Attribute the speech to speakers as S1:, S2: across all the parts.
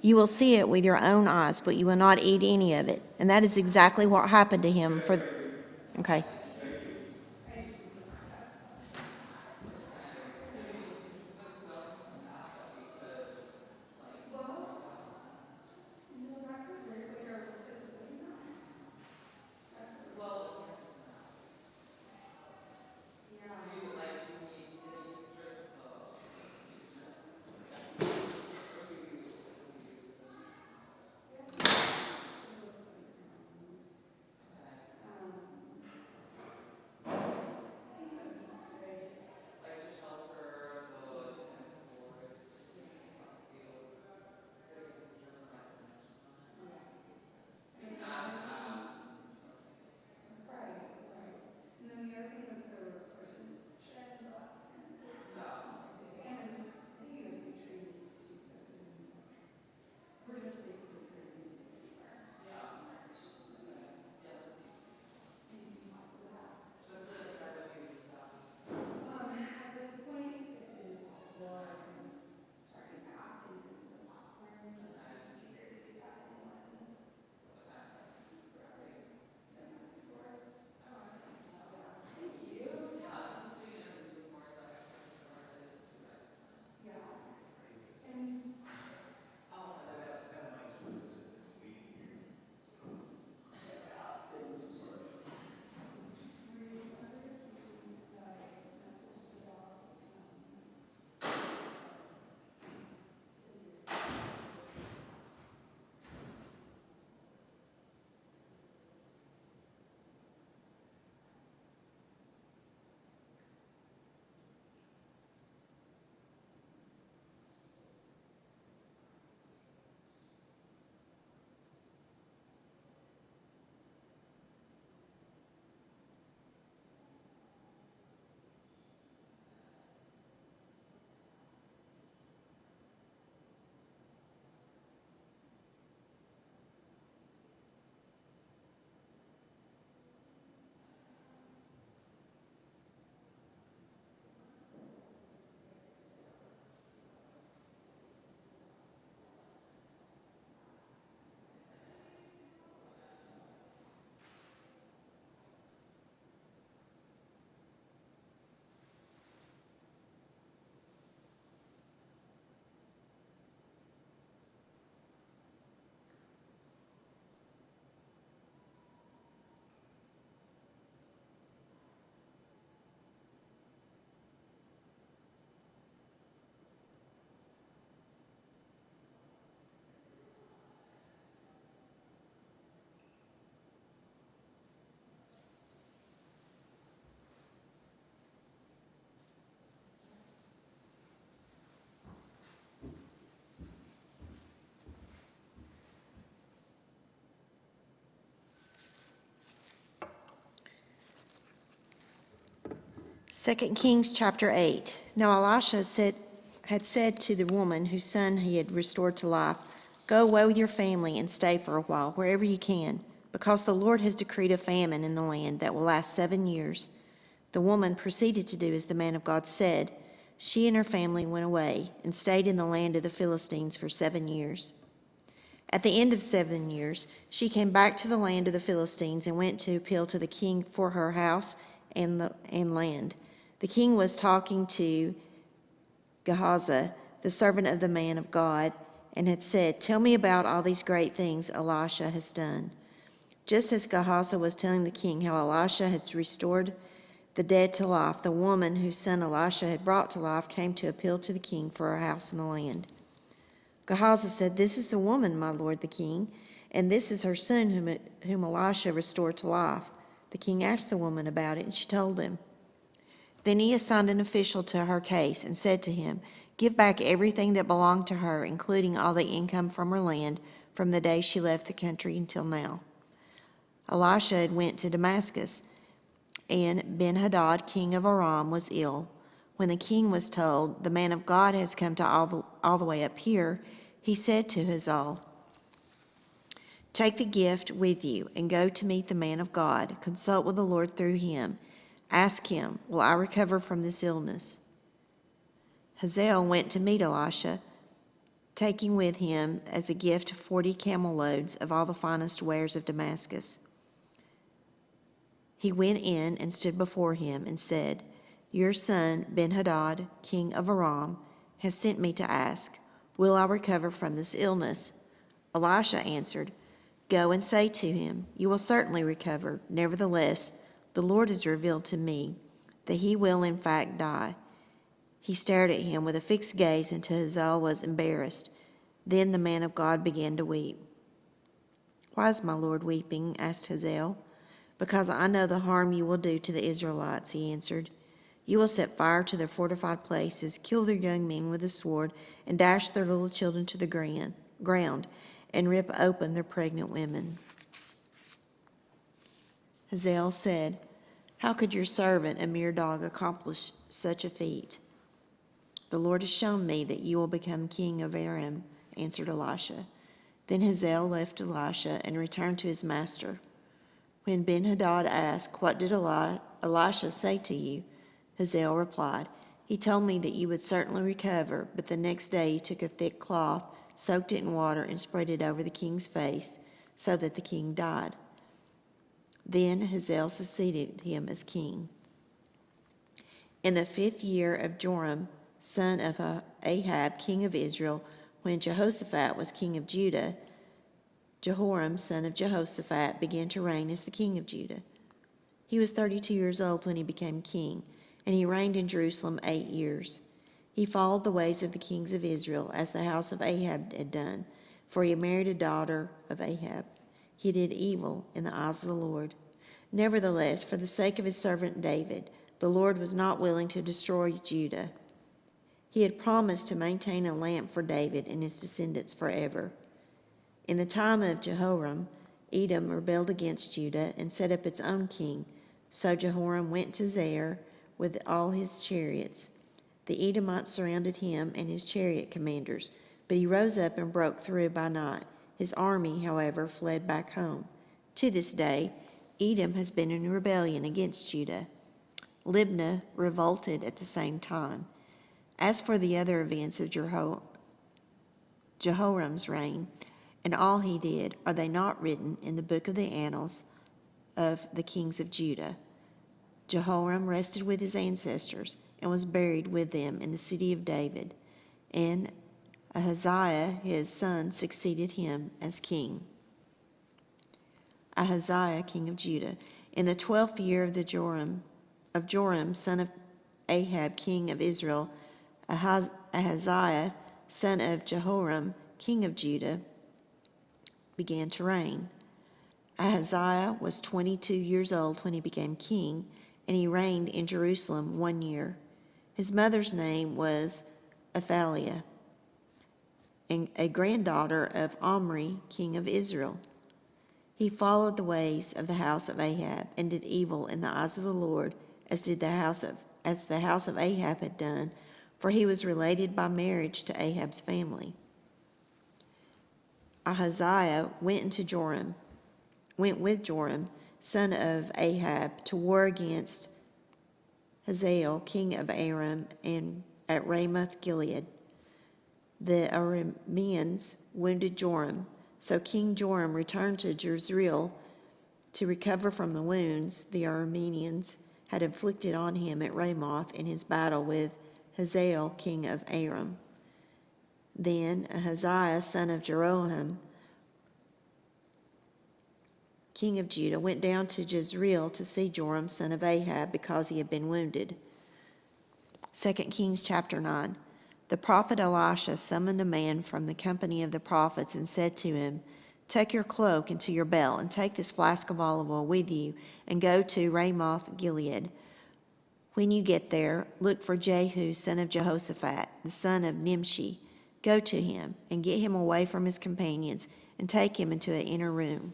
S1: You will see it with your own eyes, but you will not eat any of it. And that is exactly what happened to him okay. Second Kings chapter 8. Now Elisha had said to the woman whose son he had restored to life, "Go away with your family and stay for a while, wherever you can, because the Lord has decreed a famine in the land that will last 7 years." The woman proceeded to do as the man of God said. She and her family went away and stayed in the land of the Philistines for 7 years. At the end of 7 years, she came back to the land of the Philistines and went to appeal to the king for her house and land. The king was talking to Gehazi, the servant of the man of God, and had said, "Tell me about all these great things Elisha has done." Just as Gehazi was telling the king how Elisha had restored the dead to life, the woman whose son Elisha had brought to life came to appeal to the king for her house and the land. Gehazi said, "This is the woman, my lord the king, and this is her son whom Elisha restored to life." The king asked the woman about it, and she told him. Then he assigned an official to her case and said to him, "Give back everything that belonged to her, including all the income from her land, from the day she left the country until now." Elisha had went to Damascus, and Ben-Hadad, king of Aram, was ill. When the king was told, "The man of God has come to all the way up here," he said to Hazael, "Take the gift with you and go to meet the man of God. Consult with the Lord through him. Ask him, 'Will I recover from this illness?'" Hazael went to meet Elisha, taking with him as a gift 40 camel loads of all the finest wares of Damascus. He went in and stood before him and said, "Your son Ben-Hadad, king of Aram, has sent me to ask, will I recover from this illness?" Elisha answered, "Go and say to him, you will certainly recover. Nevertheless, the Lord has revealed to me that he will in fact die." He stared at him with a fixed gaze until Hazael was embarrassed. Then the man of God began to weep. "Why is my Lord weeping?" asked Hazael. "Because I know the harm you will do to the Israelites," he answered. "You will set fire to their fortified places, kill their young men with the sword, and dash their little children to the ground, and rip open their pregnant women." Hazael said, "How could your servant, a mere dog, accomplish such a feat?" "The Lord has shown me that you will become king of Aram," answered Elisha. Then Hazael left Elisha and returned to his master. When Ben-Hadad asked, "What did Elisha say to you?" Hazael replied, "He told me that you would certainly recover, but the next day he took a thick cloth, soaked it in water, and spread it over the king's face, so that the king died." Then Hazael succeeded him as king. In the 5th year of Joram, son of Ahab, king of Israel, when Jehoshaphat was king of Judah, Jehoram, son of Jehoshaphat, began to reign as the king of Judah. He was 32 years old when he became king, and he reigned in Jerusalem 8 years. He followed the ways of the kings of Israel, as the house of Ahab had done, for he had married a daughter of Ahab. He did evil in the eyes of the Lord. Nevertheless, for the sake of his servant David, the Lord was not willing to destroy Judah. He had promised to maintain a lamp for David and his descendants forever. In the time of Jehoram, Edom rebelled against Judah and set up its own king. So Jehoram went to Zair with all his chariots. The Edomites surrounded him and his chariot commanders, but he rose up and broke through by night. His army, however, fled back home. To this day, Edom has been in rebellion against Judah. Libnah revolted at the same time. As for the other events of Jehoram's reign, and all he did, are they not written in the book of the annals of the kings of Judah? Jehoram rested with his ancestors and was buried with them in the city of David, and Ahaziah his son succeeded him as king. Ahaziah, king of Judah, in the 12th year of Joram, son of Ahab, king of Israel, Ahaziah, son of Jehoram, king of Judah, began to reign. Ahaziah was 22 years old when he became king, and he reigned in Jerusalem 1 year. His mother's name was Athaliah, and a granddaughter of Omri, king of Israel. He followed the ways of the house of Ahab and did evil in the eyes of the Lord, as the house of Ahab had done, for he was related by marriage to Ahab's family. Ahaziah went with Joram, son of Ahab, to war against Hazael, king of Aram, and at Ramoth Gilead. The Arameans wounded Joram, so King Joram returned to Jezreel to recover from the wounds the Arameans had inflicted on him at Ramoth in his battle with Hazael, king of Aram. Then Ahaziah, son of Jeroham, king of Judah, went down to Jezreel to see Joram, son of Ahab, because he had been wounded. 2 Kings chapter 9. The prophet Elisha summoned a man from the company of the prophets and said to him, "Take your cloak into your belt and take this flask of olive oil with you and go to Ramoth Gilead. When you get there, look for Jehu, son of Jehoshaphat, the son of Nimshi. Go to him and get him away from his companions and take him into an inner room.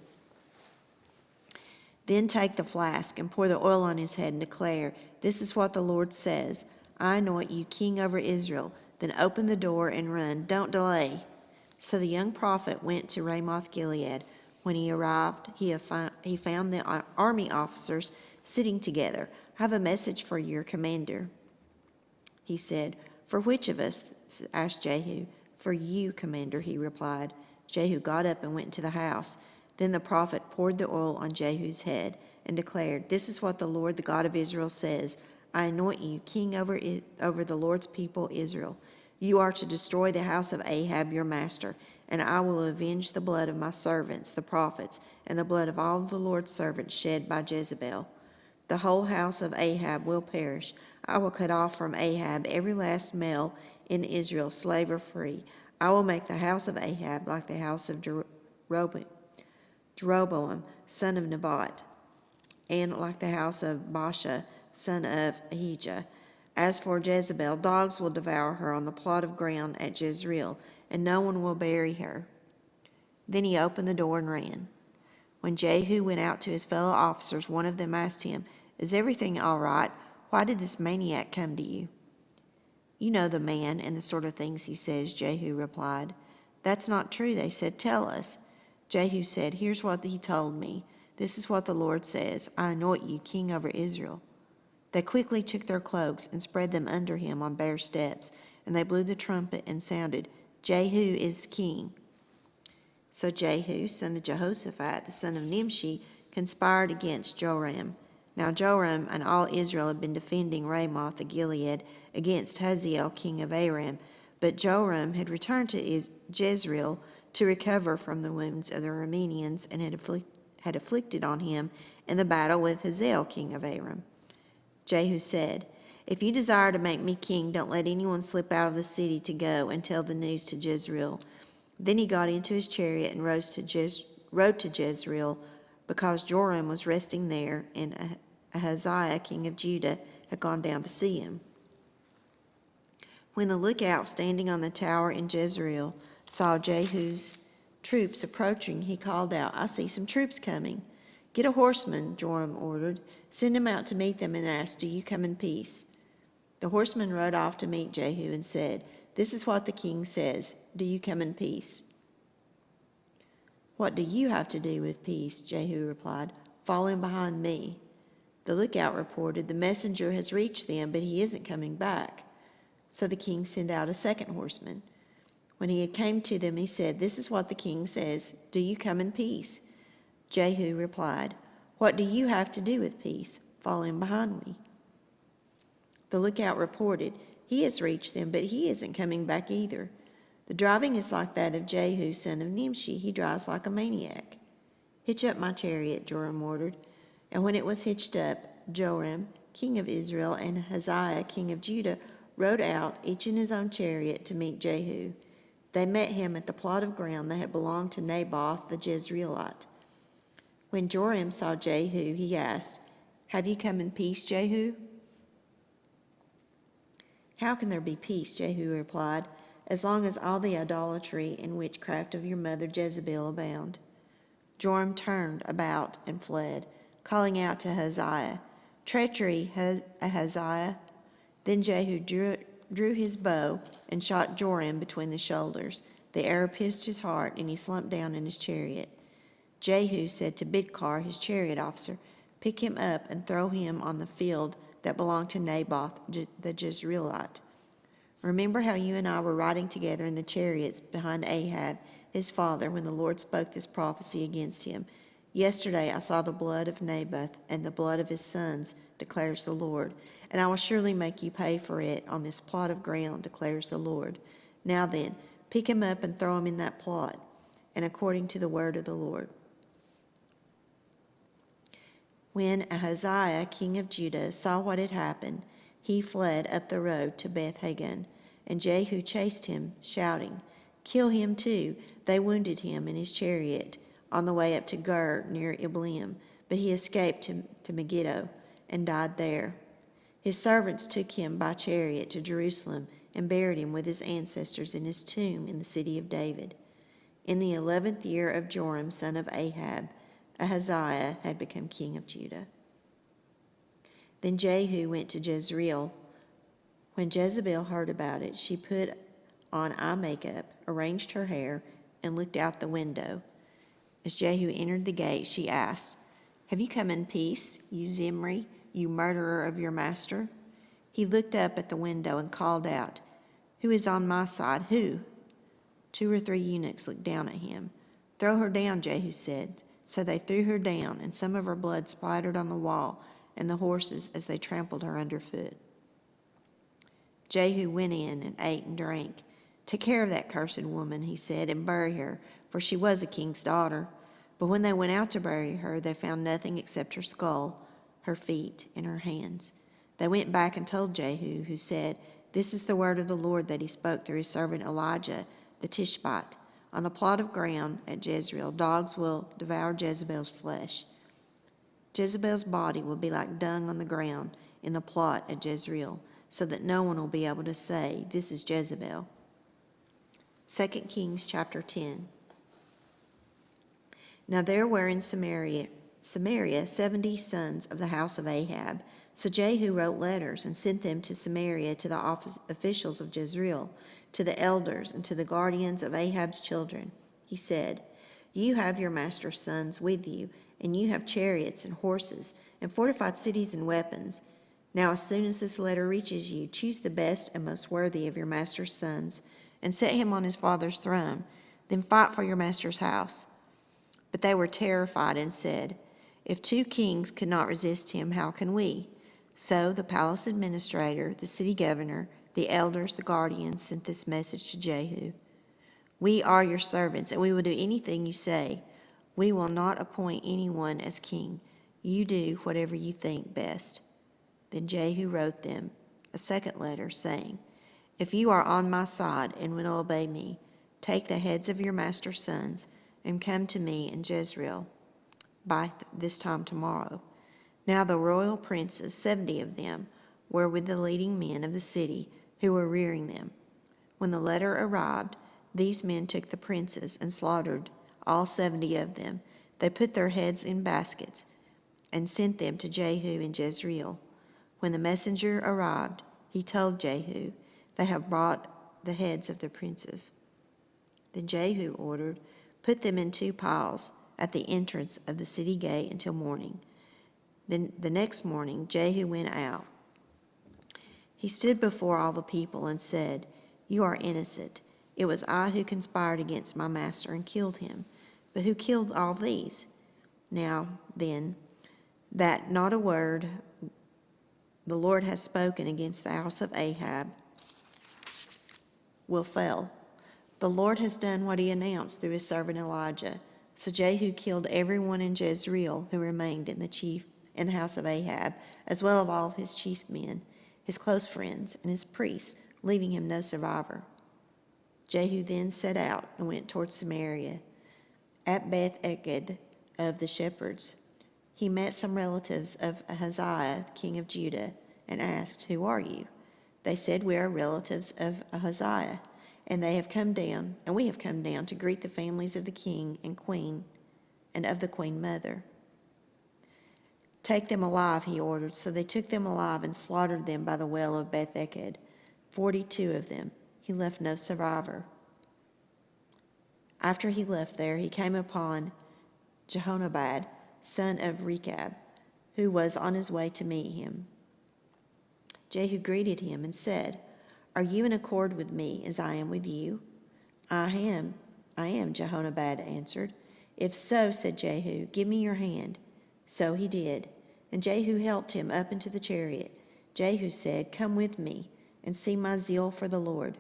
S1: Then take the flask and pour the oil on his head and declare, 'This is what the Lord says, I anoint you king over Israel.' Then open the door and run. Don't delay." So the young prophet went to Ramoth Gilead. When he arrived, he found the army officers sitting together. "I have a message for your commander," he said. "For which of us?" asked Jehu. "For you, commander," he replied. Jehu got up and went into the house. Then the prophet poured the oil on Jehu's head and declared, "This is what the Lord, the God of Israel, says. I anoint you king over the Lord's people, Israel. You are to destroy the house of Ahab, your master, and I will avenge the blood of my servants, the prophets, and the blood of all the Lord's servants shed by Jezebel. The whole house of Ahab will perish. I will cut off from Ahab every last male in Israel, slave or free. I will make the house of Ahab like the house of Jeroboam, son of Nebat, and like the house of Baasha, son of Ahijah. As for Jezebel, dogs will devour her on the plot of ground at Jezreel, and no one will bury her." Then he opened the door and ran. When Jehu went out to his fellow officers, one of them asked him, "Is everything all right? Why did this maniac come to you?" "You know the man and the sort of things he says," Jehu replied. "That's not true," they said. "Tell us." Jehu said, "Here's what he told me. This is what the Lord says. I anoint you king over Israel." They quickly took their cloaks and spread them under him on bare steps, and they blew the trumpet and sounded, "Jehu is king." So Jehu, son of Jehoshaphat, the son of Nimshi, conspired against Joram. Now Joram and all Israel had been defending Ramoth of Gilead against Hazael, king of Aram, but Joram had returned to Jezreel to recover from the wounds of the Arameans and had afflicted on him in the battle with Hazael, king of Aram. Jehu said, "If you desire to make me king, don't let anyone slip out of the city to go and tell the news to Jezreel." Then he got into his chariot and rode to Jezreel, because Joram was resting there, and Ahaziah, king of Judah, had gone down to see him. When the lookout standing on the tower in Jezreel saw Jehu's troops approaching, he called out, "I see some troops coming." "Get a horseman," Joram ordered. "Send him out to meet them and ask, 'Do you come in peace?'" The horseman rode off to meet Jehu and said, "This is what the king says. Do you come in peace?" "What do you have to do with peace?" Jehu replied. "Fall in behind me." The lookout reported, "The messenger has reached them, but he isn't coming back." So the king sent out a second horseman. When he had came to them, he said, "This is what the king says. Do you come in peace?" Jehu replied, "What do you have to do with peace? Fall in behind me." The lookout reported, "He has reached them, but he isn't coming back either. The driving is like that of Jehu, son of Nimshi. He drives like a maniac." "Hitch up my chariot," Joram ordered. And when it was hitched up, Joram, king of Israel, and Hazael, king of Judah, rode out, each in his own chariot, to meet Jehu. They met him at the plot of ground that had belonged to Naboth the Jezreelite. When Joram saw Jehu, he asked, "Have you come in peace, Jehu?" "How can there be peace?" Jehu replied, "as long as all the idolatry and witchcraft of your mother Jezebel abound?" Joram turned about and fled, calling out to Hazael, "Treachery, Ahaziah!" Then Jehu drew his bow and shot Joram between the shoulders. The arrow pierced his heart, and he slumped down in his chariot. Jehu said to Bidkar, his chariot officer, "Pick him up and throw him on the field that belonged to Naboth the Jezreelite. Remember how you and I were riding together in the chariots behind Ahab, his father, when the Lord spoke this prophecy against him. Yesterday I saw the blood of Naboth and the blood of his sons, declares the Lord, and I will surely make you pay for it on this plot of ground, declares the Lord. Now then, pick him up and throw him in that plot, and according to the word of the Lord." When Ahaziah, king of Judah, saw what had happened, he fled up the road to Beth-Hagan, and Jehu chased him, shouting, "Kill him too!" They wounded him in his chariot on the way up to Gur near Ibleam, but he escaped to Megiddo and died there. His servants took him by chariot to Jerusalem and buried him with his ancestors in his tomb in the city of David. In the 11th year of Joram, son of Ahab, Ahaziah had become king of Judah. Then Jehu went to Jezreel. When Jezebel heard about it, she put on eye makeup, arranged her hair, and looked out the window. As Jehu entered the gate, she asked, "Have you come in peace, you Zimri, you murderer of your master?" He looked up at the window and called out, "Who is on my side? Who?" 2 or 3 eunuchs looked down at him. "Throw her down," Jehu said. So they threw her down, and some of her blood splattered on the wall and the horses as they trampled her underfoot. Jehu went in and ate and drank. "Take care of that cursed woman," he said, "and bury her, for she was a king's daughter." But when they went out to bury her, they found nothing except her skull, her feet, and her hands. They went back and told Jehu, who said, "This is the word of the Lord that he spoke through his servant Elijah the Tishbite. On the plot of ground at Jezreel, dogs will devour Jezebel's flesh. Jezebel's body will be like dung on the ground in the plot at Jezreel, so that no one will be able to say, 'This is Jezebel.'" 2 Kings chapter 10. Now there were in Samaria 70 sons of the house of Ahab. So Jehu wrote letters and sent them to Samaria to the officials of Jezreel, to the elders, and to the guardians of Ahab's children. He said, "You have your master's sons with you, and you have chariots and horses, and fortified cities and weapons. Now as soon as this letter reaches you, choose the best and most worthy of your master's sons, and set him on his father's throne. Then fight for your master's house." But they were terrified and said, "If 2 kings could not resist him, how can we?" So the palace administrator, the city governor, the elders, the guardians sent this message to Jehu: "We are your servants, and we will do anything you say. We will not appoint anyone as king. You do whatever you think best." Then Jehu wrote them a second letter, saying, "If you are on my side and will obey me, take the heads of your master's sons and come to me in Jezreel by this time tomorrow." Now the royal princes, 70 of them, were with the leading men of the city who were rearing them. When the letter arrived, these men took the princes and slaughtered all 70 of them. They put their heads in baskets and sent them to Jehu in Jezreel. When the messenger arrived, he told Jehu, "They have brought the heads of the princes." Then Jehu ordered, "Put them in 2 piles at the entrance of the city gate until morning." Then the next morning Jehu went out. He stood before all the people and said, "You are innocent. It was I who conspired against my master and killed him. But who killed all these? Now then, that not a word the Lord has spoken against the house of Ahab will fail. The Lord has done what he announced through his servant Elijah." So Jehu killed everyone in Jezreel who remained in the house of Ahab, as well as all of his chief men, his close friends, and his priests, leaving him no survivor. Jehu then set out and went toward Samaria. At Beth-eked of the shepherds, he met some relatives of Ahaziah, king of Judah, and asked, "Who are you?" They said, "We are relatives of Ahaziah, and we have come down to greet the families of the king and queen and of the queen mother." "Take them alive," he ordered. So they took them alive and slaughtered them by the well of Beth-eked, 42 of them. He left no survivor. After he left there, he came upon Jehonadab, son of Rechab, who was on his way to meet him. Jehu greeted him and said, "Are you in accord with me as I am with you?" I am, Jehonadab answered. "If so," said Jehu, "give me your hand." So he did, and Jehu helped him up into the chariot. Jehu said, "Come with me and see my zeal for the Lord."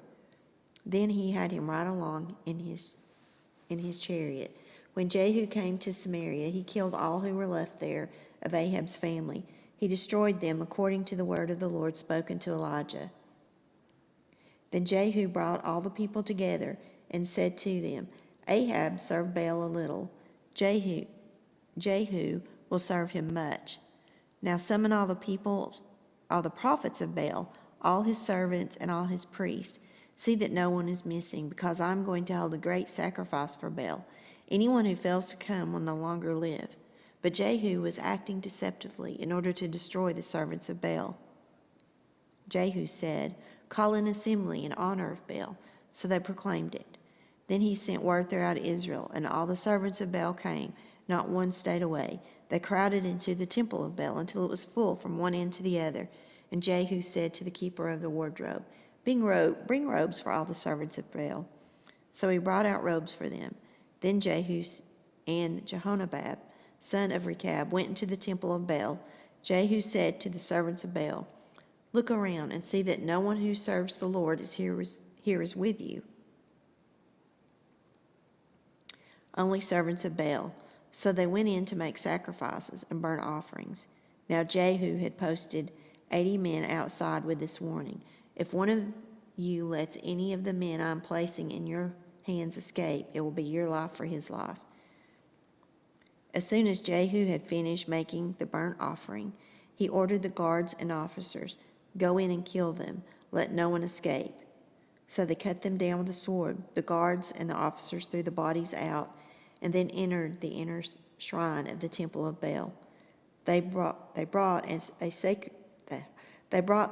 S1: Then he had him ride along in his chariot. When Jehu came to Samaria, he killed all who were left there of Ahab's family. He destroyed them according to the word of the Lord spoken to Elijah. Then Jehu brought all the people together and said to them, "Ahab served Baal a little. Jehu will serve him much. Now summon all the people, all the prophets of Baal, all his servants and all his priests. See that no one is missing, because I am going to hold a great sacrifice for Baal. Anyone who fails to come will no longer live." But Jehu was acting deceptively in order to destroy the servants of Baal. Jehu said, "Call an assembly in honor of Baal." So they proclaimed it. Then he sent word throughout Israel, and all the servants of Baal came. Not one stayed away. They crowded into the temple of Baal until it was full from one end to the other. And Jehu said to the keeper of the wardrobe, Bring robes for all the servants of Baal." So he brought out robes for them. Then Jehu and Jehonadab, son of Rechab, went into the temple of Baal. Jehu said to the servants of Baal, "Look around and see that no one who serves the Lord is here is with you. Only servants of Baal." So they went in to make sacrifices and burnt offerings. Now Jehu had posted 80 men outside with this warning: "If one of you lets any of the men I am placing in your hands escape, it will be your life for his life." As soon as Jehu had finished making the burnt offering, he ordered the guards and officers, "Go in and kill them. Let no one escape." So they cut them down with the sword. The guards and the officers threw the bodies out and then entered the inner shrine of the temple of Baal. They brought the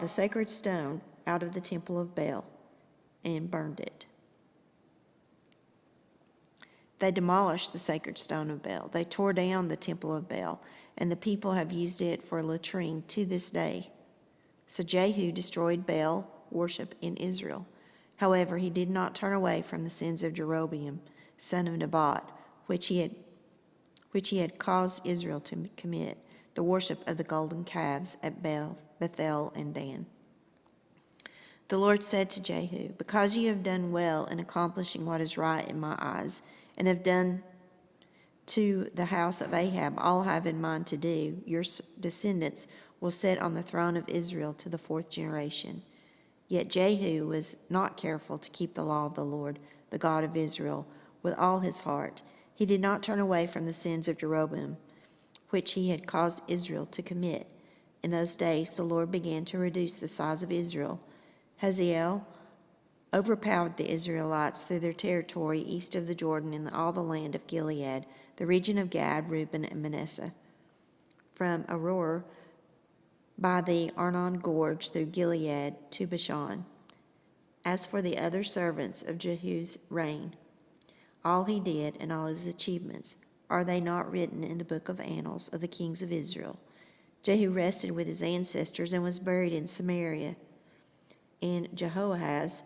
S1: sacred stone out of the temple of Baal and burned it. They demolished the sacred stone of Baal. They tore down the temple of Baal, and the people have used it for a latrine to this day. So Jehu destroyed Baal worship in Israel. However, he did not turn away from the sins of Jeroboam, son of Nebat, which he had caused Israel to commit, the worship of the golden calves at Bethel and Dan. The Lord said to Jehu, "Because you have done well in accomplishing what is right in my eyes, and have done to the house of Ahab all I have in mind to do, your descendants will sit on the throne of Israel to the 4th generation." Yet Jehu was not careful to keep the law of the Lord, the God of Israel, with all his heart. He did not turn away from the sins of Jeroboam, which he had caused Israel to commit. In those days the Lord began to reduce the size of Israel. Hazael overpowered the Israelites through their territory east of the Jordan in all the land of Gilead, the region of Gad, Reuben, and Manasseh, from Aroer by the Arnon Gorge through Gilead to Bashan. As for the other servants of Jehu's reign, all he did and all his achievements, are they not written in the book of annals of the kings of Israel? Jehu rested with his ancestors and was buried in Samaria. And Jehoahaz,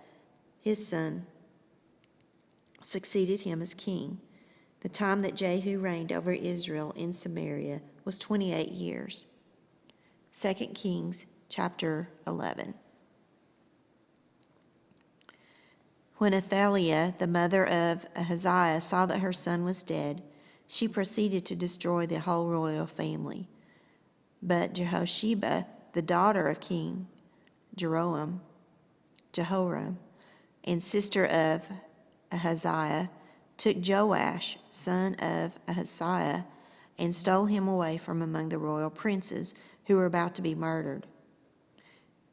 S1: his son, succeeded him as king. The time that Jehu reigned over Israel in Samaria was 28 years. 2 Kings chapter 11. When Athaliah, the mother of Ahaziah, saw that her son was dead, she proceeded to destroy the whole royal family. But Jehosheba, the daughter of King Jehoram, and sister of Ahaziah, took Joash, son of Ahaziah, and stole him away from among the royal princes who were about to be murdered.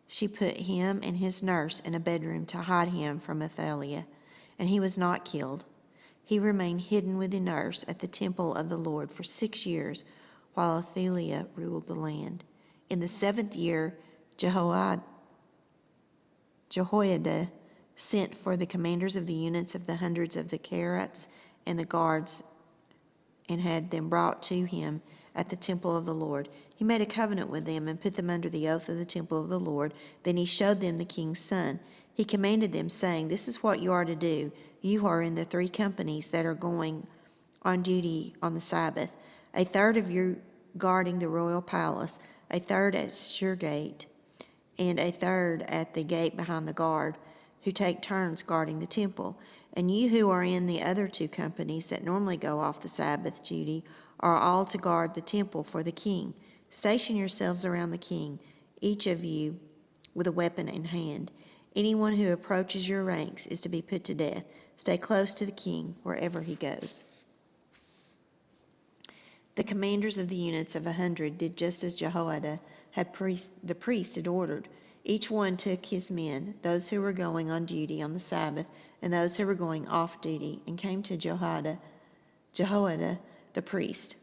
S1: She put him and his nurse in a bedroom to hide him from Athaliah, and he was not killed. He remained hidden with the nurse at the temple of the Lord for 6 years, while Athaliah ruled the land. In the 7th year, Jehoiada sent for the commanders of the units of the hundreds of the Karaites and the guards, and had them brought to him at the temple of the Lord. He made a covenant with them and put them under the oath of the temple of the Lord. Then he showed them the king's son. He commanded them, saying, "This is what you are to do. You are in the 3 companies that are going on duty on the Sabbath. A third of you guarding the royal palace, a third at Shur Gate, and a third at the gate behind the guard, who take turns guarding the temple. And you who are in the other 2 companies that normally go off the Sabbath duty are all to guard the temple for the king. Station yourselves around the king, each of you with a weapon in hand. Anyone who approaches your ranks is to be put to death. Stay close to the king wherever he goes." The commanders of the units of 100 did just as Jehoiada the priest had ordered. Each one took his men, those who were going on duty on the Sabbath and those who were going off duty, and came to Jehoiada the priest.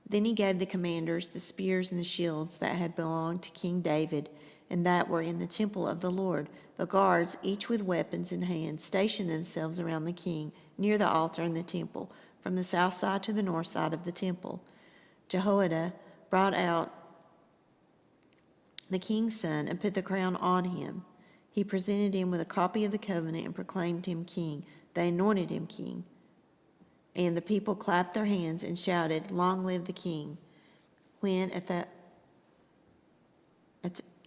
S1: Then he gave the commanders the spears and the shields that had belonged to King David and that were in the temple of the Lord. The guards, each with weapons in hand, stationed themselves around the king near the altar in the temple, from the south side to the north side of the temple. Jehoiada brought out the king's son and put the crown on him. He presented him with a copy of the covenant and proclaimed him king. They anointed him king. And the people clapped their hands and shouted, "Long live the king." When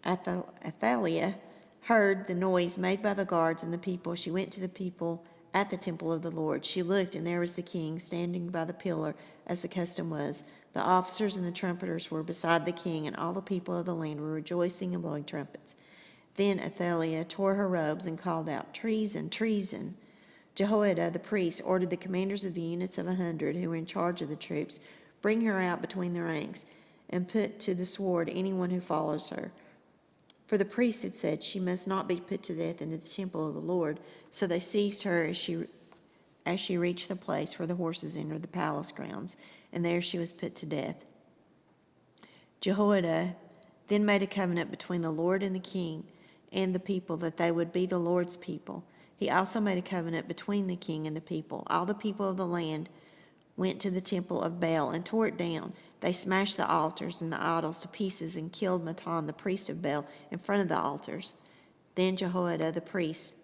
S1: Athaliah heard the noise made by the guards and the people, she went to the people at the temple of the Lord. She looked, and there was the king standing by the pillar, as the custom was. The officers and the trumpeters were beside the king, and all the people of the land were rejoicing and blowing trumpets. Then Athaliah tore her robes and called out, "Treason, treason!" Jehoiada the priest ordered the commanders of the units of 100 who were in charge of the troops, "Bring her out between the ranks, and put to the sword anyone who follows her." For the priest had said she must not be put to death in the temple of the Lord. So they seized her as she reached the place where the horses entered the palace grounds, and there she was put to death. Jehoiada then made a covenant between the Lord and the king and the people that they would be the Lord's people. He also made a covenant between the king and the people. All the people of the land went to the temple of Baal and tore it down. They smashed the altars and the idols to pieces and killed Matan, the priest of Baal, in front of the altars. Then Jehoiada the priest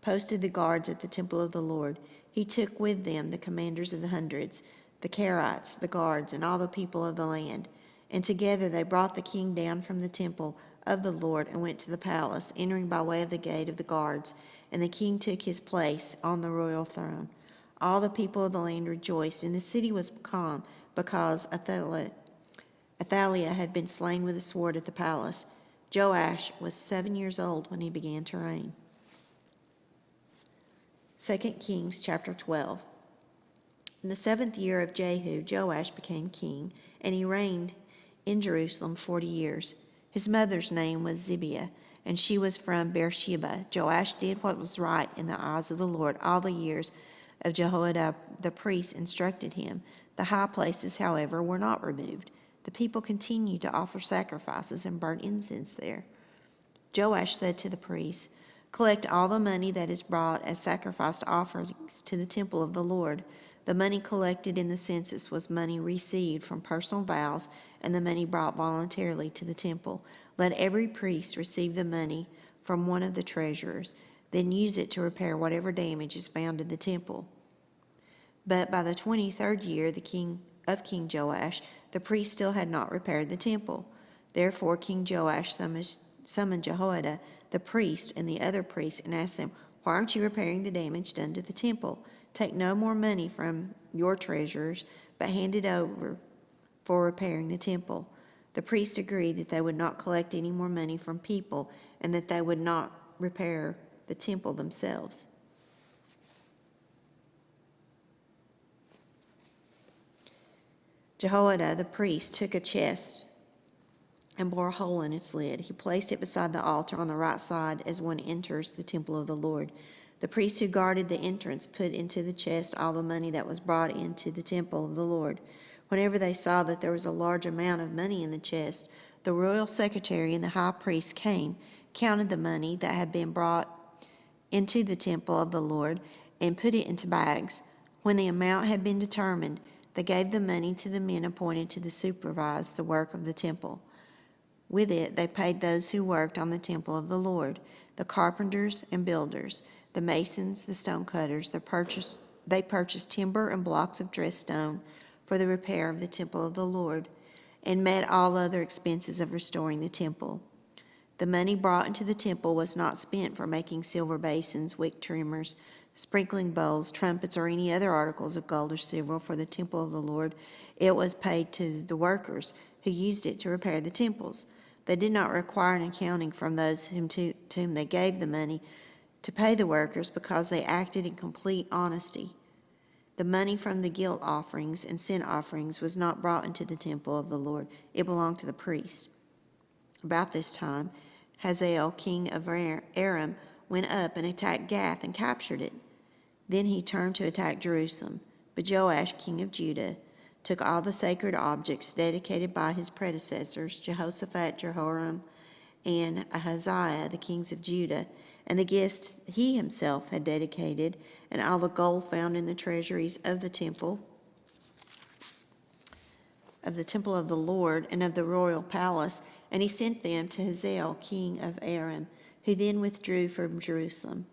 S1: posted the guards at the temple of the Lord. He took with them the commanders of the hundreds, the Kerites, the guards, and all the people of the land. And together they brought the king down from the temple of the Lord and went to the palace, entering by way of the gate of the guards. And the king took his place on the royal throne. All the people of the land rejoiced, and the city was calm, because Athaliah had been slain with a sword at the palace. Joash was 7 years old when he began to reign. 2 Kings chapter 12. In the 7th year of Jehu, Joash became king, and he reigned in Jerusalem 40 years. His mother's name was Zibiah, and she was from Beersheba. Joash did what was right in the eyes of the Lord all the years of Jehoiada the priest instructed him. The high places, however, were not removed. The people continued to offer sacrifices and burn incense there. Joash said to the priests, "Collect all the money that is brought as sacrifice offerings to the temple of the Lord." The money collected in the census was money received from personal vows and the money brought voluntarily to the temple. Let every priest receive the money from one of the treasurers, then use it to repair whatever damage is found in the temple. But by the 23rd year of King Joash, the priest still had not repaired the temple. Therefore King Joash summoned Jehoiada the priest and the other priests and asked them, "Why aren't you repairing the damage done to the temple? Take no more money from your treasurers, but hand it over for repairing the temple." The priests agreed that they would not collect any more money from people and that they would not repair the temple themselves. Jehoiada the priest took a chest and bored a hole in its lid. He placed it beside the altar on the right side as one enters the temple of the Lord. The priests who guarded the entrance put into the chest all the money that was brought into the temple of the Lord. Whenever they saw that there was a large amount of money in the chest, the royal secretary and the high priest came, counted the money that had been brought into the temple of the Lord, and put it into bags. When the amount had been determined, they gave the money to the men appointed to supervise the work of the temple. With it, they paid those who worked on the temple of the Lord, the carpenters and builders, the masons, the stonecutters. They purchased timber and blocks of dressed stone for the repair of the temple of the Lord, and met all other expenses of restoring the temple. The money brought into the temple was not spent for making silver basins, wick trimmers, sprinkling bowls, trumpets, or any other articles of gold or silver for the temple of the Lord. It was paid to the workers who used it to repair the temples. They did not require an accounting from those to whom they gave the money to pay the workers, because they acted in complete honesty. The money from the guilt offerings and sin offerings was not brought into the temple of the Lord. It belonged to the priests. About this time, Hazael, king of Aram, went up and attacked Gath and captured it. Then he turned to attack Jerusalem. But Joash, king of Judah, took all the sacred objects dedicated by his predecessors, Jehoshaphat, Jehoram, and Ahaziah, the kings of Judah, and the gifts he himself had dedicated, and all the gold found in the treasuries of the temple of the Lord and of the royal palace, and he sent them to Hazael, king of Aram, who then withdrew from Jerusalem.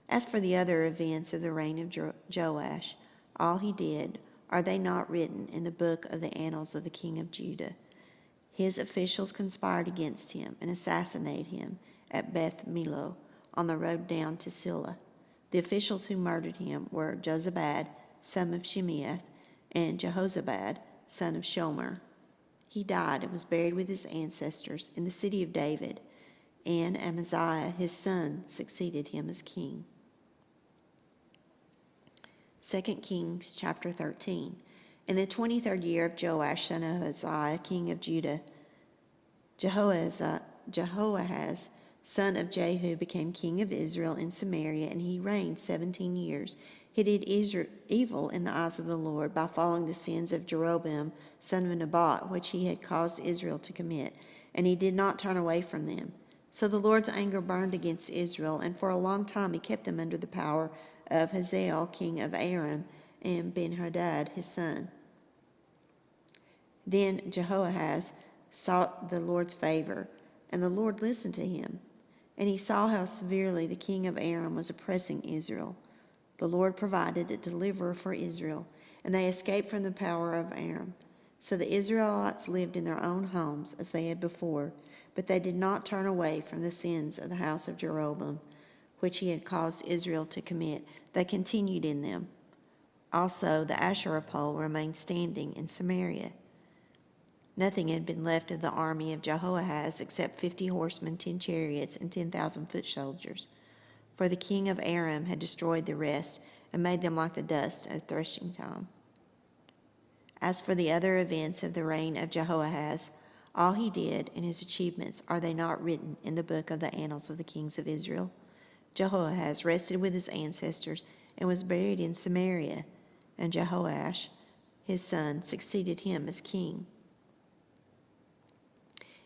S1: As for the other events of the reign of Joash, all he did, are they not written in the book of the annals of the king of Judah? His officials conspired against him and assassinated him at Beth Millo on the road down to Silla. The officials who murdered him were Jozabad, son of Shimeath, and Jehozabad, son of Shomer. He died and was buried with his ancestors in the city of David, and Amaziah, his son, succeeded him as king. 2 Kings chapter 13. In the 23rd year of Joash, son of Ahaziah, king of Judah, Jehoahaz, son of Jehu, became king of Israel in Samaria, and he reigned 17 years. He did evil in the eyes of the Lord by following the sins of Jeroboam, son of Nebat, which he had caused Israel to commit, and he did not turn away from them. So the Lord's anger burned against Israel, and for a long time he kept them under the power of Hazael, king of Aram, and Ben-Hadad, his son. Then Jehoahaz sought the Lord's favor, and the Lord listened to him. And he saw how severely the king of Aram was oppressing Israel. The Lord provided a deliverer for Israel, and they escaped from the power of Aram. So the Israelites lived in their own homes as they had before, but they did not turn away from the sins of the house of Jeroboam, which he had caused Israel to commit. They continued in them. Also the Asherah pole remained standing in Samaria. Nothing had been left of the army of Jehoahaz except 50 horsemen, 10 chariots, and 10,000 foot soldiers. For the king of Aram had destroyed the rest and made them like the dust at threshing time. As for the other events of the reign of Jehoahaz, all he did and his achievements, are they not written in the book of the annals of the kings of Israel? Jehoahaz rested with his ancestors and was buried in Samaria, and Jehoash, his son, succeeded him as king.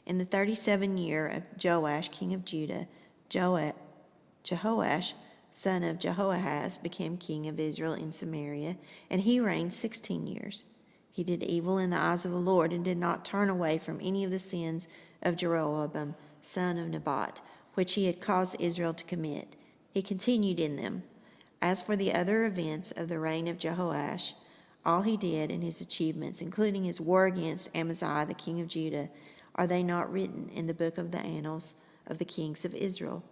S1: In the 37th year of Joash, king of Judah, Jehoash, son of Jehoahaz, became king of Israel in Samaria, and he reigned 16 years. He did evil in the eyes of the Lord and did not turn away from any of the sins of Jeroboam, son of Nebat, which he had caused Israel to commit. He continued in them. As for the other events of the reign of Jehoash, all he did and his achievements, including his war against Amaziah, the king of Judah, are they not written in the book of the annals of the kings of Israel?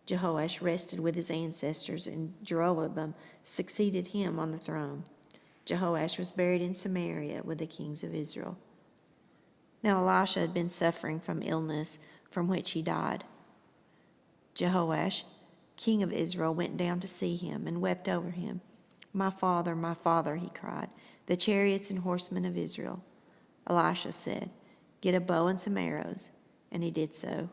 S1: Jehoash rested with his ancestors, and Jeroboam succeeded him on the throne. Jehoash was buried in Samaria with the kings of Israel. Now Elisha had been suffering from illness, from which he died. Jehoash, king of Israel, went down to see him and wept over him. My father, he cried, the chariots and horsemen of Israel. Elisha said, get a bow and some arrows. And he did so.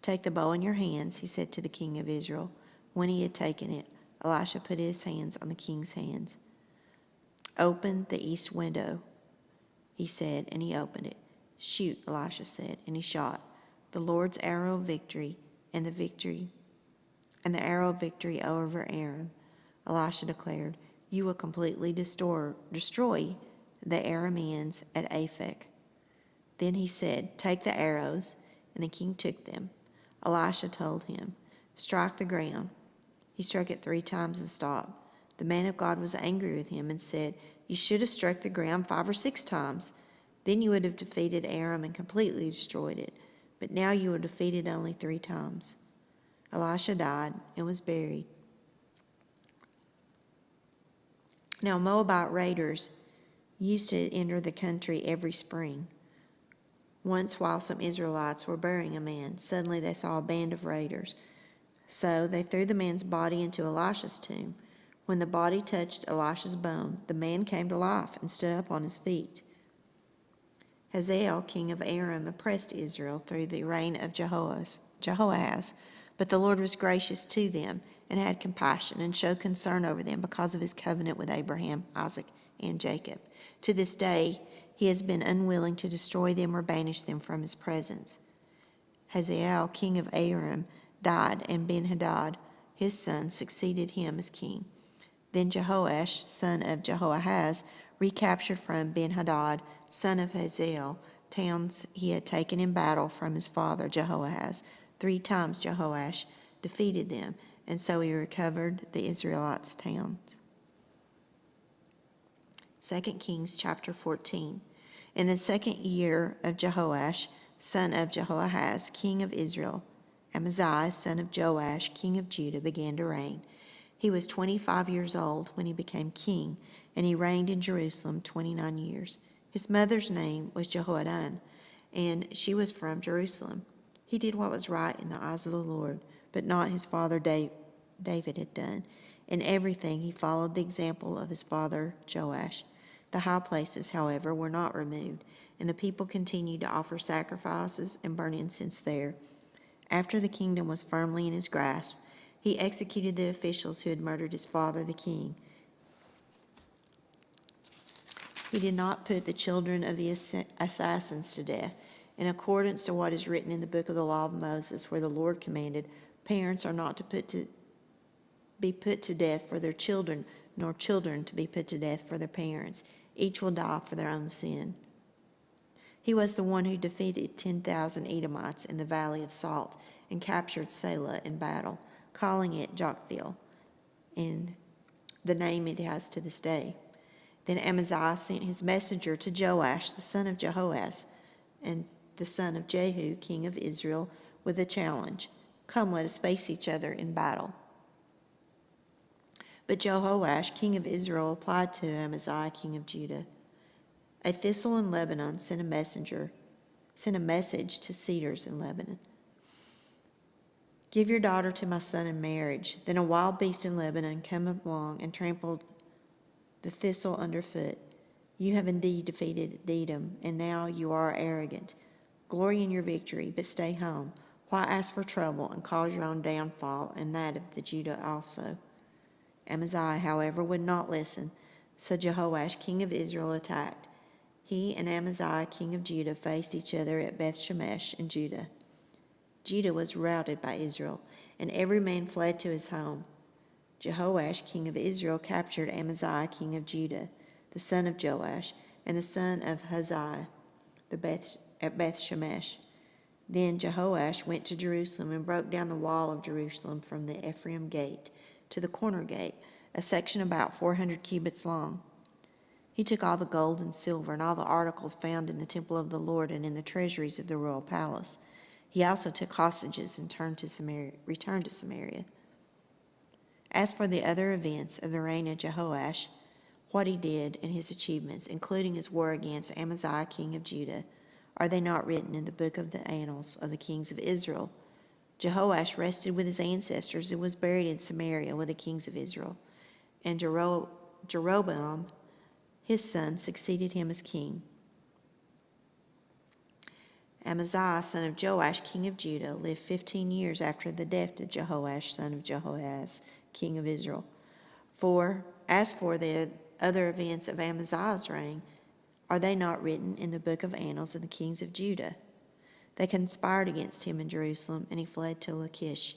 S1: Take the bow in your hands, he said to the king of Israel. When he had taken it, Elisha put his hands on the king's hands. Open the east window, he said, and he opened it. Shoot, Elisha said, and he shot. The Lord's arrow of victory, and the arrow of victory over Aram. Elisha declared, you will completely destroy the Arameans at Aphek. Then he said, take the arrows, and the king took them. Elisha told him, strike the ground. He struck it 3 times and stopped. The man of God was angry with him and said, you should have struck the ground 5 or 6 times. Then you would have defeated Aram and completely destroyed it. But now you have defeated only 3 times. Elisha died and was buried. Now Moabite raiders used to enter the country every spring. Once, while some Israelites were burying a man, suddenly they saw a band of raiders. So they threw the man's body into Elisha's tomb. When the body touched Elisha's bone, the man came to life and stood up on his feet. Hazael, king of Aram, oppressed Israel through the reign of Jehoahaz, but the Lord was gracious to them and had compassion and showed concern over them because of his covenant with Abraham, Isaac, and Jacob. To this day, he has been unwilling to destroy them or banish them from his presence. Hazael, king of Aram, died, and Ben-Hadad, his son, succeeded him as king. Then Jehoash, son of Jehoahaz, recaptured from Ben-Hadad, son of Hazael, towns he had taken in battle from his father Jehoahaz, 3 times Jehoash defeated them, and so he recovered the Israelites' towns. 2 Kings chapter 14. In the 2nd year of Jehoash, son of Jehoahaz, king of Israel, Amaziah, son of Joash, king of Judah, began to reign. He was 25 years old when he became king, and he reigned in Jerusalem 29 years. His mother's name was Jehoaddan, and she was from Jerusalem. He did what was right in the eyes of the Lord, but not his father David had done. In everything he followed the example of his father Joash. The high places, however, were not removed, and the people continued to offer sacrifices and burn incense there. After the kingdom was firmly in his grasp, he executed the officials who had murdered his father, the king. He did not put the children of the assassins to death, in accordance to what is written in the book of the law of Moses, where the Lord commanded, parents are not to be put to death for their children, nor children to be put to death for their parents. Each will die for their own sin. He was the one who defeated 10,000 Edomites in the Valley of Salt and captured Selah in battle, calling it Joktheel, and the name it has to this day. Then Amaziah sent his messenger to Joash, the son of Jehoahaz, and the son of Jehu, king of Israel, with a challenge. Come, let us face each other in battle. But Jehoash, king of Israel, replied to Amaziah, king of Judah. A thistle in Lebanon sent a message to cedars in Lebanon. Give your daughter to my son in marriage. Then a wild beast in Lebanon came along and trampled the thistle underfoot. You have indeed defeated Edom, and now you are arrogant. Glory in your victory, but stay home. Why ask for trouble and cause your own downfall and that of the Judah also? Amaziah, however, would not listen, so Jehoash, king of Israel, attacked. He and Amaziah, king of Judah, faced each other at Beth-Shemesh in Judah. Judah was routed by Israel, and every man fled to his home. Jehoash, king of Israel, captured Amaziah, king of Judah, the son of Joash, and the son of Haziah at Beth-Shemesh. Then Jehoash went to Jerusalem and broke down the wall of Jerusalem from the Ephraim gate to the corner gate, a section about 400 cubits long. He took all the gold and silver and all the articles found in the temple of the Lord and in the treasuries of the royal palace. He also took hostages and returned to Samaria. As for the other events of the reign of Jehoash, what he did and his achievements, including his war against Amaziah, king of Judah, are they not written in the book of the annals of the kings of Israel? Jehoash rested with his ancestors and was buried in Samaria with the kings of Israel. And Jeroboam, his son, succeeded him as king. Amaziah, son of Joash, king of Judah, lived 15 years after the death of Jehoash, son of Jehoahaz, king of Israel. As for the other events of Amaziah's reign, are they not written in the book of annals of the kings of Judah? They conspired against him in Jerusalem, and he fled to Lachish.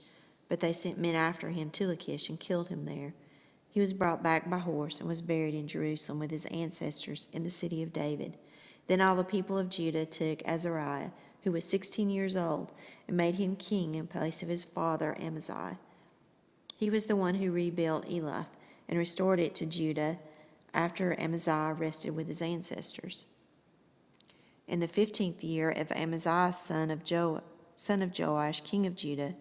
S1: But they sent men after him to Lachish and killed him there. He was brought back by horse and was buried in Jerusalem with his ancestors in the city of David. Then all the people of Judah took Azariah, who was 16 years old, and made him king in place of his father Amaziah. He was the one who rebuilt Elath and restored it to Judah after Amaziah rested with his ancestors. In the 15th year of Amaziah, son of Joash, king of Judah,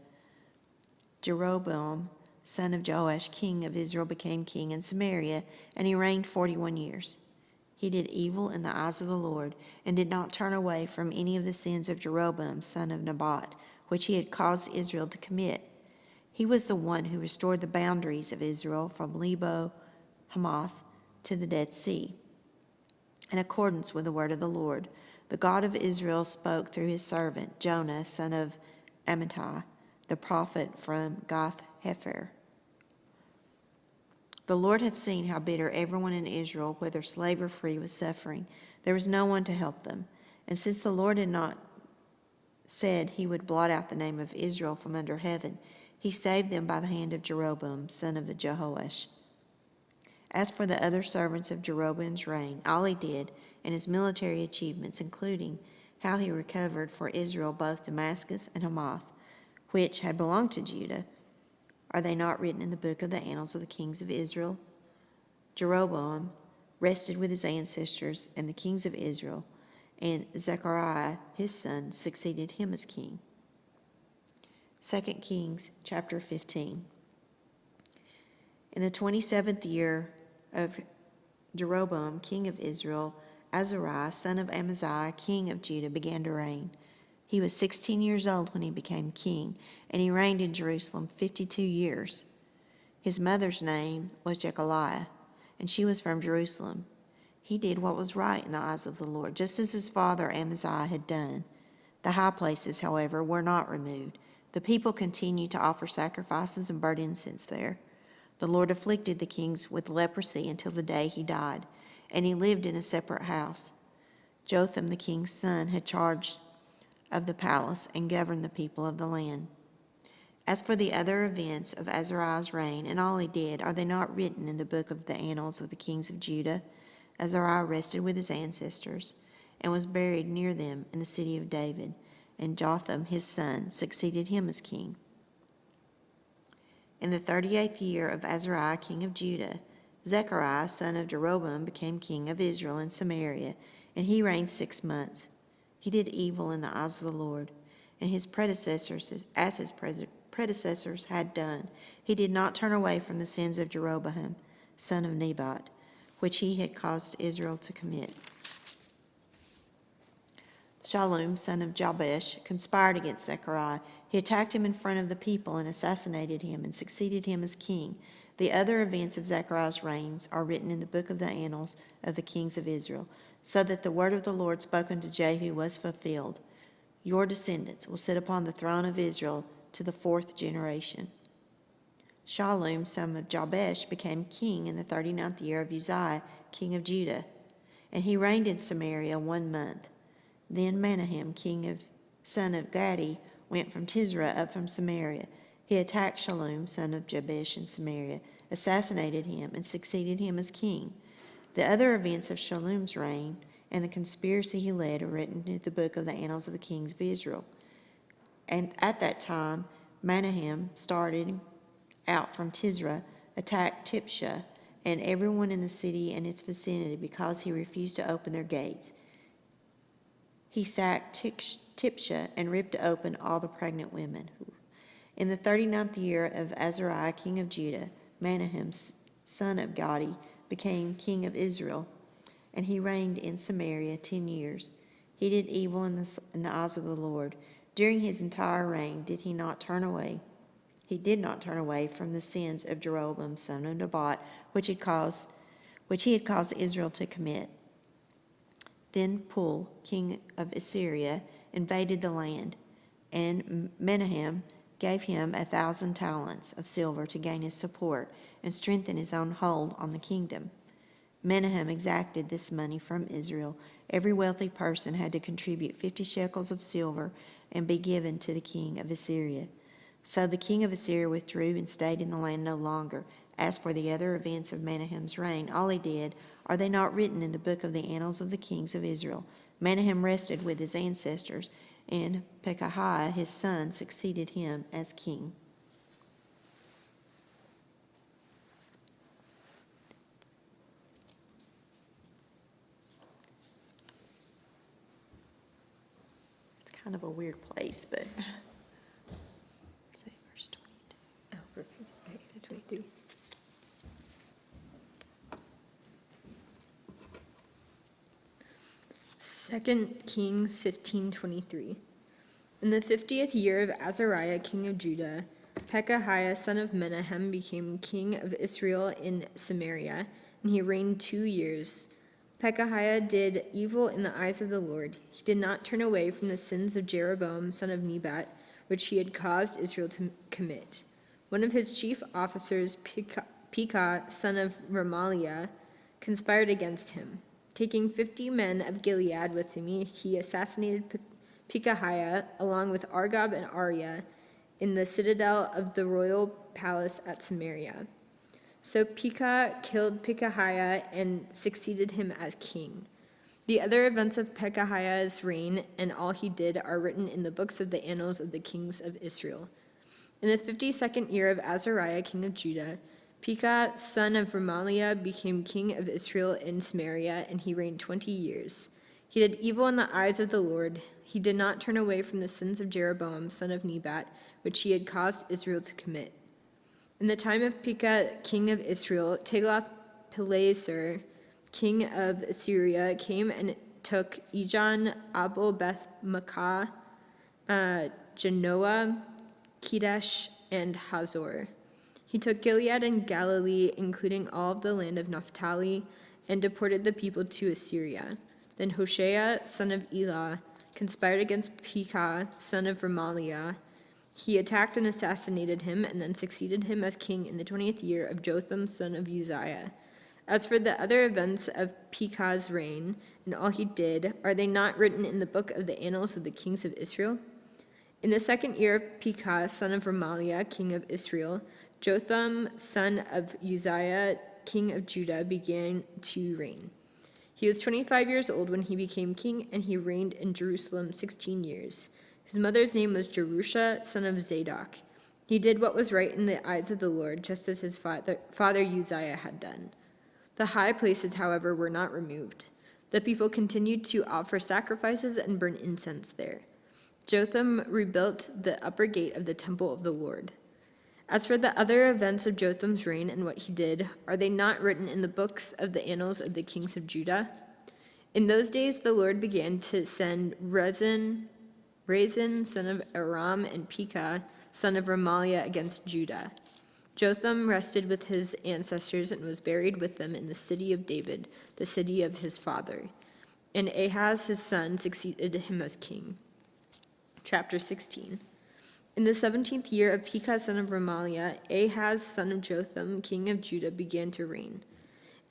S1: Jeroboam, son of Joash, king of Israel, became king in Samaria, and he reigned 41 years. He did evil in the eyes of the Lord, and did not turn away from any of the sins of Jeroboam, son of Nebat, which he had caused Israel to commit. He was the one who restored the boundaries of Israel from Lebo Hamath to the Dead Sea, in accordance with the word of the Lord. The God of Israel spoke through his servant Jonah, son of Amittai, the prophet from Gath-Hepher. The Lord had seen how bitter everyone in Israel, whether slave or free, was suffering. There was no one to help them. And since the Lord had not said he would blot out the name of Israel from under heaven, he saved them by the hand of Jeroboam, son of Jehoash. As for the other servants of Jeroboam's reign, all he did, and his military achievements, including how he recovered for Israel both Damascus and Hamath, which had belonged to Judah, are they not written in the book of the annals of the kings of Israel? Jeroboam rested with his ancestors and the kings of Israel, and Zechariah his son succeeded him as king. 2 Kings chapter 15. In the 27th year of Jeroboam king of Israel, Azariah son of Amaziah king of Judah began to reign. He was 16 years old when he became king, and he reigned in Jerusalem 52 years. His mother's name was Jechaliah, and she was from Jerusalem. He did what was right in the eyes of the Lord, just as his father Amaziah had done. The high places, however, were not removed. The people continued to offer sacrifices and burn incense there. The Lord afflicted the kings with leprosy until the day he died, and he lived in a separate house. Jotham, the king's son, had charge of the palace and governed the people of the land. As for the other events of Azariah's reign and all he did, are they not written in the book of the annals of the kings of Judah? Azariah rested with his ancestors and was buried near them in the city of David, and Jotham his son succeeded him as king. In the 38th year of Azariah king of Judah, Zechariah son of Jeroboam became king of Israel in Samaria, and he reigned 6 months. He did evil in the eyes of the Lord, and his predecessors had done. He did not turn away from the sins of Jeroboam, son of Nebat, which he had caused Israel to commit. Shallum, son of Jabesh, conspired against Zechariah. He attacked him in front of the people and assassinated him and succeeded him as king. The other events of Zechariah's reigns are written in the book of the annals of the kings of Israel, so that the word of the Lord spoken to Jehu was fulfilled. Your descendants will sit upon the throne of Israel to the 4th generation. Shallum, son of Jabesh, became king in the 39th year of Uzziah, king of Judah, and he reigned in Samaria 1 month. Then Menahem, son of Gadi, went from Tisra up from Samaria. He attacked Shallum, son of Jabesh in Samaria, assassinated him, and succeeded him as king. The other events of Shallum's reign and the conspiracy he led are written in the book of the annals of the kings of Israel. And at that time, Menahem started out from Tisra, attacked Tipshah and everyone in the city and its vicinity because he refused to open their gates. He sacked Tipshah and ripped open all the pregnant women. In the 39th year of Azariah, king of Judah, Menahem, son of Gadi, became king of Israel, and he reigned in Samaria 10 years. He did evil in the eyes of the Lord. During his entire reign did he not turn away. He did not turn away from the sins of Jeroboam, son of Nebat, which he had caused Israel to commit. Then Pul, king of Assyria, invaded the land, and Menahem gave him 1,000 talents of silver to gain his support and strengthen his own hold on the kingdom. Menahem exacted this money from Israel. Every wealthy person had to contribute 50 shekels of silver and be given to the king of Assyria. So the king of Assyria withdrew and stayed in the land no longer. As for the other events of Menahem's reign, all he did, are they not written in the book of the annals of the kings of Israel? Menahem rested with his ancestors, and Pekahiah his son succeeded him as king. It's kind of a weird place, but say verse 22.
S2: Oh, perfect. Okay, 23. Second Kings 15:23. In the 50th year of Azariah, king of Judah, Pekahiah son of Menahem became king of Israel in Samaria, and he reigned 2 years. Pekahiah did evil in the eyes of the Lord. He did not turn away from the sins of Jeroboam son of Nebat, which he had caused Israel to commit. One of his chief officers, Pekah son of Remaliah, conspired against him. Taking 50 men of Gilead with him, he assassinated Pekahiah along with Argob and Ariah in the citadel of the royal palace at Samaria. So Pekah killed Pekahiah and succeeded him as king. The other events of Pekahiah's reign and all he did are written in the books of the annals of the kings of Israel. In the 52nd year of Azariah, king of Judah, Pekah, son of Remaliah, became king of Israel in Samaria, and he reigned 20 years. He did evil in the eyes of the Lord. He did not turn away from the sins of Jeroboam, son of Nebat, which he had caused Israel to commit. In the time of Pekah, king of Israel, Tiglath-Pileser, king of Assyria, came and took Ijon, Abel, Beth-Makkah, Genoa, Kedesh, and Hazor. He took Gilead and Galilee, including all of the land of Naphtali, and deported the people to Assyria. Then Hoshea, son of Elah, conspired against Pekah, son of Remaliah. He attacked and assassinated him, and then succeeded him as king in the 20th year of Jotham, son of Uzziah. As for the other events of Pekah's reign, and all he did, are they not written in the book of the annals of the kings of Israel? In the 2nd year of Pekah, son of Remaliah, king of Israel, Jotham, son of Uzziah, king of Judah, began to reign. He was 25 years old when he became king, and he reigned in Jerusalem 16 years. His mother's name was Jerusha, son of Zadok. He did what was right in the eyes of the Lord, just as his father Uzziah had done. The high places, however, were not removed. The people continued to offer sacrifices and burn incense there. Jotham rebuilt the upper gate of the temple of the Lord. As for the other events of Jotham's reign and what he did, are they not written in the books of the annals of the kings of Judah? In those days the Lord began to send Rezin, son of Aram, and Pekah, son of Remaliah, against Judah. Jotham rested with his ancestors and was buried with them in the city of David, the city of his father. And Ahaz his son succeeded him as king. Chapter 16. In the 17th year of Pekah, son of Remaliah, Ahaz, son of Jotham, king of Judah, began to reign.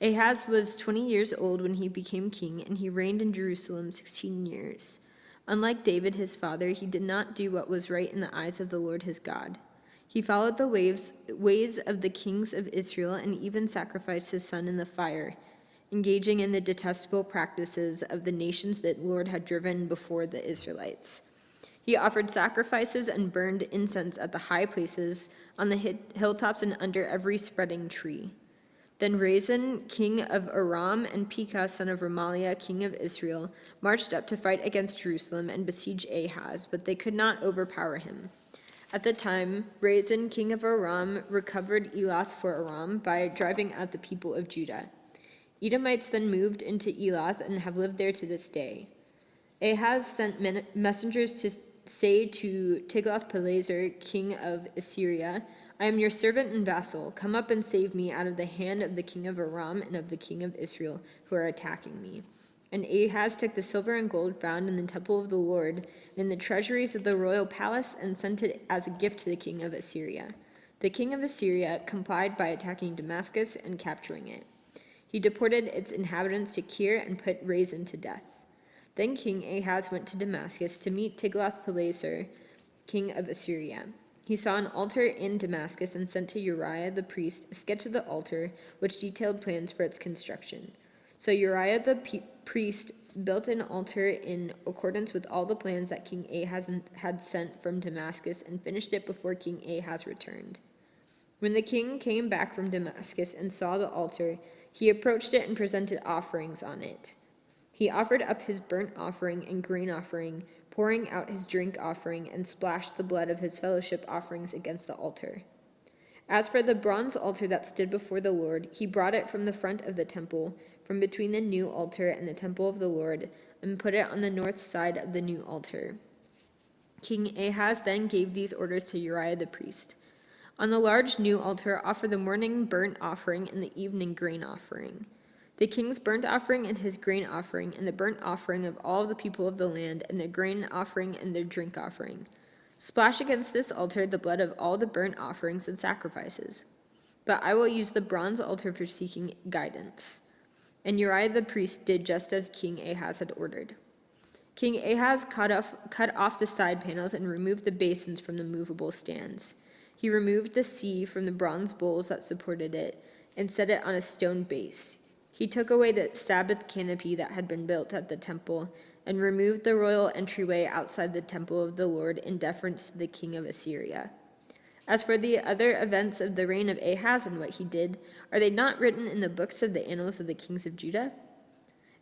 S2: Ahaz was 20 years old when he became king, and he reigned in Jerusalem 16 years. Unlike David his father, he did not do what was right in the eyes of the Lord his God. He followed the ways of the kings of Israel and even sacrificed his son in the fire, engaging in the detestable practices of the nations that the Lord had driven before the Israelites. He offered sacrifices and burned incense at the high places, on the hilltops, and under every spreading tree. Then Rezin, king of Aram, and Pekah, son of Remaliah, king of Israel, marched up to fight against Jerusalem and besiege Ahaz, but they could not overpower him. At the time, Rezin, king of Aram, recovered Elath for Aram by driving out the people of Judah. Edomites then moved into Elath and have lived there to this day. Ahaz sent messengers to say to Tiglath-Pileser, king of Assyria, I am your servant and vassal. Come up and save me out of the hand of the king of Aram and of the king of Israel, who are attacking me. And Ahaz took the silver and gold found in the temple of the Lord and in the treasuries of the royal palace and sent it as a gift to the king of Assyria. The king of Assyria complied by attacking Damascus and capturing it. He deported its inhabitants to Kir and put Rezin to death. Then King Ahaz went to Damascus to meet Tiglath-Pileser, king of Assyria. He saw an altar in Damascus and sent to Uriah the priest a sketch of the altar, which detailed plans for its construction. So Uriah the priest built an altar in accordance with all the plans that King Ahaz had sent from Damascus and finished it before King Ahaz returned. When the king came back from Damascus and saw the altar, he approached it and presented offerings on it. He offered up his burnt offering and grain offering, pouring out his drink offering, and splashed the blood of his fellowship offerings against the altar. As for the bronze altar that stood before the Lord, he brought it from the front of the temple, from between the new altar and the temple of the Lord, and put it on the north side of the new altar. King Ahaz then gave these orders to Uriah the priest. On the large new altar, offer the morning burnt offering and the evening grain offering. The king's burnt offering and his grain offering, and the burnt offering of all the people of the land, and their grain offering and their drink offering. Splash against this altar the blood of all the burnt offerings and sacrifices. But I will use the bronze altar for seeking guidance. And Uriah the priest did just as King Ahaz had ordered. King Ahaz cut off the side panels and removed the basins from the movable stands. He removed the sea from the bronze bowls that supported it and set it on a stone base. He took away the Sabbath canopy that had been built at the temple and removed the royal entryway outside the temple of the Lord in deference to the king of Assyria. As for the other events of the reign of Ahaz and what he did, are they not written in the books of the annals of the kings of Judah?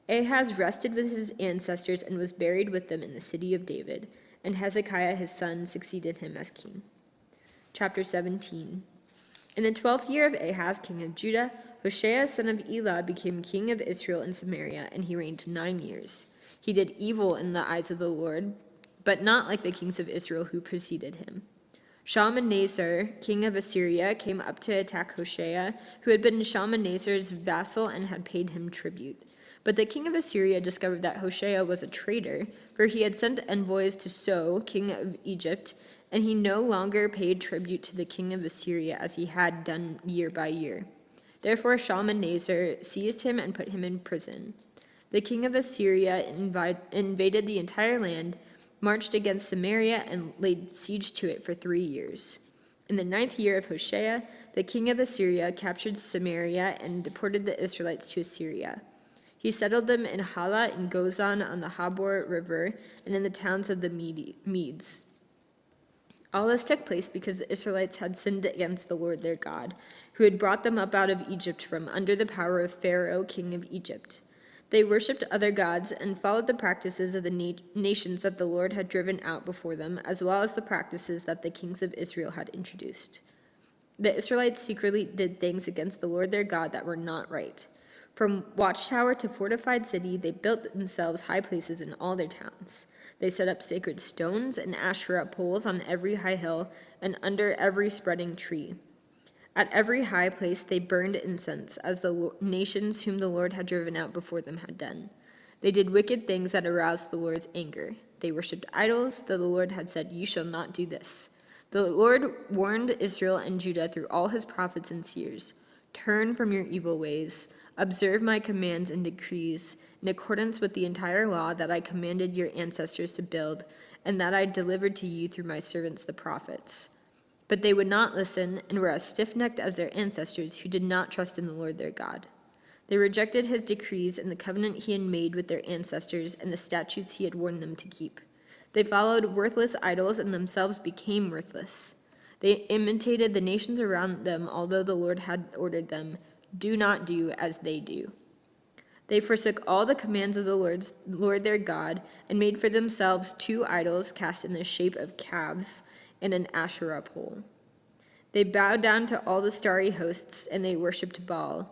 S2: Ahaz rested with his ancestors and was buried with them in the city of David, and Hezekiah his son succeeded him as king. Chapter 17. In the 12th year of Ahaz, king of Judah, Hoshea son of Elah became king of Israel in Samaria, and he reigned 9 years. He did evil in the eyes of the Lord, but not like the kings of Israel who preceded him. Shalmaneser, king of Assyria, came up to attack Hoshea, who had been Shalmaneser's vassal and had paid him tribute. But the king of Assyria discovered that Hoshea was a traitor, for he had sent envoys to So, king of Egypt, and he no longer paid tribute to the king of Assyria as he had done year by year. Therefore Shalmaneser seized him and put him in prison. The king of Assyria invaded the entire land, marched against Samaria, and laid siege to it for 3 years. In the 9th year of Hoshea, the king of Assyria captured Samaria and deported the Israelites to Assyria. He settled them in Hala and Gozan on the Habor River and in the towns of the Medes. All this took place because the Israelites had sinned against the Lord their God, who had brought them up out of Egypt from under the power of Pharaoh, king of Egypt. They worshipped other gods and followed the practices of the nations that the Lord had driven out before them, as well as the practices that the kings of Israel had introduced. The Israelites secretly did things against the Lord their God that were not right. From watchtower to fortified city, they built themselves high places in all their towns. They set up sacred stones and Asherah poles on every high hill and under every spreading tree. At every high place they burned incense, as the nations whom the Lord had driven out before them had done. They did wicked things that aroused the Lord's anger. They worshipped idols, though the Lord had said, "You shall not do this." The Lord warned Israel and Judah through all his prophets and seers, "Turn from your evil ways. Observe my commands and decrees in accordance with the entire law that I commanded your ancestors to build and that I delivered to you through my servants the prophets." But they would not listen and were as stiff-necked as their ancestors who did not trust in the Lord their God. They rejected his decrees and the covenant he had made with their ancestors and the statutes he had warned them to keep. They followed worthless idols and themselves became worthless. They imitated the nations around them, although the Lord had ordered them, "Do not do as they do." They forsook all the commands of the Lord their God and made for themselves 2 idols cast in the shape of calves and an Asherah pole. They bowed down to all the starry hosts, and they worshipped Baal.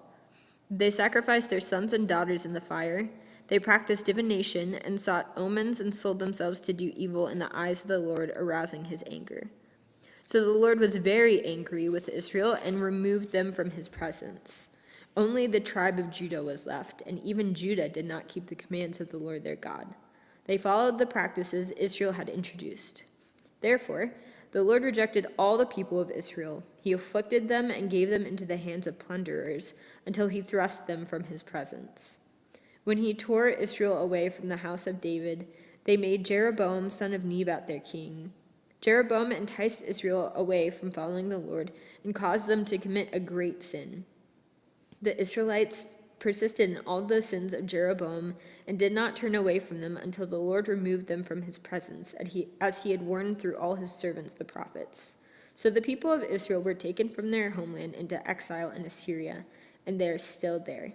S2: They sacrificed their sons and daughters in the fire. They practiced divination and sought omens and sold themselves to do evil in the eyes of the Lord, arousing his anger. So the Lord was very angry with Israel and removed them from his presence. Only the tribe of Judah was left, and even Judah did not keep the commands of the Lord their God. They followed the practices Israel had introduced. Therefore, the Lord rejected all the people of Israel. He afflicted them and gave them into the hands of plunderers until he thrust them from his presence. When he tore Israel away from the house of David, they made Jeroboam son of Nebat their king. Jeroboam enticed Israel away from following the Lord and caused them to commit a great sin. The Israelites persisted in all the sins of Jeroboam and did not turn away from them until the Lord removed them from his presence, as he had warned through all his servants the prophets. So the people of Israel were taken from their homeland into exile in Assyria, and they are still there.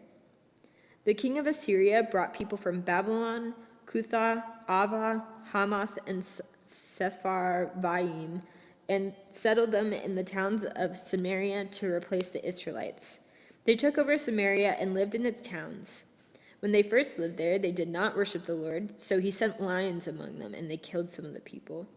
S2: The king of Assyria brought people from Babylon, Cutha, Ava, Hamath, and Sepharvaim, and settled them in the towns of Samaria to replace the Israelites. They took over Samaria and lived in its towns. When they first lived there, they did not worship the Lord, so he sent lions among them, and they killed some of the people.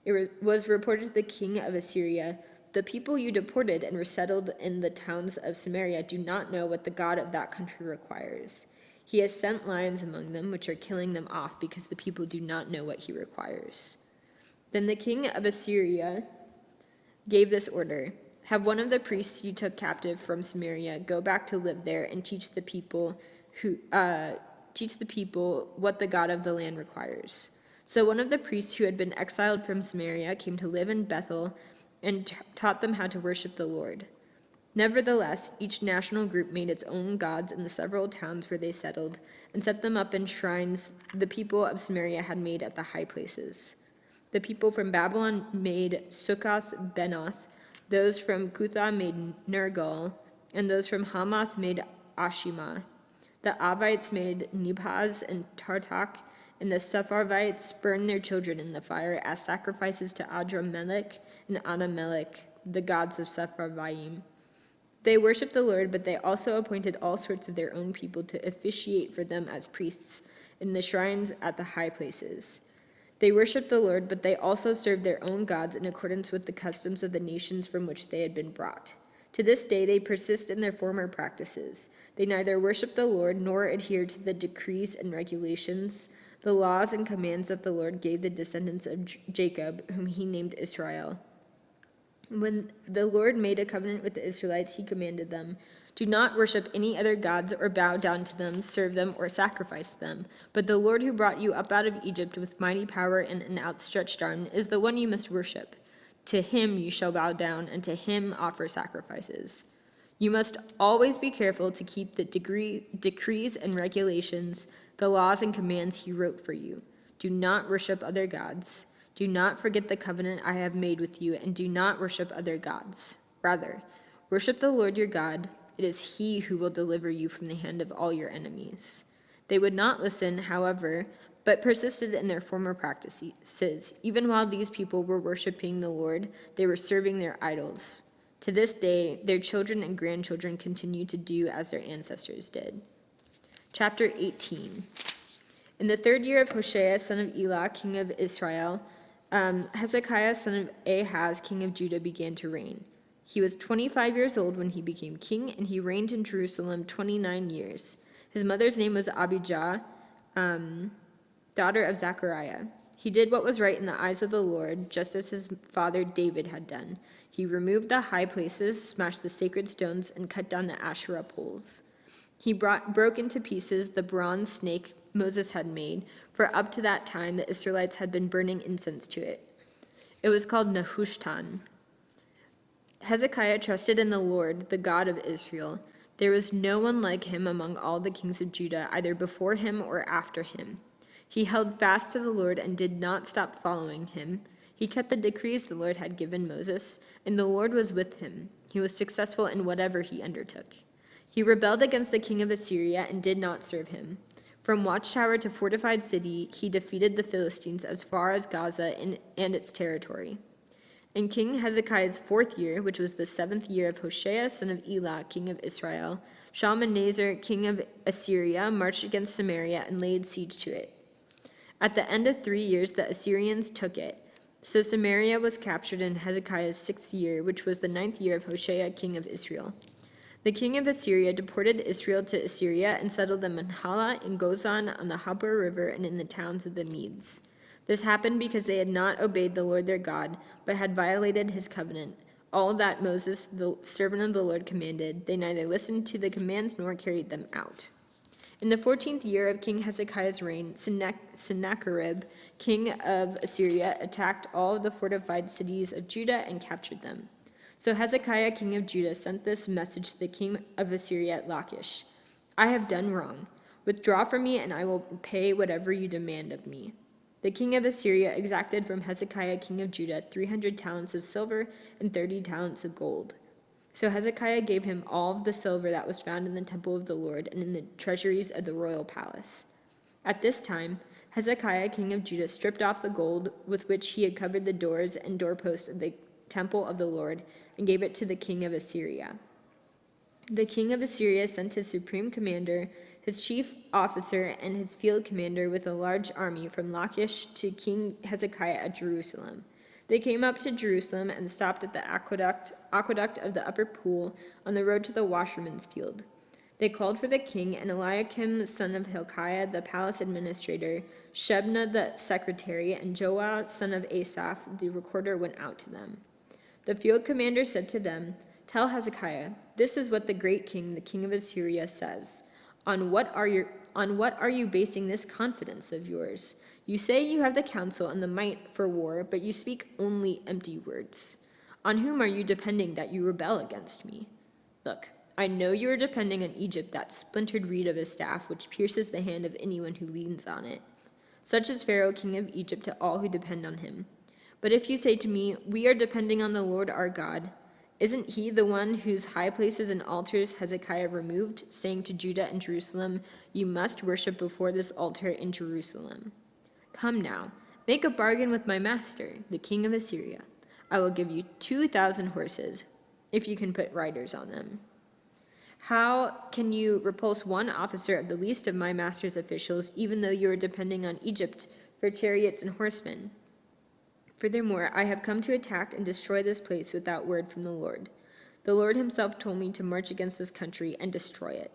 S2: It was reported to the king of Assyria, "The people you deported and resettled in the towns of Samaria do not know what the God of that country requires. He has sent lions among them, which are killing them off because the people do not know what he requires." Then the king of Assyria gave this order: "Have one of the priests you took captive from Samaria go back to live there and teach the people what the God of the land requires." So one of the priests who had been exiled from Samaria came to live in Bethel and taught them how to worship the Lord. Nevertheless, each national group made its own gods in the several towns where they settled and set them up in shrines the people of Samaria had made at the high places. The people from Babylon made Succoth-Benoth, Those from Cutha made Nergal, and those from Hamath made Ashima. The Avites made Nibhaz and Tartak, and the Sepharvites burned their children in the fire as sacrifices to Adramelech and Anamelech, the gods of Sepharvaim. They worshipped the Lord, but they also appointed all sorts of their own people to officiate for them as priests in the shrines at the high places. They worshipped the Lord, but they also served their own gods in accordance with the customs of the nations from which they had been brought. To this day they persist in their former practices. They neither worship the Lord nor adhere to the decrees and regulations, the laws and commands that the Lord gave the descendants of Jacob, whom he named Israel. When the Lord made a covenant with the Israelites, he commanded them, "Do not worship any other gods or bow down to them, serve them, or sacrifice them. But the Lord who brought you up out of Egypt with mighty power and an outstretched arm is the one you must worship. To him you shall bow down, and to him offer sacrifices. You must always be careful to keep the decrees and regulations, the laws and commands he wrote for you. Do not worship other gods. Do not forget the covenant I have made with you, and do not worship other gods. Rather, worship the Lord your God. It is he who will deliver you from the hand of all your enemies." They would not listen, however, but persisted in their former practices. Even while these people were worshiping the Lord, they were serving their idols. To this day, their children and grandchildren continue to do as their ancestors did. Chapter 18. In the 3rd year of Hoshea, son of Elah, king of Israel, Hezekiah, son of Ahaz, king of Judah, began to reign. He was 25 years old when he became king, and he reigned in Jerusalem 29 years. His mother's name was Abijah, daughter of Zechariah. He did what was right in the eyes of the Lord, just as his father David had done. He removed the high places, smashed the sacred stones, and cut down the Asherah poles. He broke into pieces the bronze snake Moses had made, for up to that time the Israelites had been burning incense to it. It was called Nehushtan. Hezekiah trusted in the Lord, the God of Israel. There was no one like him among all the kings of Judah, either before him or after him. He held fast to the Lord and did not stop following him. He kept the decrees the Lord had given Moses, and the Lord was with him. He was successful in whatever he undertook. He rebelled against the king of Assyria and did not serve him. From watchtower to fortified city, he defeated the Philistines as far as Gaza and its territory. In King Hezekiah's 4th year, which was the 7th year of Hoshea, son of Elah, king of Israel, Shalmaneser, king of Assyria, marched against Samaria and laid siege to it. At the end of 3 years, the Assyrians took it. So Samaria was captured in Hezekiah's 6th year, which was the 9th year of Hoshea, king of Israel. The king of Assyria deported Israel to Assyria and settled them in Hala, in Gozan, on the Habor River, and in the towns of the Medes. This happened because they had not obeyed the Lord their God, but had violated his covenant. All that Moses, the servant of the Lord, commanded, they neither listened to the commands nor carried them out. In the 14th year of King Hezekiah's reign, Sennacherib, king of Assyria, attacked all of the fortified cities of Judah and captured them. So Hezekiah, king of Judah, sent this message to the king of Assyria at Lachish: "I have done wrong. Withdraw from me, and I will pay whatever you demand of me." The king of Assyria exacted from Hezekiah, king of Judah, 300 talents of silver and 30 talents of gold. So Hezekiah gave him all of the silver that was found in the temple of the Lord and in the treasuries of the royal palace. At this time, Hezekiah, king of Judah, stripped off the gold with which he had covered the doors and doorposts of the temple of the Lord and gave it to the king of Assyria. The king of Assyria sent his supreme commander, his chief officer, and his field commander with a large army from Lachish to King Hezekiah at Jerusalem. They came up to Jerusalem and stopped at the aqueduct of the upper pool on the road to the washerman's field. They called for the king, and Eliakim, son of Hilkiah, the palace administrator, Shebna, the secretary, and Joah, son of Asaph, the recorder, went out to them. The field commander said to them, "Tell Hezekiah, this is what the great king, the king of Assyria, says. On what are you basing this confidence of yours? You say you have the counsel and the might for war, but you speak only empty words. On whom are you depending that you rebel against me? Look, I know you are depending on Egypt, that splintered reed of a staff which pierces the hand of anyone who leans on it. Such is Pharaoh, king of Egypt, to all who depend on him. But if you say to me, 'We are depending on the Lord our God,' Isn't he the one whose high places and altars Hezekiah removed, saying to Judah and Jerusalem, 'You must worship before this altar in Jerusalem'? Come now, make a bargain with my master, the king of Assyria. I will give you 2,000 horses, if you can put riders on them. How can you repulse one officer of the least of my master's officials, even though you are depending on Egypt for chariots and horsemen? Furthermore, I have come to attack and destroy this place without word from the Lord. The Lord himself told me to march against this country and destroy it."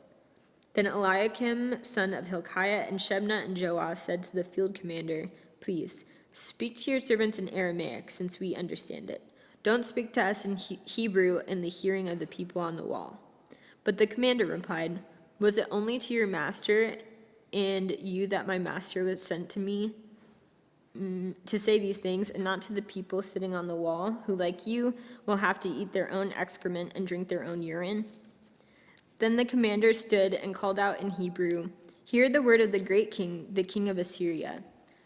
S2: Then Eliakim, son of Hilkiah, and Shebna and Joash said to the field commander, "Please, speak to your servants in Aramaic, since we understand it. Don't speak to us in Hebrew in the hearing of the people on the wall." But the commander replied, "Was it only to your master and you that my master was sent to me to say these things, and not to the people sitting on the wall, who, like you, will have to eat their own excrement and drink their own urine?" Then the commander stood and called out in Hebrew, "Hear the word of the great king, the king of Assyria.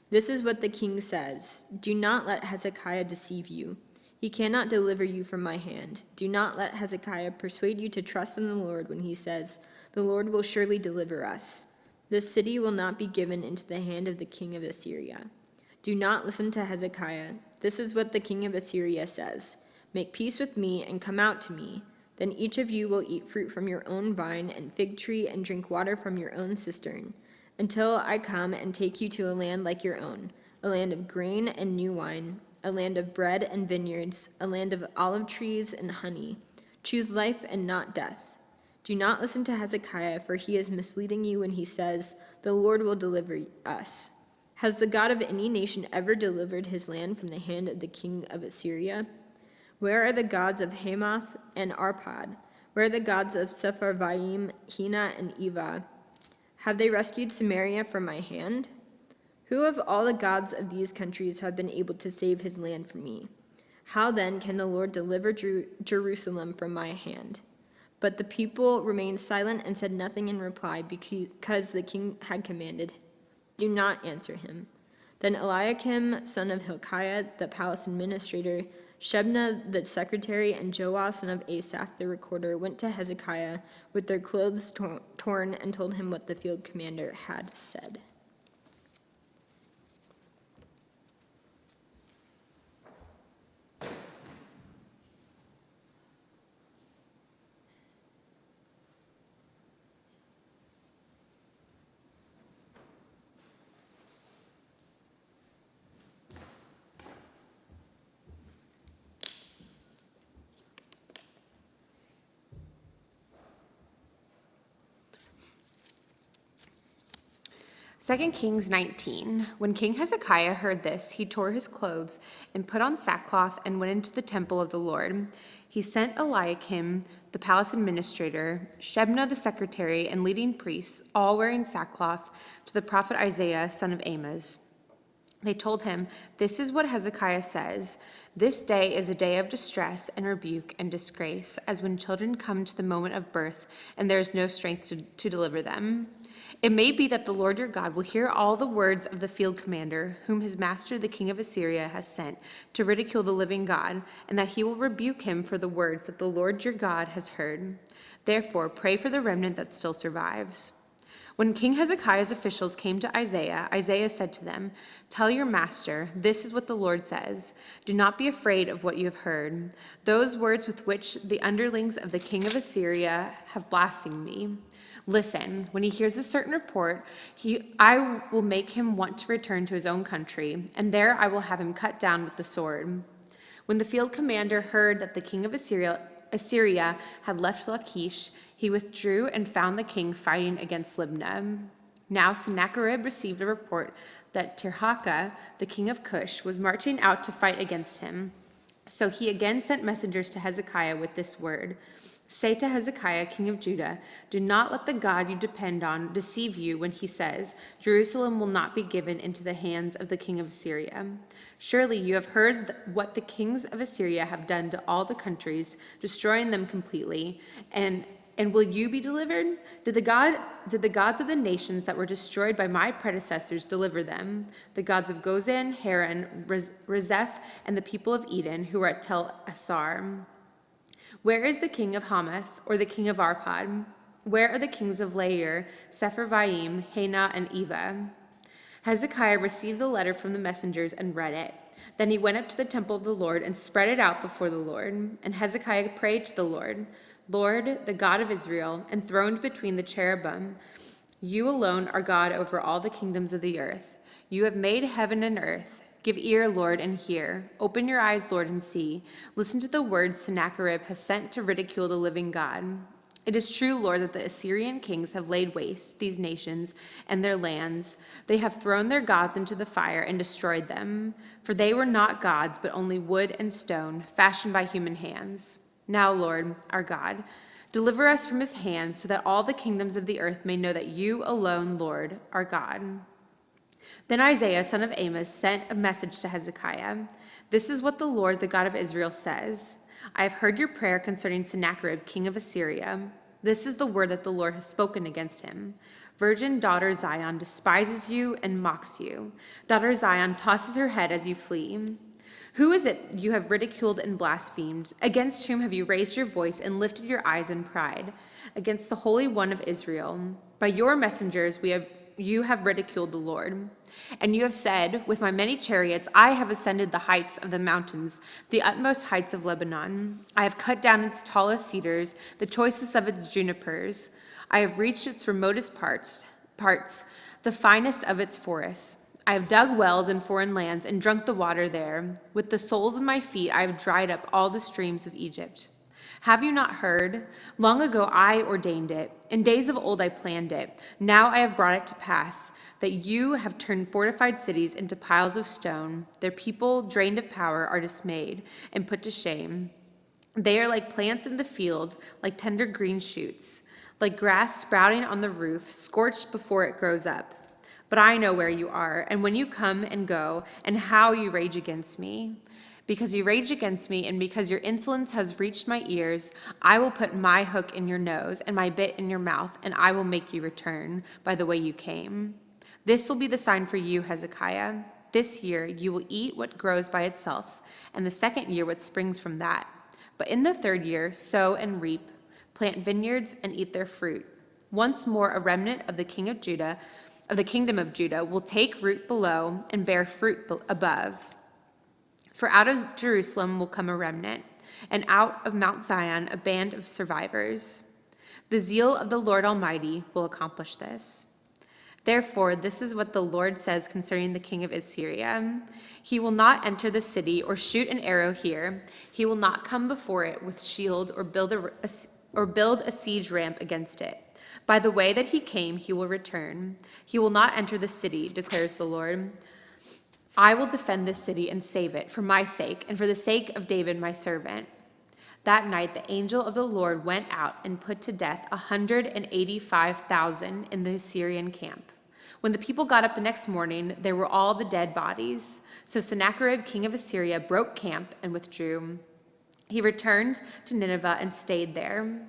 S2: This is what the king says: Do not let Hezekiah deceive you. He cannot deliver you from my hand. Do not let Hezekiah persuade you to trust in the Lord when he says, 'The Lord will surely deliver us.' This city will not be given into the hand of the king of Assyria. Do not listen to Hezekiah. This is what the king of Assyria says: 'Make peace with me and come out to me. Then each of you will eat fruit from your own vine and fig tree and drink water from your own cistern, until I come and take you to a land like your own, a land of grain and new wine, a land of bread and vineyards, a land of olive trees and honey. Choose life and not death. Do not listen to Hezekiah, for he is misleading you when he says, 'The Lord will deliver us.' Has the God of any nation ever delivered his land from the hand of the king of Assyria? Where are the gods of Hamath and Arpad? Where are the gods of Sepharvaim, Hena, and Eva? Have they rescued Samaria from my hand? Who of all the gods of these countries have been able to save his land from me? How then can the Lord deliver Jerusalem from my hand?" But the people remained silent and said nothing in reply, because the king had commanded, "Do not answer him." Then Eliakim, son of Hilkiah, the palace administrator, Shebna the secretary, and Joash, son of Asaph the recorder, went to Hezekiah with their clothes torn and told him what the field commander had said.
S3: Second Kings 19. When King Hezekiah heard this, he tore his clothes and put on sackcloth and went into the temple of the Lord. He sent Eliakim, the palace administrator, Shebna the secretary, and leading priests, all wearing sackcloth, to the prophet Isaiah, son of Amoz. They told him, "This is what Hezekiah says. This day is a day of distress and rebuke and disgrace, as when children come to the moment of birth, and there is no strength to deliver them. It may be that the Lord your God will hear all the words of the field commander, whom his master the king of Assyria has sent to ridicule the living God, and that he will rebuke him for the words that the Lord your God has heard. Therefore, pray for the remnant that still survives." When King Hezekiah's officials came to Isaiah, Isaiah said to them, "Tell your master, this is what the Lord says. Do not be afraid of what you have heard. Those words with which the underlings of the king of Assyria have blasphemed me. Listen, when he hears a certain report, I will make him want to return to his own country, and there I will have him cut down with the sword." When the field commander heard that the king of Assyria had left Lachish, he withdrew and found the king fighting against Libnah. Now Sennacherib received a report that Tirhakah, the king of Cush, was marching out to fight against him. So he again sent messengers to Hezekiah with this word: "Say to Hezekiah, king of Judah, do not let the God you depend on deceive you when he says, 'Jerusalem will not be given into the hands of the king of Assyria.' Surely you have heard what the kings of Assyria have done to all the countries, destroying them completely. And will you be delivered? Did the gods of the nations that were destroyed by my predecessors deliver them? The gods of Gozan, Haran, Rezeph, and the people of Eden, who were at Tel Assar. Where is the king of Hamath, or the king of Arpad? Where are the kings of Lair, Sepharvaim, Hena, and Eva? Hezekiah received the letter from the messengers and read it. Then he went up to the temple of the Lord and spread it out before the Lord. And Hezekiah prayed to the Lord, Lord, the God of Israel, enthroned between the cherubim, you alone are God over all the kingdoms of the earth. You have made heaven and earth. Give ear, Lord, and hear. Open your eyes, Lord, and see. Listen to the words Sennacherib has sent to ridicule the living God. It is true, Lord, that the Assyrian kings have laid waste these nations and their lands. They have thrown their gods into the fire and destroyed them. For they were not gods, but only wood and stone, fashioned by human hands. Now, Lord, our God, deliver us from his hand, so that all the kingdoms of the earth may know that you alone, Lord, are God. Then Isaiah, son of Amos, sent a message to Hezekiah. This is what the Lord, the God of Israel, says. I have heard your prayer concerning Sennacherib, king of Assyria. This is the word that the Lord has spoken against him. Virgin daughter Zion despises you and mocks you. Daughter Zion tosses her head as you flee. Who is it you have ridiculed and blasphemed? Against whom have you raised your voice and lifted your eyes in pride? Against the Holy One of Israel. By your messengers you have ridiculed the Lord. And you have said, with my many chariots, I have ascended the heights of the mountains, the utmost heights of Lebanon. I have cut down its tallest cedars, the choicest of its junipers. I have reached its remotest parts, the finest of its forests. I have dug wells in foreign lands and drunk the water there. With the soles of my feet, I have dried up all the streams of Egypt. Have you not heard? Long ago I ordained it. In days of old I planned it. Now I have brought it to pass, that you have turned fortified cities into piles of stone. Their people, drained of power, are dismayed and put to shame. They are like plants in the field, like tender green shoots, like grass sprouting on the roof, scorched before it grows up. But I know where you are, and when you come and go, and how you rage against me. Because you rage against me, and because your insolence has reached my ears, I will put my hook in your nose and my bit in your mouth, and I will make you return by the way you came. This will be the sign for you, Hezekiah. This year you will eat what grows by itself, and the second year what springs from that. But in the third year, sow and reap, plant vineyards and eat their fruit. Once more a remnant of the kingdom of Judah will take root below and bear fruit above. For out of Jerusalem will come a remnant, and out of Mount Zion a band of survivors. The zeal of the Lord Almighty will accomplish this. Therefore, this is what the Lord says concerning the king of Assyria. He will not enter the city or shoot an arrow here. He will not come before it with shield or build a siege ramp against it. By the way that he came, he will return. He will not enter the city, declares the Lord. I will defend this city and save it for my sake and for the sake of David my servant. That night the angel of the Lord went out and put to death 185,000 in the Assyrian camp. When the people got up the next morning, there were all the dead bodies. So Sennacherib, king of Assyria, broke camp and withdrew. He returned to Nineveh and stayed there.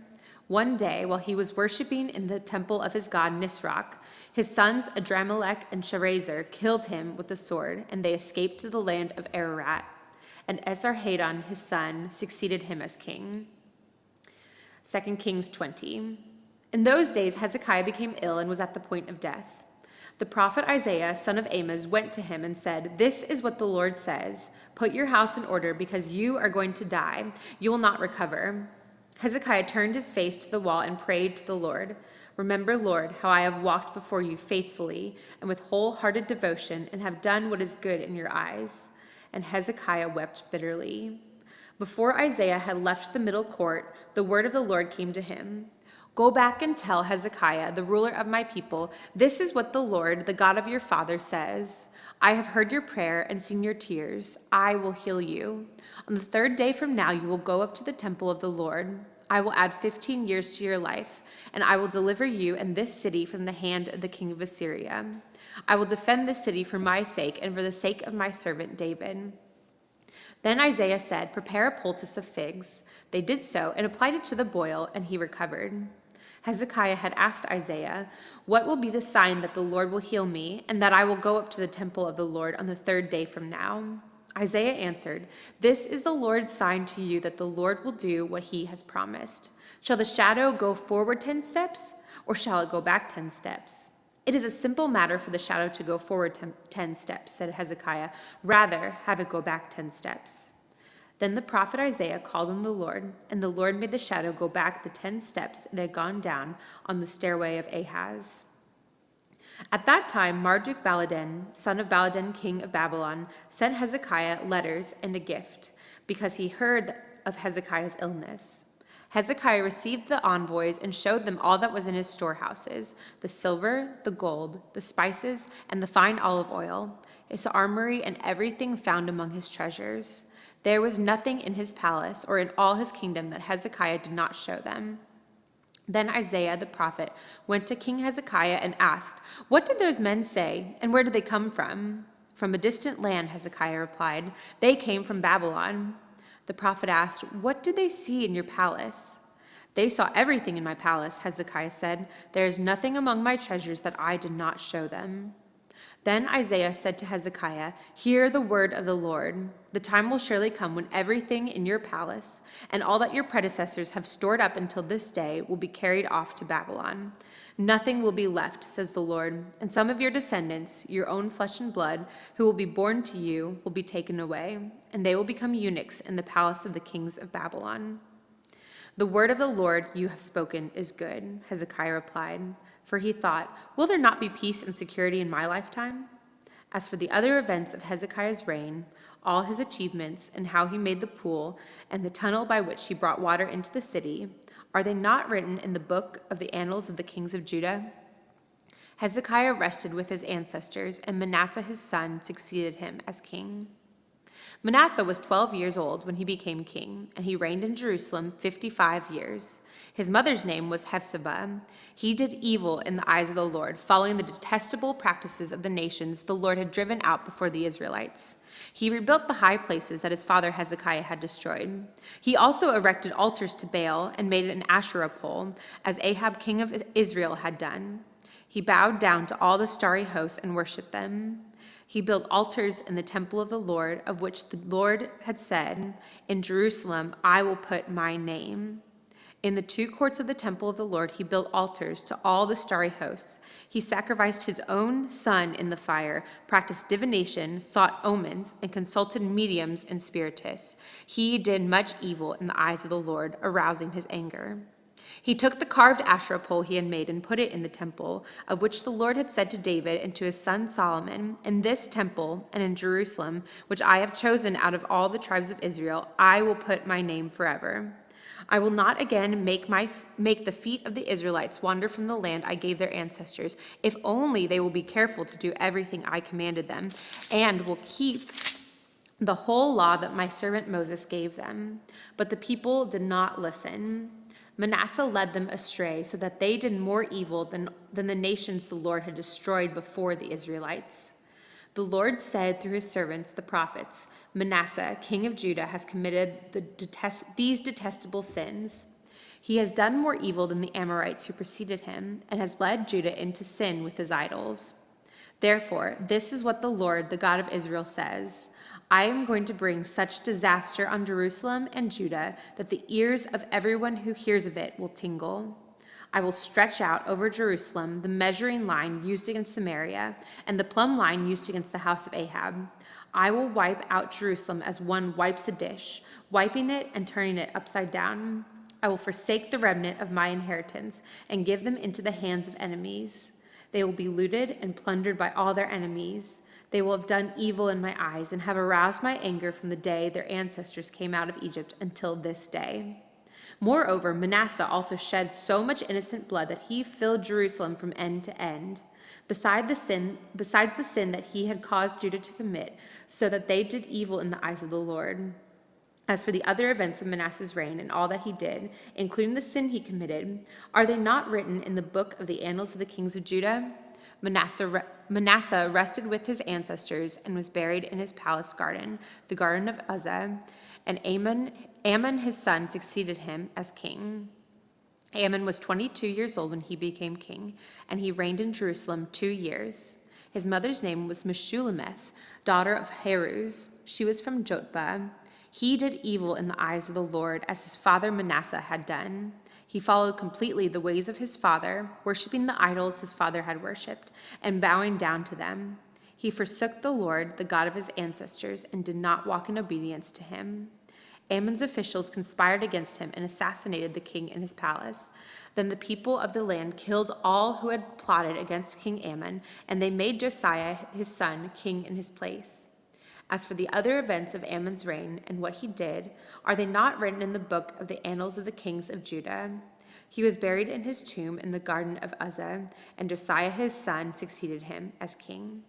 S3: One day, while he was worshiping in the temple of his god Nisroch, his sons Adramelech and Sharezer killed him with the sword, and they escaped to the land of Ararat. And Esarhaddon, his son, succeeded him as king. 2 Kings 20. In those days, Hezekiah became ill and was at the point of death. The prophet Isaiah, son of Amos, went to him and said, This is what the Lord says, put your house in order because you are going to die. You will not recover. Hezekiah turned his face to the wall and prayed to the Lord. Remember, Lord, how I have walked before you faithfully and with wholehearted devotion and have done what is good in your eyes. And Hezekiah wept bitterly. Before Isaiah had left the middle court, the word of the Lord came to him. Go back and tell Hezekiah, the ruler of my people, this is what the Lord, the God of your father, says. I have heard your prayer and seen your tears. I will heal you. On the third day from now, you will go up to the temple of the Lord. I will add 15 years to your life, and I will deliver you and this city from the hand of the king of Assyria. I will defend this city for my sake and for the sake of my servant David. Then Isaiah said, Prepare a poultice of figs. They did so and applied it to the boil, and he recovered. Hezekiah had asked Isaiah, What will be the sign that the Lord will heal me, and that I will go up to the temple of the Lord on the third day from now? Isaiah answered, "This is the Lord's sign to you that the Lord will do what he has promised. Shall the shadow go forward 10 steps, or shall it go back 10 steps?" "It is a simple matter for the shadow to go forward 10 steps," said Hezekiah. "Rather, have it go back 10 steps." Then the prophet Isaiah called on the Lord, and the Lord made the shadow go back the 10 steps it had gone down on the stairway of Ahaz. At that time, Marduk-Baladan, son of Baladan, king of Babylon, sent Hezekiah letters and a gift, because he heard of Hezekiah's illness. Hezekiah received the envoys and showed them all that was in his storehouses, the silver, the gold, the spices, and the fine olive oil, his armory, and everything found among his treasures. There was nothing in his palace or in all his kingdom that Hezekiah did not show them. Then Isaiah the prophet went to King Hezekiah and asked, "What did those men say, and where did they come from?" "From a distant land," Hezekiah replied. "They came from Babylon." The prophet asked, "What did they see in your palace?" "They saw everything in my palace," Hezekiah said. "There is nothing among my treasures that I did not show them." Then Isaiah said to Hezekiah, "Hear the word of the Lord. The time will surely come when everything in your palace and all that your predecessors have stored up until this day will be carried off to Babylon. Nothing will be left, says the Lord, and some of your descendants, your own flesh and blood, who will be born to you, will be taken away, and they will become eunuchs in the palace of the kings of Babylon." "The word of the Lord you have spoken is good," Hezekiah replied, for he thought, "Will there not be peace and security in my lifetime?" As for the other events of Hezekiah's reign, all his achievements, and how he made the pool and the tunnel by which he brought water into the city, are they not written in the book of the annals of the kings of Judah? Hezekiah rested with his ancestors, and Manasseh his son succeeded him as king. Manasseh was 12 years old when he became king, and he reigned in Jerusalem 55 years. His mother's name was Hephzibah. He did evil in the eyes of the Lord, following the detestable practices of the nations the Lord had driven out before the Israelites. He rebuilt the high places that his father Hezekiah had destroyed. He also erected altars to Baal and made an Asherah pole, as Ahab king of Israel had done. He bowed down to all the starry hosts and worshipped them. He built altars in the temple of the Lord, of which the Lord had said, "In Jerusalem I will put my name." In the 2 courts of the temple of the Lord, he built altars to all the starry hosts. He sacrificed his own son in the fire, practiced divination, sought omens, and consulted mediums and spiritists. He did much evil in the eyes of the Lord, arousing his anger. He took the carved Asherah pole he had made and put it in the temple, of which the Lord had said to David and to his son Solomon, "In this temple and in Jerusalem, which I have chosen out of all the tribes of Israel, I will put my name forever. I will not again make the feet of the Israelites wander from the land I gave their ancestors, if only they will be careful to do everything I commanded them, and will keep the whole law that my servant Moses gave them." But the people did not listen. Manasseh led them astray, so that they did more evil than the nations the Lord had destroyed before the Israelites. The Lord said through his servants, the prophets, "Manasseh, king of Judah, has committed these detestable sins. He has done more evil than the Amorites who preceded him, and has led Judah into sin with his idols. Therefore, this is what the Lord, the God of Israel, says: I am going to bring such disaster on Jerusalem and Judah that the ears of everyone who hears of it will tingle. I will stretch out over Jerusalem the measuring line used against Samaria and the plumb line used against the house of Ahab. I will wipe out Jerusalem as one wipes a dish, wiping it and turning it upside down. I will forsake the remnant of my inheritance and give them into the hands of enemies. They will be looted and plundered by all their enemies. They will have done evil in my eyes and have aroused my anger from the day their ancestors came out of Egypt until this day. Moreover, Manasseh also shed so much innocent blood that he filled Jerusalem from end to end, besides the sin that he had caused Judah to commit, so that they did evil in the eyes of the Lord. As for the other events of Manasseh's reign and all that he did, including the sin he committed, are they not written in the book of the annals of the kings of Judah? Manasseh rested with his ancestors and was buried in his palace garden, the garden of Uzzah, and Amon his son succeeded him as king. Amon was 22 years old when he became king, and he reigned in Jerusalem 2 years. His mother's name was Meshullemeth, daughter of Haruz. She was from Jotbah. He did evil in the eyes of the Lord, as his father Manasseh had done. He followed completely the ways of his father, worshiping the idols his father had worshipped, and bowing down to them. He forsook the Lord, the God of his ancestors, and did not walk in obedience to him. Ammon's officials conspired against him and assassinated the king in his palace. Then the people of the land killed all who had plotted against King Ammon, and they made Josiah, his son, king in his place. As for the other events of Ammon's reign and what he did, are they not written in the book of the annals of the kings of Judah? He was buried in his tomb in the garden of Uzzah, and Josiah his son succeeded him as king.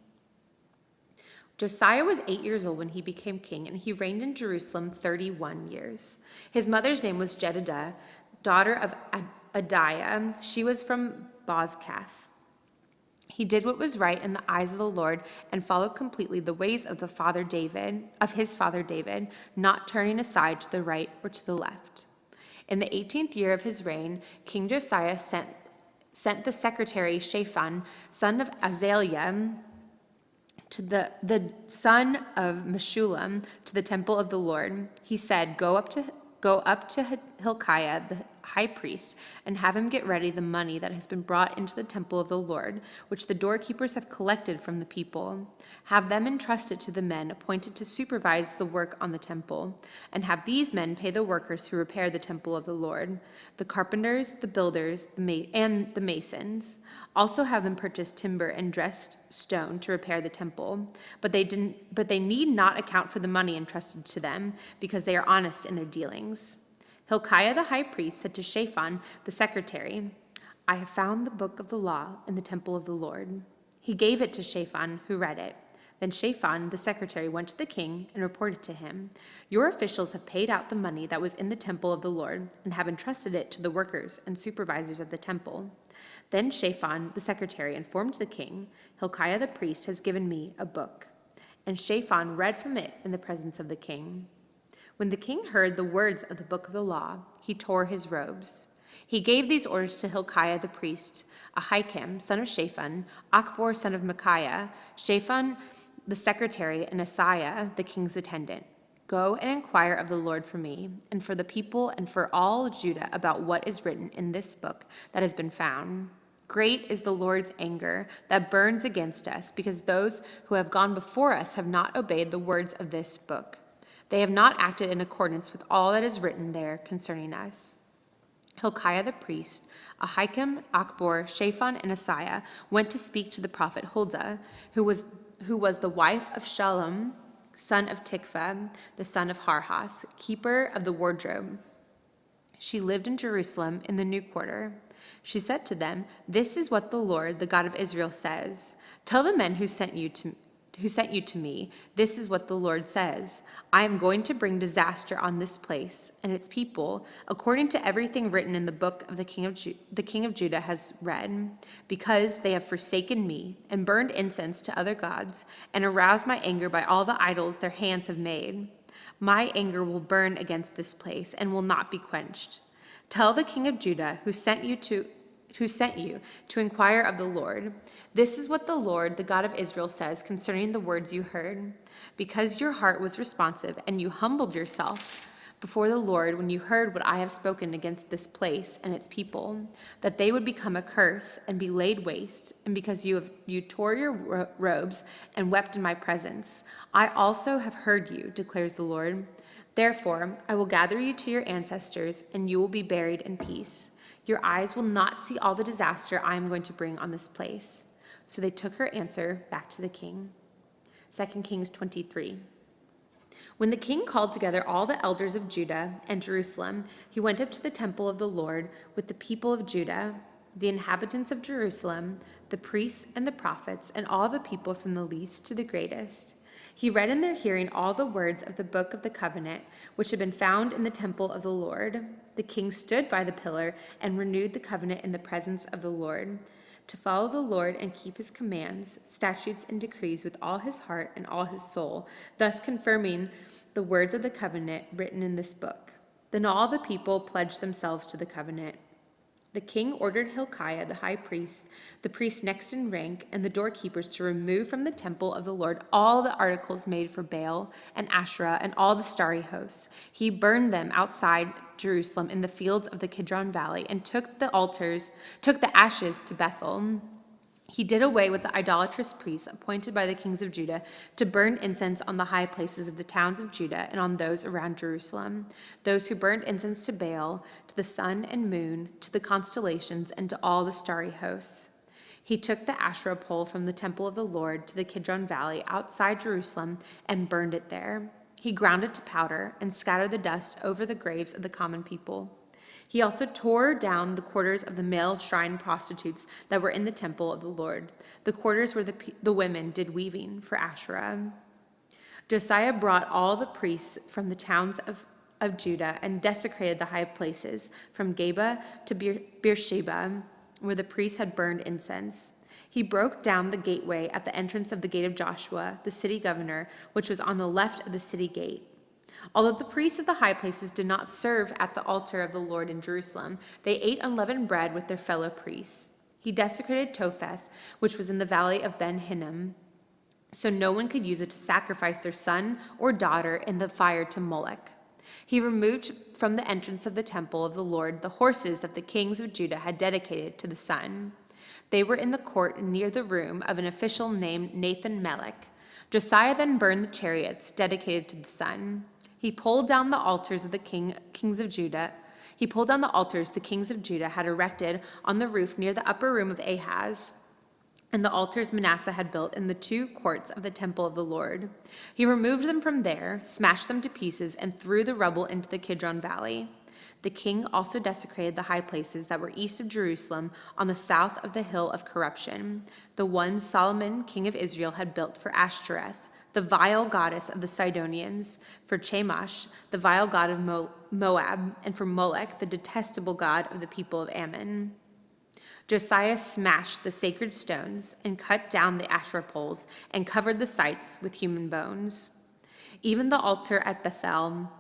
S3: Josiah was 8 years old when he became king, and he reigned in Jerusalem 31 years. His mother's name was Jedidah, daughter of Adiah. She was from Bozkath. He did what was right in the eyes of the Lord and followed completely the ways of his father David, not turning aside to the right or to the left. In the 18th year of his reign, King Josiah sent the secretary Shaphan, son of Azaliah, to the son of Meshullam, to the temple of the Lord. He said, Go up to Hilkiah, the high priest, and have him get ready the money that has been brought into the temple of the Lord, which the doorkeepers have collected from the people. Have them entrust it to the men appointed to supervise the work on the temple, and have these men pay the workers who repair the temple of the Lord, the carpenters, the builders, and the masons. Also have them purchase timber and dressed stone to repair the temple. But they need not account for the money entrusted to them, because they are honest in their dealings. Hilkiah the high priest said to Shaphan the secretary, I have found the book of the law in the temple of the Lord. He gave it to Shaphan, who read it. Then Shaphan the secretary went to the king and reported to him, Your officials have paid out the money that was in the temple of the Lord and have entrusted it to the workers and supervisors of the temple. Then Shaphan the secretary informed the king, Hilkiah the priest has given me a book. And Shaphan read from it in the presence of the king. When the king heard the words of the book of the law, he tore his robes. He gave these orders to Hilkiah the priest, Ahikam, son of Shaphan, Achbor, son of Micaiah, Shaphan the secretary, and Asaiah, the king's attendant. Go and inquire of the Lord for me, and for the people, and for all Judah about what is written in this book that has been found. Great is the Lord's anger that burns against us, because those who have gone before us have not obeyed the words of this book. They have not acted in accordance with all that is written there concerning us. Hilkiah the priest, Ahikam, Achbor, Shaphan, and Asaiah went to speak to the prophet Huldah, who was the wife of Shallum, son of Tikvah, the son of Harhas, keeper of the wardrobe. She lived in Jerusalem in the new quarter. She said to them, This is what the Lord, the God of Israel, says. Tell the men who sent you to me, this is what the Lord says. I am going to bring disaster on this place and its people, according to everything written in the book of the king of Judah has read, because they have forsaken me and burned incense to other gods and aroused my anger by all the idols their hands have made. My anger will burn against this place and will not be quenched. Tell the king of Judah who sent you to inquire of the Lord. This is what the Lord, the God of Israel, says concerning the words you heard. Because your heart was responsive and you humbled yourself before the Lord when you heard what I have spoken against this place and its people, that they would become a curse and be laid waste, and because you tore your robes and wept in my presence, I also have heard you, declares the Lord. Therefore, I will gather you to your ancestors, and you will be buried in peace. Your eyes will not see all the disaster I am going to bring on this place. So they took her answer back to the king. 2 Kings 23. When the king called together all the elders of Judah and Jerusalem, he went up to the temple of the Lord with the people of Judah, the inhabitants of Jerusalem, the priests and the prophets, and all the people from the least to the greatest. He read in their hearing all the words of the book of the covenant, which had been found in the temple of the Lord. The king stood by the pillar and renewed the covenant in the presence of the Lord, to follow the Lord and keep his commands, statutes, and decrees with all his heart and all his soul, thus confirming the words of the covenant written in this book. Then all the people pledged themselves to the covenant. The king ordered Hilkiah the high priest, the priest next in rank, and the doorkeepers to remove from the temple of the Lord all the articles made for Baal and Asherah and all the starry hosts. He burned them outside Jerusalem in the fields of the Kidron Valley and took the ashes to Bethel. He did away with the idolatrous priests appointed by the kings of Judah to burn incense on the high places of the towns of Judah and on those around Jerusalem, those who burned incense to Baal, to the sun and moon, to the constellations, and to all the starry hosts. He took the Asherah pole from the temple of the Lord to the Kidron Valley outside Jerusalem and burned it there. He ground it to powder and scattered the dust over the graves of the common people. He also tore down the quarters of the male shrine prostitutes that were in the temple of the Lord, the quarters where the women did weaving for Asherah. Josiah brought all the priests from the towns of Judah and desecrated the high places from Geba to Beersheba, where the priests had burned incense. He broke down the gateway at the entrance of the gate of Joshua, the city governor, which was on the left of the city gate. Although the priests of the high places did not serve at the altar of the Lord in Jerusalem, they ate unleavened bread with their fellow priests. He desecrated Topheth, which was in the valley of Ben Hinnom, so no one could use it to sacrifice their son or daughter in the fire to Molech. He removed from the entrance of the temple of the Lord the horses that the kings of Judah had dedicated to the sun. They were in the court near the room of an official named Nathan-Melech. Josiah then burned the chariots dedicated to the sun. He pulled down the altars of the kings of Judah. He pulled down the altars the kings of Judah had erected on the roof near the upper room of Ahaz, and the altars Manasseh had built in the 2 courts of the temple of the Lord. He removed them from there, smashed them to pieces, and threw the rubble into the Kidron Valley. The king also desecrated the high places that were east of Jerusalem on the south of the hill of corruption, the ones Solomon, king of Israel, had built for Ashtoreth, the vile goddess of the Sidonians, for Chemosh, the vile god of Moab, and for Molech, the detestable god of the people of Ammon. Josiah smashed the sacred stones and cut down the Asherah poles and covered the sites with human bones. Even the altar at Bethel,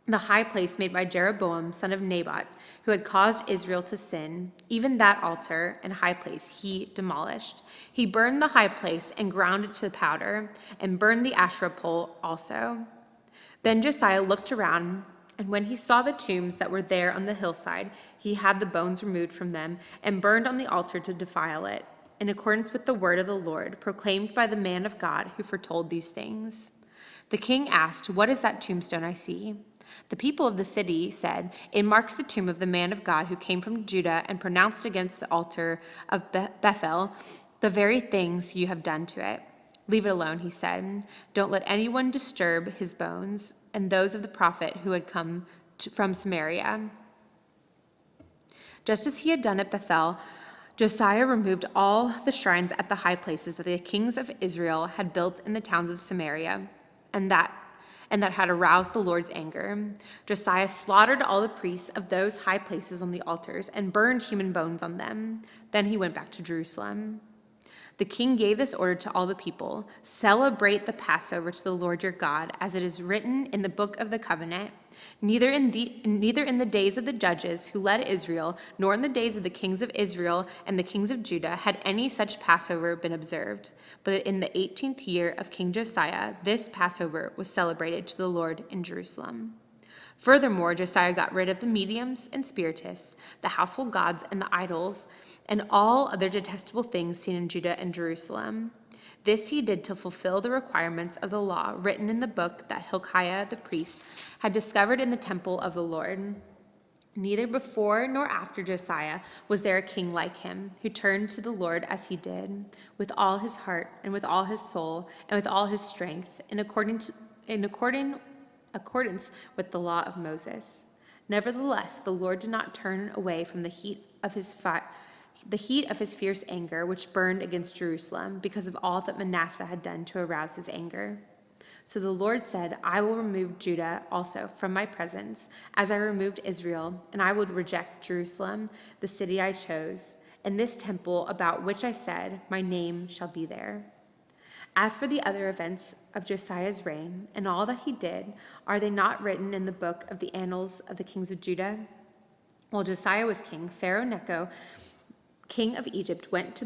S3: the high place made by Jeroboam, son of Nebat, who had caused Israel to sin, even that altar and high place he demolished. He burned the high place and ground it to powder, and burned the Asherah pole also. Then Josiah looked around, and when he saw the tombs that were there on the hillside, he had the bones removed from them and burned on the altar to defile it, in accordance with the word of the Lord, proclaimed by the man of God who foretold these things. The king asked, "What is that tombstone I see?" The people of the city said, "It marks the tomb of the man of God who came from Judah and pronounced against the altar of Bethel the very things you have done to it." "Leave it alone," he said. "Don't let anyone disturb his bones and those of the prophet who had come from Samaria." Just as he had done at Bethel, Josiah removed all the shrines at the high places that the kings of Israel had built in the towns of Samaria, and that had aroused the Lord's anger. Josiah slaughtered all the priests of those high places on the altars and burned human bones on them. Then he went back to Jerusalem. The king gave this order to all the people: "Celebrate the Passover to the Lord your God, as it is written in the book of the covenant. Neither in the days of the judges who led Israel, nor in the days of the kings of Israel and the kings of Judah had any such Passover been observed. But in the 18th year of King Josiah, this Passover was celebrated to the Lord in Jerusalem." Furthermore, Josiah got rid of the mediums and spiritists, the household gods and the idols, and all other detestable things seen in Judah and Jerusalem. This he did to fulfill the requirements of the law written in the book that Hilkiah the priest had discovered in the temple of the Lord. Neither before nor after Josiah was there a king like him, who turned to the Lord as he did, with all his heart and with all his soul and with all his strength, in accordance with the law of Moses. Nevertheless, the Lord did not turn away from the heat of his fierce anger, which burned against Jerusalem, because of all that Manasseh had done to arouse his anger. So the Lord said, "I will remove Judah also from my presence, as I removed Israel, and I would reject Jerusalem, the city I chose, and this temple about which I said, my name shall be there." As for the other events of Josiah's reign and all that he did, are they not written in the book of the annals of the kings of Judah? While Josiah was king, Pharaoh Necho, king of Egypt, went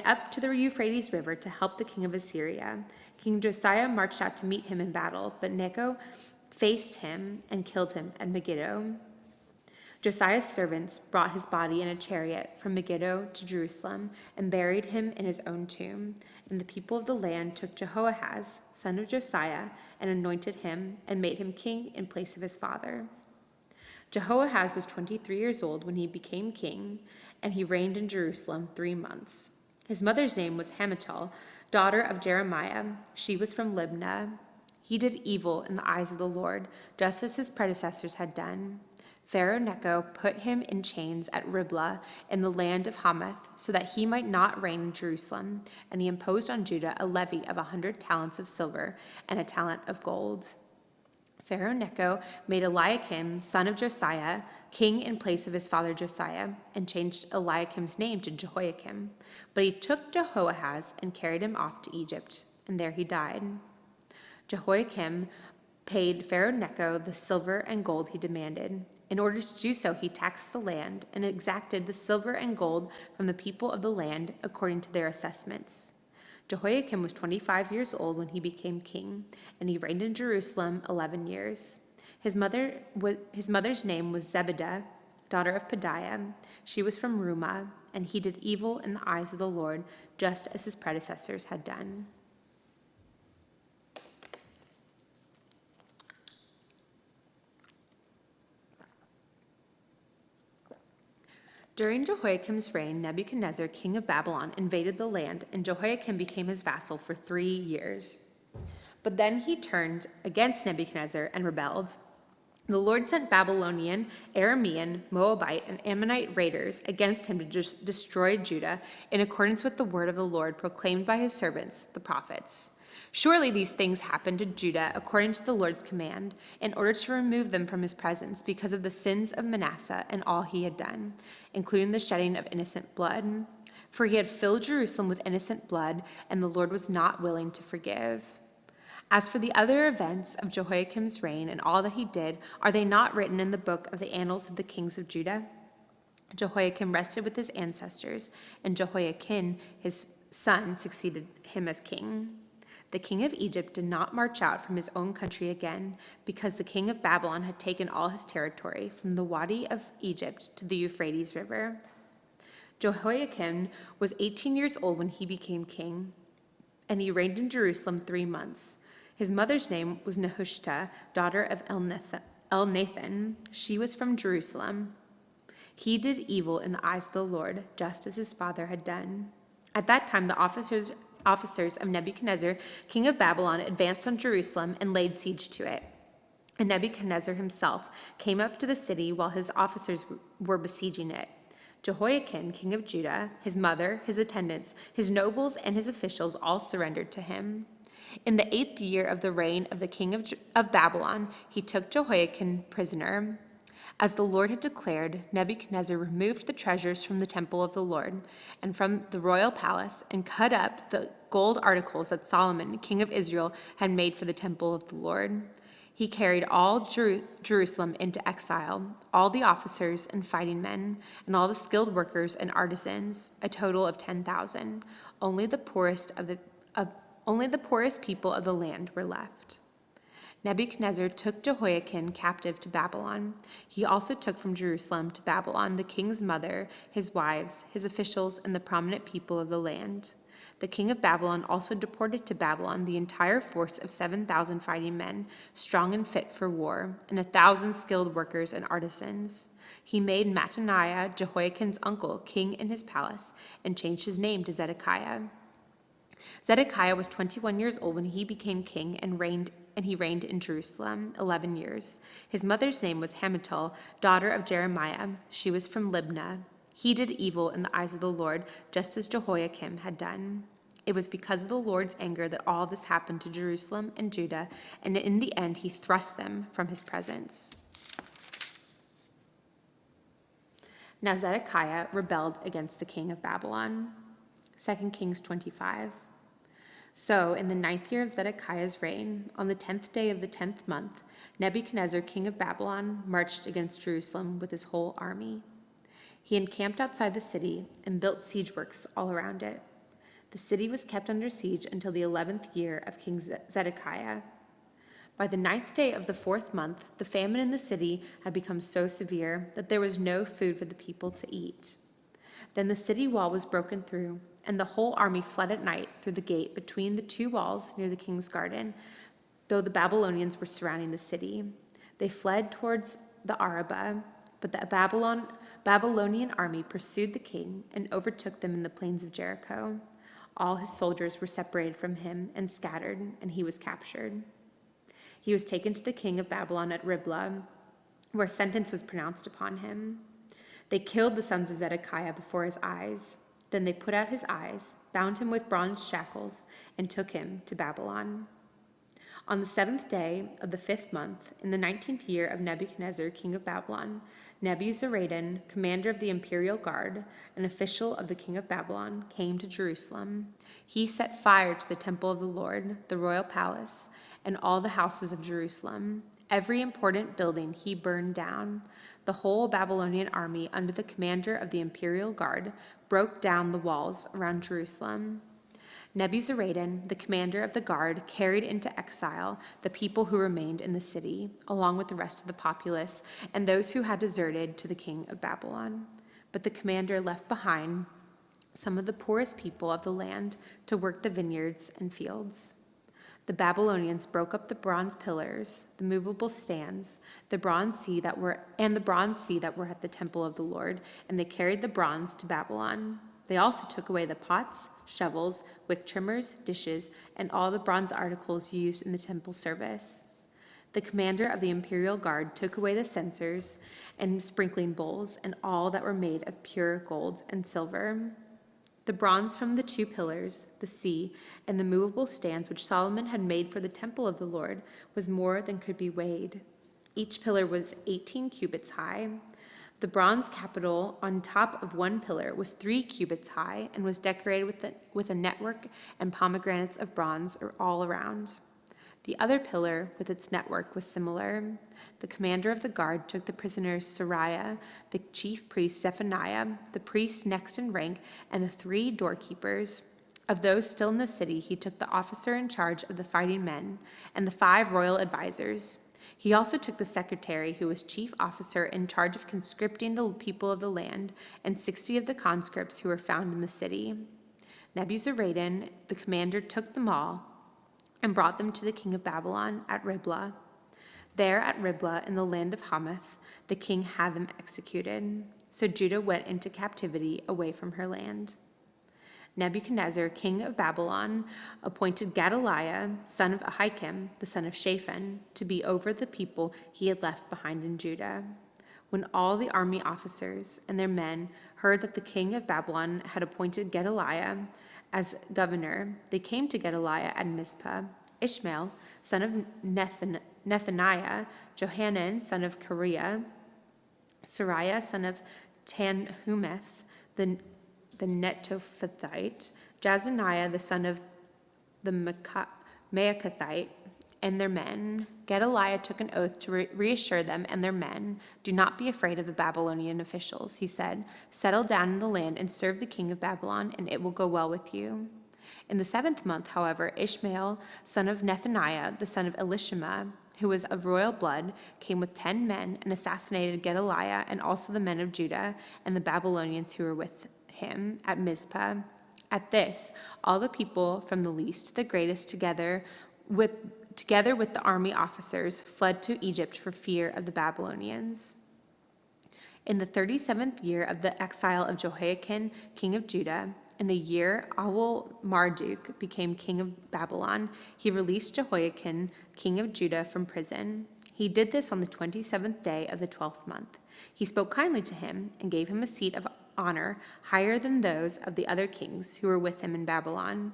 S3: up to the Euphrates River to help the king of Assyria. King Josiah marched out to meet him in battle, but Necho faced him and killed him at Megiddo. Josiah's servants brought his body in a chariot from Megiddo to Jerusalem and buried him in his own tomb. And the people of the land took Jehoahaz, son of Josiah, and anointed him and made him king in place of his father. Jehoahaz was 23 years old when he became king, and he reigned in Jerusalem 3 months. His mother's name was Hamutal, daughter of Jeremiah. She was from Libnah. He did evil in the eyes of the Lord, just as his predecessors had done. Pharaoh Necho put him in chains at Riblah in the land of Hamath, so that he might not reign in Jerusalem, and he imposed on Judah a levy of 100 talents of silver and a talent of gold. Pharaoh Necho made Eliakim, son of Josiah, king in place of his father Josiah, and changed Eliakim's name to Jehoiakim. But he took Jehoahaz and carried him off to Egypt, and there he died. Jehoiakim paid Pharaoh Necho the silver and gold he demanded. In order to do so, he taxed the land and exacted the silver and gold from the people of the land according to their assessments. Jehoiakim was 25 years old when he became king, and he reigned in Jerusalem 11 years. His mother's name was Zebidah, daughter of Pedaiah. She was from Rumah, and he did evil in the eyes of the Lord, just as his predecessors had done. During Jehoiakim's reign, Nebuchadnezzar, king of Babylon, invaded the land, and Jehoiakim became his vassal for 3 years. But then he turned against Nebuchadnezzar and rebelled. The Lord sent Babylonian, Aramean, Moabite, and Ammonite raiders against him to destroy Judah in accordance with the word of the Lord proclaimed by his servants, the prophets. Surely these things happened to Judah according to the Lord's command, in order to remove them from his presence because of the sins of Manasseh and all he had done, including the shedding of innocent blood. For he had filled Jerusalem with innocent blood, and the Lord was not willing to forgive. As for the other events of Jehoiakim's reign and all that he did, are they not written in the book of the annals of the kings of Judah? Jehoiakim rested with his ancestors, and Jehoiakim, his son, succeeded him as king. The king of Egypt did not march out from his own country again, because the king of Babylon had taken all his territory from the Wadi of Egypt to the Euphrates River. Jehoiakim was 18 years old when he became king, and he reigned in Jerusalem 3 months. His mother's name was Nehushta, daughter of Elnathan. She was from Jerusalem. He did evil in the eyes of the Lord, just as his father had done. At that time, the officers of Nebuchadnezzar, king of Babylon, advanced on Jerusalem and laid siege to it. And Nebuchadnezzar himself came up to the city while his officers were besieging it. Jehoiakim, king of Judah, his mother, his attendants, his nobles, and his officials all surrendered to him. In the 8th year of the reign of the king of Babylon, he took Jehoiakim prisoner. As the Lord had declared, Nebuchadnezzar removed the treasures from the temple of the Lord and from the royal palace and cut up the gold articles that Solomon, king of Israel, had made for the temple of the Lord. He carried all Jerusalem into exile, all the officers and fighting men, and all the skilled workers and artisans, a total of 10,000. Only the poorest people of the land were left. Nebuchadnezzar took Jehoiakim captive to Babylon. He also took from Jerusalem to Babylon the king's mother, his wives, his officials, and the prominent people of the land. The king of Babylon also deported to Babylon the entire force of 7,000 fighting men, strong and fit for war, and 1,000 skilled workers and artisans. He made Mattaniah, Jehoiakim's uncle, king in his palace, and changed his name to Zedekiah. Zedekiah was 21 years old when he became king and he reigned in Jerusalem 11 years. His mother's name was Hamutal, daughter of Jeremiah. She was from Libnah. He did evil in the eyes of the Lord, just as Jehoiakim had done. It was because of the Lord's anger that all this happened to Jerusalem and Judah, and in the end he thrust them from his presence. Now Zedekiah rebelled against the king of Babylon. 2 Kings 25. So, in the 9th year of Zedekiah's reign, on the 10th day of the 10th month, Nebuchadnezzar, king of Babylon, marched against Jerusalem with his whole army. He encamped outside the city and built siege works all around it. The city was kept under siege until the 11th year of King Zedekiah. By the 9th day of the 4th month, the famine in the city had become so severe that there was no food for the people to eat. Then the city wall was broken through, and the whole army fled at night through the gate between the two walls near the king's garden, though the Babylonians were surrounding the city. They fled towards the Arabah, but the Babylonian army pursued the king and overtook them in the plains of Jericho. All his soldiers were separated from him and scattered, and he was captured. He was taken to the king of Babylon at Riblah, where sentence was pronounced upon him. They killed the sons of Zedekiah before his eyes. Then they put out his eyes, bound him with bronze shackles, and took him to Babylon. On the 7th day of the 5th month, in the 19th year of Nebuchadnezzar, king of Babylon, Nebuzaradan, commander of the imperial guard, an official of the king of Babylon, came to Jerusalem. He set fire to the temple of the Lord, the royal palace, and all the houses of Jerusalem. Every important building he burned down. The whole Babylonian army, under the commander of the imperial guard, broke down the walls around Jerusalem. Nebuzaradan, the commander of the guard, carried into exile the people who remained in the city, along with the rest of the populace and those who had deserted to the king of Babylon. But the commander left behind some of the poorest people of the land to work the vineyards and fields. The Babylonians broke up the bronze pillars, the movable stands, the bronze sea that were at the temple of the Lord, and they carried the bronze to Babylon. They also took away the pots, shovels, wick trimmers, dishes, and all the bronze articles used in the temple service. The commander of the imperial guard took away the censers and sprinkling bowls and all that were made of pure gold and silver. The bronze from the 2 pillars, the sea, and the movable stands which Solomon had made for the temple of the Lord was more than could be weighed. Each pillar was 18 cubits high. The bronze capital on top of one pillar was 3 cubits high and was decorated with a network and pomegranates of bronze all around. The other pillar with its network was similar. The commander of the guard took the prisoners Sariah, the chief priest Zephaniah, the priest next in rank, and the 3 doorkeepers. Of those still in the city, he took the officer in charge of the fighting men and the 5 royal advisers. He also took the secretary, who was chief officer in charge of conscripting the people of the land, and 60 of the conscripts who were found in the city. Nebuzaradan, the commander, took them all and brought them to the king of Babylon at Riblah. There at Riblah in the land of Hamath, the king had them executed. So Judah went into captivity away from her land. Nebuchadnezzar, king of Babylon, appointed Gedaliah, son of Ahikam, the son of Shaphan, to be over the people he had left behind in Judah. When all the army officers and their men heard that the king of Babylon had appointed Gedaliah as governor, they came to Gedaliah at Mizpah. Ishmael, son of Nethaniah, Johanan, son of Kareah, Sariah, son of Tanhumeth, the Netophathite, Jazaniah, the son of the Maacathite, and their men. Gedaliah took an oath to reassure them and their men. "Do not be afraid of the Babylonian officials," he said. "Settle down in the land and serve the king of Babylon, and it will go well with you." In the 7th month, however, Ishmael, son of Nethaniah, the son of Elishama, who was of royal blood, came with 10 men and assassinated Gedaliah and also the men of Judah and the Babylonians who were with him at Mizpah. At this, all the people from the least to the greatest, together with the army officers, fled to Egypt for fear of the Babylonians. In the 37th year of the exile of Jehoiakim, king of Judah, in the year Marduk became king of Babylon, he released Jehoiakim, king of Judah, from prison. He did this on the 27th day of the 12th month. He spoke kindly to him and gave him a seat of honor higher than those of the other kings who were with him in Babylon.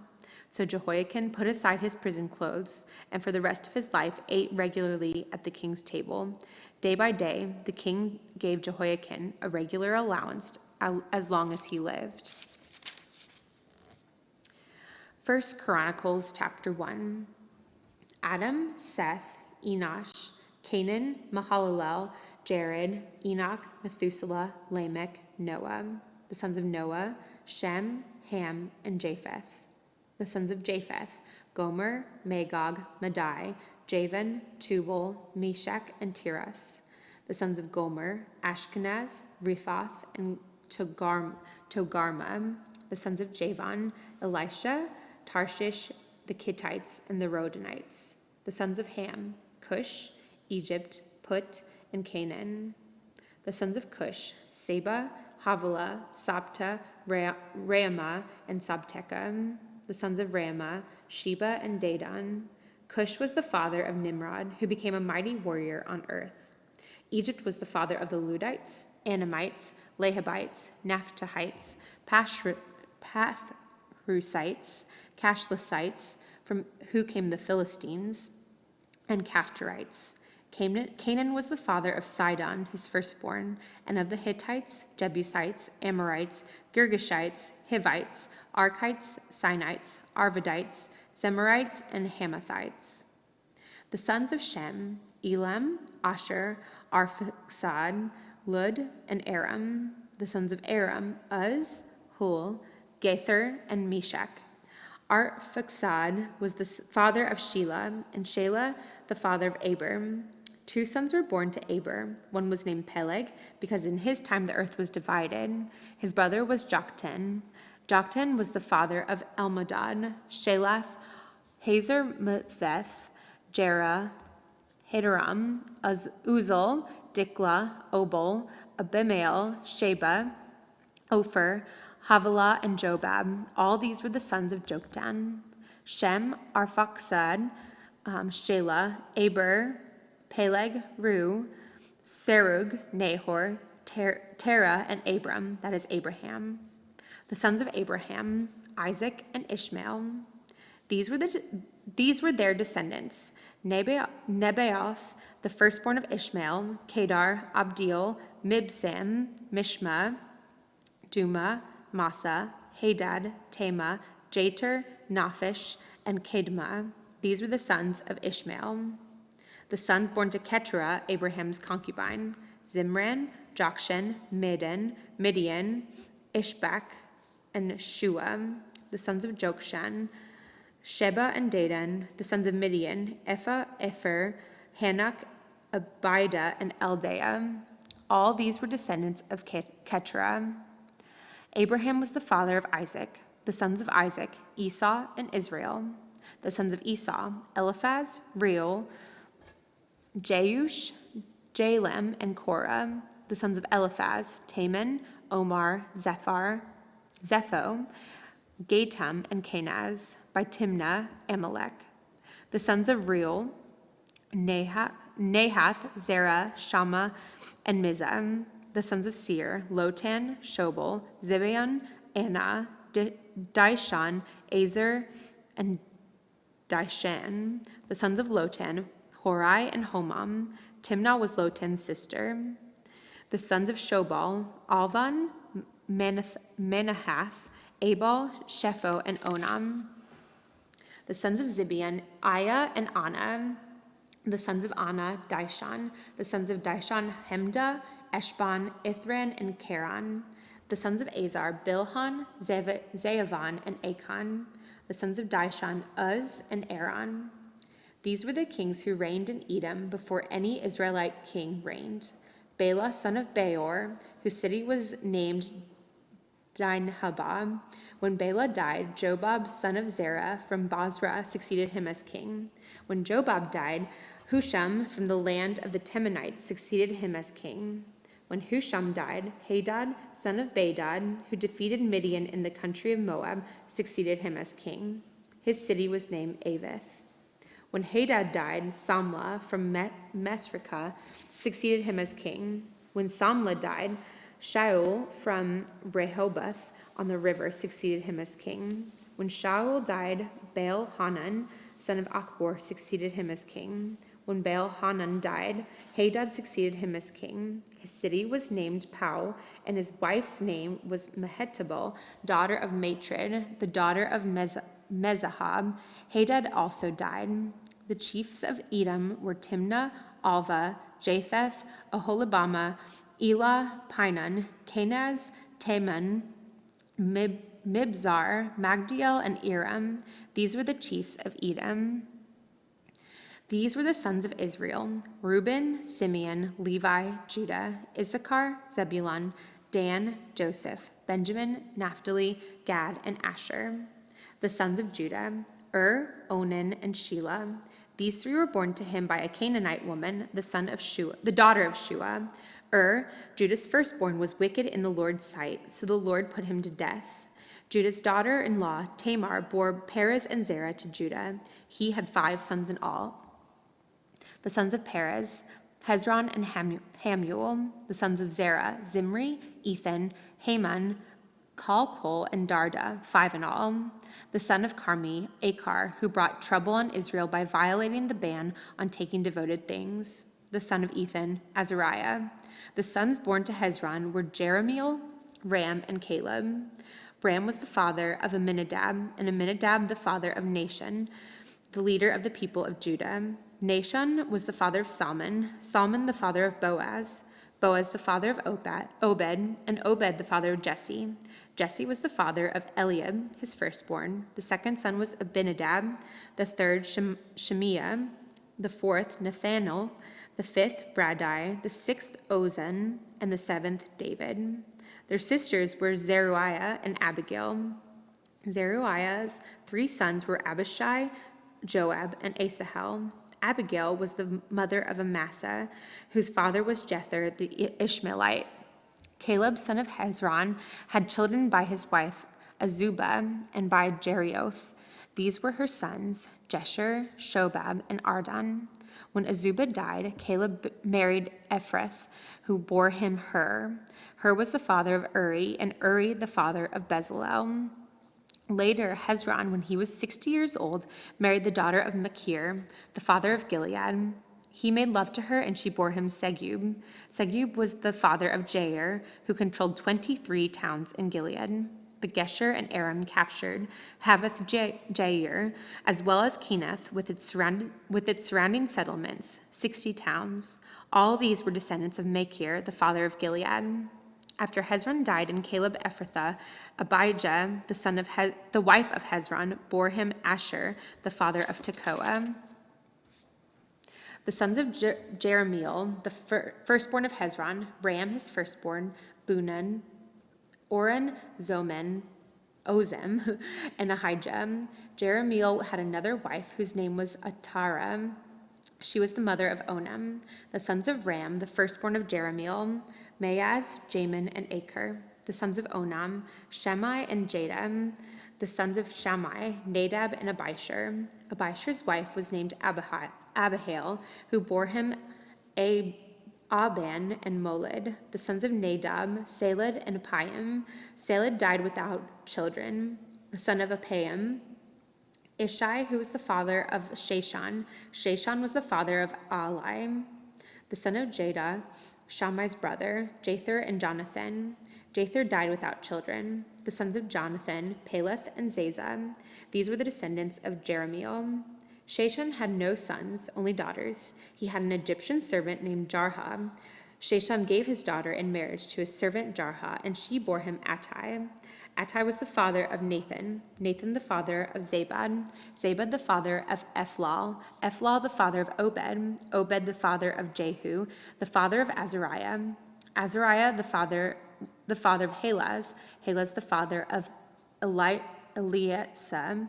S3: So Jehoiakim put aside his prison clothes, and for the rest of his life ate regularly at the king's table. Day by day, the king gave Jehoiakim a regular allowance as long as he lived. 1 Chronicles chapter 1. Adam, Seth, Enosh, Canaan, Mahalalel, Jared, Enoch, Methuselah, Lamech, Noah. The sons of Noah, Shem, Ham, and Japheth. The sons of Japheth, Gomer, Magog, Madai, Javan, Tubal, Meshach, and Tiras. The sons of Gomer, Ashkenaz, Riphath, and Togarmah. The sons of Javan, Elisha, Tarshish, the Kittites, and the Rodanites. The sons of Ham, Cush, Egypt, Put, and Canaan. The sons of Cush, Seba, Havilah, Sabta, Raamah, and Sabteka. The sons of Raamah, Sheba, and Dedan. Cush was the father of Nimrod, who became a mighty warrior on earth. Egypt was the father of the Ludites, Anamites, Lahabites, Naphtuhites, Pathrusites, Cashlithites, from who came the Philistines, and Caphtorites. Canaan was the father of Sidon, his firstborn, and of the Hittites, Jebusites, Amorites, Girgashites, Hivites, Archites, Sinites, Arvadites, Zemarites, and Hamathites. The sons of Shem, Elam, Asher, Arphaxad, Lud, and Aram. The sons of Aram, Uz, Hul, Gether, and Meshach. Arphaxad was the father of Shelah, and Shelah the father of Aber. 2 sons were born to Aber. One was named Peleg, because in his time the earth was divided. His brother was Joktan. Joktan was the father of Elmodad, Sheleph, Hazarmaveth, Jerah, Hadoram, Uzal, Diklah, Obal, Abimael, Sheba, Ophir, Havilah, and Jobab. All these were the sons of Joktan. Shem, Arphaxad, Shelah, Aber, Peleg, Ru, Serug, Nahor, Terah, and Abram, that is Abraham. The sons of Abraham, Isaac, and Ishmael. These were their descendants: Nebaioth, the firstborn of Ishmael, Kedar, Abdeel, Mibsam, Mishma, Duma, Massa, Hadad, Tema, Jeter, Naphish, and Kedma. These were the sons of Ishmael. The sons born to Keturah, Abraham's concubine: Zimran, Jokshan, Midian, Ishbak, and Shua. The sons of Jokshan, Sheba and Dedan. The sons of Midian: Ephah, Epher, Hanok, Abida, and Eldaah. All these were descendants of Keturah. Abraham was the father of Isaac. The sons of Isaac: Esau and Israel. The sons of Esau: Eliphaz, Reuel, Jeush, Jalem, and Korah. The sons of Eliphaz: Taman, Omar, Zepho, Gatam, and Kenaz. By Timnah, Amalek. The sons of Reuel: Nahath, Zerah, Shammah, and Mizah. The sons of Seir: Lotan, Shobal, Zibeon, Anna, Dishon, Azer, and Dishan. The sons of Lotan: Horai and Homam. Timnah was Lotan's sister. The sons of Shobal: Alvan, Manahath, Abel, Shepho, and Onam. The sons of Zibeon: Aya and Anna. The sons of Anna: Dishon. The sons of Dishon: Hemda, Eshban, Ithran, and Karan. The sons of Azar: Bilhan, Zeavan, and Achan. The sons of Dishon: Uz and Aaron. These were the kings who reigned in Edom before any Israelite king reigned. Bela, son of Beor, whose city was named Dinhabah. When Bela died, Jobab, son of Zerah, from Basra, succeeded him as king. When Jobab died, Husham, from the land of the Temanites, succeeded him as king. When Husham died, Hadad, son of Bedad, who defeated Midian in the country of Moab, succeeded him as king. His city was named Avith. When Hadad died, Samlah, from Mesrekah, succeeded him as king. When Samlah died, Shaul, from Rehoboth on the river, succeeded him as king. When Shaul died, Baal-Hanan, son of Achbor, succeeded him as king. When Baal-Hanan died, Hadad succeeded him as king. His city was named Pau, and his wife's name was Mehetabel, daughter of Matred, the daughter of Mezahab, Hadad also died. The chiefs of Edom were Timnah, Alva, Japheth, Aholibamah, Elah, Pinon, Kenaz, Teman, Mibzar, Magdiel, and Iram. These were the chiefs of Edom. These were the sons of Israel: Reuben, Simeon, Levi, Judah, Issachar, Zebulun, Dan, Joseph, Benjamin, Naphtali, Gad, and Asher. The sons of Judah: Onan, and Shelah. These three were born to him by a Canaanite woman, the daughter of Shua. Judah's firstborn, was wicked in the Lord's sight, so the Lord put him to death. Judah's daughter-in-law, Tamar, bore Perez and Zerah to Judah. He had 5 sons in all. The sons of Perez: Hezron and Hamuel. The sons of Zerah: Zimri, Ethan, Haman, Calcol, and Darda, 5 in all. The son of Carmi: Achar, who brought trouble on Israel by violating the ban on taking devoted things. The son of Ethan: Azariah. The sons born to Hezron were Jerahmeel, Ram, and Caleb. Ram was the father of Amminadab, and Amminadab the father of Nahshon, the leader of the people of Judah. Nahshon was the father of Salmon, Salmon the father of Boaz, Boaz the father of Obed, and Obed the father of Jesse. Jesse was the father of Eliab, his firstborn. The second son was Abinadab, the third Shemiah, the fourth Nethanel, the fifth Bradai, the sixth Ozan, and the 7th David. Their sisters were Zeruiah and Abigail. Zeruiah's 3 sons were Abishai, Joab, and Asahel. Abigail was the mother of Amasa, whose father was Jether the Ishmaelite. Caleb, son of Hezron, had children by his wife Azubah and by Jerioth. These were her sons, Jesher, Shobab, and Ardan. When Azubah died, Caleb married Ephrath, who bore him Hur. Hur was the father of Uri, and Uri the father of Bezalel. Later, Hezron, when he was 60 years old, married the daughter of Machir, the father of Gilead. He made love to her, and she bore him Segub. Segub was the father of Jair, who controlled 23 towns in Gilead. But Gesher and Aram captured Havoth Jair, as well as Kenath with its surrounding settlements, 60 towns. All these were descendants of Machir, the father of Gilead. After Hezron died and Caleb Ephrathah, Abijah, the wife of Hezron, bore him Asher, the father of Tekoa. The sons of Jerahmeel, the firstborn of Hezron: Ram, his firstborn, Bunan, Oren, Zomen, Ozem, and Ahijah. Jerahmeel had another wife whose name was Atara. She was the mother of Onam. The sons of Ram, the firstborn of Jerahmeel: Maaz, Jamin, and Achar. The sons of Onam: Shemai and Jadam. The sons of Shammai: Nadab and Abishur. Abishur's wife was named Abihail, who bore him Aban and Molid. The sons of Nadab: Saled and Appaim. Saled died without children. The son of Appaim: Ishai, who was the father of Shashan. Shashan was the father of Alai. The son of Jada: Shammai's brother, Jether and Jonathan. Jether died without children. The sons of Jonathan: Peleth and Zazah. These were the descendants of Jerahmeel. Shashan had no sons, only daughters. He had an Egyptian servant named Jarha. Shashan gave his daughter in marriage to his servant Jarha, and she bore him Attai. Attai was the father of Nathan, Nathan the father of Zabad, Zabad the father of Ephlal, Ephlal the father of Obed, Obed the father of Jehu, the father of Azariah, Azariah the father of Halaz, Halaz the father of Eleasa,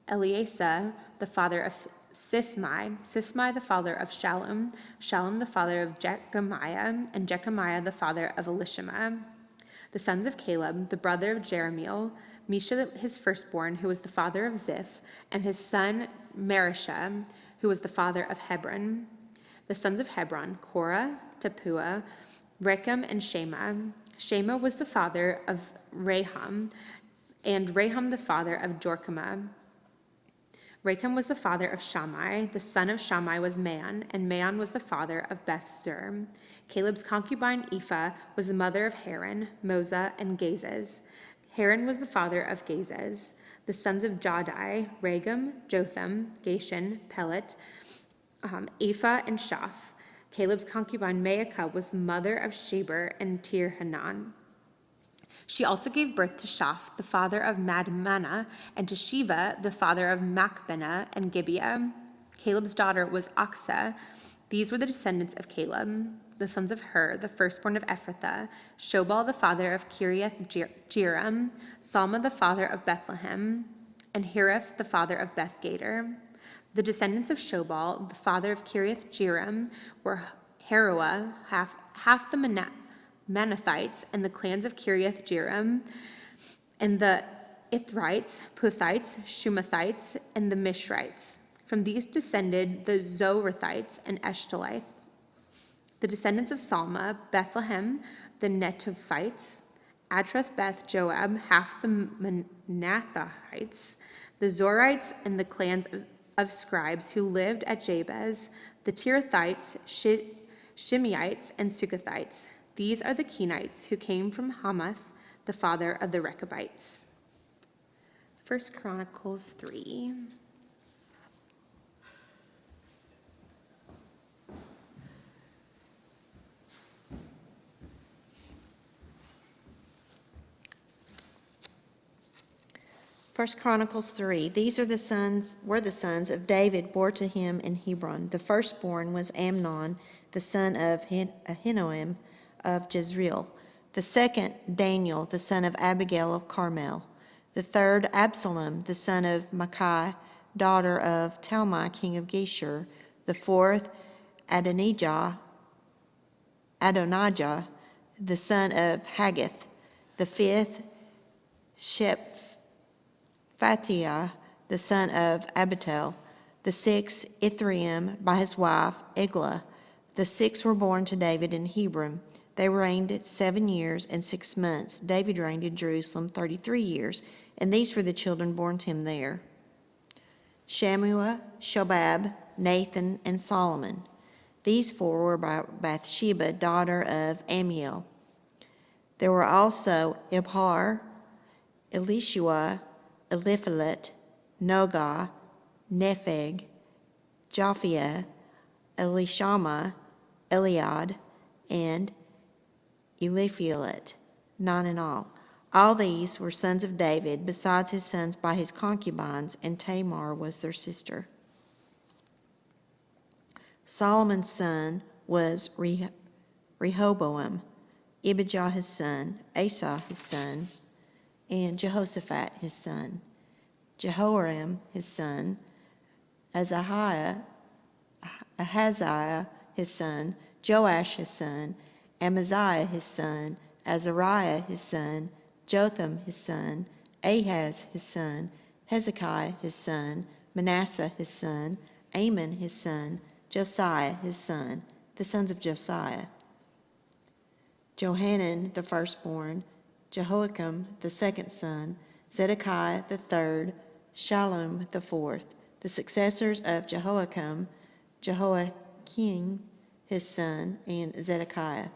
S3: Eleasa the father of Sismai, Sismai the father of Shallum, Shallum the father of Jechamiah, and Jechamiah the father of Elishama. The sons of Caleb, the brother of Jerahmeel: Misha his firstborn, who was the father of Ziph, and his son Marishah, who was the father of Hebron. The sons of Hebron: Korah, Tapua, Rechem, and Shema. Shema was the father of Raham, and Raham the father of Jorkama. Rachem was the father of Shammai. The son of Shammai was Man, and Man was the father of Beth-zur. Caleb's concubine Ephah was the mother of Haran, Moza, and Gazez. Haran was the father of Gazez. The sons of Jadai, Regem, Jotham, Geshan, Pelet, Ephah, and Shaph. Caleb's concubine Maacah was the mother of Sheber and Tirhanan. She also gave birth to Shaph, the father of Madmannah, and to Shiva, the father of Machbenah and Gibeah. Caleb's daughter was Achsah. These were the descendants of Caleb. The sons of Hur, the firstborn of Ephrathah, Shobal, the father of Kiriath Jearim, Salma, the father of Bethlehem, and Hiriph, the father of Beth-Gader. The descendants of Shobal, the father of Kiriath Jearim, were Haruah, half the Manathites, and the clans of Kiriath Jearim, and the Ithrites, Puthites, Shumathites, and the Mishrites. From these descended the Zorathites and Eshtolites. The descendants of Salma, Bethlehem, the Netophites, Atrath Beth Joab, half the Manathites, the Zorites, and the clans of scribes who lived at Jabez, the Tirathites, Shimeites, and Sukathites. These are the Kenites who came from Hamath, the father of the Rechabites. 1 Chronicles 3.
S1: First Chronicles 3. These were the sons of David bore to him in Hebron. The firstborn was Amnon, the son of Ahinoam of Jezreel. The second, Daniel, the son of Abigail of Carmel. The third, Absalom, the son of Maachah, daughter of Talmai, king of Geshur. The fourth, Adonijah, the son of Haggith. The fifth, Shephatiah, the son of Abital. The sixth, Ithream, by his wife, Eglah. The six were born to David in Hebron. They reigned 7 years and 6 months. David reigned in Jerusalem 33 years, and these were the children born to him there: Shammua, Shobab, Nathan, and Solomon. These four were by Bathsheba, daughter of Amiel. There were also Ibhar, Elishua, Eliphalet, Nogah, Nepheg, Japhia, Elishama, Eliad, and Eliphelet, 9 in all. All these were sons of David, besides his sons by his concubines, and Tamar was their sister. Solomon's son was Rehoboam, Ibijah his son, Asa his son, and Jehoshaphat his son, Jehoram his son, Ahaziah his son, Joash his son, Amaziah his son, Azariah his son, Jotham his son, Ahaz his son, Hezekiah his son, Manasseh his son, Amon his son, Josiah his son, the sons of Josiah: Johanan the firstborn, Jehoiakim the second son, Zedekiah the third, Shallum the fourth. The successors of Jehoiakim, Jehoiakim his son, and Zedekiah.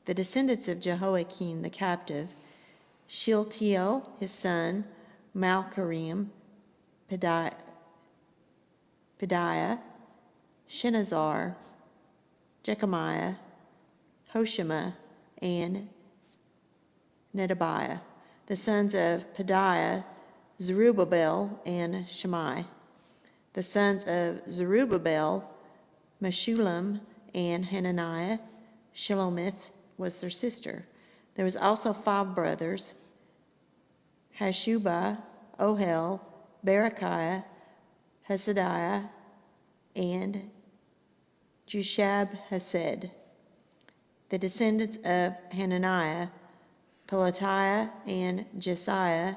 S1: The descendants of Jehoiakim the captive: Shealtiel his son, Malchiram, Pedaiah, Shenazar, Jechemiah, Hoshema, and Nedabiah. The sons of Pedaiah: Zerubbabel and Shemai. The sons of Zerubbabel: Meshullam and Hananiah. Shelomith was their sister. There was also 5 brothers: Hashubah, Ohel, Berechiah, Hasadiah, and Jushab-Hesed. The descendants of Hananiah: Pelatiah and Jesiah.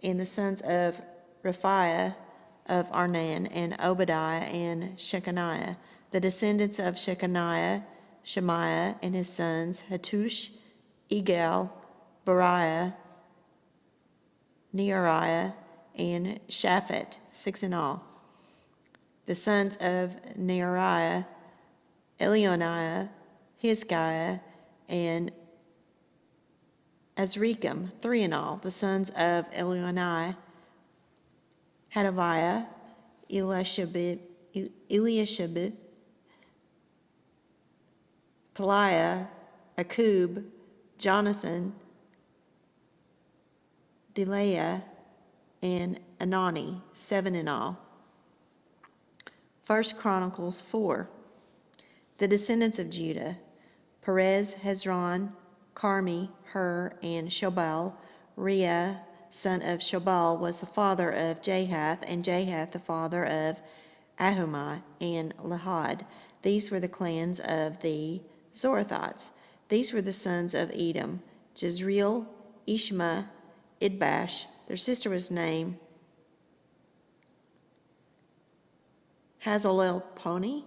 S1: And the sons of Raphiah of Arnan, and Obadiah and Shechaniah. The descendants of Shechaniah: Shemaiah and his sons, Hattush, Egal, Bariah, Neariah, and Shaphat, 6 in all. The sons of Neariah: Elionaiah, Hizkiah, and Azrikam, 3 in all. The sons of Elionai, Hadaviah, Eliashib, Peliah, Akub, Jonathan, Delaiah, and Anani, 7 in all. 1 Chronicles 4. The descendants of Judah, Perez, Hezron, Carmi, Hur, and Shobal. Rhea, son of Shobal, was the father of Jahath, and Jahath the father of Ahumai and Lahad. These were the clans of the Zorathites. These were the sons of Edom, Jezreel, Ishma, Idbash. Their sister was named Hazalelponi.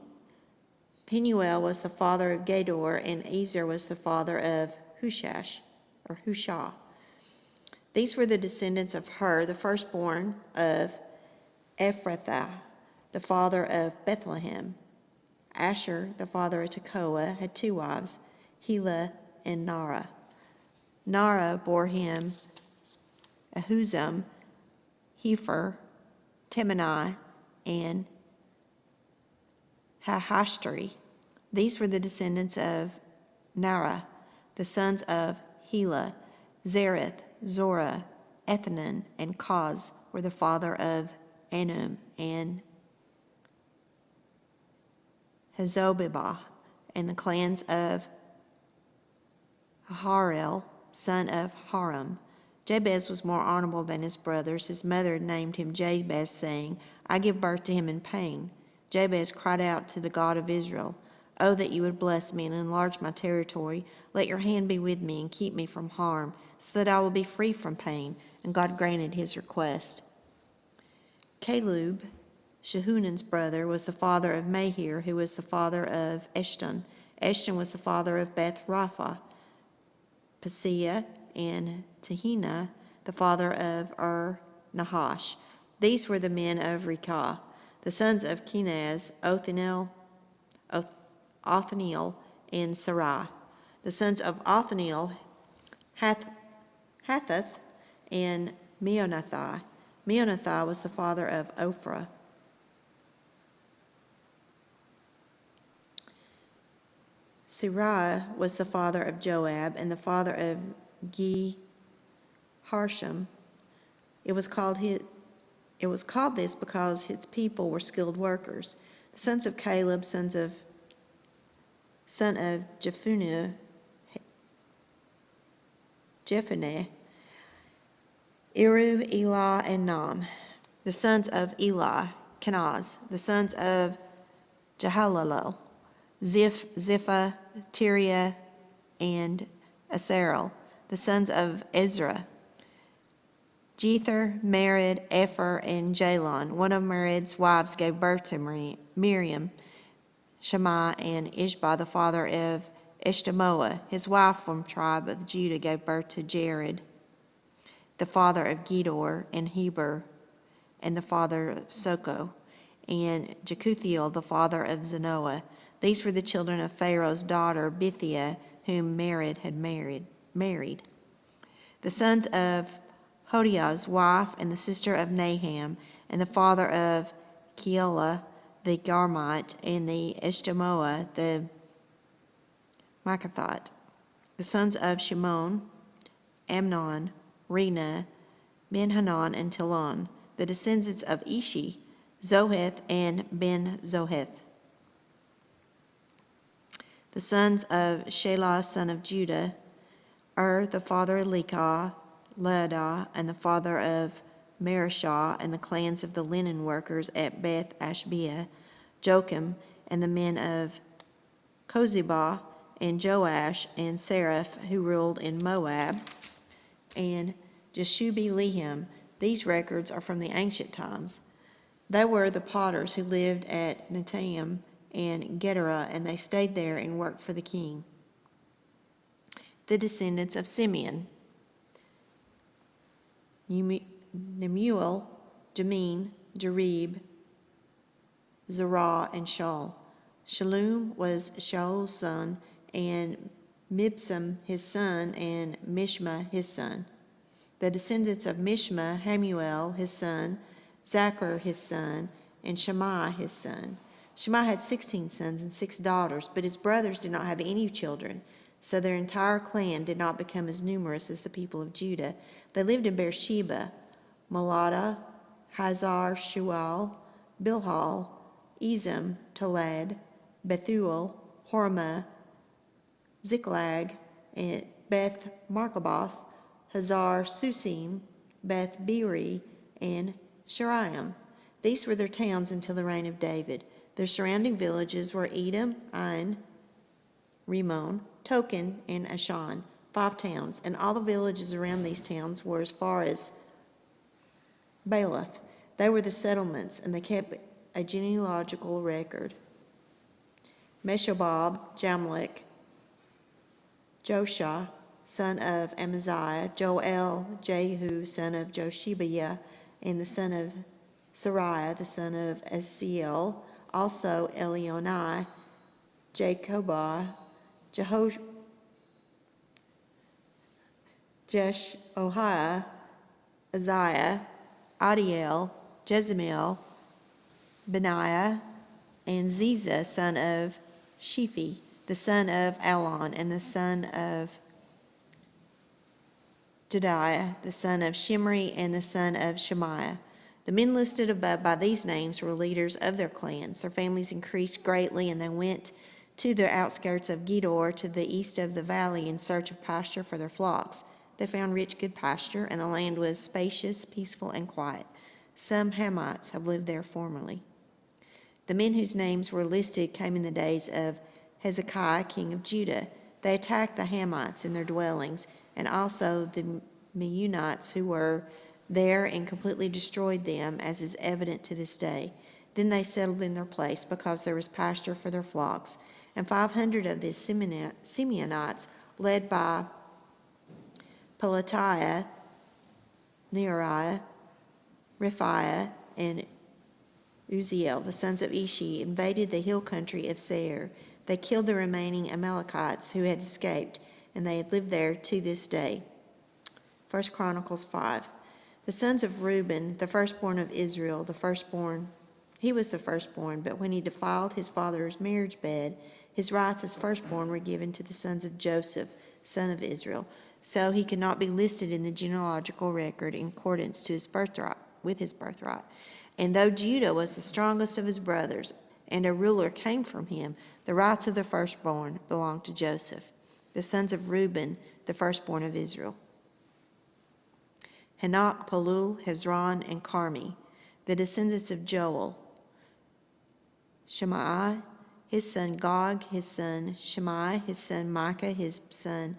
S1: Penuel was the father of Gedor, and Ezer was the father of Hushah. These were the descendants of Hur, the firstborn of Ephrathah, the father of Bethlehem. Asher, the father of Tekoa, had 2 wives, Helah and Nara. Nara bore him Ahuzam, Hepher, Temani, and Hahashtari. These were the descendants of Nara. The sons of Helah, Zereth, Zorah, Ethanan, and Koz were the father of Anum and Hazobibah. And the clans of Aharel, son of Haram. Jabez was more honorable than his brothers. His mother named him Jabez, saying, I give birth to him in pain. Jabez cried out to the God of Israel, Oh, that you would bless me and enlarge my territory. Let your hand be with me and keep me from harm, so that I will be free from pain. And God granted his request. Caleb, Shehunan's brother, was the father of Mahir, who was the father of Eshton. Eshton was the father of Beth Rapha. Paseah and Tehina, the father of Nahash. These were the men of Rekah. The sons of Kenaz, Othniel, and Sarah. The sons of Othniel, Hathath, and Meonathai. Meonathai was the father of Ophrah. Sariah was the father of Joab and the father of Harsham. It was called this because its people were skilled workers. The sons of Caleb, son of Jephunneh, Eru, Elah, and Nam. The sons of Elah, Kenaz. The sons of Jehalalel, Ziphah, Tiria, and Asarel. The sons of Ezra, Jether, Mered, Epher, and Jalon. One of Mered's wives gave birth to Miriam, Shammai, and Ishbah, the father of Eshtemoa. His wife from tribe of Judah gave birth to Jared, the father of Gedor, and Heber, and the father of Soko, and Jekuthiel, the father of Zanoah. These were the children of Pharaoh's daughter, Bithiah, whom Mered had married. The sons of Hodiah's wife and the sister of Naham, and the father of Keilah the Garmite, and the Eshtemoa the Maacathite. The sons of Shimon, Amnon, Rena, Ben-Hanan, and Tilon. The descendants of Ishi, Zoheth, and Ben-Zoheth. The sons of Shelah, son of Judah, the father of Lekah, Laadah, and the father of Marishah, and the clans of the linen workers at Beth Ashbea, Joachim, and the men of Kozibah, and Joash, and Seraph, who ruled in Moab, and Jeshubi-Lehem. These records are from the ancient times. They were the potters who lived at Netaim and Gedera, and they stayed there and worked for the king. The descendants of Simeon, Nemuel, Jamin, Jarib, Zerah, and Shaul. Shalom was Shaul's son, and Mibsam his son, and Mishma his son. The descendants of Mishma, Hamuel his son, Zachar his son, and Shammai his son. Shammai had 16 sons and 6 daughters, but his brothers did not have any children, so their entire clan did not become as numerous as the people of Judah. They lived in Beersheba, Malada, Hazar Shual, Bilhal, Ezem, Tolad, Bethuel, Hormah, Ziklag, and Beth Markaboth, Hazar Susim, Beth Beri, and Sharaim. These were their towns until the reign of David. Their surrounding villages were Edom, Ain, Rimmon, Token, and Ashan, 5 towns, and all the villages around these towns were as far as Baalath. They were the settlements, and they kept a genealogical record. Meshobab, Jamlech, Joshua, son of Amaziah, Joel, Jehu, son of Joshibiah, and the son of Sariah, the son of Asiel, also Elionai, Jacobah, Jeshohaiah, Isaiah, Adiel, Jezemel, Benaiah, and Ziza, son of Shiphi, the son of Alon, and the son of Jediah, the son of Shimri, and the son of Shemaiah. The men listed above by these names were leaders of their clans. Their families increased greatly, and they went to the outskirts of Gedor, to the east of the valley, in search of pasture for their flocks. They found rich, good pasture, and the land was spacious, peaceful, and quiet. Some Hamites have lived there formerly. The men whose names were listed came in the days of Hezekiah, king of Judah. They attacked the Hamites in their dwellings, and also the Meunites who were there, and completely destroyed them, as is evident to this day. Then they settled in their place, because there was pasture for their flocks. And 500 of the Simeonites, led by Pelatiah, Neariah, Rephaiah, and Uziel, the sons of Ishi, invaded the hill country of Seir. They killed the remaining Amalekites who had escaped, and they had lived there to this day. 1 Chronicles 5. The sons of Reuben, the firstborn of Israel, he was the firstborn, but when he defiled his father's marriage bed, his rights as firstborn were given to the sons of Joseph, son of Israel. So he could not be listed in the genealogical record in accordance to his birthright, with his birthright. And though Judah was the strongest of his brothers, and a ruler came from him, the rights of the firstborn belonged to Joseph. The sons of Reuben, the firstborn of Israel: Hanok, Palul, Hezron, and Carmi. The descendants of Joel: Shemaiah, his son Gog, his son Shimei, his son Micah, his son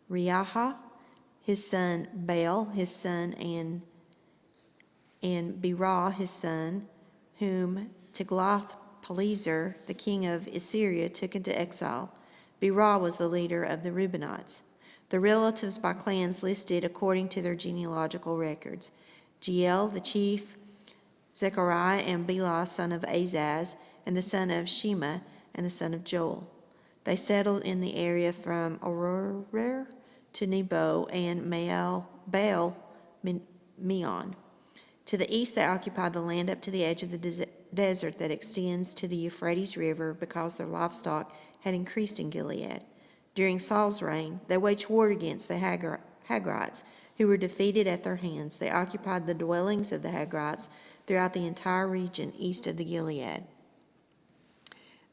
S1: Reaha, his son Baal, his son, and Berah, his son, whom Tiglath-Pileser, the king of Assyria, took into exile. Berah was the leader of the Reubenites. The relatives by clans listed according to their genealogical records: Jeiel, the chief, Zechariah and Bela, son of Azaz, and the son of Shema, and the son of Joel. They settled in the area from Aroer to Nebo and Baal Meon. To the east, they occupied the land up to the edge of the desert that extends to the Euphrates River, because their livestock had increased in Gilead. During Saul's reign, they waged war against the Hagrites, who were defeated at their hands. They occupied the dwellings of the Hagrites throughout the entire region east of the Gilead.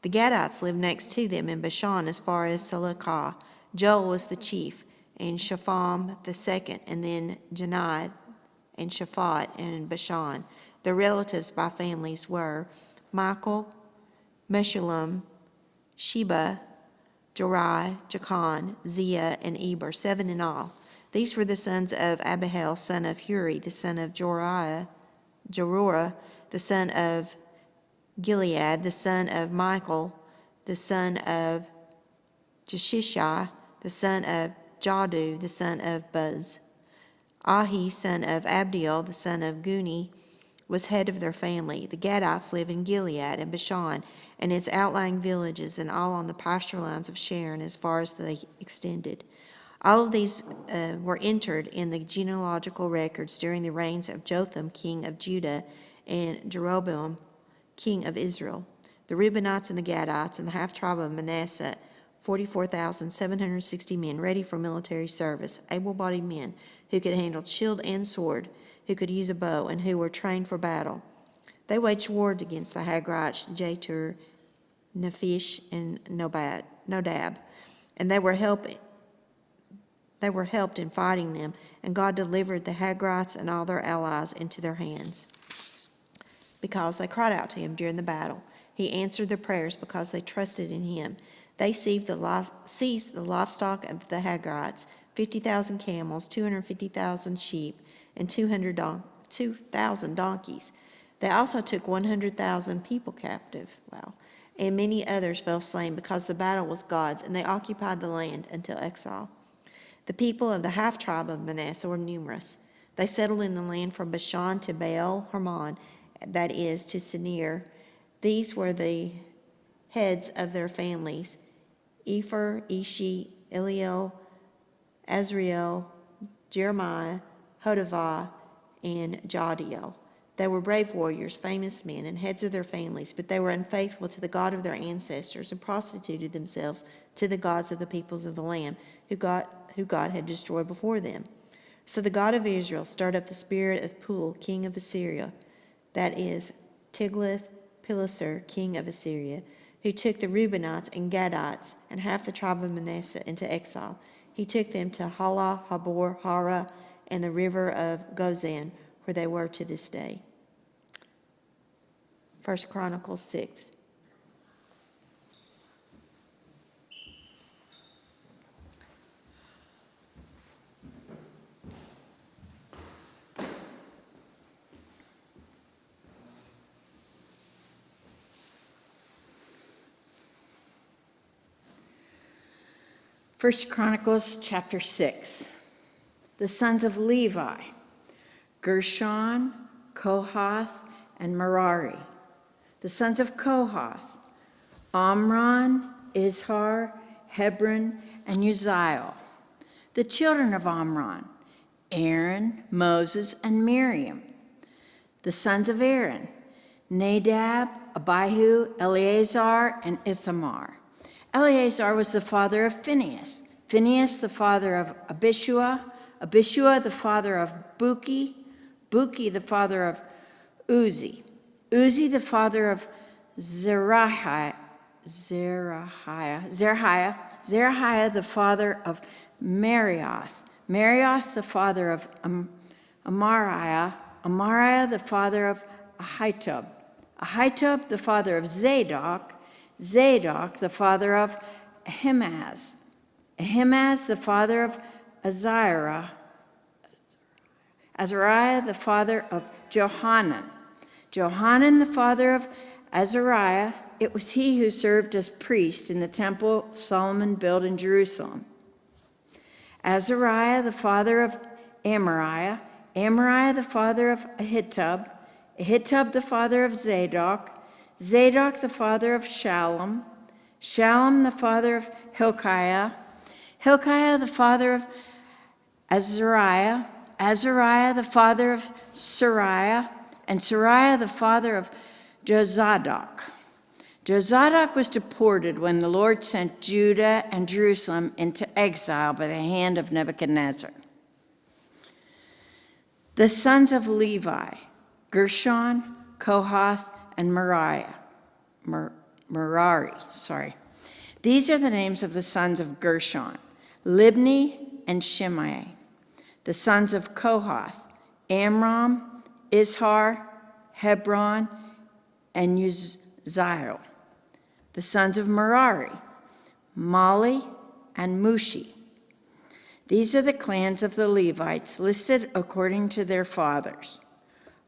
S1: The Gadites lived next to them in Bashan as far as Salekah. Joel was the chief, and Shapham the second, and then Janai and Shaphat and Bashan. Their relatives by families were Michael, Meshullam, Sheba, Jorai, Jachan, Zia, and Eber, 7 in all. These were the sons of Abihail, son of Huri, the son of Jorah, the son of Gilead, the son of Michael, the son of Jeshishai, the son of Jadu, the son of Buz. Ahi, son of Abdiel, the son of Guni, was head of their family. The Gadites lived in Gilead and Bashan and its outlying villages, and all on the pasture lands of Sharon as far as they extended. All of these were entered in the genealogical records during the reigns of Jotham, king of Judah, and Jeroboam, king of Israel. The Reubenites and the Gadites and the half-tribe of Manasseh, 44,760 men ready for military service, able-bodied men who could handle shield and sword, who could use a bow, and who were trained for battle. They waged war against the Hagrites, Jetur, Nephish, and Nodab, and they were helped in fighting them, and God delivered the Hagrites and all their allies into their hands. Because they cried out to him during the battle, he answered their prayers because they trusted in him. They seized the livestock of the Hagrites, 50,000 camels, 250,000 sheep, and 2,000 donkeys. They also took 100,000 people captive. Wow. And many others fell slain because the battle was God's, and they occupied the land until exile. The people of the half-tribe of Manasseh were numerous. They settled in the land from Bashan to Baal Hermon, that is, to Sinir. These were the heads of their families: Epher, Ishi, Eliel, Azriel, Jeremiah, Hodavah, and Jadiel. They were brave warriors, famous men, and heads of their families, but they were unfaithful to the God of their ancestors and prostituted themselves to the gods of the peoples of the land, who God had destroyed before them. So the God of Israel stirred up the spirit of Pul, king of Assyria, that is, Tiglath-Pileser, king of Assyria, who took the Reubenites and Gadites and half the tribe of Manasseh into exile. He took them to Hala, Habor, Hara, and the river of Gozan, where they were to this day. 1 Chronicles 6.
S4: First Chronicles chapter 6. The sons of Levi: Gershon, Kohath, and Merari. The sons of Kohath: Amram, Izhar, Hebron, and Uzziel. The children of Amram: Aaron, Moses, and Miriam. The sons of Aaron: Nadab, Abihu, Eleazar, and Ithamar. Eleazar was the father of Phinehas, Phinehas the father of Abishua, Abishua the father of Buki, Buki the father of Uzi, Uzi the father of Zerahiah, Zerahiah the father of Marioth, Marioth the father of Amariah, Amariah the father of Ahitub, Ahitub the father of Zadok, Zadok the father of Ahimaaz, Ahimaaz the father of Azariah, Azariah the father of Johanan, Johanan the father of Azariah. It was he who served as priest in the temple Solomon built in Jerusalem. Azariah the father of Amariah, Amariah the father of Ahitub, Ahitub the father of Zadok, Zadok the father of Shallum, Shallum the father of Hilkiah, Hilkiah the father of Azariah, Azariah the father of Sariah, and Sariah the father of Jozadak. Jozadak was deported when the Lord sent Judah and Jerusalem into exile by the hand of Nebuchadnezzar. The sons of Levi: Gershon, Kohath, and Merari. These are the names of the sons of Gershon: Libni and Shimei. The sons of Kohath: Amram, Izhar, Hebron, and Uzziel. The sons of Merari: Mali and Mushi. These are the clans of the Levites listed according to their fathers.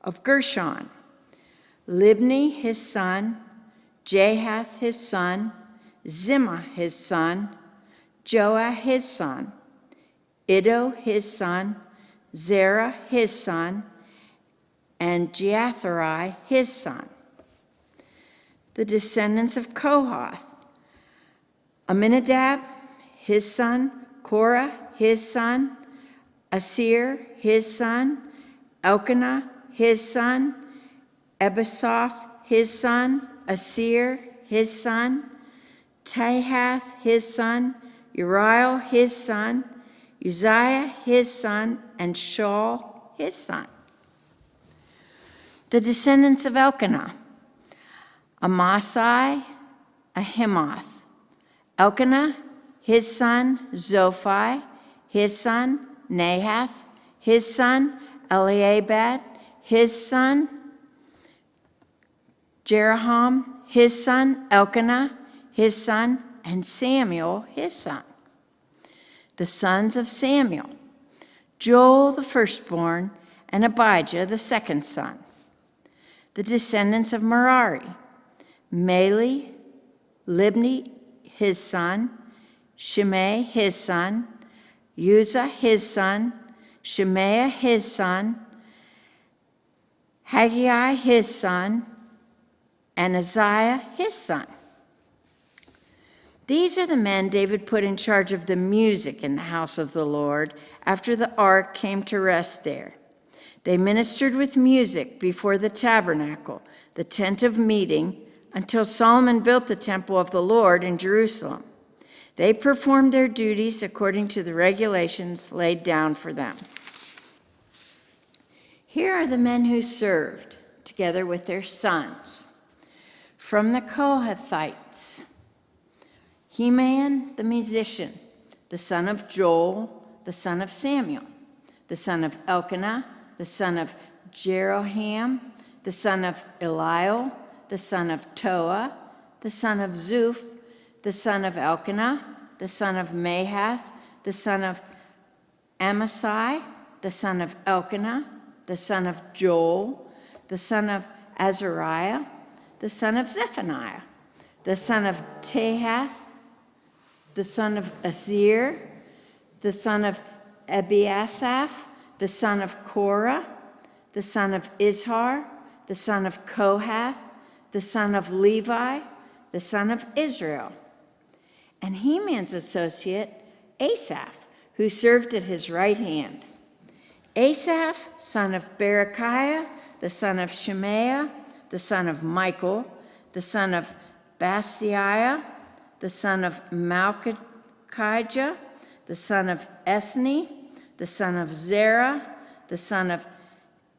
S4: Of Gershon: Libni his son, Jahath his son, Zimmah his son, Joah his son, Iddo his son, Zerah his son, and Jeatherai his son. The descendants of Kohath: Aminadab his son, Korah his son, Asir his son, Elkanah his son, Ebasaph his son, Asir his son, Tahath his son, Uriel his son, Uzziah his son, and Shaul his son. The descendants of Elkanah: Amasai, Ahimoth. Elkanah his son, Zophai his son, Nahath his son, Eliabad his son, Jeroham his son, Elkanah his son, and Samuel his son. The sons of Samuel: Joel the firstborn, and Abijah the second son. The descendants of Merari: Mali, Libni his son, Shimei his son, Uzzah his son, Shemaiah his son, Haggai his son, and Uzziah his son. These are the men David put in charge of the music in the house of the Lord after the ark came to rest there. They ministered with music before the tabernacle, the tent of meeting, until Solomon built the temple of the Lord in Jerusalem. They performed their duties according to the regulations laid down for them. Here are the men who served, together with their sons. From the Kohathites: Heman the musician, the son of Joel, the son of Samuel, the son of Elkanah, the son of Jeroham, the son of Eliel, the son of Toah, the son of Zuph, the son of Elkanah, the son of Mahath, the son of Amasai, the son of Elkanah, the son of Joel, the son of Azariah, the son of Zephaniah, the son of Tahath, the son of Asir, the son of Ebiasaph, the son of Korah, the son of Izhar, the son of Kohath, the son of Levi, the son of Israel. And Heman's associate, Asaph, who served at his right hand. Asaph, son of Berechiah, the son of Shemaiah, the son of Michael, the son of Basiah, the son of Malchijah, the son of Ethni, the son of Zerah, the son of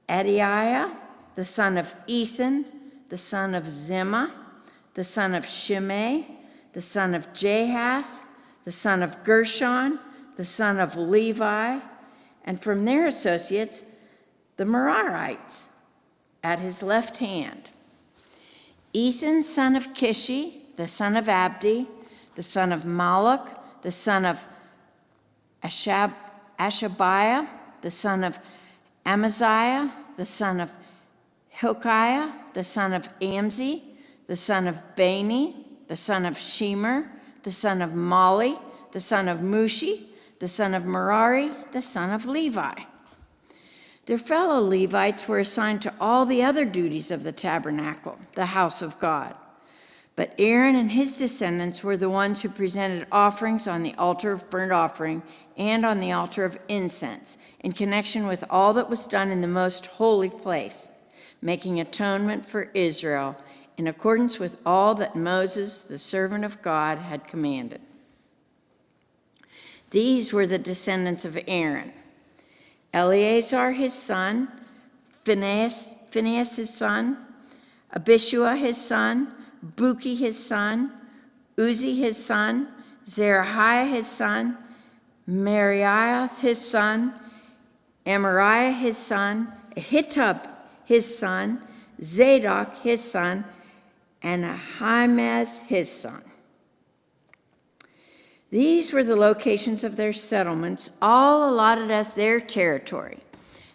S4: Adiah, the son of Ethan, the son of Zimmah, the son of Shimei, the son of Jahath, the son of Gershon, the son of Levi, and from their associates, the Merarites, at his left hand. Ethan, son of Kishi, the son of Abdi, the son of Malach, the son of Ashabiah, the son of Amaziah, the son of Hilkiah, the son of Amzi, the son of Bani, the son of Shemer, the son of Mali, the son of Mushi, the son of Merari, the son of Levi. Their fellow Levites were assigned to all the other duties of the tabernacle, the house of God. But Aaron and his descendants were the ones who presented offerings on the altar of burnt offering and on the altar of incense, in connection with all that was done in the most holy place, making atonement for Israel in accordance with all that Moses, the servant of God, had commanded. These were the descendants of Aaron: Eleazar his son, Phinehas his son, Abishua his son, Buki his son, Uzi his son, Zerahiah his son, Merioth his son, Amariah his son, Ahitub his son, Zadok his son, and Ahimaaz his son. These were the locations of their settlements, all allotted as their territory.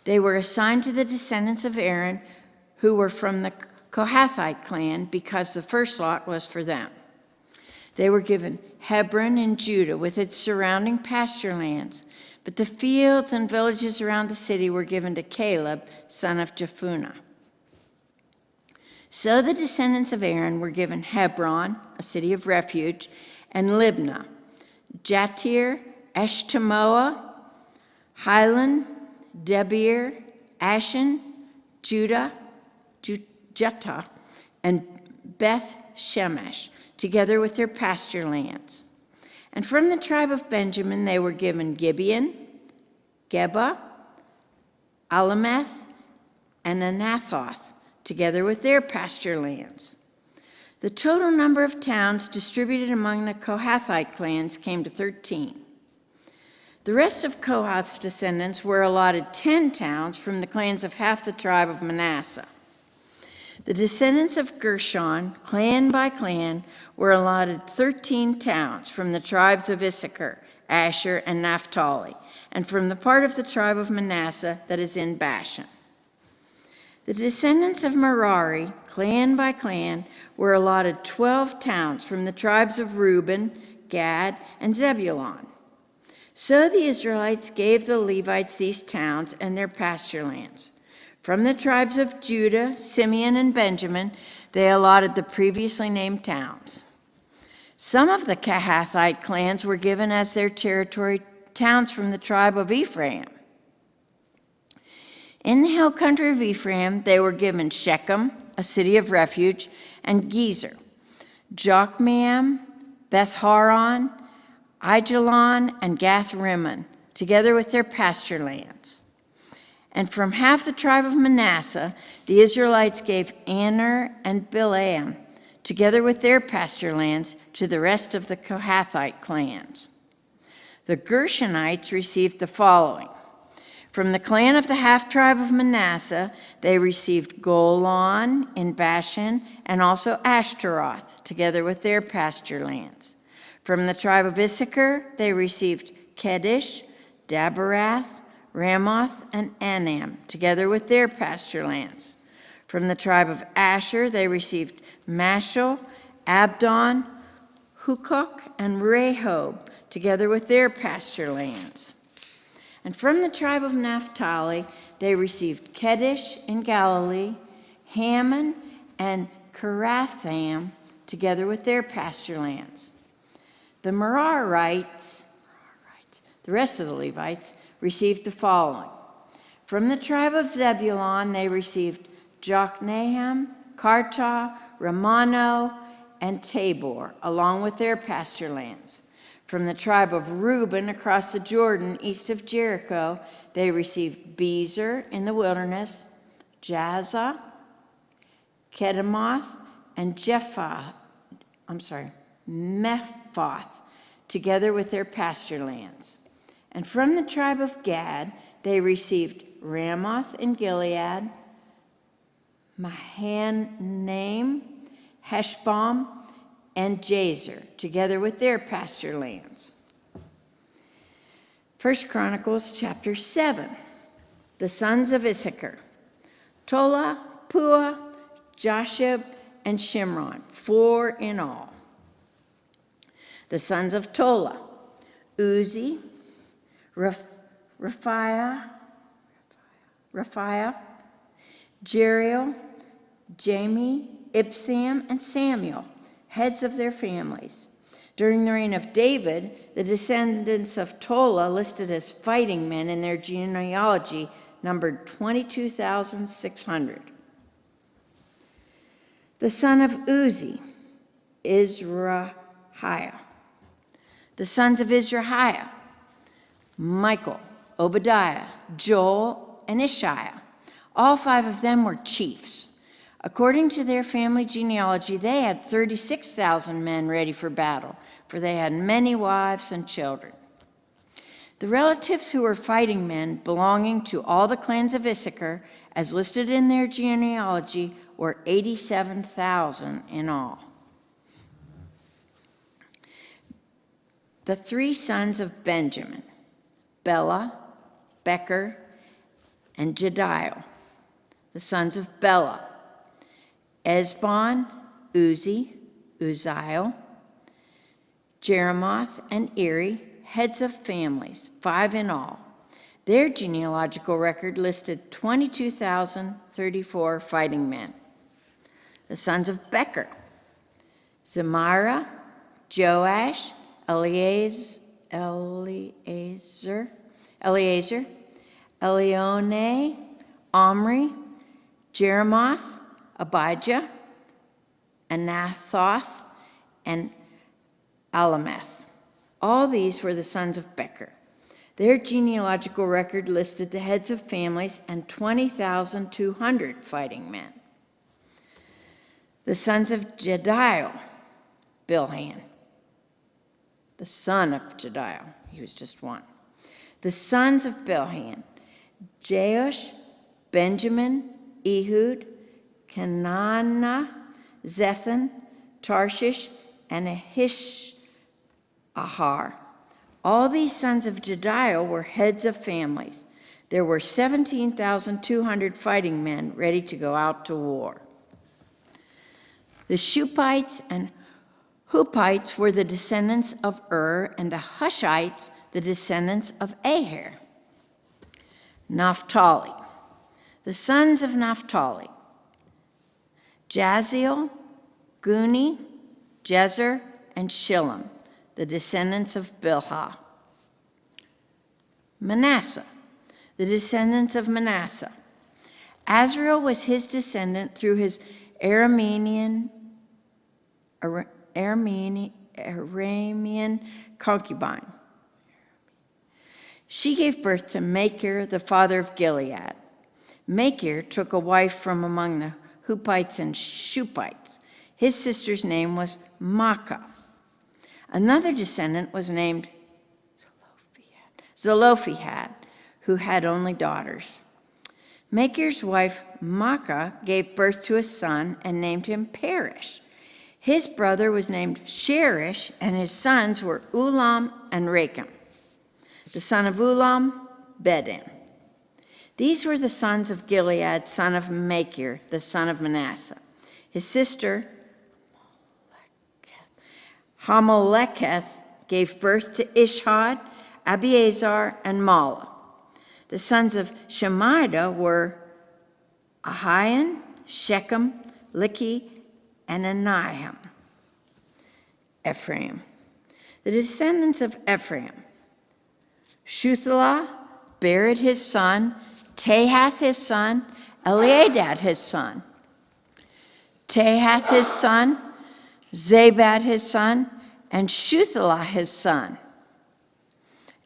S4: They were assigned to the descendants of Aaron, who were from the Kohathite clan, because the first lot was for them. They were given Hebron in Judah with its surrounding pasture lands, but the fields and villages around the city were given to Caleb, son of Jephunneh. So the descendants of Aaron were given Hebron, a city of refuge, and Libnah, Jatir, Eshtemoa, Hilan, Debir, Ashan, Judah, Juttah, and Beth Shemesh, together with their pasture lands. And from the tribe of Benjamin they were given Gibeon, Geba, Alameth, and Anathoth, together with their pasture lands. The total number of towns distributed among the Kohathite clans came to 13. The rest of Kohath's descendants were allotted 10 towns from the clans of half the tribe of Manasseh. The descendants of Gershon, clan by clan, were allotted 13 towns from the tribes of Issachar, Asher, and Naphtali, and from the part of the tribe of Manasseh that is in Bashan. The descendants of Merari, clan by clan, were allotted 12 towns from the tribes of Reuben, Gad, and Zebulun. So the Israelites gave the Levites these towns and their pasture lands. From the tribes of Judah, Simeon, and Benjamin, they allotted the previously named towns. Some of the Kohathite clans were given as their territory towns from the tribe of Ephraim. In the hill country of Ephraim, they were given Shechem, a city of refuge, and Gezer, Jokmeam, Beth-horon, Aijalon, and Gath-rimmon, together with their pasture lands. And from half the tribe of Manasseh, the Israelites gave Aner and Bileam, together with their pasture lands, to the rest of the Kohathite clans. The Gershonites received the following. From the clan of the half-tribe of Manasseh, they received Golan in Bashan and also Ashtaroth, together with their pasture lands. From the tribe of Issachar, they received Kedesh, Daberath, Ramoth, and Anam, together with their pasture lands. From the tribe of Asher, they received Mashal, Abdon, Hukok, and Rehob, together with their pasture lands. And from the tribe of Naphtali, they received Kedesh in Galilee, Hammon, and Kiratham, together with their pasture lands. The Merarites, the rest of the Levites, received the following. From the tribe of Zebulun, they received Jokneam, Kartah, Ramano, and Tabor, along with their pasture lands. From the tribe of Reuben, across the Jordan, east of Jericho, they received Bezer in the wilderness, Jaza, Kedemoth, and Mephoth, together with their pasture lands. And from the tribe of Gad, they received Ramoth in Gilead, Mahanaim, Heshbon, and Jazer, together with their pasture lands. 1 Chronicles chapter 7. The sons of Issachar: Tola, Puah, Jashub, and Shimron, 4 in all. The sons of Tola: Uzi, Raphiah, Jeriel, Jamie, Ibsam, and Samuel, heads of their families. During the reign of David, the descendants of Tola, listed as fighting men in their genealogy, numbered 22,600. The son of Uzi, Izrahiah. The sons of Izrahiah: Michael, Obadiah, Joel, and Ishiah. All 5 of them were chiefs. According to their family genealogy, they had 36,000 men ready for battle, for they had many wives and children. The relatives who were fighting men belonging to all the clans of Issachar, as listed in their genealogy, were 87,000 in all. The 3 sons of Benjamin: Bela, Becher, and Jediel. The sons of Bela: Esbon, Uzi, Uzziel, Jeremoth, and Eri, heads of families, 5 in all. Their genealogical record listed 22,034 fighting men. The sons of Becher: Zemira, Joash, Eleazar, Elionai, Omri, Jeremoth, Abijah, Anathoth, and Alameth. All these were the sons of Becher. Their genealogical record listed the heads of families and 20,200 fighting men. The sons of Jediel: Bilhan, the son of Jediel, he was just one. The sons of Bilhan: Jeush, Benjamin, Ehud, Kenana, Zethan, Tarshish, and Ahishahar. All these sons of Jediel were heads of families. There were 17,200 fighting men ready to go out to war. The Shuppites and Huppites were the descendants of and the Hushites the descendants of Aher. Naphtali. The sons of Naphtali: Jaziel, Guni, Jezer, and Shillem, the descendants of Bilhah. Manasseh. The descendants of Manasseh: Azriel was his descendant through his Aramean concubine. She gave birth to Machir, the father of Gilead. Machir took a wife from among the Huppites and Shuppites. His sister's name was Maacah. Another descendant was named Zelophehad, who had only daughters. Machir's wife Maacah gave birth to a son and named him Perish. His brother was named Sherish, and his sons were Ulam and Rakem. The son of Ulam, Bedan. These were the sons of Gilead, son of Machir, the son of Manasseh. His sister Hamoleketh gave birth to Ishhod, Abiezer, and Mala. The sons of Shemida were Ahian, Shechem, Likhi, and Aniham. Ephraim. The descendants of Ephraim: Shuthelah, Bered his son, Tahath his son, Eliadad his son. Tahath his son, Zabad his son, and Shuthelah his son.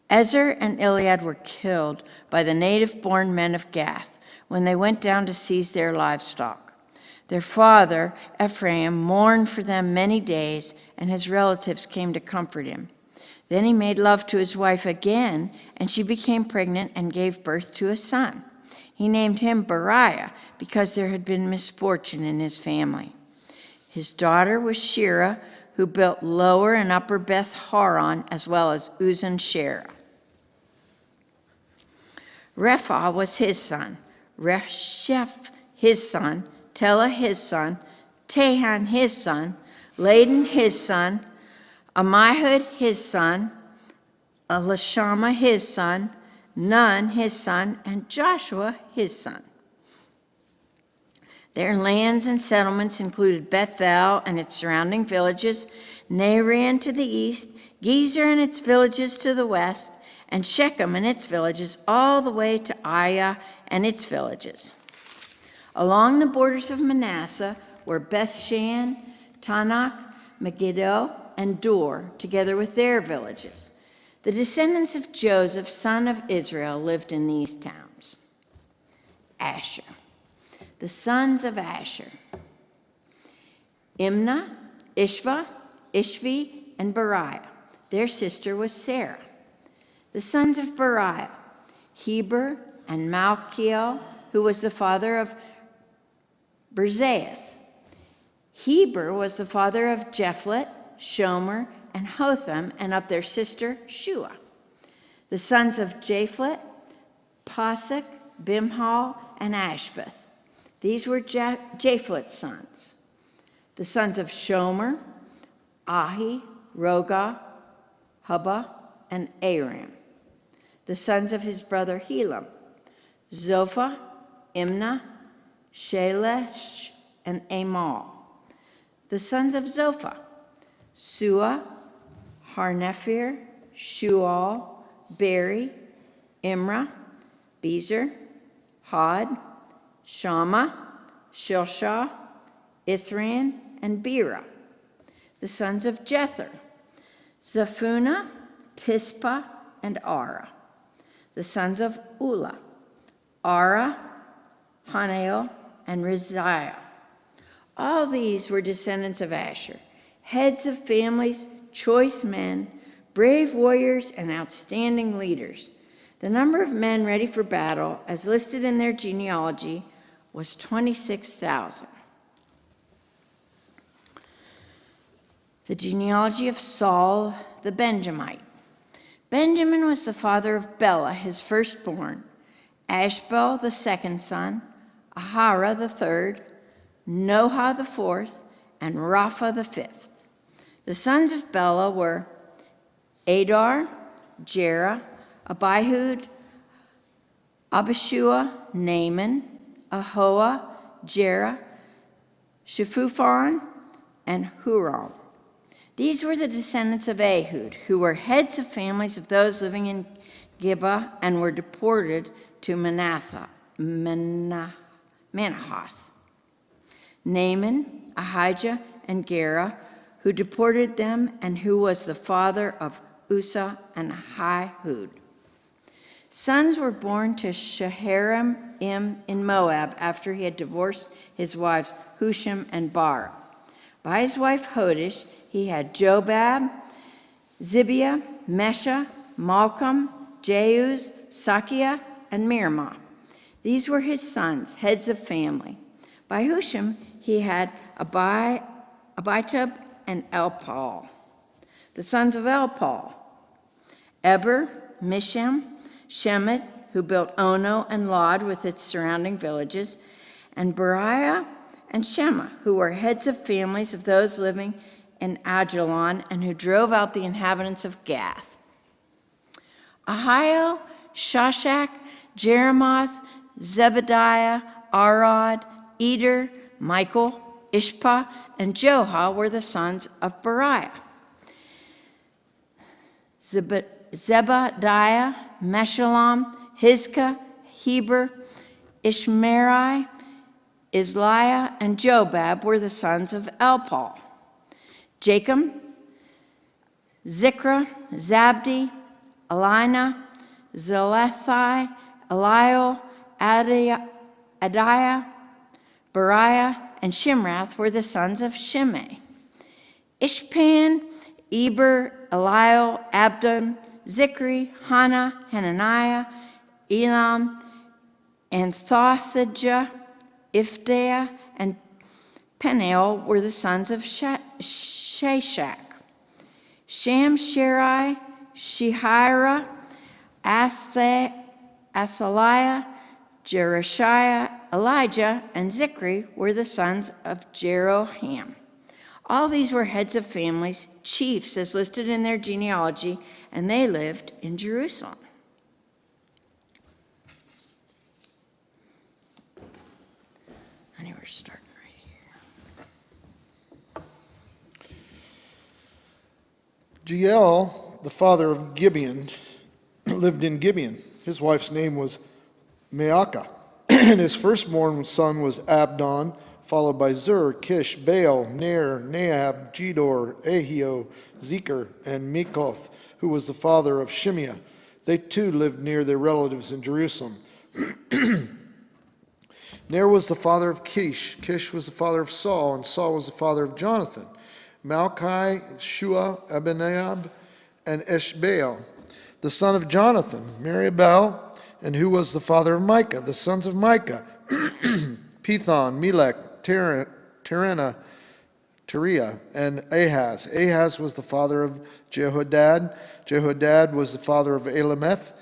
S4: Ezer and Eliad were killed by the native-born men of Gath when they went down to seize their livestock. Their father, Ephraim, mourned for them many days, and his relatives came to comfort him. Then he made love to his wife again, and she became pregnant and gave birth to a son. He named him Beriah because there had been misfortune in his family. His daughter was Shira, who built Lower and Upper Beth Horon, as well as Uzan Sherah. Repha was his son, Resheph his son, Telah his son, Tahan his son, Laden his son, Ammihud his son, Elishama his son, Nun his son, and Joshua his son. Their lands and settlements included Bethel and its surrounding villages, Naaran to the east, Gezer and its villages to the west, and Shechem and its villages all the way to Aiah and its villages. Along the borders of Manasseh were Bethshan, Tanakh, Megiddo, and Dor, together with their villages. The descendants of Joseph, son of Israel, lived in these towns. Asher. The sons of Asher: Imnah, Ishva, Ishvi, and Beriah. Their sister was Sarah. The sons of Beriah: Heber and Malchiel, who was the father of Berzaeth. Heber was the father of Jephlet, Shomer, and Hotham, and of their sister Shua. The sons of Japhlet: Pasach, Bimhal, and Ashvath. These were Japhlet's sons. The sons of Shomer: Ahi, Roga, Hubba, and Aram. The sons of his brother Helam, Zophah, Imnah, Shelesh, and Amal. The sons of Zophah, Sua, Harnephir, Shual, Beri, Imrah, Bezer, Hod, Shammah, Shilshah, Ithran, and Bera. The sons of Jether, Zephunah, Pispa, and Ara. The sons of Ulah, Ara, Hanael, and Riziah. All these were descendants of Asher, heads of families, choice men, brave warriors, and outstanding leaders. The number of men ready for battle, as listed in their genealogy, was 26,000. The genealogy of Saul the Benjamite. Benjamin was the father of Bela, his firstborn, Ashbel the second son, Ahara the third, Noha the fourth, and Rapha the fifth. The sons of Bela were Adar, Jerah, Abihud, Abishua, Naaman, Ahoah, Jerah, Shephuphon, and Huram. These were the descendants of Ehud, who were heads of families of those living in Gibeah and were deported to Manahath. Naaman, Ahijah, and Gera, who deported them, and who was the father of Uzzah and Ahihud. Sons were born to Shaharaim in Moab after he had divorced his wives Husham and Bara. By his wife Hodish, he had Jobab, Zibiah, Mesha, Malcolm, Jeuz, Sakiah, and Mirmah. These were his sons, heads of family. By Husham, he had Abitub and Elpaal. The sons of Elpaal, Eber, Misham, Shemet, who built Ono and Lod with its surrounding villages, and Beriah and Shema, who were heads of families of those living in Ajalon and who drove out the inhabitants of Gath. Ahio, Shashak, Jeremoth, Zebediah, Arad, Eder, Michael, Ishpa, and Joha were the sons of Beriah. Zebediah, Meshullam, Hizkah, Heber, Ishmerai, Isliah, and Jobab were the sons of Elpaal. Jacob, Zikra, Zabdi, Elina, Zelethai, Eliel, Adiah, Beriah, and Shimrath were the sons of Shimei. Ishpan, Eber, Eliel, Abdon, Zikri, Hannah, Hananiah, Elam, and Thothijah, Ifdeah, and Peniel were the sons of Shashak. Shamsherai, Shehira, Athaliah, Jerushiah, Elijah, and Zikri were the sons of Jeroham. All these were heads of families, chiefs as listed in their genealogy, and they lived in Jerusalem. I think we're starting right here.
S5: Jeiel, the father of Gibeon, lived in Gibeon. His wife's name was Maacah, and his firstborn son was Abdon, followed by Zur, Kish, Baal, Ner, Nahab, Gedor, Ahio, Zeker, and Mikoth, who was the father of Shimeah. They too lived near their relatives in Jerusalem. Ner was the father of Kish. Kish was the father of Saul, and Saul was the father of Jonathan. Malchi, Shua, Abinab, and Eshbaal, the son of Jonathan, Meribel, and who was the father of Micah, the sons of Micah, Pithon, Melech, Terenna, Teriah, and Ahaz. Ahaz was the father of Jehoadad. Jehoadad was the father of Elameth,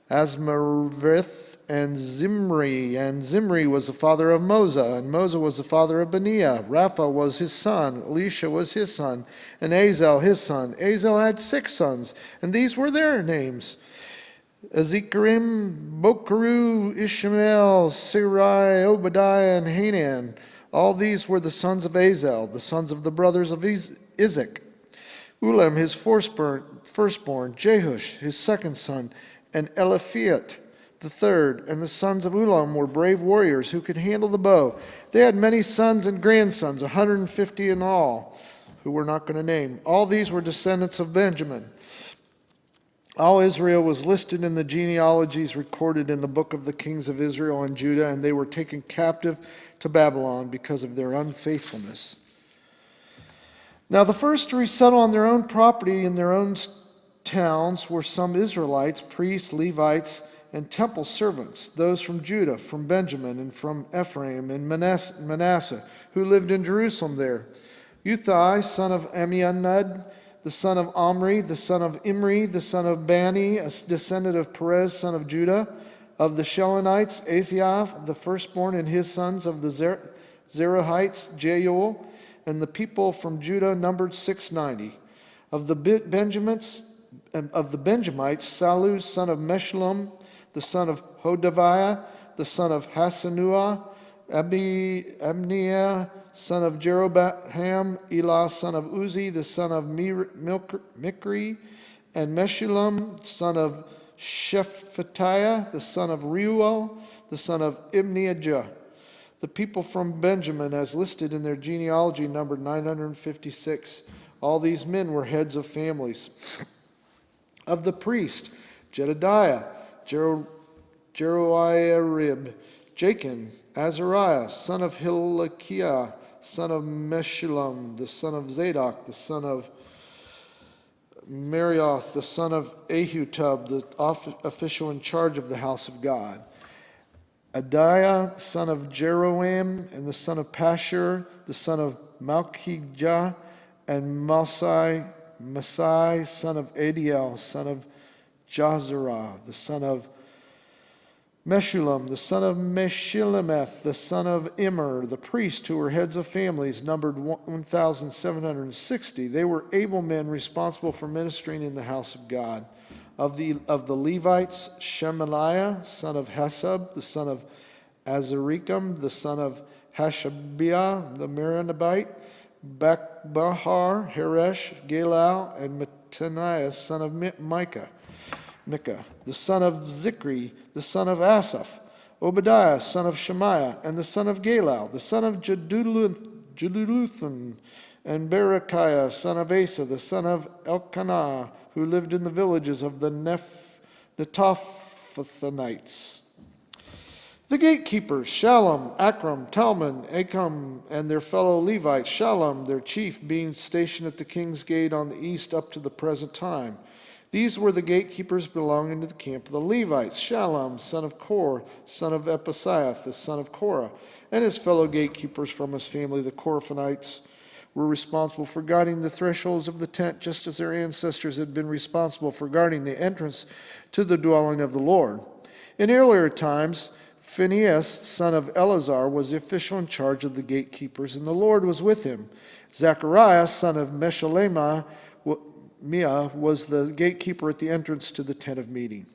S5: Asmarvith, and Zimri was the father of Moza, and Moza was the father of Beniah. Rapha was his son, Elisha was his son, and Azel his son. Azel had 6 sons, and these were their names: Azikarim, Bokeru, Ishmael, Sarai, Obadiah, and Hanan. All these were the sons of Azel, the sons of the brothers of Isaac. Ulam his firstborn, Jehush his second son, and Eliphiat the third. And the sons of Ulam were brave warriors who could handle the bow. They had many sons and grandsons, 150 in all, who we're not going to name. All these were descendants of Benjamin. All Israel was listed in the genealogies recorded in the book of the kings of Israel and Judah, and they were taken captive to Babylon because of their unfaithfulness. Now the first to resettle on their own property in their own towns were some Israelites, priests, Levites, and temple servants, those from Judah, from Benjamin, and from Ephraim and Manasseh, who lived in Jerusalem there. Uthai, son of Ammianud, the son of Omri, the son of Imri, the son of Bani, a descendant of Perez, son of Judah. Of the Shelonites, Asaph, the firstborn, and his sons. Of the Zerahites, Jeuel. And the people from Judah numbered 690. Of the Benjamites, Salu, son of Meshullam, the son of Hodaviah, the son of Hasanua, Abniah, son of Jeroboam, Elah, son of Uzi, the son of Mikri, and Meshullam, son of Shephatiah, the son of Reuel, the son of Ibniajah. The people from Benjamin, as listed in their genealogy, numbered 956. All these men were heads of families. Of the priest, Jedediah, Jeroiarib, Jachin, Azariah, son of Hilkiah, son of Meshullam, the son of Zadok, the son of Marioth, the son of Ahutub, the official in charge of the house of God. Adiah, son of Jeroam, and the son of Pashur, the son of Malchijah, and Masai, son of Adiel, son of Jahzerah, the son of Meshullam, the son of Meshilemeth, the son of Immer. The priests, who were heads of families, numbered 1,760. They were able men responsible for ministering in the house of God. Of the Levites, Shemaliah, son of Hasab, the son of Azarikam, the son of Hashabiah, the Meronabite, Bakbahar, Heresh, Galal, and Mattaniah, son of Micah, the son of Zikri, the son of Asaph, Obadiah, son of Shemaiah, and the son of Galal, the son of Jeduthun, and Berechiah, son of Asa, the son of Elkanah, who lived in the villages of the Netophathonites. The gatekeepers, Shallum, Akram, Talmon, Achem, and their fellow Levites, Shallum, their chief, being stationed at the king's gate on the east up to the present time. These were the gatekeepers belonging to the camp of the Levites: Shallum, son of Kor, son of Epasiah, the son of Korah, and his fellow gatekeepers from his family, the Koraphonites, were responsible for guarding the thresholds of the tent, just as their ancestors had been responsible for guarding the entrance to the dwelling of the Lord. In earlier times, Phinehas, son of Eleazar, was the official in charge of the gatekeepers, and the Lord was with him. Zechariah, son of Meshullemah, was the gatekeeper at the entrance to the tent of meeting.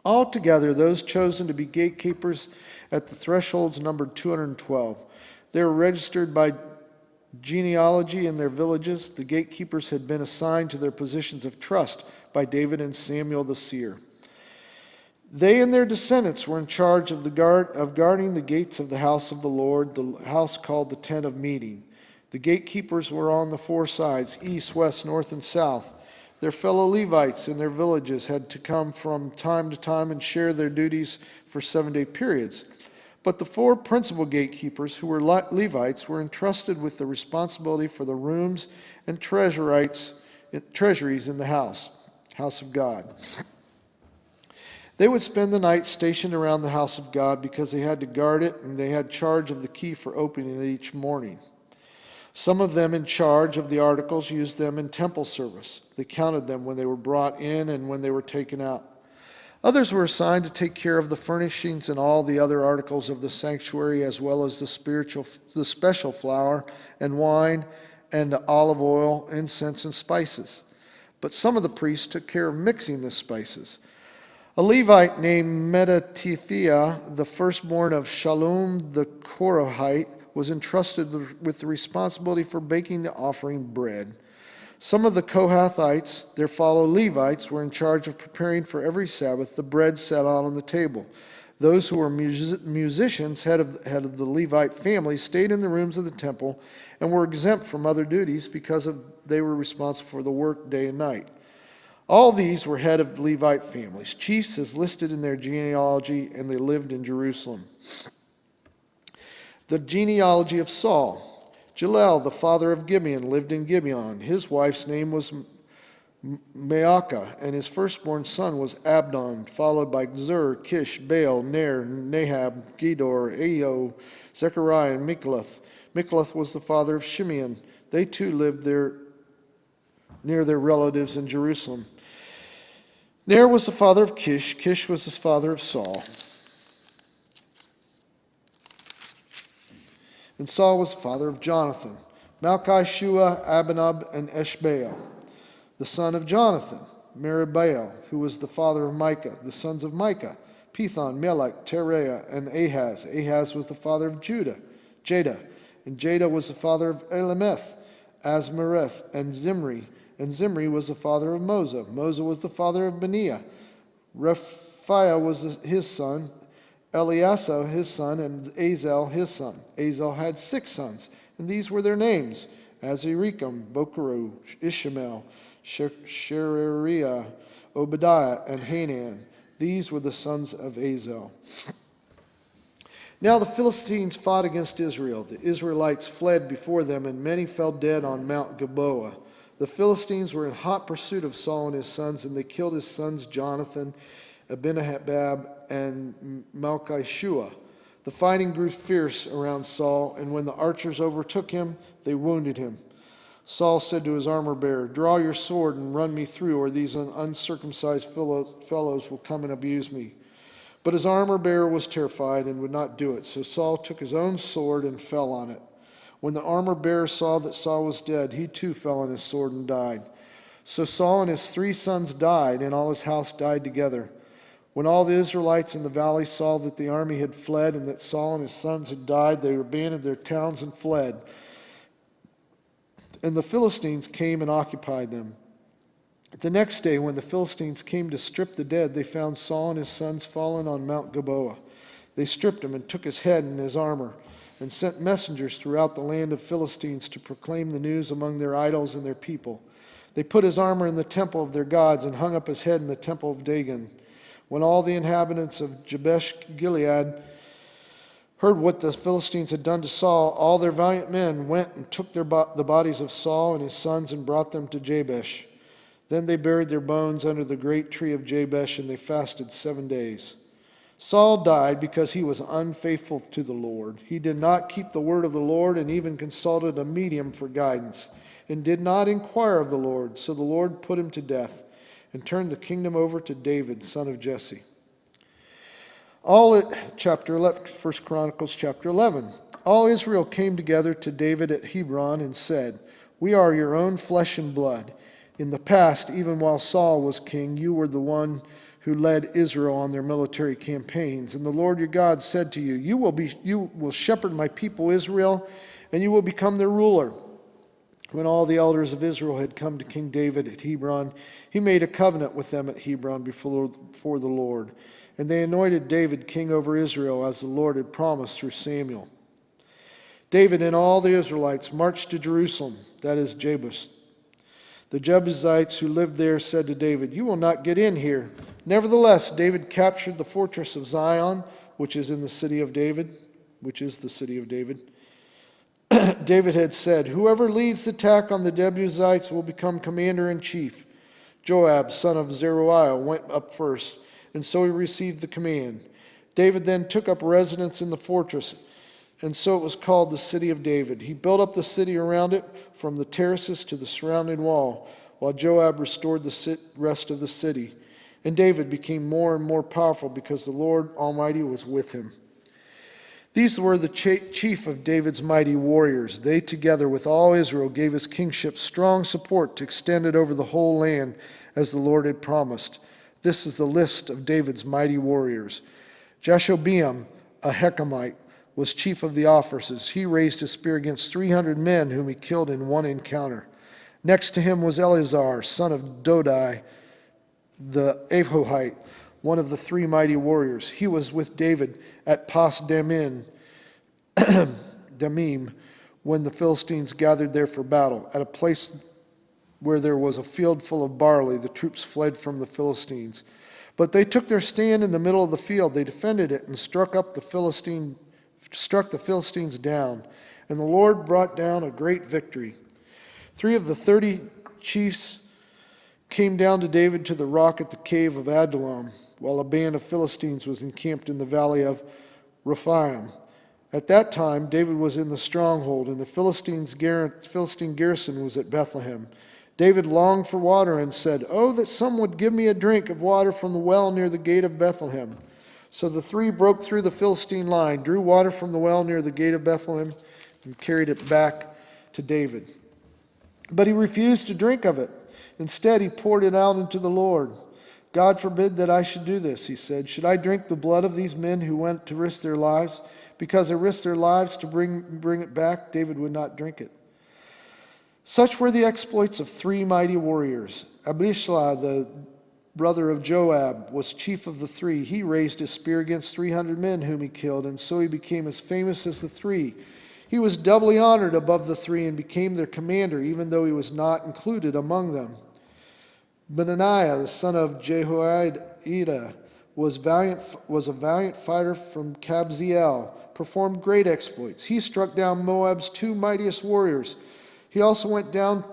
S5: Altogether, those chosen to be gatekeepers at the thresholds numbered 212. They were registered by genealogy in their villages. The gatekeepers had been assigned to their positions of trust by David and Samuel the seer. They and their descendants were in charge of guarding the gates of the house of the Lord, the house called the tent of meeting. The gatekeepers were on the 4 sides, east, west, north, and south. Their fellow Levites in their villages had to come from time to time and share their duties for 7-day periods. But the 4 principal gatekeepers, who were Levites, were entrusted with the responsibility for the rooms and treasuries in the house of God. They would spend the night stationed around the house of God because they had to guard it, and they had charge of the key for opening it each morning. Some of them in charge of the articles used them in temple service. They counted them when they were brought in and when they were taken out. Others were assigned to take care of the furnishings and all the other articles of the sanctuary, as well as the special flour and wine and olive oil, incense, and spices. But some of the priests took care of mixing the spices. A Levite named Mattathiah, the firstborn of Shallum the Korahite, was entrusted with the responsibility for baking the offering bread. Some of the Kohathites, their fellow Levites, were in charge of preparing for every Sabbath the bread set out on the table. Those who were musicians, head of the Levite family, stayed in the rooms of the temple and were exempt from other duties because they were responsible for the work day and night. All these were head of Levite families, chiefs as listed in their genealogy, and they lived in Jerusalem. The genealogy of Saul. Jalel, the father of Gibeon, lived in Gibeon. His wife's name was Maacah, and his firstborn son was Abdon, followed by Zur, Kish, Baal, Ner, Nahab, Gedor, Ahio, Zechariah, and Mikloth. Mikloth was the father of Shimeon. They too lived there near their relatives in Jerusalem. Ner was the father of Kish. Kish was the father of Saul. And Saul was the father of Jonathan, Malchi-Shua, Abinab, and Eshbaal. The son of Jonathan, Meribaal, who was the father of Micah. The sons of Micah, Pithon, Melech, Tereah, and Ahaz. Ahaz was the father of Jada. And Jada was the father of Elameth, Asmereth, and Zimri. And Zimri was the father of Moza. Moza was the father of Beniah. Rephiah was his son, Eliasa his son, and Azel his son. Azel had 6 sons, and these were their names: Azirikam, Bokeru, Ishmael, Sherariah, Obadiah, and Hanan. These were the sons of Azel. Now the Philistines fought against Israel. The Israelites fled before them, and many fell dead on Mount Gilboa. The Philistines were in hot pursuit of Saul and his sons, and they killed his sons Jonathan, Abinadab, and Malchi-Shua. The fighting grew fierce around Saul, and when the archers overtook him, they wounded him. Saul said to his armor-bearer, "Draw your sword and run me through, or these uncircumcised fellows will come and abuse me." But his armor-bearer was terrified and would not do it. So Saul took his own sword and fell on it. When the armor-bearer saw that Saul was dead, he too fell on his sword and died. So Saul and his 3 sons died, and all his house died together. When all the Israelites in the valley saw that the army had fled and that Saul and his sons had died, they abandoned their towns and fled. And the Philistines came and occupied them. The next day, when the Philistines came to strip the dead, they found Saul and his sons fallen on Mount Gilboa. They stripped him and took his head and his armor, and sent messengers throughout the land of Philistines to proclaim the news among their idols and their people. They put his armor in the temple of their gods and hung up his head in the temple of Dagon. When all the inhabitants of Jabesh Gilead heard what the Philistines had done to Saul, all their valiant men went and took the bodies of Saul and his sons and brought them to Jabesh. Then they buried their bones under the great tree of Jabesh, and they fasted 7 days. Saul died because he was unfaithful to the Lord. He did not keep the word of the Lord, and even consulted a medium for guidance, and did not inquire of the Lord. So the Lord put him to death and turned the kingdom over to David, son of Jesse. Chapter 11, 1 Chronicles chapter 11. All Israel came together to David at Hebron and said, "We are your own flesh and blood. In the past, even while Saul was king, you were the one who led Israel on their military campaigns. And the Lord your God said to you, you will shepherd my people Israel, and you will become their ruler." When all the elders of Israel had come to King David at Hebron, he made a covenant with them at Hebron before the Lord. And they anointed David king over Israel, as the Lord had promised through Samuel. David and all the Israelites marched to Jerusalem, that is Jebus. The Jebusites who lived there said to David, "You will not get in here." Nevertheless, David captured the fortress of Zion, which is the city of David. David had said, "Whoever leads the attack on the Jebusites will become commander-in-chief." Joab, son of Zeruiah, went up first, and so he received the command. David then took up residence in the fortress, and so it was called the City of David. He built up the city around it from the terraces to the surrounding wall, while Joab restored the rest of the city. And David became more and more powerful because the Lord Almighty was with him. These were the chief of David's mighty warriors. They, together with all Israel, gave his kingship strong support to extend it over the whole land as the Lord had promised. This is the list of David's mighty warriors. Jashobeam, a Hechemite, was chief of the officers. He raised his spear against 300 men whom he killed in one encounter. Next to him was Eleazar, son of Dodai, the Ahohite, one of the three mighty warriors. He was with David at Pas Damim when the Philistines gathered there for battle. At a place where there was a field full of barley, the troops fled from the Philistines. But they took their stand in the middle of the field. They defended it and struck the Philistines down. And the Lord brought down a great victory. 3 of the 30 chiefs came down to David to the rock at the cave of Adullam, while a band of Philistines was encamped in the valley of Rephaim. At that time, David was in the stronghold, and the Philistine garrison was at Bethlehem. David longed for water and said, "Oh, that some would give me a drink of water from the well near the gate of Bethlehem." So the 3 broke through the Philistine line, drew water from the well near the gate of Bethlehem, and carried it back to David. But he refused to drink of it. Instead, he poured it out into the Lord. "God forbid that I should do this," he said. "Should I drink the blood of these men who went to risk their lives? Because they risked their lives to bring it back, David would not drink it." Such were the exploits of 3 mighty warriors. Abishai, the brother of Joab, was chief of the 3. He raised his spear against 300 men whom he killed, and so he became as famous as the 3. He was doubly honored above the 3 and became their commander, even though he was not included among them. Benaniah, the son of Jehoiada, was a valiant fighter from Kabzeel, performed great exploits. He struck down Moab's 2 mightiest warriors. He also went down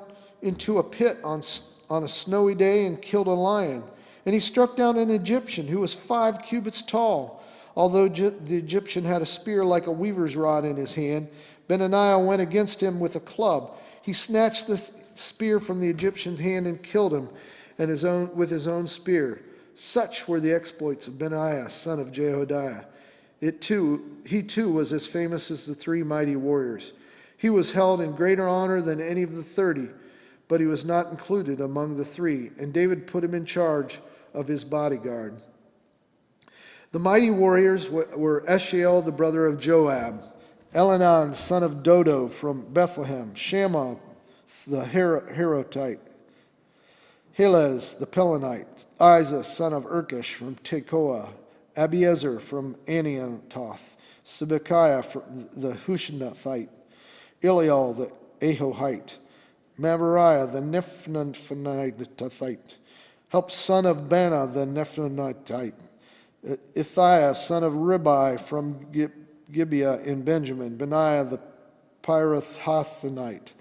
S5: into a pit on a snowy day and killed a lion. And he struck down an Egyptian who was 5 cubits tall. Although the Egyptian had a spear like a weaver's rod in his hand, Benaniah went against him with a club. He snatched the spear from the Egyptian's hand and killed him with his own spear. Such were the exploits of Benaiah, son of Jehoiada. He too was as famous as the 3 mighty warriors. He was held in greater honor than any of the 30, but he was not included among the 3, and David put him in charge of his bodyguard. The mighty warriors were Eshiel, the brother of Joab, Elhanan, son of Dodo from Bethlehem, Shammah, the Harotite, Helez, the Pelonite, Isa, son of Urkish from Tekoa, Abiezer from Anathoth, Sibekiah the Hushnathite, Eliel the Ahohite, Mabariah the Nephnonite, Help son of Bana the Nephnonite, Ithiah son of Ribai from Gibeah in Benjamin, Benaiah the Pirathonite,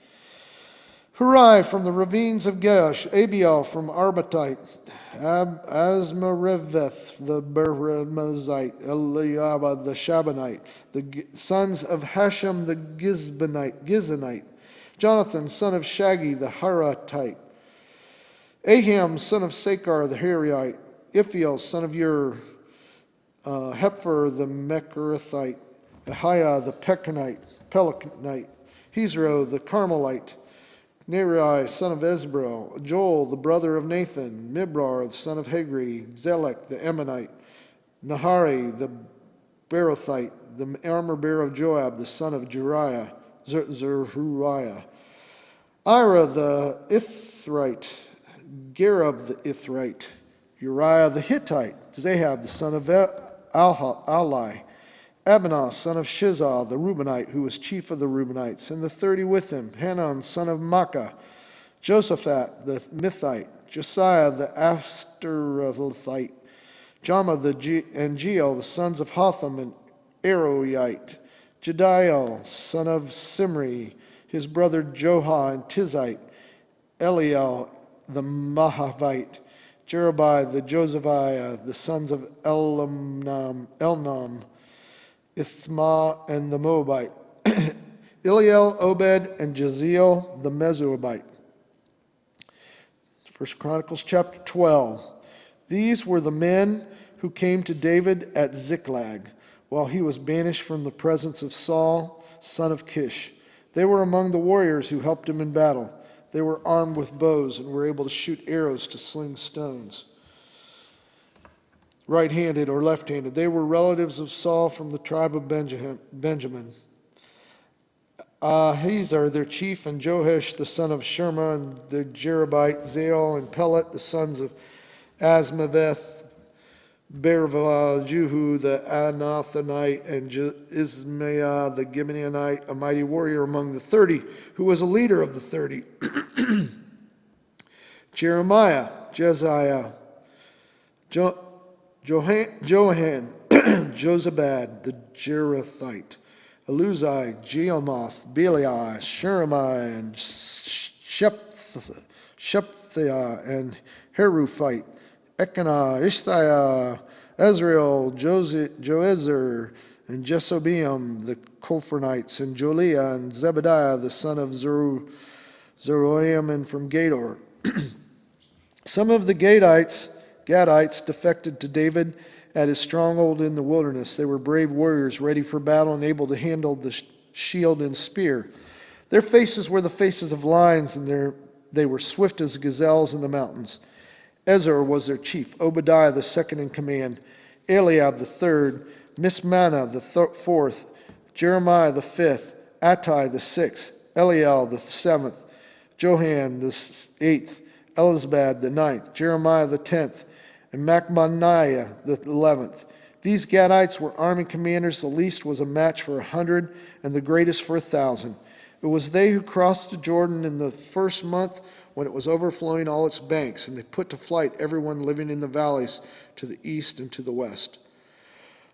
S5: Hurai from the ravines of Gaash, Abiel from Arbatite, Asmareveth the Beremazite, Eliab the Shabanite, the sons of Hashem the Gizonite, Jonathan son of Shagi the Haratite, Aham son of Sakar the Hariite, Iphiel son of Ur, Hepher the Mecherathite, Ahiah the Pelicanite, Hezro the Carmelite, Neri, son of Ezbro, Joel, the brother of Nathan, Mibrar, the son of Hagri, Zelek, the Ammonite, Nahari, the Berothite, the armor-bearer of Joab, the son of Zeruiah, Ira, the Ithrite, Gareb, the Ithrite, Uriah, the Hittite, Zahab, the son of Ali, Abinah, son of Shizah, the Reubenite, who was chief of the Reubenites, and the 30 with him, Hanan, son of Makkah, Josaphat, the Mithite, Josiah, the Ashtarothite, Jama, and Jeel, the sons of Hotham, and Aroite, Jediel, son of Simri, his brother Joha, and Tizite, Eliel, the Mahavite, Jerubai, the Josephiah, the sons of Elnam, Ithma, and the Moabite, Eliel, Obed, and Jeziel, the Mezoabite. 1 Chronicles chapter 12. These were the men who came to David at Ziklag, while he was banished from the presence of Saul, son of Kish. They were among the warriors who helped him in battle. They were armed with bows and were able to shoot arrows to sling stones, right-handed or left-handed. They were relatives of Saul from the tribe of Benjamin. Ahiezer, their chief, and Joash, the son of Shema, and the Jerubite, Zael and Pelet, the sons of Asmaveth, Berva, Juhu, the Anathonite, and Ismaiah, the Gibeonite, a mighty warrior among the 30, who was a leader of the 30. Jeremiah, Jeziah, Johan, Jozabad, the Jerathite, Eluzai, Jeomoth, Belial, Sheremiah, and Shephthah, and Heruphite, Elkanah, Ishthiah, Ezrael, Joezer, and Jesobeam, the Kophonites, and Joliah, and Zebediah, the son of Zeroam, and from Gador. Some of the Gadites defected to David at his stronghold in the wilderness. They were brave warriors, ready for battle and able to handle the shield and spear. Their faces were the faces of lions, and they were swift as gazelles in the mountains. Ezer was their chief, Obadiah the second in command, Eliab the third, Mismanah the fourth, Jeremiah the fifth, Attai the sixth, Eliel the seventh, Johan the eighth, Elizabad the ninth, Jeremiah the 10th, and Machmaniah the 11th. These Gadites were army commanders. The least was a match for 100, and the greatest for 1,000. It was they who crossed the Jordan in the first month when it was overflowing all its banks, and they put to flight everyone living in the valleys to the east and to the west.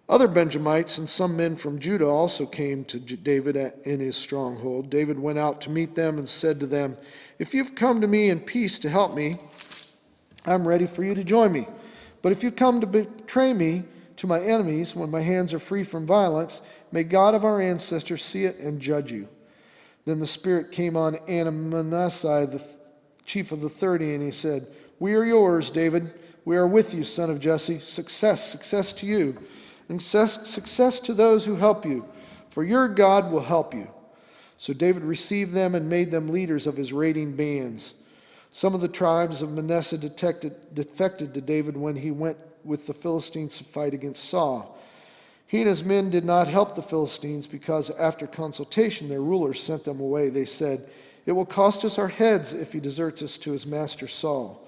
S5: Other Benjamites and some men from Judah also came to David in his stronghold. David went out to meet them and said to them, "If you've come to me in peace to help me, I'm ready for you to join me. But if you come to betray me to my enemies when my hands are free from violence, may God of our ancestors see it and judge you." Then the Spirit came on Manasseh, the chief of the 30, and he said, "We are yours, David. We are with you, son of Jesse. Success to you, and success to those who help you, for your God will help you." So David received them and made them leaders of his raiding bands. Some of the tribes of Manasseh defected to David when he went with the Philistines to fight against Saul. He and his men did not help the Philistines because after consultation their rulers sent them away. They said, "It will cost us our heads if he deserts us to his master Saul."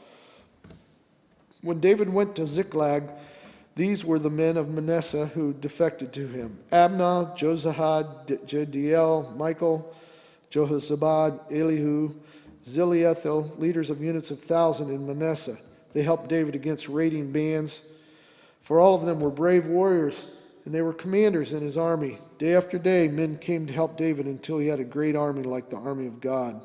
S5: When David went to Ziklag, these were the men of Manasseh who defected to him: Abna, Jozahad, Jediel, Michael, Jehozabad, Elihu, Ziliethel, leaders of units of 1,000 in Manasseh. They helped David against raiding bands, for all of them were brave warriors, and they were commanders in his army. Day after day, men came to help David until he had a great army like the army of God.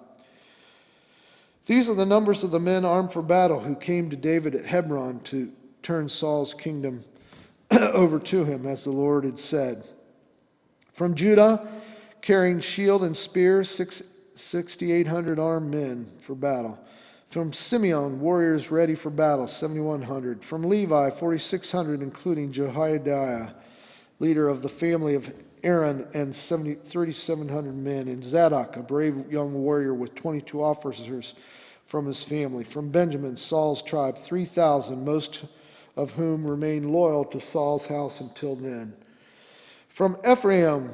S5: These are the numbers of the men armed for battle who came to David at Hebron to turn Saul's kingdom over to him, as the Lord had said. From Judah, carrying shield and spear, 6,800 armed men for battle. From Simeon, warriors ready for battle, 7,100. From Levi, 4,600, including Jehoiada, leader of the family of Aaron, and 3,700 men. And Zadok, a brave young warrior with 22 officers from his family. From Benjamin, Saul's tribe, 3,000, most of whom remained loyal to Saul's house until then. From Ephraim,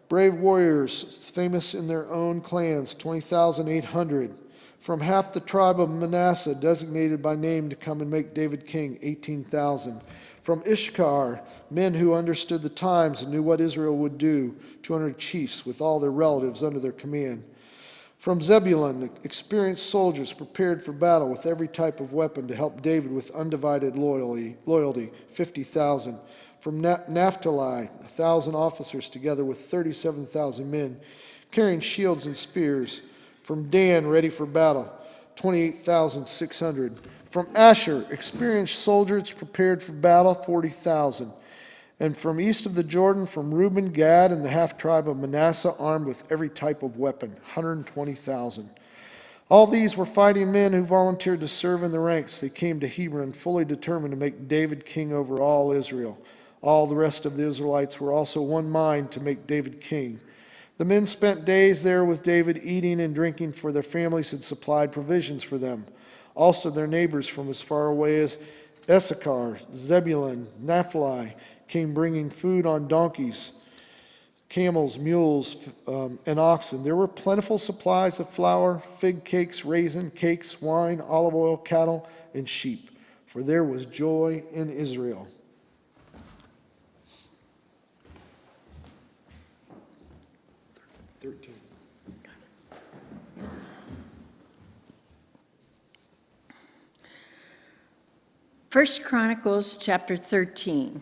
S5: brave warriors, famous in their own clans, 20,800. From half the tribe of Manasseh, designated by name to come and make David king, 18,000. From Issachar, men who understood the times and knew what Israel would do, 200 chiefs with all their relatives under their command. From Zebulun, experienced soldiers prepared for battle with every type of weapon to help David with undivided loyalty, 50,000. From Naphtali, 1,000 officers together with 37,000 men, carrying shields and spears. From Dan, ready for battle, 28,600. From Asher, experienced soldiers prepared for battle, 40,000. And from east of the Jordan, from Reuben, Gad, and the half-tribe of Manasseh, armed with every type of weapon, 120,000. All these were fighting men who volunteered to serve in the ranks. They came to Hebron fully determined to make David king over all Israel. All the rest of the Israelites were also one mind to make David king. The men spent days there with David, eating and drinking, for their families had supplied provisions for them. Also their neighbors from as far away as Issachar, Zebulun, Naphtali came bringing food on donkeys, camels, mules, and oxen. There were plentiful supplies of flour, fig cakes, raisin cakes, wine, olive oil, cattle, and sheep, for there was joy in Israel.
S4: First Chronicles chapter 13.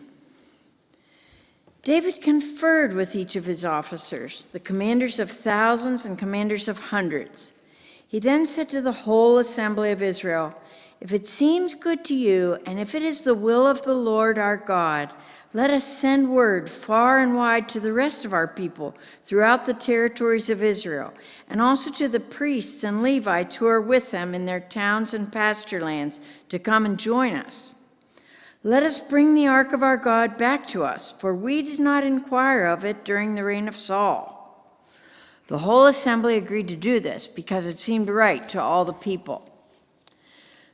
S4: David conferred with each of his officers, the commanders of thousands and commanders of hundreds. He then said to the whole assembly of Israel, "If it seems good to you, and if it is the will of the Lord our God, let us send word far and wide to the rest of our people throughout the territories of Israel, and also to the priests and Levites who are with them in their towns and pasture lands to come and join us. Let us bring the ark of our God back to us, for we did not inquire of it during the reign of Saul." The whole assembly agreed to do this because it seemed right to all the people.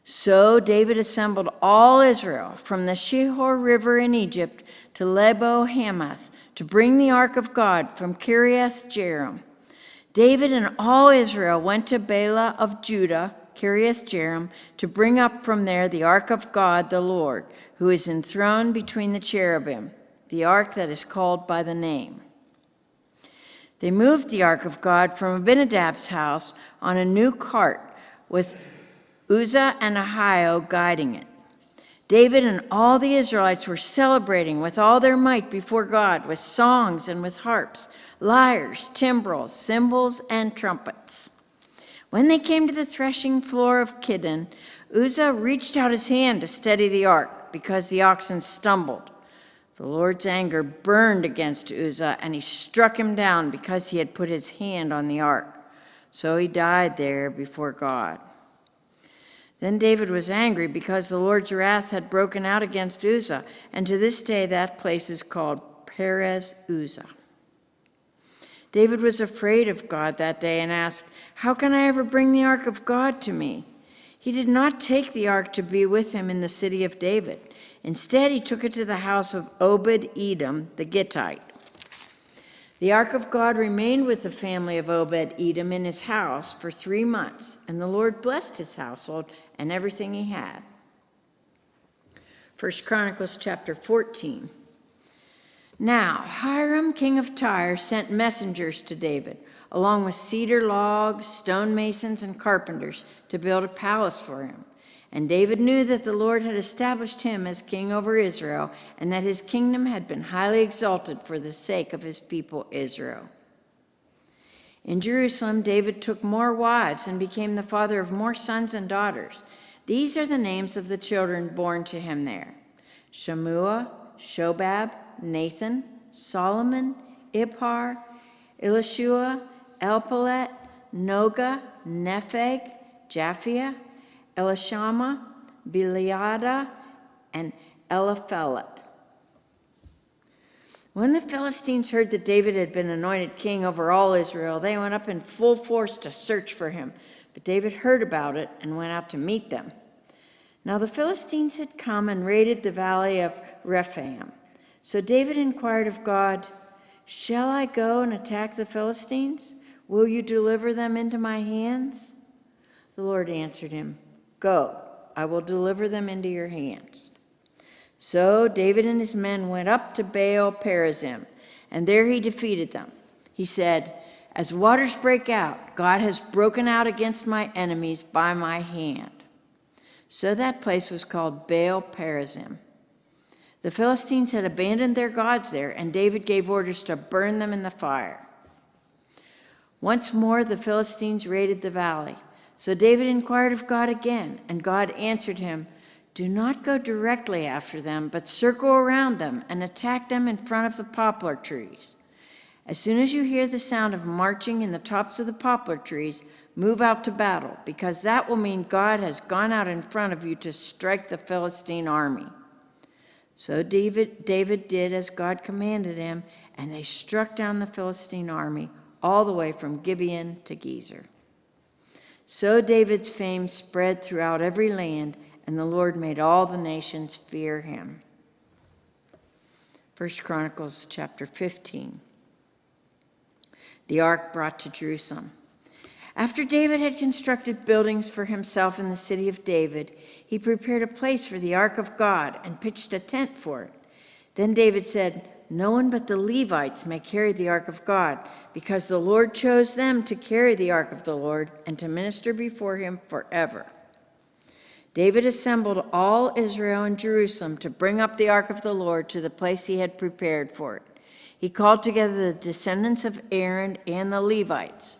S4: So David assembled all Israel from the Shihor River in Egypt to Lebo Hamath to bring the ark of God from Kiriath Jearim. David and all Israel went to Bela of Judah, Kiriath Jearim, to bring up from there the ark of God the Lord, who is enthroned between the cherubim, the ark that is called by the name. They moved the ark of God from Abinadab's house on a new cart with Uzzah and Ahio guiding it. David and all the Israelites were celebrating with all their might before God with songs and with harps, lyres, timbrels, cymbals, and trumpets. When they came to the threshing floor of Kidon, Uzzah reached out his hand to steady the ark because the oxen stumbled. The Lord's anger burned against Uzzah, and he struck him down because he had put his hand on the ark. So he died there before God. Then David was angry because the Lord's wrath had broken out against Uzzah, and to this day that place is called Perez Uzzah. David was afraid of God that day and asked, "How can I ever bring the ark of God to me?" He did not take the ark to be with him in the city of David. Instead, he took it to the house of Obed-Edom the Gittite. The ark of God remained with the family of Obed-Edom in his house for 3 months, and the Lord blessed his household and everything he had. First Chronicles chapter 14. Now Hiram, king of Tyre, sent messengers to David, along with cedar logs, stonemasons, and carpenters, to build a palace for him. And David knew that the Lord had established him as king over Israel, and that his kingdom had been highly exalted for the sake of his people Israel. In Jerusalem, David took more wives and became the father of more sons and daughters. These are the names of the children born to him there: Shammua, Shobab, Nathan, Solomon, Ibhar, Elishua, Elpalet, Noga, Nepheg, Japhia, Elishama, Biliada, and Eliphelet. When the Philistines heard that David had been anointed king over all Israel, they went up in full force to search for him. But David heard about it and went out to meet them. Now the Philistines had come and raided the valley of Rephaim. So David inquired of God, "Shall I go and attack the Philistines? Will you deliver them into my hands?" The Lord answered him, "Go, I will deliver them into your hands." So David and his men went up to Baal Perazim, and there he defeated them. He said, "As waters break out, God has broken out against my enemies by my hand." So that place was called Baal Perazim. The Philistines had abandoned their gods there, and David gave orders to burn them in the fire. Once more the Philistines raided the valley. So David inquired of God again, and God answered him, "Do not go directly after them, but circle around them and attack them in front of the poplar trees. As soon as you hear the sound of marching in the tops of the poplar trees, move out to battle, because that will mean God has gone out in front of you to strike the Philistine army." So David did as God commanded him, and they struck down the Philistine army all the way from Gibeon to Gezer. So David's fame spread throughout every land, and the Lord made all the nations fear him. 1 Chronicles chapter 15. The ark brought to Jerusalem. After David had constructed buildings for himself in the city of David, he prepared a place for the ark of God and pitched a tent for it. Then David said, "No one but the Levites may carry the ark of God, because the Lord chose them to carry the ark of the Lord and to minister before him forever." David assembled all Israel in Jerusalem to bring up the ark of the Lord to the place he had prepared for it. He called together the descendants of Aaron and the Levites.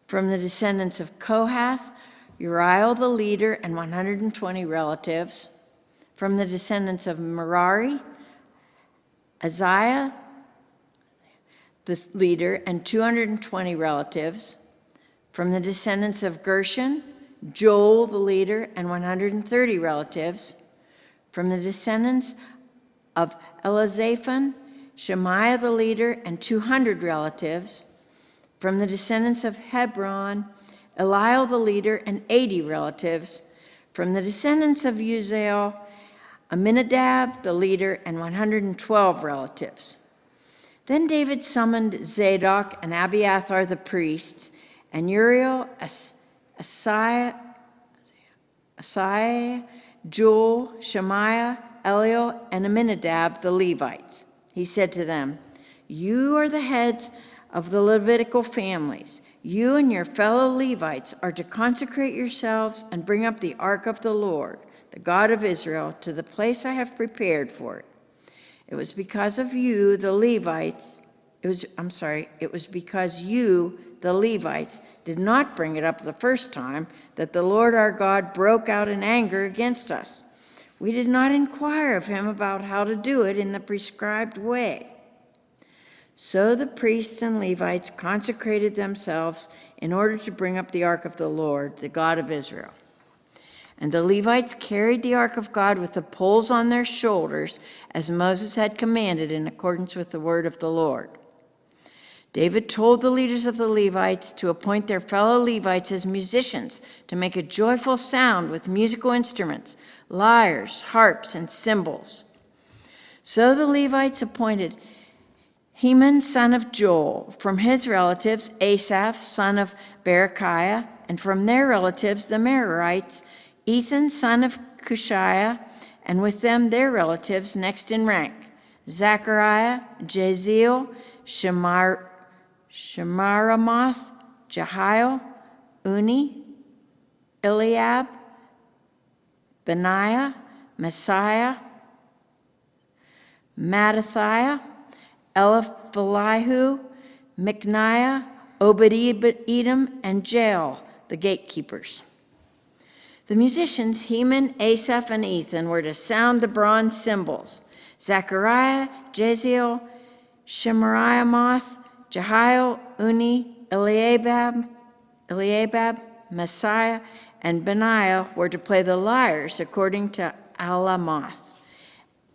S4: From the descendants of Kohath, Uriel the leader and 120 relatives. From the descendants of Merari, Isaiah the leader and 220 relatives. From the descendants of Gershon, Joel the leader and 130 relatives. From the descendants of Elizaphan, Shemaiah the leader and 200 relatives. From the descendants of Hebron, Eliel the leader and 80 relatives. From the descendants of Uzziel, Aminadab the leader and 112 relatives. Then David summoned Zadok and Abiathar the priests, and Uriel, Asaiah, Joel, Shemaiah, Eliel, and Aminadab the Levites. He said to them, "You are the heads of the Levitical families. You and your fellow Levites are to consecrate yourselves and bring up the ark of the Lord, the God of Israel, to the place I have prepared for it. It was because you, the Levites, did not bring it up the first time that the Lord our God broke out in anger against us. We did not inquire of him about how to do it in the prescribed way." So the priests and Levites consecrated themselves in order to bring up the ark of the Lord, the God of Israel. And the Levites carried the ark of God with the poles on their shoulders, as Moses had commanded in accordance with the word of the Lord. David told the leaders of the Levites to appoint their fellow Levites as musicians to make a joyful sound with musical instruments, lyres, harps, and cymbals. So the Levites appointed Heman, son of Joel, from his relatives Asaph, son of Berechiah, and from their relatives the Merarites, Ethan, son of Cushiah, and with them their relatives next in rank, Zechariah, Jaziel, Shemaramoth, Jehiel, Uni, Eliab, Benaiah, Messiah, Mattathiah, Eliphalihu, Micniah, Obed-Edom, and Jael, the gatekeepers. The musicians Heman, Asaph, and Ethan were to sound the bronze cymbals. Zechariah, Jaziel, Shemaramoth, Jehiel, Uni, Eliabab, Messiah, and Benaiah were to play the lyres according to Alamoth.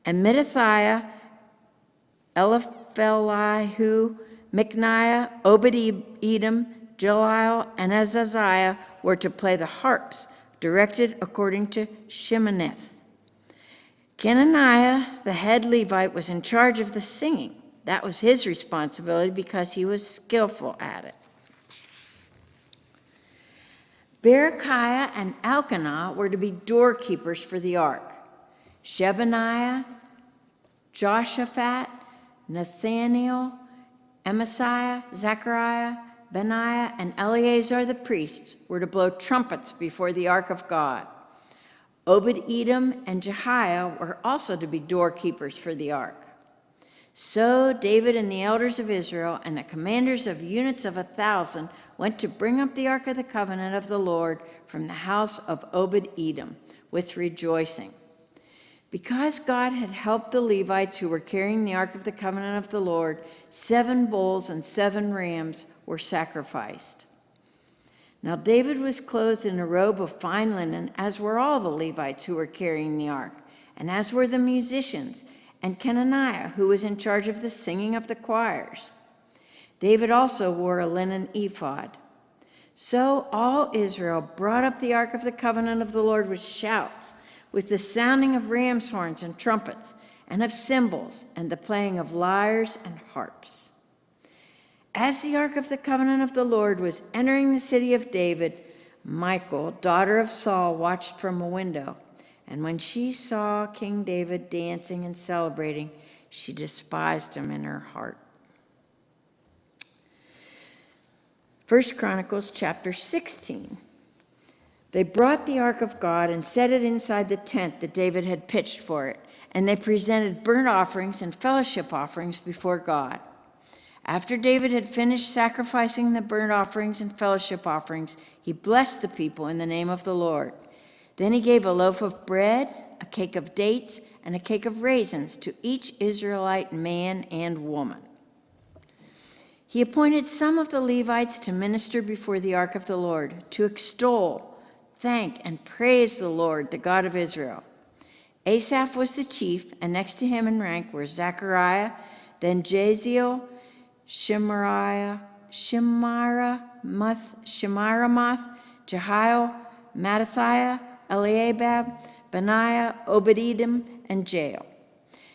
S4: And Mattathiah, Eliphalihu, Micniah, Obed-Edom, Jael, and Azaziah were to play the harps, directed according to Sheminith. Kenaniah, the head Levite, was in charge of the singing. That was his responsibility because he was skillful at it. Berechiah and Elkanah were to be doorkeepers for the ark. Shebaniah, Joshaphat, Nathaniel, Amasiah, Zechariah, Benaiah, and Eleazar the priests were to blow trumpets before the ark of God. Obed-Edom and Jehiel were also to be doorkeepers for the ark. So David and the elders of Israel and the commanders of units of 1,000 went to bring up the ark of the covenant of the Lord from the house of Obed-Edom with rejoicing. Because God had helped the Levites who were carrying the Ark of the Covenant of the Lord, 7 bulls and 7 rams were sacrificed. Now David was clothed in a robe of fine linen, as were all the Levites who were carrying the ark, and as were the musicians, and Kenaniah, who was in charge of the singing of the choirs. David also wore a linen ephod. So all Israel brought up the ark of the covenant of the Lord with shouts, with the sounding of ram's horns and trumpets, and of cymbals, and the playing of lyres and harps. As the ark of the covenant of the Lord was entering the city of David, Michal, daughter of Saul, watched from a window. And when she saw King David dancing and celebrating, she despised him in her heart. 1 Chronicles chapter 16. They brought the ark of God and set it inside the tent that David had pitched for it, and they presented burnt offerings and fellowship offerings before God. After David had finished sacrificing the burnt offerings and fellowship offerings, he blessed the people in the name of the Lord. Then he gave a loaf of bread, a cake of dates, and a cake of raisins to each Israelite man and woman. He appointed some of the Levites to minister before the ark of the Lord, to extol, thank, and praise the Lord, the God of Israel. Asaph was the chief, and next to him in rank were Zechariah, then Jaziel, Shemiramoth, Jehiel, Mattithiah, Eliabab, Benaiah, Obed-Edom, and Jael.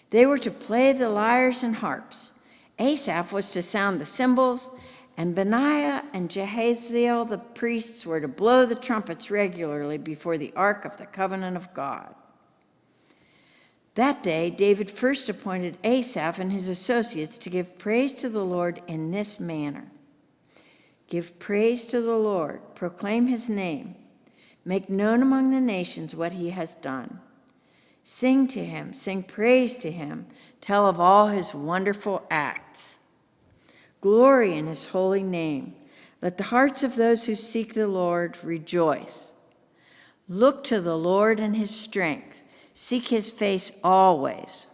S4: They were to play the lyres and harps. Asaph was to sound the cymbals, and Benaiah and Jehaziel the priests were to blow the trumpets regularly before the ark of the covenant of God. That day, David first appointed Asaph and his associates to give praise to the Lord in this manner. Give praise to the Lord, proclaim his name, make known among the nations what he has done. Sing to him, sing praise to him, tell of all his wonderful acts. Glory in his holy name. Let the hearts of those who seek the Lord rejoice. Look to the Lord and his strength. Seek his face always.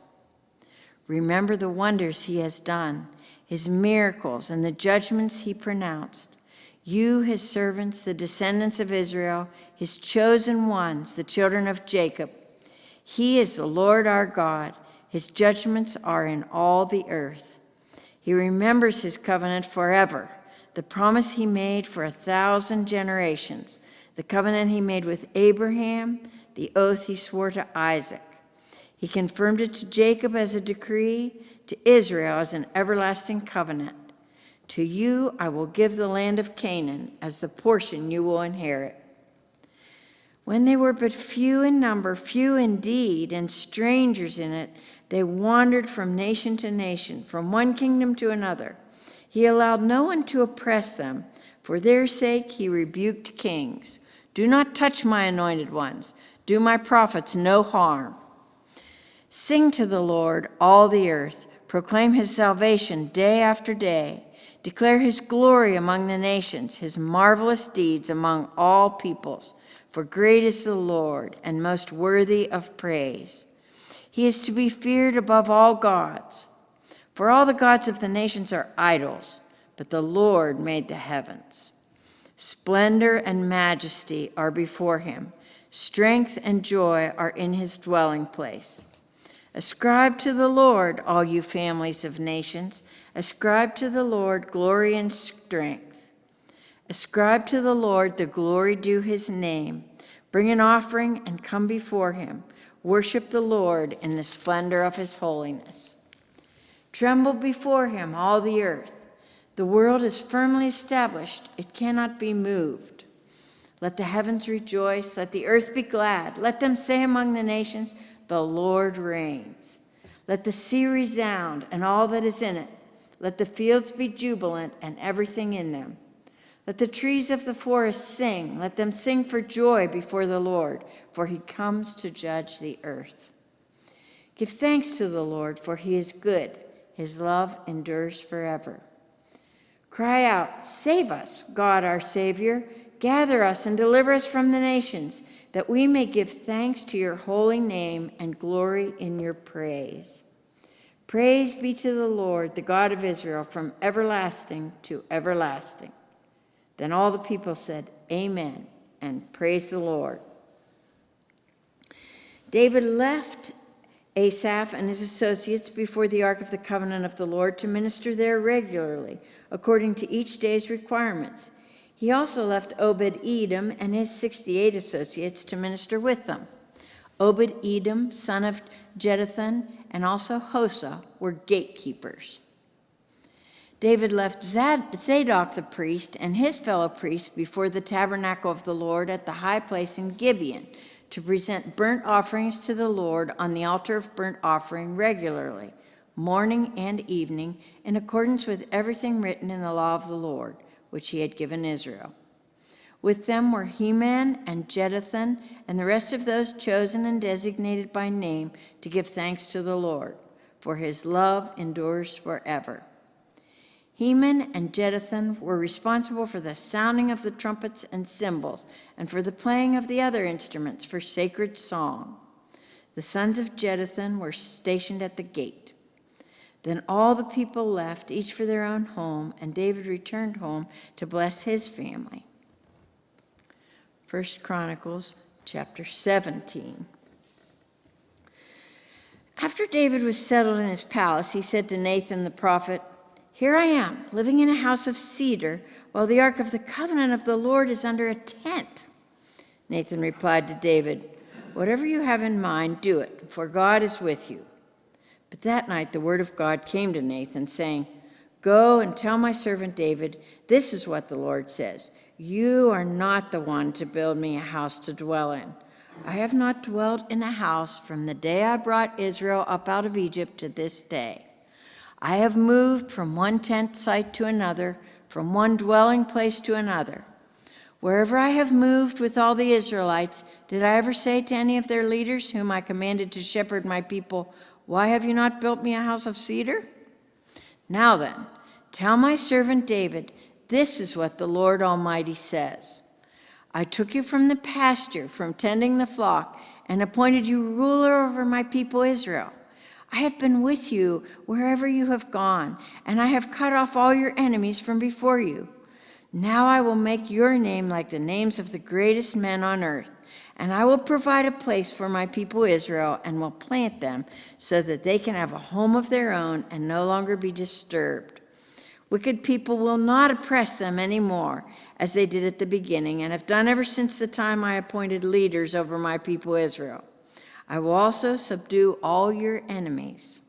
S4: Remember the wonders he has done, his miracles, and the judgments he pronounced. You, his servants, the descendants of Israel, his chosen ones, the children of Jacob. He is the Lord our God. His judgments are in all the earth. He remembers his covenant forever, the promise he made for 1,000 generations, the covenant he made with Abraham, the oath he swore to Isaac. He confirmed it to Jacob as a decree, to Israel as an everlasting covenant. To you I will give the land of Canaan as the portion you will inherit. When they were but few in number, few indeed, and strangers in it, they wandered from nation to nation, from one kingdom to another. He allowed no one to oppress them. For their sake he rebuked kings. Do not touch my anointed ones. Do my prophets no harm. Sing to the Lord, all the earth. Proclaim his salvation day after day. Declare his glory among the nations, his marvelous deeds among all peoples. For great is the Lord, and most worthy of praise. He is to be feared above all gods. For all the gods of the nations are idols, but the Lord made the heavens. Splendor and majesty are before him. Strength and joy are in his dwelling place. Ascribe to the Lord, all you families of nations. Ascribe to the Lord glory and strength. Ascribe to the Lord the glory due his name. Bring an offering and come before him. Worship the Lord in the splendor of his holiness. Tremble before him, all the earth. The world is firmly established. It cannot be moved. Let the heavens rejoice. Let the earth be glad. Let them say among the nations, the Lord reigns. Let the sea resound and all that is in it. Let the fields be jubilant and everything in them. Let the trees of the forest sing. Let them sing for joy before the Lord, for he comes to judge the earth. Give thanks to the Lord, for he is good. His love endures forever. Cry out, save us, God our Savior. Gather us and deliver us from the nations. that we may give thanks to your holy name and glory in your praise. Praise be to the Lord, the God of Israel, from everlasting to everlasting." Then all the people said, "Amen," and praise the Lord. David left Asaph and his associates before the Ark of the Covenant of the Lord to minister there regularly, according to each day's requirements. He also left Obed-Edom and his 68 associates to minister with them. Obed-Edom, son of Jeduthun, and also Hosah were gatekeepers. David left Zadok the priest and his fellow priests before the tabernacle of the Lord at the high place in Gibeon to present burnt offerings to the Lord on the altar of burnt offering regularly, morning and evening, in accordance with everything written in the law of the Lord, which he had given Israel. With them were Heman and Jeduthun and the rest of those chosen and designated by name to give thanks to the Lord, for his love endures forever. Heman and Jeduthun were responsible for the sounding of the trumpets and cymbals, and for the playing of the other instruments for sacred song. The sons of Jeduthun were stationed at the gate. Then all the people left, each for their own home, and David returned home to bless his family. 1 Chronicles chapter 17. After David was settled in his palace, he said to Nathan the prophet, "Here I am, living in a house of cedar, while the ark of the covenant of the Lord is under a tent." Nathan replied to David, "Whatever you have in mind, do it, for God is with you." But that night the word of God came to Nathan, saying, "Go and tell my servant David, this is what the Lord says. You are not the one to build me a house to dwell in. I have not dwelt in a house from the day I brought Israel up out of Egypt to this day. I have moved from one tent site to another, from one dwelling place to another. Wherever I have moved with all the Israelites, did I ever say to any of their leaders whom I commanded to shepherd my people, 'Why have you not built me a house of cedar?' Now then, tell my servant David, this is what the Lord Almighty says. I took you from the pasture, from tending the flock, and appointed you ruler over my people Israel. I have been with you wherever you have gone, and I have cut off all your enemies from before you. Now I will make your name like the names of the greatest men on earth, and I will provide a place for my people Israel and will plant them so that they can have a home of their own and no longer be disturbed. Wicked people will not oppress them anymore, as they did at the beginning and have done ever since the time I appointed leaders over my people Israel. I will also subdue all your enemies.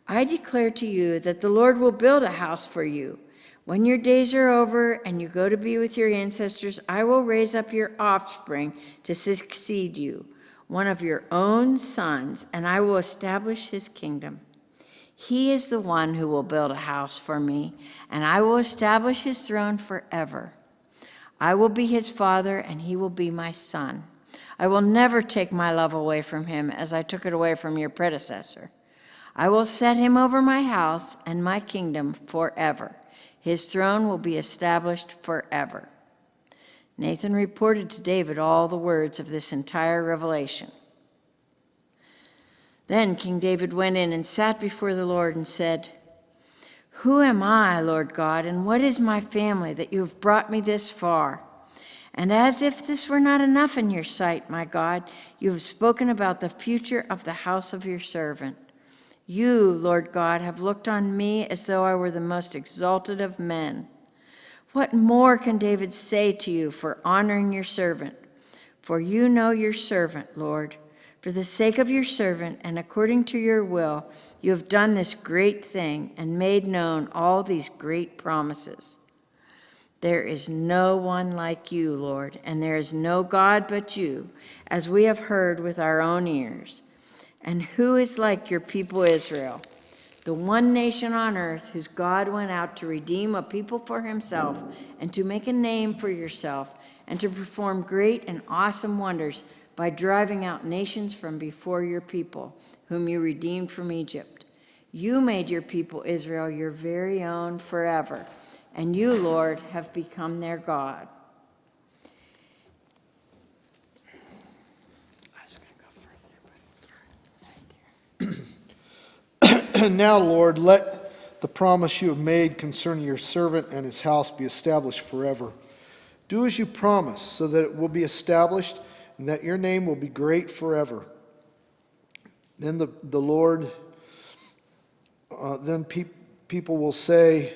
S4: I declare to you that the Lord will build a house for you. When your days are over and you go to be with your ancestors, I will raise up your offspring to succeed you, one of your own sons, and I will establish his kingdom. He is the one who will build a house for me, and I will establish his throne forever. I will be his father, and he will be my son. I will never take my love away from him as I took it away from your predecessor. I will set him over my house and my kingdom forever. His throne will be established forever." Nathan reported to David all the words of this entire revelation. Then King David went in and sat before the Lord and said, "Who am I, Lord God, and what is my family that you have brought me this far? And as if this were not enough in your sight, my God, you have spoken about the future of the house of your servant. You, Lord God, have looked on me as though I were the most exalted of men. What more can David say to you for honoring your servant? For you know your servant, Lord. For the sake of your servant and according to your will, you have done this great thing and made known all these great promises. There is no one like you, Lord, and there is no God but you, as we have heard with our own ears. And who is like your people Israel, the one nation on earth whose God went out to redeem a people for himself and to make a name for yourself and to perform great and awesome wonders by driving out nations from before your people, whom you redeemed from Egypt. You made your people Israel your very own forever, and you, Lord, have become their God.
S5: Now, Lord, let the promise you have made concerning your servant and his house be established forever. Do as you promise, so that it will be established and that your name will be great forever. Then people will say,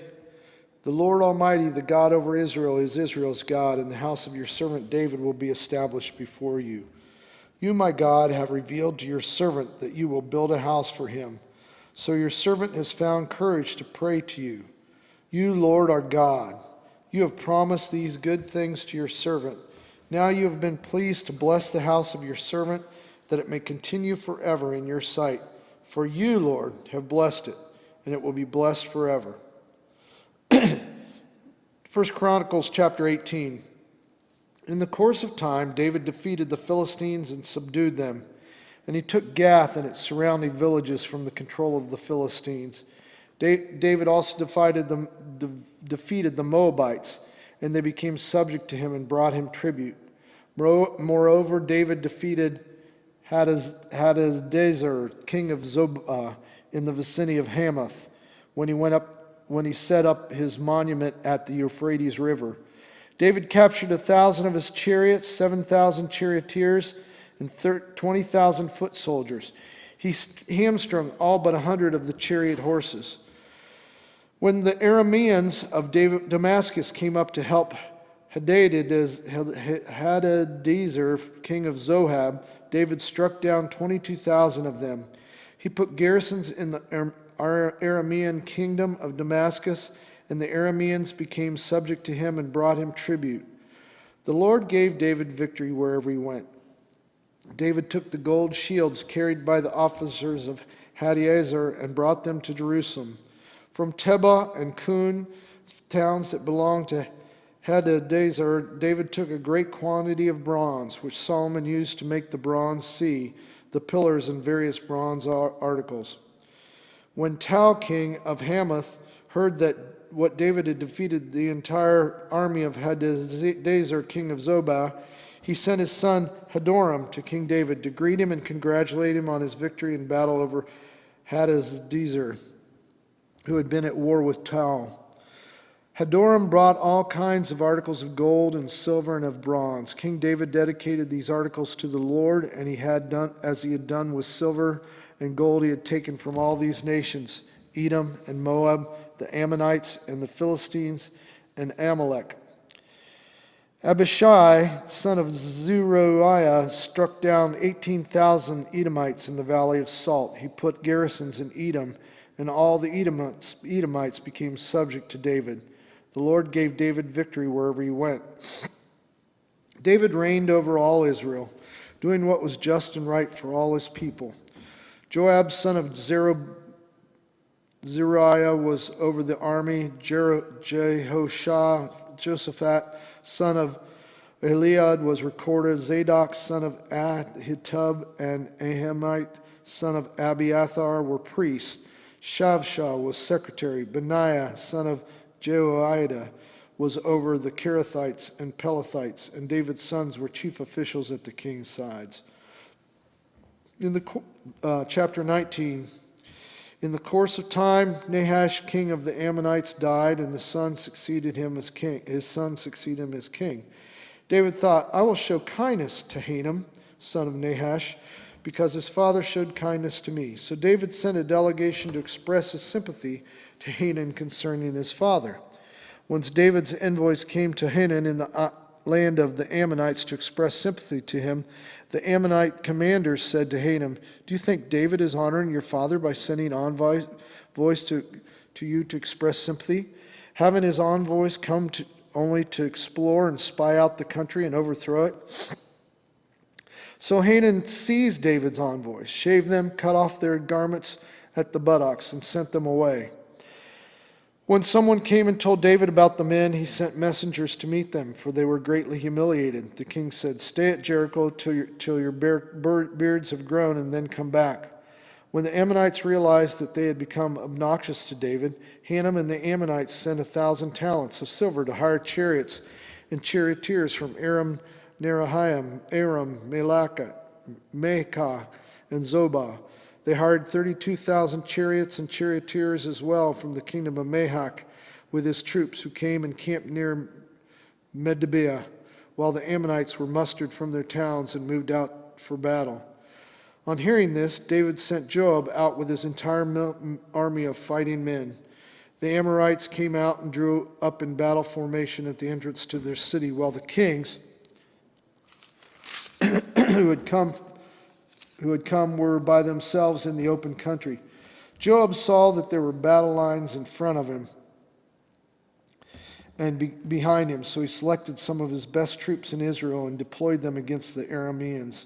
S5: the Lord Almighty, the God over Israel, is Israel's God, and the house of your servant David will be established before you. You, my God, have revealed to your servant that you will build a house for him. So your servant has found courage to pray to you. You, Lord, are God. You have promised these good things to your servant. Now you have been pleased to bless the house of your servant, that it may continue forever in your sight. For you, Lord, have blessed it, and it will be blessed forever. 1 Chronicles chapter 18. In the course of time, David defeated the Philistines and subdued them. And he took Gath and its surrounding villages from the control of the Philistines. David also defeated the Moabites, and they became subject to him and brought him tribute. Moreover, David defeated Hadadezer, king of Zobah, in the vicinity of Hamath, when he set up his monument at the Euphrates River. David captured 1,000 of his chariots, 7,000 charioteers, and 20,000 foot soldiers. He hamstrung all but 100 of the chariot horses. When the Arameans of Damascus came up to help Hadadezer, king of Zohab, David struck down 22,000 of them. He put garrisons in the Aramean kingdom of Damascus, and the Arameans became subject to him and brought him tribute. The Lord gave David victory wherever he went. David took the gold shields carried by the officers of Hadadezer and brought them to Jerusalem. From Tebah and Kun, towns that belonged to Hadadezer, David took a great quantity of bronze, which Solomon used to make the bronze sea, the pillars, and various bronze articles. When Tau, king of Hamath, heard that what David had defeated the entire army of Hadadezer, king of Zobah, he sent his son Hadoram to King David to greet him and congratulate him on his victory in battle over Hadadezer, who had been at war with Tau. Hadoram brought all kinds of articles of gold and silver and of bronze. King David dedicated these articles to the Lord, and he had done as he had done with silver and gold he had taken from all these nations, Edom and Moab, the Ammonites and the Philistines, and Amalek. Abishai, son of Zeruiah, struck down 18,000 Edomites in the valley of Salt. He put garrisons in Edom, and all the Edomites became subject to David. The Lord gave David victory wherever he went. David reigned over all Israel, doing what was just and right for all his people. Joab, son of Zeruiah, was over the army. Jehoshaphat, son of Eliad, was recorded. Zadok, son of Ahitub, and Ahimaaz, son of Abiathar, were priests. Shavshah was secretary. Benaiah, son of Jehoiada, was over the Kerethites and Pelethites, and David's sons were chief officials at the king's sides. In the chapter 19, in the course of time, Nahash, king of the Ammonites, died, and his son succeeded him as king. David thought, I will show kindness to Hanun, son of Nahash, because his father showed kindness to me. So David sent a delegation to express his sympathy to Hanun concerning his father. Once David's envoys came to Hanun in the land of the Ammonites to express sympathy to him, the Ammonite commanders said to Hanun, do you think David is honoring your father by sending envoys to you to express sympathy? Haven't his envoys come only to explore and spy out the country and overthrow it? So Hanun seized David's envoys, shaved them, cut off their garments at the buttocks, and sent them away. When someone came and told David about the men, he sent messengers to meet them, for they were greatly humiliated. The king said, stay at Jericho till your beards have grown, and then come back. When the Ammonites realized that they had become obnoxious to David, Hanun and the Ammonites sent 1,000 talents of silver to hire chariots and charioteers from Aram Naharaim, Aram, Melaka, Maacah, and Zobah. They hired 32,000 chariots and charioteers as well from the kingdom of Mahak with his troops, who came and camped near Medeba, while the Ammonites were mustered from their towns and moved out for battle. On hearing this, David sent Joab out with his entire army of fighting men. The Amorites came out and drew up in battle formation at the entrance to their city, while the kings who had come were by themselves in the open country. Joab saw that there were battle lines in front of him and behind him, so he selected some of his best troops in Israel and deployed them against the Arameans.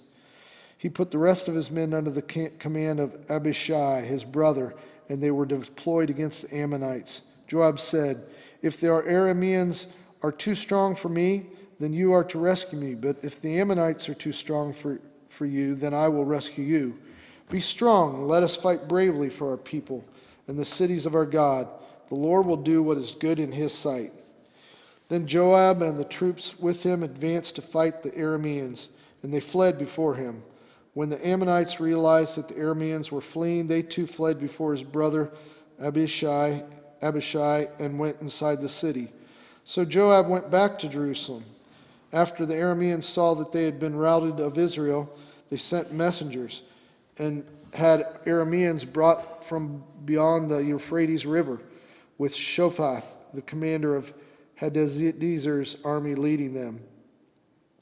S5: He put the rest of his men under the command of Abishai, his brother, and they were deployed against the Ammonites. Joab said, "If the Arameans are too strong for me, then you are to rescue me. But if the Ammonites are too strong for you, then I will rescue you. Be strong, and let us fight bravely for our people and the cities of our God. The Lord will do what is good in his sight." Then Joab and the troops with him advanced to fight the Arameans, and they fled before him. When the Ammonites realized that the Arameans were fleeing, they too fled before his brother Abishai, and went inside the city. So Joab went back to Jerusalem. After the Arameans saw that they had been routed of Israel, they sent messengers and had Arameans brought from beyond the Euphrates River, with Shophath, the commander of Hadadezer's army, leading them.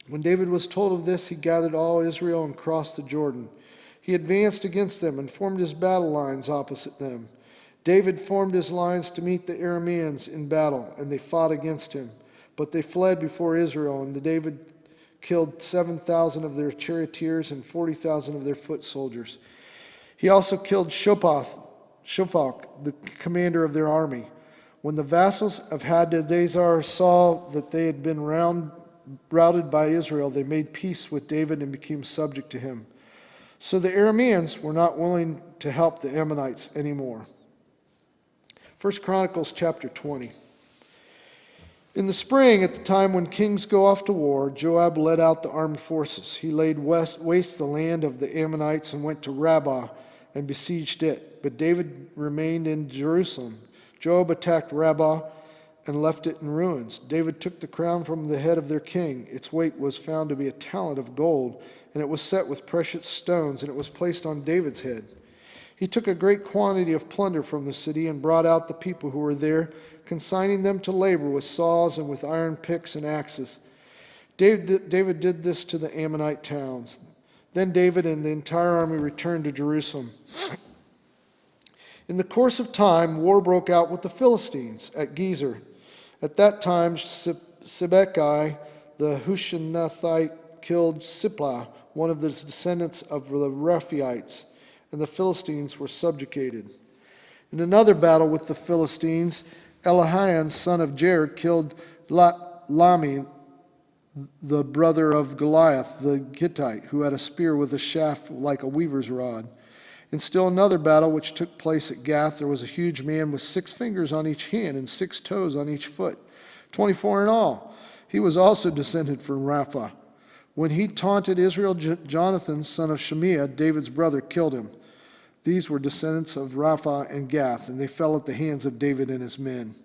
S5: When David was told of this, he gathered all Israel and crossed the Jordan. He advanced against them and formed his battle lines opposite them. David formed his lines to meet the Arameans in battle, and they fought against him. But they fled before Israel, and David killed 7,000 of their charioteers and 40,000 of their foot soldiers. He also killed Shophak, the commander of their army. When the vassals of Hadadezer saw that they had been routed by Israel, they made peace with David and became subject to him. So the Arameans were not willing to help the Ammonites anymore. 1 Chronicles chapter 20. In the spring, at the time when kings go off to war, Joab led out the armed forces. He laid waste the land of the Ammonites and went to Rabbah and besieged it. But David remained in Jerusalem. Joab attacked Rabbah and left it in ruins. David took the crown from the head of their king. Its weight was found to be a talent of gold, and it was set with precious stones, and it was placed on David's head. He took a great quantity of plunder from the city and brought out the people who were there, consigning them to labor with saws and with iron picks and axes. David did this to the Ammonite towns. Then David and the entire army returned to Jerusalem. In the course of time, war broke out with the Philistines at Gezer. At that time, Sibbecai, the Hushathite, killed Siplah, one of the descendants of the Rephaites, and the Philistines were subjugated. In another battle with the Philistines, Elihan, son of Jair, killed Lami, the brother of Goliath, the Gittite, who had a spear with a shaft like a weaver's rod. In still another battle which took place at Gath, there was a huge man with 6 fingers on each hand and 6 toes on each foot, 24 in all. He was also descended from Rapha. When he taunted Israel, Jonathan, son of Shemiah, David's brother, killed him. These were descendants of Rapha and Gath, and they fell at the hands of David and his men.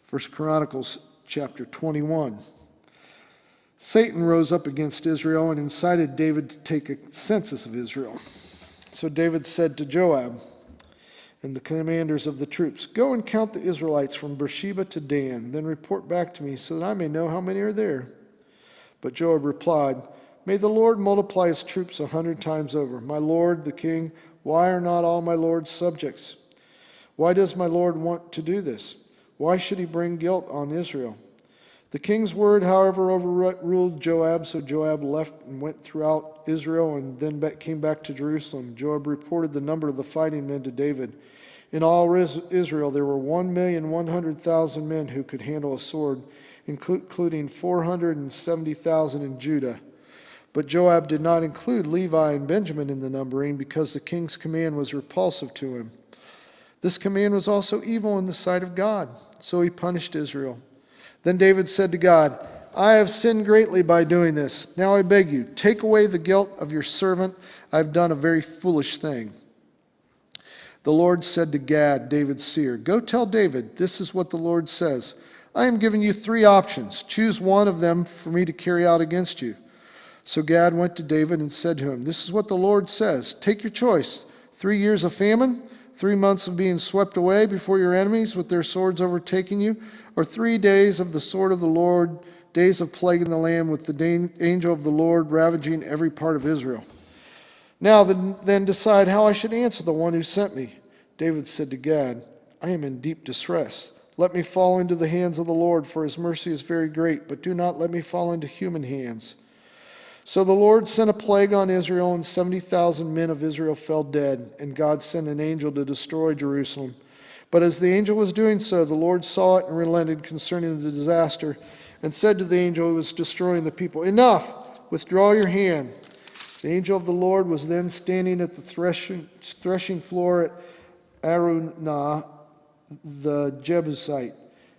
S5: 1 Chronicles chapter 21. Satan rose up against Israel and incited David to take a census of Israel. So David said to Joab and the commanders of the troops, "Go and count the Israelites from Beersheba to Dan, then report back to me so that I may know how many are there." But Joab replied, "May the Lord multiply his troops 100 times over. My lord, the king, why are not all my lord's subjects? Why does my lord want to do this? Why should he bring guilt on Israel?" The king's word, however, overruled Joab, so Joab left and went throughout Israel and then came back to Jerusalem. Joab reported the number of the fighting men to David. In all Israel there were 1,100,000 men who could handle a sword, including 470,000 in Judah. But Joab did not include Levi and Benjamin in the numbering because the king's command was repulsive to him. This command was also evil in the sight of God, so he punished Israel. Then David said to God, "I have sinned greatly by doing this. Now I beg you, take away the guilt of your servant. I have done a very foolish thing." The Lord said to Gad, David's seer, "Go tell David, this is what the Lord says. I am giving you 3 options. Choose one of them for me to carry out against you." So Gad went to David and said to him, "This is what the Lord says. Take your choice. 3 years of famine, 3 months of being swept away before your enemies with their swords overtaking you, or 3 days of the sword of the Lord, days of plague in the land with the angel of the Lord ravaging every part of Israel. Now then decide how I should answer the one who sent me." David said to Gad, "I am in deep distress. Let me fall into the hands of the Lord, for his mercy is very great, but do not let me fall into human hands." So the Lord sent a plague on Israel, and 70,000 men of Israel fell dead, and God sent an angel to destroy Jerusalem. But as the angel was doing so, the Lord saw it and relented concerning the disaster, and said to the angel who was destroying the people, "Enough! Withdraw your hand." The angel of the Lord was then standing at the threshing floor at Araunah the Jebusite.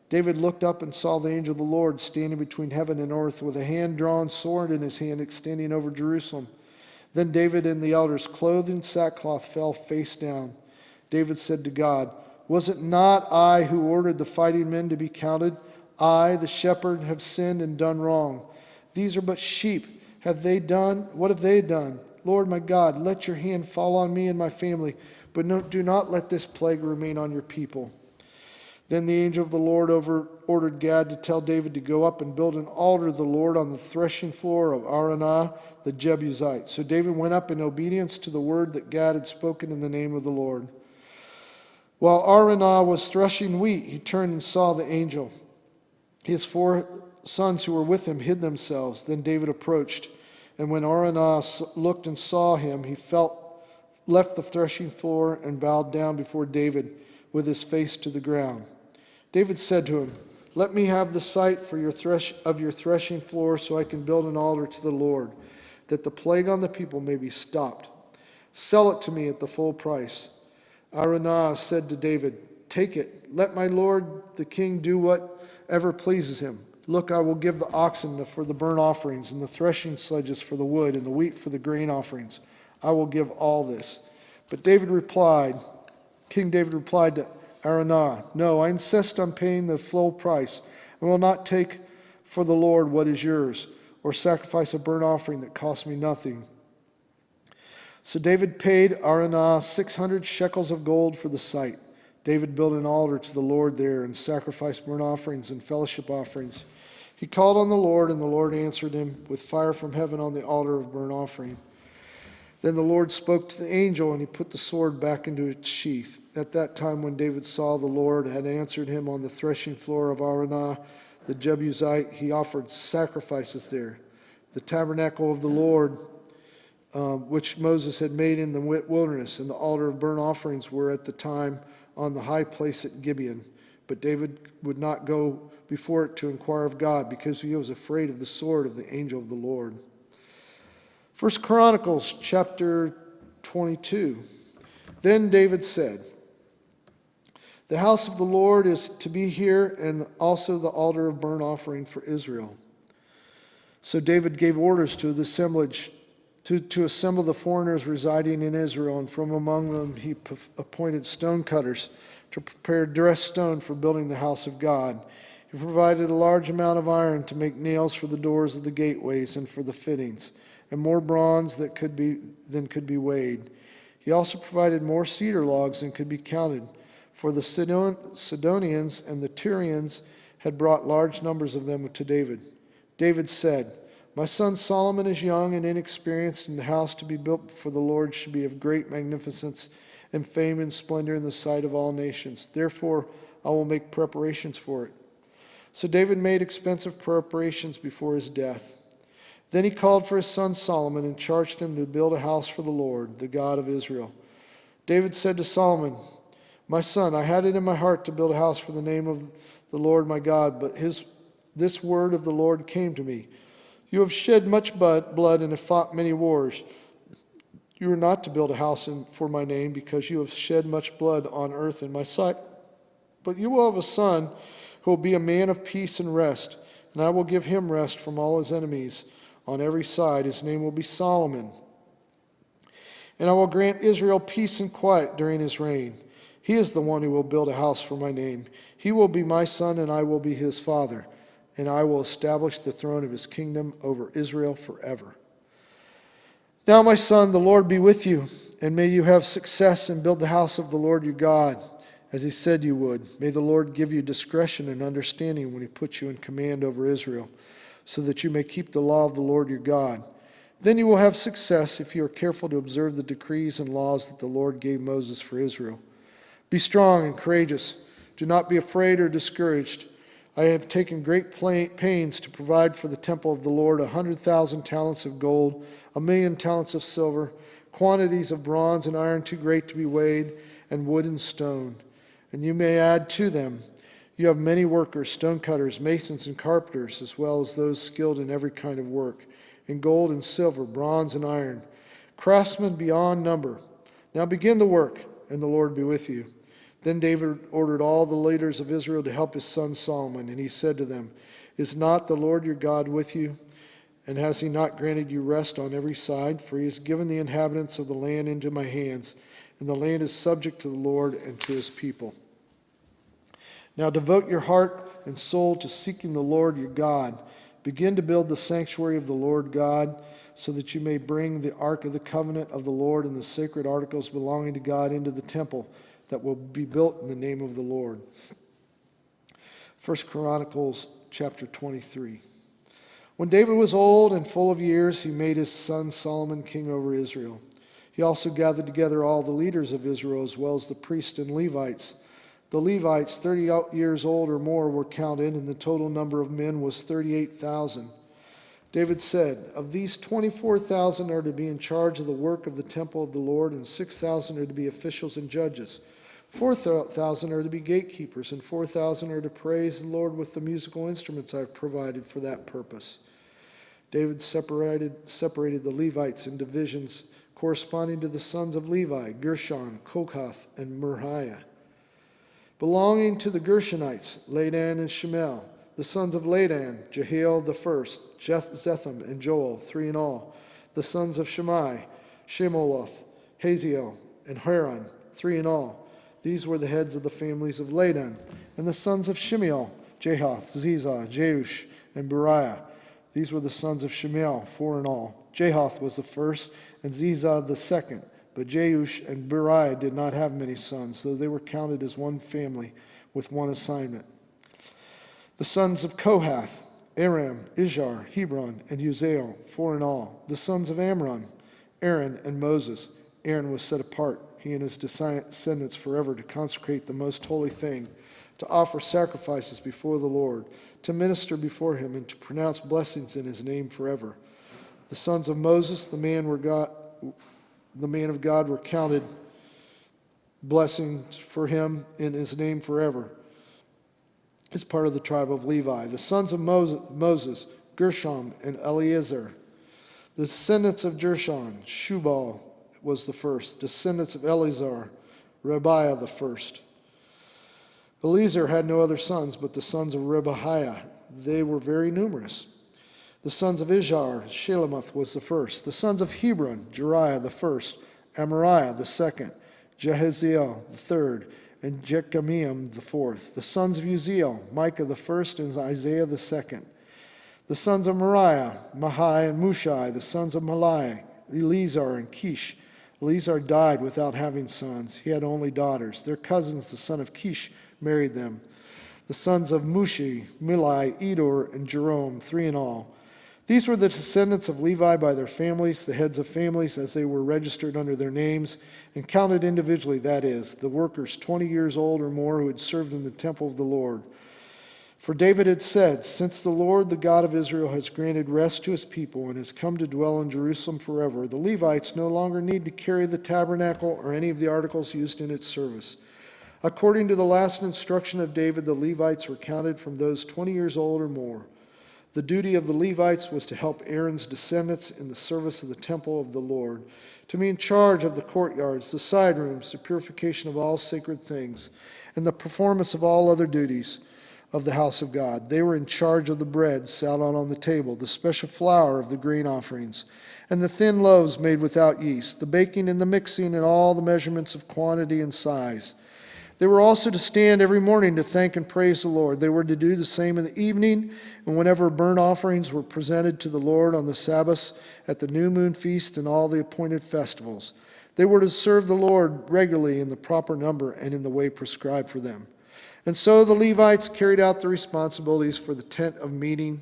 S5: David looked up and saw the angel of the Lord standing between heaven and earth with a hand-drawn sword in his hand extending over Jerusalem. Then David and the elders, clothed in sackcloth, fell face down. David said to God, "Was it not I who ordered the fighting men to be counted? I, the shepherd, have sinned and done wrong. These are but sheep. What have they done? Lord my God, let your hand fall on me and my family, but do not let this plague remain on your people." Then the angel of the Lord ordered Gad to tell David to go up and build an altar to the Lord on the threshing floor of Araunah the Jebusite. So David went up in obedience to the word that Gad had spoken in the name of the Lord. While Araunah was threshing wheat, he turned and saw the angel. His 4 sons who were with him hid themselves. Then David approached, and when Araunah looked and saw him, he left the threshing floor and bowed down before David with his face to the ground. David said to him, "Let me have the site for your threshing floor so I can build an altar to the Lord, that the plague on the people may be stopped. Sell it to me at the full price." Araunah said to David, "Take it. Let my lord the king do whatever pleases him. Look, I will give the oxen for the burnt offerings, and the threshing sledges for the wood, and the wheat for the grain offerings. I will give all this." But King David replied to Araunah, "No, I insist on paying the full price, and will not take for the Lord what is yours, or sacrifice a burnt offering that costs me nothing." So David paid Araunah 600 shekels of gold for the site. David built an altar to the Lord there and sacrificed burnt offerings and fellowship offerings. He called on the Lord, and the Lord answered him with fire from heaven on the altar of burnt offering. Then the Lord spoke to the angel, and he put the sword back into its sheath. At that time, when David saw the Lord had answered him on the threshing floor of Araunah the Jebusite, he offered sacrifices there. The tabernacle of the Lord, which Moses had made in the wilderness, and the altar of burnt offerings were at the time on the high place at Gibeon. But David would not go before it to inquire of God, because he was afraid of the sword of the angel of the Lord. 1 Chronicles chapter 22. Then David said, "The house of the Lord is to be here, and also the altar of burnt offering for Israel." So David gave orders to the assemblage to assemble the foreigners residing in Israel, and from among them he appointed stone cutters to prepare dressed stone for building the house of God. He provided a large amount of iron to make nails for the doors of the gateways and for the fittings, and more bronze than could be weighed. He also provided more cedar logs than could be counted, for the Sidonians and the Tyrians had brought large numbers of them to David. David said, "My son Solomon is young and inexperienced, and the house to be built for the Lord should be of great magnificence and fame and splendor in the sight of all nations. Therefore, I will make preparations for it." So David made expensive preparations before his death. Then he called for his son Solomon and charged him to build a house for the Lord, the God of Israel. David said to Solomon, "My son, I had it in my heart to build a house for the name of the Lord my God, but this word of the Lord came to me. You have shed much blood and have fought many wars. You are not to build a house for my name, because you have shed much blood on earth in my sight. But you will have a son who will be a man of peace and rest, and I will give him rest from all his enemies on every side. His name will be Solomon. And I will grant Israel peace and quiet during his reign. He is the one who will build a house for my name. He will be my son, and I will be his father. And I will establish the throne of his kingdom over Israel forever. Now, my son, the Lord be with you, and may you have success and build the house of the Lord your God, as he said you would. May the Lord give you discretion and understanding when he puts you in command over Israel, so that you may keep the law of the Lord your God. Then you will have success if you are careful to observe the decrees and laws that the Lord gave Moses for Israel. Be strong and courageous. Do not be afraid or discouraged. I have taken great pains to provide for the temple of the Lord 100,000 talents of gold, 1,000,000 talents of silver, quantities of bronze and iron too great to be weighed, and wood and stone. And you may add to them, you have many workers, stonecutters, masons, and carpenters, as well as those skilled in every kind of work, in gold and silver, bronze and iron, craftsmen beyond number. Now begin the work, and the Lord be with you. Then David ordered all the leaders of Israel to help his son Solomon, and he said to them, Is not the Lord your God with you? And has he not granted you rest on every side? For he has given the inhabitants of the land into my hands, and the land is subject to the Lord and to his people. Now devote your heart and soul to seeking the Lord your God. Begin to build the sanctuary of the Lord God, so that you may bring the ark of the covenant of the Lord and the sacred articles belonging to God into the temple that will be built in the name of the Lord. 1 Chronicles chapter 23. When David was old and full of years, he made his son Solomon king over Israel. He also gathered together all the leaders of Israel, as well as the priests and Levites. The Levites, 30 years old or more, were counted, and the total number of men was 38,000. David said, Of these 24,000 are to be in charge of the work of the temple of the Lord, and 6,000 are to be officials and judges. 4,000 are to be gatekeepers, and 4,000 are to praise the Lord with the musical instruments I have provided for that purpose. David separated the Levites in divisions corresponding to the sons of Levi, Gershon, Kohath, and Merari. Belonging to the Gershonites, Ladan and Shemel. The sons of Ladan, Jehiel the first, Zetham and Joel, 3 in all. The sons of Shimei, Shemoloth, Haziel, and Haran, 3 in all. These were the heads of the families of Ladan. And the sons of Shemiel, Jahath, Zizah, Jeush, and Beriah. These were the sons of Shemiel, 4 in all. Jahath was the first, and Zizah the second. But Jeush and Beriah did not have many sons, so they were counted as one family with one assignment. The sons of Kohath, Aram, Izhar, Hebron, and Uzziel, 4 in all. The sons of Amram, Aaron, and Moses. Aaron was set apart, he and his descendants forever, to consecrate the most holy thing, to offer sacrifices before the Lord, to minister before him, and to pronounce blessings in his name forever. The sons of Moses, the man of God, were counted blessings for him in his name forever, as part of the tribe of Levi. The sons of Moses, Gershom and Eleazar. The descendants of Gershon, Shubal was the first. Descendants of Eleazar, Rebiah the first. Eleazar had no other sons but the sons of Rebahiah. They were very numerous. The sons of Izhar, Shelemoth was the first. The sons of Hebron, Jeriah the first, Amariah the second, Jehaziel the third, and Jekameam the fourth. The sons of Uzziel, Micah the first, and Isaiah the second. The sons of Moriah, Mahai and Mushai. The sons of Malai, Eleazar and Kish. Eleazar died without having sons. He had only daughters. Their cousins, the son of Kish, married them. The sons of Mushi, Milai, Edor, and Jerome, 3 in all. These were the descendants of Levi by their families, the heads of families, as they were registered under their names and counted individually, that is, the workers 20 years old or more who had served in the temple of the Lord. For David had said, Since the Lord, the God of Israel, has granted rest to his people and has come to dwell in Jerusalem forever, the Levites no longer need to carry the tabernacle or any of the articles used in its service. According to the last instruction of David, the Levites were counted from those 20 years old or more. The duty of the Levites was to help Aaron's descendants in the service of the temple of the Lord, to be in charge of the courtyards, the side rooms, the purification of all sacred things, and the performance of all other duties. of the house of God. They were in charge of the bread set out on the table, the special flour of the grain offerings, and the thin loaves made without yeast, the baking and the mixing, and all the measurements of quantity and size. They were also to stand every morning to thank and praise the Lord. They were to do the same in the evening, and whenever burnt offerings were presented to the Lord on the Sabbaths, at the new moon feast, and all the appointed festivals. They were to serve the Lord regularly in the proper number and in the way prescribed for them. And so the Levites carried out their responsibilities for the tent of meeting,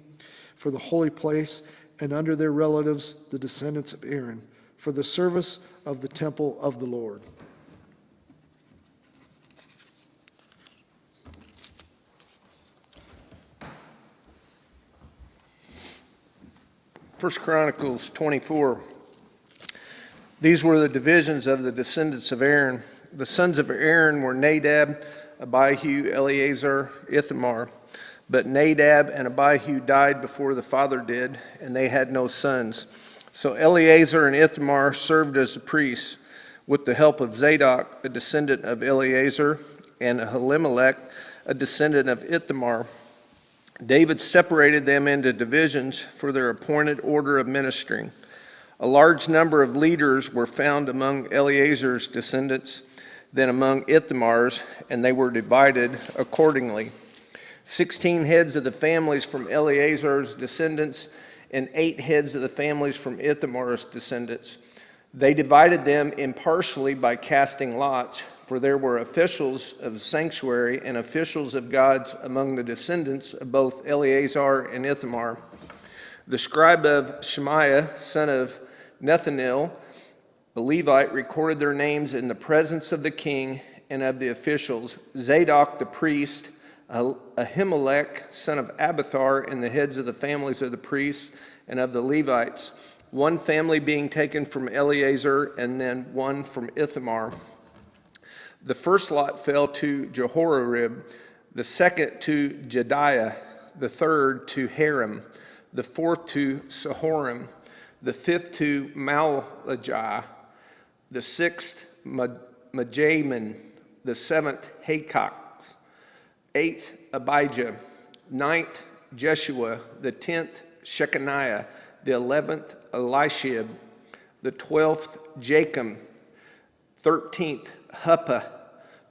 S5: for the holy place, and under their relatives, the descendants of Aaron, for the service of the temple of the Lord.
S6: First Chronicles 24. These were the divisions of the descendants of Aaron. The sons of Aaron were Nadab, Abihu, Eleazar, Ithamar. But Nadab and Abihu died before the father did, and they had no sons. So Eleazar and Ithamar served as the priests, with the help of Zadok, a descendant of Eleazar, and Ahimelech, a descendant of Ithamar. David separated them into divisions for their appointed order of ministering. A large number of leaders were found among Eleazar's descendants than among Ithamar's, and they were divided accordingly. 16 heads of the families from Eleazar's descendants, and 8 heads of the families from Ithamar's descendants. They divided them impartially by casting lots, for there were officials of the sanctuary and officials of God's among the descendants of both Eleazar and Ithamar. The scribe of Shemaiah, son of Nethanel, the Levite, recorded their names in the presence of the king and of the officials. Zadok the priest, Ahimelech, son of Abiathar, and the heads of the families of the priests and of the Levites, one family being taken from Eleazar and then one from Ithamar. The first lot fell to Jehoiarib, the second to Jediah, the third to Harim, the fourth to Sahorim, the fifth to Malajah, the sixth Majamin, the seventh Hakak, eighth Abijah, ninth Jeshua, the 10th Shechaniah, the 11th Elishib, the 12th Jachim, 13th Huppah,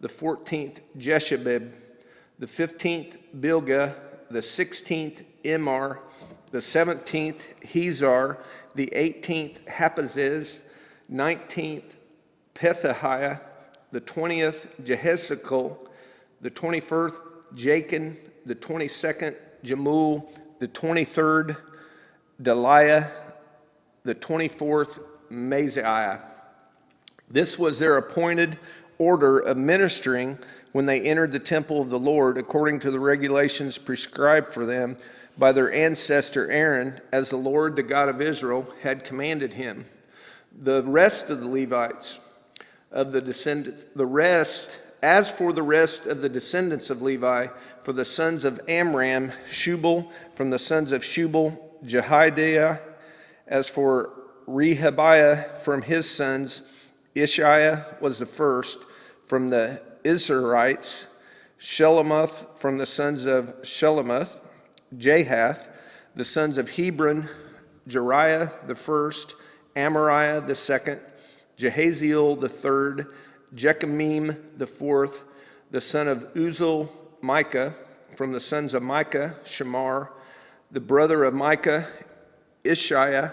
S6: the 14th Jeshabib, the 15th Bilgah, the 16th Immer, the 17th Hezar, the 18th Hapaziz, 19th Pethahiah, the 20th Jehezekel, the 21st Jachin, the 22nd Jamul, the 23rd Deliah, the 24th Maziah. This was their appointed order of ministering when they entered the temple of the Lord, according to the regulations prescribed for them by their ancestor Aaron, as the Lord, the God of Israel, had commanded him. The rest of the Levites of the descendants, as for the rest of the descendants of Levi, for the sons of Amram, Shubal, from the sons of Shubal, Jehidiah. As for Rehabiah, from his sons, Ishiah was the first, from the Israelites, Shelomoth, from the sons of Shelomoth, Jahath, the sons of Hebron, Jeriah the first, Amariah the second, Jehaziel the third, Jechamim the fourth, the son of Uzal, Micah, from the sons of Micah, Shamar, the brother of Micah, Ishiah,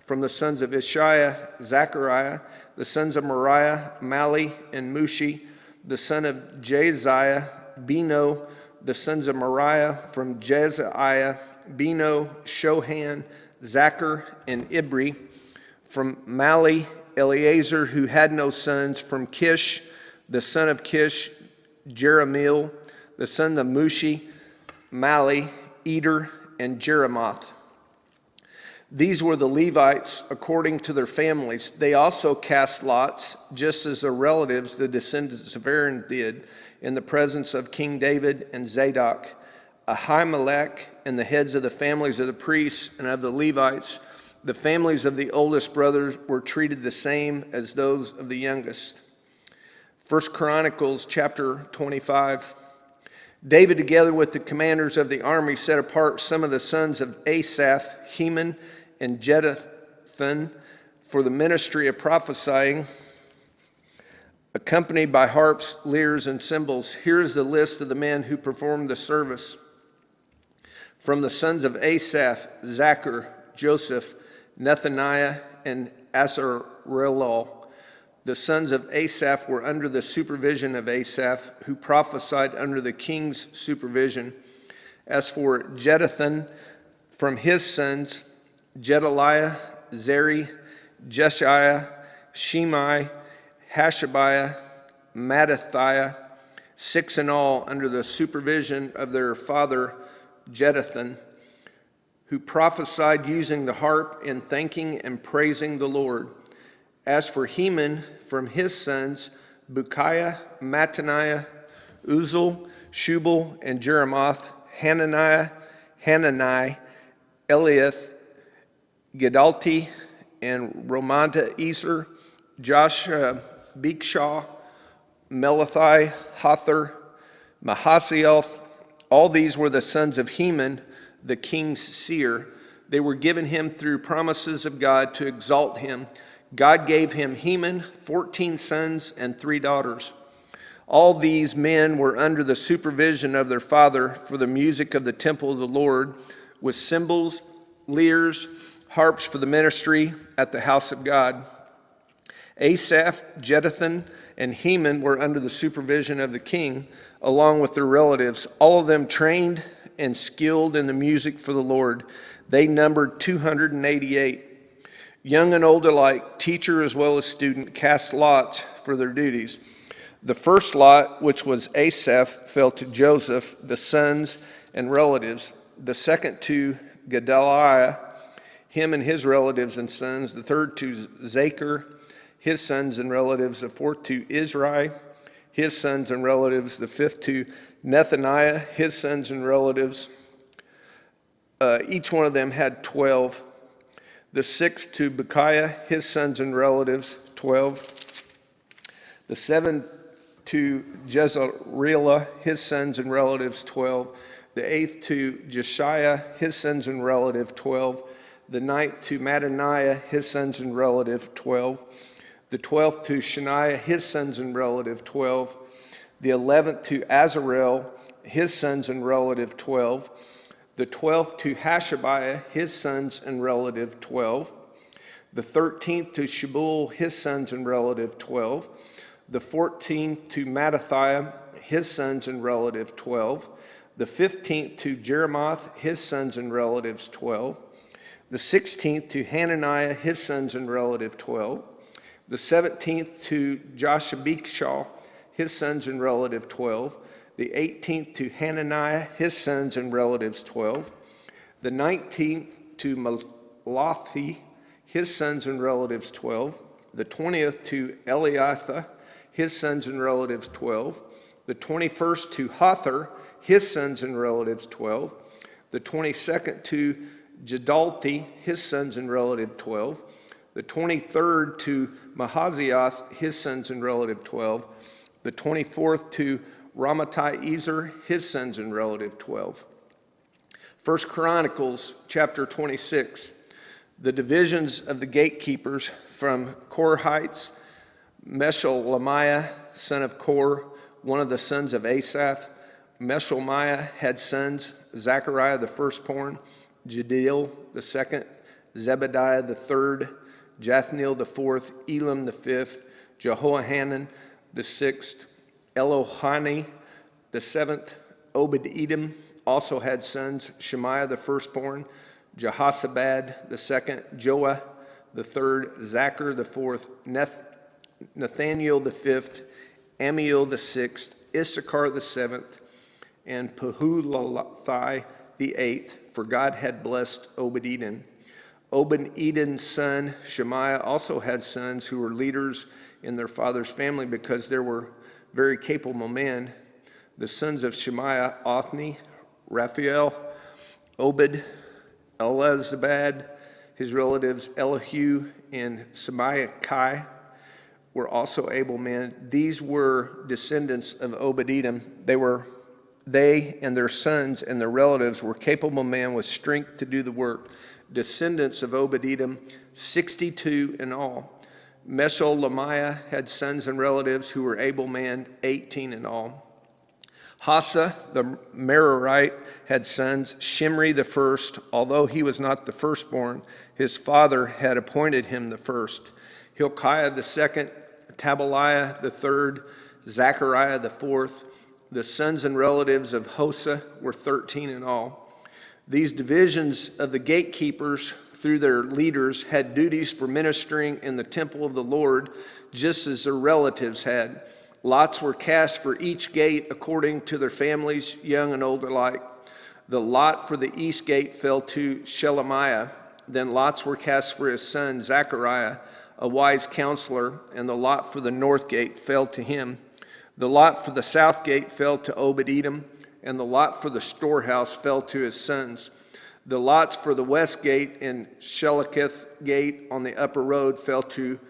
S6: from the sons of Ishiah, Zechariah, the sons of Moriah, Mali, and Mushi, the son of Jaziah, Beno, the sons of Moriah, from Jezaiah, Beno, Shohan, Zachar, and Ibri, from Mali, Eleazar, who had no sons, from Kish, the son of Kish, Jeremiel, the son of Mushi, Mali, Eder, and Jeremoth. These were the Levites according to their families. They also cast lots, just as their relatives, the descendants of Aaron, did, in the presence of King David and Zadok. Ahimelech and the heads of the families of the priests and of the Levites, the families of the oldest brothers, were treated the same as those of the youngest. 1 Chronicles chapter 25. David, together with the commanders of the army, set apart some of the sons of Asaph, Heman, and Jeduthun for the ministry of prophesying, accompanied by harps, lyres, and cymbals. Here is the list of the men who performed the service. From the sons of Asaph, Zachar, Joseph, Nethaniah, and Asarelal. The sons of Asaph were under the supervision of Asaph, who prophesied under the king's supervision. As for Jeduthun, from his sons, Gedaliah, Zeri, Jeshiah, Shimei, Hashabiah, Mattathiah, 6 in all, under the supervision of their father Jeduthun, who prophesied using the harp in thanking and praising the Lord. As for Heman, from his sons, Bukiah, Mattaniah, Uzal, Shubal, and Jeremoth, Hanani, Eliath, Gedalti, and Romanta Ezer, Josh, Bekshaw, Melathi, Hothar, Mahasiel. All these were the sons of Heman, the king's seer. They were given him through promises of God to exalt him. God gave him Heman, 14 sons and 3 daughters. All these men were under the supervision of their father for the music of the temple of the Lord, with cymbals, lyres, harps for the ministry at the house of God. Asaph, Jeduthun, and Heman were under the supervision of the king, along with their relatives, all of them trained and skilled in the music for the Lord. They numbered 288. Young and old alike, teacher as well as student, cast lots for their duties. The first lot, which was Asaph, fell to Joseph, the sons and relatives. The second to Gedaliah, him and his relatives and sons. The third to Zachar, his sons and relatives. The fourth to Israel, his sons and relatives. The fifth to Nethaniah, his sons and relatives. Each one of them had 12. The sixth to Bukiah, his sons and relatives, 12. The seventh to Jezreelah, his sons and relatives, 12. The eighth to Jeshiah, his sons and relatives, 12. The ninth to Mattaniah, his sons and relatives, 12. The 12th to Shaniah, his sons and relatives, 12. The 11th to Azarel, his sons and relatives, 12. The 12th to Hashabiah, his sons and relative, 12. The 13th to Shubal, his sons and relative, 12. The 14th to Mattathiah, his sons and relative, 12. The 15th to Jeremoth, his sons and relatives, 12. The 16th to Hananiah, his sons and relative, 12. The 17th to Joshabekshah, his sons and relative, 12. The 18th to Hananiah, his sons and relatives, 12. The 19th to Malathi, his sons and relatives, 12. The 20th to Eliathah, his sons and relatives, 12. The 21st to Hothar, his sons and relatives, 12. The 22nd to Gedalti, his sons and relatives, 12. The 23rd to Mahazioth, his sons and relatives, 12. The 24th to Ramatai Ezer, his sons and relative, 12. 1 Chronicles chapter 26. The divisions of the gatekeepers from Korhites, Meshelemiah, son of Kor, one of the sons of Asaph. Meshelemiah had sons, Zechariah the firstborn, Jediel the second, Zebediah the third, Jathniel the fourth, Elam the fifth, Jehohanan the sixth, Elohani the seventh. Obed-Edom also had sons, Shemaiah the firstborn, Jehoshaphat the second, Joah the third, Zachar the fourth, Nathaniel the fifth, Amiel the sixth, Issachar the seventh, and Pahulathai the eighth, for God had blessed Obed-Edom. Obed-Edom's son Shemaiah also had sons who were leaders in their father's family because there were very capable men. The sons of Shemaiah, Othni, Raphael, Obed, Elazabad, his relatives Elihu and Semachiah were also able men. These were descendants of Obed-Edom. They were They and their sons and their relatives were capable men with strength to do the work. Descendants of Obed-Edom, 62 in all. Mesholamiah had sons and relatives who were able men, 18 in all. Hassa, the Merarite, had sons. Shimri the first, although he was not the firstborn, his father had appointed him the first. Hilkiah the second, Tabaliah the third, Zechariah the fourth. The sons and relatives of Hosa were 13 in all. These divisions of the gatekeepers, through their leaders, had duties for ministering in the temple of the Lord, just as their relatives had. Lots were cast for each gate according to their families, young and old alike. The lot for the east gate fell to Shelemiah. Then lots were cast for his son Zechariah, a wise counselor, and the lot for the north gate fell to him. The lot for the south gate fell to Obed-Edom, and the lot for the storehouse fell to his sons. The lots for the west gate and Shelekith gate on the upper road fell to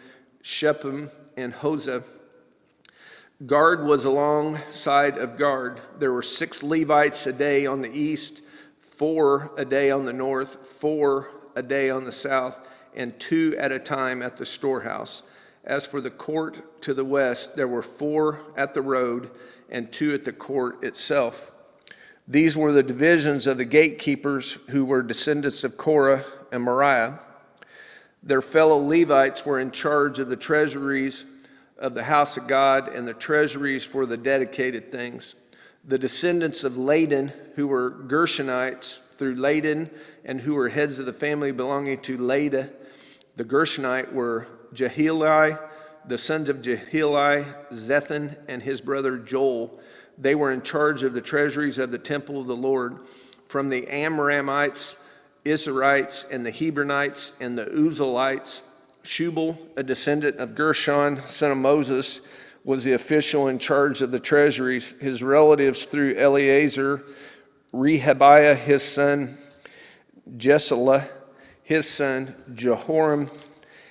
S6: Shephem and Hosah. Guard was alongside of guard. There were 6 Levites a day on the east, 4 a day on the north, 4 a day on the south, and 2 at a time at the storehouse. As for the court to the west, there were 4 at the road and 2 at the court itself. These were the divisions of the gatekeepers who were descendants of Korah and Merari. Their fellow Levites were in charge of the treasuries of the house of God and the treasuries for the dedicated things. The descendants of Laden, who were Gershonites through Laden and who were heads of the family belonging to Lada, the Gershonite, were Jeheli, the sons of Jeheli, Zethan, and his brother Joel. They were in charge of the treasuries of the temple of the Lord. From the Amramites, Israelites, and the Hebronites, and the Uzalites, Shubal, a descendant of Gershon, son of Moses, was the official in charge of the treasuries. His relatives through Eleazar, Rehabiah, his son, Jesala, his son, Jehoram,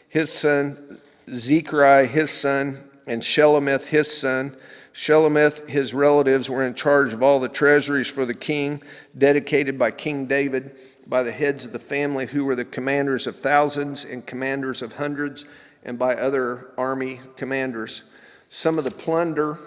S6: his son, Zechariah, his son, and Shelomith, his son. Shelomith, his relatives, were in charge of all the treasuries for the king, dedicated by King David, by the heads of the family who were the commanders of thousands and commanders of hundreds, and by other army commanders. Some of the plunder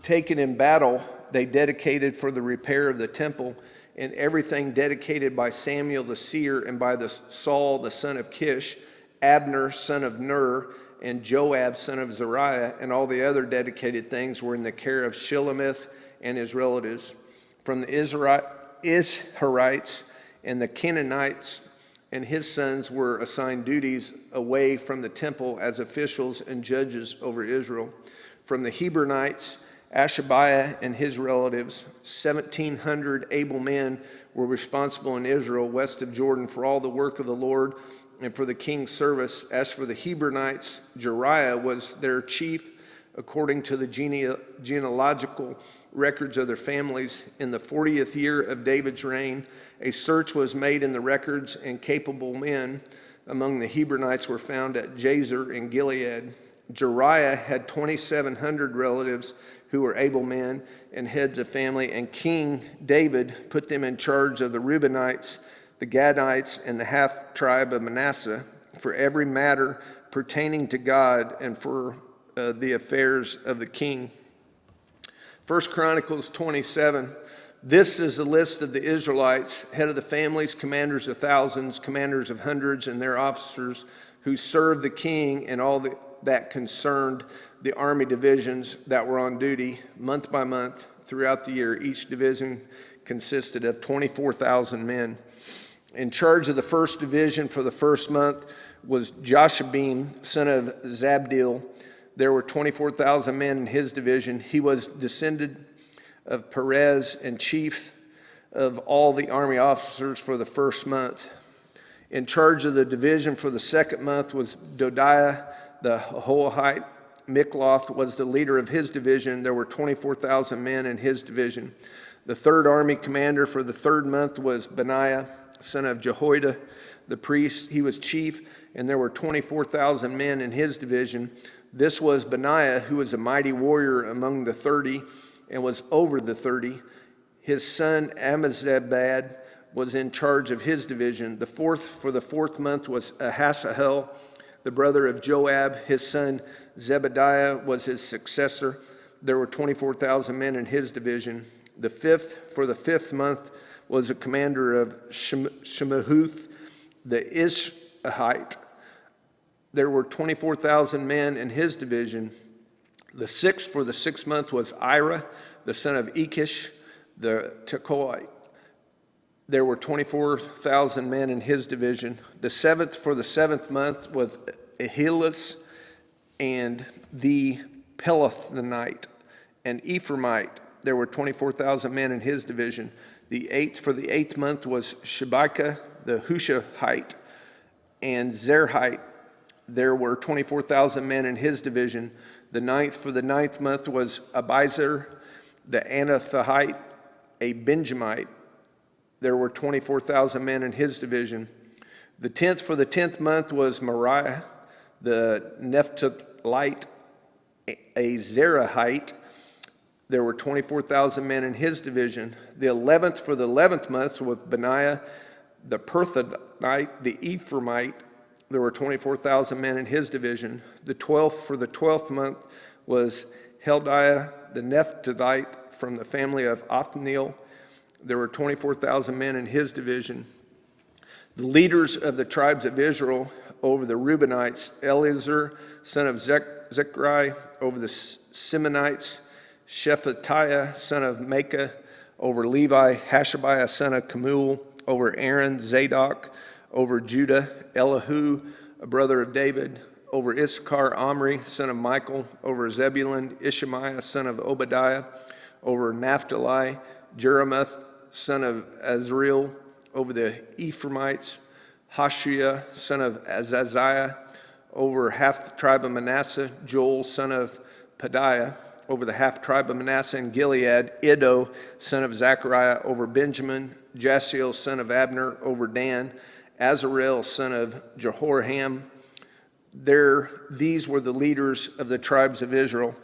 S6: taken in battle they dedicated for the repair of the temple, and everything dedicated by Samuel the seer and by Saul the son of Kish, Abner son of Ner, and Joab son of Zeruiah, and all the other dedicated things were in the care of Shelomith and his relatives. From the Isharites and the Canaanites and his sons were assigned duties away from the temple as officials and judges over Israel. From the Hebronites, Ashabiah and his relatives, 1,700 able men were responsible in Israel west of Jordan for all the work of the Lord and for the king's service. As for the Hebronites, Jeriah was their chief according to the genealogical records of their families. In the 40th year of David's reign, a search was made in the records, and capable men among the Hebronites were found at Jazer in Gilead. Jeriah had 2,700 relatives who were able men and heads of family, and King David put them in charge of the Reubenites, the Gadites, and the half-tribe of Manasseh for every matter pertaining to God and for the affairs of the king. 1 Chronicles 27. This is the list of the Israelites, head of the families, commanders of thousands, commanders of hundreds, and their officers who served the king and all that concerned the army divisions that were on duty month by month throughout the year. Each division consisted of 24,000 men. In charge of the first division for the first month was Joshabim, son of Zabdiel. There were 24,000 men in his division. He was descended of Perez and chief of all the army officers for the first month. In charge of the division for the second month was Dodiah the Hoahite. Mikloth was the leader of his division. There were 24,000 men in his division. The third army commander for the third month was Benaiah, son of Jehoiada, the priest. He was chief, and there were 24,000 men in his division. This was Benaiah, who was a mighty warrior among the 30, and was over the 30. His son Amizabad was in charge of his division. The fourth for the 4th month was Ahasahel, the brother of Joab. His son Zebediah was his successor. There were 24,000 men in his division. The 5th for the 5th month was the commander of Shemahuth, the Ishahite. There were 24,000 men in his division. The 6th for the 6th month was Ira, the son of Ikish, the Tekoite. There were 24,000 men in his division. The 7th for the 7th month was Ahilus and the Pelathonite, and Ephraimite. There were 24,000 men in his division. The 8th for the 8th month was Shabikah, the Hushahite, and Zerahite. There were 24,000 men in his division. The 9th for the 9th month was Abiezer, the Anathahite, a Benjamite. There were 24,000 men in his division. The 10th for the 10th month was Mariah, the Nephthalite, a Zerahite. There were 24,000 men in his division. The 11th for the 11th month was Benaiah, the Perthonite, the Ephraimite. There were 24,000 men in his division. The 12th for the 12th month was Heldiah, the Nephthalite, from the family of Othniel. There were 24,000 men in his division. The leaders of the tribes of Israel over the Reubenites, Eleazar, son of Zechariah, over the Simonites, Shephatiah, son of Micah, over Levi, Hashabiah, son of Kemuel, over Aaron, Zadok, over Judah, Elihu, a brother of David, over Issachar, Omri, son of Michael, over Zebulun, Ishmaiah, son of Obadiah, over Naphtali, Jeremoth, son of Azriel, over the Ephraimites, Hashiah, son of Azaziah, over half the tribe of Manasseh, Joel, son of Padiah, over the half tribe of Manasseh and Gilead, Iddo, son of Zechariah, over Benjamin, Jasiel, son of Abner, over Dan, Azarel, son of Jehoram. These were the leaders of the tribes of Israel.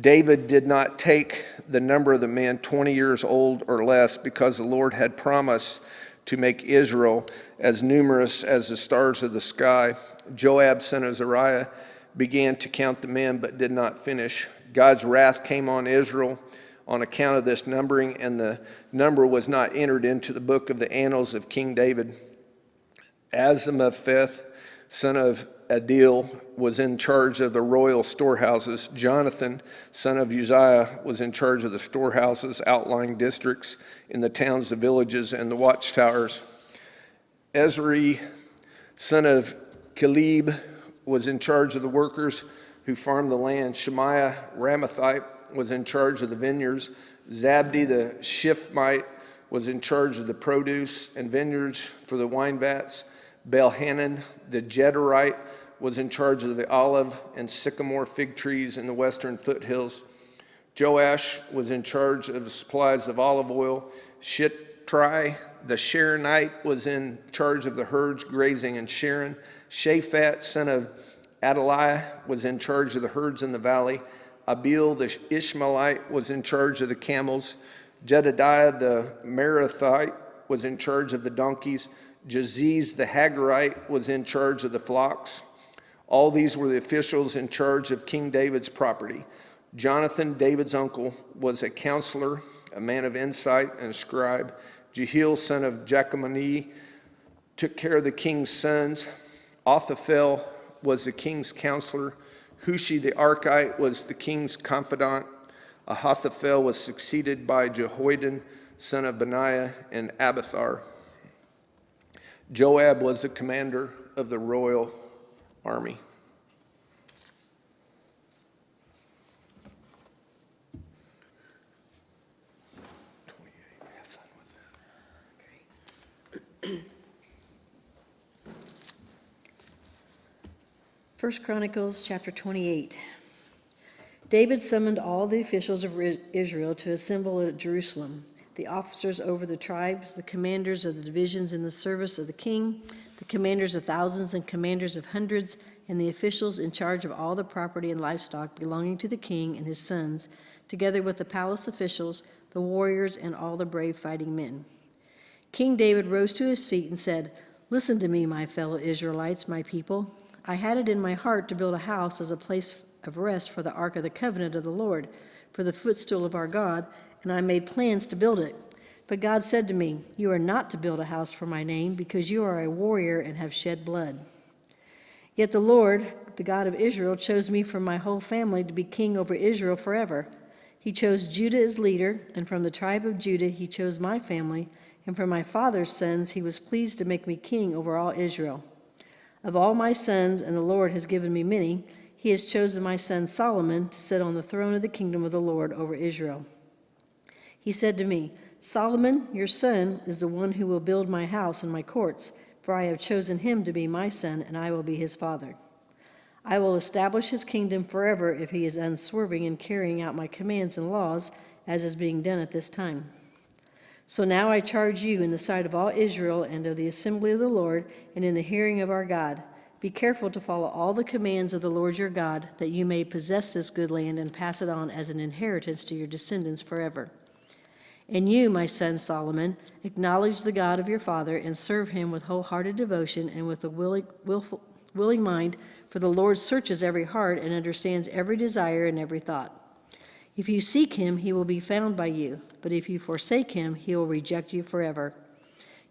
S6: David did not take the number of the men 20 years old or less, because the Lord had promised to make Israel as numerous as the stars of the sky. Joab, son of Zeruiah, began to count the men, but did not finish. God's wrath came on Israel on account of this numbering, and the number was not entered into the book of the annals of King David. Azmapheth, son of Adil, was in charge of the royal storehouses. Jonathan, son of Uzziah, was in charge of the storehouses, outlying districts in the towns, the villages, and the watchtowers. Ezri, son of Caleb, was in charge of the workers who farmed the land. Shemaiah, Ramathite, was in charge of the vineyards. Zabdi, the Shiphmite, was in charge of the produce and vineyards for the wine vats. Belhanan, the Jederite, was in charge of the olive and sycamore fig trees in the western foothills. Joash was in charge of the supplies of olive oil. Shittrai, the Sharonite, was in charge of the herds grazing in Sharon. Shaphat, son of Adaliah, was in charge of the herds in the valley. Abil, the Ishmaelite, was in charge of the camels. Jedediah, the Merathite, was in charge of the donkeys. Jaziz, the Hagarite, was in charge of the flocks. All these were the officials in charge of King David's property. Jonathan, David's uncle, was a counselor, a man of insight and a scribe. Jehiel, son of Jachamani, took care of the king's sons. Ahithophel was the king's counselor. Hushi the Archite was the king's confidant. Ahithophel was succeeded by Jehoiada, son of Benaiah, and Abiathar. Joab was the commander of the royal army.
S7: First Chronicles chapter 28. David summoned all the officials of Israel to assemble at Jerusalem. the officers over the tribes, the commanders of the divisions in the service of the king, the commanders of thousands and commanders of hundreds, and the officials in charge of all the property and livestock belonging to the king and his sons, together with the palace officials, the warriors, and all the brave fighting men. King David rose to his feet and said, "Listen to me, my fellow Israelites, my people. I had it in my heart to build a house as a place of rest for the ark of the covenant of the Lord, for the footstool of our God, and I made plans to build it. But God said to me, 'You are not to build a house for my name, because you are a warrior and have shed blood.' Yet the Lord, the God of Israel, chose me from my whole family to be king over Israel forever. He chose Judah as leader, and from the tribe of Judah he chose my family, and from my father's sons he was pleased to make me king over all Israel. Of all my sons, and the Lord has given me many, he has chosen my son Solomon to sit on the throne of the kingdom of the Lord over Israel. He said to me, 'Solomon, your son, is the one who will build my house and my courts, for I have chosen him to be my son, and I will be his father. I will establish his kingdom forever if he is unswerving in carrying out my commands and laws, as is being done at this time.' So now I charge you in the sight of all Israel and of the assembly of the Lord, and in the hearing of our God, be careful to follow all the commands of the Lord your God, that you may possess this good land and pass it on as an inheritance to your descendants forever. And you, my son Solomon, acknowledge the God of your father and serve him with wholehearted devotion and with a willing mind, for the Lord searches every heart and understands every desire and every thought. If you seek him, he will be found by you, but if you forsake him, he will reject you forever.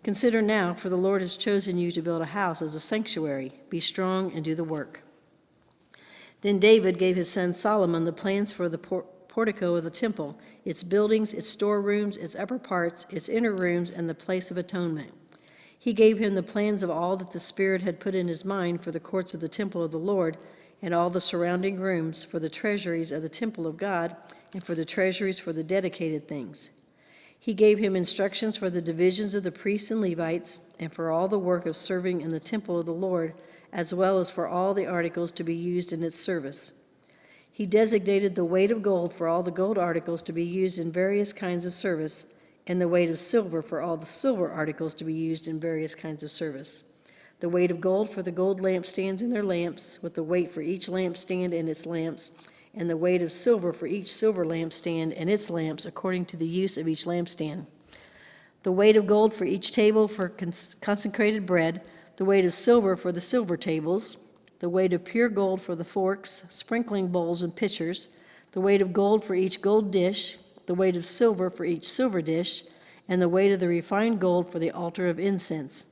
S7: Consider now, for the Lord has chosen you to build a house as a sanctuary. Be strong and do the work." Then David gave his son Solomon the plans for the portico of the temple, its buildings, its storerooms, its upper parts, its inner rooms, and the place of atonement. He gave him the plans of all that the Spirit had put in his mind for the courts of the temple of the Lord, and all the surrounding rooms, for the treasuries of the temple of God, and for the treasuries for the dedicated things. He gave him instructions for the divisions of the priests and Levites, and for all the work of serving in the temple of the Lord, as well as for all the articles to be used in its service. He designated the weight of gold for all the gold articles to be used in various kinds of service, and the weight of silver for all the silver articles to be used in various kinds of service. The weight of gold for the gold lampstands and their lamps, with the weight for each lampstand and its lamps, and the weight of silver for each silver lampstand and its lamps, according to the use of each lampstand. The weight of gold for each table for consecrated bread, the weight of silver for the silver tables, the weight of pure gold for the forks, sprinkling bowls, and pitchers, the weight of gold for each gold dish, the weight of silver for each silver dish, and the weight of the refined gold for the altar of incense.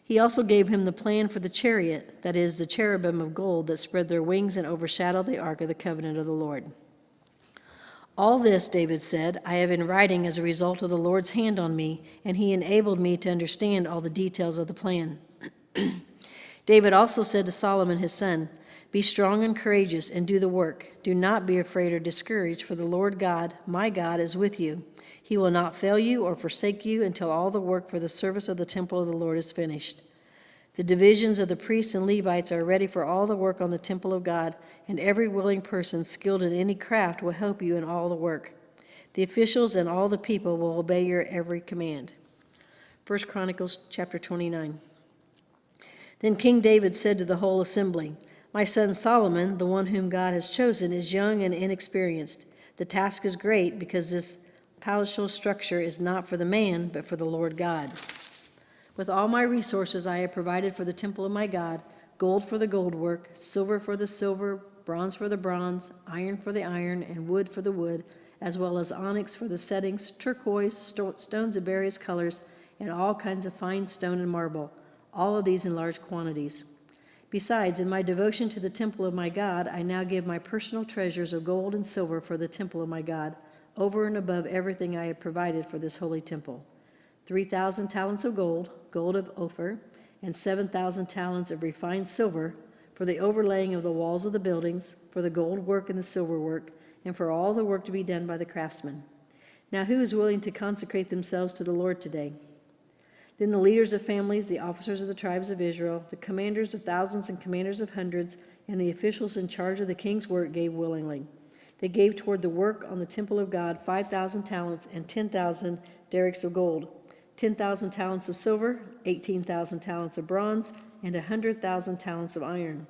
S7: He also gave him the plan for the chariot, that is, the cherubim of gold that spread their wings and overshadowed the ark of the covenant of the Lord. All this, David said, I have in writing as a result of the Lord's hand on me, and he enabled me to understand all the details of the plan. David also said to Solomon his son, "Be strong and courageous and do the work. Do not be afraid or discouraged, for the Lord God, my God, is with you. He will not fail you or forsake you until all the work for the service of the temple of the Lord is finished. The divisions of the priests and Levites are ready for all the work on the temple of God, and every willing person skilled in any craft will help you in all the work. The officials and all the people will obey your every command." 1 Chronicles chapter 29. Then King David said to the whole assembly, "My son Solomon, the one whom God has chosen, is young and inexperienced. The task is great because this palatial structure is not for the man, but for the Lord God. With all my resources I have provided for the temple of my God, gold for the gold work, silver for the silver, bronze for the bronze, iron for the iron, and wood for the wood, as well as onyx for the settings, turquoise, stones of various colors, and all kinds of fine stone and marble, all of these in large quantities. Besides, in my devotion to the temple of my God, I now give my personal treasures of gold and silver for the temple of my God, over and above everything I have provided for this holy temple. 3,000 talents of gold, gold of Ophir, and 7,000 talents of refined silver for the overlaying of the walls of the buildings, for the gold work and the silver work, and for all the work to be done by the craftsmen. Now who is willing to consecrate themselves to the Lord today?" Then the leaders of families, the officers of the tribes of Israel, the commanders of thousands and commanders of hundreds, and the officials in charge of the king's work gave willingly. They gave toward the work on the temple of God 5,000 talents and 10,000 derricks of gold, 10,000 talents of silver, 18,000 talents of bronze, and 100,000 talents of iron.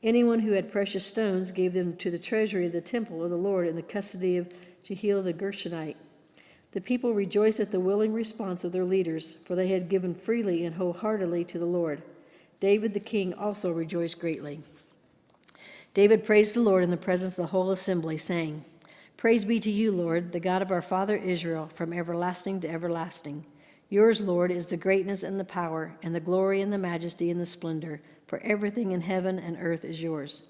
S7: Anyone who had precious stones gave them to the treasury of the temple of the Lord in the custody of Jehiel the Gershonite. The people rejoiced at the willing response of their leaders, for they had given freely and wholeheartedly to the Lord. David the king also rejoiced greatly. David praised the Lord in the presence of the whole assembly, saying, Praise be to you, Lord, the God of our father Israel, from everlasting to everlasting. Yours, Lord, is the greatness and the power, and the glory and the majesty and the splendor, for everything in heaven and earth is yours.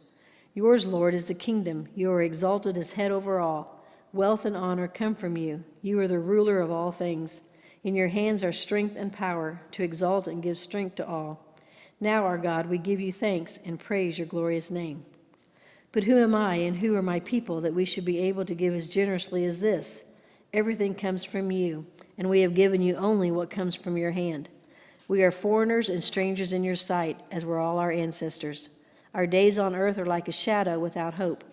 S7: Yours, Lord, is the kingdom. You are exalted as head over all. Wealth and honor come from you. You are the ruler of all things. In your hands are strength and power, to exalt and give strength to all. Now, our God, we give you thanks and praise your glorious name. But who am I and who are my people that we should be able to give as generously as this? Everything comes from you, and we have given you only what comes from your hand. We are foreigners and strangers in your sight, as were all our ancestors. Our days on earth are like a shadow without hope.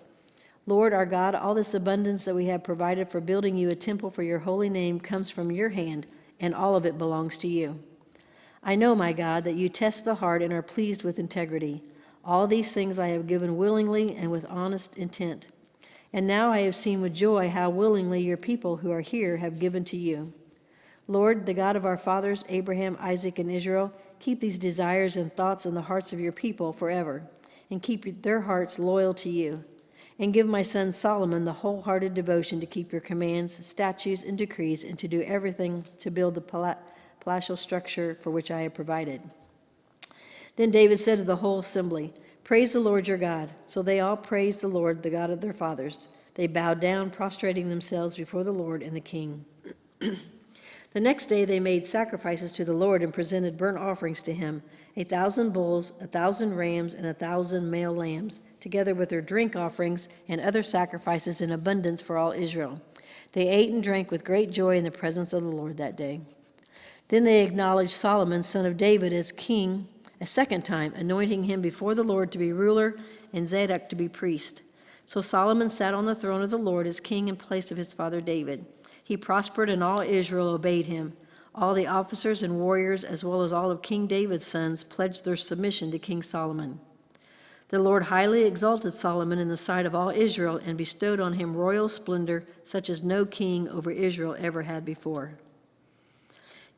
S7: Lord our God, all this abundance that we have provided for building you a temple for your holy name comes from your hand, and all of it belongs to you. I know, my God, that you test the heart and are pleased with integrity. All these things I have given willingly and with honest intent. And now I have seen with joy how willingly your people who are here have given to you. Lord, the God of our fathers, Abraham, Isaac, and Israel, keep these desires and thoughts in the hearts of your people forever, and keep their hearts loyal to you. And give my son Solomon the wholehearted devotion to keep your commands, statutes, and decrees, and to do everything to build the palatial structure for which I have provided. Then David said to the whole assembly, Praise the Lord your God. So they all praised the Lord, the God of their fathers. They bowed down, prostrating themselves before the Lord and the king. The next day they made sacrifices to the Lord and presented burnt offerings to him, 1,000 bulls, 1,000 rams, and 1,000 male lambs, together with their drink offerings and other sacrifices in abundance for all Israel. They ate and drank with great joy in the presence of the Lord that day. Then they acknowledged Solomon, son of David, as king a second time, anointing him before the Lord to be ruler and Zadok to be priest. So Solomon sat on the throne of the Lord as king in place of his father David. He prospered, and all Israel obeyed him. All the officers and warriors, as well as all of King David's sons, pledged their submission to King Solomon. The Lord highly exalted Solomon in the sight of all Israel and bestowed on him royal splendor such as no king over Israel ever had before.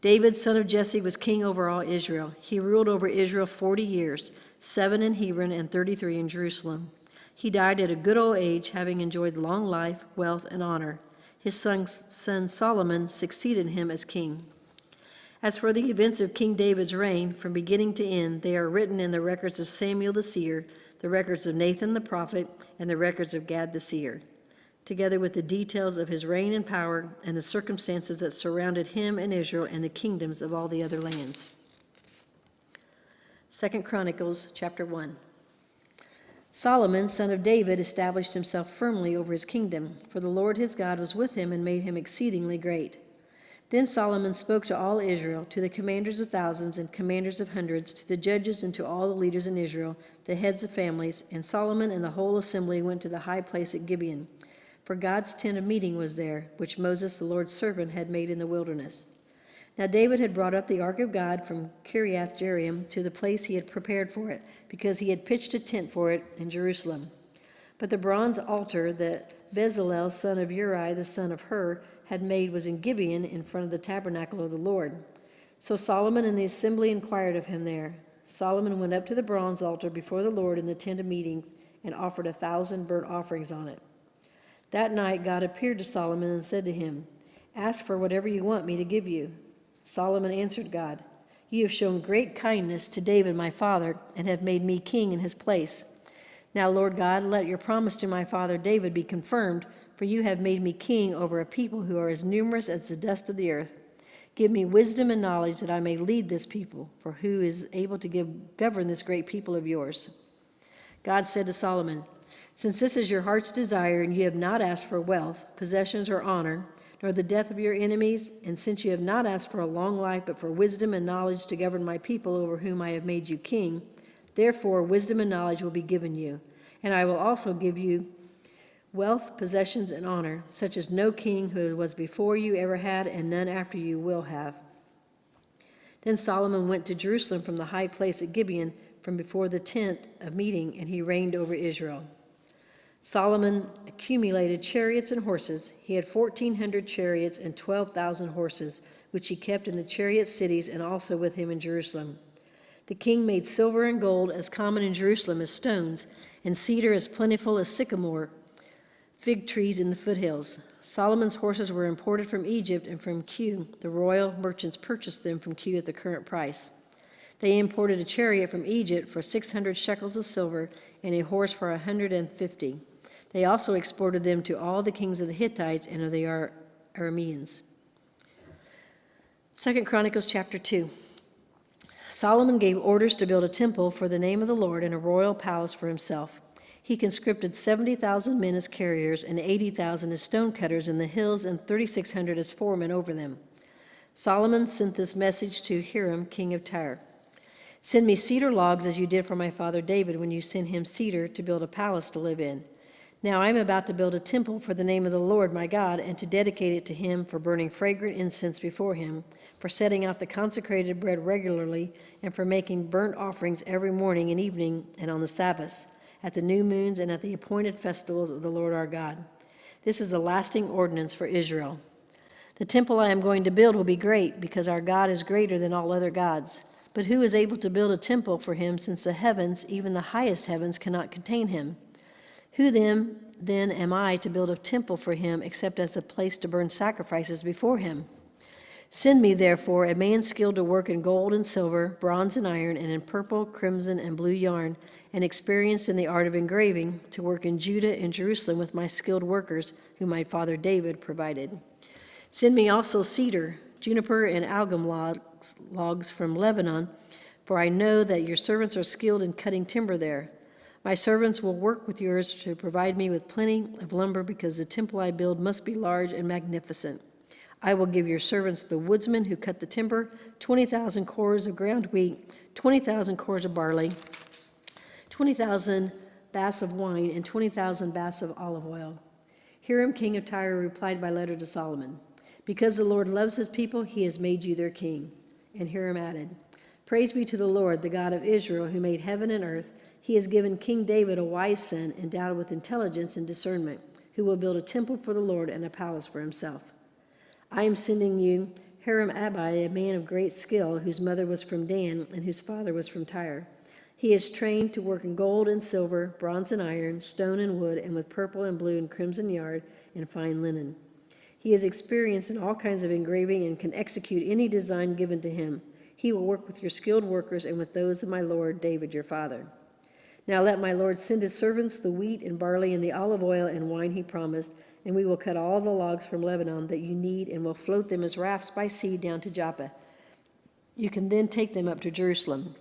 S7: David, son of Jesse, was king over all Israel. He ruled over Israel 40 years, 7 in Hebron and 33 in Jerusalem. He died at a good old age, having enjoyed long life, wealth, and honor. His son Solomon succeeded him as king. As for the events of King David's reign, from beginning to end, they are written in the records of Samuel the seer, the records of Nathan the prophet, and the records of Gad the seer, together with the details of his reign and power and the circumstances that surrounded him and Israel and the kingdoms of all the other lands. 2 Chronicles chapter 1. Solomon, son of David, established himself firmly over his kingdom, for the Lord his God was with him and made him exceedingly great. Then Solomon spoke to all Israel, to the commanders of thousands and commanders of hundreds, to the judges and to all the leaders in Israel, the heads of families, and Solomon and the whole assembly went to the high place at Gibeon. For God's tent of meeting was there, which Moses, the Lord's servant, had made in the wilderness. Now David had brought up the ark of God from Kiriath Jearim to the place he had prepared for it, because he had pitched a tent for it in Jerusalem. But the bronze altar that Bezalel, son of Uri, the son of Hur, had made was in Gibeon in front of the tabernacle of the Lord. So Solomon and the assembly inquired of him there. Solomon went up to the bronze altar before the Lord in the tent of meeting and offered 1,000 burnt offerings on it. That night God appeared to Solomon and said to him, Ask for whatever you want me to give you. Solomon answered God, You have shown great kindness to David my father, and have made me king in his place. Now, Lord God, let your promise to my father David be confirmed, for you have made me king over a people who are as numerous as the dust of the earth. Give me wisdom and knowledge that I may lead this people, for who is able to govern this great people of yours? God said to Solomon, Since this is your heart's desire, and you have not asked for wealth, possessions, or honor, nor the death of your enemies, and since you have not asked for a long life, but for wisdom and knowledge to govern my people over whom I have made you king, therefore wisdom and knowledge will be given you, and I will also give you wealth, possessions, and honor, such as no king who was before you ever had, and none after you will have. Then Solomon went to Jerusalem from the high place at Gibeon, from before the tent of meeting, and he reigned over Israel. Solomon accumulated chariots and horses. He had 1,400 chariots and 12,000 horses, which he kept in the chariot cities and also with him in Jerusalem. The king made silver and gold as common in Jerusalem as stones, and cedar as plentiful as sycamore, fig trees in the foothills. Solomon's horses were imported from Egypt and from Kue. The royal merchants purchased them from Kue at the current price. They imported a chariot from Egypt for 600 shekels of silver and a horse for 150. They also exported them to all the kings of the Hittites and of the Arameans. 2 Chronicles chapter 2. Solomon gave orders to build a temple for the name of the Lord and a royal palace for himself. He conscripted 70,000 men as carriers and 80,000 as stonecutters in the hills and 3,600 as foremen over them. Solomon sent this message to Hiram, king of Tyre. Send me cedar logs as you did for my father David when you sent him cedar to build a palace to live in. Now I am about to build a temple for the name of the Lord my God and to dedicate it to him for burning fragrant incense before him, for setting out the consecrated bread regularly, and for making burnt offerings every morning and evening and on the Sabbaths, at the new moons and at the appointed festivals of the Lord our God. This is a lasting ordinance for Israel. The temple I am going to build will be great, because our God is greater than all other gods. But who is able to build a temple for him, since the heavens, even the highest heavens, cannot contain him? Who then am I to build a temple for him, except as the place to burn sacrifices before him? Send me, therefore, a man skilled to work in gold and silver, bronze and iron, and in purple, crimson, and blue yarn, and experienced in the art of engraving, to work in Judah and Jerusalem with my skilled workers, whom my father David provided. Send me also cedar, juniper, and algum logs from Lebanon, for I know that your servants are skilled in cutting timber there. My servants will work with yours to provide me with plenty of lumber, because the temple I build must be large and magnificent. I will give your servants, the woodsmen who cut the timber, 20,000 cores of ground wheat, 20,000 cores of barley, 20,000 baths of wine, and 20,000 baths of olive oil. Hiram, king of Tyre, replied by letter to Solomon, because the Lord loves his people, he has made you their king. And Hiram added, Praise be to the Lord, the God of Israel, who made heaven and earth. He has given King David a wise son, endowed with intelligence and discernment, who will build a temple for the Lord and a palace for himself. I am sending you Hiram-Abi, a man of great skill, whose mother was from Dan and whose father was from Tyre. He is trained to work in gold and silver, bronze and iron, stone and wood, and with purple and blue and crimson yard and fine linen. He is experienced in all kinds of engraving and can execute any design given to him. He will work with your skilled workers and with those of my lord David your father. Now let my lord send his servants the wheat and barley and the olive oil and wine he promised, and we will cut all the logs from Lebanon that you need and will float them as rafts by sea down to Joppa. You can then take them up to Jerusalem.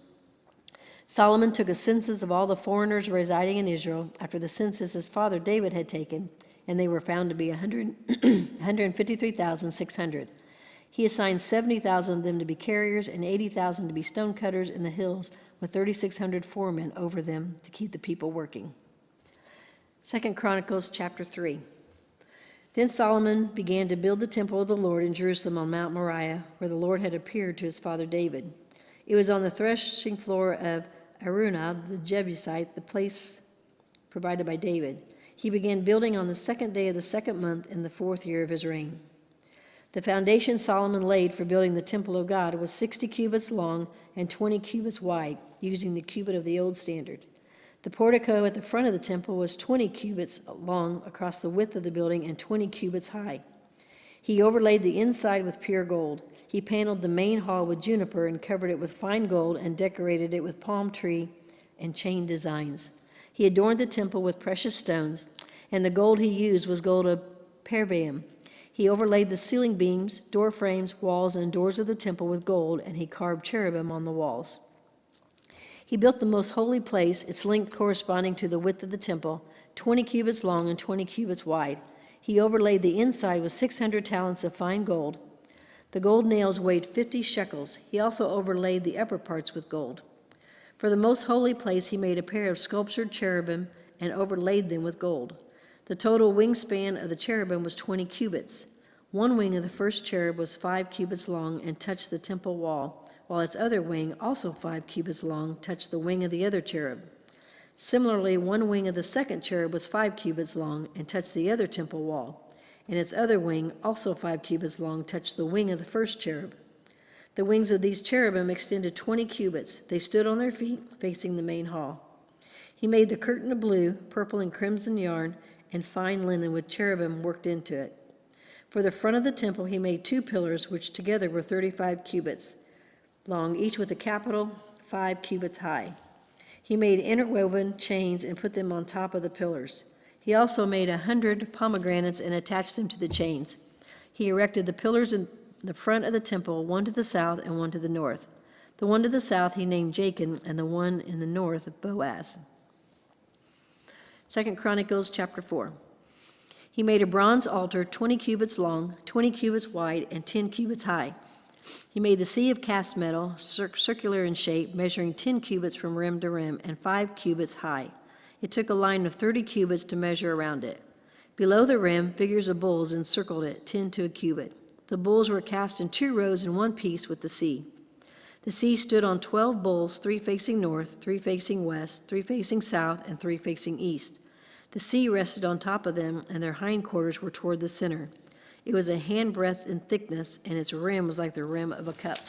S7: Solomon took a census of all the foreigners residing in Israel after the census his father David had taken, and they were found to be 153,600. He assigned 70,000 of them to be carriers and 80,000 to be stonecutters in the hills, with 3,600 foremen over them to keep the people working. 2 Chronicles chapter 3. Then Solomon began to build the temple of the Lord in Jerusalem on Mount Moriah, where the Lord had appeared to his father David. It was on the threshing floor of Araunah the Jebusite, the place provided by David. He began building on the second day of the second month in the 4th year of his reign. The foundation Solomon laid for building the temple of God was 60 cubits long and 20 cubits wide, using the cubit of the old standard. The portico at the front of the temple was 20 cubits long across the width of the building and 20 cubits high. He overlaid the inside with pure gold. He paneled the main hall with juniper and covered it with fine gold and decorated it with palm tree and chain designs. He adorned the temple with precious stones, and the gold he used was gold of Parvaim. He overlaid the ceiling beams, door frames, walls, and doors of the temple with gold, and he carved cherubim on the walls. He built the most holy place, its length corresponding to the width of the temple, 20 cubits long and 20 cubits wide. He overlaid the inside with 600 talents of fine gold. The gold nails weighed 50 shekels. He also overlaid the upper parts with gold. For the most holy place, he made a pair of sculptured cherubim and overlaid them with gold. The total wingspan of the cherubim was 20 cubits. One wing of the first cherub was 5 cubits long and touched the temple wall, while its other wing, also 5 cubits long, touched the wing of the other cherub. Similarly, one wing of the second cherub was 5 cubits long and touched the other temple wall, and its other wing, also 5 cubits long, touched the wing of the first cherub. The wings of these cherubim extended 20 cubits. They stood on their feet, facing the main hall. He made the curtain of blue, purple, and crimson yarn, and fine linen with cherubim worked into it. For the front of the temple he made 2 pillars, which together were 35 cubits long, each with a capital 5 cubits high. He made interwoven chains and put them on top of the pillars. He also made 100 pomegranates and attached them to the chains. He erected the pillars in the front of the temple, one to the south and one to the north. The one to the south he named Jachin, and the one in the north Boaz. 2 Chronicles chapter 4. He made a bronze altar 20 cubits long, 20 cubits wide, and 10 cubits high. He made the sea of cast metal, circular in shape, measuring 10 cubits from rim to rim, and 5 cubits high. It took a line of 30 cubits to measure around it. Below the rim, figures of bulls encircled it, 10 to a cubit. The bulls were cast in 2 rows in one piece with the sea. The sea stood on 12 bulls, 3 facing north, 3 facing west, 3 facing south, and 3 facing east. The sea rested on top of them, and their hindquarters were toward the center. It was a handbreadth in thickness, and its rim was like the rim of a cup.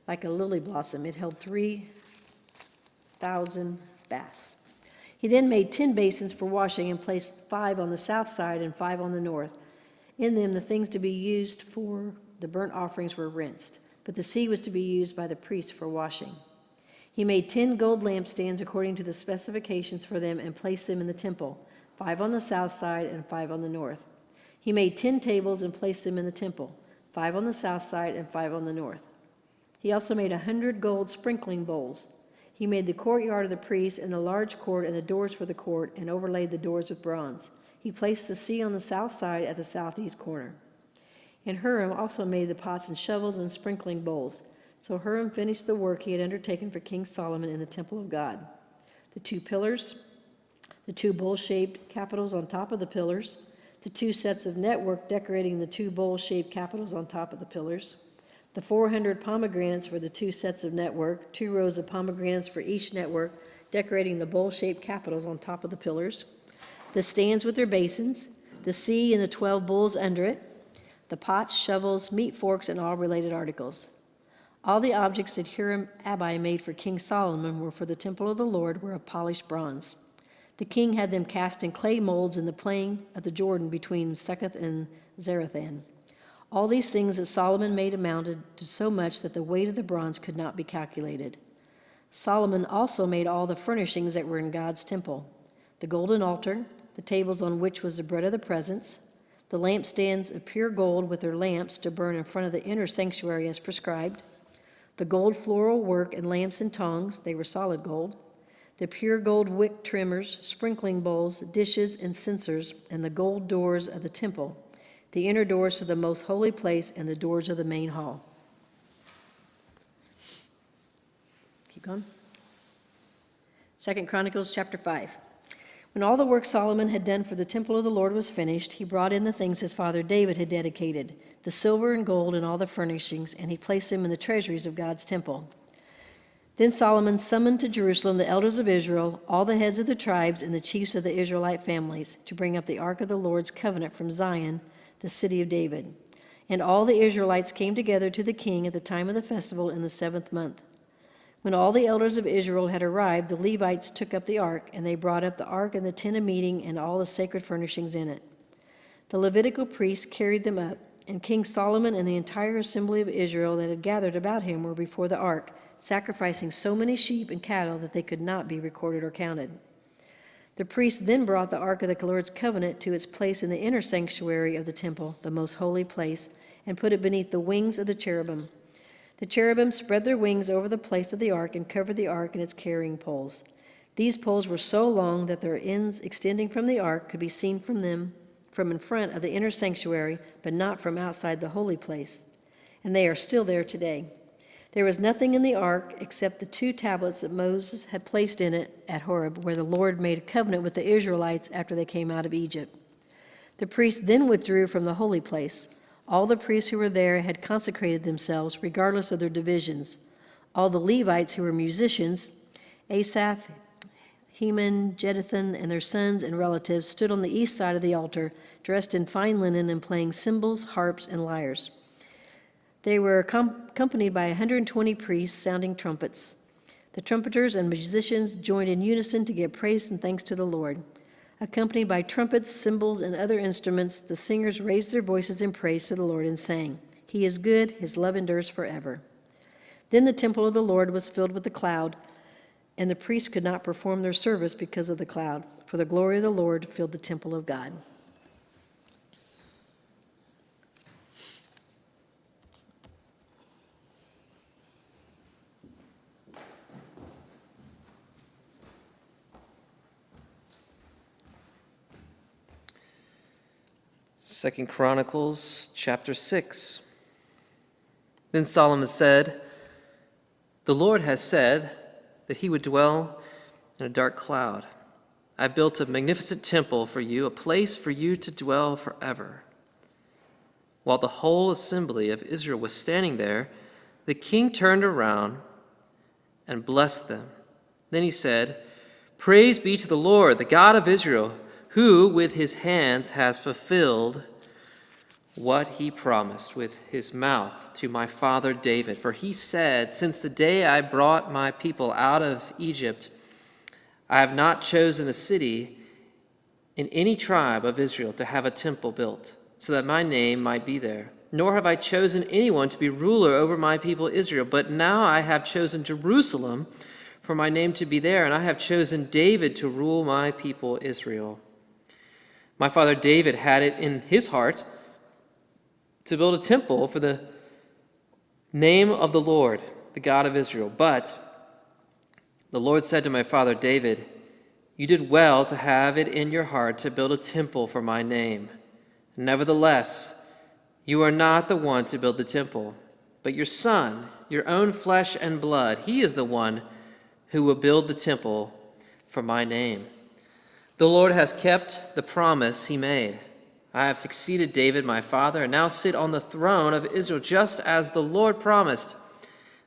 S7: Like a lily blossom, it held 3,000 baths. He then made 10 basins for washing and placed 5 on the south side and 5 on the north. In them, the things to be used for the burnt offerings were rinsed, but the sea was to be used by the priests for washing. He made 10 gold lampstands according to the specifications for them and placed them in the temple, 5 on the south side and 5 on the north. He made 10 tables and placed them in the temple, 5 on the south side and 5 on the north. He also made 100 gold sprinkling bowls. He made the courtyard of the priests and the large court and the doors for the court and overlaid the doors with bronze. He placed the sea on the south side at the southeast corner. And Huram also made the pots and shovels and sprinkling bowls. So Huram finished the work he had undertaken for King Solomon in the temple of God. The 2 pillars, the 2 bowl-shaped capitals on top of the pillars, the 2 sets of network decorating the 2 bowl-shaped capitals on top of the pillars, the 400 pomegranates for the 2 sets of network, 2 rows of pomegranates for each network, decorating the bowl-shaped capitals on top of the pillars, the stands with their basins, the sea and the 12 bowls under it, the pots, shovels, meat forks, and all related articles. All the objects that Huram-Abi made for King Solomon were for the temple of the Lord were of polished bronze. The king had them cast in clay molds in the plain of the Jordan between Succoth and Zarethan. All these things that Solomon made amounted to so much that the weight of the bronze could not be calculated. Solomon also made all the furnishings that were in God's temple: the golden altar, the tables on which was the bread of the presence, the lampstands of pure gold with their lamps to burn in front of the inner sanctuary as prescribed, the gold floral work and lamps and tongs, they were solid gold, the pure gold wick trimmers, sprinkling bowls, dishes, and censers, and the gold doors of the temple, the inner doors to the most holy place, and the doors of the main hall. Keep going. 2 Chronicles chapter 5. When all the work Solomon had done for the temple of the Lord was finished, he brought in the things his father David had dedicated, the silver and gold and all the furnishings, and he placed them in the treasuries of God's temple. Then Solomon summoned to Jerusalem the elders of Israel, all the heads of the tribes, and the chiefs of the Israelite families, to bring up the ark of the Lord's covenant from Zion, the city of David. And all the Israelites came together to the king at the time of the festival in the 7th month. When all the elders of Israel had arrived, the Levites took up the ark, and they brought up the ark and the tent of meeting and all the sacred furnishings in it. The Levitical priests carried them up, and King Solomon and the entire assembly of Israel that had gathered about him were before the ark, sacrificing so many sheep and cattle that they could not be recorded or counted. The priests then brought the ark of the Lord's covenant to its place in the inner sanctuary of the temple, the most holy place, and put it beneath the wings of the cherubim. The cherubim spread their wings over the place of the ark and covered the ark and its carrying poles. These poles were so long that their ends extending from the ark could be seen from in front of the inner sanctuary, but not from outside the holy place. And they are still there today. There was nothing in the ark except the 2 tablets that Moses had placed in it at Horeb, where the Lord made a covenant with the Israelites after they came out of Egypt. The priests then withdrew from the holy place. All the priests who were there had consecrated themselves, regardless of their divisions. All the Levites who were musicians, Asaph, Heman, Jeduthun, and their sons and relatives, stood on the east side of the altar, dressed in fine linen and playing cymbals, harps, and lyres. They were accompanied by 120 priests sounding trumpets. The trumpeters and musicians joined in unison to give praise and thanks to the Lord. Accompanied by trumpets, cymbals, and other instruments, the singers raised their voices in praise to the Lord and sang, "He is good, his love endures forever." Then the temple of the Lord was filled with the cloud, and the priests could not perform their service because of the cloud, for the glory of the Lord filled the temple of God.
S8: Second Chronicles chapter 6. Then Solomon said, "The Lord has said that he would dwell in a dark cloud. I built a magnificent temple for you, a place for you to dwell forever." While the whole assembly of Israel was standing there, the king turned around and blessed them. Then he said, "Praise be to the Lord, the God of Israel, who with his hands has fulfilled what he promised with his mouth to my father David. For he said, 'Since the day I brought my people out of Egypt, I have not chosen a city in any tribe of Israel to have a temple built, so that my name might be there. Nor have I chosen anyone to be ruler over my people Israel. But now I have chosen Jerusalem for my name to be there, and I have chosen David to rule my people Israel.' My father David had it in his heart to build a temple for the name of the Lord, the God of Israel. But the Lord said to my father David, 'You did well to have it in your heart to build a temple for my name. Nevertheless, you are not the one to build the temple, but your son, your own flesh and blood. He is the one who will build the temple for my name.' The Lord has kept the promise he made. I have succeeded David my father, and now sit on the throne of Israel, just as the Lord promised.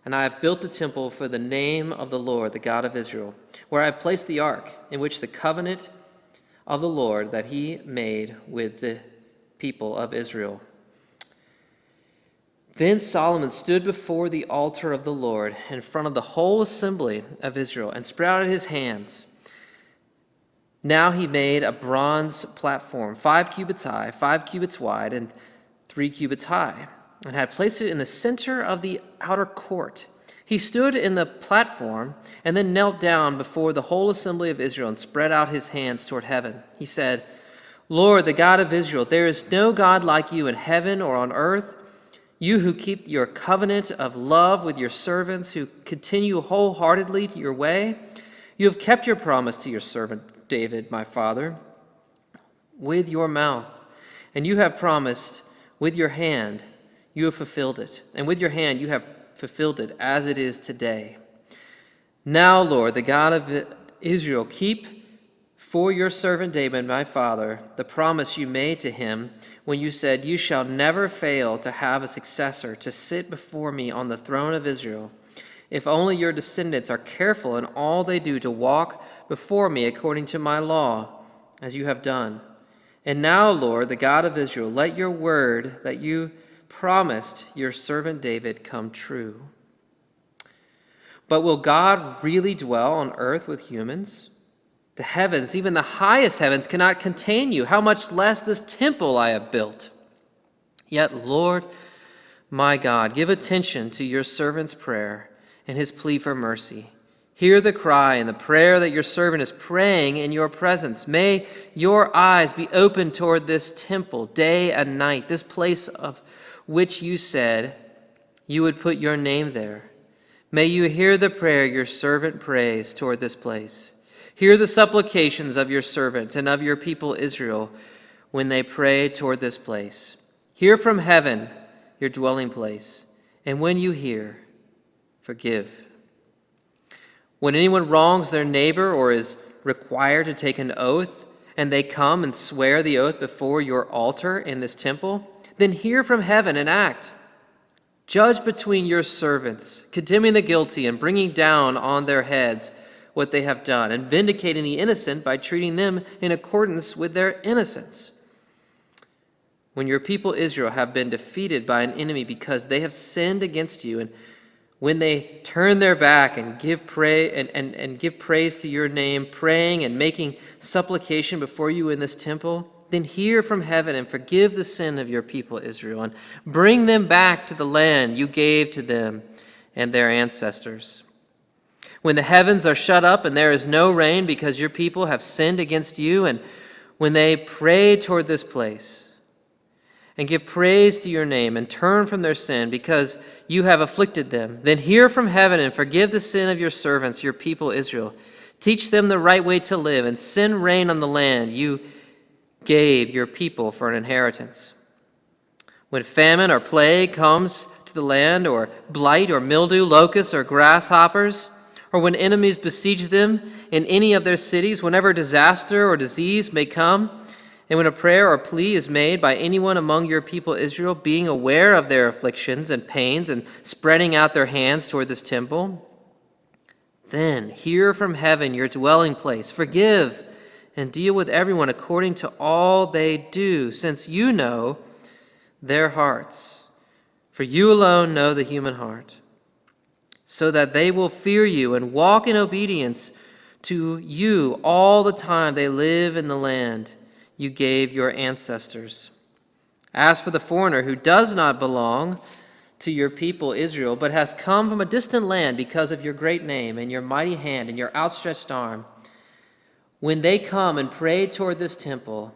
S8: And I have built the temple for the name of the Lord, the God of Israel, where I have placed the ark, in which the covenant of the Lord that he made with the people of Israel." Then Solomon stood before the altar of the Lord in front of the whole assembly of Israel and spread out his hands. Now he made a bronze platform, 5 cubits high, 5 cubits wide, and 3 cubits high, and had placed it in the center of the outer court. He stood in the platform and then knelt down before the whole assembly of Israel and spread out his hands toward heaven. He said, "Lord, the God of Israel, there is no God like you in heaven or on earth, you who keep your covenant of love with your servants, who continue wholeheartedly to your way. You have kept your promise to your servant David, my father, with your mouth, and you have promised with your hand, you have fulfilled it, and with your hand you have fulfilled it as it is today. Now, Lord, the God of Israel, keep for your servant David, my father, the promise you made to him when you said, 'You shall never fail to have a successor to sit before me on the throne of Israel, if only your descendants are careful in all they do to walk before me according to my law, as you have done. And now, Lord, the God of Israel, let your word that you promised your servant David come true.' But will God really dwell on earth with humans? The heavens, even the highest heavens, cannot contain you. How much less this temple I have built? Yet, Lord, my God, give attention to your servant's prayer and his plea for mercy. Hear the cry and the prayer that your servant is praying in your presence. May your eyes be open toward this temple day and night, this place of which you said you would put your name there. May you hear the prayer your servant prays toward this place. Hear the supplications of your servant and of your people Israel when they pray toward this place. Hear from heaven, your dwelling place, and when you hear, forgive. When anyone wrongs their neighbor or is required to take an oath, and they come and swear the oath before your altar in this temple, then hear from heaven and act. Judge between your servants, condemning the guilty and bringing down on their heads what they have done, and vindicating the innocent by treating them in accordance with their innocence. When your people Israel have been defeated by an enemy because they have sinned against you, and when they turn their back and give praise to your name, praying and making supplication before you in this temple, then hear from heaven and forgive the sin of your people Israel, and bring them back to the land you gave to them and their ancestors. When the heavens are shut up and there is no rain because your people have sinned against you, and when they pray toward this place and give praise to your name and turn from their sin because you have afflicted them, then hear from heaven and forgive the sin of your servants, your people Israel. Teach them the right way to live and send rain on the land you gave your people for an inheritance. When famine or plague comes to the land, or blight or mildew, locusts or grasshoppers, or when enemies besiege them in any of their cities, whenever disaster or disease may come, and when a prayer or plea is made by anyone among your people Israel, being aware of their afflictions and pains and spreading out their hands toward this temple, then hear from heaven your dwelling place, forgive and deal with everyone according to all they do, since you know their hearts. For you alone know the human heart, so that they will fear you and walk in obedience to you all the time they live in the land you gave your ancestors. As for the foreigner who does not belong to your people Israel, but has come from a distant land because of your great name and your mighty hand and your outstretched arm, when they come and pray toward this temple,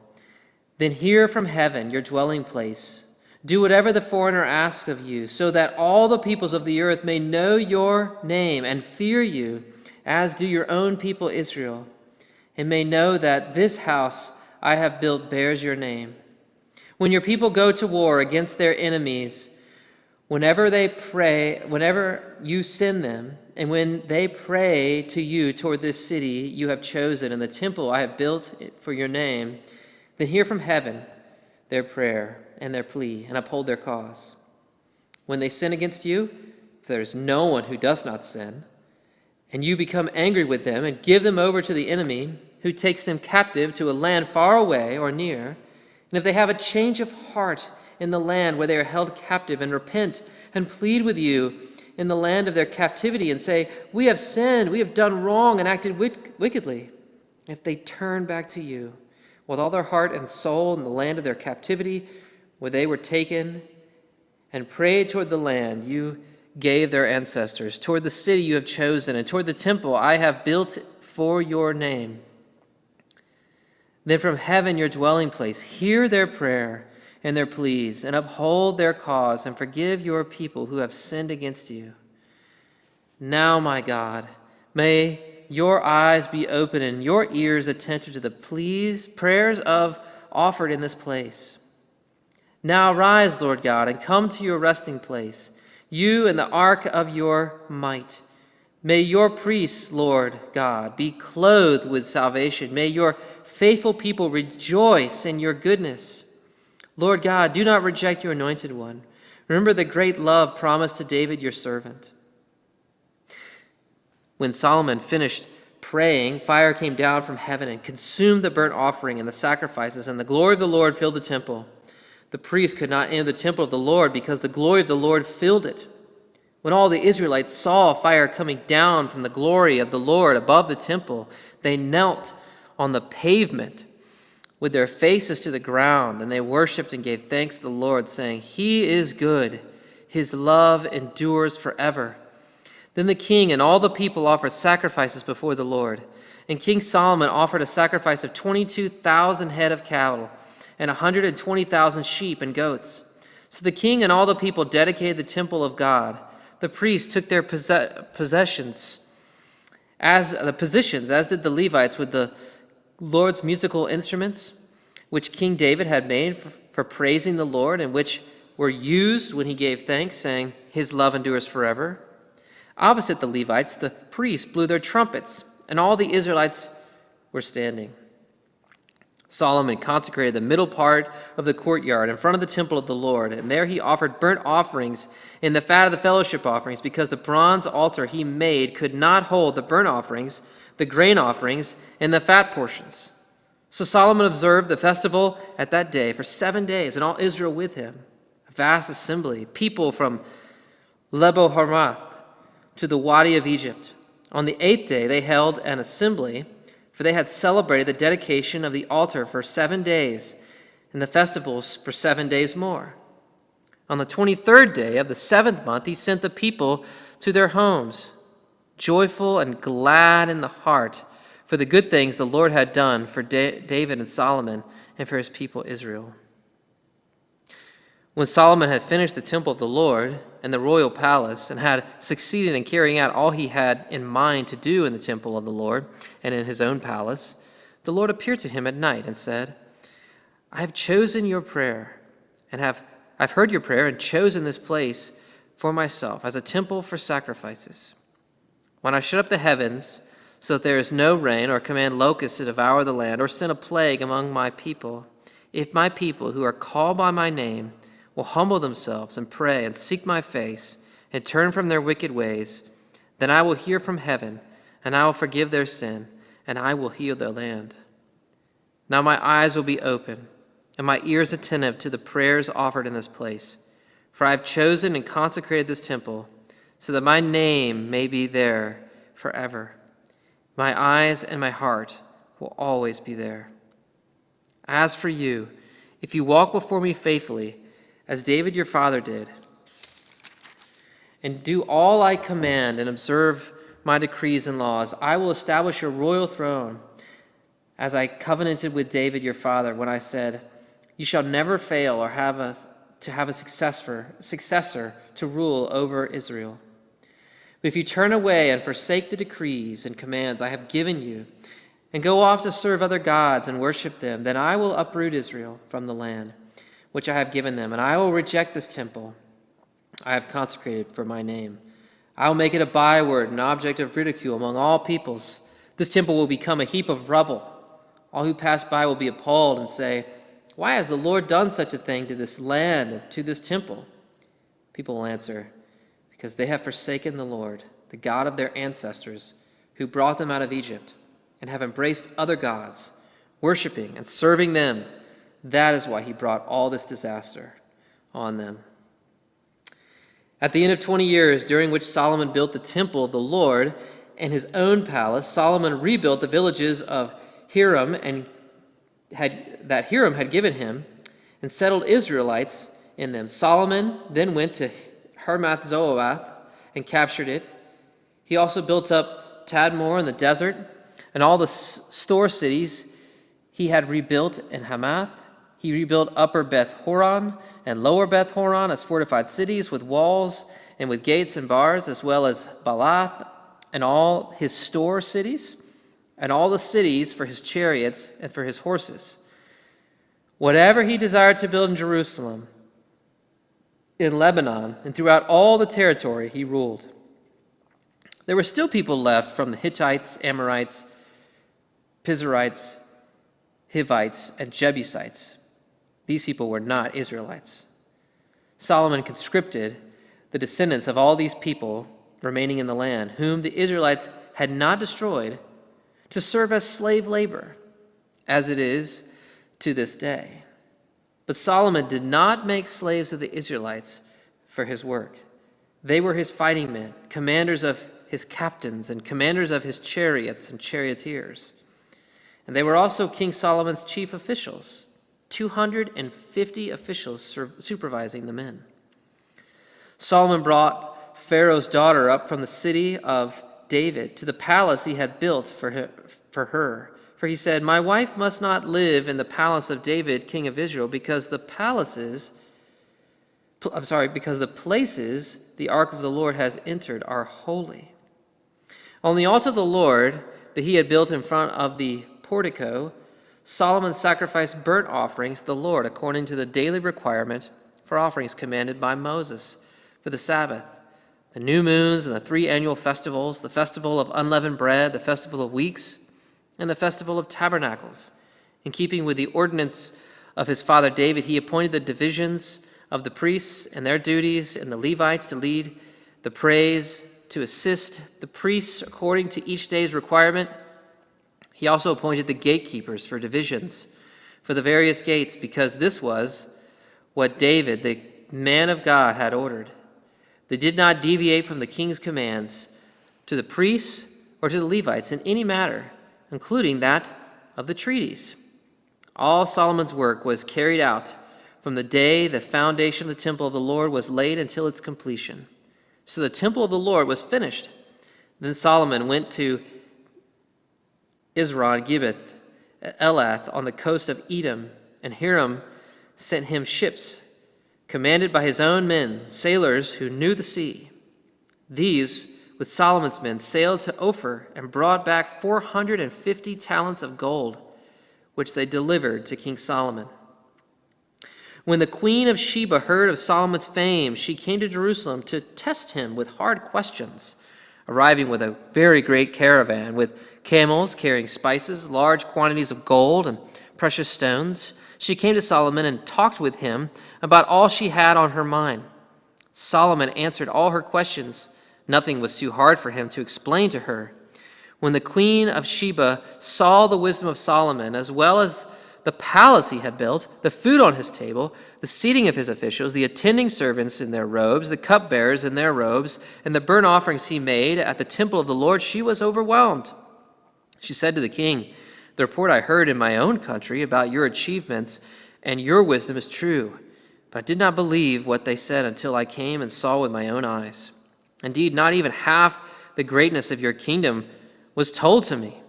S8: then hear from heaven your dwelling place. Do whatever the foreigner asks of you, so that all the peoples of the earth may know your name and fear you, as do your own people Israel, and may know that this house I have built bears your name. When your people go to war against their enemies, whenever you send them, and when they pray to you toward this city you have chosen and the temple I have built for your name, then hear from heaven their prayer and their plea, and uphold their cause. When they sin against you, there is no one who does not sin, and you become angry with them and give them over to the enemy, who takes them captive to a land far away or near, and if they have a change of heart in the land where they are held captive, and repent and plead with you in the land of their captivity, and say, we have sinned, we have done wrong and acted wickedly, if they turn back to you with all their heart and soul in the land of their captivity, where they were taken, and prayed toward the land you gave their ancestors, toward the city you have chosen, and toward the temple I have built for your name, then from heaven your dwelling place, hear their prayer and their pleas, and uphold their cause, and forgive your people who have sinned against you. Now, my God, may your eyes be open and your ears attentive to the prayers offered in this place. Now rise, Lord God, and come to your resting place, you and the ark of your might. May your priests, Lord God, be clothed with salvation. May your faithful people rejoice in your goodness. Lord God, do not reject your anointed one. Remember the great love promised to David, your servant. When Solomon finished praying, fire came down from heaven and consumed the burnt offering and the sacrifices, and the glory of the Lord filled the temple. The priests could not enter the temple of the Lord because the glory of the Lord filled it. When all the Israelites saw fire coming down from the glory of the Lord above the temple, they knelt on the pavement with their faces to the ground, and they worshipped and gave thanks to the Lord, saying, He is good, His love endures forever. Then the king and all the people offered sacrifices before the Lord. And King Solomon offered a sacrifice of 22,000 head of cattle and 120,000 sheep and goats. So the king and all the people dedicated the temple of God. The priests took their positions, as did the Levites, with the Lord's musical instruments, which King David had made for praising the Lord, and which were used when he gave thanks, saying, His love endures forever. Opposite the Levites, the priests blew their trumpets, and all the Israelites were standing. Solomon consecrated the middle part of the courtyard in front of the temple of the Lord, and there he offered burnt offerings in the fat of the fellowship offerings, because the bronze altar he made could not hold the burnt offerings, the grain offerings, and the fat portions. So Solomon observed the festival at that day for 7 days, and all Israel with him, a vast assembly, people from Lebo Hamath to the Wadi of Egypt. On the 8th day they held an assembly, for they had celebrated the dedication of the altar for 7 days, and the festivals for 7 days more. On the 23rd day of the 7th month, he sent the people to their homes, joyful and glad in the heart, for the good things the Lord had done for David and Solomon and for his people Israel. When Solomon had finished the temple of the Lord and the royal palace, and had succeeded in carrying out all he had in mind to do in the temple of the Lord and in his own palace, the Lord appeared to him at night and said, I have chosen your prayer, and I've heard your prayer and chosen this place for myself as a temple for sacrifices. When I shut up the heavens so that there is no rain, or command locusts to devour the land, or send a plague among my people, if my people who are called by my name will humble themselves and pray and seek my face and turn from their wicked ways, then I will hear from heaven, and I will forgive their sin, and I will heal their land. Now my eyes will be open, and my ears attentive to the prayers offered in this place. For I have chosen and consecrated this temple, so that my name may be there forever. My eyes and my heart will always be there. As for you, if you walk before me faithfully, as David your father did, and do all I command and observe my decrees and laws, I will establish your royal throne, as I covenanted with David your father when I said, you shall never fail or have a successor to rule over Israel. But if you turn away and forsake the decrees and commands I have given you, and go off to serve other gods and worship them, then I will uproot Israel from the land which I have given them, and I will reject this temple I have consecrated for my name. I will make it a byword, an object of ridicule among all peoples. This temple will become a heap of rubble. All who pass by will be appalled and say, why has the Lord done such a thing to this land and to this temple? People will answer, because they have forsaken the Lord, the God of their ancestors, who brought them out of Egypt, and have embraced other gods, worshiping and serving them. That is why he brought all this disaster on them. At the end of 20 years, during which Solomon built the temple of the Lord and his own palace, Solomon rebuilt the villages of Hiram that Hiram had given him, and settled Israelites in them. Solomon then went to Hamath-Zobath and captured it. He also built up Tadmor in the desert, and all the store cities he had rebuilt in Hamath. He rebuilt Upper Beth Horon and Lower Beth Horon as fortified cities with walls and with gates and bars, as well as Baalath and all his store cities, and all the cities for his chariots and for his horses. Whatever he desired to build in Jerusalem, in Lebanon, and throughout all the territory he ruled. There were still people left from the Hittites, Amorites, Pizerites, Hivites, and Jebusites. These people were not Israelites. Solomon conscripted the descendants of all these people remaining in the land, whom the Israelites had not destroyed, to serve as slave labor, as it is to this day. But Solomon did not make slaves of the Israelites for his work. They were his fighting men, commanders of his captains, and commanders of his chariots and charioteers. And they were also King Solomon's chief officials, 250 officials supervising the men. Solomon brought Pharaoh's daughter up from the city of David to the palace he had built for her. For he said, my wife must not live in the palace of David, king of Israel, because the places the ark of the Lord has entered are holy. On the altar of the Lord that he had built in front of the portico, Solomon sacrificed burnt offerings to the Lord according to the daily requirement for offerings commanded by Moses for the Sabbath, the new moons and the 3 annual festivals, the festival of unleavened bread, the festival of weeks, and the festival of tabernacles. In keeping with the ordinance of his father David, he appointed the divisions of the priests and their duties, and the Levites to lead the praise, to assist the priests according to each day's requirement. He also appointed the gatekeepers for divisions for the various gates, because this was what David, the man of God, had ordered. They did not deviate from the king's commands to the priests or to the Levites in any matter, including that of the treaties. All Solomon's work was carried out from the day the foundation of the temple of the Lord was laid until its completion. So the temple of the Lord was finished. Then Solomon went to Ezron Gibbeth, Elath on the coast of Edom, and Hiram sent him ships, commanded by his own men, sailors who knew the sea. These, with Solomon's men, sailed to Ophir and brought back 450 talents of gold, which they delivered to King Solomon. When the queen of Sheba heard of Solomon's fame, she came to Jerusalem to test him with hard questions, arriving with a very great caravan, with camels carrying spices, large quantities of gold and precious stones. She came to Solomon and talked with him about all she had on her mind. Solomon answered all her questions. Nothing was too hard for him to explain to her. When the queen of Sheba saw the wisdom of Solomon, as well as the palace he had built, the food on his table, the seating of his officials, the attending servants in their robes, the cupbearers in their robes, and the burnt offerings he made at the temple of the Lord, she was overwhelmed. She said to the king, "The report I heard in my own country about your achievements and your wisdom is true, but I did not believe what they said until I came and saw with my own eyes. Indeed, not even half the greatness of your kingdom was told to me.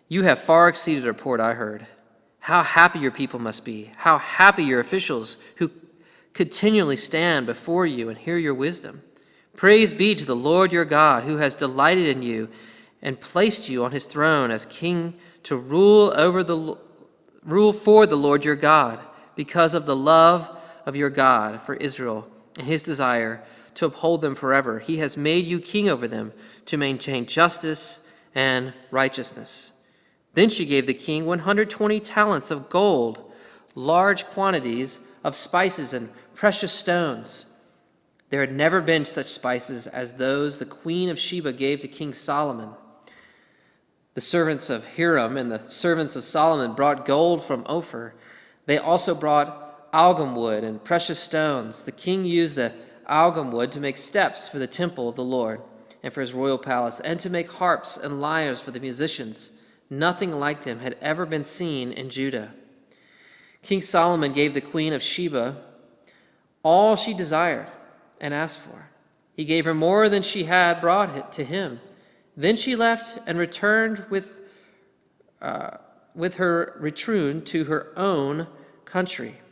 S8: You have far exceeded the report I heard. How happy your people must be, how happy your officials who continually stand before you and hear your wisdom. Praise be to the Lord your God, who has delighted in you and placed you on his throne as king to rule for the Lord your God, because of the love of your God for Israel and his desire to uphold them forever. He has made you king over them to maintain justice and righteousness." Then she gave the king 120 talents of gold, large quantities of spices and precious stones. There had never been such spices as those the queen of Sheba gave to King Solomon. The servants of Hiram and the servants of Solomon brought gold from Ophir. They also brought algum wood and precious stones. The king used the algum wood to make steps for the temple of the Lord and for his royal palace, and to make harps and lyres for the musicians. Nothing like them had ever been seen in Judah. King Solomon gave the queen of Sheba all she desired and asked for. He gave her more than she had brought to him. Then she left and returned with her return to her own country.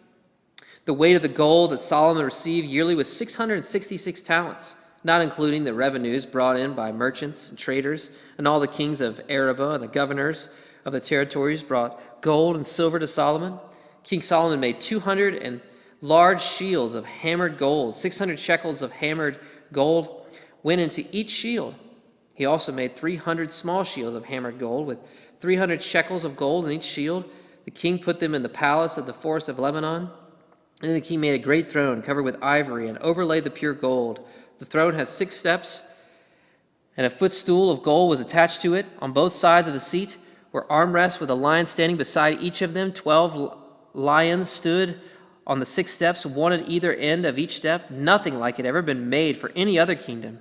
S8: The weight of the gold that Solomon received yearly was 666 talents, not including the revenues brought in by merchants and traders, and all the kings of Arabah and the governors of the territories brought gold and silver to Solomon. King Solomon made 200 and large shields of hammered gold. 600 shekels of hammered gold went into each shield. He also made 300 small shields of hammered gold with 300 shekels of gold in each shield. The king put them in the palace of the forest of Lebanon. And then the king made a great throne covered with ivory and overlaid the pure gold. The throne had 6 steps, and a footstool of gold was attached to it. On both sides of the seat were armrests with a lion standing beside each of them. 12 lions stood on the 6 steps, one at either end of each step. Nothing like it had ever been made for any other kingdom.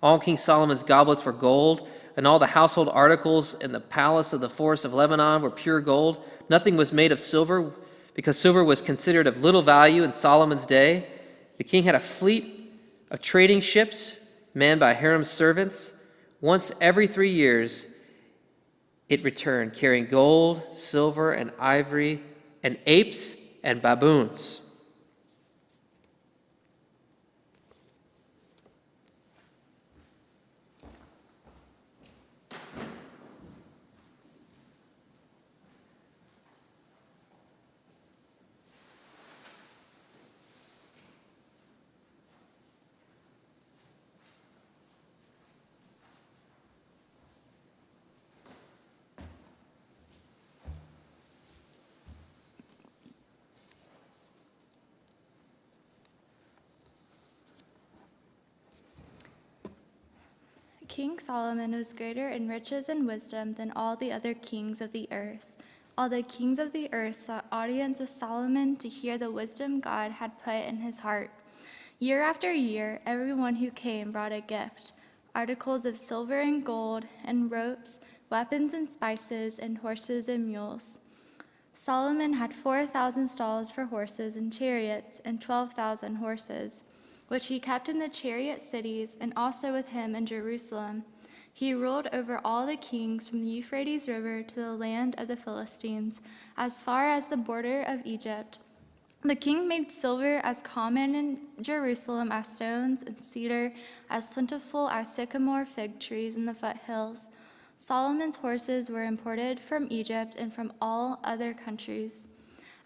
S8: All King Solomon's goblets were gold, and all the household articles in the palace of the forest of Lebanon were pure gold. Nothing was made of silver, because silver was considered of little value in Solomon's day. The king had a fleet of trading ships manned by Hiram's servants. Once every 3 years, it returned, carrying gold, silver, and ivory, and apes and baboons.
S9: King Solomon was greater in riches and wisdom than all the other kings of the earth. All the kings of the earth sought audience with Solomon to hear the wisdom God had put in his heart. Year after year, everyone who came brought a gift, articles of silver and gold, and ropes, weapons and spices, and horses and mules. Solomon had 4,000 stalls for horses and chariots, and 12,000 horses, which he kept in the chariot cities, and also with him in Jerusalem. He ruled over all the kings from the Euphrates River to the land of the Philistines, as far as the border of Egypt. The king made silver as common in Jerusalem as stones, and cedar as plentiful as sycamore fig trees in the foothills. Solomon's horses were imported from Egypt and from all other countries.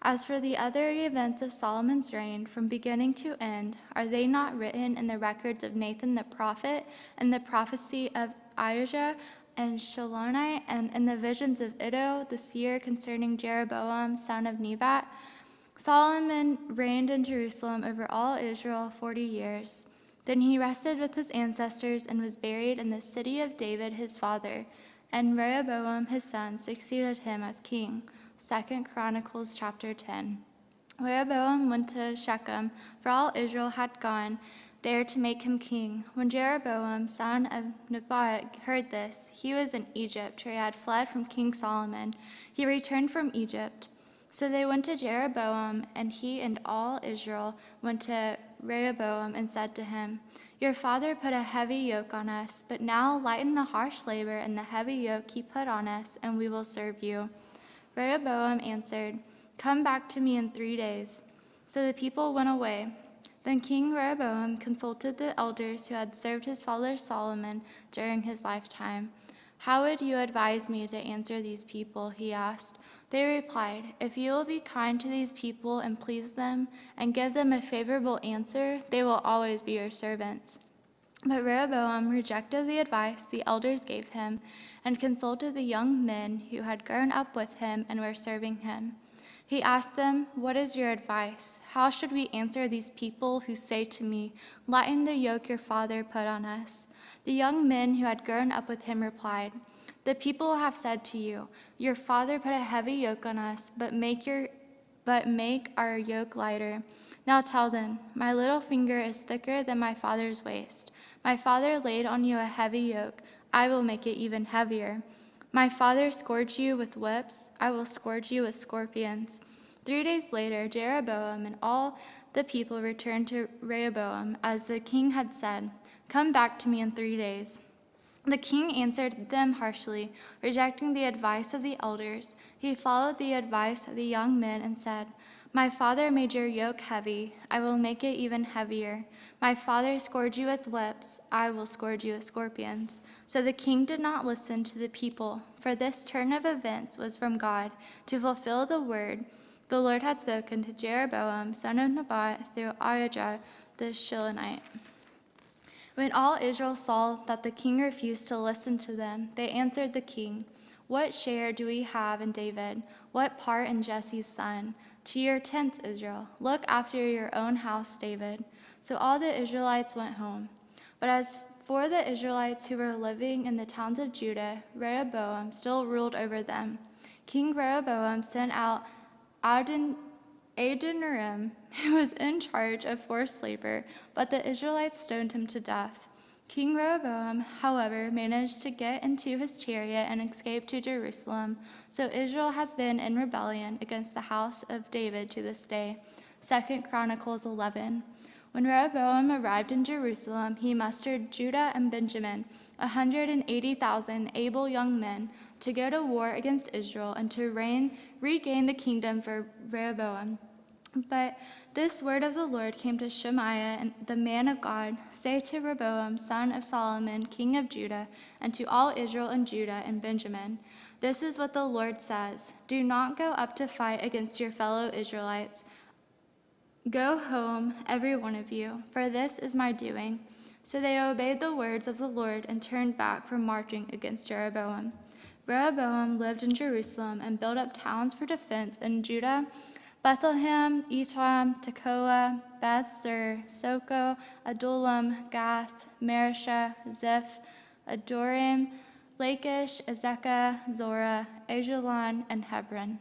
S9: As for the other events of Solomon's reign, from beginning to end, are they not written in the records of Nathan the prophet, and the prophecy of Ahijah and Shilonite, and in the visions of Iddo the seer concerning Jeroboam son of Nebat? Solomon reigned in Jerusalem over all Israel 40 years. Then he rested with his ancestors and was buried in the city of David his father, and Rehoboam his son succeeded him as king. 2 Chronicles chapter 10. Rehoboam went to Shechem, for all Israel had gone there to make him king. When Jeroboam, son of Nebat, heard this, he was in Egypt, where he had fled from King Solomon. He returned from Egypt. So they went to Jeroboam, and he and all Israel went to Rehoboam and said to him, "Your father put a heavy yoke on us, but now lighten the harsh labor and the heavy yoke he put on us, and we will serve you." Rehoboam answered, "Come back to me in 3 days." So the people went away. Then King Rehoboam consulted the elders who had served his father Solomon during his lifetime. "How would you advise me to answer these people?" he asked. They replied, "If you will be kind to these people and please them, and give them a favorable answer, they will always be your servants." But Rehoboam rejected the advice the elders gave him and consulted the young men who had grown up with him and were serving him. He asked them, "What is your advice? How should we answer these people who say to me, 'Lighten the yoke your father put on us'?" The young men who had grown up with him replied, "The people have said to you, 'Your father put a heavy yoke on us, but make our yoke lighter.' Now tell them, 'My little finger is thicker than my father's waist. My father laid on you a heavy yoke. I will make it even heavier. My father scourged you with whips. I will scourge you with scorpions." 3 days later, Jeroboam and all the people returned to Rehoboam, as the king had said, "Come back to me in 3 days." The king answered them harshly, rejecting the advice of the elders. He followed the advice of the young men and said, "My father made your yoke heavy. I will make it even heavier. My father scourged you with whips. I will scourge you with scorpions." So the king did not listen to the people, for this turn of events was from God, to fulfill the word the Lord had spoken to Jeroboam, son of Nebat, through Ahijah the Shilonite. When all Israel saw that the king refused to listen to them, they answered the king, "What share do we have in David? What part in Jesse's son? To your tents, Israel. Look after your own house, David." So all the Israelites went home. But as for the Israelites who were living in the towns of Judah, Rehoboam still ruled over them. King Rehoboam sent out Adoniram, who was in charge of forced labor, but the Israelites stoned him to death. King Rehoboam, however, managed to get into his chariot and escape to Jerusalem. So Israel has been in rebellion against the house of David to this day. 2 Chronicles 11. When Rehoboam arrived in Jerusalem, he mustered Judah and Benjamin, 180,000 able young men, to go to war against Israel and to regain the kingdom for Rehoboam. But this word of the Lord came to Shemaiah, the man of God, "Say to Rehoboam, son of Solomon, king of Judah, and to all Israel and Judah and Benjamin, this is what the Lord says: Do not go up to fight against your fellow Israelites. Go home, every one of you, for this is my doing." So they obeyed the words of the Lord and turned back from marching against Jeroboam. Rehoboam lived in Jerusalem and built up towns for defense in Judah: Bethlehem, Etam, Tekoa, Beth-Zur, Soko, Adullam, Gath, Mareshah, Ziph, Adoram, Lachish, Azekah, Zorah, Ajalon, and Hebron.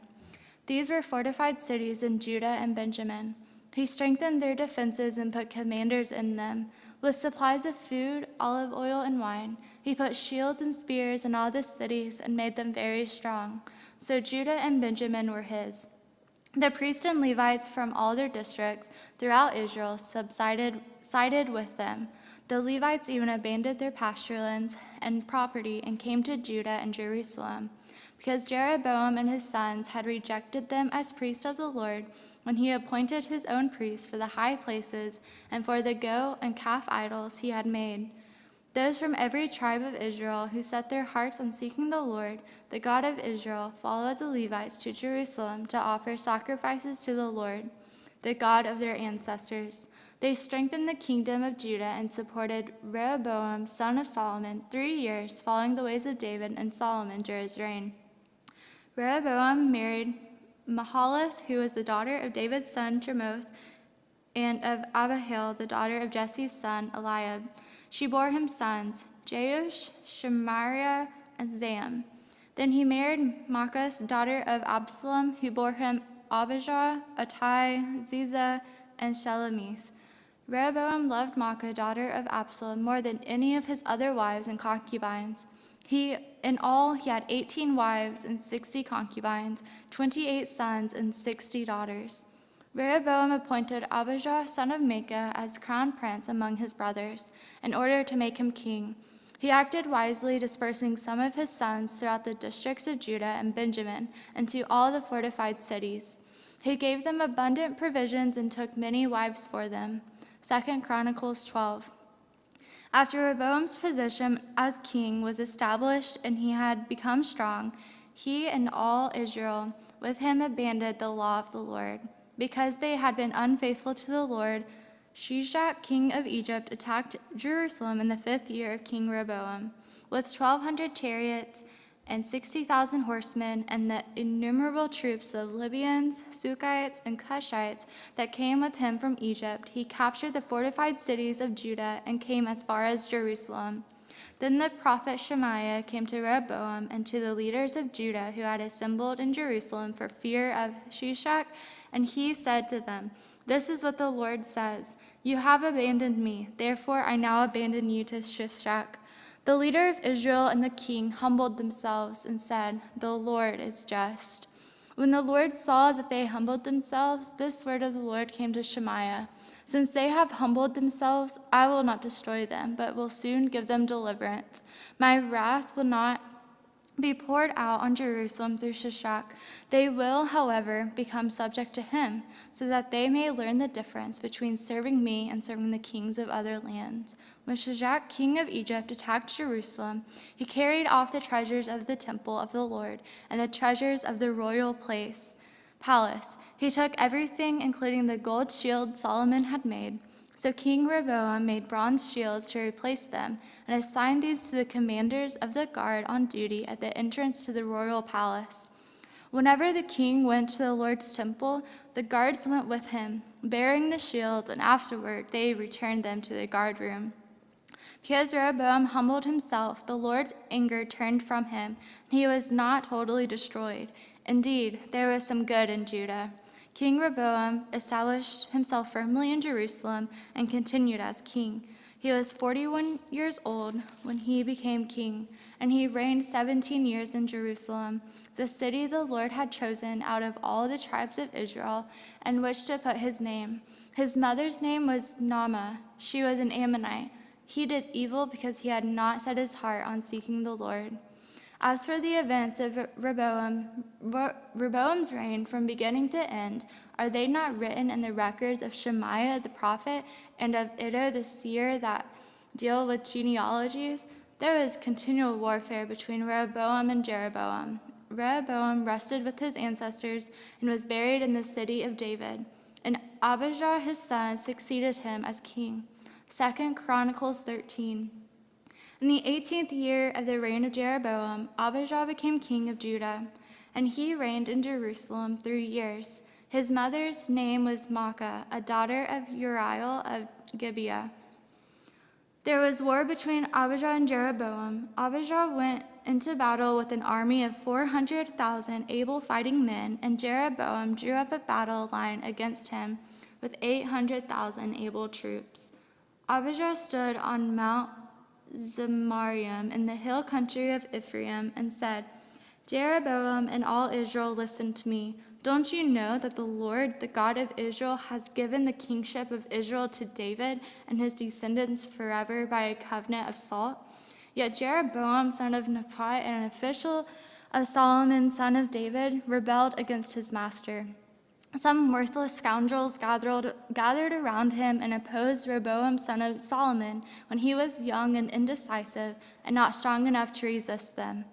S9: These were fortified cities in Judah and Benjamin. He strengthened their defenses and put commanders in them. With supplies of food, olive oil, and wine, he put shields and spears in all the cities and made them very strong. So Judah and Benjamin were his. The priests and Levites from all their districts throughout Israel sided with them. The Levites even abandoned their pasturelands and property and came to Judah and Jerusalem, because Jeroboam and his sons had rejected them as priests of the Lord when he appointed his own priests for the high places and for the goat and calf idols he had made. Those from every tribe of Israel who set their hearts on seeking the Lord, the God of Israel, followed the Levites to Jerusalem to offer sacrifices to the Lord, the God of their ancestors. They strengthened the kingdom of Judah and supported Rehoboam, son of Solomon, 3 years, following the ways of David and Solomon during his reign. Rehoboam married Mahalath, who was the daughter of David's son Jemoth, and of Abihail, the daughter of Jesse's son Eliab. She bore him sons, Jeush, Shemariah, and Zam. Then he married Maacah, daughter of Absalom, who bore him Abijah, Attai, Ziza, and Shelomith. Rehoboam loved Maacah, daughter of Absalom, more than any of his other wives and concubines. In all, he had 18 wives and 60 concubines, 28 sons and 60 daughters. Rehoboam appointed Abijah, son of Maacah, as crown prince among his brothers, in order to make him king. He acted wisely, dispersing some of his sons throughout the districts of Judah and Benjamin and to all the fortified cities. He gave them abundant provisions and took many wives for them. 2 Chronicles 12. After Rehoboam's position as king was established and he had become strong, he and all Israel with him abandoned the law of the Lord. Because they had been unfaithful to the Lord, Shishak, king of Egypt, attacked Jerusalem in the 5th year of King Rehoboam, with 1,200 chariots and 60,000 horsemen, and the innumerable troops of Libyans, Sukkites, and Cushites that came with him from Egypt. He captured the fortified cities of Judah and came as far as Jerusalem. Then the prophet Shemaiah came to Rehoboam and to the leaders of Judah who had assembled in Jerusalem for fear of Shishak, and he said to them, "This is what the Lord says, you have abandoned me, therefore I now abandon you to Shishak." The leader of Israel and the king humbled themselves and said, "The Lord is just." When the Lord saw that they humbled themselves, this word of the Lord came to Shemaiah: "Since they have humbled themselves, I will not destroy them, but will soon give them deliverance. My wrath will not be poured out on Jerusalem through Shishak. They will, however, become subject to him, so that they may learn the difference between serving me and serving the kings of other lands." When Shishak, king of Egypt, attacked Jerusalem, he carried off the treasures of the temple of the Lord and the treasures of the royal palace. He took everything, including the gold shield Solomon had made. So King Rehoboam made bronze shields to replace them and assigned these to the commanders of the guard on duty at the entrance to the royal palace. Whenever the king went to the Lord's temple, the guards went with him, bearing the shields, and afterward they returned them to the guard room. Because Rehoboam humbled himself, the Lord's anger turned from him, and he was not totally destroyed. Indeed, there was some good in Judah. King Rehoboam established himself firmly in Jerusalem and continued as king. He was 41 years old when he became king, and he reigned 17 years in Jerusalem, the city the Lord had chosen out of all the tribes of Israel, in which to put his name. His mother's name was Naamah. She was an Ammonite. He did evil because he had not set his heart on seeking the Lord. As for the events of Rehoboam's reign from beginning to end, are they not written in the records of Shemaiah the prophet and of Iddo the seer that deal with genealogies? There was continual warfare between Rehoboam and Jeroboam. Rehoboam rested with his ancestors and was buried in the city of David. And Abijah his son succeeded him as king. 2 Chronicles 13. In the 18th year of the reign of Jeroboam, Abijah became king of Judah, and he reigned in Jerusalem 3 years. His mother's name was Maacah, a daughter of Uriel of Gibeah. There was war between Abijah and Jeroboam. Abijah went into battle with an army of 400,000 able fighting men, and Jeroboam drew up a battle line against him with 800,000 able troops. Abijah stood on Mount Zemarium in the hill country of Ephraim and said, Jeroboam and all Israel, listen to me. Don't you know that the Lord, the God of Israel, has given the kingship of Israel to David and his descendants forever by a covenant of salt? Yet Jeroboam, son of Nebat, and an official of Solomon, son of David, rebelled against his master. Some worthless scoundrels gathered around him and opposed Rehoboam, son of Solomon, when he was young and indecisive and not strong enough to resist them.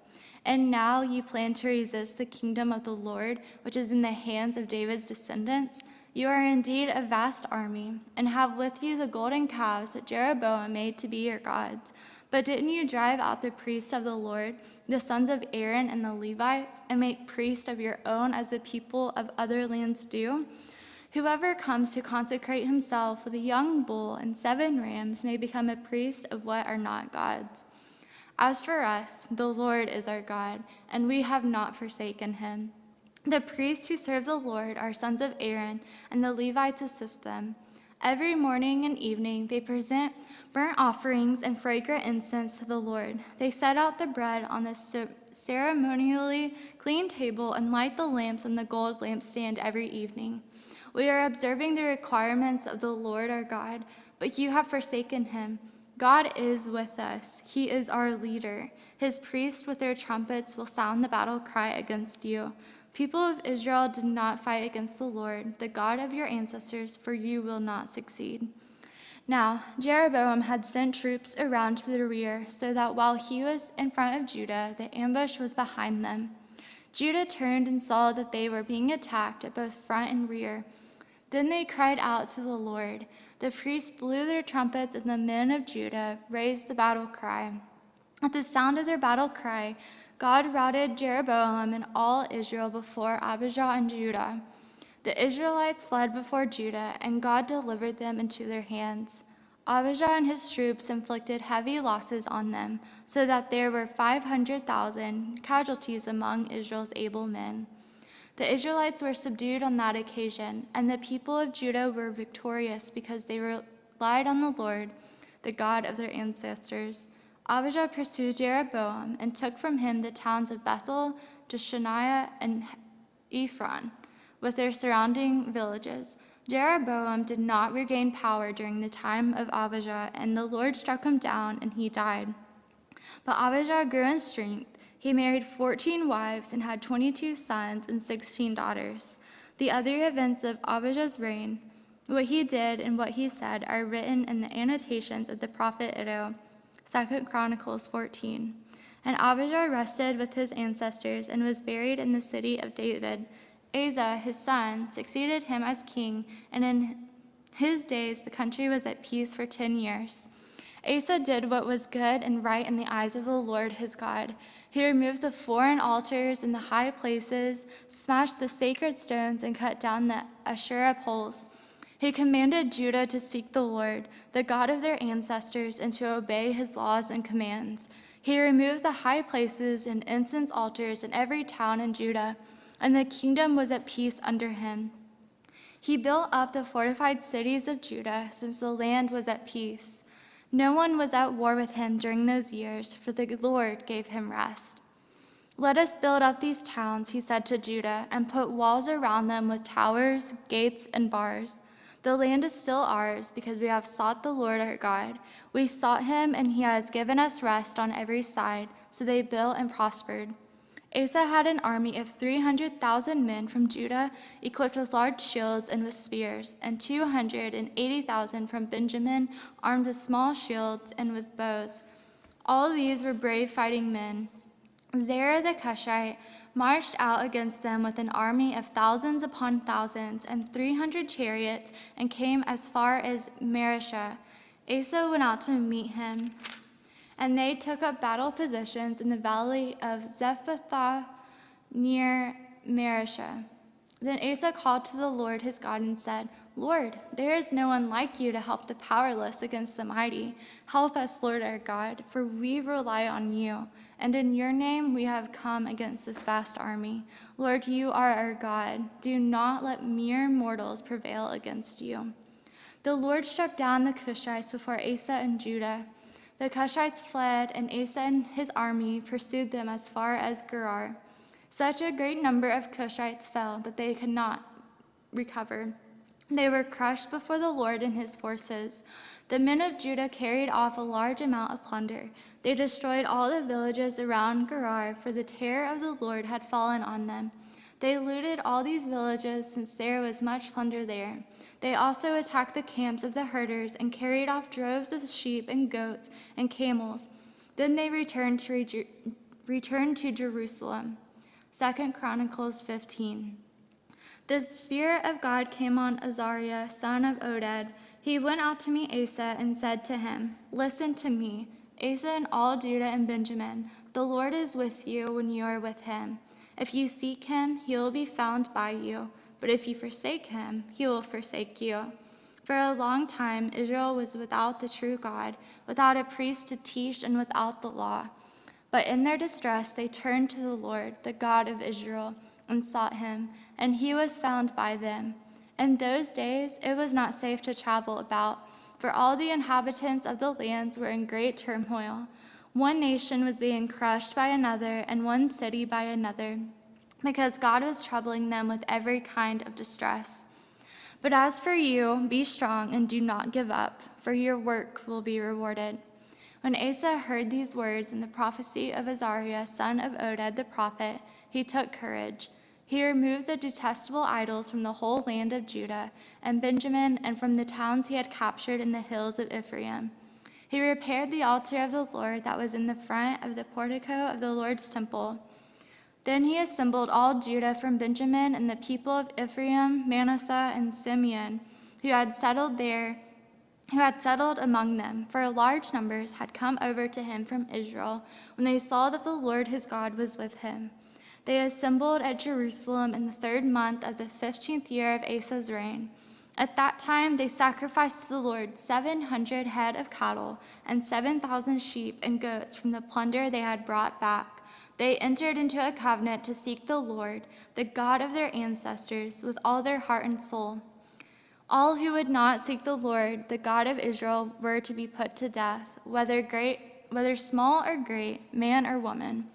S9: And now you plan to resist the kingdom of the Lord, which is in the hands of David's descendants? You are indeed a vast army, and have with you the golden calves that Jeroboam made to be your gods. But didn't you drive out the priests of the Lord, the sons of Aaron and the Levites, and make priests of your own as the people of other lands do? Whoever comes to consecrate himself with a young bull and 7 rams may become a priest of what are not gods. As for us, the Lord is our God, and we have not forsaken him. The priests who serve the Lord are sons of Aaron, and the Levites assist them. Every morning and evening they present burnt offerings and fragrant incense to the Lord. They set out the bread on the ceremonially clean table and light the lamps on the gold lampstand every evening. We are observing the requirements of the Lord our God, but you have forsaken him. God is with us. He is our leader. His priests with their trumpets will sound the battle cry against you. People of Israel did not fight against the Lord, the God of your ancestors, for you will not succeed. Now, Jeroboam had sent troops around to the rear, so that while he was in front of Judah, the ambush was behind them. Judah turned and saw that they were being attacked at both front and rear. Then they cried out to the Lord. The priests blew their trumpets, and the men of Judah raised the battle cry. At the sound of their battle cry, God routed Jeroboam and all Israel before Abijah and Judah. The Israelites fled before Judah, and God delivered them into their hands. Abijah and his troops inflicted heavy losses on them, so that there were 500,000 casualties among Israel's able men. The Israelites were subdued on that occasion, and the people of Judah were victorious because they relied on the Lord, the God of their ancestors. Abijah pursued Jeroboam and took from him the towns of Bethel, Jeshaniah, and Ephron, with their surrounding villages. Jeroboam did not regain power during the time of Abijah, and the Lord struck him down, and he died. But Abijah grew in strength. He married 14 wives and had 22 sons and 16 daughters. The other events of Abijah's reign, what he did and what he said, are written in the annotations of the prophet Iddo, 2 Chronicles 14. And Abijah rested with his ancestors and was buried in the city of David. Asa, his son, succeeded him as king, and in his days the country was at peace for 10 years. Asa did what was good and right in the eyes of the Lord his God. He removed the foreign altars and the high places, smashed the sacred stones, and cut down the Asherah poles. He commanded Judah to seek the Lord, the God of their ancestors, and to obey his laws and commands. He removed the high places and incense altars in every town in Judah, and the kingdom was at peace under him. He built up the fortified cities of Judah, since the land was at peace. No one was at war with him during those years, for the Lord gave him rest. Let us build up these towns, he said to Judah, and put walls around them with towers, gates, and bars. The land is still ours, because we have sought the Lord our God. We sought him, and he has given us rest on every side. So they built and prospered. Asa had an army of 300,000 men from Judah, equipped with large shields and with spears, and 280,000 from Benjamin, armed with small shields and with bows. All these were brave fighting men. Zerah the Cushite marched out against them with an army of thousands upon thousands and 300 chariots, and came as far as Mareshah. Asa went out to meet him, and they took up battle positions in the valley of Zephathah near Mareshah. Then Asa called to the Lord his God and said, Lord, there is no one like you to help the powerless against the mighty. Help us, Lord our God, for we rely on you, and in your name we have come against this vast army. Lord, you are our God. Do not let mere mortals prevail against you. The Lord struck down the Cushites before Asa and Judah. The Cushites fled, and Asa and his army pursued them as far as Gerar. Such a great number of Cushites fell that they could not recover. They were crushed before the Lord and his forces. The men of Judah carried off a large amount of plunder. They destroyed all the villages around Gerar, for the terror of the Lord had fallen on them. They looted all these villages, since there was much plunder there. They also attacked the camps of the herders and carried off droves of sheep and goats and camels. Then they returned to Jerusalem. 2 Chronicles 15. The Spirit of God came on Azariah, son of Oded. He went out to meet Asa and said to him, "Listen to me, Asa and all Judah and Benjamin. The Lord is with you when you are with him. If you seek him, he will be found by you. But if you forsake him, he will forsake you." For a long time, Israel was without the true God, without a priest to teach, and without the law. But in their distress, they turned to the Lord, the God of Israel, and sought him, and he was found by them. In those days, it was not safe to travel about, for all the inhabitants of the lands were in great turmoil. One nation was being crushed by another, and one city by another, because God was troubling them with every kind of distress. But as for you, be strong and do not give up, for your work will be rewarded. When Asa heard these words and the prophecy of Azariah, son of Oded the prophet, he took courage. He removed the detestable idols from the whole land of Judah and Benjamin, and from the towns he had captured in the hills of Ephraim. He repaired the altar of the Lord that was in the front of the portico of the Lord's temple. Then he assembled all Judah from Benjamin and the people of Ephraim, Manasseh, and Simeon, who had settled among them, for large numbers had come over to him from Israel when they saw that the Lord his God was with him. They assembled at Jerusalem in the 3rd month of the 15th year of Asa's reign. At that time they sacrificed to the Lord 700 head of cattle and 7,000 sheep and goats from the plunder they had brought back. They entered into a covenant to seek the Lord, the God of their ancestors, with all their heart and soul. All who would not seek the Lord, the God of Israel, were to be put to death, whether small or great, man or woman.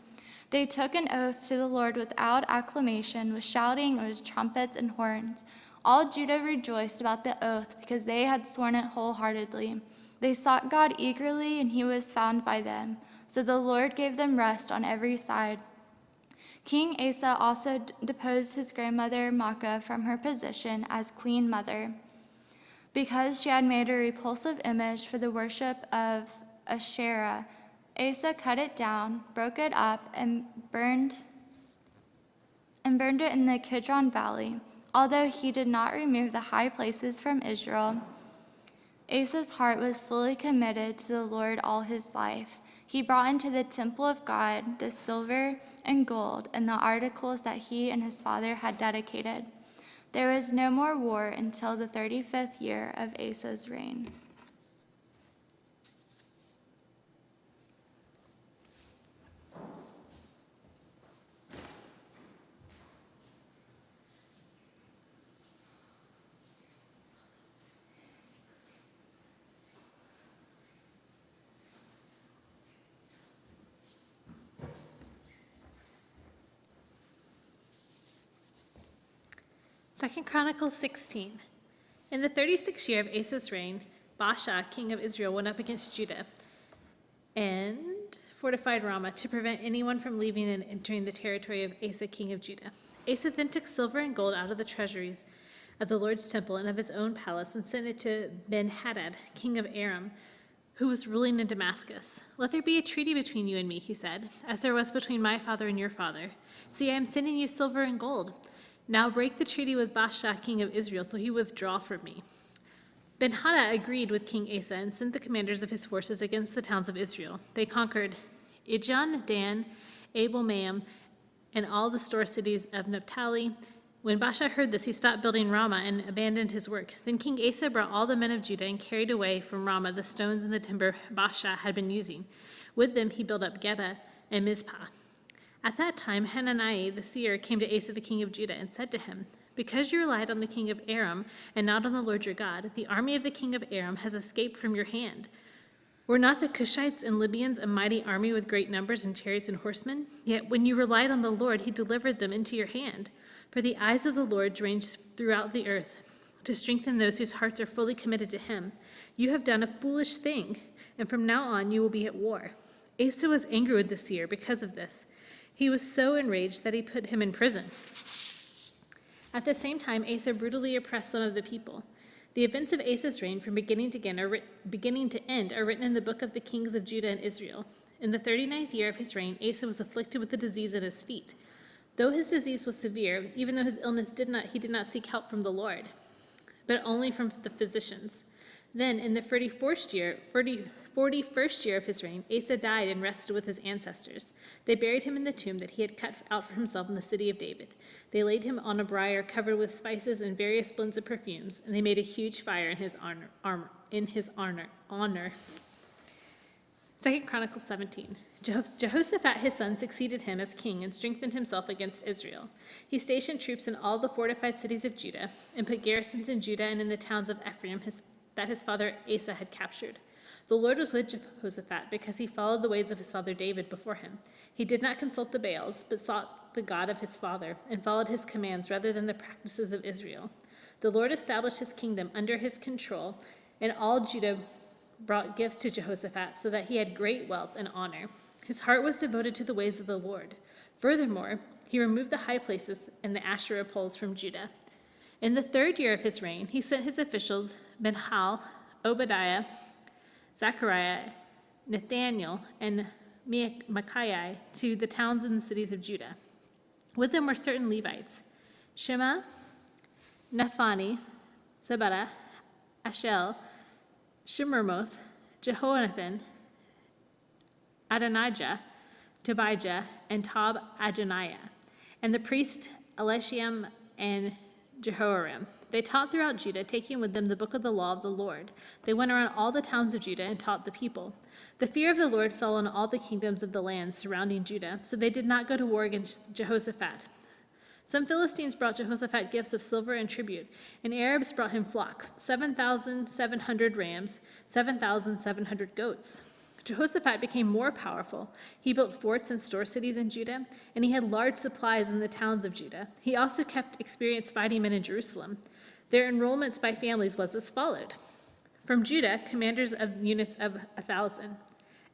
S9: They took an oath to the Lord without acclamation, with shouting and with trumpets and horns. All Judah rejoiced about the oath because they had sworn it wholeheartedly. They sought God eagerly, and he was found by them. So the Lord gave them rest on every side. King Asa also deposed his grandmother Maacah from her position as queen mother, because she had made a repulsive image for the worship of Asherah. Asa cut it down, broke it up, and burned it in the Kidron Valley. Although he did not remove the high places from Israel, Asa's heart was fully committed to the Lord all his life. He brought into the temple of God the silver and gold and the articles that he and his father had dedicated. There was no more war until the 35th year of Asa's reign.
S10: Second Chronicles 16. In the 36th year of Asa's reign, Baasha, king of Israel, went up against Judah and fortified Ramah to prevent anyone from leaving and entering the territory of Asa, king of Judah. Asa then took silver and gold out of the treasuries of the Lord's temple and of his own palace and sent it to Ben-Hadad, king of Aram, who was ruling in Damascus. "Let there be a treaty between you and me," he said, "as there was between my father and your father. See, I am sending you silver and gold. Now break the treaty with Baasha, king of Israel, so he withdraw from me." Ben-Hadad agreed with King Asa and sent the commanders of his forces against the towns of Israel. They conquered Ijon, Dan, Abel-Maim, and all the store cities of Naphtali, When Baasha heard this, he stopped building Ramah and abandoned his work. Then King Asa brought all the men of Judah and carried away from Ramah the stones and the timber Baasha had been using. With them he built up Geba and Mizpah. At that time Hanani the seer came to Asa the king of Judah and said to him, "Because you relied on the king of Aram and not on the Lord your God, the army of the king of Aram has escaped from your hand. Were not the Cushites and Libyans a mighty army with great numbers and chariots and horsemen? Yet when you relied on the Lord, he delivered them into your hand. For the eyes of the Lord range throughout the earth to strengthen those whose hearts are fully committed to him. You have done a foolish thing, and from now on you will be at war." Asa was angry with the seer because of this. He was so enraged that he put him in prison. At the same time, Asa brutally oppressed some of the people. The events of Asa's reign from beginning to end are written in the book of the kings of Judah and Israel. In the 39th year of his reign, Asa was afflicted with a disease in his feet. Though his disease was severe, even though his illness he did not seek help from the Lord, but only from the physicians. Then, in the 41st year of his reign, Asa died and rested with his ancestors. They buried him in the tomb that he had cut out for himself in the city of David. They laid him on a bier covered with spices and various blends of perfumes, and they made a huge fire in his honor. 2 Chronicles 17. Jehoshaphat his son succeeded him as king and strengthened himself against Israel. He stationed troops in all the fortified cities of Judah and put garrisons in Judah and in the towns of Ephraim that his father Asa had captured. The Lord was with Jehoshaphat because he followed the ways of his father David before him. He did not consult the Baals, but sought the God of his father and followed his commands rather than the practices of Israel. The Lord established his kingdom under his control, and all Judah brought gifts to Jehoshaphat so that he had great wealth and honor. His heart was devoted to the ways of the Lord. Furthermore, he removed the high places and the Asherah poles from Judah. In the 3rd year of his reign, he sent his officials Ben-Hal, Obadiah, Zechariah, Nathaniel, and Micaiah to the towns and the cities of Judah. With them were certain Levites: Shema, Nephani, Zebada, Ashel, Shemiramoth, Jehonathan, Adonijah, Tobijah, and Tob-Adoniah, and the priest Elishiam and Jehoram. They taught throughout Judah, taking with them the book of the law of the Lord. They went around all the towns of Judah and taught the people. The fear of the Lord fell on all the kingdoms of the land surrounding Judah, so they did not go to war against Jehoshaphat. Some Philistines brought Jehoshaphat gifts of silver and tribute, and Arabs brought him flocks, 7,700 rams, 7,700 goats. Jehoshaphat became more powerful. He built forts and store cities in Judah, and he had large supplies in the towns of Judah. He also kept experienced fighting men in Jerusalem. Their enrollments by families was as followed. From Judah, commanders of units of 1,000.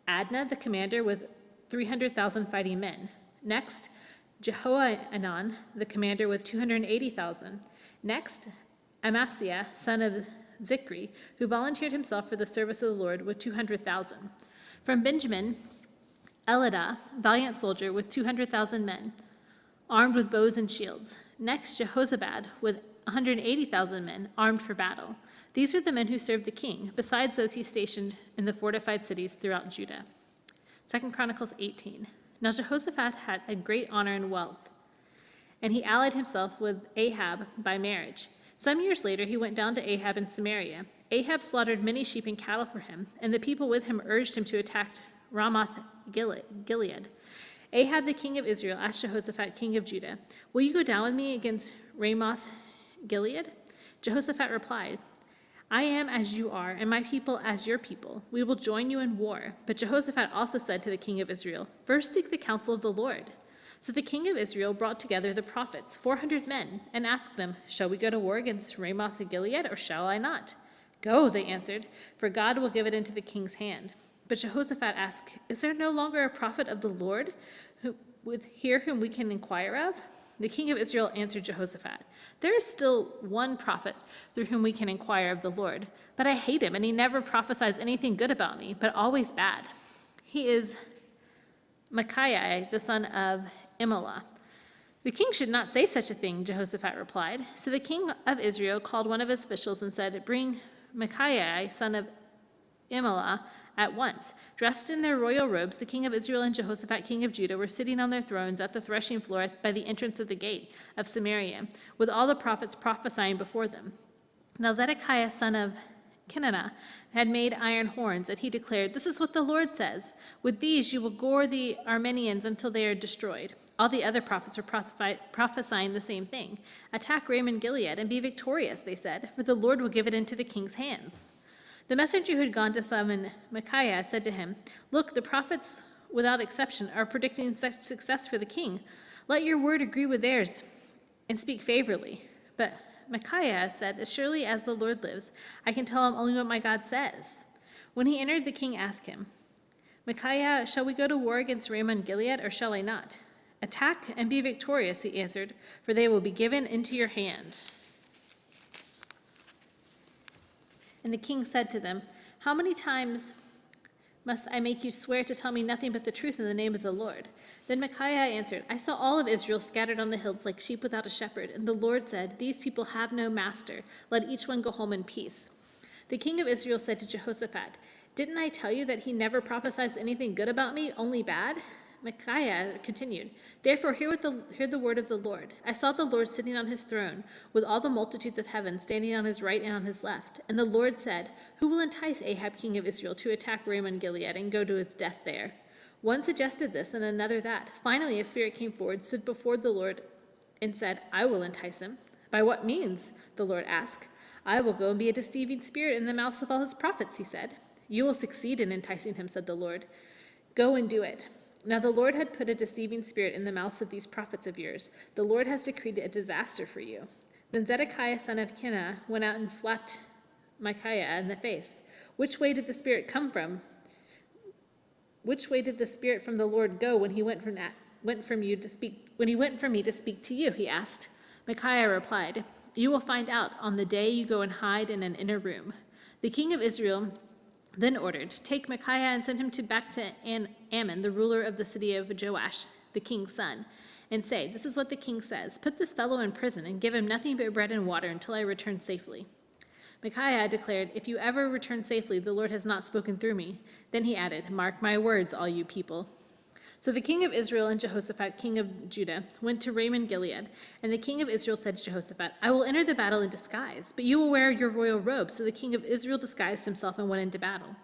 S10: Adnah, the commander, with 300,000 fighting men. Next, Jehohanan, the commander, with 280,000. Next, Amasiah, son of Zikri, who volunteered himself for the service of the Lord, with 200,000. From Benjamin, Elidah, valiant soldier, with 200,000 men, armed with bows and shields. Next, Jehozabad, with 180,000 men, armed for battle. These were the men who served the king, besides those he stationed in the fortified cities throughout Judah. 2 Chronicles 18. Now Jehoshaphat had a great honor and wealth, and he allied himself with Ahab by marriage. Some years later, he went down to Ahab in Samaria. Ahab slaughtered many sheep and cattle for him, and the people with him urged him to attack Ramoth Gilead. Ahab, the king of Israel, asked Jehoshaphat, king of Judah, "Will you go down with me against Ramoth Gilead?" Jehoshaphat replied, "I am as you are, and my people as your people. We will join you in war." But Jehoshaphat also said to the king of Israel, "First seek the counsel of the Lord." So the king of Israel brought together the prophets, 400 men, and asked them, "Shall we go to war against Ramoth Gilead, or shall I not?" "Go," they answered, "for God will give it into the king's hand." But Jehoshaphat asked, "Is there no longer a prophet of the Lord here whom we can inquire of?" The king of Israel answered Jehoshaphat, "There is still one prophet through whom we can inquire of the Lord, but I hate him, and he never prophesies anything good about me, but always bad. He is Micaiah, the son of Imlah." "The king should not say such a thing," Jehoshaphat replied. So the king of Israel called one of his officials and said, "Bring Micaiah, son of Imelah at once. Dressed in their royal robes, the king of Israel and Jehoshaphat, king of Judah, were sitting on their thrones at the threshing floor by the entrance of the gate of Samaria, with all the prophets prophesying before them. Now Zedekiah, son of Kenana, had made iron horns, and he declared, "This is what the Lord says. With these you will gore the Arameans until they are destroyed." All the other prophets were prophesying the same thing. "Attack Ramoth Gilead and be victorious," they said, "for the Lord will give it into the king's hands." The messenger who had gone to summon Micaiah said to him, "Look, the prophets, without exception, are predicting such success for the king. Let your word agree with theirs and speak favorably." But Micaiah said, "As surely as the Lord lives, I can tell him only what my God says." When he entered, the king asked him, "Micaiah, shall we go to war against Ramoth Gilead, or shall I not?" "Attack and be victorious," he answered, "for they will be given into your hand." And the king said to them, "How many times must I make you swear to tell me nothing but the truth in the name of the Lord?" Then Micaiah answered, "I saw all of Israel scattered on the hills like sheep without a shepherd, and the Lord said, 'These people have no master. Let each one go home in peace.'" The king of Israel said to Jehoshaphat, "Didn't I tell you that he never prophesies anything good about me, only bad?" Micaiah continued, "Therefore hear the word of the Lord. I saw the Lord sitting on his throne, with all the multitudes of heaven standing on his right and on his left. And the Lord said, 'Who will entice Ahab king of Israel to attack Ramoth Gilead and go to his death there?' One suggested this and another that. Finally a spirit came forward, stood before the Lord, and said, 'I will entice him.' 'By what means?' the Lord asked. 'I will go and be a deceiving spirit in the mouths of all his prophets,' he said. 'You will succeed in enticing him,' said the Lord. 'Go and do it.' Now the Lord had put a deceiving spirit in the mouths of these prophets of yours. The Lord has decreed a disaster for you." Then Zedekiah, son of Kenana, went out and slapped Micaiah in the face. "Which way did the spirit come from? Which way did the spirit from the Lord go when he went from me to speak to you?" he asked. Micaiah replied, "You will find out on the day you go and hide in an inner room." The king of Israel then ordered, "Take Micaiah and send him back to Ammon, the ruler of the city of Joash, the king's son, and say, 'This is what the king says. Put this fellow in prison and give him nothing but bread and water until I return safely.'" Micaiah declared, "If you ever return safely, the Lord has not spoken through me." Then he added, "Mark my words, all you people." So the king of Israel and Jehoshaphat, king of Judah, went to Ramoth Gilead, and the king of Israel said to Jehoshaphat, "I will enter the battle in disguise, but you will wear your royal robes." So the king of Israel disguised himself and went into battle.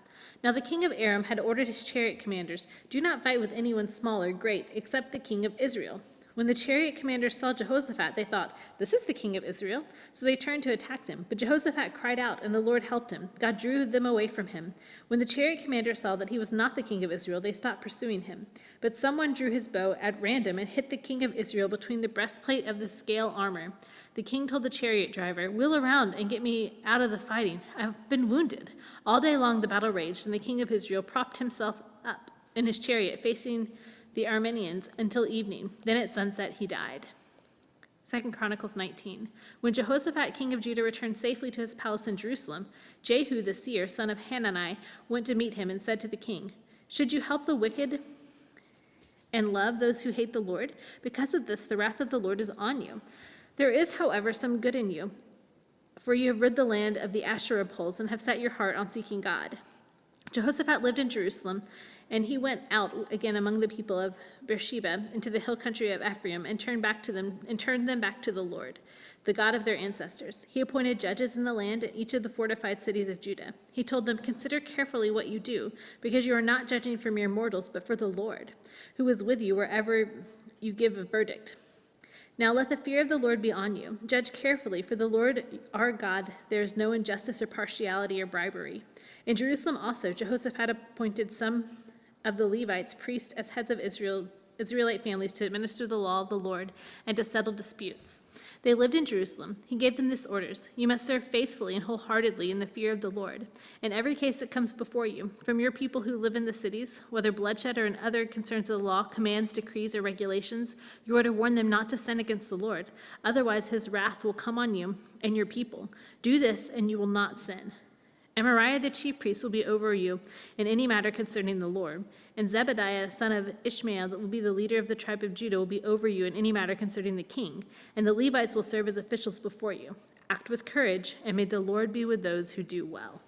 S10: Now the king of Aram had ordered his chariot commanders, "Do not fight with anyone small or great, except the king of Israel." When the chariot commanders saw Jehoshaphat, they thought, "This is the king of Israel." So they turned to attack him. But Jehoshaphat cried out, and the Lord helped him. God drew them away from him. When the chariot commanders saw that he was not the king of Israel, they stopped pursuing him. But someone drew his bow at random and hit the king of Israel between the breastplate of the scale armor. The king told the chariot driver, "Wheel around and get me out of the fighting. I have been wounded." All day long the battle raged, and the king of Israel propped himself up in his chariot, facing the Arameans until evening. Then at sunset he died. 2 Chronicles 19. When Jehoshaphat, king of Judah, returned safely to his palace in Jerusalem, Jehu the seer, son of Hanani, went to meet him and said to the king, "Should you help the wicked and love those who hate the Lord? Because of this, the wrath of the Lord is on you. There is, however, some good in you, for you have rid the land of the Asherah poles and have set your heart on seeking God." Jehoshaphat lived in Jerusalem, and he went out again among the people of Beersheba into the hill country of Ephraim and turned them back to the Lord, the God of their ancestors. He appointed judges in the land at each of the fortified cities of Judah. He told them, "Consider carefully what you do, because you are not judging for mere mortals, but for the Lord, who is with you wherever you give a verdict. Now let the fear of the Lord be on you. Judge carefully, for the Lord our God, there is no injustice or partiality or bribery." In Jerusalem also, Jehoshaphat appointed some of the Levites, priests, as heads of Israelite families to administer the law of the Lord and to settle disputes. They lived in Jerusalem. He gave them these orders: "You must serve faithfully and wholeheartedly in the fear of the Lord. In every case that comes before you, from your people who live in the cities, whether bloodshed or in other concerns of the law, commands, decrees, or regulations, you are to warn them not to sin against the Lord. Otherwise his wrath will come on you and your people. Do this, and you will not sin. Amariah the chief priest will be over you in any matter concerning the Lord, and Zebediah son of Ishmael, that will be the leader of the tribe of Judah, will be over you in any matter concerning the king, and the Levites will serve as officials before you. Act with courage, and may the Lord be with those who do well."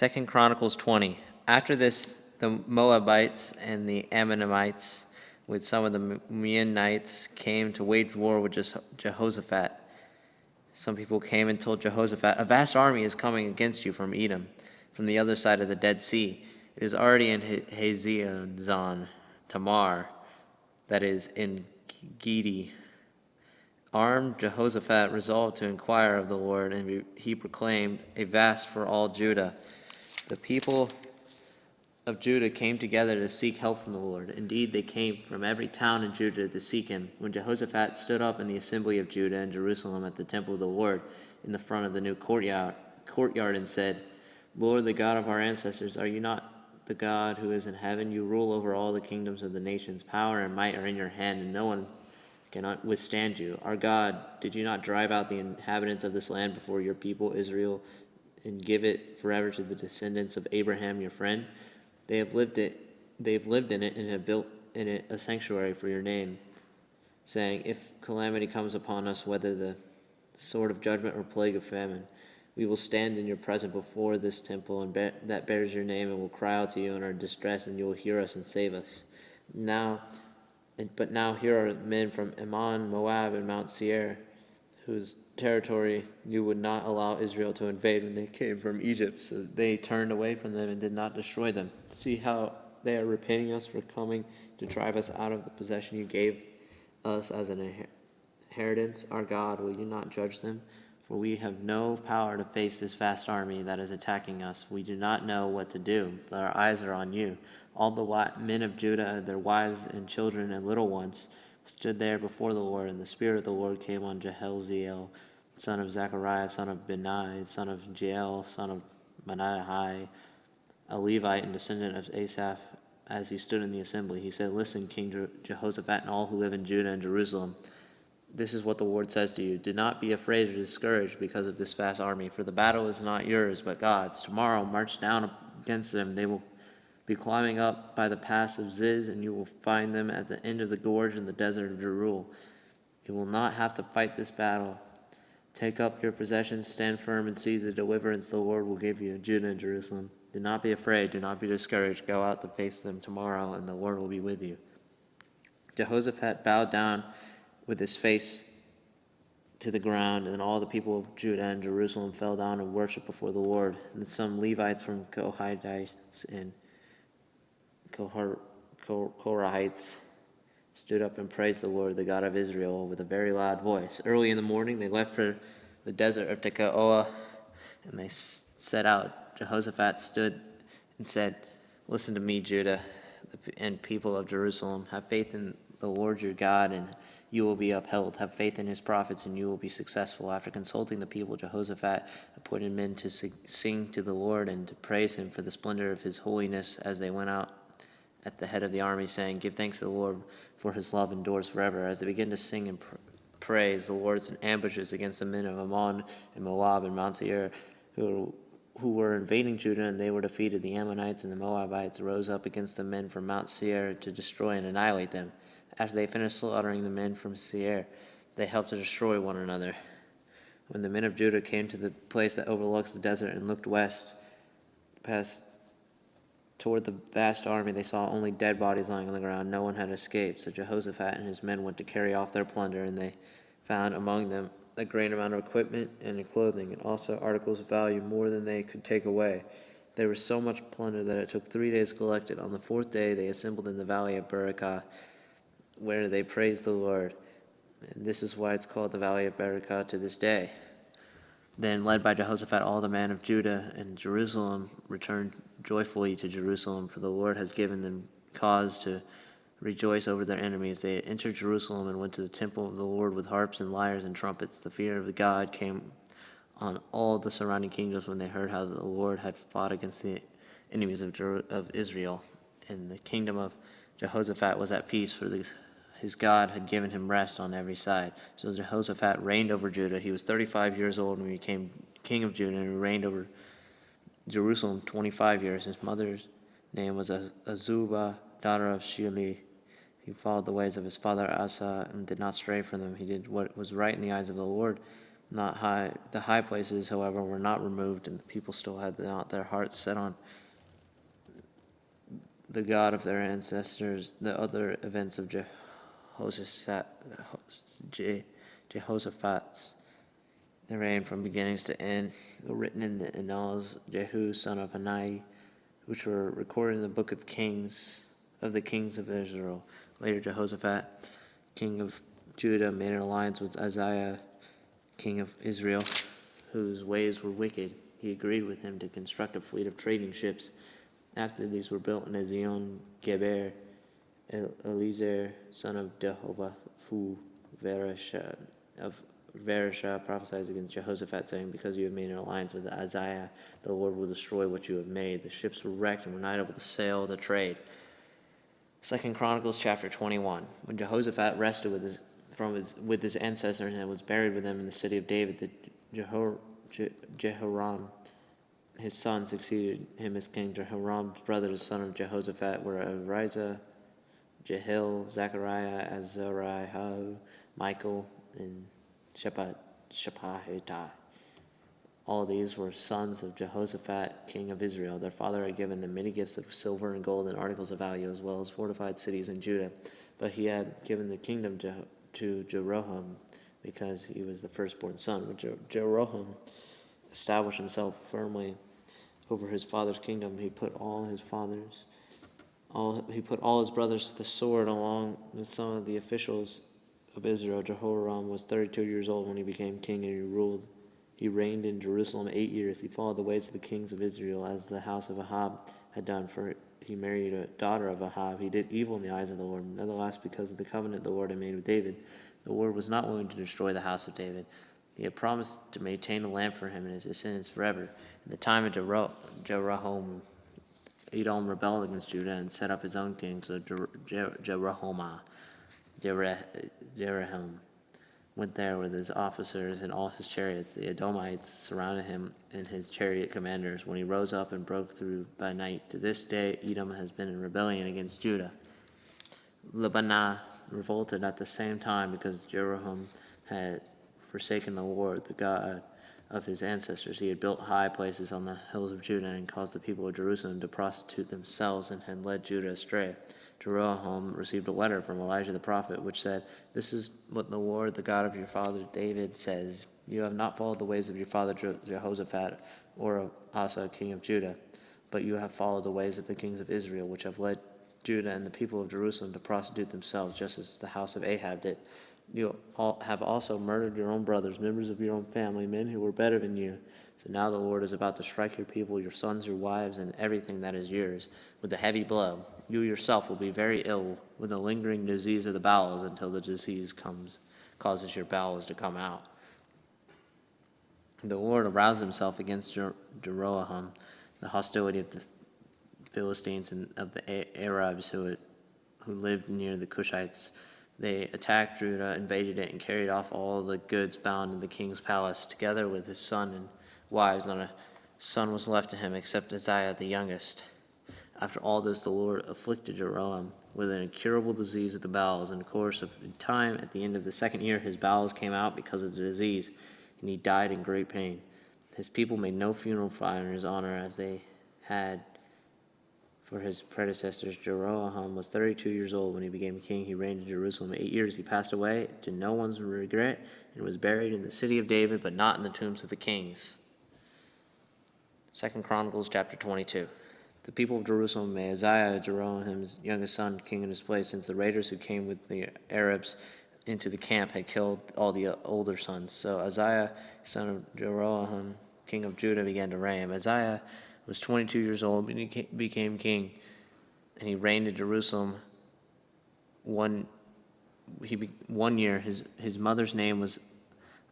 S11: 2 Chronicles 20. After this, the Moabites and the Ammonites with some of the Meunites came to wage war with Jehoshaphat. Some people came and told Jehoshaphat, "A vast army is coming against you from Edom, from the other side of the Dead Sea. It is already in Hazezon Tamar, that is, in Gedi." Armed, Jehoshaphat resolved to inquire of the Lord, and he proclaimed a fast for all Judah. The people of Judah came together to seek help from the Lord. Indeed, they came from every town in Judah to seek him. When Jehoshaphat stood up in the assembly of Judah and Jerusalem at the temple of the Lord in the front of the new courtyard and said, "Lord, the God of our ancestors, are you not the God who is in heaven? You rule over all the kingdoms of the nations. Power and might are in your hand, and no one cannot withstand you. Our God, did you not drive out the inhabitants of this land before your people Israel and give it forever to the descendants of Abraham your friend? They have lived in it and have built in it a sanctuary for your name, saying, if calamity comes upon us, whether the sword of judgment or plague of famine, we will stand in your presence before this temple and that bears your name, and will cry out to you in our distress, and you will hear us and save us. But now here are men from Ammon, Moab, and Mount Seir, whose territory you would not allow Israel to invade when they came from Egypt. So they turned away from them and did not destroy them. See how they are repaying us for coming to drive us out of the possession you gave us as an inheritance. Our God, will you not judge them? For we have no power to face this vast army that is attacking us. We do not know what to do, but our eyes are on you." All the men of Judah, their wives and children and little ones, stood there before the Lord, and the Spirit of the Lord came on Jehaziel, son of Zechariah, son of Benai, son of Jael, son of Manahahi, a Levite and descendant of Asaph, as he stood in the assembly. He said, "Listen, King Jehoshaphat and all who live in Judah and Jerusalem. This is what the Lord says to you. Do not be afraid or discouraged because of this vast army, for the battle is not yours, but God's. Tomorrow march down against them. They will be climbing up by the pass of Ziz, and you will find them at the end of the gorge in the desert of Jeruel. You will not have to fight this battle. Take up your possessions, stand firm, and see the deliverance the Lord will give you, Judah and Jerusalem. Do not be afraid, do not be discouraged. Go out to face them tomorrow, and the Lord will be with you." Jehoshaphat bowed down with his face to the ground, and then all the people of Judah and Jerusalem fell down and worshipped before the Lord. And some Levites from Kohathites and Korahites stood up and praised the Lord, the God of Israel, with a very loud voice. Early in the morning, they left for the desert of Tekoa, and they set out. Jehoshaphat stood and said, "Listen to me, Judah and people of Jerusalem. Have faith in the Lord your God, and you will be upheld. Have faith in his prophets, and you will be successful." After consulting the people, Jehoshaphat appointed men to sing to the Lord and to praise him for the splendor of his holiness as they went out at the head of the army, saying, "Give thanks to the Lord, for his love endures forever." As they began to sing and praise, the Lord's ambushes against the men of Ammon and Moab and Mount Seir, who were invading Judah, and they were defeated. The Ammonites and the Moabites rose up against the men from Mount Seir to destroy and annihilate them. After they finished slaughtering the men from Seir, they helped to destroy one another. When the men of Judah came to the place that overlooks the desert and looked west, past toward the vast army, they saw only dead bodies lying on the ground. No one had escaped. So Jehoshaphat and his men went to carry off their plunder, and they found among them a great amount of equipment and clothing, and also articles of value more than they could take away. There was so much plunder that it took 3 days to collect it. On the fourth day, they assembled in the valley of Berakah, where they praised the Lord. And this is why it's called the Valley of Berakah to this day. Then, led by Jehoshaphat, all the men of Judah and Jerusalem returned joyfully to Jerusalem, for the Lord has given them cause to rejoice over their enemies. They entered Jerusalem and went to the temple of the Lord with harps and lyres and trumpets. The fear of God came on all the surrounding kingdoms when they heard how the Lord had fought against the enemies of Israel. And the kingdom of Jehoshaphat was at peace, for his God had given him rest on every side. So Jehoshaphat reigned over Judah. He was 35 years old when he became king of Judah, and he reigned over Jerusalem 25 years. His mother's name was Azubah, daughter of Shili. He followed the ways of his father Asa and did not stray from them. He did what was right in the eyes of the Lord, not high. The high places, however, were not removed, and the people still had not their hearts set on the God of their ancestors. The other events of Jehoshaphat's the reign from beginnings to end were written in the annals Jehu son of Hanani, which were recorded in the book of Kings of the kings of Israel. Later, Jehoshaphat, king of Judah, made an alliance with Uzziah, king of Israel, whose ways were wicked. He agreed with him to construct a fleet of trading ships. After these were built in Ezion Geber, Eliezer, son of Jehovah, Veresha prophesied against Jehoshaphat, saying, because you have made an alliance with Uzziah, the Lord will destroy what you have made. The ships were wrecked and were not able to sail to trade. 2 Chronicles chapter 21. When Jehoshaphat rested with his ancestors and was buried with them in the city of David, Jehoram, his son, succeeded him as king. Jehoram's brothers, son of Jehoshaphat, were Arizah, Jehiel, Zechariah, Azariah, Michael, and Shepahitah. All these were sons of Jehoshaphat, king of Israel. Their father had given them many gifts of silver and gold and articles of value, as well as fortified cities in Judah. But he had given the kingdom to Jeroham, because he was the firstborn son. When Jeroham established himself firmly over his father's kingdom, he put all his brothers to the sword, along with some of the officials of Israel. Jehoram was 32 years old when he became king, and he ruled. He reigned in Jerusalem 8 years. He followed the ways of the kings of Israel, as the house of Ahab had done, for he married a daughter of Ahab. He did evil in the eyes of the Lord. Nevertheless, because of the covenant the Lord had made with David, the Lord was not willing to destroy the house of David. He had promised to maintain a land for him and his descendants forever. In the time of Jeroham, Edom rebelled against Judah and set up his own king. So Jeroham went there with his officers and all his chariots. The Edomites surrounded him and his chariot commanders when he rose up and broke through by night. To this day, Edom has been in rebellion against Judah. Lebanon revolted at the same time because Jeroham had forsaken the Lord, the God of his ancestors. He had built high places on the hills of Judah and caused the people of Jerusalem to prostitute themselves and had led Judah astray. Jeroham received a letter from Elijah the prophet, which said, "This is what the Lord, the God of your father David, says. You have not followed the ways of your father Jehoshaphat or of Asa, king of Judah, but you have followed the ways of the kings of Israel, which have led Judah and the people of Jerusalem to prostitute themselves, just as the house of Ahab did. You have also murdered your own brothers, members of your own family, men who were better than you. So now the Lord is about to strike your people, your sons, your wives, and everything that is yours, with a heavy blow. You yourself will be very ill with a lingering disease of the bowels until the disease causes your bowels to come out." The Lord aroused himself against Jeroham, the hostility of the Philistines and of the Arabs who lived near the Cushites. They attacked Judah, invaded it, and carried off all the goods found in the king's palace, together with his son and wives. Not a son was left to him except Uzziah the youngest. After all this, the Lord afflicted Jeroham with an incurable disease of the bowels. In the course of time, at the end of the second year, his bowels came out because of the disease, and he died in great pain. His people made no funeral fire in his honor as they had for his predecessors. Jeroham was 32 years old when he became king. He reigned in Jerusalem 8 years. He passed away to no one's regret and was buried in the city of David, but not in the tombs of the kings. 2 Chronicles chapter 22. The people of Jerusalem made Uzziah, Jeroham's youngest son, king in his place, since the raiders who came with the Arabs into the camp had killed all the older sons. So Uzziah, son of Jeroham, king of Judah, began to reign. Uzziah was 22 years old when he became king, and he reigned in Jerusalem 1 year. His mother's name was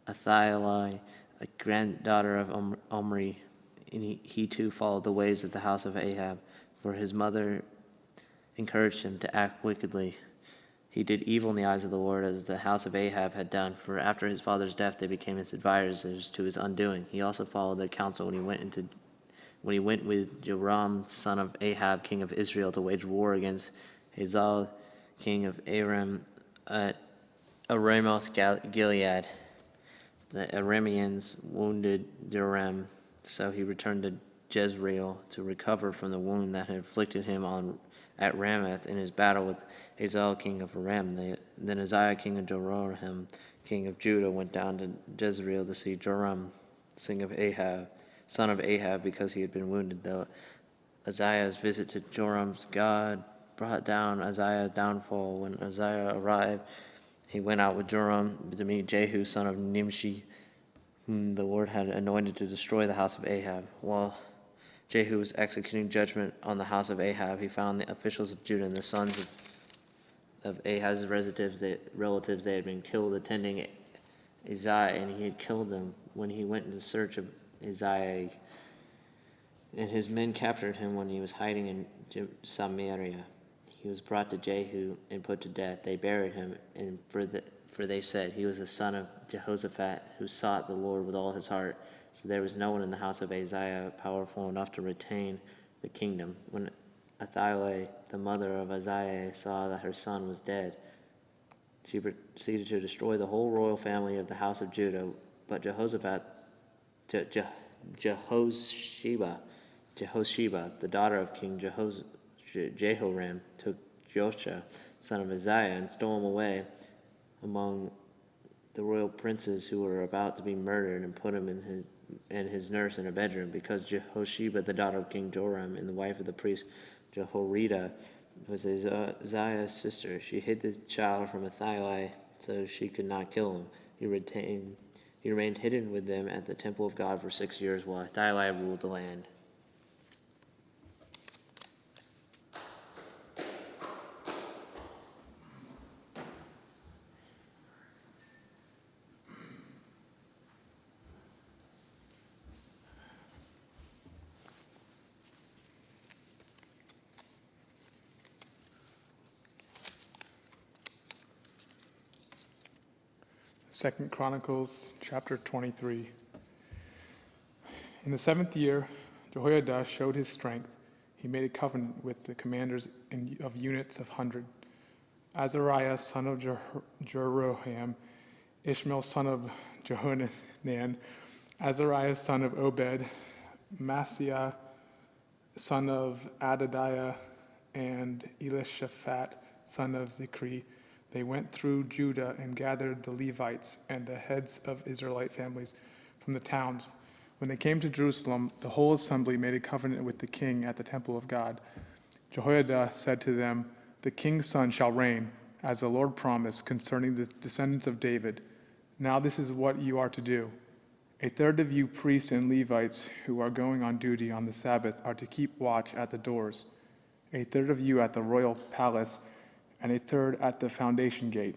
S11: Athaliah, a granddaughter of Omri, and he too followed the ways of the house of Ahab, for his mother encouraged him to act wickedly. He did evil in the eyes of the Lord, as the house of Ahab had done, for after his father's death they became his advisors to his undoing. He also followed their counsel when he went with Joram, son of Ahab, king of Israel, to wage war against Hazael, king of Aram, at Ramoth Gilead. the Arameans wounded Joram, so he returned to Jezreel to recover from the wound that had afflicted him at Ramoth in his battle with Hazael, king of Aram. Then Uzziah, king of Jehoram, king of Judah, went down to Jezreel to see Joram, son of Ahab, because he had been wounded. Though Uzziah's visit to Joram's God brought down Uzziah's downfall. When Uzziah arrived, he went out with Joram to meet Jehu, son of Nimshi, whom the Lord had anointed to destroy the house of Ahab. While Jehu was executing judgment on the house of Ahab, he found the officials of Judah and the sons of Ahab's relatives. They had been killed attending Uzziah, and he had killed them. When he went in search of Uzziah, and his men captured him when he was hiding in Samaria. He was brought to Jehu and put to death. They buried him, and for they said, he was a son of Jehoshaphat, who sought the Lord with all his heart. So there was no one in the house of Uzziah powerful enough to retain the kingdom. When Athaliah, the mother of Uzziah, saw that her son was dead, she proceeded to destroy the whole royal family of the house of Judah. But Jehosheba, the daughter of King Jehoram, took Joshua, son of Uzziah, and stole him away among the royal princes who were about to be murdered, and put him and his nurse in a bedroom, because Jehosheba, the daughter of King Joram, and the wife of the priest Jehoiada, was Uzziah's sister. She hid the child from Athaliah so she could not kill him. He remained hidden with them at the temple of God for 6 years while Athaliah ruled the land.
S12: Second Chronicles chapter 23. In the 7th year, Jehoiada showed his strength. He made a covenant with the commanders of units of 100. Azariah, son of Jeroham, Ishmael, son of Jehohanan, Azariah, son of Obed, Maaseiah, son of Adadiah, and Elishaphat, son of Zichri. They went through Judah and gathered the Levites and the heads of Israelite families from the towns. When they came to Jerusalem, the whole assembly made a covenant with the king at the temple of God. Jehoiada said to them, "The king's son shall reign, as the Lord promised concerning the descendants of David. Now this is what you are to do. A third of you priests and Levites who are going on duty on the Sabbath are to keep watch at the doors. A third of you at the royal palace, and a third at the foundation gate.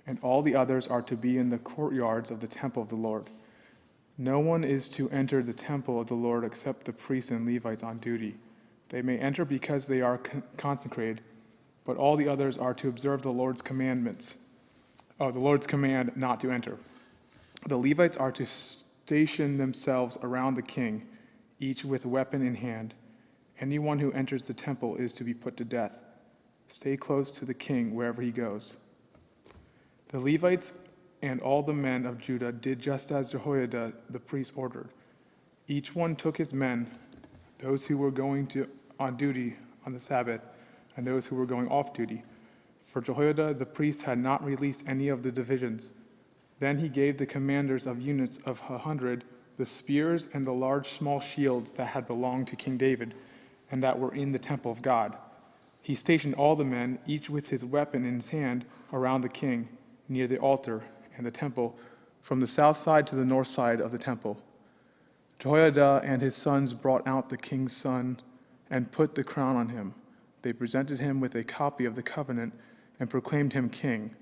S12: And all the others are to be in the courtyards of the temple of the Lord. No one is to enter the temple of the Lord except the priests and Levites on duty. They may enter because they are consecrated, but all the others are to observe the Lord's commandments. The Lord's command not to enter. The Levites are to station themselves around the king, each with a weapon in hand. Anyone who enters the temple is to be put to death. Stay close to the king wherever he goes." The Levites and all the men of Judah did just as Jehoiada the priest ordered. Each one took his men, those who were going on duty on the Sabbath, and those who were going off duty. For Jehoiada the priest had not released any of the divisions. Then he gave the commanders of units of 100 the spears and the large small shields that had belonged to King David and that were in the temple of God. He stationed all the men, each with his weapon in his hand, around the king, near the altar and the temple, from the south side to the north side of the temple. Jehoiada and his sons brought out the king's son and put the crown on him. They presented him with a copy of the covenant and proclaimed him king.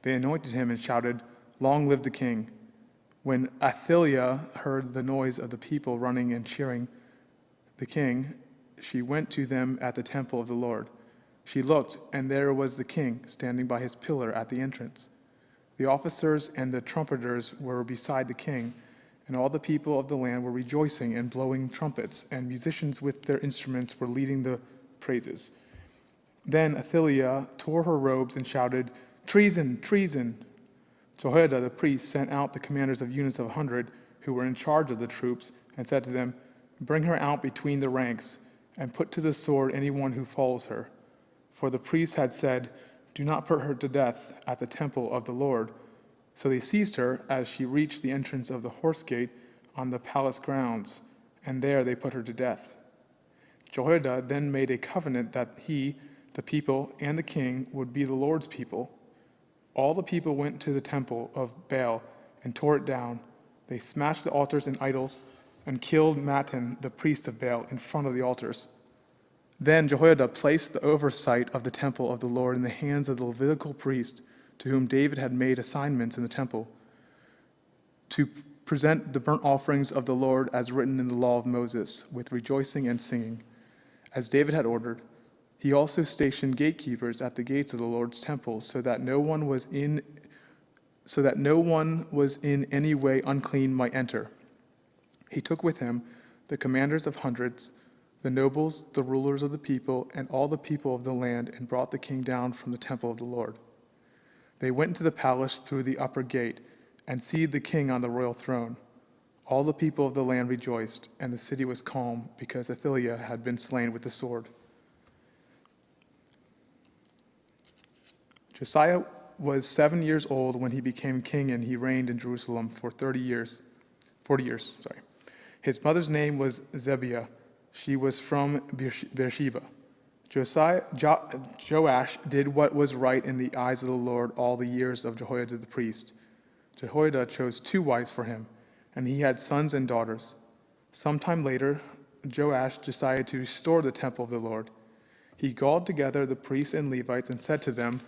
S12: They anointed him and shouted, "Long live the king." When Athaliah heard the noise of the people running and cheering the king, she went to them at the temple of the Lord. She looked, and there was the king standing by his pillar at the entrance. The officers and the trumpeters were beside the king, and all the people of the land were rejoicing and blowing trumpets, and musicians with their instruments were leading the praises. Then Athaliah tore her robes and shouted, "Treason! Treason!" Jehoiada the priest sent out the commanders of units of 100 who were in charge of the troops and said to them, "Bring her out between the ranks and put to the sword anyone who follows her." For the priests had said, "Do not put her to death at the temple of the Lord." So they seized her as she reached the entrance of the horse gate on the palace grounds, and there they put her to death. Jehoiada then made a covenant that he, the people, and the king would be the Lord's people. All the people went to the temple of Baal and tore it down. They smashed the altars and idols and killed Mattan, the priest of Baal, in front of the altars. Then Jehoiada placed the oversight of the temple of the Lord in the hands of the Levitical priest, to whom David had made assignments in the temple, to present the burnt offerings of the Lord as written in the law of Moses, with rejoicing and singing, as David had ordered. He also stationed gatekeepers at the gates of the Lord's temple, so that no one was in any way unclean might enter. He took with him the commanders of hundreds, the nobles, the rulers of the people, and all the people of the land, and brought the king down from the temple of the Lord. They went into the palace through the upper gate and seated the king on the royal throne. All the people of the land rejoiced, and the city was calm because Athaliah had been slain with the sword. Josiah was 7 years old when he became king, and he reigned in Jerusalem for 40 years. His mother's name was Zebiah. She was from Beersheba. Joash did what was right in the eyes of the Lord all the years of Jehoiada the priest. Jehoiada chose 2 wives for him, and he had sons and daughters. Sometime later, Joash decided to restore the temple of the Lord. He called together the priests and Levites and said to them,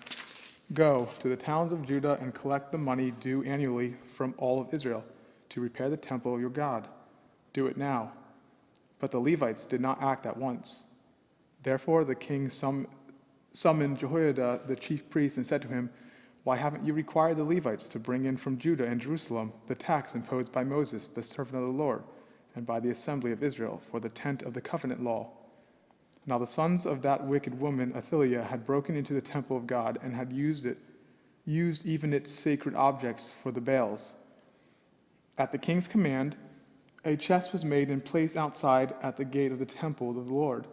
S12: "Go to the towns of Judah and collect the money due annually from all of Israel to repair the temple of your God. Do it now." But the Levites did not act at once. Therefore the king summoned Jehoiada the chief priest and said to him, "Why haven't you required the Levites to bring in from Judah and Jerusalem the tax imposed by Moses, the servant of the Lord, and by the assembly of Israel for the tent of the covenant law?" Now the sons of that wicked woman Athaliah had broken into the temple of God and had used even its sacred objects for the Baals. At the king's command, a chest was made and placed outside at the gate of the temple of the Lord.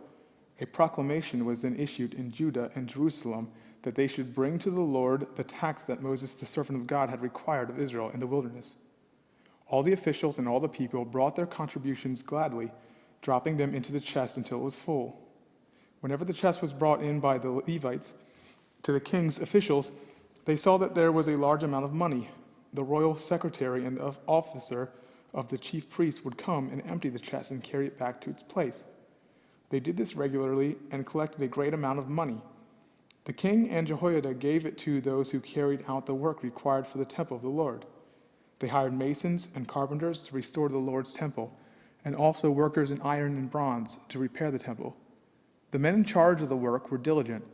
S12: A proclamation was then issued in Judah and Jerusalem that they should bring to the Lord the tax that Moses, the servant of God, had required of Israel in the wilderness. All the officials and all the people brought their contributions gladly, dropping them into the chest until it was full. Whenever the chest was brought in by the Levites to the king's officials, they saw that there was a large amount of money. The royal secretary and the officer of the chief priests would come and empty the chest and carry it back to its place. They did this regularly and collected a great amount of money. The king and Jehoiada gave it to those who carried out the work required for the temple of the Lord. They hired masons and carpenters to restore the Lord's temple, and also workers in iron and bronze to repair the temple. The men in charge of the work were diligent,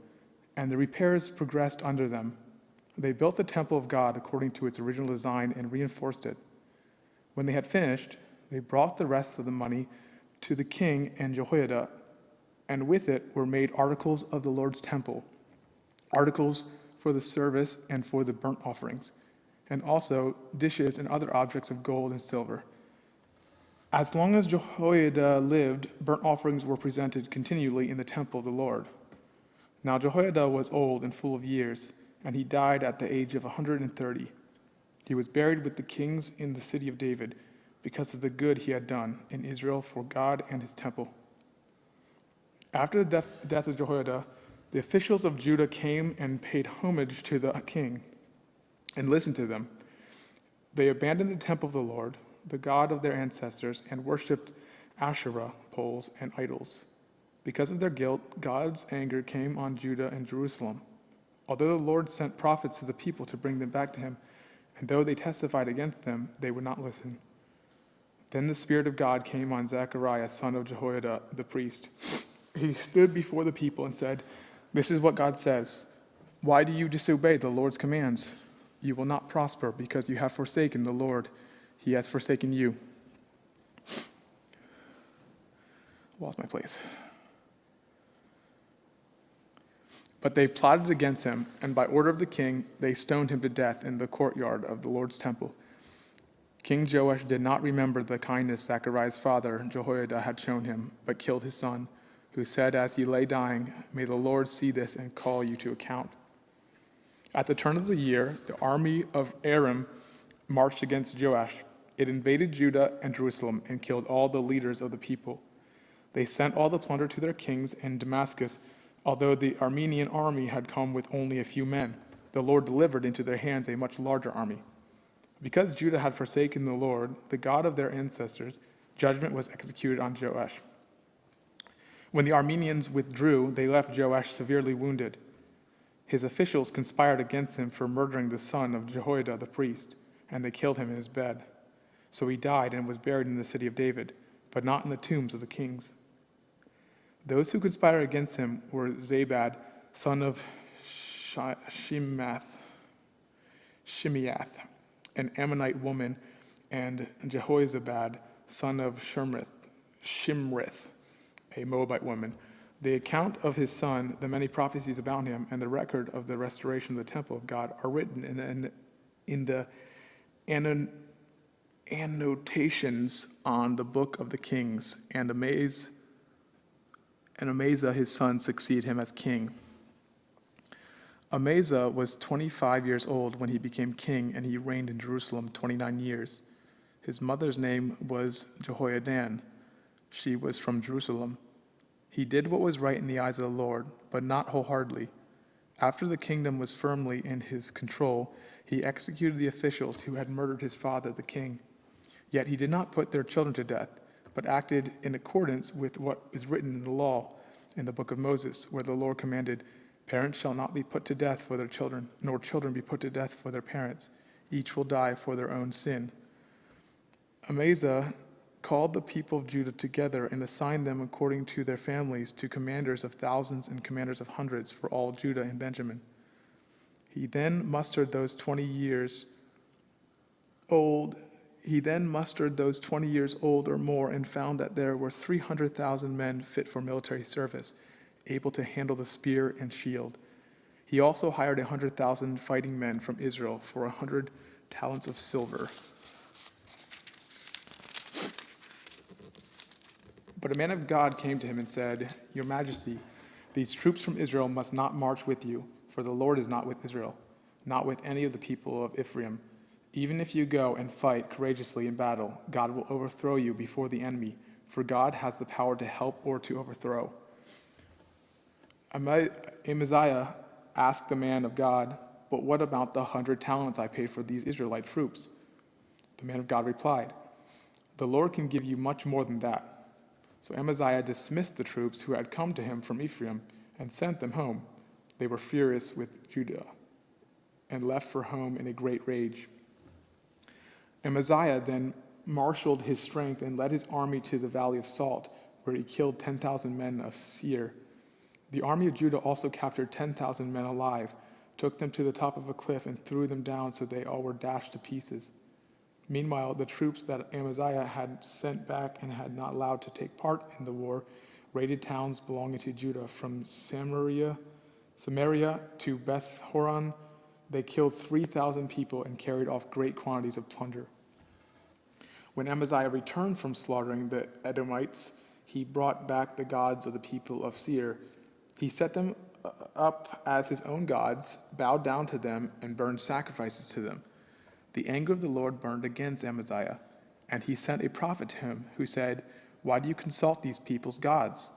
S12: and the repairs progressed under them. They built the temple of God according to its original design and reinforced it. When they had finished, they brought the rest of the money to the king and Jehoiada, and with it were made articles of the Lord's temple, articles for the service and for the burnt offerings, and also dishes and other objects of gold and silver. As long as Jehoiada lived, burnt offerings were presented continually in the temple of the Lord. Now Jehoiada was old and full of years, and he died at the age of 130. He was buried with the kings in the city of David because of the good he had done in Israel for God and his temple. After the death of Jehoiada, the officials of Judah came and paid homage to the king and listened to them. They abandoned the temple of the Lord, the God of their ancestors, and worshipped Asherah poles and idols. Because of their guilt, God's anger came on Judah and Jerusalem. Although the Lord sent prophets to the people to bring them back to him, and though they testified against them, they would not listen. Then the Spirit of God came on Zechariah, son of Jehoiada, the priest. He stood before the people and said, "This is what God says. Why do you disobey the Lord's commands? You will not prosper because you have forsaken the Lord. He has forsaken you." Lost my place. But they plotted against him, and by order of the king, they stoned him to death in the courtyard of the Lord's temple. King Joash did not remember the kindness Zechariah's father, Jehoiada, had shown him, but killed his son, who said as he lay dying, "May the Lord see this and call you to account." At the turn of the year, the army of Aram marched against Joash. It invaded Judah and Jerusalem and killed all the leaders of the people. They sent all the plunder to their kings in Damascus. Although the Aramean army had come with only a few men, the Lord delivered into their hands a much larger army. Because Judah had forsaken the Lord, the God of their ancestors, judgment was executed on Joash. When the Arameans withdrew, they left Joash severely wounded. His officials conspired against him for murdering the son of Jehoiada the priest, and they killed him in his bed. So he died and was buried in the city of David, but not in the tombs of the kings. Those who conspired against him were Zabad, son of Shimeath, an Ammonite woman, and Jehozabad, son of Shimrith, a Moabite woman. The account of his son, the many prophecies about him, and the record of the restoration of the temple of God are written in the annotations on the book of the kings, and Amaziah his son succeeded him as king. Amaziah was 25 years old when he became king, and he reigned in Jerusalem 29 years. His mother's name was Jehoiadan. She was from Jerusalem. He did what was right in the eyes of the Lord, but not wholeheartedly. After the kingdom was firmly in his control, he executed the officials who had murdered his father, the king. Yet he did not put their children to death, but acted in accordance with what is written in the law in the book of Moses, where the Lord commanded, "Parents shall not be put to death for their children, nor children be put to death for their parents. Each will die for their own sin." Amaziah called the people of Judah together and assigned them according to their families to commanders of thousands and commanders of hundreds for all Judah and Benjamin. He then mustered those 20 years old or more and found that there were 300,000 men fit for military service, able to handle the spear and shield. He also hired 100,000 fighting men from Israel for 100 talents of silver. But a man of God came to him and said, "Your Majesty, these troops from Israel must not march with you, for the Lord is not with Israel, not with any of the people of Ephraim. Even if you go and fight courageously in battle, God will overthrow you before the enemy, for God has the power to help or to overthrow." Amaziah asked the man of God, "But what about the 100 talents I paid for these Israelite troops?" The man of God replied, "The Lord can give you much more than that." So Amaziah dismissed the troops who had come to him from Ephraim and sent them home. They were furious with Judah and left for home in a great rage. Amaziah then marshaled his strength and led his army to the Valley of Salt, where he killed 10,000 men of Seir. The army of Judah also captured 10,000 men alive, took them to the top of a cliff, and threw them down so they all were dashed to pieces. Meanwhile, the troops that Amaziah had sent back and had not allowed to take part in the war raided towns belonging to Judah from Samaria to Beth Horon. They killed 3,000 people and carried off great quantities of plunder. When Amaziah returned from slaughtering the Edomites, he brought back the gods of the people of Seir. He set them up as his own gods, bowed down to them, and burned sacrifices to them. The anger of the Lord burned against Amaziah, and he sent a prophet to him who said, "Why do you consult these people's gods,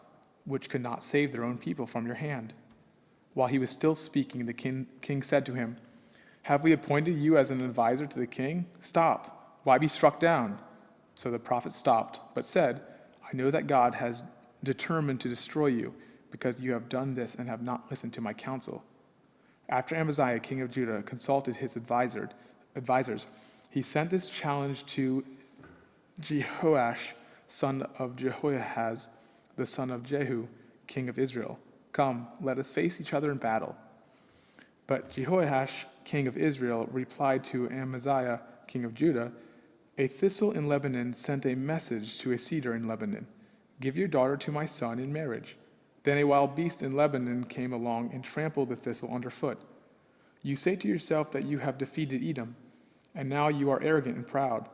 S12: which could not save their own people from your hand?" While he was still speaking, the king said to him, "Have we appointed you as an advisor to the king? Stop. Why be struck down?" So the prophet stopped, but said, "I know that God has determined to destroy you, because you have done this and have not listened to my counsel." After Amaziah, king of Judah, consulted his advisors, he sent this challenge to Jehoash, son of Jehoahaz, the son of Jehu, king of Israel. "Come, let us face each other in battle." But Jehoash, king of Israel, replied to Amaziah, king of Judah, "A thistle in Lebanon sent a message to a cedar in Lebanon. Give your daughter to my son in marriage." Then a wild beast in Lebanon came along and trampled the thistle underfoot. You say to yourself that you have defeated Edom, and now you are arrogant and proud.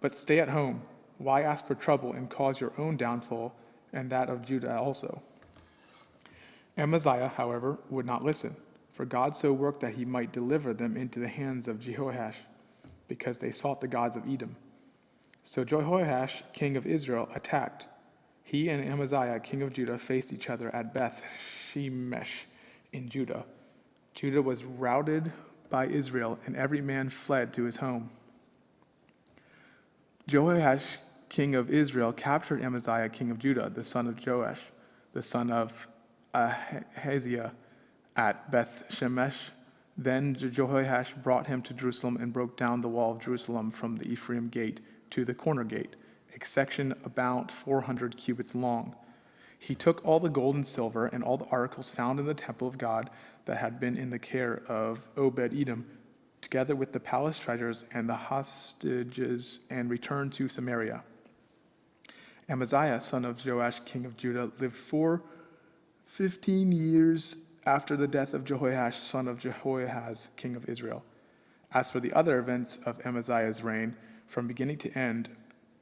S12: But stay at home. Why ask for trouble and cause your own downfall and that of Judah also? Amaziah, however, would not listen, for God so worked that he might deliver them into the hands of Jehoash, because they sought the gods of Edom. So Jehoash, king of Israel, attacked. He and Amaziah, king of Judah, faced each other at Beth Shemesh in Judah. Judah was routed by Israel, and every man fled to his home. Jehoash, king of Israel, captured Amaziah, king of Judah, the son of Joash, the son of Ahaziah, at Beth Shemesh. Then Jehoash brought him to Jerusalem and broke down the wall of Jerusalem from the Ephraim gate to the corner gate, a section about 400 cubits long. He took all the gold and silver and all the articles found in the temple of God that had been in the care of Obed-Edom, together with the palace treasures and the hostages, and returned to Samaria. Amaziah, son of Joash, king of Judah, lived 15 years after the death of Jehoash, son of Jehoahaz, king of Israel. As for the other events of Amaziah's reign, from beginning to end,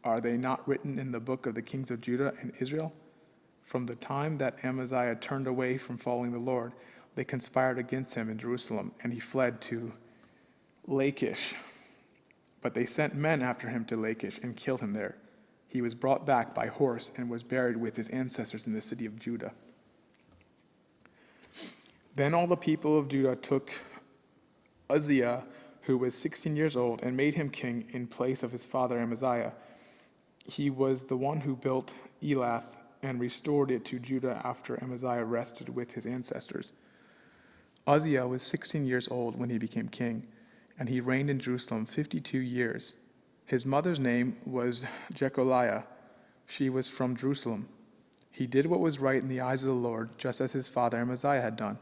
S12: are they not written in the book of the kings of Judah and Israel? From the time that Amaziah turned away from following the Lord, they conspired against him in Jerusalem, and he fled to Lachish. But they sent men after him to Lachish and killed him there. He was brought back by horse and was buried with his ancestors in the city of Judah. Then all the people of Judah took Uzziah, who was 16 years old, and made him king in place of his father Amaziah. He was the one who built Elath and restored it to Judah after Amaziah rested with his ancestors. Uzziah was 16 years old when he became king, and he reigned in Jerusalem 52 years. His mother's name was Jecholiah. She was from Jerusalem. He did what was right in the eyes of the Lord, just as his father Amaziah had done.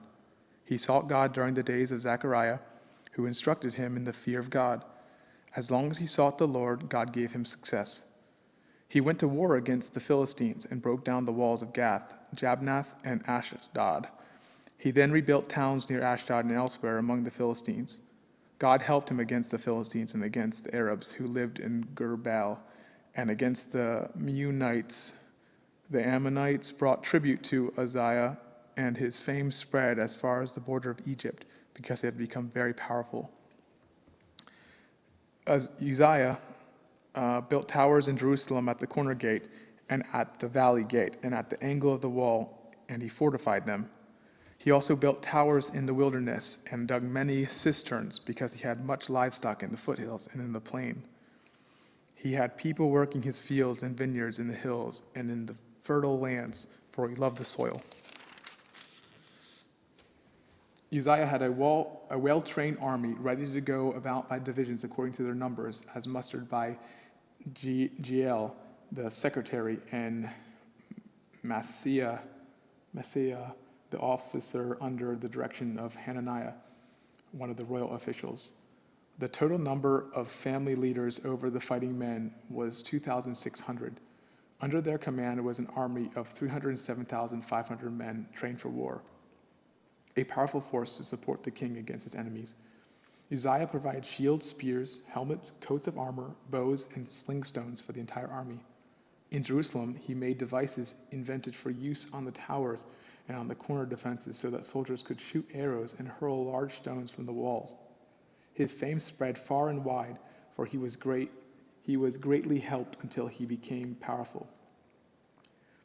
S12: He sought God during the days of Zechariah, who instructed him in the fear of God. As long as he sought the Lord, God gave him success. He went to war against the Philistines and broke down the walls of Gath, Jabnath, and Ashdod. He then rebuilt towns near Ashdod and elsewhere among the Philistines. God helped him against the Philistines and against the Arabs who lived in Gur-baal, and against the Meunites. The Ammonites brought tribute to Uzziah, and his fame spread as far as the border of Egypt, because he had become very powerful. Uzziah built towers in Jerusalem at the corner gate, and at the valley gate, and at the angle of the wall, and he fortified them. He also built towers in the wilderness and dug many cisterns, because he had much livestock in the foothills and in the plain. He had people working his fields and vineyards in the hills and in the fertile lands, for he loved the soil. Uzziah had a well-trained army ready to go about by divisions according to their numbers, as mustered by Jeiel, the secretary, and Maaseiah, the officer under the direction of Hananiah, one of the royal officials. The total number of family leaders over the fighting men was 2,600. Under their command was an army of 307,500 men trained for war, a powerful force to support the king against his enemies. Uzziah provided shields, spears, helmets, coats of armor, bows, and sling stones for the entire army. In Jerusalem, he made devices invented for use on the towers and on the corner defenses so that soldiers could shoot arrows and hurl large stones from the walls. His fame spread far and wide, for he was greatly helped until he became powerful.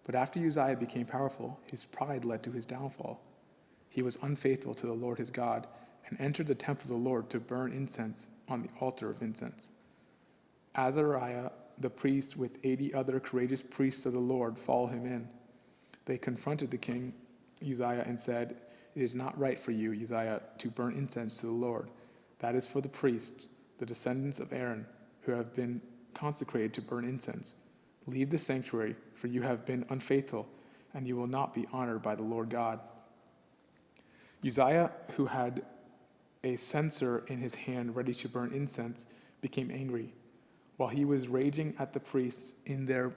S12: But after Uzziah became powerful, his pride led to his downfall. He was unfaithful to the Lord his God and entered the temple of the Lord to burn incense on the altar of incense. Azariah, the priest, with 80 other courageous priests of the Lord, followed him in. They confronted the king, Uzziah, and said, "It is not right for you, Uzziah, to burn incense to the Lord. That is for the priests, the descendants of Aaron, who have been consecrated to burn incense. Leave the sanctuary, for you have been unfaithful, and you will not be honored by the Lord God." Uzziah, who had a censer in his hand ready to burn incense, became angry. While he was raging at the priests in their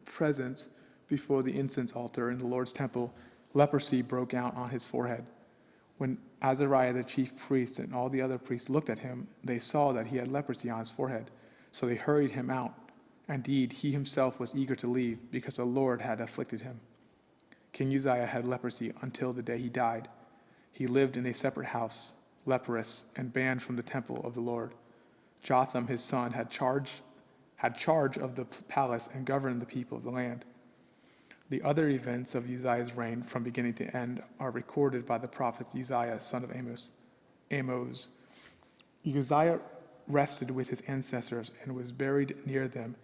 S12: presence before the incense altar in the Lord's temple, Leprosy broke out on his forehead. When Azariah the chief priest and all the other priests looked at him, they saw that he had leprosy on his forehead. So they hurried him out. Indeed, he himself was eager to leave because the Lord had afflicted him. King Uzziah had leprosy until the day he died. He lived in a separate house, leprous and banned from the temple of the Lord. Jotham, his son, had charge of the palace and governed the people of the land. The other events of Uzziah's reign from beginning to end are recorded by the prophets Uzziah, son of Amos. Uzziah rested with his ancestors and was buried near them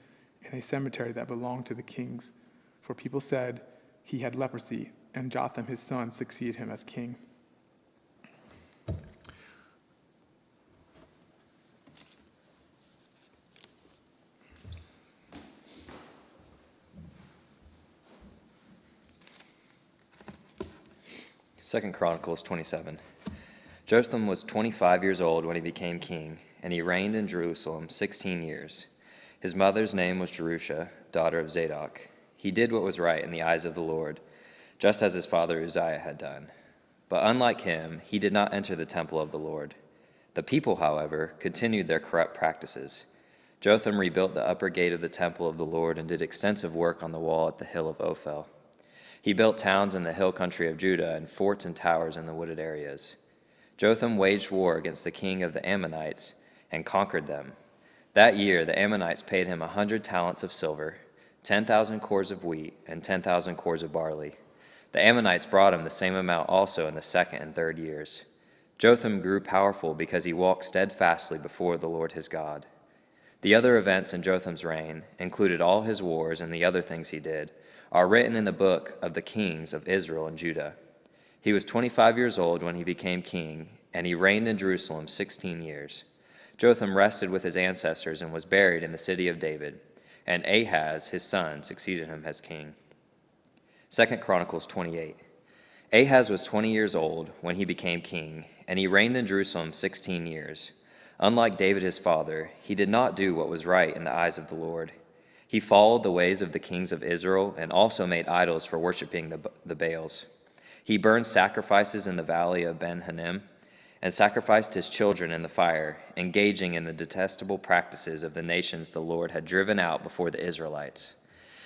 S12: in a cemetery that belonged to the kings. For people said he had leprosy, and Jotham, his son, succeeded him as king.
S13: Second Chronicles 27. Jotham was 25 years old when he became king, and he reigned in Jerusalem 16 years. His mother's name was Jerusha, daughter of Zadok. He did what was right in the eyes of the Lord, just as his father Uzziah had done. But unlike him, he did not enter the temple of the Lord. The people, however, continued their corrupt practices. Jotham rebuilt the upper gate of the temple of the Lord and did extensive work on the wall at the hill of Ophel. He built towns in the hill country of Judah and forts and towers in the wooded areas. Jotham waged war against the king of the Ammonites and conquered them. That year, the Ammonites paid him 100 talents of silver, 10,000 cores of wheat, and 10,000 cores of barley. The Ammonites brought him the same amount also in the second and third years. Jotham grew powerful because he walked steadfastly before the Lord his God. The other events in Jotham's reign included all his wars and the other things he did, are written in the book of the kings of Israel and Judah. He was 25 years old when he became king, and he reigned in Jerusalem 16 years. Jotham rested with his ancestors and was buried in the city of David, and Ahaz, his son, succeeded him as king. 2 Chronicles 28. Ahaz was 20 years old when he became king, and he reigned in Jerusalem 16 years. Unlike David his father, he did not do what was right in the eyes of the Lord. He followed the ways of the kings of Israel and also made idols for worshiping the Baals. He burned sacrifices in the valley of Ben-Hinnom and sacrificed his children in the fire, engaging in the detestable practices of the nations the Lord had driven out before the Israelites.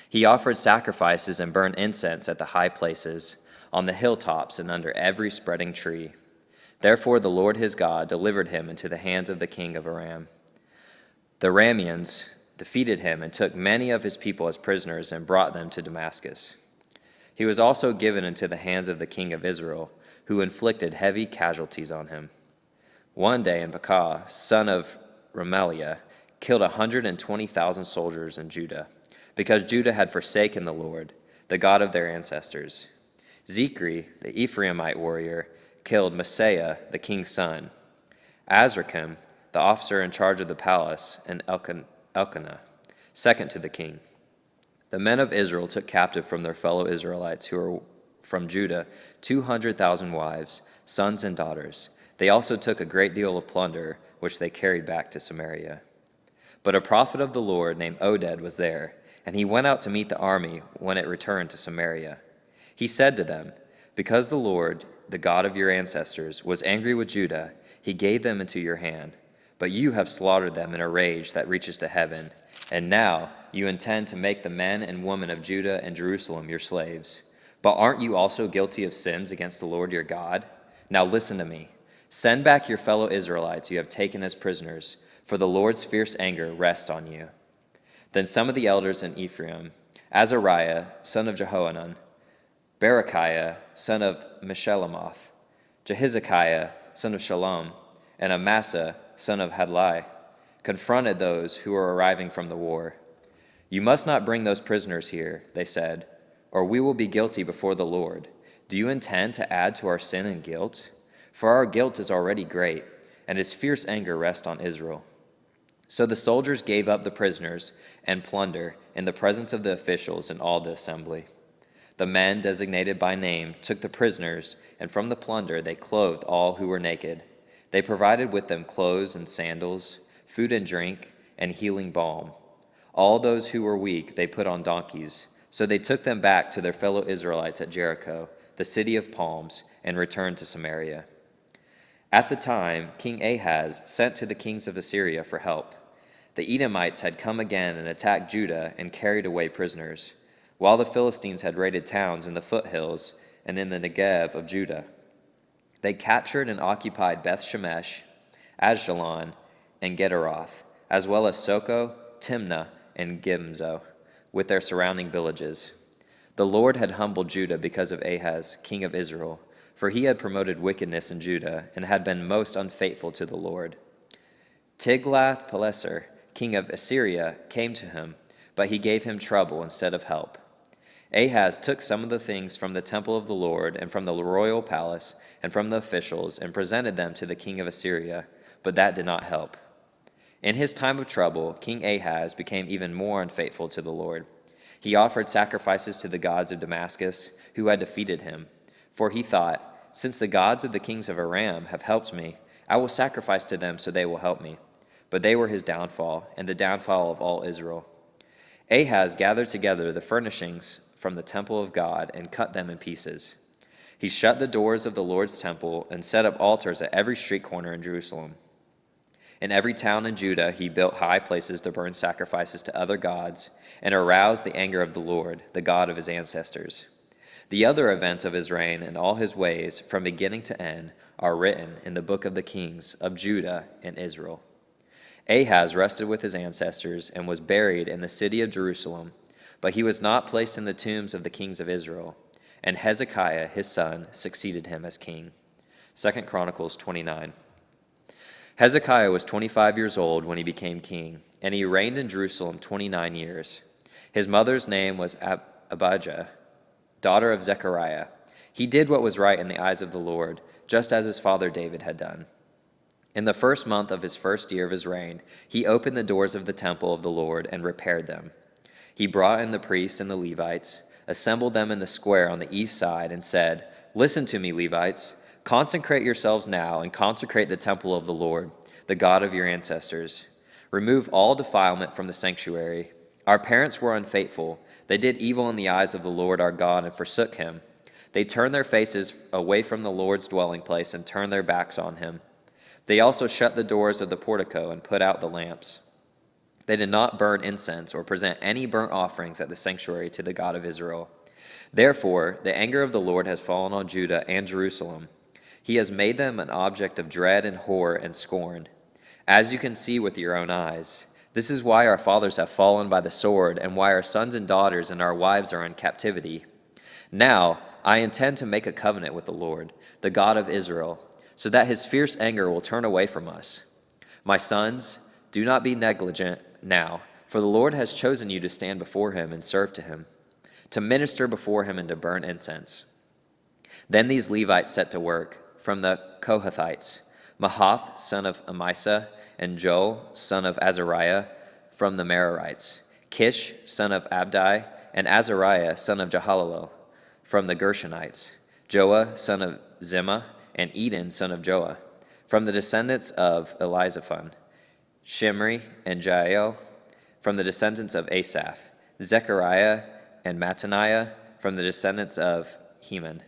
S13: He offered sacrifices and burned incense at the high places, on the hilltops and under every spreading tree. Therefore the Lord his God delivered him into the hands of the king of Aram. The Arameans defeated him and took many of his people as prisoners and brought them to Damascus. He was also given into the hands of the king of Israel, who inflicted heavy casualties on him. One day Pekah, son of Remaliah, killed 120,000 soldiers in Judah, because Judah had forsaken the Lord, the God of their ancestors. Zikri, the Ephraimite warrior, killed Maaseiah, the king's son. Azrikam, the officer in charge of the palace, and Elkanah, second to the king. The men of Israel took captive from their fellow Israelites who were from Judah 200,000 wives, sons, and daughters. They also took a great deal of plunder, which they carried back to Samaria. But a prophet of the Lord named Oded was there, and he went out to meet the army when it returned to Samaria. He said to them, "Because the Lord, the God of your ancestors, was angry with Judah, he gave them into your hand. But you have slaughtered them in a rage that reaches to heaven, and now you intend to make the men and women of Judah and Jerusalem your slaves. But aren't you also guilty of sins against the Lord your God? Now listen to me. Send back your fellow Israelites you have taken as prisoners, for the Lord's fierce anger rests on you." Then some of the elders in Ephraim, Azariah, son of Jehohanan, Berechiah, son of Meshillemoth, Jehizekiah, son of Shalom, and Amasa, son of Hadlai, confronted those who were arriving from the war. "You must not bring those prisoners here," they said, "or we will be guilty before the Lord. Do you intend to add to our sin and guilt? For our guilt is already great, and his fierce anger rests on Israel." So the soldiers gave up the prisoners and plunder in the presence of the officials and all the assembly. The men designated by name took the prisoners, and from the plunder they clothed all who were naked. They provided with them clothes and sandals, food and drink, and healing balm. All those who were weak they put on donkeys. So they took them back to their fellow Israelites at Jericho, the city of palms, and returned to Samaria. At the time, King Ahaz sent to the kings of Assyria for help. The Edomites had come again and attacked Judah and carried away prisoners, while the Philistines had raided towns in the foothills and in the Negev of Judah. They captured and occupied Beth-Shemesh, Ajjalon, and Gederoth, as well as Soko, Timnah, and Gimzo, with their surrounding villages. The Lord had humbled Judah because of Ahaz, king of Israel, for he had promoted wickedness in Judah and had been most unfaithful to the Lord. Tiglath-Pileser, king of Assyria, came to him, but he gave him trouble instead of help. Ahaz took some of the things from the temple of the Lord and from the royal palace and from the officials and presented them to the king of Assyria, but that did not help. In his time of trouble, King Ahaz became even more unfaithful to the Lord. He offered sacrifices to the gods of Damascus, who had defeated him. For he thought, since the gods of the kings of Aram have helped me, I will sacrifice to them so they will help me. But they were his downfall, and the downfall of all Israel. Ahaz gathered together the furnishings from the temple of God and cut them in pieces. He shut the doors of the Lord's temple and set up altars at every street corner in Jerusalem. In every town in Judah, he built high places to burn sacrifices to other gods and aroused the anger of the Lord, the God of his ancestors. The other events of his reign and all his ways, from beginning to end, are written in the book of the kings of Judah and Israel. Ahaz rested with his ancestors and was buried in the city of Jerusalem, but he was not placed in the tombs of the kings of Israel. And Hezekiah, his son, succeeded him as king. 2 Chronicles 29. Hezekiah was 25 years old when he became king, and he reigned in Jerusalem 29 years. His mother's name was Abijah, daughter of Zechariah. He did what was right in the eyes of the Lord, just as his father David had done. In the first month of his first year of his reign, he opened the doors of the temple of the Lord and repaired them. He brought in the priests and the Levites, assembled them in the square on the east side, and said, "Listen to me, Levites. Consecrate yourselves now and consecrate the temple of the Lord, the God of your ancestors. Remove all defilement from the sanctuary. Our parents were unfaithful. They did evil in the eyes of the Lord our God and forsook him. They turned their faces away from the Lord's dwelling place and turned their backs on him. They also shut the doors of the portico and put out the lamps. They did not burn incense or present any burnt offerings at the sanctuary to the God of Israel. Therefore, the anger of the Lord has fallen on Judah and Jerusalem. He has made them an object of dread and horror and scorn, as you can see with your own eyes. This is why our fathers have fallen by the sword, and why our sons and daughters and our wives are in captivity. Now, I intend to make a covenant with the Lord, the God of Israel, so that his fierce anger will turn away from us. My sons, do not be negligent now, for the Lord has chosen you to stand before him and serve to him, to minister before him and to burn incense." Then these Levites set to work. From the Kohathites, Mahath, son of Amisa, and Joel, son of Azariah, from the Merarites, Kish, son of Abdi, and Azariah, son of Jehalelel, from the Gershonites, Joah, son of Zimmah, and Eden, son of Joah, from the descendants of Elizaphan, Shimri and Jael, from the descendants of Asaph, Zechariah and Mattaniah, from the descendants of Heman,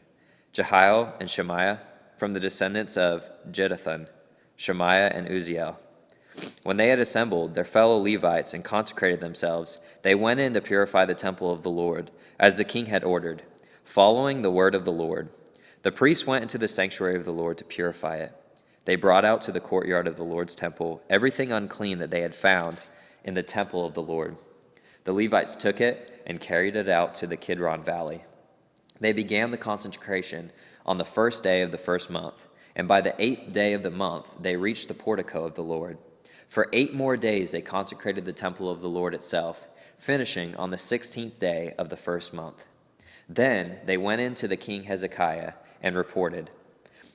S13: Jehiel and Shemaiah, from the descendants of Jeduthun, Shemaiah and Uzziel. When they had assembled their fellow Levites and consecrated themselves, they went in to purify the temple of the Lord, as the king had ordered, following the word of the Lord. The priests went into the sanctuary of the Lord to purify it. They brought out to the courtyard of the Lord's temple everything unclean that they had found in the temple of the Lord. The Levites took it and carried it out to the Kidron Valley. They began the consecration on the first day of the first month, and by the 8th day of the month they reached the portico of the Lord. For 8 more days they consecrated the temple of the Lord itself, finishing on the 16th day of the first month. Then they went in to the king Hezekiah and reported,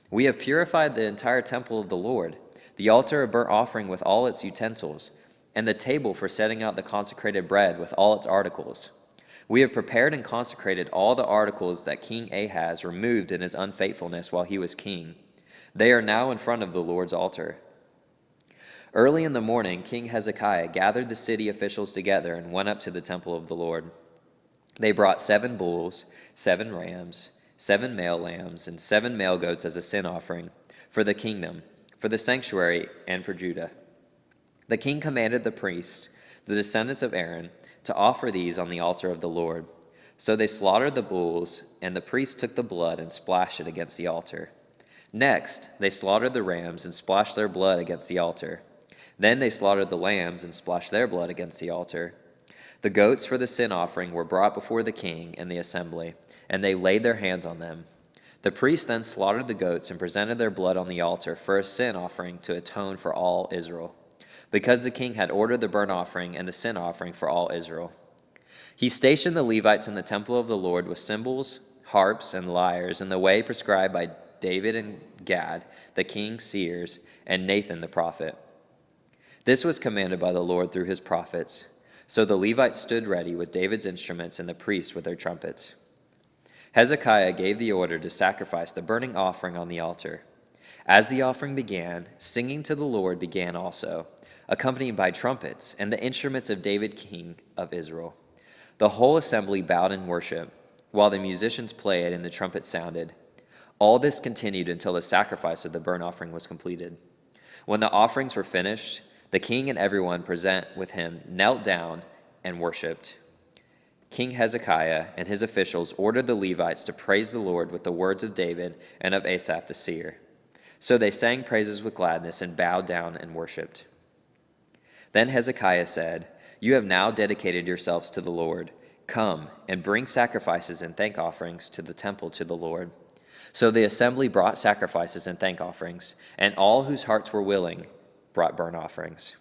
S13: "We have purified the entire temple of the Lord, the altar of burnt offering with all its utensils, and the table for setting out the consecrated bread with all its articles. We have prepared and consecrated all the articles that King Ahaz removed in his unfaithfulness while he was king. They are now in front of the Lord's altar." Early in the morning, King Hezekiah gathered the city officials together and went up to the temple of the Lord. They brought 7 bulls, 7 rams, 7 male lambs, and 7 male goats as a sin offering for the kingdom, for the sanctuary, and for Judah. The king commanded the priests, the descendants of Aaron, to offer these on the altar of the Lord. So they slaughtered the bulls, and the priests took the blood and splashed it against the altar. Next, they slaughtered the rams and splashed their blood against the altar. Then they slaughtered the lambs and splashed their blood against the altar. The goats for the sin offering were brought before the king and the assembly, and they laid their hands on them. The priests then slaughtered the goats and presented their blood on the altar for a sin offering to atone for all Israel, because the king had ordered the burnt offering and the sin offering for all Israel. He stationed the Levites in the temple of the Lord with cymbals, harps, and lyres in the way prescribed by David and Gad, the king's seers, and Nathan the prophet. This was commanded by the Lord through his prophets. So the Levites stood ready with David's instruments and the priests with their trumpets. Hezekiah gave the order to sacrifice the burning offering on the altar. As the offering began, singing to the Lord began also, accompanied by trumpets and the instruments of David, king of Israel. The whole assembly bowed in worship, while the musicians played and the trumpets sounded. All this continued until the sacrifice of the burnt offering was completed. When the offerings were finished, the king and everyone present with him knelt down and worshipped. King Hezekiah and his officials ordered the Levites to praise the Lord with the words of David and of Asaph the seer. So they sang praises with gladness and bowed down and worshipped. Then Hezekiah said, "You have now dedicated yourselves to the Lord. Come and bring sacrifices and thank offerings to the temple to the Lord." So the assembly brought sacrifices and thank offerings, and all whose hearts were willing brought burnt offerings.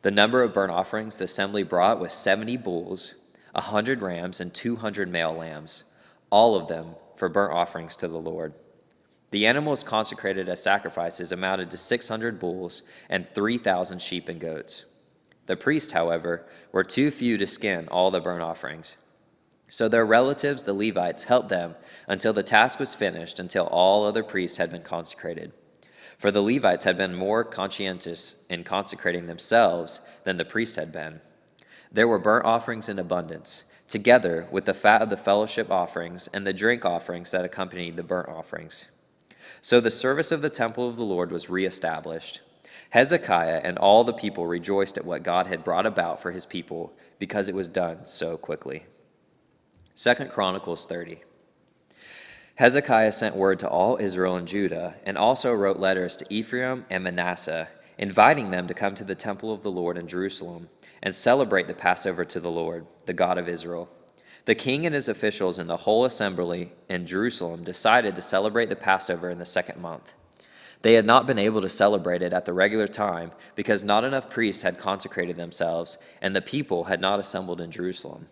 S13: The number of burnt offerings the assembly brought was 70 bulls, 100 rams, and 200 male lambs, all of them for burnt offerings to the Lord. The animals consecrated as sacrifices amounted to 600 bulls and 3,000 sheep and goats. The priests, however, were too few to skin all the burnt offerings. So their relatives, the Levites, helped them until the task was finished, until all other priests had been consecrated. For the Levites had been more conscientious in consecrating themselves than the priests had been. There were burnt offerings in abundance, together with the fat of the fellowship offerings and the drink offerings that accompanied the burnt offerings. So the service of the temple of the Lord was reestablished. Hezekiah and all the people rejoiced at what God had brought about for his people, because it was done so quickly. 2 Chronicles 30. Hezekiah sent word to all Israel and Judah, and also wrote letters to Ephraim and Manasseh, inviting them to come to the temple of the Lord in Jerusalem and celebrate the Passover to the Lord, the God of Israel. The king and his officials and the whole assembly in Jerusalem decided to celebrate the Passover in the 2nd month. They had not been able to celebrate it at the regular time because not enough priests had consecrated themselves, and the people had not assembled in Jerusalem.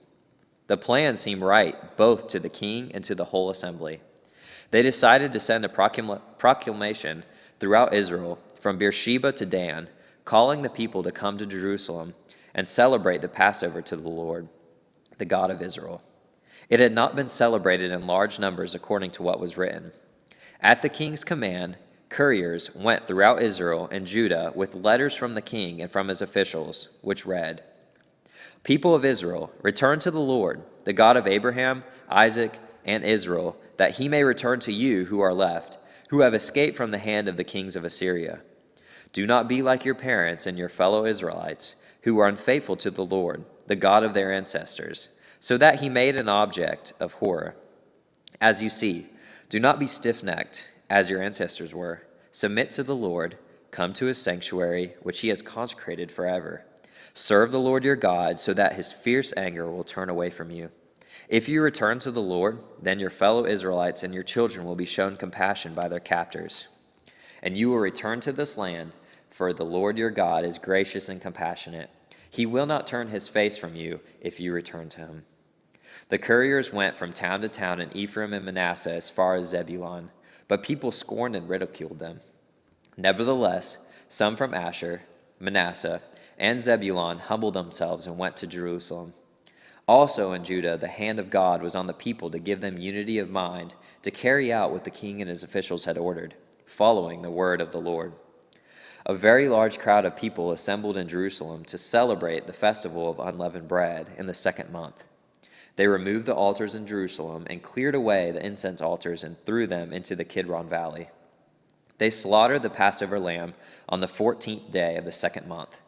S13: The plan seemed right both to the king and to the whole assembly. They decided to send a proclamation throughout Israel from Beersheba to Dan, calling the people to come to Jerusalem and celebrate the Passover to the Lord, the God of Israel. It had not been celebrated in large numbers according to what was written. At the king's command, couriers went throughout Israel and Judah with letters from the king and from his officials, which read, "People of Israel, return to the Lord, the God of Abraham, Isaac, and Israel, that he may return to you who are left, who have escaped from the hand of the kings of Assyria. Do not be like your parents and your fellow Israelites, who were unfaithful to the Lord, the God of their ancestors, so that he made an object of horror. As you see, do not be stiff-necked, as your ancestors were. Submit to the Lord, come to his sanctuary, which he has consecrated forever. Serve the Lord your God, so that his fierce anger will turn away from you. If you return to the Lord, then your fellow Israelites and your children will be shown compassion by their captors. And you will return to this land, for the Lord your God is gracious and compassionate. He will not turn his face from you if you return to him." The couriers went from town to town in Ephraim and Manasseh as far as Zebulun, but people scorned and ridiculed them. Nevertheless, some from Asher, Manasseh, and Zebulun humbled themselves and went to Jerusalem. Also in Judah, the hand of God was on the people to give them unity of mind, to carry out what the king and his officials had ordered, following the word of the Lord. A very large crowd of people assembled in Jerusalem to celebrate the festival of unleavened bread in the 2nd month. They removed the altars in Jerusalem and cleared away the incense altars and threw them into the Kidron Valley. They slaughtered the Passover lamb on the 14th day of the second month.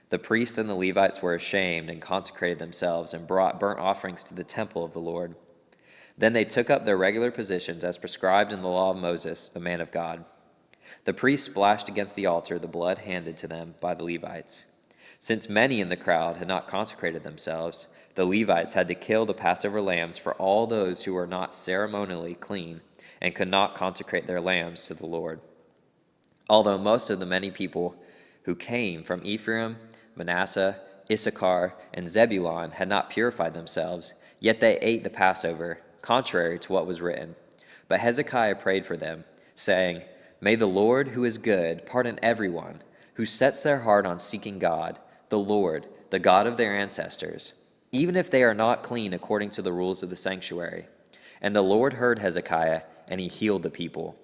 S13: The priests and the Levites were ashamed and consecrated themselves and brought burnt offerings to the temple of the Lord. Then they took up their regular positions as prescribed in the law of Moses, the man of God. The priests splashed against the altar the blood handed to them by the Levites. Since many in the crowd had not consecrated themselves, the Levites had to kill the Passover lambs for all those who were not ceremonially clean and could not consecrate their lambs to the Lord. Although most of the many people who came from Ephraim, Manasseh, Issachar, and Zebulun had not purified themselves, yet they ate the Passover, contrary to what was written. But Hezekiah prayed for them, saying, "May the Lord, who is good, pardon everyone who sets their heart on seeking God, the Lord, the God of their ancestors, even if they are not clean according to the rules of the sanctuary." And the Lord heard Hezekiah, and he healed the people.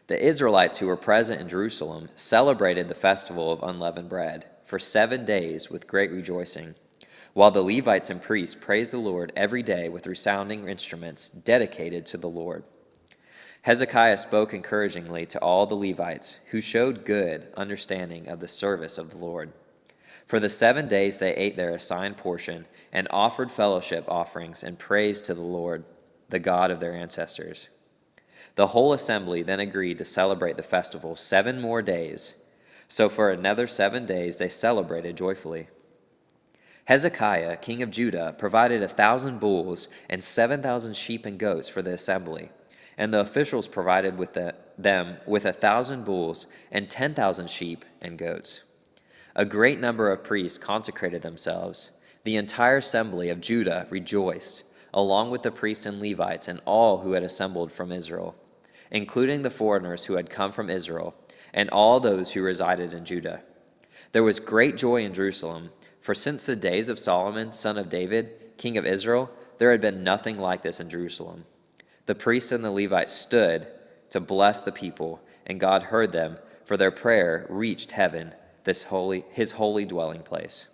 S13: The Israelites who were present in Jerusalem celebrated the festival of unleavened bread for 7 days with great rejoicing, while the Levites and priests praised the Lord every day with resounding instruments dedicated to the Lord. Hezekiah spoke encouragingly to all the Levites, who showed good understanding of the service of the Lord. For the 7 days they ate their assigned portion and offered fellowship offerings and praise to the Lord, the God of their ancestors. The whole assembly then agreed to celebrate the festival 7 more days. So for another 7 days they celebrated joyfully. Hezekiah, king of Judah, provided 1,000 bulls and 7,000 sheep and goats for the assembly, and the officials provided them with 1,000 bulls and 10,000 sheep and goats. A great number of priests consecrated themselves. The entire assembly of Judah rejoiced, along with the priests and Levites and all who had assembled from Israel, including the foreigners who had come from Israel, and all those who resided in Judah. There was great joy in Jerusalem, for since the days of Solomon, son of David, king of Israel, there had been nothing like this in Jerusalem. The priests and the Levites stood to bless the people, and God heard them, for their prayer reached heaven, his holy dwelling place.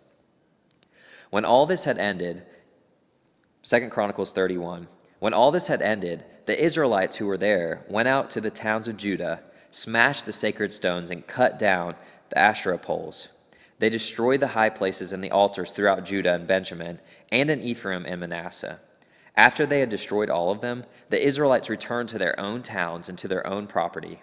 S13: When all this had ended, 2 Chronicles 31, when all this had ended, the Israelites who were there went out to the towns of Judah, smashed the sacred stones, and cut down the Asherah poles. They destroyed the high places and the altars throughout Judah and Benjamin, and in Ephraim and Manasseh. After they had destroyed all of them, the Israelites returned to their own towns and to their own property.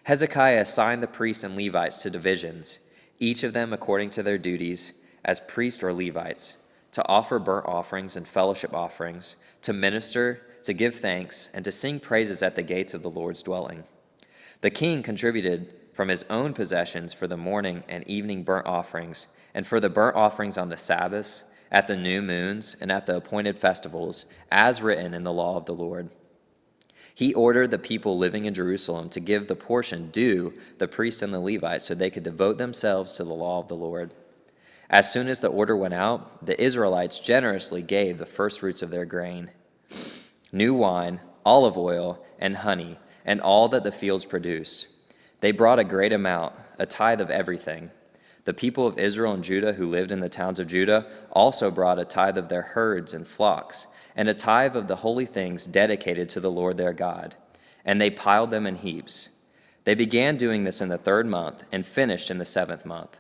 S13: Hezekiah assigned the priests and Levites to divisions, each of them according to their duties as priests or Levites, to offer burnt offerings and fellowship offerings, to minister, to give thanks, and to sing praises at the gates of the Lord's dwelling. The king contributed from his own possessions for the morning and evening burnt offerings, and for the burnt offerings on the Sabbaths, at the new moons, and at the appointed festivals, as written in the law of the Lord. He ordered the people living in Jerusalem to give the portion due the priests and the Levites so they could devote themselves to the law of the Lord. As soon as the order went out, the Israelites generously gave the first fruits of their grain, new wine, olive oil, and honey, and all that the fields produce. They brought a great amount, a tithe of everything. The people of Israel and Judah who lived in the towns of Judah also brought a tithe of their herds and flocks, and a tithe of the holy things dedicated to the Lord their God, and they piled them in heaps. They began doing this in the 3rd month and finished in the 7th month.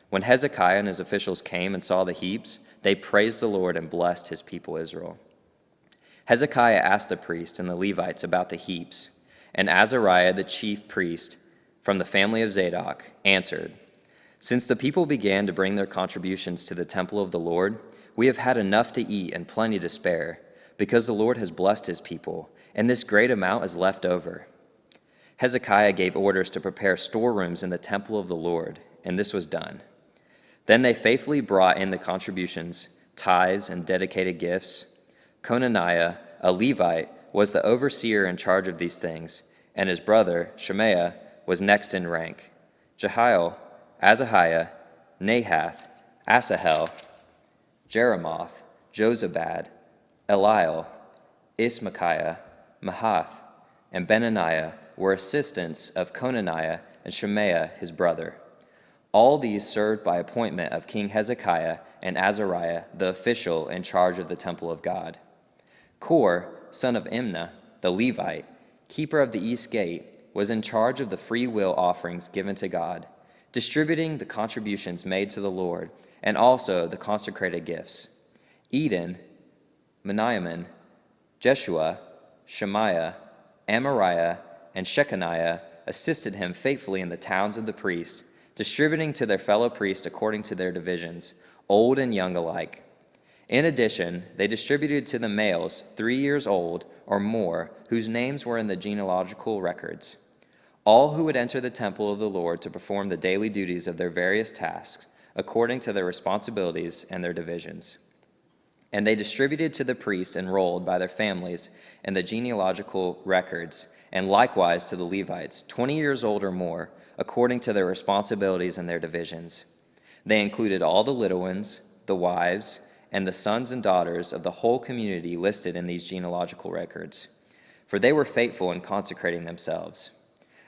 S13: When Hezekiah and his officials came and saw the heaps, they praised the Lord and blessed his people Israel. Hezekiah asked the priests and the Levites about the heaps, and Azariah the chief priest from the family of Zadok answered, "Since the people began to bring their contributions to the temple of the Lord, we have had enough to eat and plenty to spare, because the Lord has blessed his people, and this great amount is left over." Hezekiah gave orders to prepare storerooms in the temple of the Lord, and this was done. Then they faithfully brought in the contributions, tithes, and dedicated gifts. Conaniah, a Levite, was the overseer in charge of these things, and his brother, Shemaiah, was next in rank. Jehiel, Azahiah, Nahath, Asahel, Jeremoth, Jozabad, Eliel, Ismachiah, Mahath, and Benaniah were assistants of Conaniah and Shemaiah his brother. All these served by appointment of King Hezekiah and Azariah, the official in charge of the temple of God. Kor, son of Imnah, the Levite, keeper of the east gate, was in charge of the free will offerings given to God, distributing the contributions made to the Lord, and also the consecrated gifts. Eden, Meniamin, Jeshua, Shemaiah, Amariah, and Shechaniah assisted him faithfully in the towns of the priests, distributing to their fellow priests according to their divisions, old and young alike. In addition, they distributed to the males 3 years old or more whose names were in the genealogical records. All who would enter the temple of the Lord to perform the daily duties of their various tasks according to their responsibilities and their divisions. And they distributed to the priests enrolled by their families in the genealogical records, and likewise to the Levites, 20 years old or more, according to their responsibilities and their divisions. They included all the little ones, the wives, and the sons and daughters of the whole community listed in these genealogical records, for they were faithful in consecrating themselves.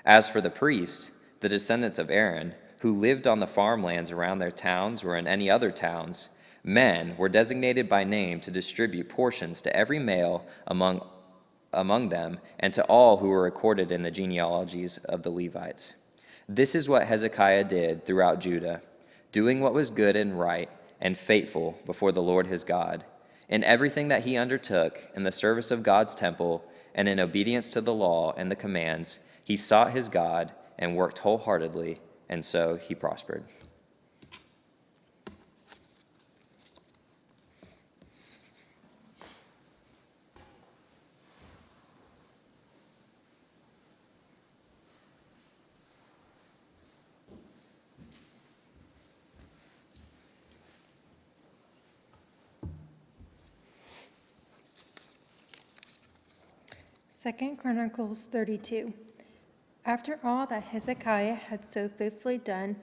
S13: As for the priests, the descendants of Aaron, who lived on the farmlands around their towns or in any other towns, men were designated by name to distribute portions to every male among them and to all who were recorded in the genealogies of the Levites. This is what Hezekiah did throughout Judah, doing what was good and right and faithful before the Lord his God. In everything that he undertook in the service of God's temple and in obedience to the law and the commands, he sought his God and worked wholeheartedly, and so he prospered.
S14: Second Chronicles 32. After all that Hezekiah had so faithfully done,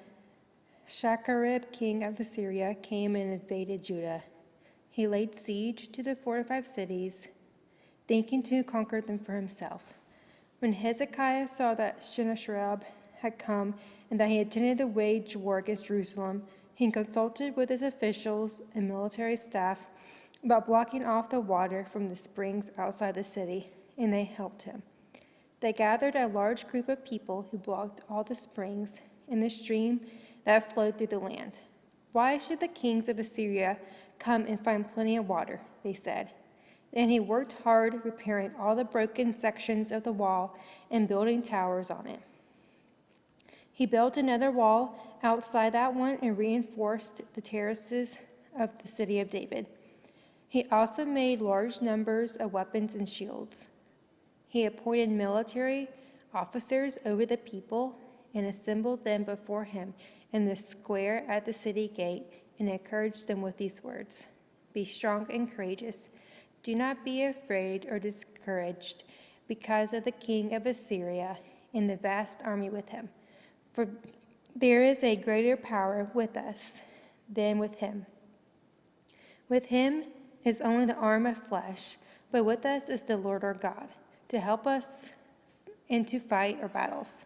S14: Sennacherib, king of Assyria, came and invaded Judah. He laid siege to the fortified cities, thinking to conquer them for himself. When Hezekiah saw that Sennacherib had come and that he intended to wage war against Jerusalem, he consulted with his officials and military staff about blocking off the water from the springs outside the city, and they helped him. They gathered a large group of people who blocked all the springs and the stream that flowed through the land. Why should the kings of Assyria come and find plenty of water? They said. And he worked hard repairing all the broken sections of the wall and building towers on it. He built another wall outside that one and reinforced the terraces of the city of David. He also made large numbers of weapons and shields. He appointed military officers over the people and assembled them before him in the square at the city gate and encouraged them with these words: "Be strong and courageous. Do not be afraid or discouraged because of the king of Assyria and the vast army with him. For there is a greater power with us than with him. With him is only the arm of flesh, but with us is the Lord our God, to help us and to fight our battles."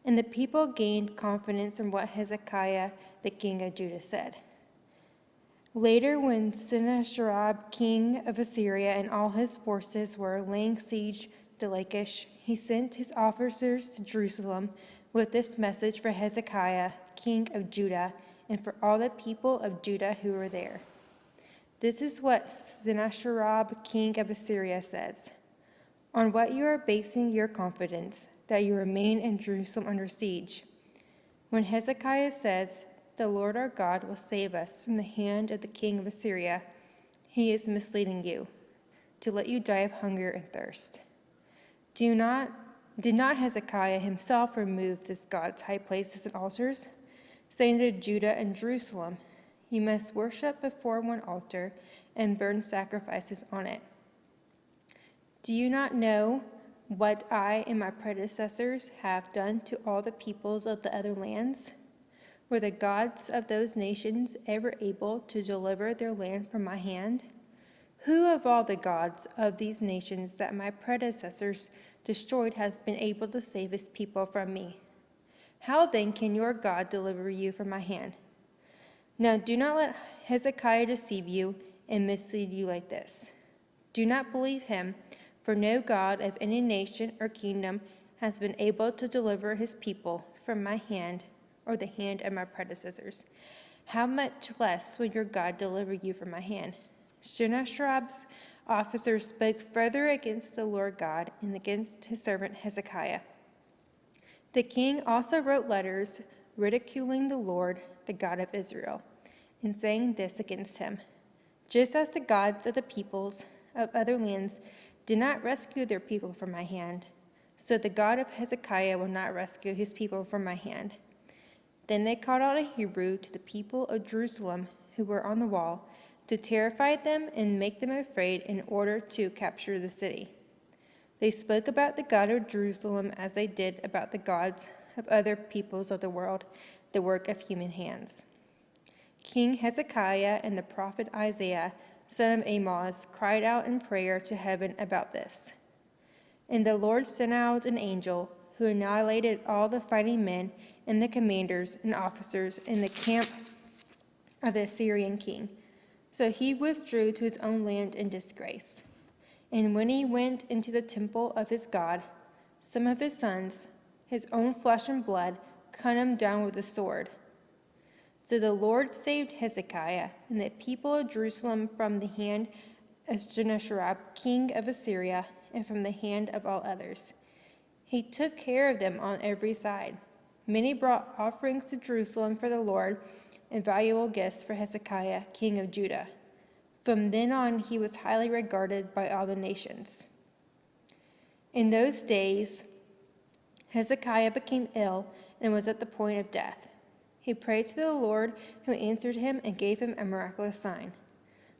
S14: And the people gained confidence from what Hezekiah, the king of Judah, said. Later, when Sennacherib, king of Assyria, and all his forces were laying siege to Lachish, he sent his officers to Jerusalem with this message for Hezekiah, king of Judah, and for all the people of Judah who were there. This is what Sennacherib, king of Assyria, says: "On what you are basing your confidence, that you remain in Jerusalem under siege? When Hezekiah says, 'The Lord our God will save us from the hand of the king of Assyria,' he is misleading you, to let you die of hunger and thirst. Did not Hezekiah himself remove this God's high places and altars, saying to Judah and Jerusalem, 'You must worship before one altar and burn sacrifices on it'? Do you not know what I and my predecessors have done to all the peoples of the other lands? Were the gods of those nations ever able to deliver their land from my hand? Who of all the gods of these nations that my predecessors destroyed has been able to save his people from me? How then can your God deliver you from my hand? Now do not let Hezekiah deceive you and mislead you like this. Do not believe him, for no God of any nation or kingdom has been able to deliver his people from my hand or the hand of my predecessors. How much less will your God deliver you from my hand? Sennacherib's officers spoke further against the Lord God and against his servant Hezekiah. The king also wrote letters ridiculing the Lord, the God of Israel, and saying this against him: just as the gods of the peoples of other lands did not rescue their people from my hand, so the God of Hezekiah will not rescue his people from my hand. Then they called out in Hebrew to the people of Jerusalem who were on the wall, to terrify them and make them afraid in order to capture the city. They spoke about the God of Jerusalem as they did about the gods of other peoples of the world, the work of human hands. King Hezekiah and the prophet Isaiah, son of Amoz, cried out in prayer to heaven about this. And the Lord sent out an angel who annihilated all the fighting men and the commanders and officers in the camp of the Assyrian king. So he withdrew to his own land in disgrace. And when he went into the temple of his God, some of his sons, his own flesh and blood, cut him down with the sword. So the Lord saved Hezekiah and the people of Jerusalem from the hand of Sennacherib, king of Assyria, and from the hand of all others. He took care of them on every side. Many brought offerings to Jerusalem for the Lord and valuable gifts for Hezekiah, king of Judah. From then on, he was highly regarded by all the nations. In those days, Hezekiah became ill and was at the point of death. He prayed to the Lord, who answered him and gave him a miraculous sign.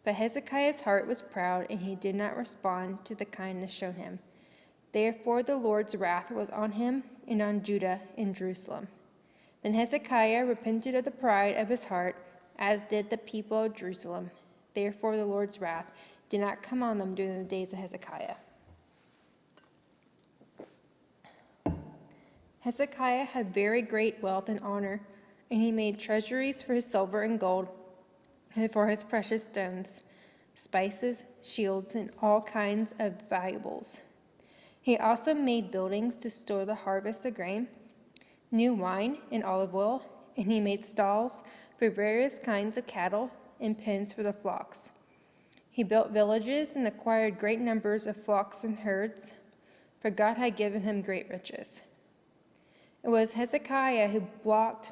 S14: But Hezekiah's heart was proud, and he did not respond to the kindness shown him. Therefore the Lord's wrath was on him and on Judah and Jerusalem. Then Hezekiah repented of the pride of his heart, as did the people of Jerusalem. Therefore the Lord's wrath did not come on them during the days of Hezekiah. Hezekiah had very great wealth and honor, and he made treasuries for his silver and gold, and for his precious stones, spices, shields, and all kinds of valuables. He also made buildings to store the harvest of grain, new wine, and olive oil, and he made stalls for various kinds of cattle and pens for the flocks. He built villages and acquired great numbers of flocks and herds, for God had given him great riches. It was Hezekiah who blocked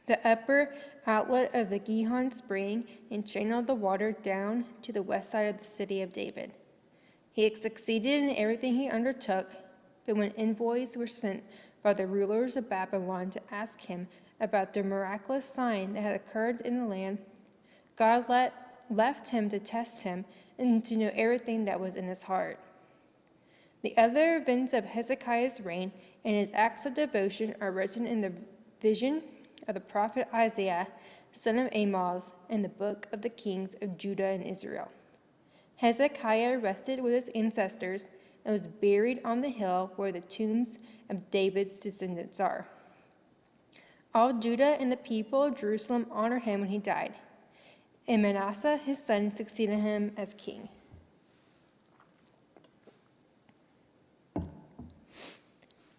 S14: the upper outlet of the Gihon spring and channeled the water down to the west side of the city of David. He had succeeded in everything he undertook, but when envoys were sent by the rulers of Babylon to ask him about the miraculous sign that had occurred in the land, God left him to test him and to know everything that was in his heart. The other events of Hezekiah's reign and his acts of devotion are written in the vision of the prophet Isaiah, son of Amoz, in the book of the kings of Judah and Israel. Hezekiah rested with his ancestors and was buried on the hill where the tombs of David's descendants are. All Judah and the people of Jerusalem honored him when he died, and Manasseh his son succeeded him as king.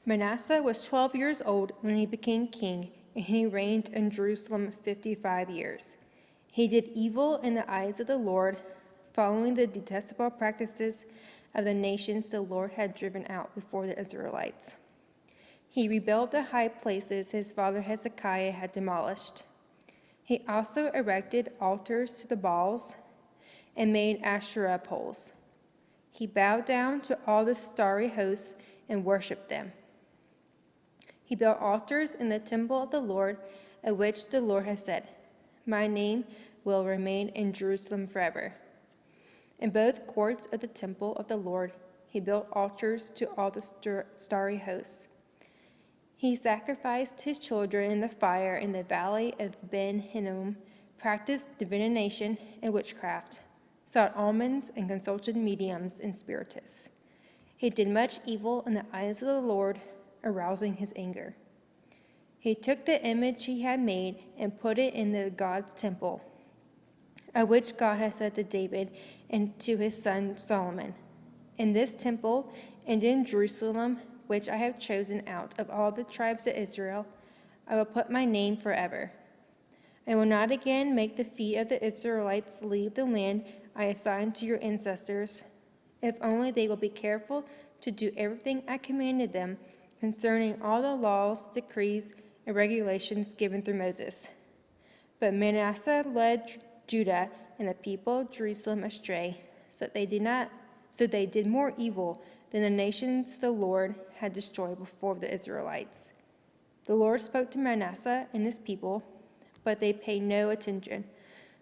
S14: Manasseh was 12 years old when he became king, and he reigned in Jerusalem 55 years. He did evil in the eyes of the Lord, following the detestable practices of the nations the Lord had driven out before the Israelites. He rebuilt the high places his father Hezekiah had demolished. He also erected altars to the Baals and made Asherah poles. He bowed down to all the starry hosts and worshipped them. He built altars in the temple of the Lord, at which the Lord has said, "My name will remain in Jerusalem forever." In both courts of the temple of the Lord, he built altars to all the starry hosts. He sacrificed his children in the fire in the valley of Ben Hinnom, practiced divination and witchcraft, sought omens, and consulted mediums and spiritists. He did much evil in the eyes of the Lord, arousing his anger. He took the image he had made and put it in the God's temple, of which God had said to David and to his son Solomon, "In this temple and in Jerusalem, which I have chosen out of all the tribes of Israel, I will put my name forever. I will not again make the feet of the Israelites leave the land I assigned to your ancestors, if only they will be careful to do everything I commanded them concerning all the laws, decrees, and regulations given through Moses." But Manasseh led Judah and the people of Jerusalem astray, so they did more evil than the nations the Lord had destroyed before the Israelites. The Lord spoke to Manasseh and his people, but they paid no attention.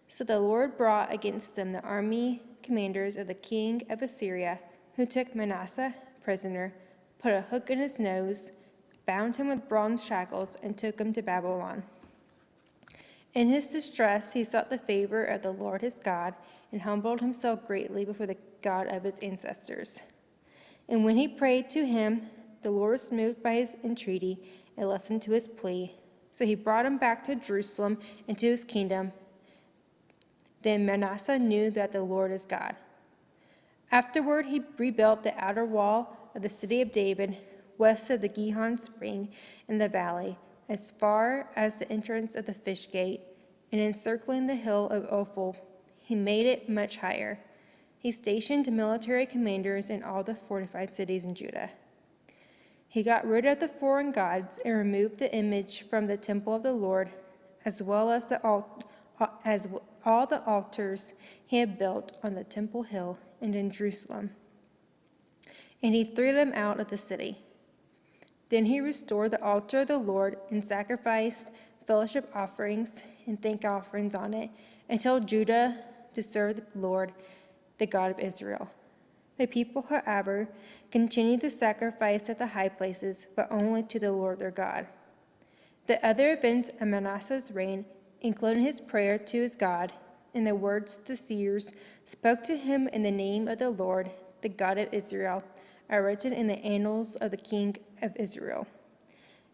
S14: So the Lord brought against them the army commanders of the king of Assyria, who took Manasseh prisoner, put a hook in his nose, bound him with bronze shackles, and took him to Babylon. In his distress, he sought the favor of the Lord his God and humbled himself greatly before the God of his ancestors. And when he prayed to him, the Lord was moved by his entreaty and listened to his plea. So he brought him back to Jerusalem and to his kingdom. Then Manasseh knew that the Lord is God. Afterward, he rebuilt the outer wall of the city of David, west of the Gihon spring in the valley, as far as the entrance of the fish gate, and encircling the hill of Ophel, he made it much higher. He stationed military commanders in all the fortified cities in Judah. He got rid of the foreign gods and removed the image from the temple of the Lord, as well as all the altars he had built on the temple hill and in Jerusalem. And he threw them out of the city. Then he restored the altar of the Lord and sacrificed fellowship offerings and thank offerings on it, and told Judah to serve the Lord, the God of Israel. The people, however, continued to sacrifice at the high places, but only to the Lord their God. The other events of Manasseh's reign, including his prayer to his God, and the words the seers spoke to him in the name of the Lord, the God of Israel, are written in the annals of the king of Israel.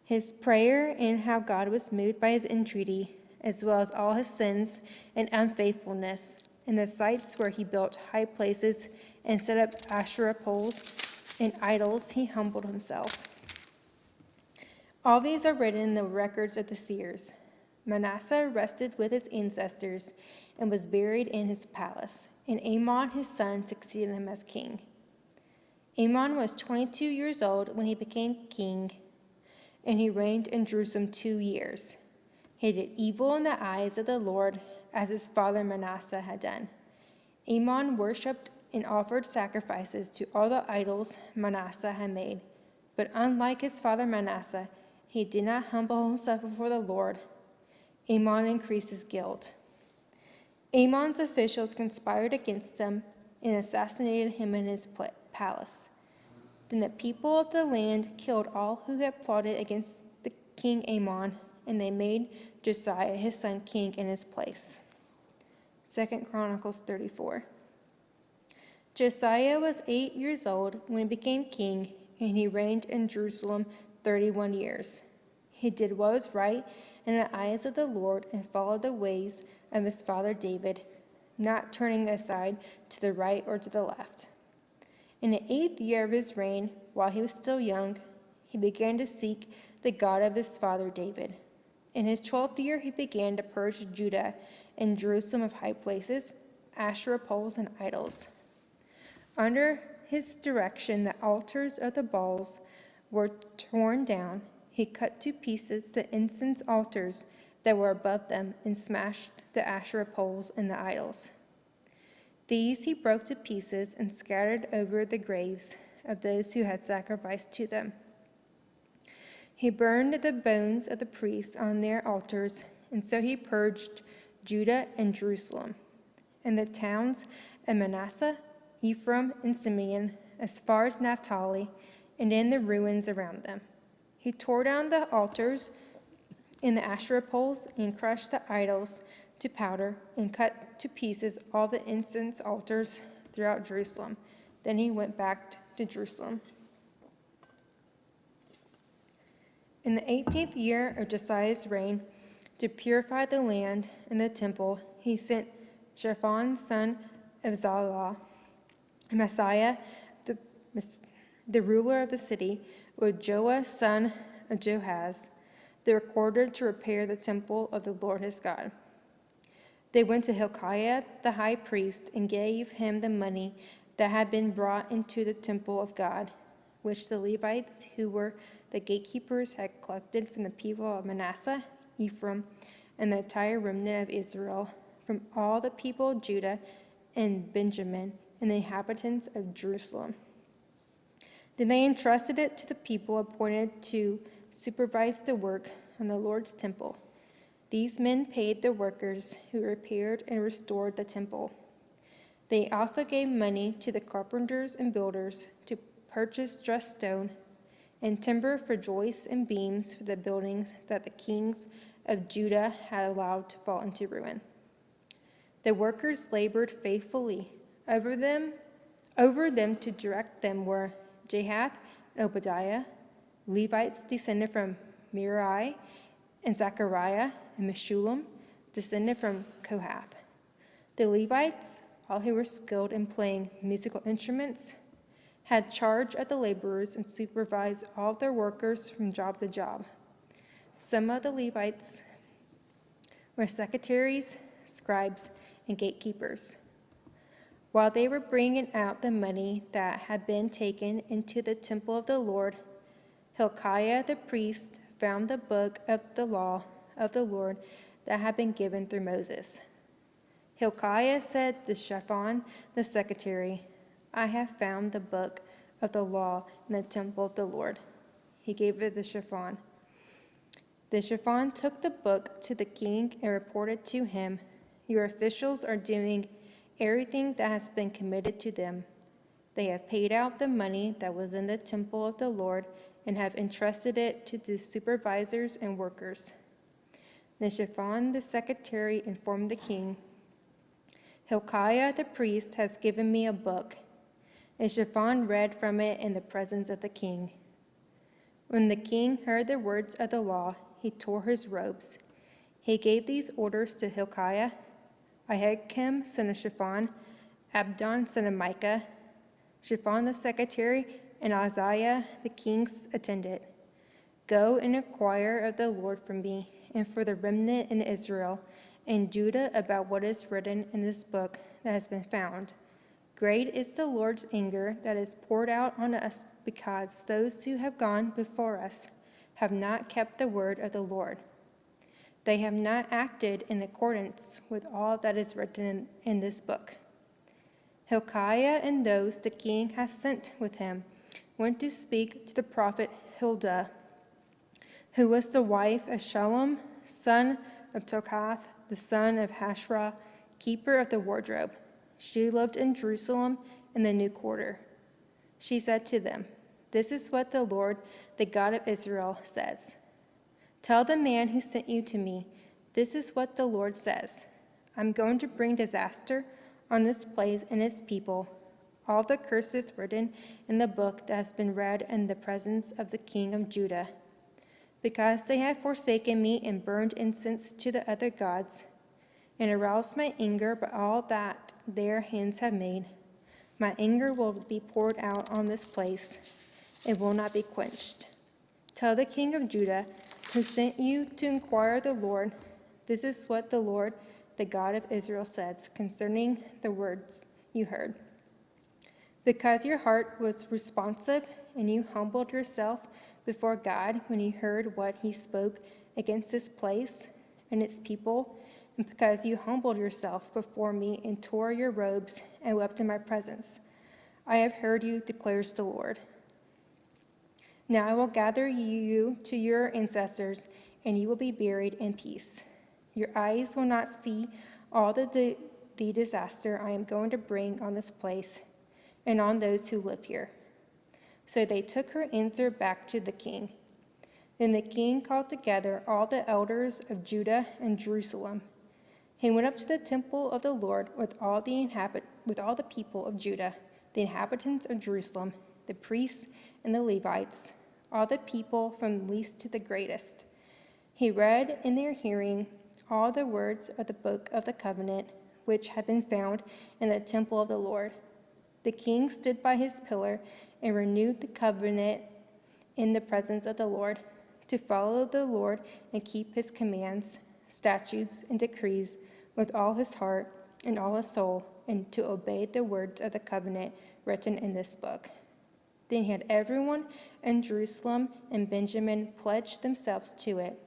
S14: His prayer and how God was moved by his entreaty, as well as all his sins and unfaithfulness, and the sites where he built high places and set up Asherah poles and idols, he humbled himself. All these are written in the records of the seers. Manasseh rested with his ancestors and was buried in his palace, and Amon his son succeeded him as king. Amon was 22 years old when he became king, and he reigned in Jerusalem 2 years. He did evil in the eyes of the Lord, as his father Manasseh had done. Amon worshipped and offered sacrifices to all the idols Manasseh had made. But unlike his father Manasseh, he did not humble himself before the Lord. Amon increased his guilt. Amon's officials conspired against him and assassinated him in his palace. Then the people of the land killed all who had plotted against the king Amon, and they made Josiah his son king in his place. 2 Chronicles 34. Josiah was 8 years old when he became king, and he reigned in Jerusalem 31 years. He did what was right in the eyes of the Lord and followed the ways of his father David, not turning aside to the right or to the left. In the 8th year of his reign, while he was still young, he began to seek the God of his father David. In his 12th year, he began to purge Judah and Jerusalem of high places, Asherah poles, and idols. Under his direction, the altars of the Baals were torn down. He cut to pieces the incense altars that were above them and smashed the Asherah poles and the idols. These he broke to pieces and scattered over the graves of those who had sacrificed to them. He burned the bones of the priests on their altars, and so he purged Judah and Jerusalem, and the towns of Manasseh, Ephraim, and Simeon, as far as Naphtali, and in the ruins around them. He tore down the altars and the Asherah poles, and crushed the idols to powder, and cut to pieces all the incense altars throughout Jerusalem. Then he went back to Jerusalem. In the 18th year of Josiah's reign, to purify the land and the temple, he sent Shaphan, son of Zallah, and Messiah, the ruler of the city, with Joah, son of Joahaz, the recorder, to repair the temple of the Lord his God. They went to Hilkiah the high priest and gave him the money that had been brought into the temple of God, which the Levites, who were the gatekeepers, had collected from the people of Manasseh, Ephraim, and the entire remnant of Israel, from all the people of Judah and Benjamin, and the inhabitants of Jerusalem. Then they entrusted it to the people appointed to supervise the work on the Lord's temple. These men paid the workers who repaired and restored the temple. They also gave money to the carpenters and builders to purchase dressed stone and timber for joists and beams for the buildings that the kings of Judah had allowed to fall into ruin. The workers labored faithfully. Over them to direct them were Jahath and Obadiah, Levites descended from Merari, and Zechariah and Meshullam, descended from Kohath. The Levites, all who were skilled in playing musical instruments, had charge of the laborers and supervised all their workers from job to job. Some of the Levites were secretaries, scribes, and gatekeepers. While they were bringing out the money that had been taken into the temple of the Lord, Hilkiah the priest found the book of the law of the Lord that had been given through Moses. Hilkiah said to Shaphan the secretary, "I have found the book of the law in the temple of the Lord." He gave it to Shaphan. The Shaphan took the book to the king and reported to him, "Your officials are doing everything that has been committed to them. They have paid out the money that was in the temple of the Lord and have entrusted it to the supervisors and workers." Then Shaphan the secretary informed the king, "Hilkiah the priest has given me a book." And Shaphan read from it in the presence of the king. When the king heard the words of the law, he tore his robes. He gave these orders to Hilkiah, Ahikam son of Shaphan, Abdon son of Micah, Shaphan the secretary, and Isaiah the king's attendant. "Go and inquire of the Lord for me and for the remnant in Israel and Judah about what is written in this book that has been found. Great is the Lord's anger that is poured out on us because those who have gone before us have not kept the word of the Lord. They have not acted in accordance with all that is written in this book." Hilkiah and those the king has sent with him went to speak to the prophet Huldah, who was the wife of Shallum, son of Tokath, the son of Hashrah, keeper of the wardrobe. She lived in Jerusalem in the new quarter. She said to them, "This is what the Lord, the God of Israel, says. Tell the man who sent you to me, this is what the Lord says. I'm going to bring disaster on this place and its people, all the curses written in the book that has been read in the presence of the king of Judah. Because they have forsaken me and burned incense to the other gods, and aroused my anger by all that their hands have made, my anger will be poured out on this place. It will not be quenched. Tell the king of Judah, who sent you to inquire the Lord, this is what the Lord, the God of Israel, says concerning the words you heard. Because your heart was responsive and you humbled yourself before God when you heard what he spoke against this place and its people, and because you humbled yourself before me and tore your robes and wept in my presence, I have heard you, declares the Lord. Now I will gather you to your ancestors, and you will be buried in peace. Your eyes will not see all the disaster I am going to bring on this place and on those who live here." So they took her answer back to the king. Then the king called together all the elders of Judah and Jerusalem. He went up to the temple of the Lord with all the people of Judah, the inhabitants of Jerusalem, the priests and the Levites, all the people from least to the greatest. He read in their hearing all the words of the book of the covenant, which had been found in the temple of the Lord. The king stood by his pillar and renewed the covenant in the presence of the Lord, to follow the Lord and keep his commands, statutes, and decrees with all his heart and all his soul, and to obey the words of the covenant written in this book. Then he had everyone in Jerusalem and Benjamin pledge themselves to it.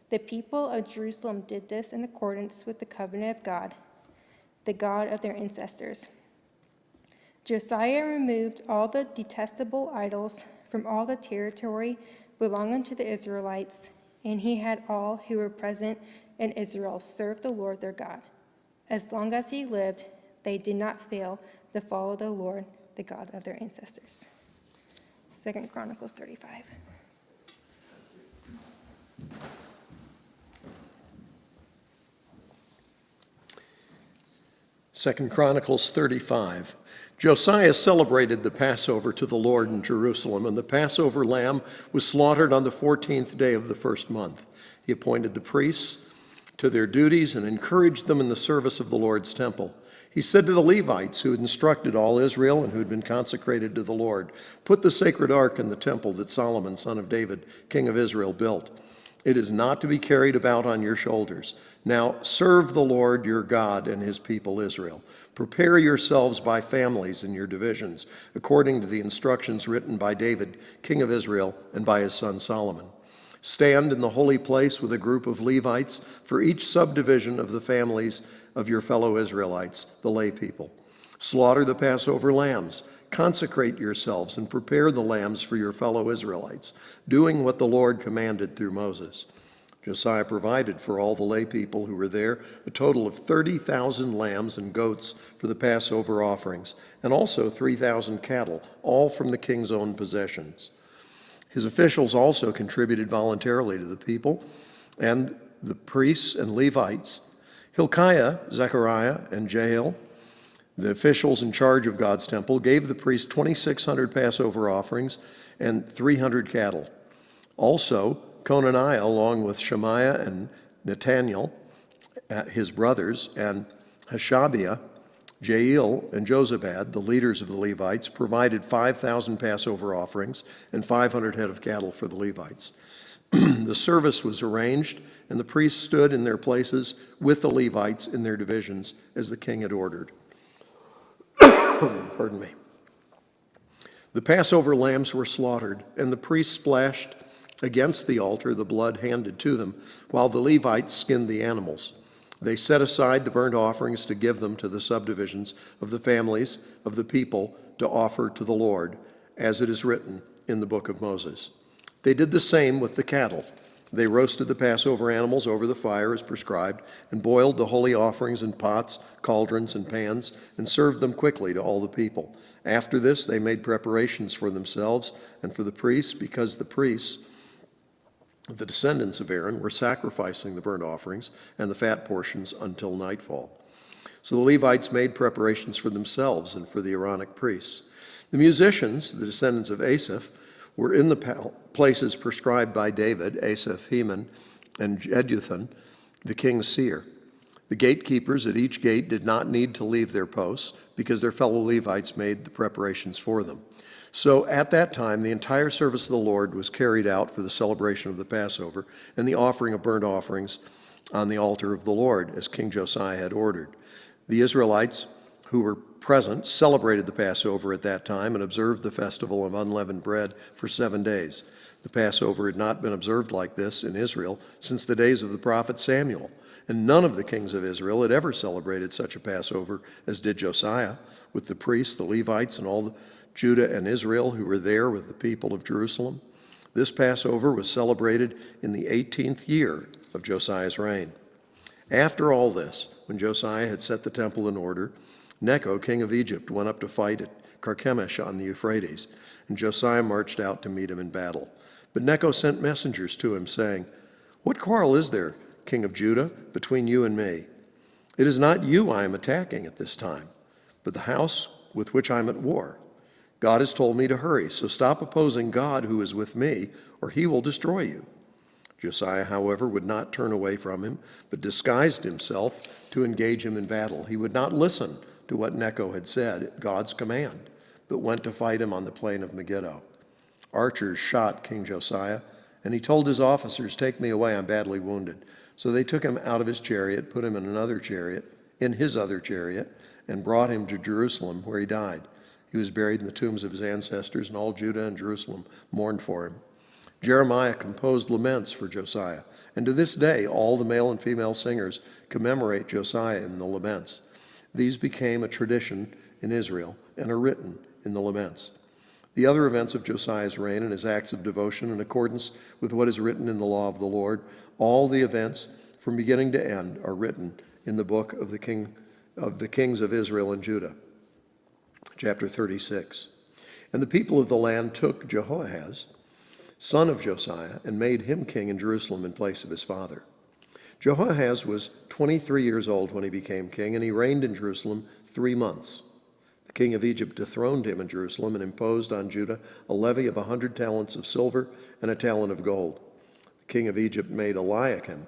S14: The people of Jerusalem did this in accordance with the covenant of God, the God of their ancestors. Josiah removed all the detestable idols from all the territory belonging to the Israelites, and he had all who were present in Israel serve the Lord their God. As long as he lived, they did not fail to follow the Lord, the God of their ancestors. 2 Chronicles 35.
S15: Second Chronicles 35. Josiah celebrated the Passover to the Lord in Jerusalem, and the Passover lamb was slaughtered on the 14th day of the first month. He appointed the priests to their duties and encouraged them in the service of the Lord's temple. He said to the Levites who had instructed all Israel and who had been consecrated to the Lord, "Put the sacred ark in the temple that Solomon, son of David, king of Israel, built. It is not to be carried about on your shoulders. Now serve the Lord your God and his people Israel. Prepare yourselves by families in your divisions, according to the instructions written by David, king of Israel, and by his son Solomon. Stand in the holy place with a group of Levites for each subdivision of the families of your fellow Israelites, the lay people. Slaughter the Passover lambs. Consecrate yourselves and prepare the lambs for your fellow Israelites, doing what the Lord commanded through Moses." Josiah provided for all the lay people who were there a total of 30,000 lambs and goats for the Passover offerings, and also 3,000 cattle, all from the king's own possessions. His officials also contributed voluntarily to the people and the priests and Levites. Hilkiah, Zechariah, and Jehiel, the officials in charge of God's temple, gave the priests 2,600 Passover offerings and 300 cattle. Also, Conaniah, along with Shemaiah and Netaniel, his brothers, and Hashabiah, Jael, and Jozabad, the leaders of the Levites, provided 5,000 Passover offerings and 500 head of cattle for the Levites. The service was arranged, and the priests stood in their places with the Levites in their divisions, as the king had ordered. Pardon me. The Passover lambs were slaughtered, and the priests splashed against the altar the blood handed to them, while the Levites skinned the animals. They set aside the burnt offerings to give them to the subdivisions of the families of the people to offer to the Lord, as it is written in the book of Moses. They did the same with the cattle. They roasted the Passover animals over the fire as prescribed, and boiled the holy offerings in pots, cauldrons, and pans, and served them quickly to all the people. After this, they made preparations for themselves and for the priests, because the priests, the descendants of Aaron, were sacrificing the burnt offerings and the fat portions until nightfall. So the Levites made preparations for themselves and for the Aaronic priests. The musicians, the descendants of Asaph, were in the places prescribed by David, Asaph, Heman, and Jeduthun, the king's seer. The gatekeepers at each gate did not need to leave their posts, because their fellow Levites made the preparations for them. So at that time, the entire service of the Lord was carried out for the celebration of the Passover and the offering of burnt offerings on the altar of the Lord, as King Josiah had ordered. The Israelites who were present celebrated the Passover at that time and observed the festival of unleavened bread for 7 days. The Passover had not been observed like this in Israel since the days of the prophet Samuel, and none of the kings of Israel had ever celebrated such a Passover as did Josiah, with the priests, the Levites, and all the Judah and Israel who were there with the people of Jerusalem. This Passover was celebrated in the 18th year of Josiah's reign. After all this, when Josiah had set the temple in order, Necho, king of Egypt, went up to fight at Carchemish on the Euphrates, and Josiah marched out to meet him in battle. But Necho sent messengers to him, saying, "What quarrel is there, king of Judah, between you and me? It is not you I am attacking at this time, but the house with which I am at war. God has told me to hurry, so stop opposing God who is with me, or he will destroy you." Josiah, however, would not turn away from him, but disguised himself to engage him in battle. He would not listen to what Necho had said at God's command, but went to fight him on the plain of Megiddo. Archers shot King Josiah, and he told his officers, "Take me away, I'm badly wounded." So they took him out of his chariot, put him in his other chariot, and brought him to Jerusalem, where he died. He was buried in the tombs of his ancestors, and all Judah and Jerusalem mourned for him. Jeremiah composed laments for Josiah, and to this day all the male and female singers commemorate Josiah in the laments. These became a tradition in Israel and are written in the laments. The other events of Josiah's reign and his acts of devotion in accordance with what is written in the law of the Lord, all the events from beginning to end are written in the book of the kings of Israel and Judah. Chapter 36. And the people of the land took Jehoahaz, son of Josiah, and made him king in Jerusalem in place of his father. Jehoahaz was 23 years old when he became king, and he reigned in Jerusalem 3 months. The king of Egypt dethroned him in Jerusalem and imposed on Judah a levy of 100 talents of silver and a talent of gold. The king of Egypt made Eliakim,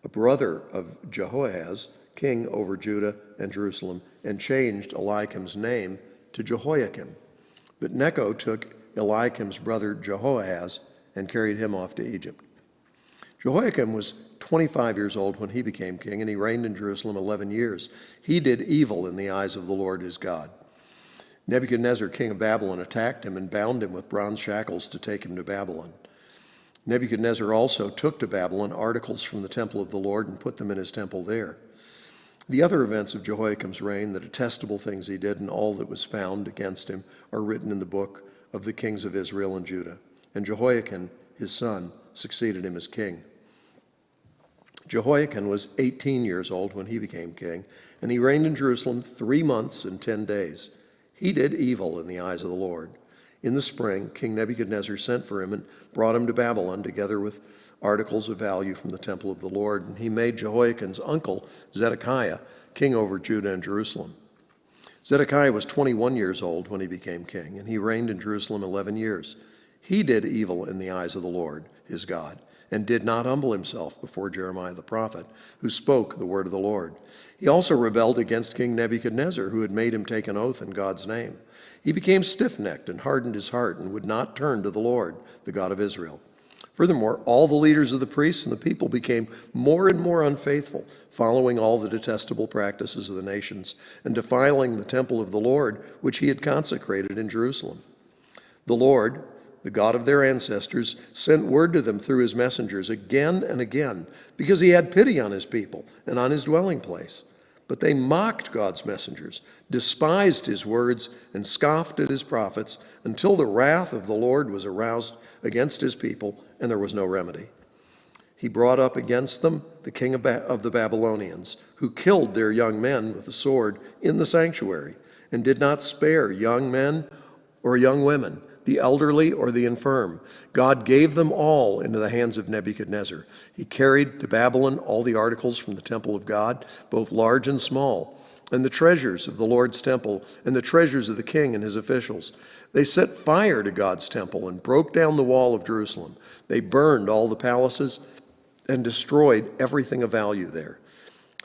S15: a brother of Jehoahaz, king over Judah and Jerusalem, and changed Eliakim's name to Jehoiakim. But Necho took Eliakim's brother Jehoahaz and carried him off to Egypt. Jehoiakim was 25 years old when he became king, and he reigned in Jerusalem 11 years. He did evil in the eyes of the Lord his God. Nebuchadnezzar, king of Babylon, attacked him and bound him with bronze shackles to take him to Babylon. Nebuchadnezzar also took to Babylon articles from the temple of the Lord and put them in his temple there. The other events of Jehoiakim's reign, the detestable things he did, and all that was found against him, are written in the book of the kings of Israel and Judah. And Jehoiakim, his son, succeeded him as king. Jehoiakim was 18 years old when he became king, and he reigned in Jerusalem 3 months and 10 days. He did evil in the eyes of the Lord. In the spring, King Nebuchadnezzar sent for him and brought him to Babylon, together with articles of value from the temple of the Lord, and he made Jehoiakim's uncle, Zedekiah, king over Judah and Jerusalem. Zedekiah was 21 years old when he became king, and he reigned in Jerusalem 11 years. He did evil in the eyes of the Lord, his God, and did not humble himself before Jeremiah the prophet, who spoke the word of the Lord. He also rebelled against King Nebuchadnezzar, who had made him take an oath in God's name. He became stiff-necked and hardened his heart and would not turn to the Lord, the God of Israel. Furthermore, all the leaders of the priests and the people became more and more unfaithful, following all the detestable practices of the nations and defiling the temple of the Lord, which he had consecrated in Jerusalem. The Lord, the God of their ancestors, sent word to them through his messengers again and again, because he had pity on his people and on his dwelling place. But they mocked God's messengers, despised his words, and scoffed at his prophets, until the wrath of the Lord was aroused against his people, and there was no remedy. He brought up against them the king of the Babylonians, who killed their young men with the sword in the sanctuary, and did not spare young men or young women, the elderly or the infirm. God gave them all into the hands of Nebuchadnezzar. He carried to Babylon all the articles from the temple of God, both large and small, and the treasures of the Lord's temple, and the treasures of the king and his officials. They set fire to God's temple and broke down the wall of Jerusalem. They burned all the palaces and destroyed everything of value there.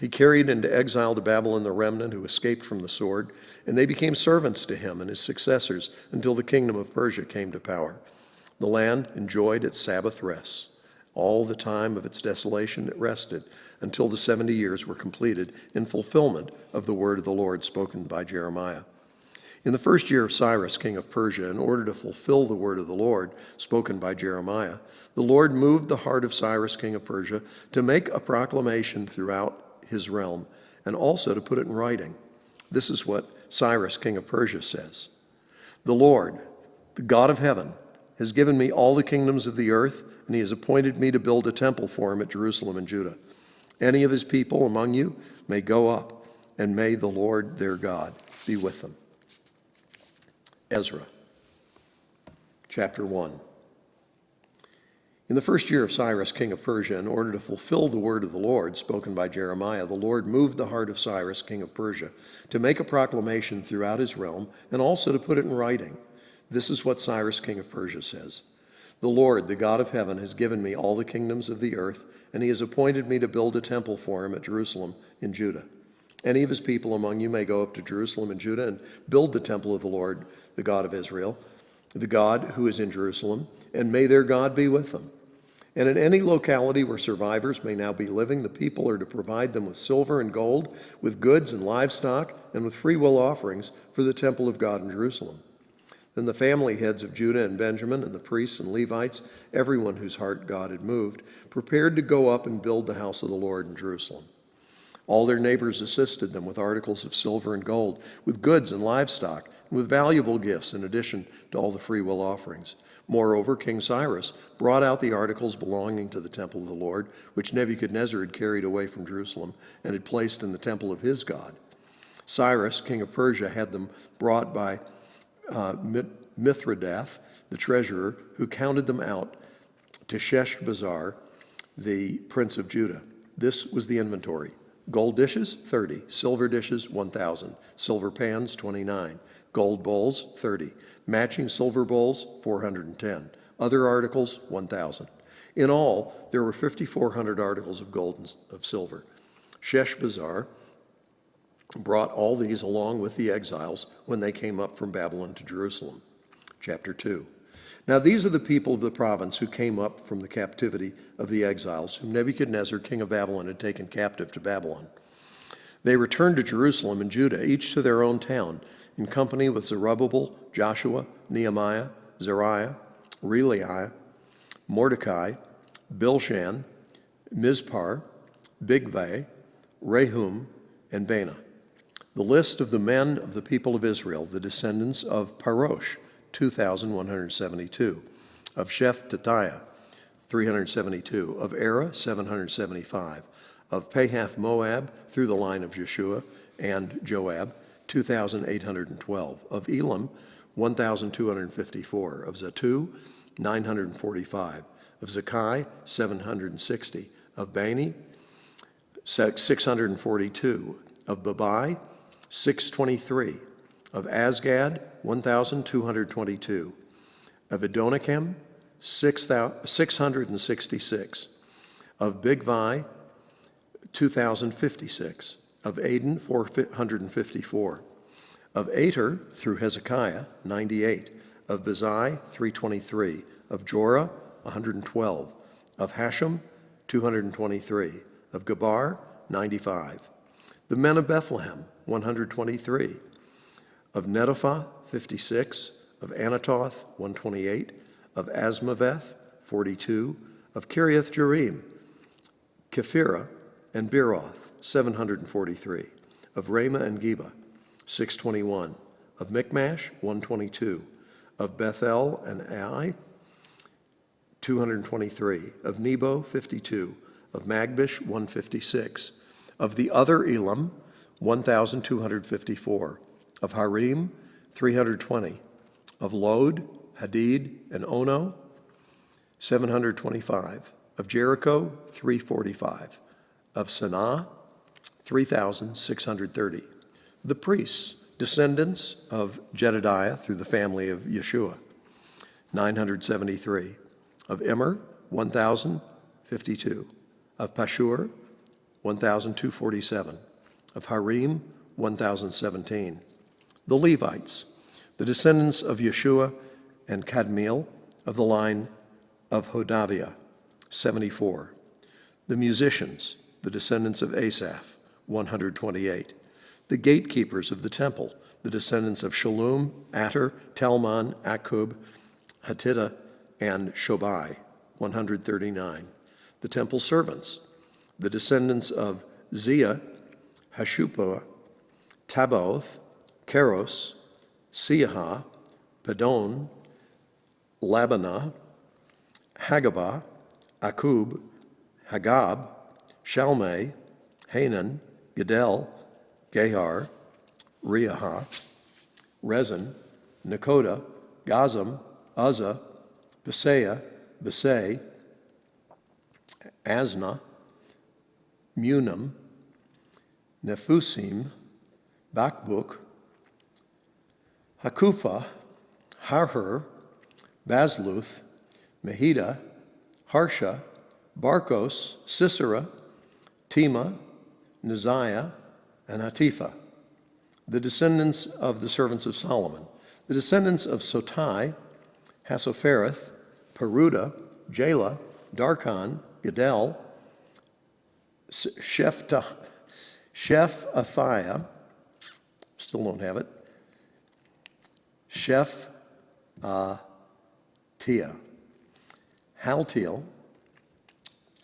S15: He carried into exile to Babylon the remnant who escaped from the sword, and they became servants to him and his successors until the kingdom of Persia came to power. The land enjoyed its Sabbath rests. All the time of its desolation it rested, until the 70 years were completed in fulfillment of the word of the Lord spoken by Jeremiah. In the first year of Cyrus, king of Persia, in order to fulfill the word of the Lord spoken by Jeremiah, the Lord moved the heart of Cyrus, king of Persia, to make a proclamation throughout his realm, and also to put it in writing. This is what Cyrus, king of Persia, says. "The Lord, the God of heaven, has given me all the kingdoms of the earth, and he has appointed me to build a temple for him at Jerusalem and Judah. Any of his people among you may go up, and may the Lord their God be with them." Ezra, chapter 1. In the first year of Cyrus, king of Persia, in order to fulfill the word of the Lord spoken by Jeremiah, the Lord moved the heart of Cyrus, king of Persia, to make a proclamation throughout his realm, and also to put it in writing. This is what Cyrus, king of Persia, says. The Lord, the God of heaven, has given me all the kingdoms of the earth, and he has appointed me to build a temple for him at Jerusalem in Judah. Any of his people among you may go up to Jerusalem and Judah and build the temple of the Lord, the God of Israel, the God who is in Jerusalem, and may their God be with them. And in any locality where survivors may now be living, the people are to provide them with silver and gold, with goods and livestock, and with freewill offerings for the temple of God in Jerusalem. Then the family heads of Judah and Benjamin, and the priests and Levites, everyone whose heart God had moved, prepared to go up and build the house of the Lord in Jerusalem. All their neighbors assisted them with articles of silver and gold, with goods and livestock, and with valuable gifts in addition to all the freewill offerings. Moreover, King Cyrus brought out the articles belonging to the temple of the Lord, which Nebuchadnezzar had carried away from Jerusalem and had placed in the temple of his God. Cyrus, king of Persia, had them brought by Mithredath, the treasurer, who counted them out to Sheshbazzar, the prince of Judah. This was the inventory. Gold dishes, 30. Silver dishes, 1,000. Silver pans, 29. Gold bowls, 30. Matching silver bowls, 410. Other articles, 1,000. In all, there were 5,400 articles of gold and of silver. Sheshbazzar brought all these along with the exiles when they came up from Babylon to Jerusalem. Chapter 2. Now these are the people of the province who came up from the captivity of the exiles, whom Nebuchadnezzar, king of Babylon, had taken captive to Babylon. They returned to Jerusalem and Judah, each to their own town, in company with Zerubbabel, Joshua, Nehemiah, Zariah, Reelaiah, Mordecai, Bilshan, Mizpar, Bigvai, Rehum, and Baanah. The list of the men of the people of Israel, the descendants of Parosh, 2,172, of Shephatiah, 372, of Era, 775, of Pahath Moab, through the line of Jeshua and Joab, 2,812, of Elam, 1,254, of Zatu, 945, of Zakai, 760, of Bani, 642, of Babai, 623, of Asgad, 1,222, of Adonikam, 666, of Bigvai, 2,056, of Aden, 454, of Ater, through Hezekiah, 98, of Bezai, 323, of Jorah, 112, of Hashem, 223, of Gabar, 95, the men of Bethlehem, 123, of Netophah, 56, of Anatoth, 128, of Asmaveth, 42, of Kiriath Jearim, Kephirah, and Beeroth, 743, of Ramah and Geba, 621, of Michmash, 122, of Bethel and Ai, 223, of Nebo, 52, of Magbish, 156, of the other Elam, 1,254, of Harim, 320, of Lod, Hadid, and Ono, 725, of Jericho, 345, of Sanaa, 3,630. The priests, descendants of Jedediah through the family of Yeshua, 973, of Immer, 1,052, of Pashur, 1,247, of Harim, 1,017. The Levites, the descendants of Yeshua and Kadmiel, of the line of Hodaviah, 74. The musicians, the descendants of Asaph, 128. The gatekeepers of the temple, the descendants of Shallum, Ater, Talmon, Akub, Hatita, and Shobai, 139. The temple servants, the descendants of Zia, Hashupah, Tabaoth, Keros, Siaha, Padon, Labanah, Hagabah, Akub, Hagab, Shalmei, Hanan, Gedel, Gehar, Reaha, Rezin, Nakoda, Gazam, Uzzah, Besaia, Besai, Asna, Munam, Nephusim, Bakbuk, Hakupha, Harhur, Bazluth, Mehida, Harsha, Barkos, Sisera, Tema, Neziah, and Hatipha. The descendants of the servants of Solomon. The descendants of Sotai, Hassophereth, Peruda, Jala, Darkon, Gedel, Shephathiah, still don't have it, Shephatiah,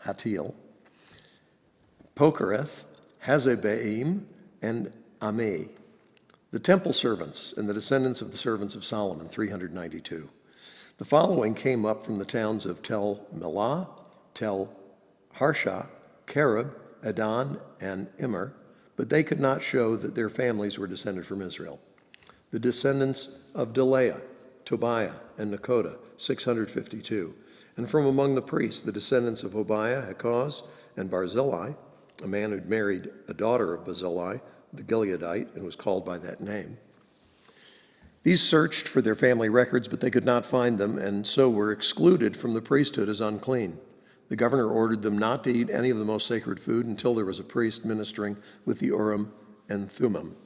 S15: Hatil, Pokereth, Hazebaim, and Ami. The temple servants and the descendants of the servants of Solomon, 392. The following came up from the towns of Tel Melah, Tel Harsha, Kerub, Adon, and Immer, but they could not show that their families were descended from Israel. The descendants of Delaiah, Tobiah, and Nekoda, 652. And from among the priests, the descendants of Hobaiah, Hakaz, and Barzillai, a man who'd married a daughter of Barzillai, the Gileadite, and was called by that name. These searched for their family records, but they could not find them, and so were excluded from the priesthood as unclean. The governor ordered them not to eat any of the most sacred food until there was a priest ministering with the Urim and Thummim.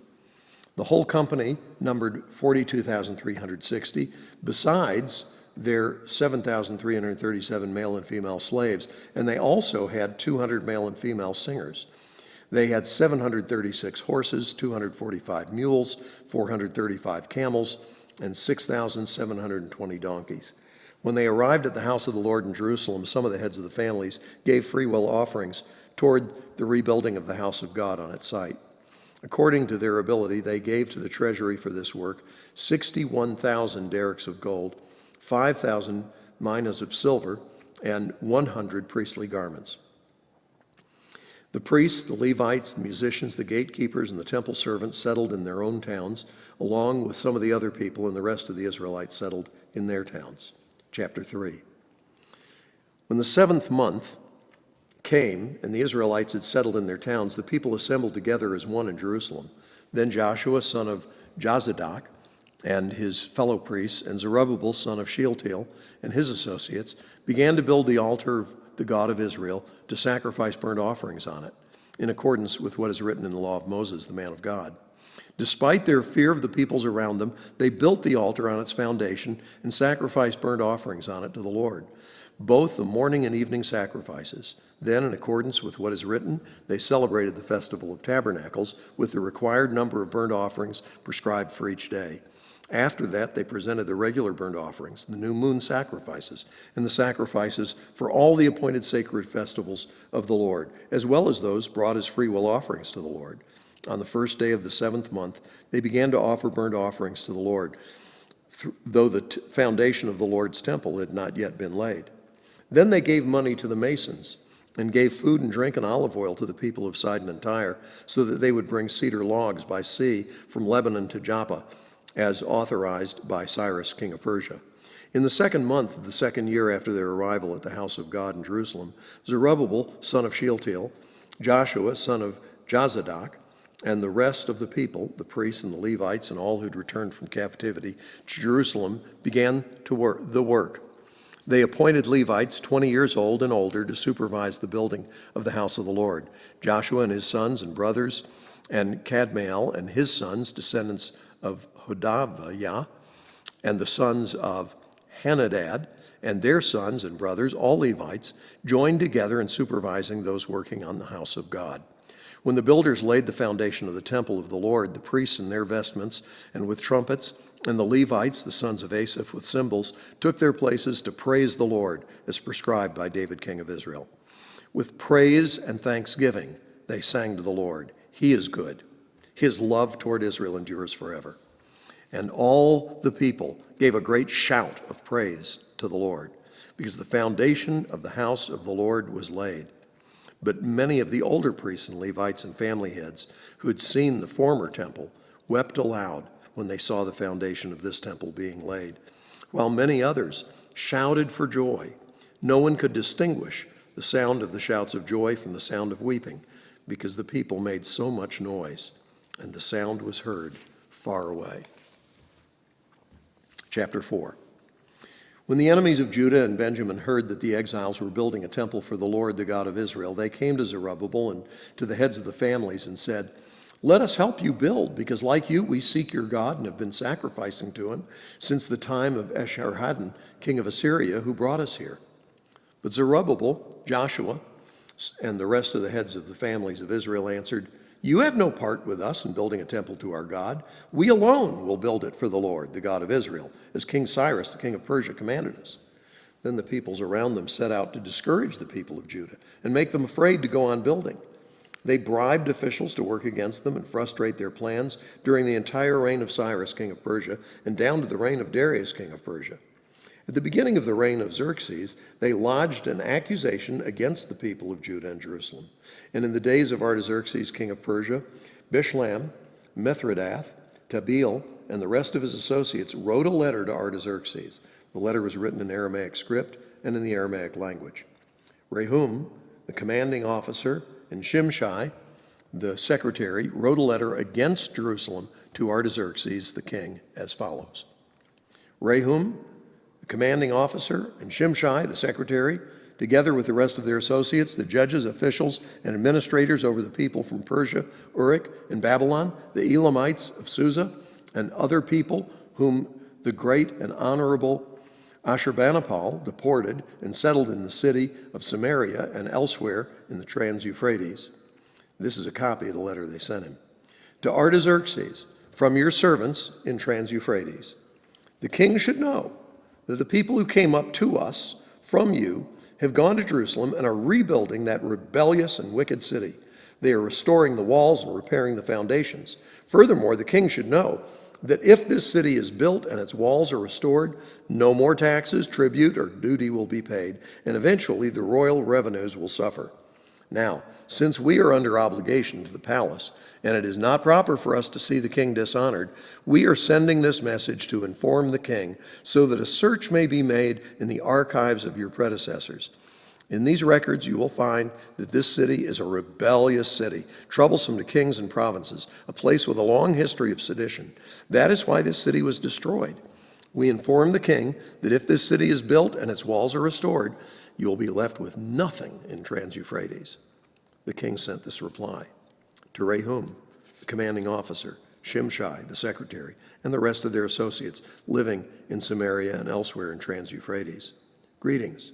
S15: The whole company numbered 42,360, besides their 7,337 male and female slaves, and they also had 200 male and female singers. They had 736 horses, 245 mules, 435 camels, and 6,720 donkeys. When they arrived at the house of the Lord in Jerusalem, some of the heads of the families gave freewill offerings toward the rebuilding of the house of God on its site. According to their ability, they gave to the treasury for this work 61,000 derricks of gold, 5,000 minas of silver, and 100 priestly garments. The priests, the Levites, the musicians, the gatekeepers, and the temple servants settled in their own towns, along with some of the other people, and the rest of the Israelites settled in their towns. Chapter 3. When the 7th month came, and the Israelites had settled in their towns, the people assembled together as one in Jerusalem. Then Joshua, son of Jozadak, and his fellow priests, and Zerubbabel, son of Shealtiel, and his associates, began to build the altar of the God of Israel, to sacrifice burnt offerings on it, in accordance with what is written in the law of Moses, the man of God. Despite their fear of the peoples around them, they built the altar on its foundation and sacrificed burnt offerings on it to the Lord, both the morning and evening sacrifices. Then, in accordance with what is written, they celebrated the Festival of Tabernacles with the required number of burnt offerings prescribed for each day. After that, they presented the regular burnt offerings, the new moon sacrifices, and the sacrifices for all the appointed sacred festivals of the Lord, as well as those brought as freewill offerings to the Lord. On the first day of the 7th month, they began to offer burnt offerings to the Lord, though the foundation of the Lord's temple had not yet been laid. Then they gave money to the masons, and gave food and drink and olive oil to the people of Sidon and Tyre, so that they would bring cedar logs by sea from Lebanon to Joppa, as authorized by Cyrus, king of Persia. In the 2nd month of the 2nd year after their arrival at the house of God in Jerusalem, Zerubbabel, son of Shealtiel, Joshua, son of Jozadak, and the rest of the people, the priests and the Levites and all who'd returned from captivity to Jerusalem, began to the work. They appointed Levites 20 years old and older to supervise the building of the house of the Lord. Joshua and his sons and brothers, and Kadmiel and his sons, descendants of Hodaviah, and the sons of Henadad, and their sons and brothers, all Levites, joined together in supervising those working on the house of God. When the builders laid the foundation of the temple of the Lord, the priests in their vestments and with trumpets, and the Levites, the sons of Asaph, with cymbals, took their places to praise the Lord, as prescribed by David, king of Israel. With praise and thanksgiving, they sang to the Lord. He is good. His love toward Israel endures forever. And all the people gave a great shout of praise to the Lord, because the foundation of the house of the Lord was laid. But many of the older priests and Levites and family heads who had seen the former temple wept aloud when they saw the foundation of this temple being laid, while many others shouted for joy. No one could distinguish the sound of the shouts of joy from the sound of weeping, because the people made so much noise, and the sound was heard far away. Chapter 4. When the enemies of Judah and Benjamin heard that the exiles were building a temple for the Lord, the God of Israel, they came to Zerubbabel and to the heads of the families and said, "Let us help you build, because like you, we seek your God and have been sacrificing to him since the time of Esarhaddon, king of Assyria, who brought us here." But Zerubbabel, Joshua, and the rest of the heads of the families of Israel answered, "You have no part with us in building a temple to our God. We alone will build it for the Lord, the God of Israel, as King Cyrus, the king of Persia, commanded us." Then the peoples around them set out to discourage the people of Judah and make them afraid to go on building. They bribed officials to work against them and frustrate their plans during the entire reign of Cyrus, king of Persia, and down to the reign of Darius, king of Persia. At the beginning of the reign of Xerxes, they lodged an accusation against the people of Judah and Jerusalem. And in the days of Artaxerxes, king of Persia, Bishlam, Mithridath, Tabeel, and the rest of his associates wrote a letter to Artaxerxes. The letter was written in Aramaic script and in the Aramaic language. Rehum, the commanding officer, and Shimshai, the secretary, wrote a letter against Jerusalem to Artaxerxes the king as follows. Rehum, the commanding officer, and Shimshai, the secretary, together with the rest of their associates, the judges, officials, and administrators over the people from Persia, Uruk, and Babylon, the Elamites of Susa, and other people whom the great and honorable Ashurbanipal deported and settled in the city of Samaria and elsewhere in the Trans-Euphrates. This is a copy of the letter they sent him. To Artaxerxes, from your servants in Trans-Euphrates, the king should know that the people who came up to us from you have gone to Jerusalem and are rebuilding that rebellious and wicked city. They are restoring the walls and repairing the foundations. Furthermore, the king should know that if this city is built and its walls are restored, no more taxes, tribute, or duty will be paid, and eventually the royal revenues will suffer. Now, since we are under obligation to the palace, and it is not proper for us to see the king dishonored, we are sending this message to inform the king so that a search may be made in the archives of your predecessors. In these records, you will find that this city is a rebellious city, troublesome to kings and provinces, a place with a long history of sedition. That is why this city was destroyed. We inform the king that if this city is built and its walls are restored, you will be left with nothing in Trans-Euphrates. The king sent this reply. To Rehum, the commanding officer, Shimshai, the secretary, and the rest of their associates living in Samaria and elsewhere in Trans-Euphrates. Greetings.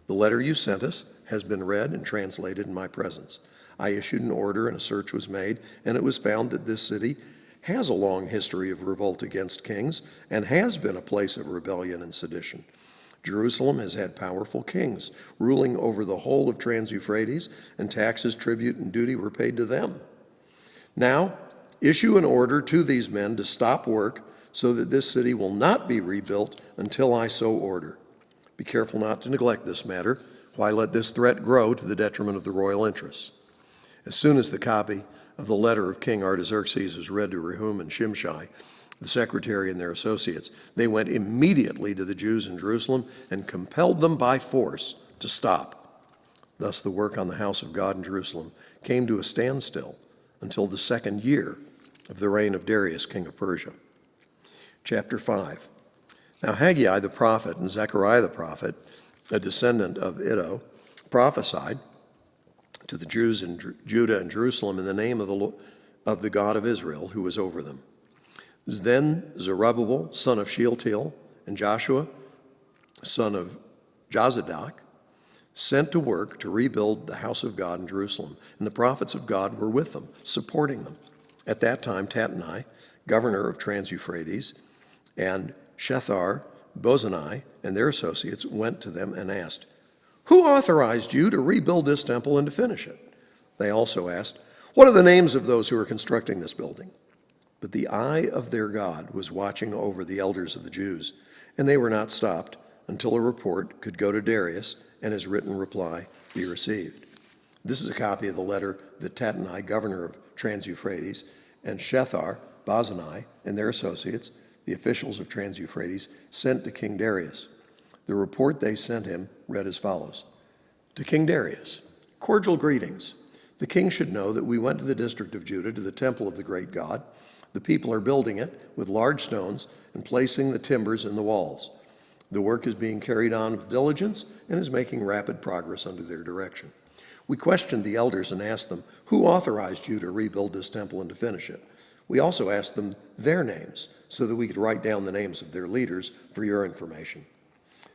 S15: The letter you sent us has been read and translated in my presence. I issued an order and a search was made, and it was found that this city has a long history of revolt against kings and has been a place of rebellion and sedition. Jerusalem has had powerful kings ruling over the whole of Trans-Euphrates, and taxes, tribute, and duty were paid to them. Now, issue an order to these men to stop work so that this city will not be rebuilt until I so order. Be careful not to neglect this matter. Why let this threat grow to the detriment of the royal interests? As soon as the copy of the letter of King Artaxerxes was read to Rehum and Shimshai, the secretary and their associates, they went immediately to the Jews in Jerusalem and compelled them by force to stop. Thus the work on the house of God in Jerusalem came to a standstill until the second year of the reign of Darius, king of Persia. Chapter 5. Now Haggai the prophet and Zechariah the prophet, a descendant of Iddo, prophesied to the Jews in Judah and Jerusalem in the name of the God of Israel, who was over them. Then Zerubbabel, son of Shealtiel, and Joshua, son of Jozadak, sent to work to rebuild the house of God in Jerusalem, and the prophets of God were with them, supporting them. At that time, Tattenai, governor of Trans-Euphrates, and Shethar-Bozenai and their associates went to them and asked, "Who authorized you to rebuild this temple and to finish it?" They also asked, "What are the names of those who are constructing this building?" But the eye of their God was watching over the elders of the Jews, and they were not stopped until a report could go to Darius and his written reply be received. This is a copy of the letter that Tattenai, governor of Trans-Euphrates, and Shethar-Bozenai and their associates, the officials of Trans-Euphrates, sent to King Darius. The report they sent him read as follows. To King Darius, cordial greetings. The king should know that we went to the district of Judah, to the temple of the great God, The people are building it with large stones and placing the timbers in the walls. The work is being carried on with diligence and is making rapid progress under their direction. We questioned the elders and asked them, who authorized you to rebuild this temple and to finish it? We also asked them their names so that we could write down the names of their leaders for your information.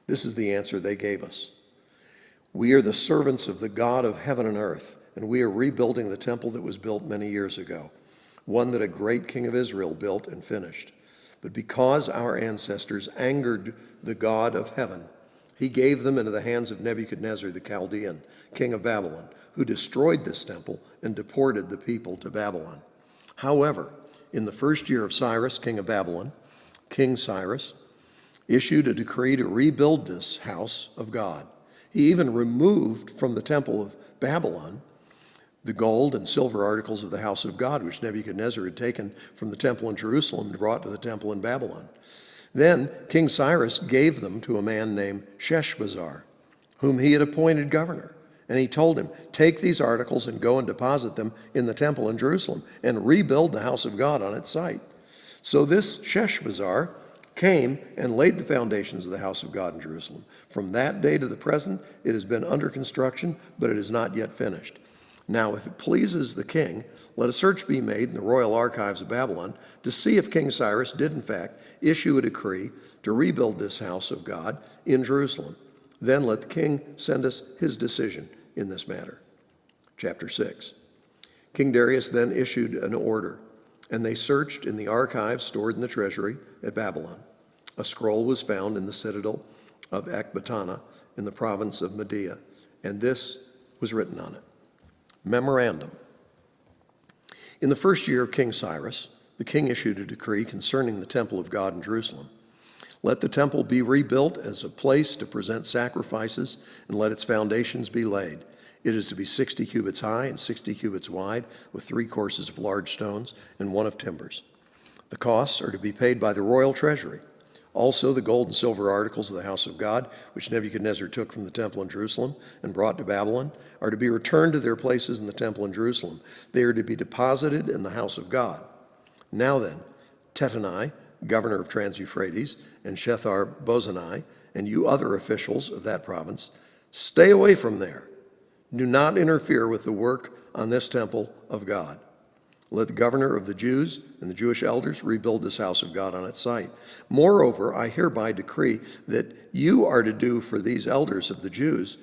S15: This is the answer they gave us. We are the servants of the God of heaven and earth, and we are rebuilding the temple that was built many years ago, one that a great king of Israel built and finished. But because our ancestors angered the God of heaven, he gave them into the hands of Nebuchadnezzar the Chaldean, king of Babylon, who destroyed this temple and deported the people to Babylon. However, in the first year of Cyrus, king of Babylon, King Cyrus issued a decree to rebuild this house of God. He even removed from the temple of Babylon the gold and silver articles of the house of God, which Nebuchadnezzar had taken from the temple in Jerusalem and brought to the temple in Babylon. Then King Cyrus gave them to a man named Sheshbazzar, whom he had appointed governor. And he told him, take these articles and go and deposit them in the temple in Jerusalem and rebuild the house of God on its site. So this Sheshbazzar came and laid the foundations of the house of God in Jerusalem. From that day to the present, it has been under construction, but it is not yet finished. Now, if it pleases the king, let a search be made in the royal archives of Babylon to see if King Cyrus did in fact issue a decree to rebuild this house of God in Jerusalem. Then let the king send us his decision in this matter. Chapter 6. King Darius then issued an order, and they searched in the archives stored in the treasury at Babylon. A scroll was found in the citadel of Ecbatana in the province of Media, and this was written on it. Memorandum. In the first year of King Cyrus, the king issued a decree concerning the temple of God in Jerusalem. Let the temple be rebuilt as a place to present sacrifices, and let its foundations be laid. It is to be 60 cubits high and 60 cubits wide, with 3 courses of large stones and 1 of timbers. The costs are to be paid by the royal treasury. Also, the gold and silver articles of the house of God, which Nebuchadnezzar took from the temple in Jerusalem and brought to Babylon, are to be returned to their places in the temple in Jerusalem. They are to be deposited in the house of God. Now then, Tattenai, governor of Trans-Euphrates, and Shethar-Bozenai, and you other officials of that province, stay away from there. Do not interfere with the work on this temple of God. Let the governor of the Jews and the Jewish elders rebuild this house of God on its site. Moreover, I hereby decree that you are to do for these elders of the Jews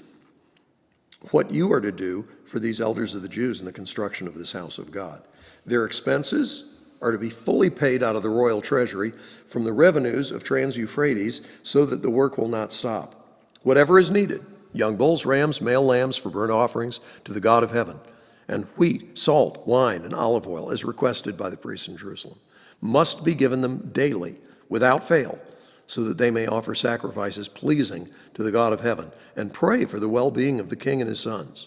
S15: what you are to do for these elders of the Jews in the construction of this house of God. Their expenses are to be fully paid out of the royal treasury from the revenues of Trans-Euphrates, so that the work will not stop. Whatever is needed, young bulls, rams, male lambs for burnt offerings to the God of heaven, and wheat, salt, wine, and olive oil, as requested by the priests in Jerusalem, must be given them daily, without fail, so that they may offer sacrifices pleasing to the God of heaven and pray for the well-being of the king and his sons.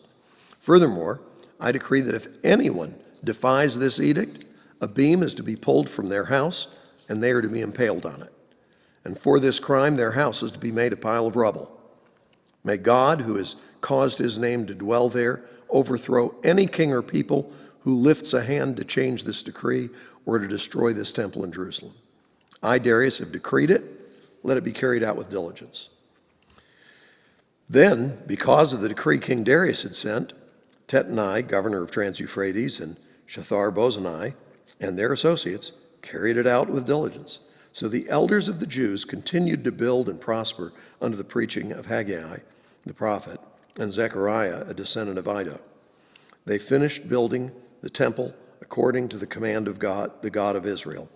S15: Furthermore, I decree that if anyone defies this edict, a beam is to be pulled from their house, and they are to be impaled on it. And for this crime, their house is to be made a pile of rubble. May God, who has caused his name to dwell there, overthrow any king or people who lifts a hand to change this decree or to destroy this temple in Jerusalem. I, Darius, have decreed it. Let it be carried out with diligence. Then, because of the decree King Darius had sent, Tattenai, governor of Trans-Euphrates, and Shethar-Bozenai, and their associates carried it out with diligence. So the elders of the Jews continued to build and prosper under the preaching of Haggai, the prophet, and Zechariah, a descendant of Iddo. They finished building the temple according to the command of God, the God of Israel,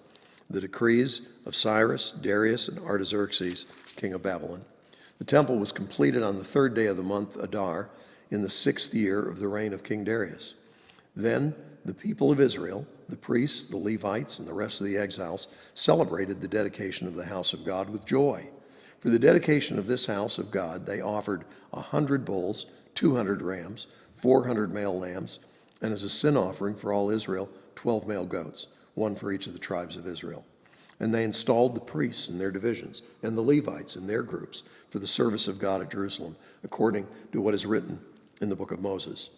S15: the decrees of Cyrus, Darius, and Artaxerxes, king of Babylon. The temple was completed on the 3rd day of the month Adar, in the 6th year of the reign of King Darius. Then the people of Israel, the priests, the Levites, and the rest of the exiles celebrated the dedication of the house of God with joy. For the dedication of this house of God, they offered 100 bulls, 200 rams, 400 male lambs, and as a sin offering for all Israel, 12 male goats, 1 for each of the tribes of Israel. And they installed the priests in their divisions and the Levites in their groups for the service of God at Jerusalem, according to what is written in the book of Moses.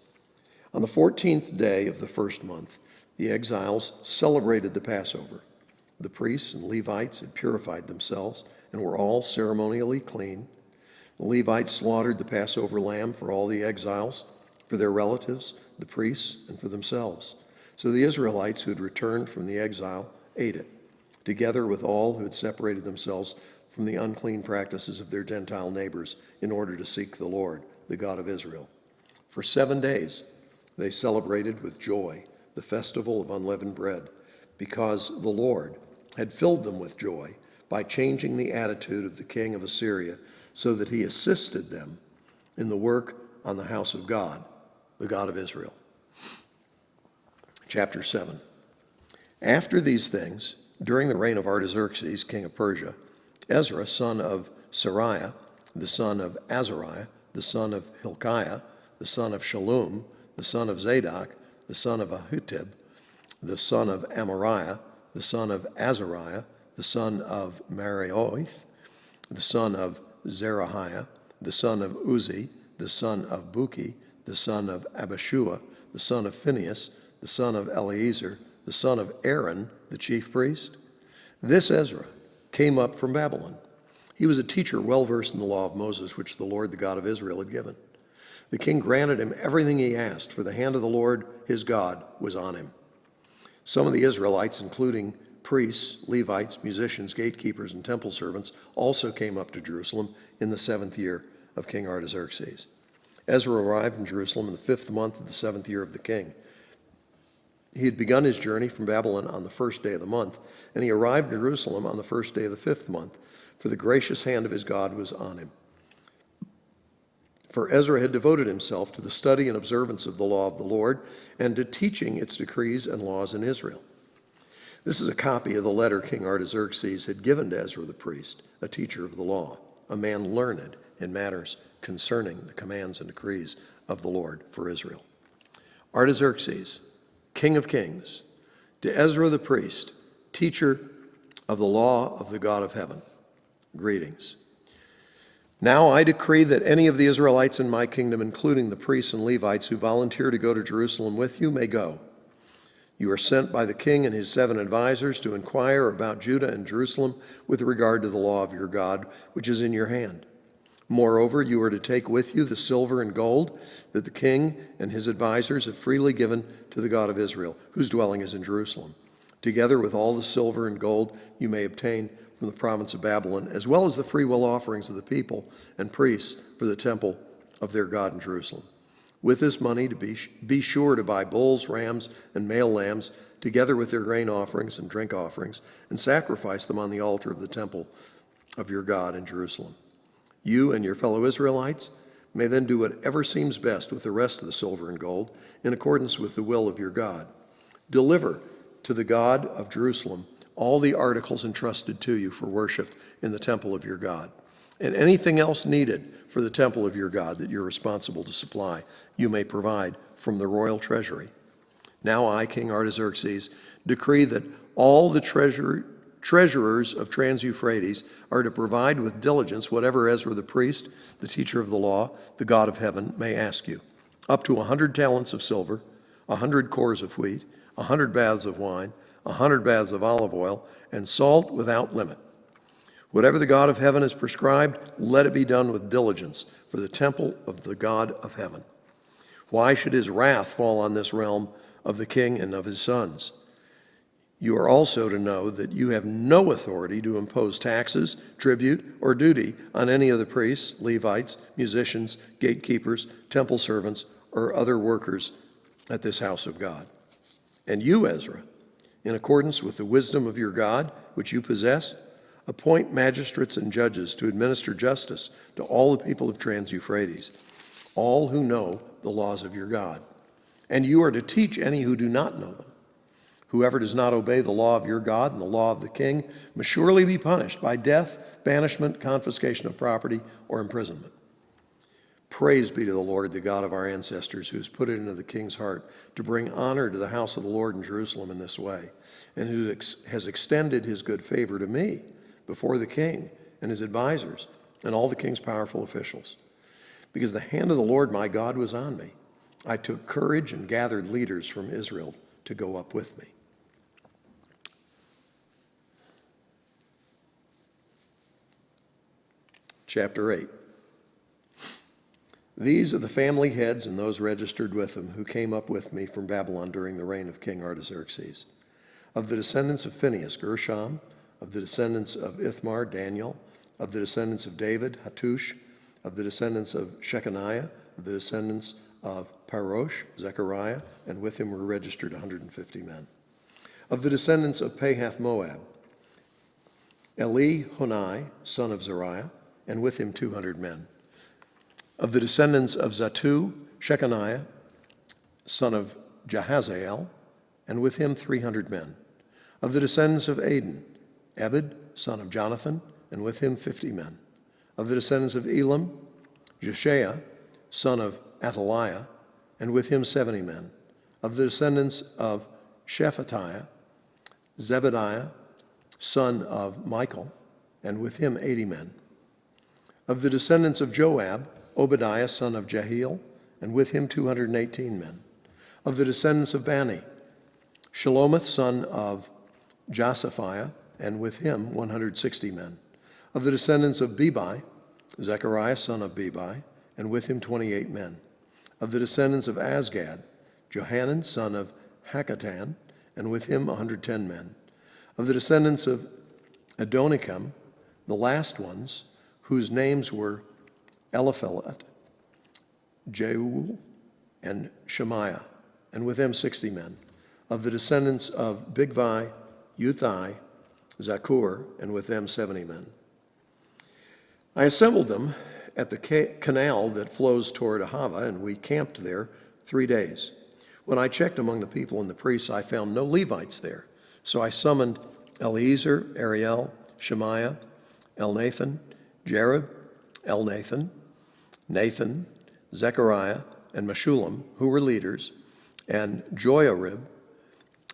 S15: On the 14th day of the 1st month, The exiles celebrated the Passover. The priests and Levites had purified themselves and were all ceremonially clean. The Levites slaughtered the Passover lamb for all the exiles, for their relatives, the priests, and for themselves. So the Israelites who had returned from the exile ate it, together with all who had separated themselves from the unclean practices of their Gentile neighbors in order to seek the Lord, the God of Israel. For 7 days they celebrated with joy the festival of unleavened bread, because the Lord had filled them with joy by changing the attitude of the king of Assyria, so that he assisted them in the work on the house of God, the God of Israel. Chapter 7. After these things, during the reign of Artaxerxes, king of Persia, Ezra, son of Seraiah, the son of Azariah, the son of Hilkiah, the son of Shallum, the son of Zadok, the son of Ahitub, the son of Amariah, the son of Azariah, the son of Marioth, the son of Zerahiah, the son of Uzi, the son of Buki, the son of Abishua, the son of Phinehas, the son of Eleazar, the son of Aaron, the chief priest. This Ezra came up from Babylon. He was a teacher well versed in the law of Moses, which the Lord, the God of Israel, had given. The king granted him everything he asked, for the hand of the Lord, his God, was on him. Some of the Israelites, including priests, Levites, musicians, gatekeepers, and temple servants, also came up to Jerusalem in the 7th year of King Artaxerxes. Ezra arrived in Jerusalem in the 5th month of the 7th year of the king. He had begun his journey from Babylon on the 1st day of the month, and he arrived in Jerusalem on the 1st day of the 5th month, for the gracious hand of his God was on him. For Ezra had devoted himself to the study and observance of the law of the Lord, and to teaching its decrees and laws in Israel. This is a copy of the letter King Artaxerxes had given to Ezra the priest, a teacher of the law, a man learned in matters concerning the commands and decrees of the Lord for Israel. Artaxerxes, King of Kings, to Ezra the priest, teacher of the law of the God of heaven, greetings. Now I decree that any of the Israelites in my kingdom, including the priests and Levites who volunteer to go to Jerusalem with you, may go. You are sent by the king and his 7 advisors to inquire about Judah and Jerusalem with regard to the law of your God, which is in your hand. Moreover, you are to take with you the silver and gold that the king and his advisors have freely given to the God of Israel, whose dwelling is in Jerusalem, together with all the silver and gold you may obtain from the province of Babylon, as well as the freewill offerings of the people and priests for the temple of their God in Jerusalem. With this money to be sure to buy bulls, rams, and male lambs, together with their grain offerings and drink offerings, and sacrifice them on the altar of the temple of your God in Jerusalem. You and your fellow Israelites may then do whatever seems best with the rest of the silver and gold, in accordance with the will of your God. Deliver to the God of Jerusalem all the articles entrusted to you for worship in the temple of your God, and anything else needed for the temple of your God that you're responsible to supply, you may provide from the royal treasury. Now I, King Artaxerxes, decree that all the treasurers of Trans-Euphrates are to provide with diligence whatever Ezra the priest, the teacher of the law, the God of heaven, may ask you, up to 100 talents of silver, 100 cores of wheat, 100 baths of wine, 100 baths of olive oil, and salt without limit. Whatever the God of heaven has prescribed, let it be done with diligence for the temple of the God of heaven. Why should his wrath fall on this realm of the king and of his sons? You are also to know that you have no authority to impose taxes, tribute, or duty on any of the priests, Levites, musicians, gatekeepers, temple servants, or other workers at this house of God. And you, Ezra, in accordance with the wisdom of your God, which you possess, appoint magistrates and judges to administer justice to all the people of Trans-Euphrates, all who know the laws of your God. And you are to teach any who do not know them. Whoever does not obey the law of your God and the law of the king must surely be punished by death, banishment, confiscation of property, or imprisonment. Praise be to the Lord, the God of our ancestors, who has put it into the king's heart to bring honor to the house of the Lord in Jerusalem in this way, and who has extended his good favor to me before the king and his advisors and all the king's powerful officials. Because the hand of the Lord my God was on me, I took courage and gathered leaders from Israel to go up with me. Chapter 8. These are the family heads and those registered with them who came up with me from Babylon during the reign of King Artaxerxes. Of the descendants of Phinehas, Gershom. Of the descendants of Ithamar, Daniel. Of the descendants of David, Hattush. Of the descendants of Shechaniah. Of the descendants of Parosh, Zechariah, and with him were registered 150 men. Of the descendants of Pahath Moab, Elihonai, son of Zariah, and with him 200 men. Of the descendants of Zatu, Shechaniah, son of Jahaziel, and with him 300 men. Of the descendants of Aden, Ebed, son of Jonathan, and with him 50 men. Of the descendants of Elam, Jeshaiah, son of Ataliah, and with him 70 men. Of the descendants of Shephatiah, Zebediah, son of Michael, and with him 80 men. Of the descendants of Joab, Obadiah, son of Jehiel, and with him 218 men. Of the descendants of Bani, Shelomith, son of Josaphiah, and with him 160 men. Of the descendants of Bebai, Zechariah, son of Bebai, and with him 28 men. Of the descendants of Azgad, Johanan, son of Hakatan, and with him 110 men. Of the descendants of Adonikam, the last ones, whose names were Eliphelet, Jeuel, and Shemaiah, and with them 60 men. Of the descendants of Bigvai, Uthai, Zakur, and with them 70 men. I assembled them at the canal that flows toward Ahava, and we camped there 3 days. When I checked among the people and the priests, I found no Levites there. So I summoned Eleazar, Ariel, Shemaiah, Elnathan, Jerib, Elnathan, Nathan, Zechariah, and Meshullam, who were leaders, and Joiarib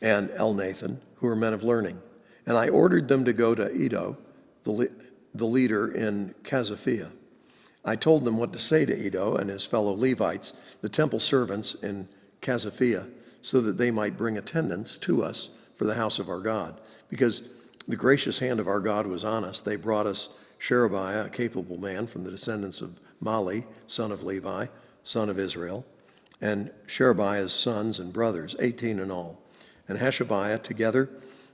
S15: and Elnathan, who were men of learning. And I ordered them to go to Iddo, the leader in Cazaphia. I told them what to say to Iddo and his fellow Levites, the temple servants in Cazaphia, so that they might bring attendance to us for the house of our God. Because the gracious hand of our God was on us, they brought us Sherebiah, a capable man from the descendants of Mali, son of Levi, son of Israel, and Sherebiah's sons and brothers, 18 in all, and Hashabiah together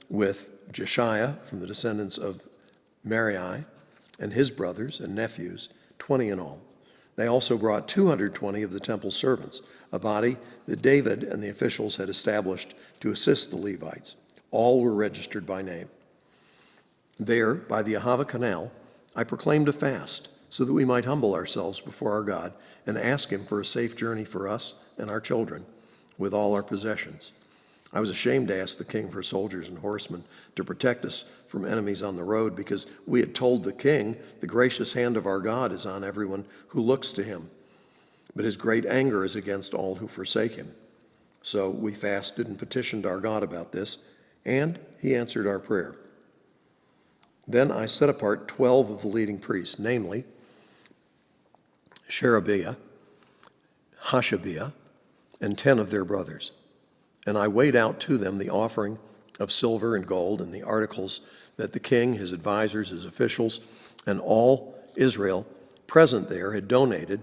S15: with Jeshiah from the descendants of Merari, and his brothers and nephews, 20 in all. They also brought 220 of the temple servants, a body that David and the officials had established to assist the Levites. All were registered by name. There, by the Ahava Canal, I proclaimed a fast so that we might humble ourselves before our God and ask him for a safe journey for us and our children with all our possessions. I was ashamed to ask the king for soldiers and horsemen to protect us from enemies on the road, because we had told the king, the gracious hand of our God is on everyone who looks to him, but his great anger is against all who forsake him. So we fasted and petitioned our God about this, and he answered our prayer. Then I set apart 12 of the leading priests, namely Sherebiah, Hashabiah, and 10 of their brothers. And I weighed out to them the offering of silver and gold and the articles that the king, his advisors, his officials, and all Israel present there had donated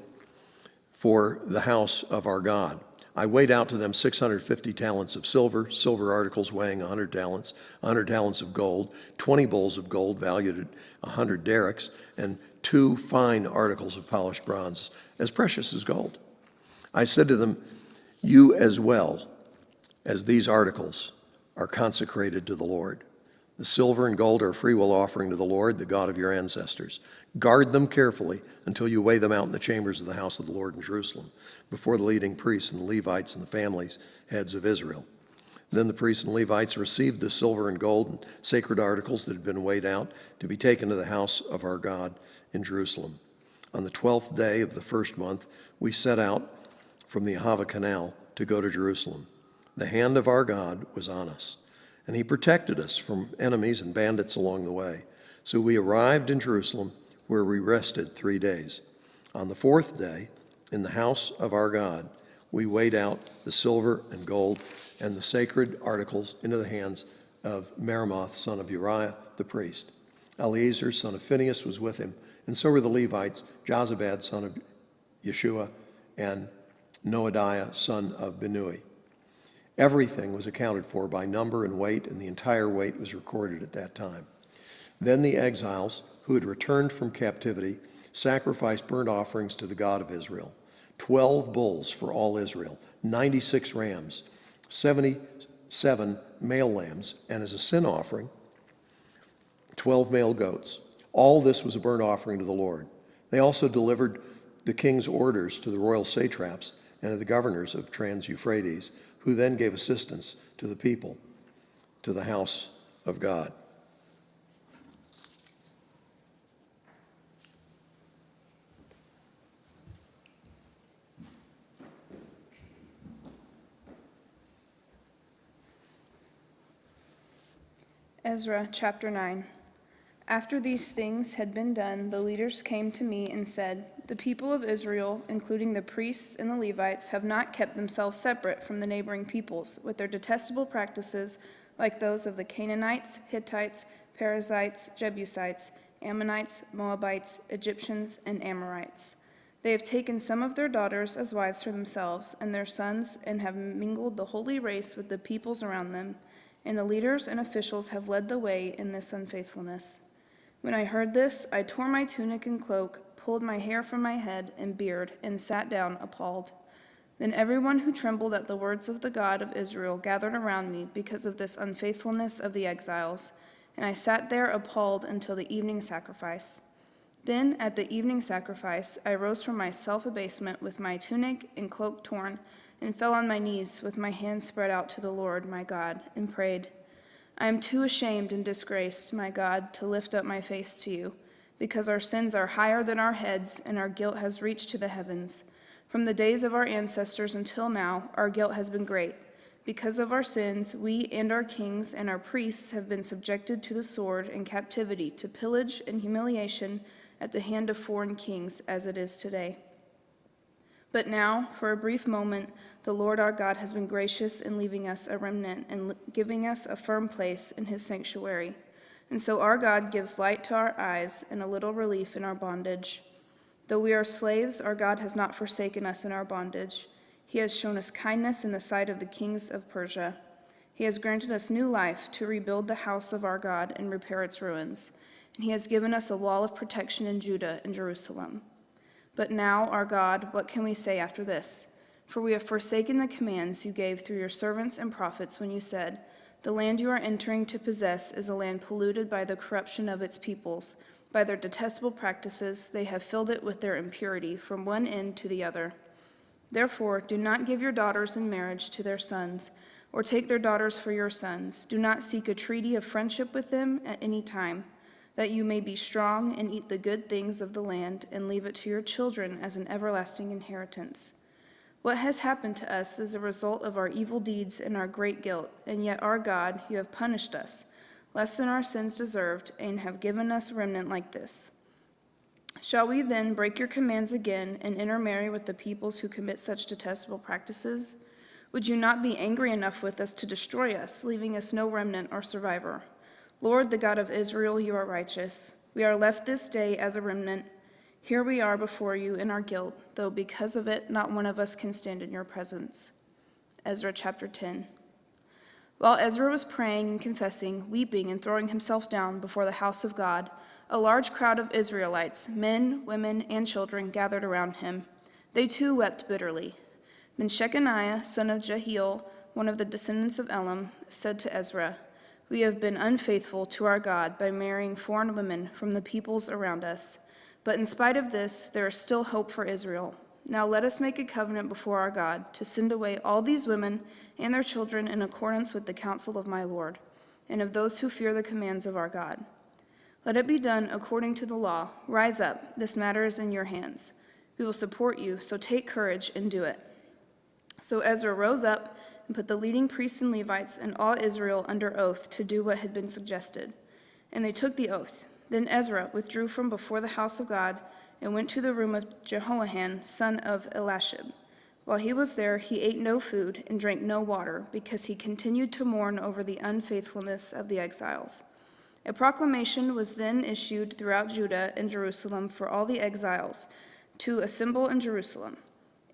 S15: for the house of our God. I weighed out to them 650 talents of silver, silver articles weighing 100 talents, 100 talents of gold, 20 bowls of gold valued at 100 derricks, and 2 fine articles of polished bronze, as precious as gold. I said to them, you as well as these articles are consecrated to the Lord. The silver and gold are a freewill offering to the Lord, the God of your ancestors. Guard them carefully until you weigh them out in the chambers of the house of the Lord in Jerusalem, before the leading priests and the Levites and the families, heads of Israel. Then the priests and Levites received the silver and gold and sacred articles that had been weighed out to be taken to the house of our God in Jerusalem. On the 12th day of the first month, we set out from the Ahava Canal to go to Jerusalem. The hand of our God was on us, and he protected us from enemies and bandits along the way. So we arrived in Jerusalem, where we rested 3 days. On the 4th day, in the house of our God, we weighed out the silver and gold and the sacred articles into the hands of Meremoth, son of Uriah, the priest. Eleazar, son of Phinehas, was with him, and so were the Levites, Jozabad, son of Yeshua, and Noadiah, son of Binnui. Everything was accounted for by number and weight, and the entire weight was recorded at that time. Then the exiles who had returned from captivity sacrificed burnt offerings to the God of Israel, 12 bulls for all Israel, 96 rams, 77 male lambs, and as a sin offering, 12 male goats. All this was a burnt offering to the Lord. They also delivered the king's orders to the royal satraps and to the governors of Trans-Euphrates, who then gave assistance to the people, to the house of God.
S16: Ezra chapter 9. After these things had been done, the leaders came to me and said, "The people of Israel, including the priests and the Levites, have not kept themselves separate from the neighboring peoples with their detestable practices like those of the Canaanites, Hittites, Perizzites, Jebusites, Ammonites, Moabites, Egyptians, and Amorites. They have taken some of their daughters as wives for themselves and their sons, and have mingled the holy race with the peoples around them. And the leaders and officials have led the way in this unfaithfulness." When I heard this, I tore my tunic and cloak, pulled my hair from my head and beard, and sat down appalled. Then everyone who trembled at the words of the God of Israel gathered around me because of this unfaithfulness of the exiles, and I sat there appalled until the evening sacrifice. Then at the evening sacrifice, I rose from my self-abasement with my tunic and cloak torn, and fell on my knees with my hands spread out to the Lord my God, and prayed, "I am too ashamed and disgraced, my God, to lift up my face to you, because our sins are higher than our heads, and our guilt has reached to the heavens. From the days of our ancestors until now, our guilt has been great. Because of our sins, we and our kings and our priests have been subjected to the sword and captivity, to pillage and humiliation at the hand of foreign kings, as it is today. But now, for a brief moment, the Lord our God has been gracious in leaving us a remnant and giving us a firm place in his sanctuary. And so our God gives light to our eyes and a little relief in our bondage. Though we are slaves, our God has not forsaken us in our bondage. He has shown us kindness in the sight of the kings of Persia. He has granted us new life to rebuild the house of our God and repair its ruins. And he has given us a wall of protection in Judah and Jerusalem. But now, our God, what can we say after this? For we have forsaken the commands you gave through your servants and prophets when you said, 'The land you are entering to possess is a land polluted by the corruption of its peoples. By their detestable practices, they have filled it with their impurity from one end to the other. Therefore, do not give your daughters in marriage to their sons, or take their daughters for your sons. Do not seek a treaty of friendship with them at any time, that you may be strong and eat the good things of the land and leave it to your children as an everlasting inheritance. What has happened to us is a result of our evil deeds and our great guilt, and yet, our God, you have punished us, less than our sins deserved, and have given us a remnant like this. Shall we then break your commands again and intermarry with the peoples who commit such detestable practices? Would you not be angry enough with us to destroy us, leaving us no remnant or survivor? Lord, the God of Israel, you are righteous. We are left this day as a remnant. Here we are before you in our guilt, though because of it not one of us can stand in your presence." Ezra chapter 10. While Ezra was praying and confessing, weeping and throwing himself down before the house of God, a large crowd of Israelites, men, women, and children, gathered around him. They too wept bitterly. Then Shechaniah, son of Jehiel, one of the descendants of Elam, said to Ezra, "We have been unfaithful to our God by marrying foreign women from the peoples around us. But in spite of this, there is still hope for Israel. Now let us make a covenant before our God to send away all these women and their children in accordance with the counsel of my Lord, and of those who fear the commands of our God. Let it be done according to the law. Rise up, this matter is in your hands. We will support you, so take courage and do it." So Ezra rose up and put the leading priests and Levites and all Israel under oath to do what had been suggested. And they took the oath. Then Ezra withdrew from before the house of God and went to the room of Jehohanan, son of Elishib. While he was there, he ate no food and drank no water, because he continued to mourn over the unfaithfulness of the exiles. A proclamation was then issued throughout Judah and Jerusalem for all the exiles to assemble in Jerusalem.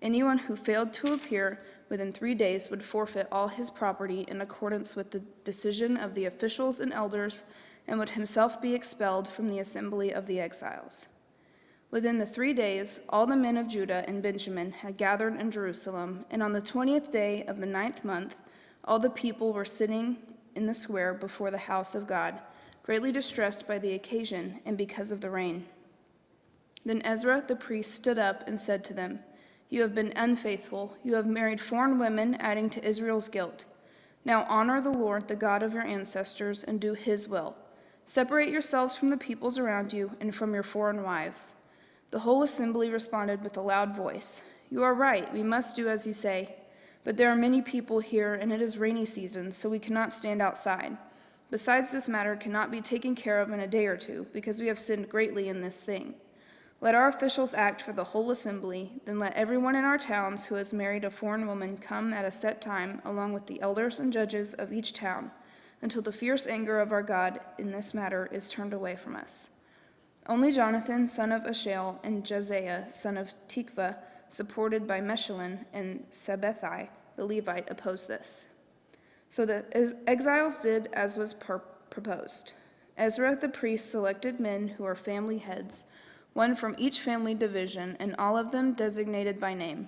S16: Anyone who failed to appear within 3 days would forfeit all his property in accordance with the decision of the officials and elders, and would himself be expelled from the assembly of the exiles. Within the 3 days, all the men of Judah and Benjamin had gathered in Jerusalem, and on the 20th day of the 9th month, all the people were sitting in the square before the house of God, greatly distressed by the occasion and because of the rain. Then Ezra the priest stood up and said to them, "You have been unfaithful. You have married foreign women, adding to Israel's guilt. Now honor the Lord, the God of your ancestors, and do his will. Separate yourselves from the peoples around you and from your foreign wives." The whole assembly responded with a loud voice, "You are right, we must do as you say. But there are many people here, and it is rainy season, so we cannot stand outside. Besides, this matter cannot be taken care of in a day or two, because we have sinned greatly in this thing. Let our officials act for the whole assembly, then let everyone in our towns who has married a foreign woman come at a set time, along with the elders and judges of each town, until the fierce anger of our God in this matter is turned away from us." Only Jonathan, son of Ashael, and Josiah, son of Tikva, supported by Meshullam and Sabethai, the Levite, opposed this. So the exiles did as was proposed. Ezra the priest selected men who are family heads, one from each family division, and all of them designated by name.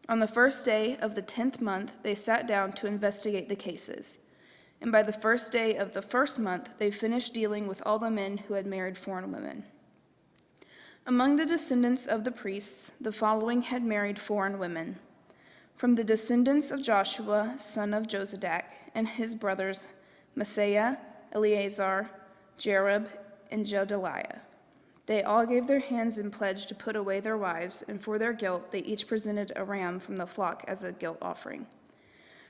S16: On the first day of the 10th month, they sat down to investigate the cases. And by the first day of the first month, they finished dealing with all the men who had married foreign women. Among the descendants of the priests, the following had married foreign women. From the descendants of Joshua, son of Josadak, and his brothers, Maaseiah, Eleazar, Jerub, and Jedaliah. They all gave their hands in pledge to put away their wives, and for their guilt they each presented a ram from the flock as a guilt offering.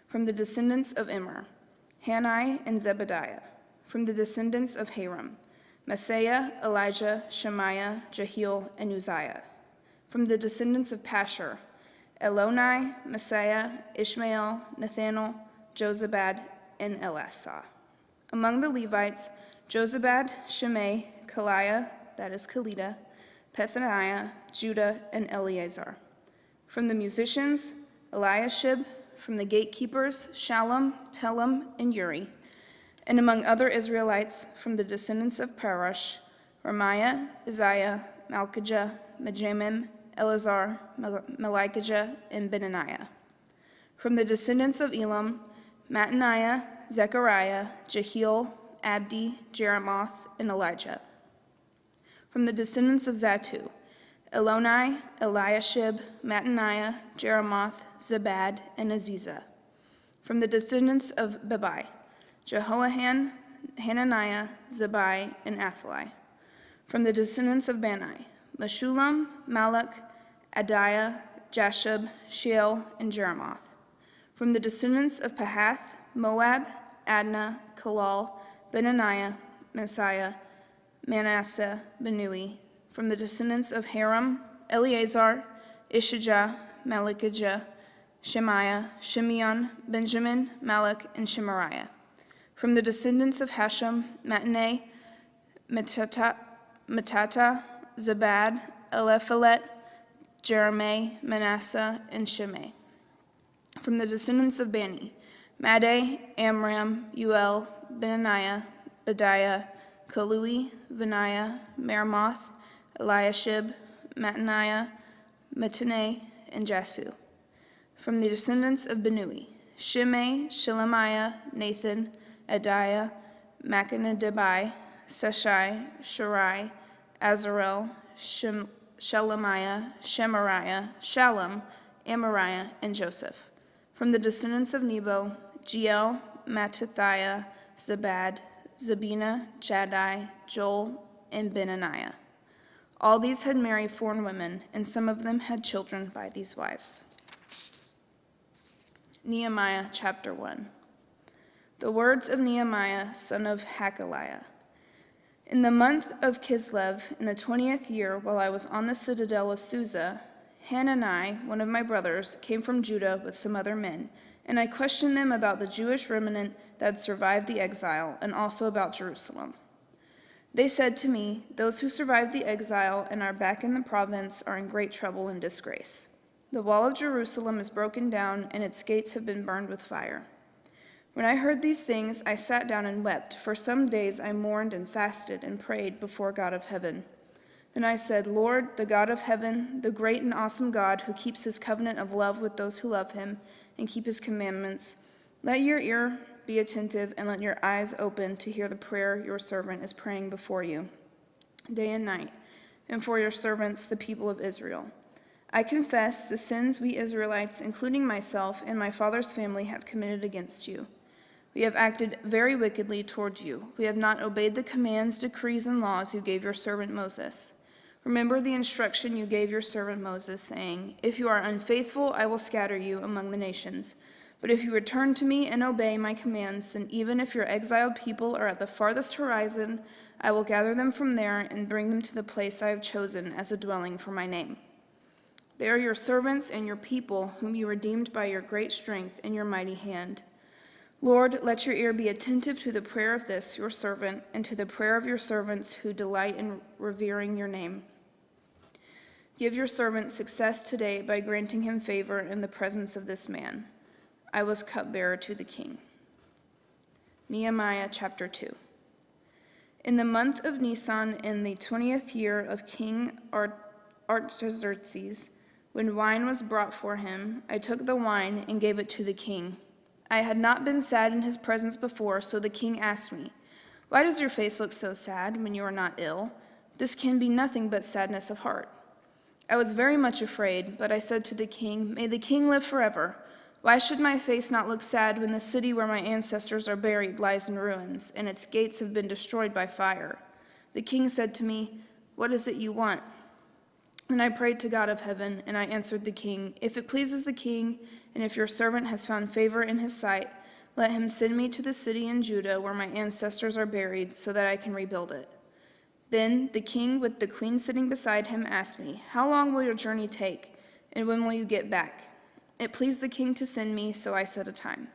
S16: From the descendants of Immer, Hanai and Zebediah. From the descendants of Haram, Maaseiah, Elijah, Shemaiah, Jehiel, and Uzziah. From the descendants of Pashur, Eloni, Maaseiah, Ishmael, Nathanael, Jozabad, and Elasah. Among the Levites, Jozabad, Shimei, Kaliah, that is Kelida, Pethaniah, Judah, and Eleazar. From the musicians, Eliashib. From the gatekeepers, Shallum, Telem, and Uri. And among other Israelites, from the descendants of Parash, Ramiah, Isaiah, Malchijah, Majamim, Eleazar, Malchijah, and Benaniah. From the descendants of Elam, Mattaniah, Zechariah, Jehiel, Abdi, Jeremoth, and Elijah. From the descendants of Zatu, Eloni, Eliashib, Mattaniah, Jeremoth, Zabad, and Aziza. From the descendants of Bebai, Jehoahan, Hananiah, Zabai, and Athli. From the descendants of Bani, Meshullam, Malach, Adiah, Jashub, Sheel, and Jeremoth. From the descendants of Pahath, Moab, Adnah, Kalal, Benaniah, Messiah, Manasseh, Benui. From the descendants of Haram, Eleazar, Ishijah, Malchijah, Shemaiah, Shimeon, Benjamin, Malach, and Shemariah. From the descendants of Hashem, Mattaneh, Matata, Zabad, Eliphalet, Jeremiah, Manasseh, and Shimei. From the descendants of Bani, Madai, Amram, Uel, Benaniah, Bediah, Kalui, Benaiah, Meremoth, Eliashib, Mattaniah, Mattaneh, and Jasu. From the descendants of Benui, Shimei, Shelemiah, Nathan, Adiah, Machanadebai, Seshai, Sharai, Azarel, Shelemiah, Shemariah, Shallum, Amariah, and Joseph. From the descendants of Nebo, Jeiel, Mattithiah, Zabad, Zabina, Jaddai, Joel, and Benaniah. All these had married foreign women, and some of them had children by these wives. Nehemiah chapter 1. The words of Nehemiah, son of Hakaliah. In the month of Kislev, in the 20th year, while I was on the citadel of Susa, Hanani, one of my brothers, came from Judah with some other men, and I questioned them about the Jewish remnant that had survived the exile, and also about Jerusalem. They said to me, "Those who survived the exile and are back in the province are in great trouble and disgrace. The wall of Jerusalem is broken down, and its gates have been burned with fire." When I heard these things, I sat down and wept. For some days I mourned and fasted and prayed before God of heaven. Then I said, "Lord, the God of heaven, the great and awesome God who keeps his covenant of love with those who love him and keep his commandments, let your ear be attentive and let your eyes open to hear the prayer your servant is praying before you day and night, and for your servants, the people of Israel. I confess the sins we Israelites, including myself and my father's family, have committed against you. We have acted very wickedly toward you. We have not obeyed the commands, decrees, and laws you gave your servant Moses. Remember the instruction you gave your servant Moses, saying, 'If you are unfaithful, I will scatter you among the nations. But if you return to me and obey my commands, then even if your exiled people are at the farthest horizon, I will gather them from there and bring them to the place I have chosen as a dwelling for my name.' They are your servants and your people, whom you redeemed by your great strength and your mighty hand. Lord, let your ear be attentive to the prayer of this, your servant, and to the prayer of your servants who delight in revering your name. Give your servant success today by granting him favor in the presence of this man." I was cupbearer to the king. Nehemiah chapter 2. In the month of Nisan, in the 20th year of King Artaxerxes, when wine was brought for him, I took the wine and gave it to the king. I had not been sad in his presence before, so the king asked me, "Why does your face look so sad when you are not ill? This can be nothing but sadness of heart." I was very much afraid, but I said to the king, "May the king live forever. Why should my face not look sad when the city where my ancestors are buried lies in ruins, and its gates have been destroyed by fire?" The king said to me, "What is it you want?" Then I prayed to God of heaven, and I answered the king, "If it pleases the king, and if your servant has found favor in his sight, let him send me to the city in Judah where my ancestors are buried, so that I can rebuild it." Then the king, with the queen sitting beside him, asked me, "How long will your journey take, and when will you get back?" It pleased the king to send me, so I set a time.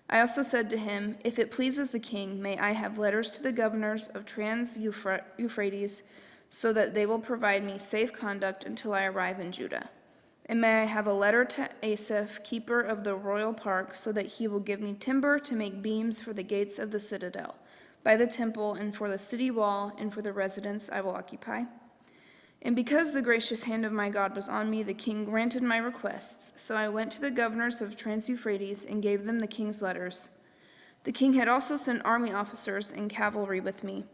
S16: I also said to him, "If it pleases the king, may I have letters to the governors of Trans-Euphrates, so that they will provide me safe conduct until I arrive in Judah. And may I have a letter to Asaph, keeper of the royal park, so that he will give me timber to make beams for the gates of the citadel, by the temple, and for the city wall, and for the residence I will occupy." And because the gracious hand of my God was on me, the king granted my requests. So I went to the governors of Trans-Euphrates and gave them the king's letters. The king had also sent army officers and cavalry with me.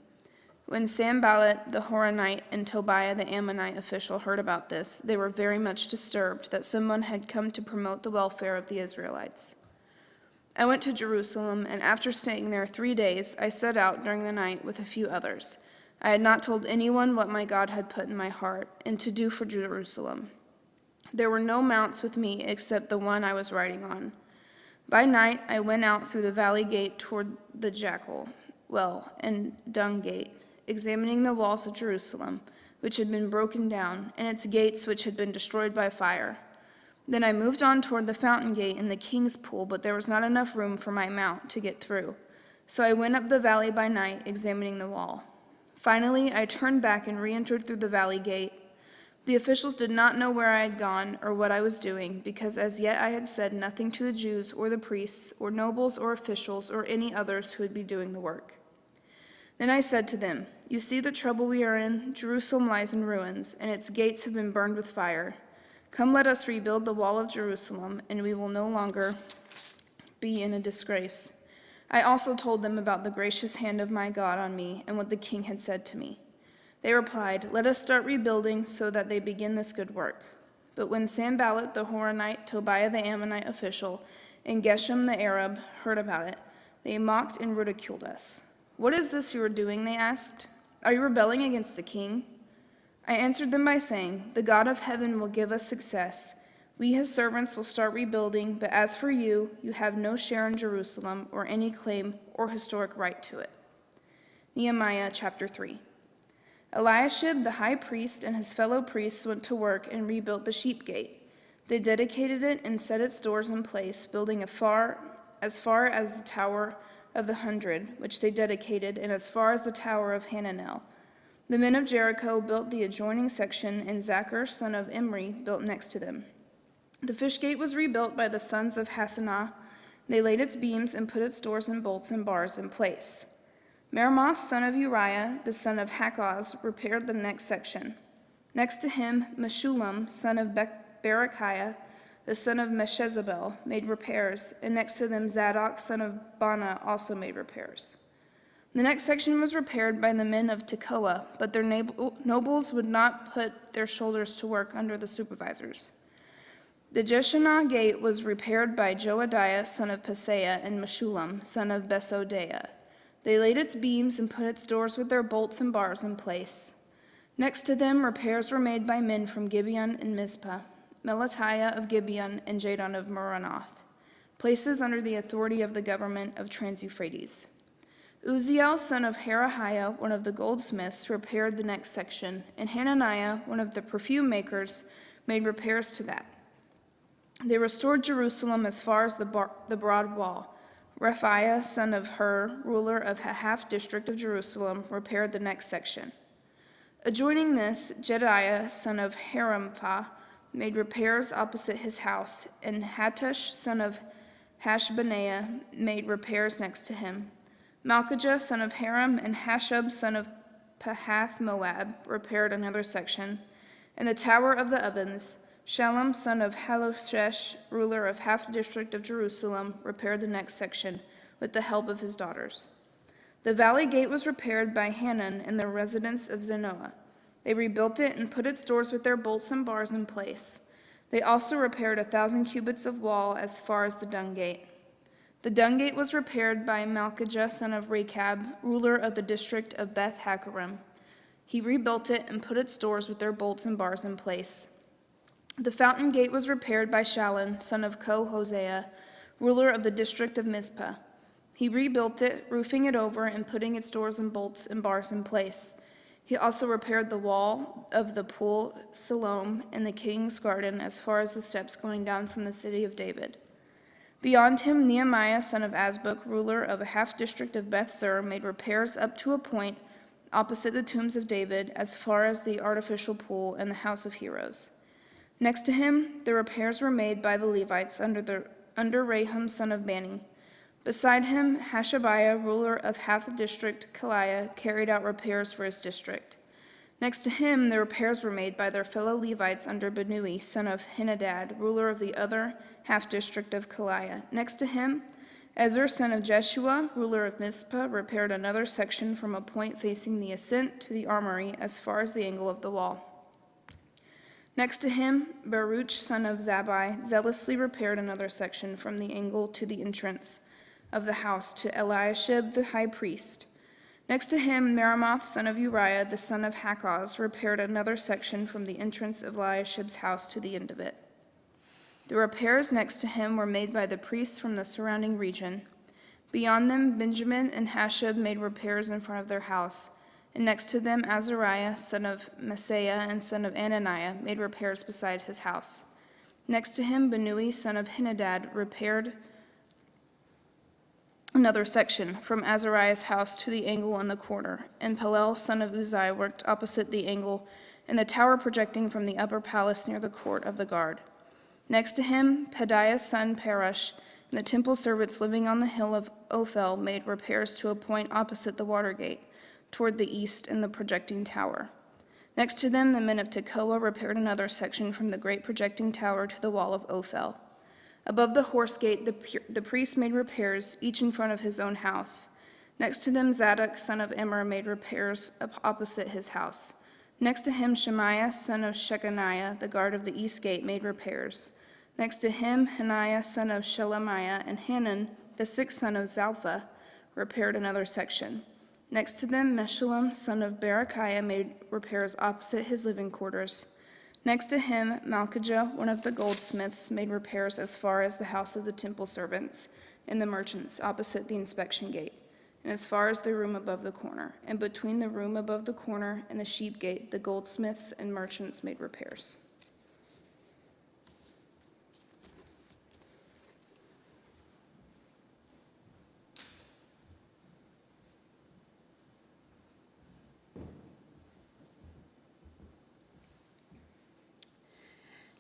S16: When Sanballat the Horonite and Tobiah the Ammonite official heard about this, they were very much disturbed that someone had come to promote the welfare of the Israelites. I went to Jerusalem, and after staying there 3 days, I set out during the night with a few others. I had not told anyone what my God had put in my heart, and to do for Jerusalem. There were no mounts with me except the one I was riding on. By night I went out through the valley gate toward the Jackal Well and Dung Gate, examining the walls of Jerusalem, which had been broken down, and its gates which had been destroyed by fire. Then I moved on toward the fountain gate and the king's pool, but there was not enough room for my mount to get through. So I went up the valley by night, examining the wall. Finally, I turned back and re-entered through the valley gate. The officials did not know where I had gone or what I was doing, because as yet I had said nothing to the Jews or the priests or nobles or officials or any others who would be doing the work. Then I said to them, "You see the trouble we are in? Jerusalem lies in ruins, and its gates have been burned with fire. Come, let us rebuild the wall of Jerusalem, and we will no longer be in a disgrace." I also told them about the gracious hand of my God on me and what the king had said to me. They replied, "Let us start rebuilding so that they begin this good work." But when Sanballat the Horonite, Tobiah the Ammonite official, and Geshem the Arab heard about it, they mocked and ridiculed us. "What is this you are doing?" they asked. "Are you rebelling against the king?" I answered them by saying, "The God of heaven will give us success. We, his servants, will start rebuilding, but as for you, you have no share in Jerusalem or any claim or historic right to it." Nehemiah chapter 3. Eliashib the high priest and his fellow priests went to work and rebuilt the sheep gate. They dedicated it and set its doors in place, building as far as the Tower of the 100, which they dedicated, and as far as the Tower of Hananel. The men of Jericho built the adjoining section, and Zachar, son of Imri, built next to them. The fish gate was rebuilt by the sons of Hassanah. They laid its beams and put its doors and bolts and bars in place. Meremoth, son of Uriah, the son of Hakkoz, repaired the next section. Next to him, Meshullam, son of Berechiah, the son of Meshezabel, made repairs, and next to them Zadok, son of Bana, also made repairs. The next section was repaired by the men of Tekoa, but their nobles would not put their shoulders to work under the supervisors. The Jeshanah gate was repaired by Joadiah, son of Paseah, and Meshullam, son of Besodeiah. They laid its beams and put its doors with their bolts and bars in place. Next to them, repairs were made by men from Gibeon and Mizpah, Melatiah of Gibeon and Jadon of Meronoth, places under the authority of the government of Trans-Euphrates. Uzziel, son of Herahiah, one of the goldsmiths, repaired the next section, and Hananiah, one of the perfume makers, made repairs to that. They restored Jerusalem as far as the broad wall. Rephaiah, son of Hur, ruler of a half-district of Jerusalem, repaired the next section. Adjoining this, Jediah, son of Haramphah, made repairs opposite his house, and Hattush, son of Hashbaniah, made repairs next to him. Malchijah, son of Haram, and Hashub, son of Pahath Moab, repaired another section. And the Tower of the Ovens, Shallum, son of Haloshesh, ruler of half-district of Jerusalem, repaired the next section with the help of his daughters. The valley gate was repaired by Hanan and the residents of Zanoah. They rebuilt it and put its doors with their bolts and bars in place. They also repaired 1,000 cubits of wall as far as the dung gate. The dung gate was repaired by Malchijah, son of Rechab, ruler of the district of Beth Hakerem. He rebuilt it and put its doors with their bolts and bars in place. The fountain gate was repaired by Shallun, son of Hosea, ruler of the district of Mizpah. He rebuilt it, roofing it over and putting its doors and bolts and bars in place. He also repaired the wall of the pool Siloam and the king's garden as far as the steps going down from the city of David. Beyond him, Nehemiah, son of Azbuk, ruler of a half-district of Beth-Zur, made repairs up to a point opposite the tombs of David as far as the artificial pool and the house of heroes. Next to him, the repairs were made by the Levites under Rahum, son of Bani. Beside him, Hashabiah, ruler of half the district, Kaliah, carried out repairs for his district. Next to him, the repairs were made by their fellow Levites under Benui, son of Henadad, ruler of the other half-district of Kaliah. Next to him, Ezer, son of Jeshua, ruler of Mizpah, repaired another section from a point facing the ascent to the armory as far as the angle of the wall. Next to him, Baruch, son of Zabbai, zealously repaired another section from the angle to the entrance of the house to Eliashib the high priest. Next to him, Meremoth, son of Uriah, the son of Hakkoz, repaired another section from the entrance of Eliashib's house to the end of it. The repairs next to him were made by the priests from the surrounding region. Beyond them, Benjamin and Hashub made repairs in front of their house, and next to them, Azariah, son of Maaseiah and son of Ananiah, made repairs beside his house. Next to him, Benui, son of Henadad, repaired another section from Azariah's house to the angle in the corner, and Palel, son of Uzai, worked opposite the angle in the tower projecting from the upper palace near the court of the guard. Next to him, Pedaiah's son Parash and the temple servants living on the hill of Ophel made repairs to a point opposite the water gate, toward the east in the projecting tower. Next to them, the men of Tekoa repaired another section from the great projecting tower to the wall of Ophel. Above the horse gate, the priests made repairs, each in front of his own house. Next to them, Zadok, son of Immer, made repairs opposite his house. Next to him, Shemaiah, son of Shechaniah, the guard of the east gate, made repairs. Next to him, Hananiah, son of Shelemiah, and Hanan, the sixth son of Zalpha, repaired another section. Next to them, Meshullam, son of Berechiah, made repairs opposite his living quarters. Next to him, Malchijah, one of the goldsmiths, made repairs as far as the house of the temple servants and the merchants opposite the inspection gate. and as far as the room above the corner. And between the room above the corner and the sheep gate, the goldsmiths and merchants made repairs.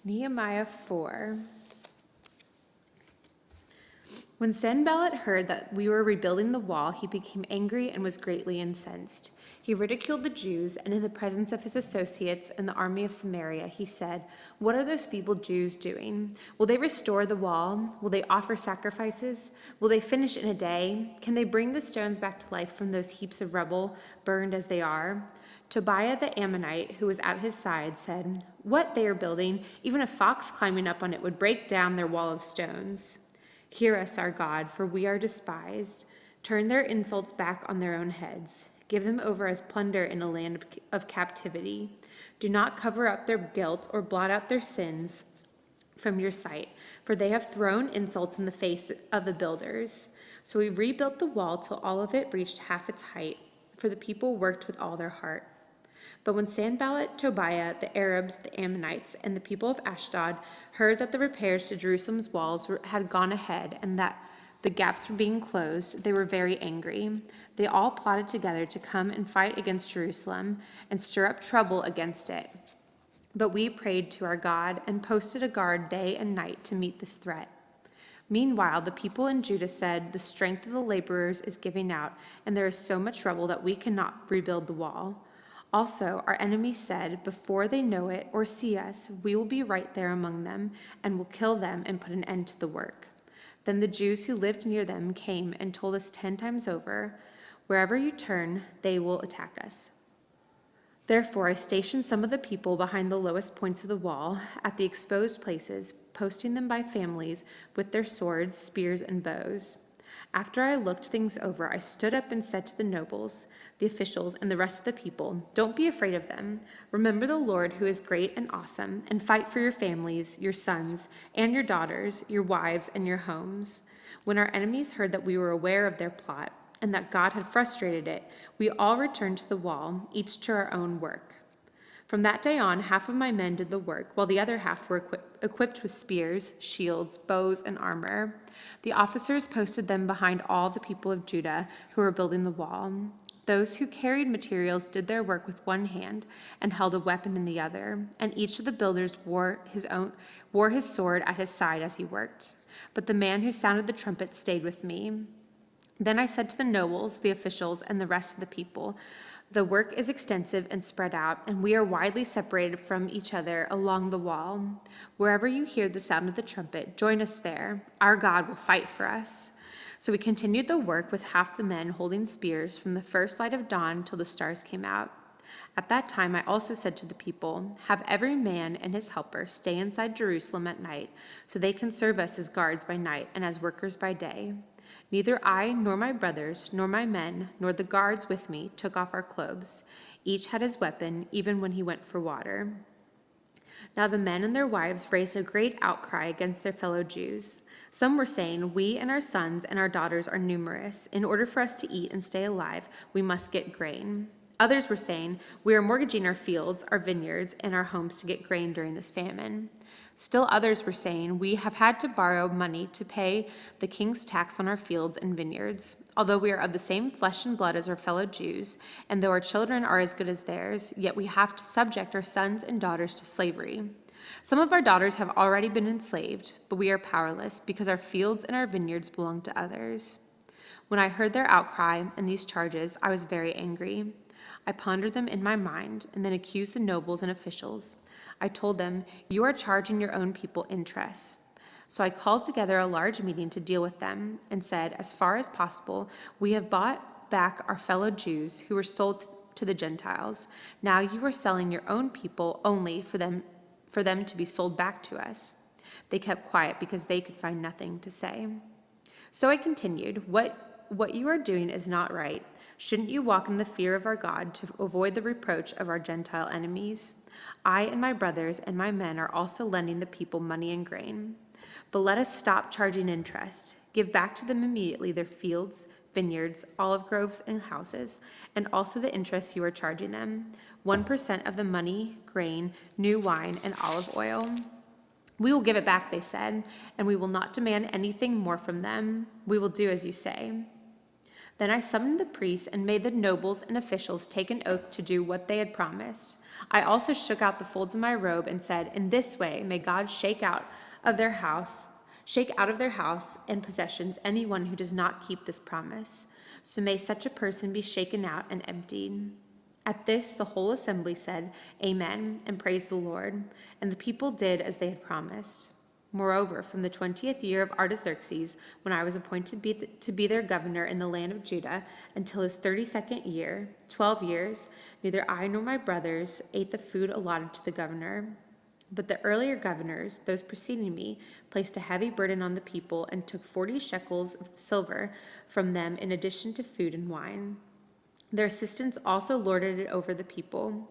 S3: Nehemiah 4. When Sanballat heard that we were rebuilding the wall, he became angry and was greatly incensed. He ridiculed the Jews, and in the presence of his associates and the army of Samaria, he said, "What are those feeble Jews doing? Will they restore the wall? Will they offer sacrifices? Will they finish in a day? Can they bring the stones back to life from those heaps of rubble, burned as they are?" Tobiah the Ammonite, who was at his side, said, "What they are building, even a fox climbing up on it would break down their wall of stones. Hear us, our God, for we are despised. Turn their insults back on their own heads. Give them over as plunder in a land of captivity. Do not cover up their guilt or blot out their sins from your sight, for they have thrown insults in the face of the builders." So we rebuilt the wall till all of it reached half its height, for the people worked with all their heart. But when Sanballat, Tobiah, the Arabs, the Ammonites, and the people of Ashdod heard that the repairs to Jerusalem's walls had gone ahead and that the gaps were being closed, they were very angry. They all plotted together to come and fight against Jerusalem and stir up trouble against it. But we prayed to our God and posted a guard day and night to meet this threat. Meanwhile, the people in Judah said, "The strength of the laborers is giving out, and there is so much rubble that we cannot rebuild the wall." Also, our enemies said, "Before they know it or see us, we will be right there among them and will kill them and put an end to the work." Then the Jews who lived near them came and told us 10 times over, "Wherever you turn, they will attack us." Therefore, I stationed some of the people behind the lowest points of the wall, at the exposed places, posting them by families with their swords, spears, and bows. After I looked things over, I stood up and said to the nobles, the officials, and the rest of the people, "Don't be afraid of them. Remember the Lord who is great and awesome, and fight for your families, your sons, and your daughters, your wives, and your homes." When our enemies heard that we were aware of their plot, and that God had frustrated it, we all returned to the wall, each to our own work. From that day on, half of my men did the work, while the other half were equipped with spears, shields, bows, and armor. The officers posted them behind all the people of Judah who were building the wall. Those who carried materials did their work with one hand and held a weapon in the other, and each of the builders wore his sword at his side as he worked. But the man who sounded the trumpet stayed with me. Then I said to the nobles, the officials, and the rest of the people, "The work is extensive and spread out, and we are widely separated from each other along the wall. Wherever you hear the sound of the trumpet, join us there. Our God will fight for us." So we continued the work with half the men holding spears from the first light of dawn till the stars came out. At that time I also said to the people, "Have every man and his helper stay inside Jerusalem at night, so they can serve us as guards by night and as workers by day." Neither I, nor my brothers, nor my men, nor the guards with me took off our clothes. Each had his weapon, even when he went for water. Now the men and their wives raised a great outcry against their fellow Jews. Some were saying, "We and our sons and our daughters are numerous. In order for us to eat and stay alive, we must get grain." Others were saying, "We are mortgaging our fields, our vineyards, and our homes to get grain during this famine." Still others were saying, "We have had to borrow money to pay the king's tax on our fields and vineyards. Although we are of the same flesh and blood as our fellow Jews, and though our children are as good as theirs, yet we have to subject our sons and daughters to slavery. Some of our daughters have already been enslaved, but we are powerless because our fields and our vineyards belong to others." When I heard their outcry and these charges, I was very angry. I pondered them in my mind and then accused the nobles and officials. I told them, "You are charging your own people interest." So I called together a large meeting to deal with them and said, "As far as possible, we have bought back our fellow Jews who were sold to the Gentiles. Now you are selling your own people only for them to be sold back to us." They kept quiet because they could find nothing to say. So I continued, What you are doing is not right. Shouldn't you walk in the fear of our God to avoid the reproach of our Gentile enemies? I and my brothers and my men are also lending the people money and grain. But let us stop charging interest. Give back to them immediately their fields, vineyards, olive groves, and houses, and also the interest you are charging them, 1% of the money, grain, new wine, and olive oil. We will give it back, they said, and we will not demand anything more from them. We will do as you say. Then I summoned the priests and made the nobles and officials take an oath to do what they had promised. I also shook out the folds of my robe and said, in this way may God shake out of their house and possessions anyone who does not keep this promise. So may such a person be shaken out and emptied. At this, the whole assembly said, Amen, and praised the Lord. And the people did as they had promised. Moreover, from the 20th year of Artaxerxes, when I was appointed to be their governor in the land of Judah, until his 32nd year, 12 years, neither I nor my brothers ate the food allotted to the governor. But the earlier governors, those preceding me, placed a heavy burden on the people and took 40 shekels of silver from them in addition to food and wine. Their assistants also lorded it over the people.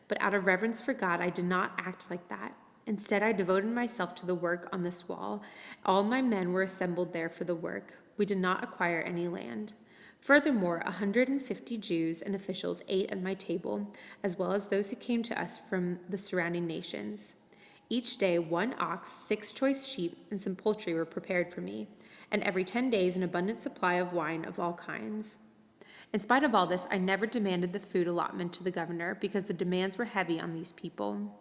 S3: But out of reverence for God, I did not act like that. Instead, I devoted myself to the work on this wall. All my men were assembled there for the work. We did not acquire any land. Furthermore, 150 Jews and officials ate at my table, as well as those who came to us from the surrounding nations. Each day, 1 ox, 6 choice sheep, and some poultry were prepared for me, and every 10 days an abundant supply of wine of all kinds. In spite of all this, I never demanded the food allotment to the governor, because the demands were heavy on these people.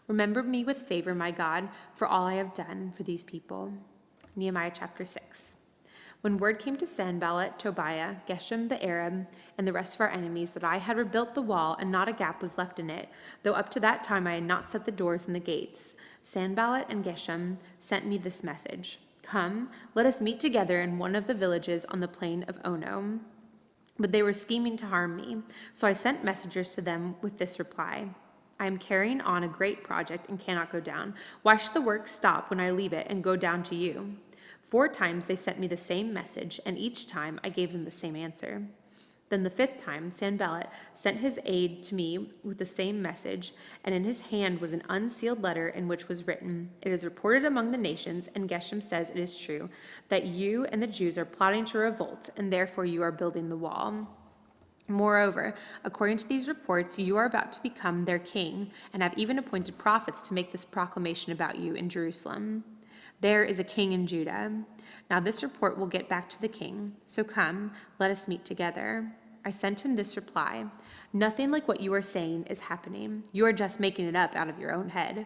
S3: Remember me with favor, my God, for all I have done for these people. Nehemiah chapter 6. When word came to Sanballat, Tobiah, Geshem the Arab, and the rest of our enemies that I had rebuilt the wall and not a gap was left in it, though up to that time I had not set the doors and the gates, Sanballat and Geshem sent me this message. Come, let us meet together in one of the villages on the plain of Ono. But they were scheming to harm me, so I sent messengers to them with this reply. I am carrying on a great project and cannot go down. Why should the work stop when I leave it and go down to you? 4 times they sent me the same message, and each time I gave them the same answer. Then the 5th time, Sanballat sent his aide to me with the same message, and in his hand was an unsealed letter in which was written, It is reported among the nations, and Geshem says it is true, that you and the Jews are plotting to revolt, and therefore you are building the wall. Moreover, according to these reports, you are about to become their king, and have even appointed prophets to make this proclamation about you in Jerusalem. There is a king in Judah. Now this report will get back to the king. So come, let us meet together. I sent him this reply. Nothing like what you are saying is happening. You are just making it up out of your own head.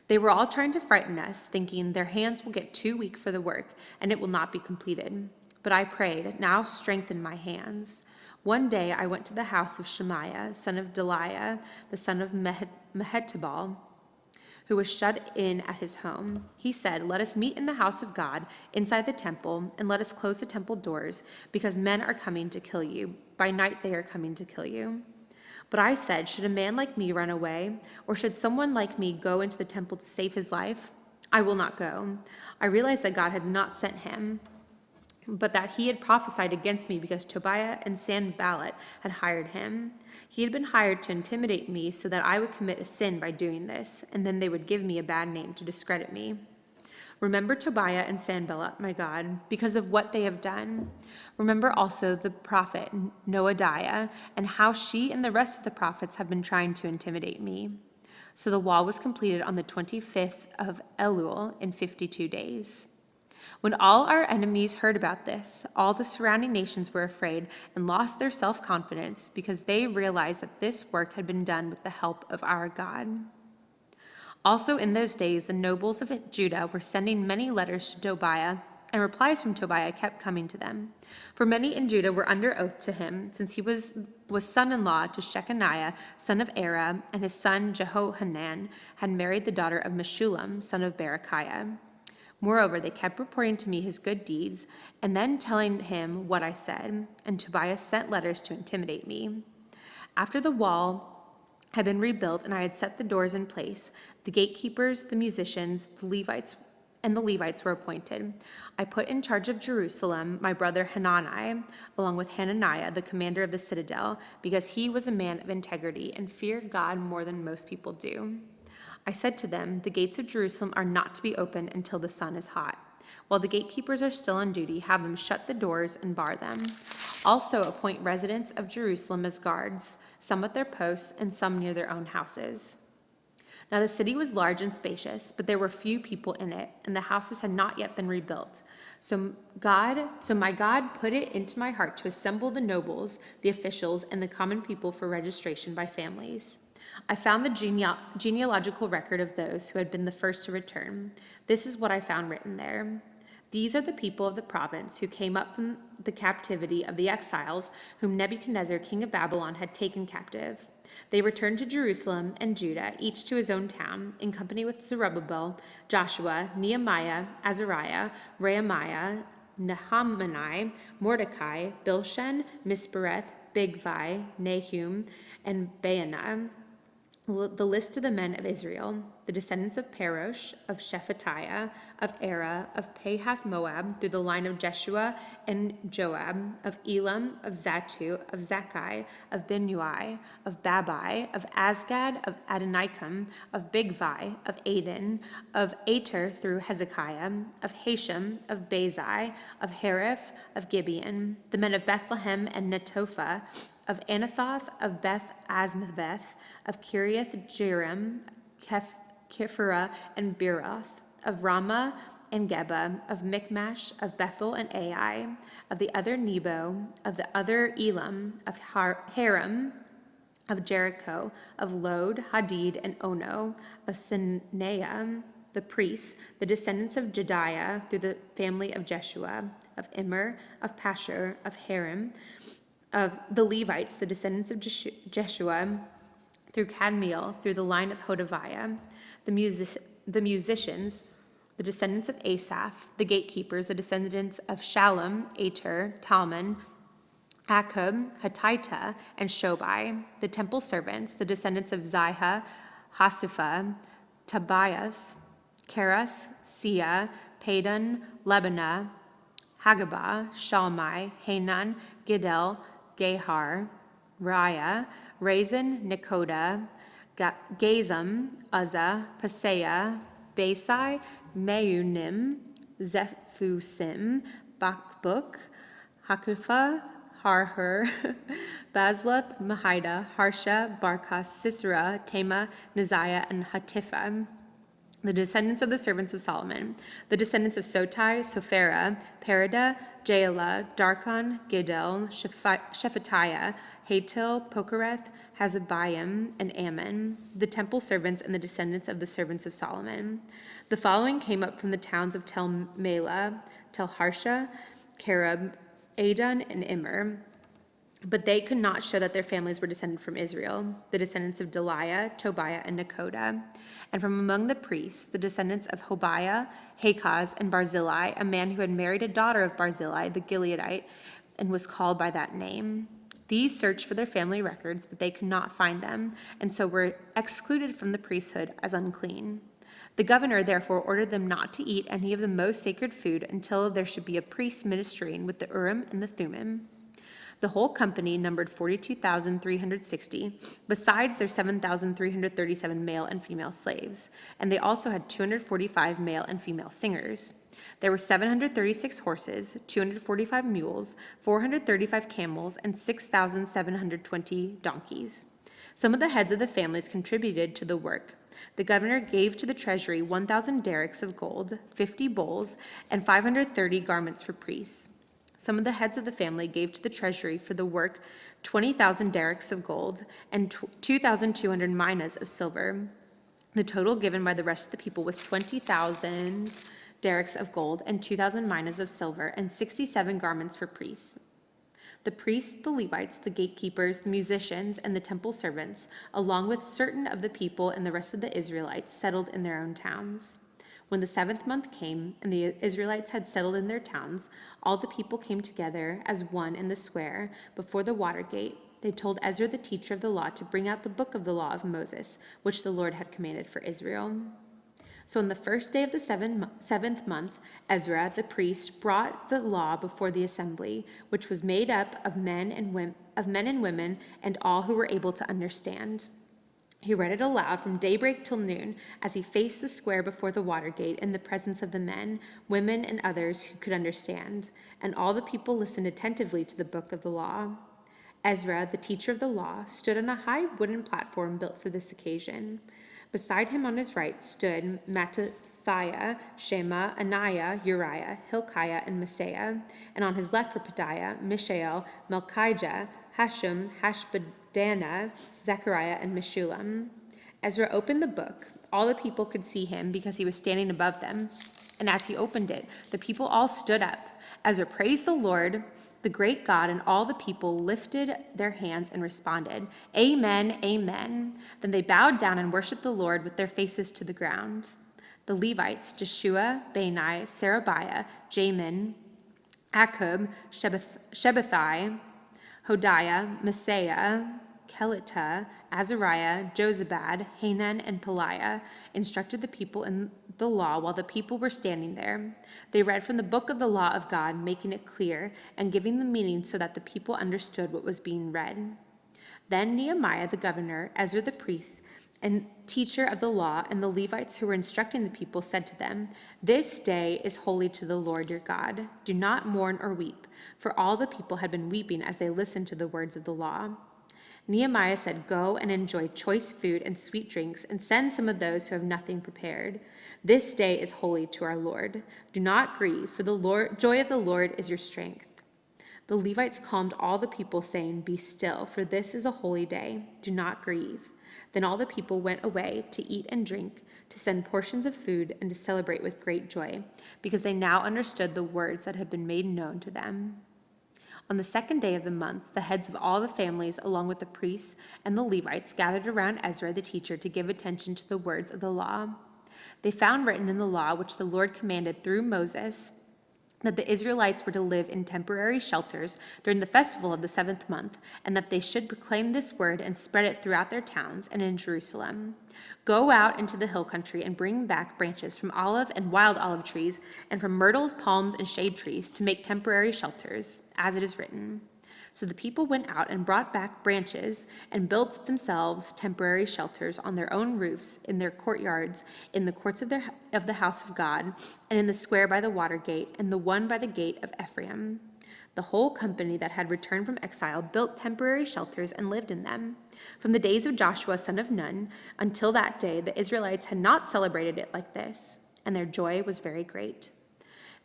S3: They were all trying to frighten us, thinking their hands will get too weak for the work, and it will not be completed. But I prayed, now strengthen my hands. One day I went to the house of Shemaiah, son of Delaiah, the son of Mehetabel, who was shut in at his home. He said, Let us meet in the house of God, inside the temple, and let us close the temple doors, because men are coming to kill you. By night they are coming to kill you. But I said, Should a man like me run away? Or should someone like me go into the temple to save his life? I will not go. I realized that God had not sent him, but that he had prophesied against me because Tobiah and Sanballat had hired him. He had been hired to intimidate me so that I would commit a sin by doing this, and then they would give me a bad name to discredit me. Remember Tobiah and Sanballat, my God, because of what they have done. Remember also the prophet Noadiah, and how she and the rest of the prophets have been trying to intimidate me. So the wall was completed on the 25th of Elul in 52 days. When all our enemies heard about this, all the surrounding nations were afraid and lost their self-confidence because they realized that this work had been done with the help of our God. Also in those days, the nobles of Judah were sending many letters to Tobiah, and replies from Tobiah kept coming to them. For many in Judah were under oath to him, since he was son-in-law to Shechaniah, son of Era, and his son Jehohanan had married the daughter of Meshullam, son of Berechiah. Moreover, they kept reporting to me his good deeds, and then telling him what I said, and Tobiah sent letters to intimidate me. After the wall had been rebuilt and I had set the doors in place, the gatekeepers, the musicians, the Levites were appointed. I put in charge of Jerusalem my brother Hanani, along with Hananiah, the commander of the citadel, because he was a man of integrity and feared God more than most people do. I said to them, The gates of Jerusalem are not to be opened until the sun is hot. While the gatekeepers are still on duty, have them shut the doors and bar them. Also appoint residents of Jerusalem as guards, some at their posts and some near their own houses. Now the city was large and spacious, but there were few people in it, and the houses had not yet been rebuilt. So my God put it into my heart to assemble the nobles, the officials, and the common people for registration by families. I found the genealogical record of those who had been the first to return. This is what I found written there. These are the people of the province who came up from the captivity of the exiles whom Nebuchadnezzar, king of Babylon, had taken captive. They returned to Jerusalem and Judah, each to his own town, in company with Zerubbabel, Joshua, Nehemiah, Azariah, Rehemiah, Nahamani, Mordecai, Bilshan, Mispereth, Bigvai, Nahum, and Baanah. The list of the men of Israel, the descendants of Parosh, of Shephatiah, of Era, of Pahath Moab, through the line of Jeshua and Joab, of Elam, of Zatu, of Zakai, of Binnui, of Babai, of Asgad, of Adonikam, of Bigvai, of Aden, of Ater through Hezekiah, of Hashem, of Bazai, of Hariph, of Gibeon, the men of Bethlehem and Netophah, of Anathoth, of Beth Asmaveth, of Kiriath Jearim, Kephirah and Beeroth, of Ramah and Geba, of Michmash, of Bethel and Ai, of the other Nebo, of the other Elam, of Haram, of Jericho, of Lod, Hadid, and Ono, of Sineah, the priests, the descendants of Jediah through the family of Jeshua, of Immer, of Pashur, of Harim, of the Levites, the descendants of Jeshua, through Kadmiel, through the line of Hodaviah, the musicians, the descendants of Asaph, the gatekeepers, the descendants of Shallum, Ater, Talmon, Akub, Hatita, and Shobai, the temple servants, the descendants of Ziha, Hasupha, Tabiath, Keras, Sia, Padon, Lebanah, Hagabah, Shalmai, Hanan, Gidel, Gehar, Raya, Rezin, Nekoda, Gazam, Uzzah, Paseah, Basai, Meunim, Zephusim, Bakbuk, Hakupha, Harhur, Bazluth, Mahida, Harsha, Barkas, Sisera, Tema, Neziah, and Hatipha. The descendants of the servants of Solomon, the descendants of Sotai, Sophera, Perida, Jaela, Darkon, Gidel, Shephatiah, Hatil, Pokereth, Hazabiam, and Ammon, the temple servants and the descendants of the servants of Solomon. The following came up from the towns of Tel Melah, Tel Harsha, Kerub, Adon, and Immer, but they could not show that their families were descended from Israel, the descendants of Deliah, Tobiah, and Nekoda. And from among the priests, the descendants of Hobiah, Hakaz, and Barzillai, a man who had married a daughter of Barzillai, the Gileadite, and was called by that name. These searched for their family records, but they could not find them, and so were excluded from the priesthood as unclean. The governor therefore ordered them not to eat any of the most sacred food until there should be a priest ministering with the Urim and the Thummim. The whole company numbered 42,360, besides their 7,337 male and female slaves, and they also had 245 male and female singers. There were 736 horses, 245 mules, 435 camels, and 6,720 donkeys. Some of the heads of the families contributed to the work. The governor gave to the treasury 1,000 derricks of gold, 50 bowls, and 530 garments for priests. Some of the heads of the family gave to the treasury for the work 20,000 derricks of gold and 2,200 minas of silver. The total given by the rest of the people was 20,000 derricks of gold and 2,000 minas of silver and 67 garments for priests. The priests, the Levites, the gatekeepers, the musicians, and the temple servants, along with certain of the people and the rest of the Israelites, settled in their own towns. When the 7th month came, and the Israelites had settled in their towns, all the people came together as one in the square before the water gate. They told Ezra the teacher of the law to bring out the book of the law of Moses, which the Lord had commanded for Israel. So on the first day of the 7th month, Ezra the priest brought the law before the assembly, which was made up of men and women and all who were able to understand. He read it aloud from daybreak till noon as he faced the square before the water gate in the presence of the men, women, and others who could understand. And all the people listened attentively to the book of the law. Ezra, the teacher of the law, stood on a high wooden platform built for this occasion. Beside him on his right stood Mattithiah, Shema, Ananiah, Uriah, Hilkiah, and Messiah, and on his left were Pedaiah, Mishael, Malchijah, Hashum, Hashbaddanah, Zechariah, and Meshullam. Ezra opened the book. All the people could see him because he was standing above them. And as he opened it, the people all stood up. Ezra praised the Lord, the great God, and all the people lifted their hands and responded, "Amen, amen." Then they bowed down and worshiped the Lord with their faces to the ground. The Levites, Jeshua, Bani, Sherebiah, Jamin, Akkub, Shabbathai, Hodiah, Messiah, Kelita, Azariah, Jozabad, Hanan, and Peliah instructed the people in the law while the people were standing there. They read from the book of the law of God, making it clear and giving the meaning so that the people understood what was being read. Then Nehemiah the governor, Ezra the priest, and teacher of the law, and the Levites who were instructing the people said to them, "This day is holy to the Lord your God. Do not mourn or weep," for all the people had been weeping as they listened to the words of the law. Nehemiah said, "Go and enjoy choice food and sweet drinks, and send some of those who have nothing prepared. This day is holy to our Lord. Do not grieve, for the joy of the Lord is your strength." The Levites calmed all the people, saying, "Be still, for this is a holy day. Do not grieve." Then all the people went away to eat and drink, to send portions of food, and to celebrate with great joy, because they now understood the words that had been made known to them. On the second day of the month, the heads of all the families, along with the priests and the Levites, gathered around Ezra the teacher to give attention to the words of the law. They found written in the law, which the Lord commanded through Moses, that the Israelites were to live in temporary shelters during the festival of the 7th month, and that they should proclaim this word and spread it throughout their towns and in Jerusalem. "Go out into the hill country and bring back branches from olive and wild olive trees, and from myrtles, palms, and shade trees to make temporary shelters, as it is written." So the people went out and brought back branches and built themselves temporary shelters on their own roofs, in their courtyards, in the courts of the house of God, and in the square by the water gate, and the one by the gate of Ephraim. The whole company that had returned from exile built temporary shelters and lived in them. From the days of Joshua son of Nun until that day, the Israelites had not celebrated it like this, and their joy was very great.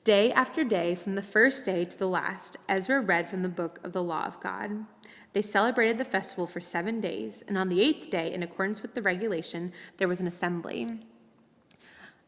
S3: Day after day, from the first day to the last, Ezra read from the book of the law of God. They celebrated the festival for 7 days, and on the 8th day, in accordance with the regulation, there was an assembly.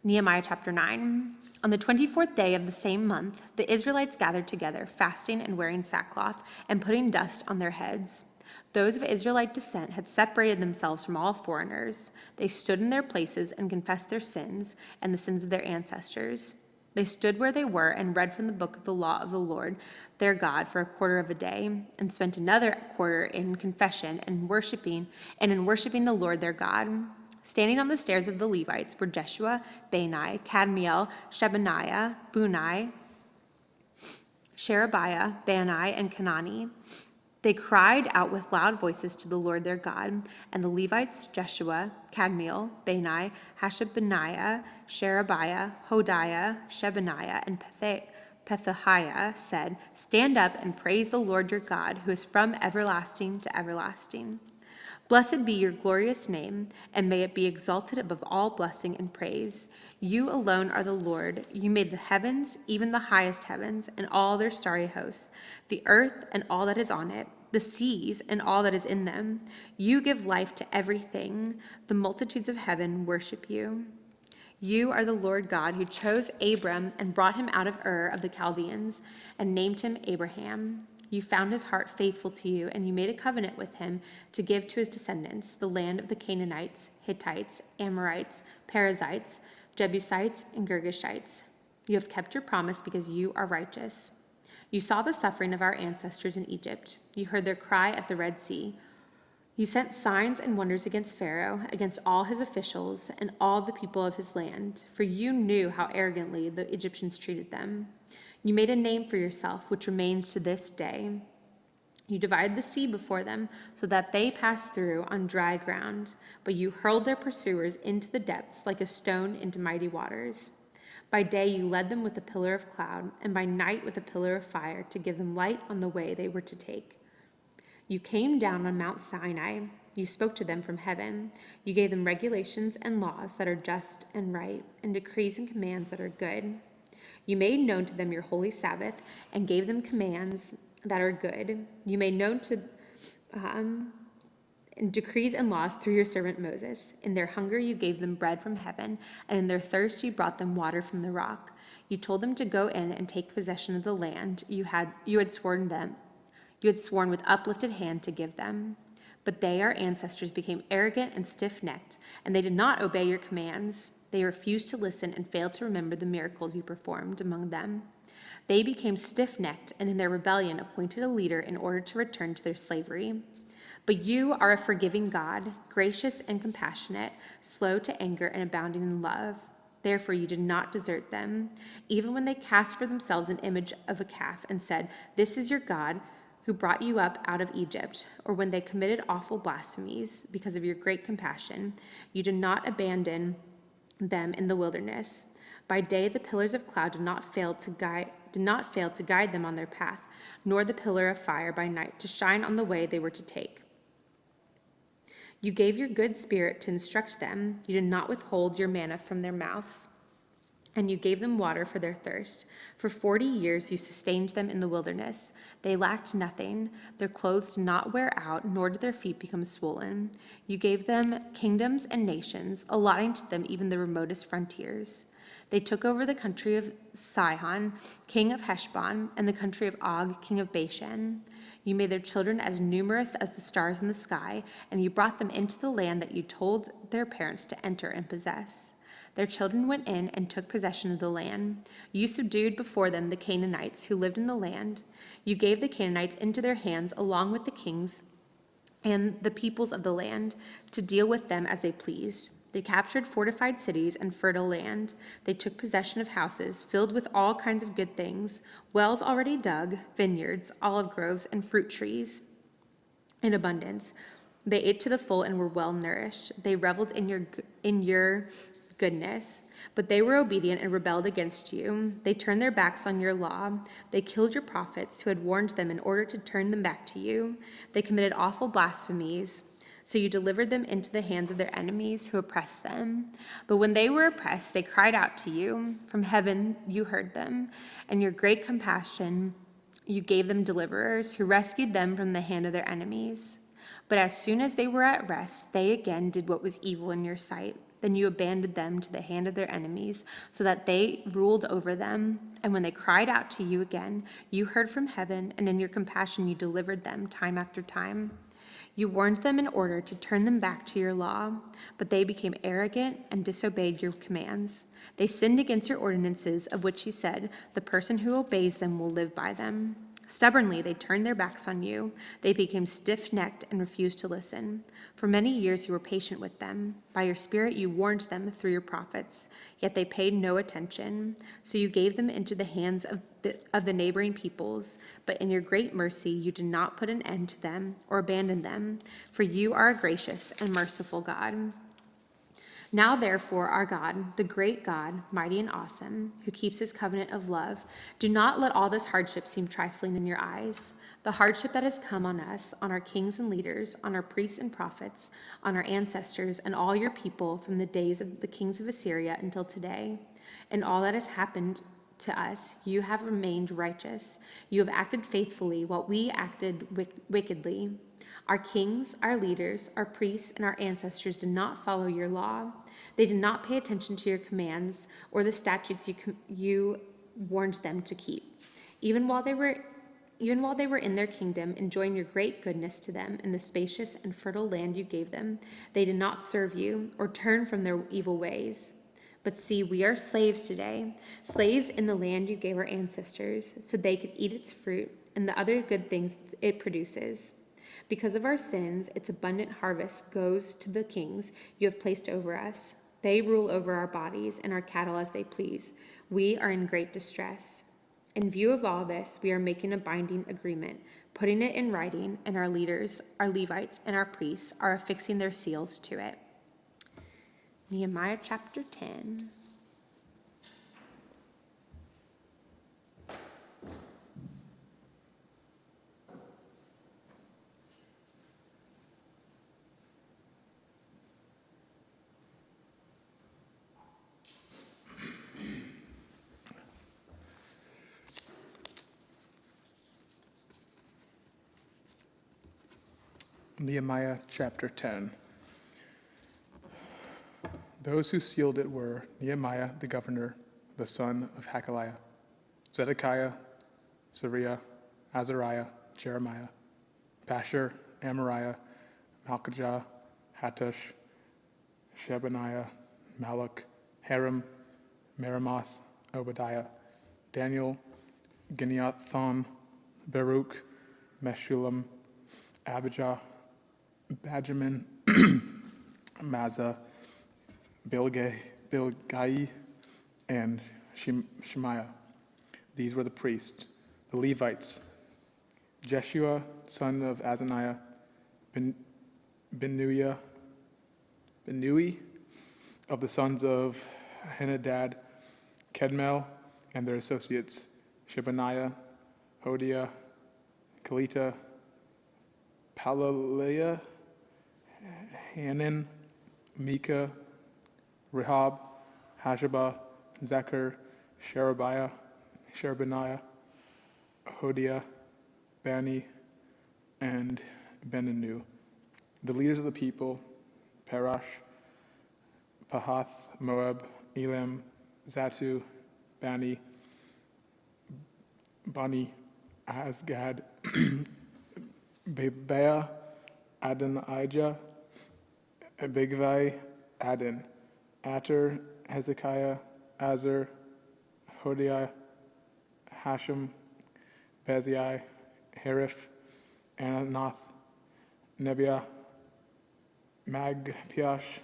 S3: Nehemiah chapter 9. On the 24th day of the same month, the Israelites gathered together, fasting and wearing sackcloth, and putting dust on their heads. Those of Israelite descent had separated themselves from all foreigners. They stood in their places and confessed their sins and the sins of their ancestors. They stood where they were and read from the book of the law of the Lord their God for a quarter of a day, and spent another quarter in confession and in worshiping the Lord their God. Standing on the stairs of the Levites were Jeshua, Bani, Kadmiel, Shebaniah, Bunai, Sherebiah, Bani, and Kanani. They cried out with loud voices to the Lord their God, and the Levites, Jeshua, Kadmiel, Bani, Hashabaniah, Sherebiah, Hodiah, Shebaniah, and Pethahiah said, "Stand up and praise the Lord your God, who is from everlasting to everlasting. Blessed be your glorious name, and may it be exalted above all blessing and praise. You alone are the Lord. You made the heavens, even the highest heavens, and all their starry hosts, the earth and all that is on it, the seas and all that is in them. You give life to everything. The multitudes of heaven worship you. You are the Lord God who chose Abram and brought him out of Ur of the Chaldeans and named him Abraham. You found his heart faithful to you, and you made a covenant with him to give to his descendants the land of the Canaanites, Hittites, Amorites, Perizzites, Jebusites, and Girgashites. You have kept your promise because you are righteous. You saw the suffering of our ancestors in Egypt. You heard their cry at the Red Sea. You sent signs and wonders against Pharaoh, against all his officials, and all the people of his land, for you knew how arrogantly the Egyptians treated them. You made a name for yourself, which remains to this day. You divided the sea before them so that they passed through on dry ground, but you hurled their pursuers into the depths like a stone into mighty waters. By day you led them with a pillar of cloud, and by night with a pillar of fire to give them light on the way they were to take. You came down on Mount Sinai. You spoke to them from heaven. You gave them regulations and laws that are just and right, and decrees and commands that are good. You made known to them your holy Sabbath and gave them commands that are good. You made known to decrees and laws through your servant Moses. In their hunger you gave them bread from heaven, and in their thirst you brought them water from the rock. You told them to go in and take possession of the land you had sworn with uplifted hand to give them. But they, our ancestors, became arrogant and stiff-necked, and they did not obey your commands. They refused to listen and failed to remember the miracles you performed among them. They became stiff-necked and in their rebellion appointed a leader in order to return to their slavery. But you are a forgiving God, gracious and compassionate, slow to anger and abounding in love. Therefore you did not desert them, even when they cast for themselves an image of a calf and said, "This is your God who brought you up out of Egypt," or when they committed awful blasphemies. Because of your great compassion, you did not abandon them in the wilderness. By day the pillars of cloud did not fail to guide them on their path, nor the pillar of fire by night to shine on the way they were to take. You gave your good spirit to instruct them. You did not withhold your manna from their mouths, and you gave them water for their thirst. For 40 years you sustained them in the wilderness. They lacked nothing. Their clothes did not wear out, nor did their feet become swollen. You gave them kingdoms and nations, allotting to them even the remotest frontiers. They took over the country of Sihon, king of Heshbon, and the country of Og, king of Bashan. You made their children as numerous as the stars in the sky, and you brought them into the land that you told their parents to enter and possess. Their children went in and took possession of the land. You subdued before them the Canaanites who lived in the land. You gave the Canaanites into their hands along with the kings and the peoples of the land to deal with them as they pleased. They captured fortified cities and fertile land. They took possession of houses filled with all kinds of good things, wells already dug, vineyards, olive groves, and fruit trees in abundance. They ate to the full and were well nourished. They reveled in your goodness, but they were obedient and rebelled against you. They turned their backs on your law. They killed your prophets who had warned them in order to turn them back to you. They committed awful blasphemies. So you delivered them into the hands of their enemies who oppressed them. But when they were oppressed, they cried out to you. From heaven you heard them, and your great compassion you gave them deliverers who rescued them from the hand of their enemies. But as soon as they were at rest, they again did what was evil in your sight. Then you abandoned them to the hand of their enemies, so that they ruled over them. And when they cried out to you again, you heard from heaven, and in your compassion you delivered them time after time. You warned them in order to turn them back to your law, but they became arrogant and disobeyed your commands. They sinned against your ordinances, of which you said, "The person who obeys them will live by them." Stubbornly, they turned their backs on you. They became stiff-necked and refused to listen. For many years you were patient with them. By your spirit you warned them through your prophets, yet they paid no attention. So you gave them into the hands of the neighboring peoples, but in your great mercy you did not put an end to them or abandon them, for you are a gracious and merciful God. Now, therefore, our God, the great God, mighty and awesome, who keeps his covenant of love, do not let all this hardship seem trifling in your eyes. The hardship that has come on us, on our kings and leaders, on our priests and prophets, on our ancestors, and all your people from the days of the kings of Assyria until today, and all that has happened to us, you have remained righteous. You have acted faithfully while we acted wickedly. Our kings, our leaders, our priests, and our ancestors did not follow your law. They did not pay attention to your commands or the statutes you warned them to keep. Even while they were in their kingdom, enjoying your great goodness to them in the spacious and fertile land you gave them, they did not serve you or turn from their evil ways. But see, we are slaves today, slaves in the land you gave our ancestors, so they could eat its fruit and the other good things it produces. Because of our sins, its abundant harvest goes to the kings you have placed over us. They rule over our bodies and our cattle as they please. We are in great distress. In view of all this, we are making a binding agreement, putting it in writing, and our leaders, our Levites, and our priests are affixing their seals to it. Nehemiah chapter 10.
S12: Nehemiah chapter 10. Those who sealed it were Nehemiah the governor, the son of Hakaliah, Zedekiah, Sariah, Azariah, Jeremiah, Pashur, Amariah, Malchijah, Hattush, Shebaniah, Malach, Haram, Meremoth, Obadiah, Daniel, Gineathon, Baruch, Meshullam, Abijah, Benjamin, Mazah, Bilgai, and Shemaiah. These were the priests. The Levites, Jeshua, son of Azaniah, Benui of the sons of Henadad, Kedmel, and their associates, Shebaniah, Hodiah, Kelita, Palaliah, Hanan, Micah, Rehob, Hashabah, Zechar, Sherebiah, Hodiah, Bani, and Beninu. The leaders of the people, Parash, Pahath, Moab, Elam, Zatu, Bani, Azgad, Bebeah, Adonijah, Bigvai, Adon, Ater, Hezekiah, Azar, Hodiah, Hashem, Bezai, Hariph, Ananoth, Nebiah, Magpiash,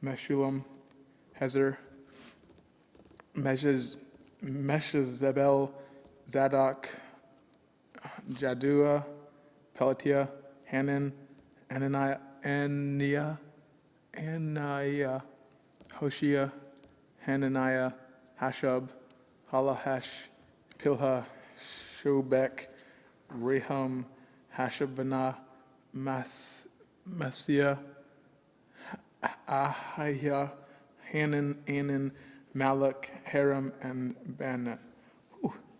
S12: Meshullam, Hezer, Meshezabel, Zadok, Jaddua, Pelatiah, Hanan, Ananiah, Hoshea, Hananiah, Hashub, Halahash, Pilha, Shobek, Rehum, Hashabbanah, Messiah, Ahiah, Hanan, Anan, Malach, Haram, and Bana.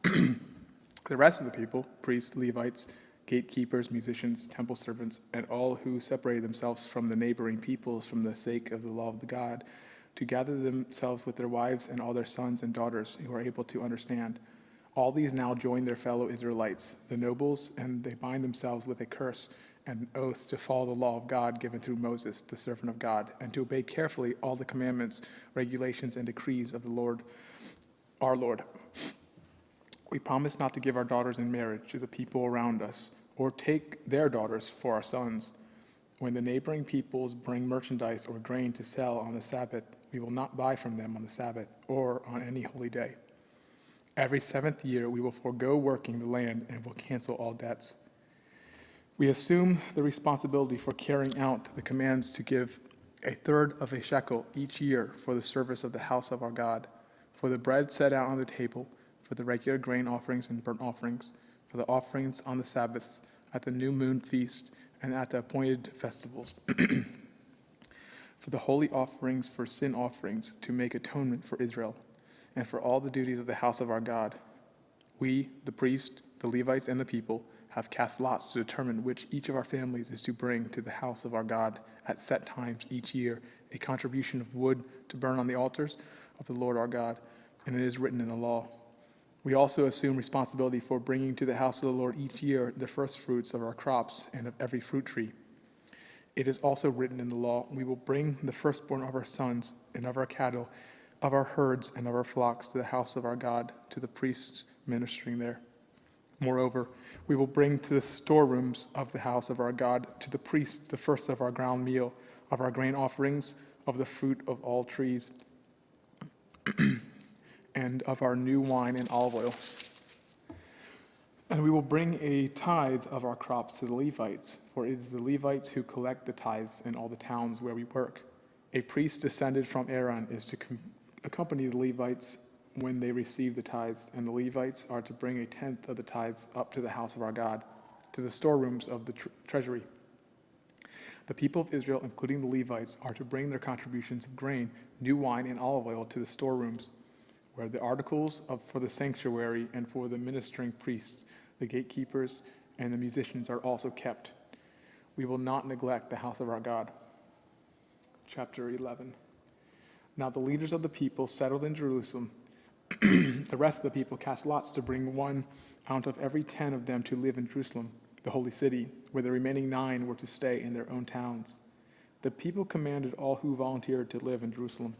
S12: The rest of the people, priests, Levites, gatekeepers, musicians, temple servants, and all who separated themselves from the neighboring peoples from the sake of the law of the God, to gather themselves with their wives and all their sons and daughters who are able to understand. All these now join their fellow Israelites, the nobles, and they bind themselves with a curse and an oath to follow the law of God given through Moses, the servant of God, and to obey carefully all the commandments, regulations, and decrees of the Lord, our Lord. We promise not to give our daughters in marriage to the people around us, or take their daughters for our sons. When the neighboring peoples bring merchandise or grain to sell on the Sabbath, we will not buy from them on the Sabbath or on any holy day. Every 7th year, we will forego working the land and will cancel all debts. We assume the responsibility for carrying out the commands to give 1/3 of a shekel each year for the service of the house of our God, for the bread set out on the table, for the regular grain offerings and burnt offerings, for the offerings on the Sabbaths, at the new moon feast, and at the appointed festivals, for the holy offerings, for sin offerings, to make atonement for Israel, and for all the duties of the house of our God. We, the priest, the Levites, and the people, have cast lots to determine which each of our families is to bring to the house of our God at set times each year a contribution of wood to burn on the altars of the Lord our God, and it is written in the law. We also assume responsibility for bringing to the house of the Lord each year the first fruits of our crops and of every fruit tree. It is also written in the law, we will bring the firstborn of our sons and of our cattle, of our herds and of our flocks to the house of our God, to the priests ministering there. Moreover, we will bring to the storerooms of the house of our God, to the priests, the first of our ground meal, of our grain offerings, of the fruit of all trees, and of our new wine and olive oil. And we will bring a tithe of our crops to the Levites, for it is the Levites who collect the tithes in all the towns where we work. A priest descended from Aaron is to accompany the Levites when they receive the tithes, and the Levites are to bring a tenth of the tithes up to the house of our God, to the storerooms of the treasury. The people of Israel, including the Levites, are to bring their contributions of grain, new wine, and olive oil to the storerooms, where the articles for the sanctuary and for the ministering priests, the gatekeepers, and the musicians are also kept. We will not neglect the house of our God. Chapter 11. Now the leaders of the people settled in Jerusalem. The rest of the people cast lots to bring one out of every 10 of them to live in Jerusalem, the holy city, where the remaining 9 were to stay in their own towns. The people commanded all who volunteered to live in Jerusalem.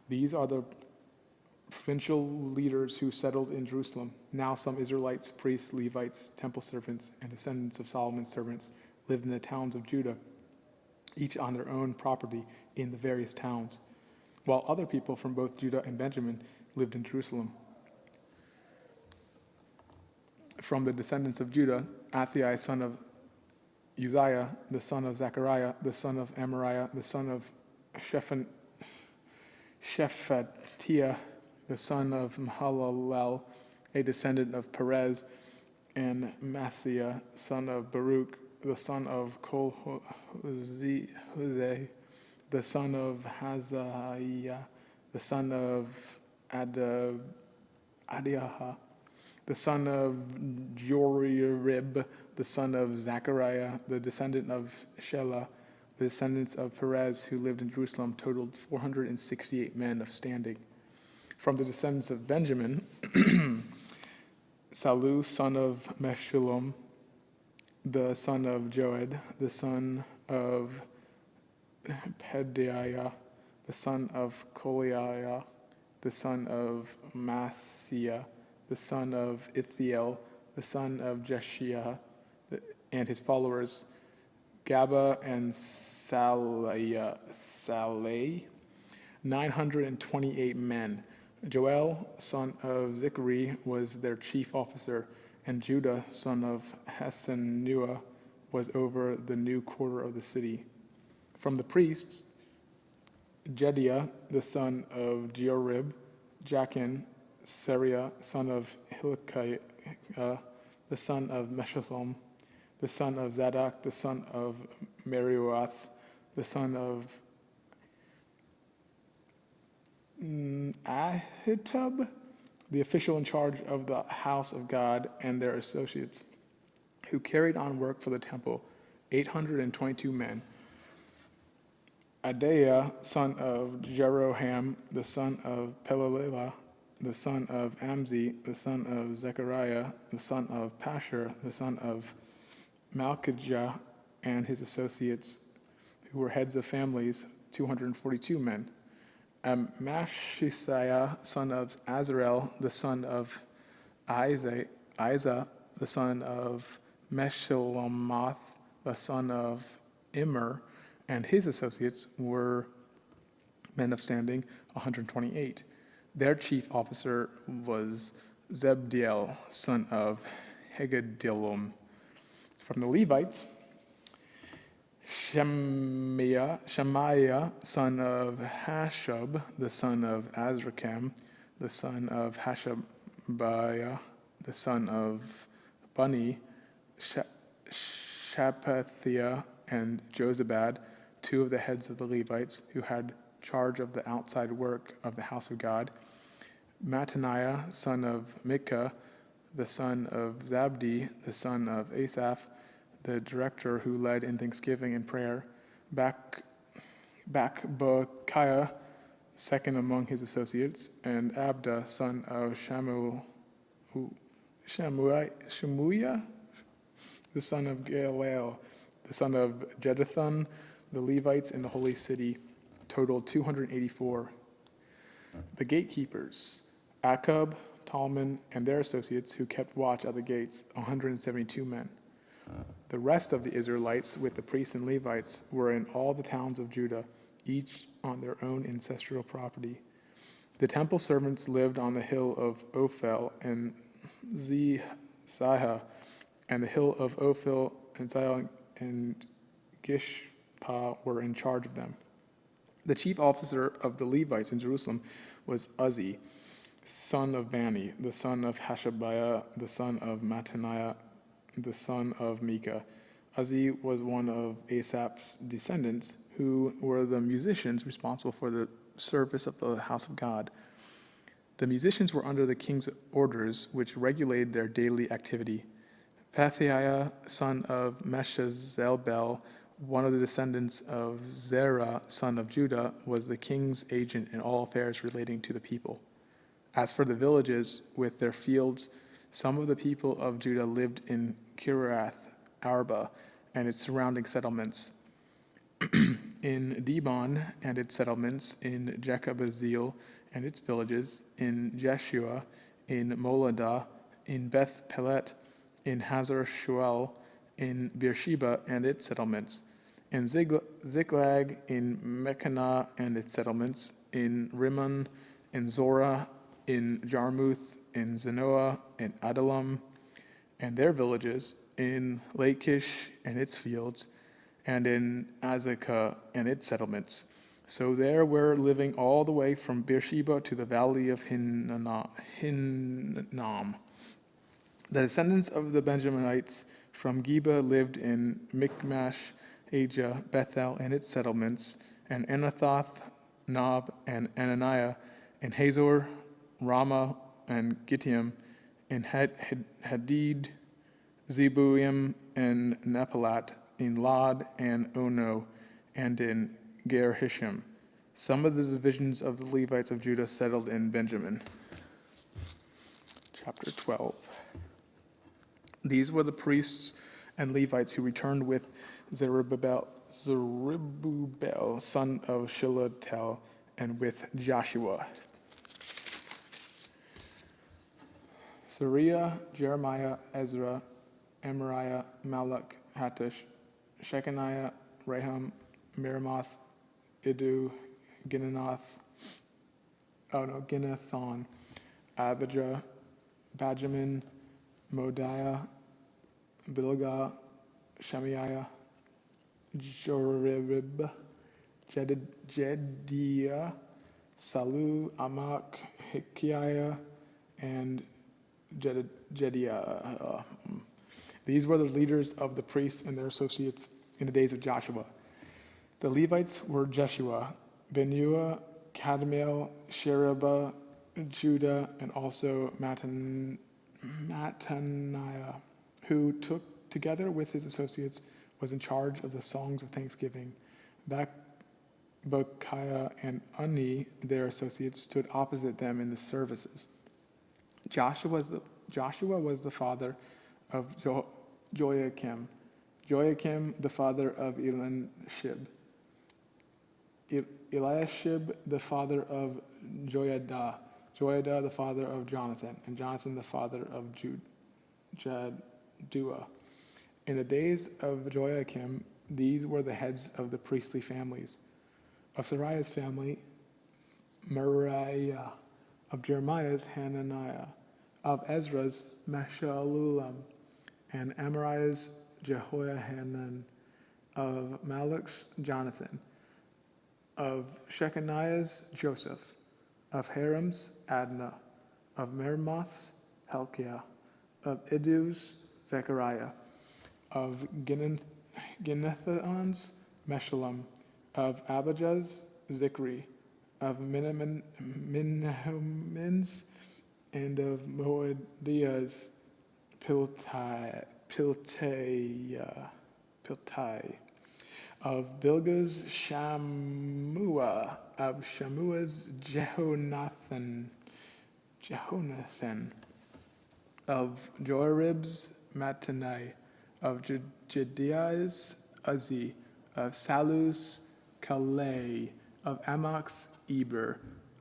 S12: These are the provincial leaders who settled in Jerusalem. Now some Israelites, priests, Levites, temple servants, and descendants of Solomon's servants lived in the towns of Judah, each on their own property in the various towns, while other people from both Judah and Benjamin lived in Jerusalem. From the descendants of Judah, Athai, son of Uzziah, the son of Zechariah, the son of Amariah, the son of Shephatiah, the son of Mahalalel, a descendant of Perez, and Maaseiah, son of Baruch, the son of Kol-Hoseh, the son of Hazahiah, the son of Adiah, the son of Jorib, the son of Zechariah, the descendant of Shelah. The descendants of Perez who lived in Jerusalem totaled 468 men of standing. From the descendants of Benjamin, Salu, son of Meshullam, the son of Joed, the son of Pedaiah, the son of Koliah, the son of Maaseiah, the son of Ithiel, the son of Jeshiah, and his followers, Gaba and Saleh, 928 men. Joel, son of Zichri, was their chief officer, and Judah, son of Hasenua, was over the new quarter of the city. From the priests, Jediah, the son of Jeorib, Jachin, Seriah, son of Hilkiah, the son of Meshullam, the son of Zadok, the son of Merioth, the son of Ahitub, the official in charge of the house of God, and their associates, who carried on work for the temple, 822 men. Adaiah, son of Jeroham, the son of Pelaliah, the son of Amzi, the son of Zechariah, the son of Pashur, the son of Malchijah, and his associates, who were heads of families, 242 men. Mashisaiah, son of Azarel, the son of Isa, the son of Meshillemoth, the son of Immer, and his associates were men of standing, 128. Their chief officer was Zebdiel, son of Hagedillam. From the Levites, Shemaiah, son of Hashub, the son of Azrikam, the son of Hashabiah, the son of Bunni, Shaphathiah, and Jozabad, 2 of the heads of the Levites who had charge of the outside work of the house of God. Mattaniah, son of Micah, the son of Zabdi, the son of Asaph, the director who led in thanksgiving and prayer. Bakbukiah, second among his associates, and Abda, son of Shemuiah, the son of Galeel, the son of Jeduthun. The Levites in the holy city totaled 284. The gatekeepers, Akub, Talman, and their associates who kept watch at the gates, 172 men. The rest of the Israelites with the priests and Levites were in all the towns of Judah, each on their own ancestral property. The temple servants lived on the hill of Ophel and Sihah, and the hill of Ophel, and Zion and Gishpa were in charge of them. The chief officer of the Levites in Jerusalem was Uzzi, son of Bani, the son of Hashabiah, the son of Mattaniah, the son of Micah. Uzzi was one of Asaph's descendants, who were the musicians responsible for the service of the house of God. The musicians were under the king's orders, which regulated their daily activity. Pethiah, son of Meshezabel, one of the descendants of Zerah, son of Judah, was the king's agent in all affairs relating to the people. As for the villages with their fields, some of the people of Judah lived in Kiriath Arba and its surrounding settlements, in Dibon and its settlements, in Jekabazeel and its villages, in Jeshua, in Moladah, in Beth Pelet, in Hazar Shual, in Beersheba and its settlements, in Ziklag, in Mechanah and its settlements, in Rimmon, in Zorah, in Jarmuth, in Zanoah, in Adullam, and their villages, in Lachish and its fields, and in Azekah and its settlements. So there were living all the way from Beersheba to the valley of Hinnom. The descendants of the Benjaminites from Geba lived in Michmash, Aja, Bethel and its settlements, and Anathoth, Nob, and Ananiah, in Hazor, Ramah, and Gittim, in Hadid, Zebuim, and Nepalat, in Lod and Ono, and in Ger Hishim. Some of the divisions of the Levites of Judah settled in Benjamin. Chapter 12. These were the priests and Levites who returned with Zerubbabel, son of Shealtiel, and with Joshua. Sariah, Jeremiah, Ezra, Amariah, Malach, Hattush, Shechaniah, Raham, Meremoth, Iddu, Ginnathon, Abijah, Benjamin, Modiah, Bilgah, Shemaiah, Jorib, Jediah, Salu, Amok, Hilkiah, and Jediah. These were the leaders of the priests and their associates in the days of Joshua. The Levites were Jeshua, Benua, Kadmiel, Sherebah, Judah, and also Mattaniah, who took together with his associates was in charge of the songs of thanksgiving. Bakbukiah and Unni, their associates, stood opposite them in the services. Joshua was the father of Joachim, Joachim the father of Eliashib, Eliashib the father of Joiada, Joiada the father of Jonathan, and Jonathan the father of Jaddua. In the days of Joachim, these were the heads of the priestly families. Of Sariah's family, Meriah. Of Jeremiah's, Hananiah. Of Ezra's, Meshullam. And Amariah's, Jehoiahanan. Of Malach's, Jonathan. Of Shechaniah's, Joseph. Of Haram's, Adnah. Of Meremoth's, Hilkiah. Of Iddu's, Zechariah. Of Ginnethon's, Meshullam. Of Abijah's, Zikri. Of Minhamin's, and of Moadiah's, Piltai. Of Bilgah's, Shammua. Of Shammua's, Jehonathan. Of Joarib's, Mattanai. Of Jediah's, Uzzi. Of Salu's, Kalei. Of Amok's, Eber.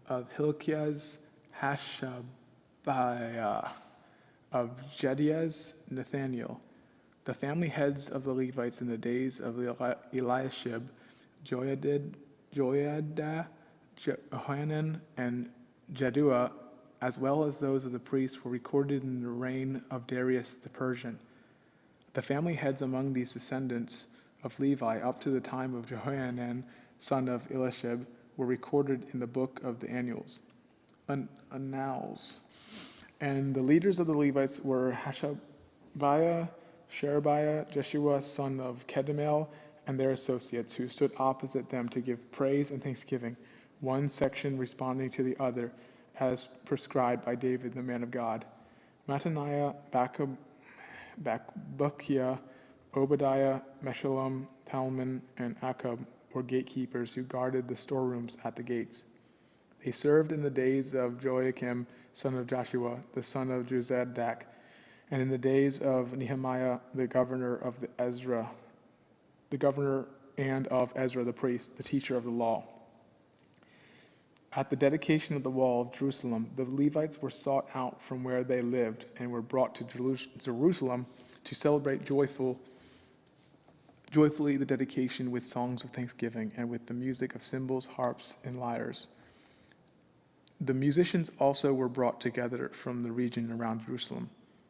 S12: Of Hilkiah's, Hashabiah. Of Jediah's, Nathaniel. The family heads of the Levites in the days of Eliashib, Joiada, Johanan, and Jaddua, as well as those of the priests, were recorded in the reign of Darius the Persian. The family heads among these descendants of Levi up to the time of Jehohanan, son of Eliashib, were recorded in the book of the Annals. And the leaders of the Levites were Hashabiah, Sherebiah, Jeshua, son of Kedemiel, and their associates, who stood opposite them to give praise and thanksgiving, one section responding to the other, as prescribed by David, the man of God. Mattaniah, Bakbukiah, Obadiah, Meshullam, Talman, and Akub were gatekeepers who guarded the storerooms at the gates. They served in the days of Joachim, son of Joshua, the son of Jozadak, and in the days of Nehemiah, the governor and of Ezra the priest, the teacher of the law. At the dedication of the wall of Jerusalem, the Levites were sought out from where they lived and were brought to Jerusalem to celebrate joyfully the dedication with songs of thanksgiving and with the music of cymbals, harps, and lyres. The musicians also were brought together from the region around Jerusalem,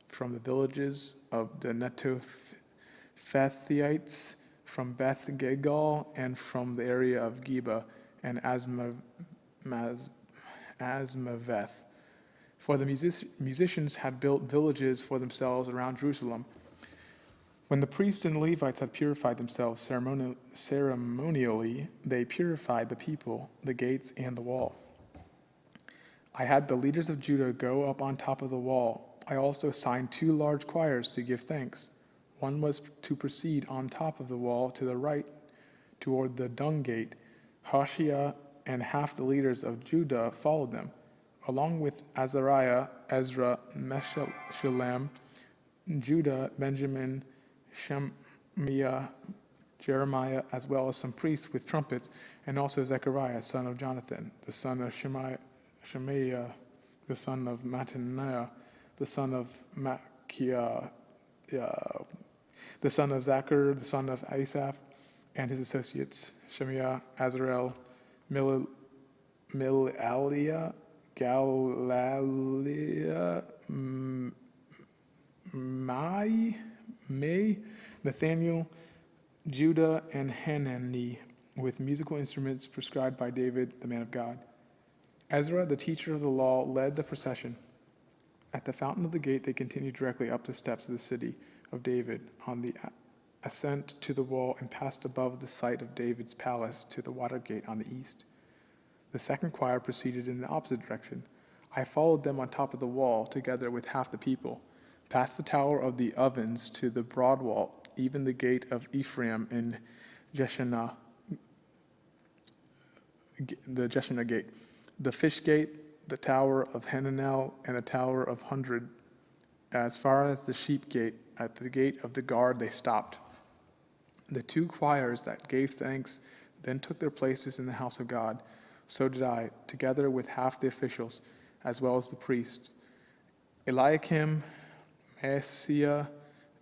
S12: from the villages of the Netophathites, from Beth Gilgal, and from the area of Geba and Asmaveth. For the musicians had built villages for themselves around Jerusalem. When the priests and Levites had purified themselves ceremonially, they purified the people, the gates, and the wall. I had the leaders of Judah go up on top of the wall. I also assigned 2 large choirs to give thanks. One was to proceed on top of the wall to the right toward the dung gate. Hoshea and half the leaders of Judah followed them, along with Azariah, Ezra, Meshullam, Judah, Benjamin, Shemaiah, Jeremiah, as well as some priests with trumpets, and also Zechariah, son of Jonathan, the son of Shemaiah, the son of Mattaniah, the son of Machiah, the son of Zachar, the son of Asaph, and his associates, Shemaiah, Azarel, Milaliah, Galaliah, May, Nathaniel, Judah, and Hanani, with musical instruments prescribed by David, the man of God. Ezra, the teacher of the law, led the procession. At the fountain of the gate, they continued directly up the steps of the city of David on the ascent to the wall and passed above the site of David's palace to the water gate on the east. The second choir proceeded in the opposite direction. I followed them on top of the wall, together with half the people, past the tower of the ovens to the broad wall, even the gate of Ephraim and Jeshanah, the Jeshanah gate, the fish gate, the tower of Hananel, and the tower of 100. As far as the sheep gate, at the gate of the guard they stopped. The 2 choirs that gave thanks then took their places in the house of God. So did I, together with half the officials, as well as the priests. Eliakim, Maaseiah,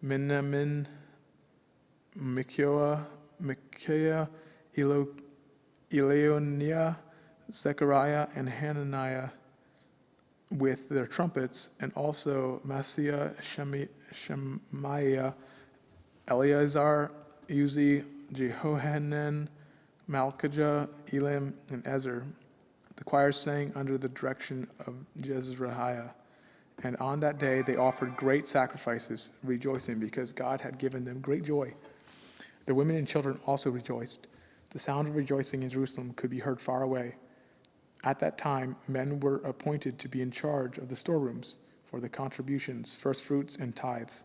S12: Menamin, Micaiah, Elioenai, Zechariah, and Hananiah with their trumpets, and also Maaseiah, Shemaiah, Eleazar, Uzi, Jehohanan, Malchijah, Elam, and Ezer. The choirs sang under the direction of Jezreiah. And on that day they offered great sacrifices, rejoicing because God had given them great joy. The women and children also rejoiced. The sound of rejoicing in Jerusalem could be heard far away. At that time, men were appointed to be in charge of the storerooms for the contributions, first fruits, and tithes.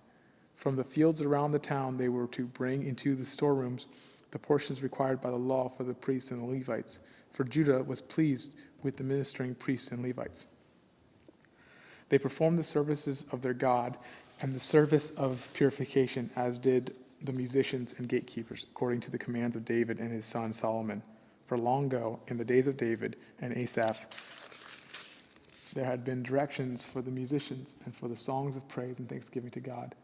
S12: From the fields around the town, they were to bring into the storerooms the portions required by the law for the priests and the Levites, for Judah was pleased with the ministering priests and Levites. They performed the services of their God and the service of purification, as did the musicians and gatekeepers, according to the commands of David and his son Solomon. For long ago, in the days of David and Asaph, there had been directions for the musicians and for the songs of praise and thanksgiving to God.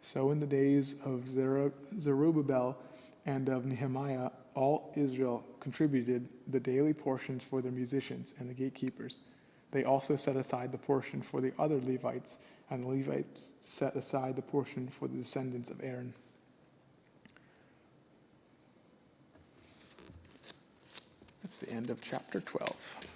S12: So in the days of Zerubbabel and of Nehemiah, all Israel contributed the daily portions for their musicians and the gatekeepers. They also set aside the portion for the other Levites, and the Levites set aside the portion for the descendants of Aaron. That's the end of chapter 12.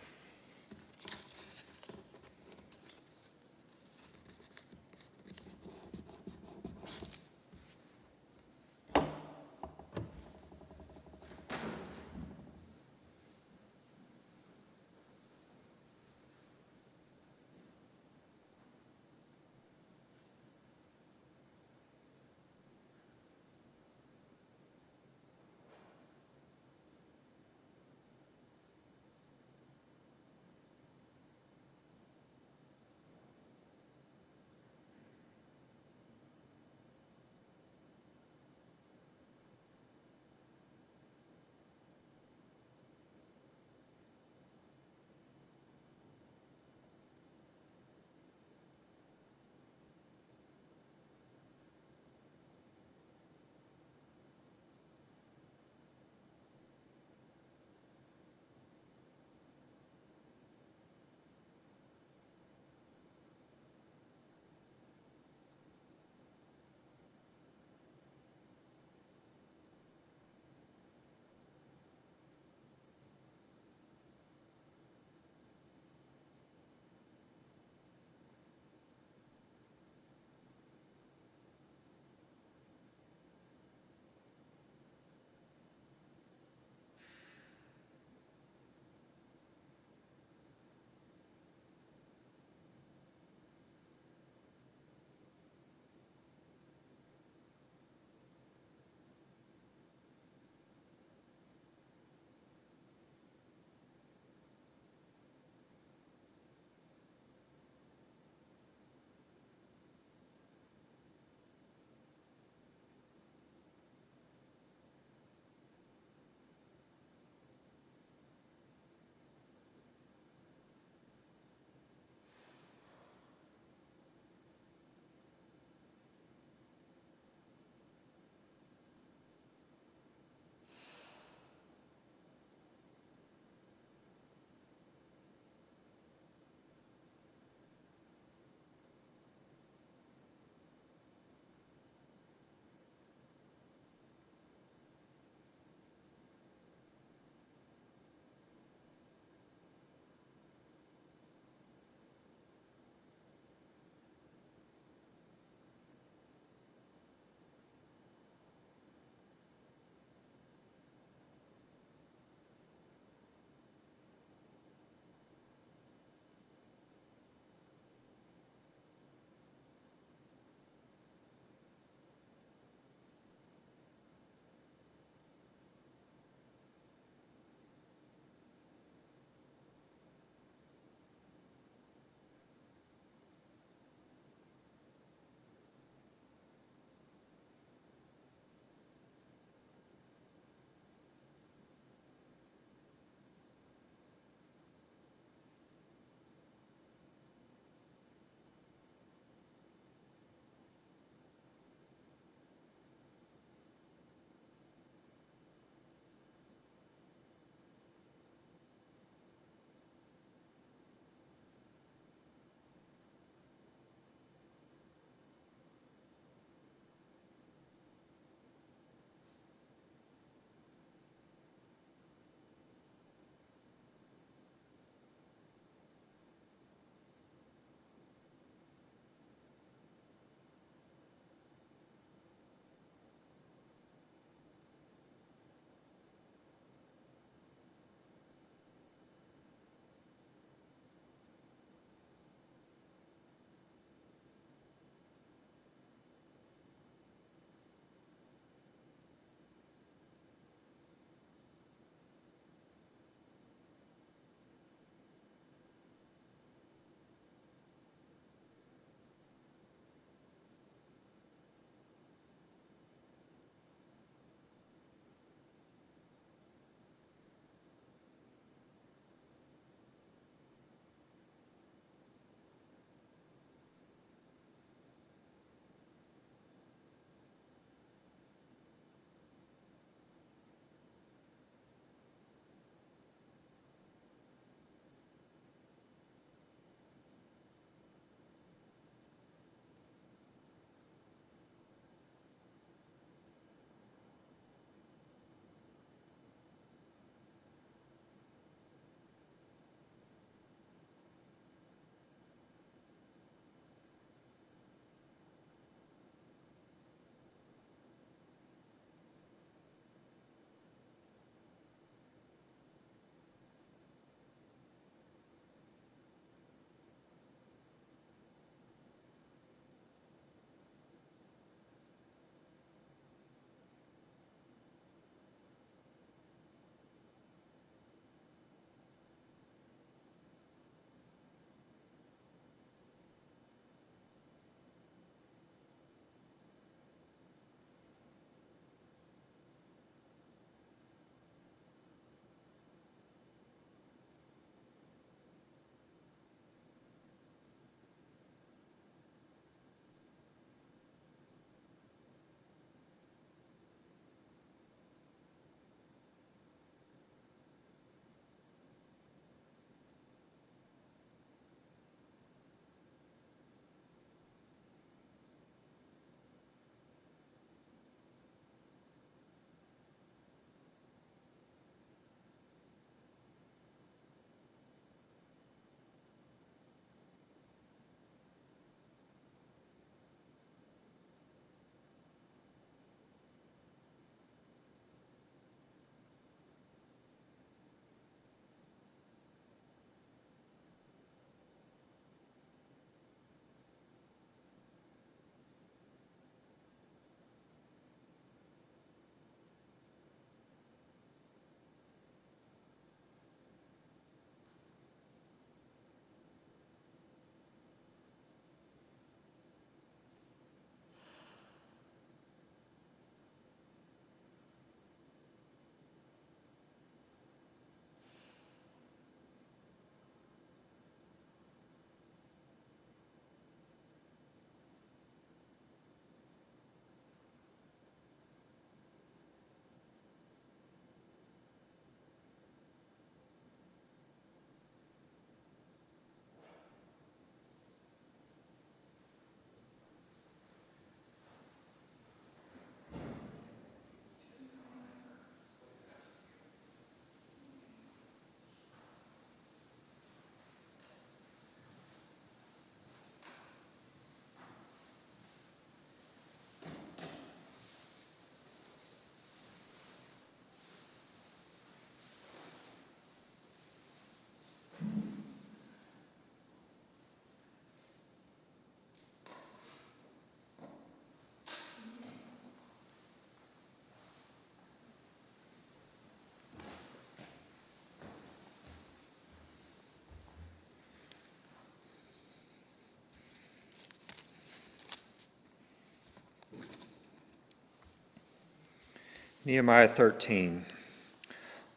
S17: Nehemiah 13.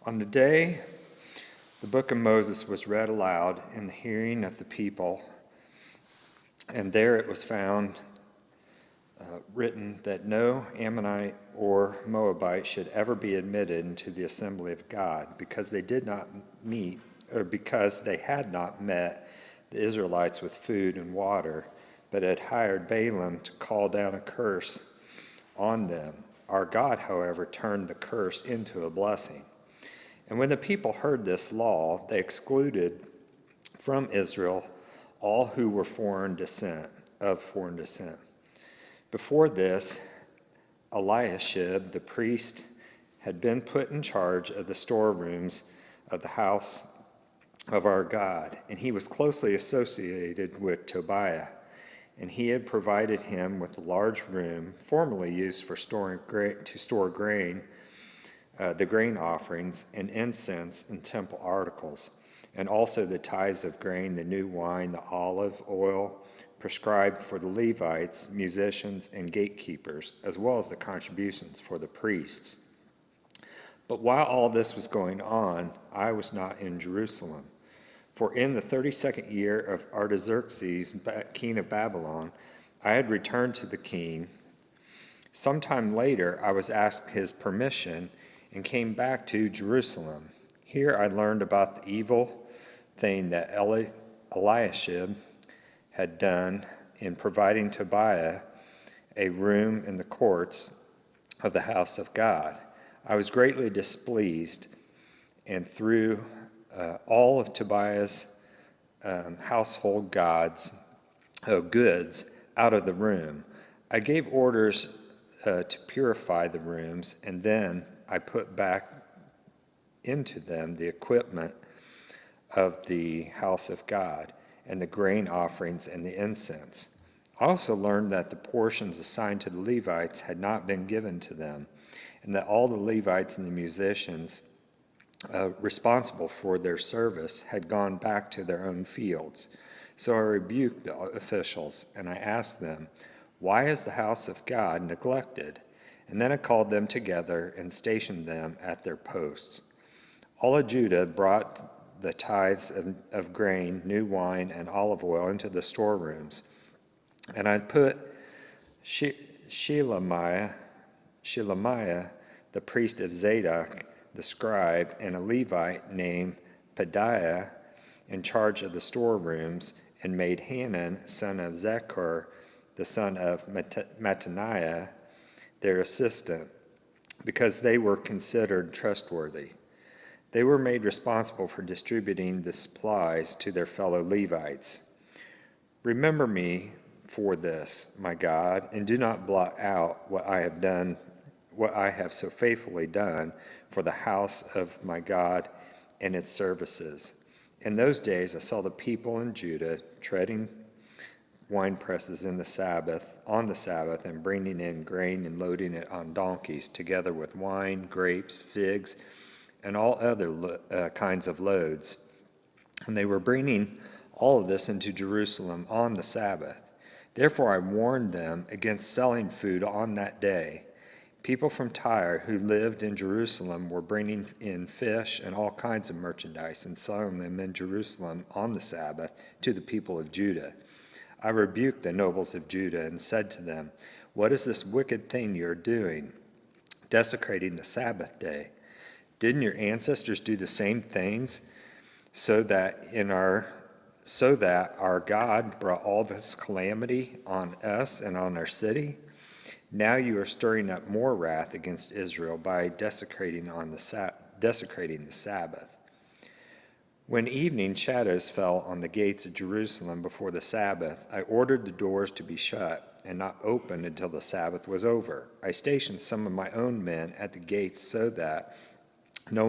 S17: On the day the book of Moses was read aloud in the hearing of the people, and there it was found written that no Ammonite or Moabite should ever be admitted into the assembly of God, because they did not meet, or because they had not met the Israelites with food and water, but had hired Balaam to call down a curse on them. Our God, however, turned the curse into a blessing. And when the people heard this law, they excluded from Israel all who were of foreign descent. Before this, Eliashib, the priest, had been put in charge of the storerooms of the house of our God, and he was closely associated with Tobiah, and he had provided him with a large room formerly used for store grain, the grain offerings and incense and temple articles, and also the tithes of grain, the new wine, the olive oil prescribed for the Levites, musicians, and gatekeepers, as well as the contributions for the priests. But while all this was going on, I was not in Jerusalem. For in the 32nd year of Artaxerxes, king of Babylon, I had returned to the king. Sometime later, I was asked his permission and came back to Jerusalem. Here I learned about the evil thing that Eliashib had done in providing Tobiah a room in the courts of the house of God. I was greatly displeased and threw all of Tobiah's household goods out of the room. I gave orders to purify the rooms, and then I put back into them the equipment of the house of God and the grain offerings and the incense. I also learned that the portions assigned to the Levites had not been given to them, and that all the Levites and the musicians responsible for their service had gone back to their own fields. So I rebuked the officials, and I asked them, "Why is the house of God neglected?" And then I called them together and stationed them at their posts. All of Judah brought the tithes of grain, new wine, and olive oil into the storerooms. And I put Shelemiah, the priest of Zadok, the scribe, and a Levite named Pedaiah in charge of the storerooms, and made Hanan, son of Zechar, the son of Mattaniah, their assistant, because they were considered trustworthy. They were made responsible for distributing the supplies to their fellow Levites. Remember me for this, my God, and do not blot out what I have so faithfully done for the house of my God and its services. In those days I saw the people in Judah treading wine presses on the Sabbath, and bringing in grain and loading it on donkeys, together with wine, grapes, figs, and all other kinds of loads. And they were bringing all of this into Jerusalem on the Sabbath. Therefore I warned them against selling food on that day. People from Tyre who lived in Jerusalem were bringing in fish and all kinds of merchandise and selling them in Jerusalem on the Sabbath to the people of Judah. I rebuked the nobles of Judah and said to them, "What is this wicked thing you are doing, desecrating the Sabbath day? Didn't your ancestors do the same things, so that our God brought all this calamity on us and on our city? Now you are stirring up more wrath against Israel by desecrating the Sabbath." When evening shadows fell on the gates of Jerusalem before the Sabbath, I ordered the doors to be shut and not opened until the Sabbath was over. I stationed some of my own men at the gates so that no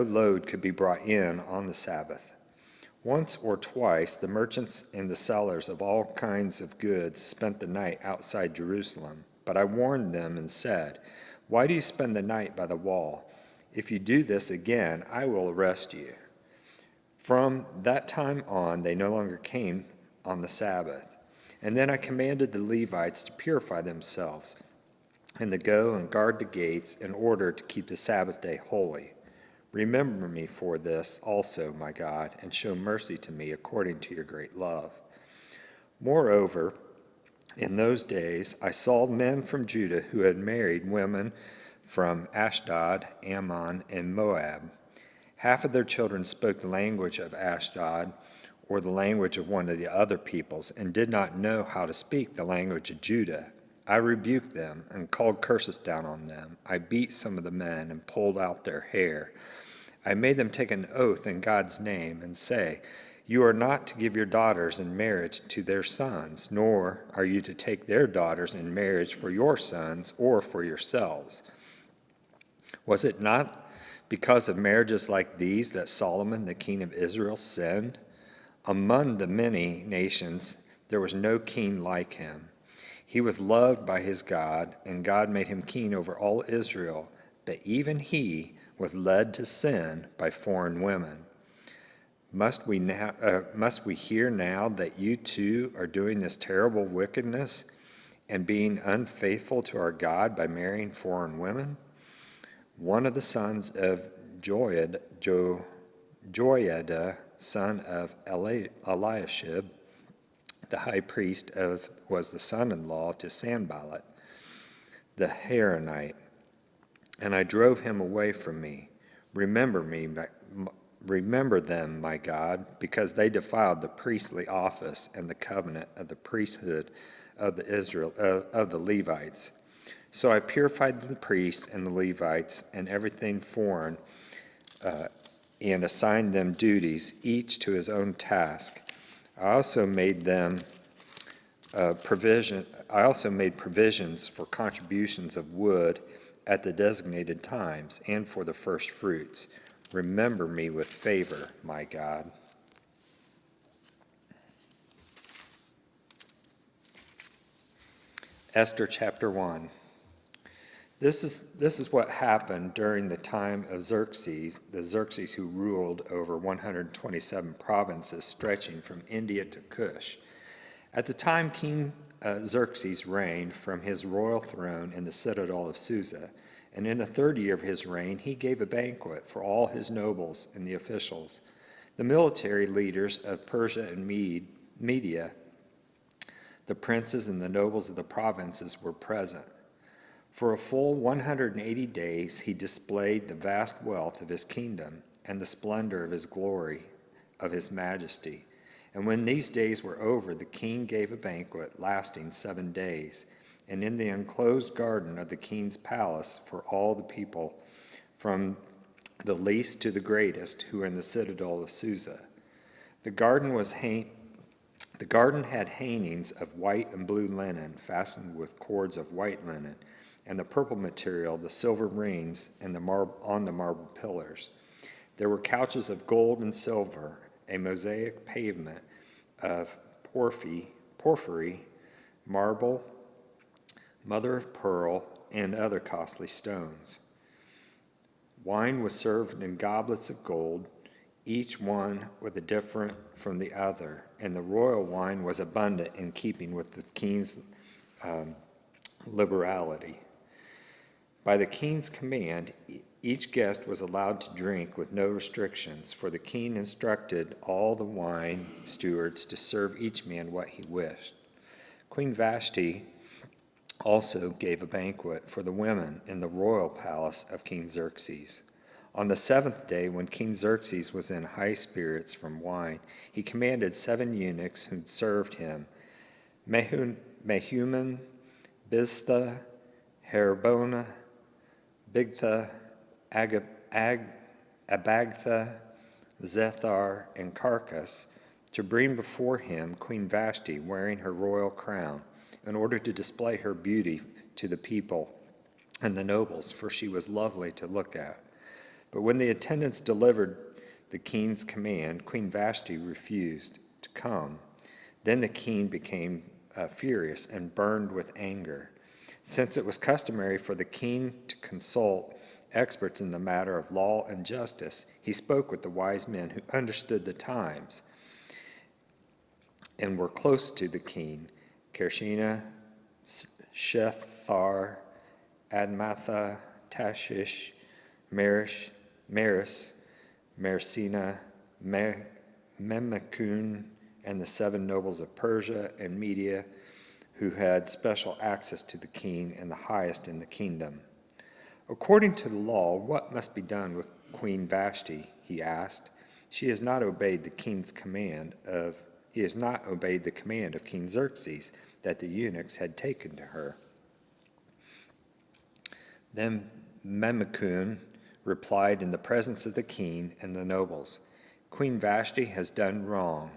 S17: load could be brought in on the Sabbath. Once or twice, the merchants and the sellers of all kinds of goods spent the night outside Jerusalem. But I warned them and said, "Why do you spend the night by the wall? If you do this again, I will arrest you." From that time on, they no longer came on the Sabbath. And then I commanded the Levites to purify themselves, and to go and guard the gates in order to keep the Sabbath day holy. Remember me for this also, my God, and show mercy to me according to your great love. Moreover, in those days I saw men from Judah who had married women from Ashdod, Ammon, and Moab. Half of their children spoke the language of Ashdod, or the language of one of the other peoples, and did not know how to speak the language of Judah. I rebuked them and called curses down on them. I beat some of the men and pulled out their hair. I made them take an oath in God's name and say, "You are not to give your daughters in marriage to their sons, nor are you to take their daughters in marriage for your sons or for yourselves." Was it not because of marriages like these that Solomon, the king of Israel, sinned? Among the many nations, there was no king like him. He was loved by his God, and God made him king over all Israel, but even he was led to sin by foreign women. Must we hear now that you too are doing this terrible wickedness and being unfaithful to our God by marrying foreign women? One of the sons of Joiada, son of Eliashib, the high priest, was the son-in-law to Sanballat, the Horonite, and I drove him away from me. Remember them, my God, because they defiled the priestly office and the covenant of the priesthood of the Levites. So I purified the priests and the Levites and everything foreign, and assigned them duties, each to his own task. I also made provisions for contributions of wood at the designated times and for the first fruits. Remember me with favor, my God. Esther chapter 1. This is what happened during the time of Xerxes, the Xerxes who ruled over 127 provinces stretching from India to Cush. At the time King Xerxes reigned from his royal throne in the citadel of Susa, and in the third year of his reign he gave a banquet for all his nobles and the officials. The military leaders of Persia and Media, the princes and the nobles of the provinces were present. For a full 180 days he displayed the vast wealth of his kingdom and the splendor of his glory, of his majesty. And when these days were over, the king gave a banquet lasting 7 days, and in the enclosed garden of the king's palace for all the people, from the least to the greatest, who were in the citadel of Susa. The garden had hangings of white and blue linen fastened with cords of white linen, and the purple material, the silver rings, and on the marble pillars. There were couches of gold and silver, a mosaic pavement of porphyry, marble, mother of pearl, and other costly stones. Wine was served in goblets of gold, each one with a different from the other, and the royal wine was abundant in keeping with the king's liberality. By the king's command, each guest was allowed to drink with no restrictions, for the king instructed all the wine stewards to serve each man what he wished. Queen Vashti also gave a banquet for the women in the royal palace of King Xerxes. On the 7th day, when King Xerxes was in high spirits from wine, he commanded 7 eunuchs who served him, Mehuman, Biztha, Harbona, Bigtha, Abagtha, Zethar, and Carcass, to bring before him Queen Vashti wearing her royal crown, in order to display her beauty to the people and the nobles, for she was lovely to look at. But when the attendants delivered the king's command, Queen Vashti refused to come. Then the king became furious and burned with anger. Since it was customary for the king to consult experts in the matter of law and justice, he spoke with the wise men who understood the times and were close to the king. Kershina, Shethar, Admatha, Tashish, Maris, Mersina, Memucan, and the 7 nobles of Persia and Media, who had special access to the king and the highest in the kingdom. According to the law, what must be done with Queen Vashti? He asked. He has not obeyed the command of King Xerxes that the eunuchs had taken to her. Then Memucan replied in the presence of the king and the nobles, Queen Vashti has done wrong,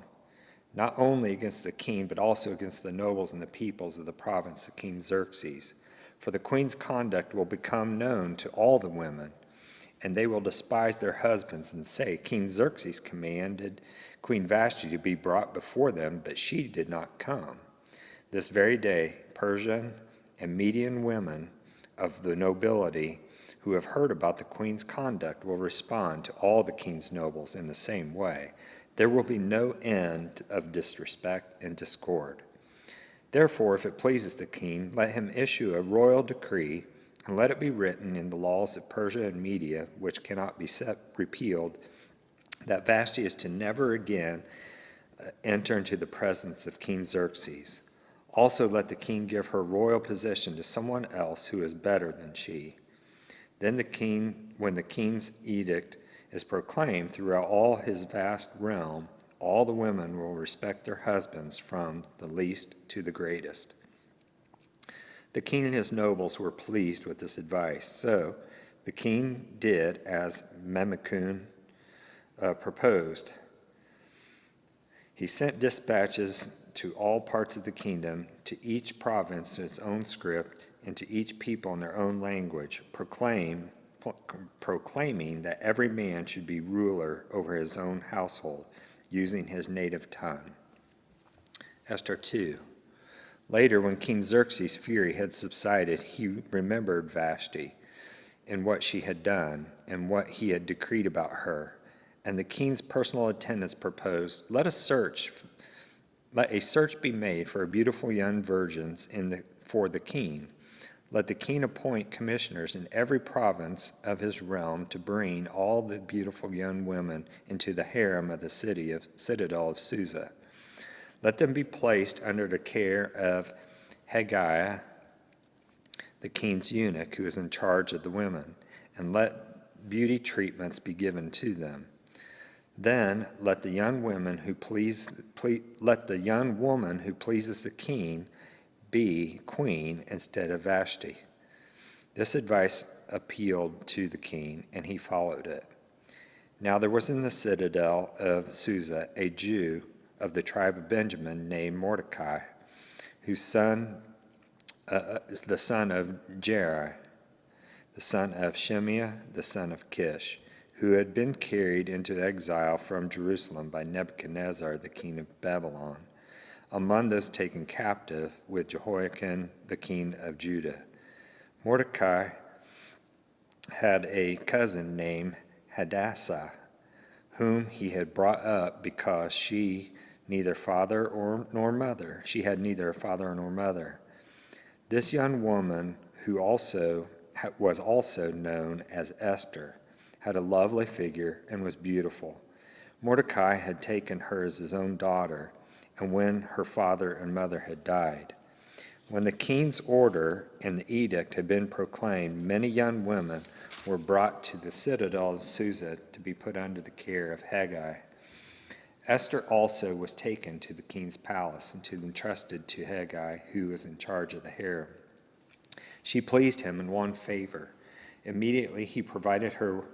S17: not only against the king, but also against the nobles and the peoples of the province of King Xerxes. For the queen's conduct will become known to all the women, and they will despise their husbands and say, King Xerxes commanded Queen Vashti to be brought before them, but she did not come. This very day, Persian and Median women of the nobility who have heard about the queen's conduct will respond to all the king's nobles in the same way. There will be no end of disrespect and discord. Therefore, if it pleases the king, let him issue a royal decree, and let it be written in the laws of Persia and Media, which cannot be repealed, that Vashti is to never again enter into the presence of King Xerxes. Also let the king give her royal position to someone else who is better than she. Then when the king's edict is proclaimed throughout all his vast realm, all the women will respect their husbands from the least to the greatest. The king and his nobles were pleased with this advice. So the king did as Memucan proposed. He sent dispatches to all parts of the kingdom, to each province in its own script, and to each people in their own language, proclaiming that every man should be ruler over his own household, using his native tongue. Esther 2. Later, when King Xerxes' fury had subsided, he remembered Vashti and what she had done and what he had decreed about her. And the king's personal attendants proposed, let a search be made for beautiful young virgins for the king. Let the king appoint commissioners in every province of his realm to bring all the beautiful young women into the harem of the citadel of Susa. Let them be placed under the care of Hegai, the king's eunuch, who is in charge of the women, and let beauty treatments be given to them. Then let the young woman who pleases the king be queen instead of Vashti. This advice appealed to the king, and he followed it. Now there was in the citadel of Susa a Jew of the tribe of Benjamin named Mordecai, whose son is the son of Jair, the son of Shimea, the son of Kish, who had been carried into exile from Jerusalem by Nebuchadnezzar, the king of Babylon, among those taken captive with Jehoiakim, the king of Judah. Mordecai had a cousin named Hadassah, whom he had brought up because she had neither a father nor mother. This young woman, who was also known as Esther, had a lovely figure and was beautiful. Mordecai had taken her as his own daughter, and when her father and mother had died. When the king's order and the edict had been proclaimed, many young women were brought to the citadel of Susa to be put under the care of Hegai. Esther also was taken to the king's palace and entrusted to Hegai, who was in charge of the harem. She pleased him and won favor. Immediately he provided her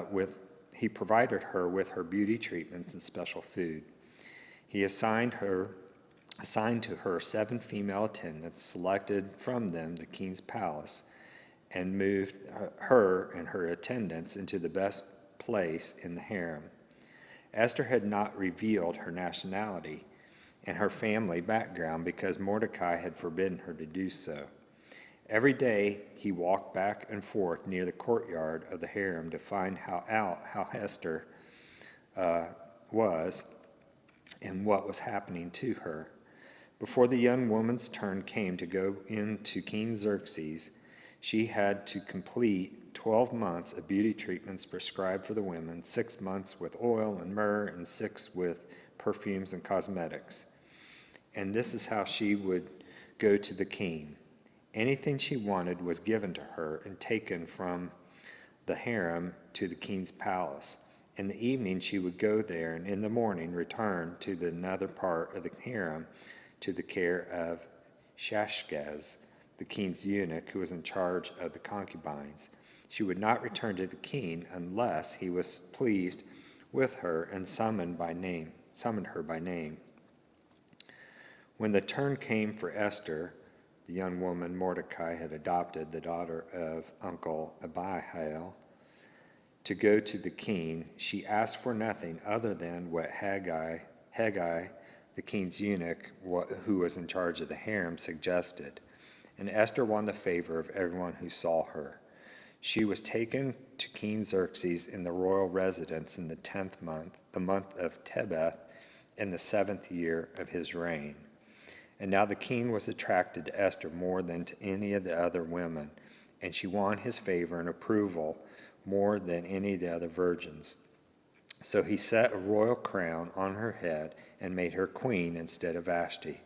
S17: with her beauty treatments and special food. He assigned to her 7 female attendants, selected from them the king's palace, and moved her and her attendants into the best place in the harem. Esther had not revealed her nationality and her family background because Mordecai had forbidden her to do so. Every day he walked back and forth near the courtyard of the harem to find out how Esther was and what was happening to her. Before the young woman's turn came to go in to King Xerxes, she had to complete 12 months of beauty treatments prescribed for the women, 6 months with oil and myrrh, and 6 with perfumes and cosmetics. And this is how she would go to the king. Anything she wanted was given to her and taken from the harem to the king's palace. In the evening she would go there, and in the morning return to the another part of the harem to the care of Shashgaz, the king's eunuch, who was in charge of the concubines. She would not return to the king unless he was pleased with her and summoned her by name. When the turn came for Esther, the young woman Mordecai had adopted, the daughter of Uncle Abihail, to go to the king, she asked for nothing other than what Haggai, the king's eunuch, who was in charge of the harem, suggested. And Esther won the favor of everyone who saw her. She was taken to King Xerxes in the royal residence in the 10th month, the month of Tebeth, in the 7th year of his reign. And now the king was attracted to Esther more than to any of the other women, and she won his favor and approval more than any of the other virgins. So he set a royal crown on her head and made her queen instead of Vashti.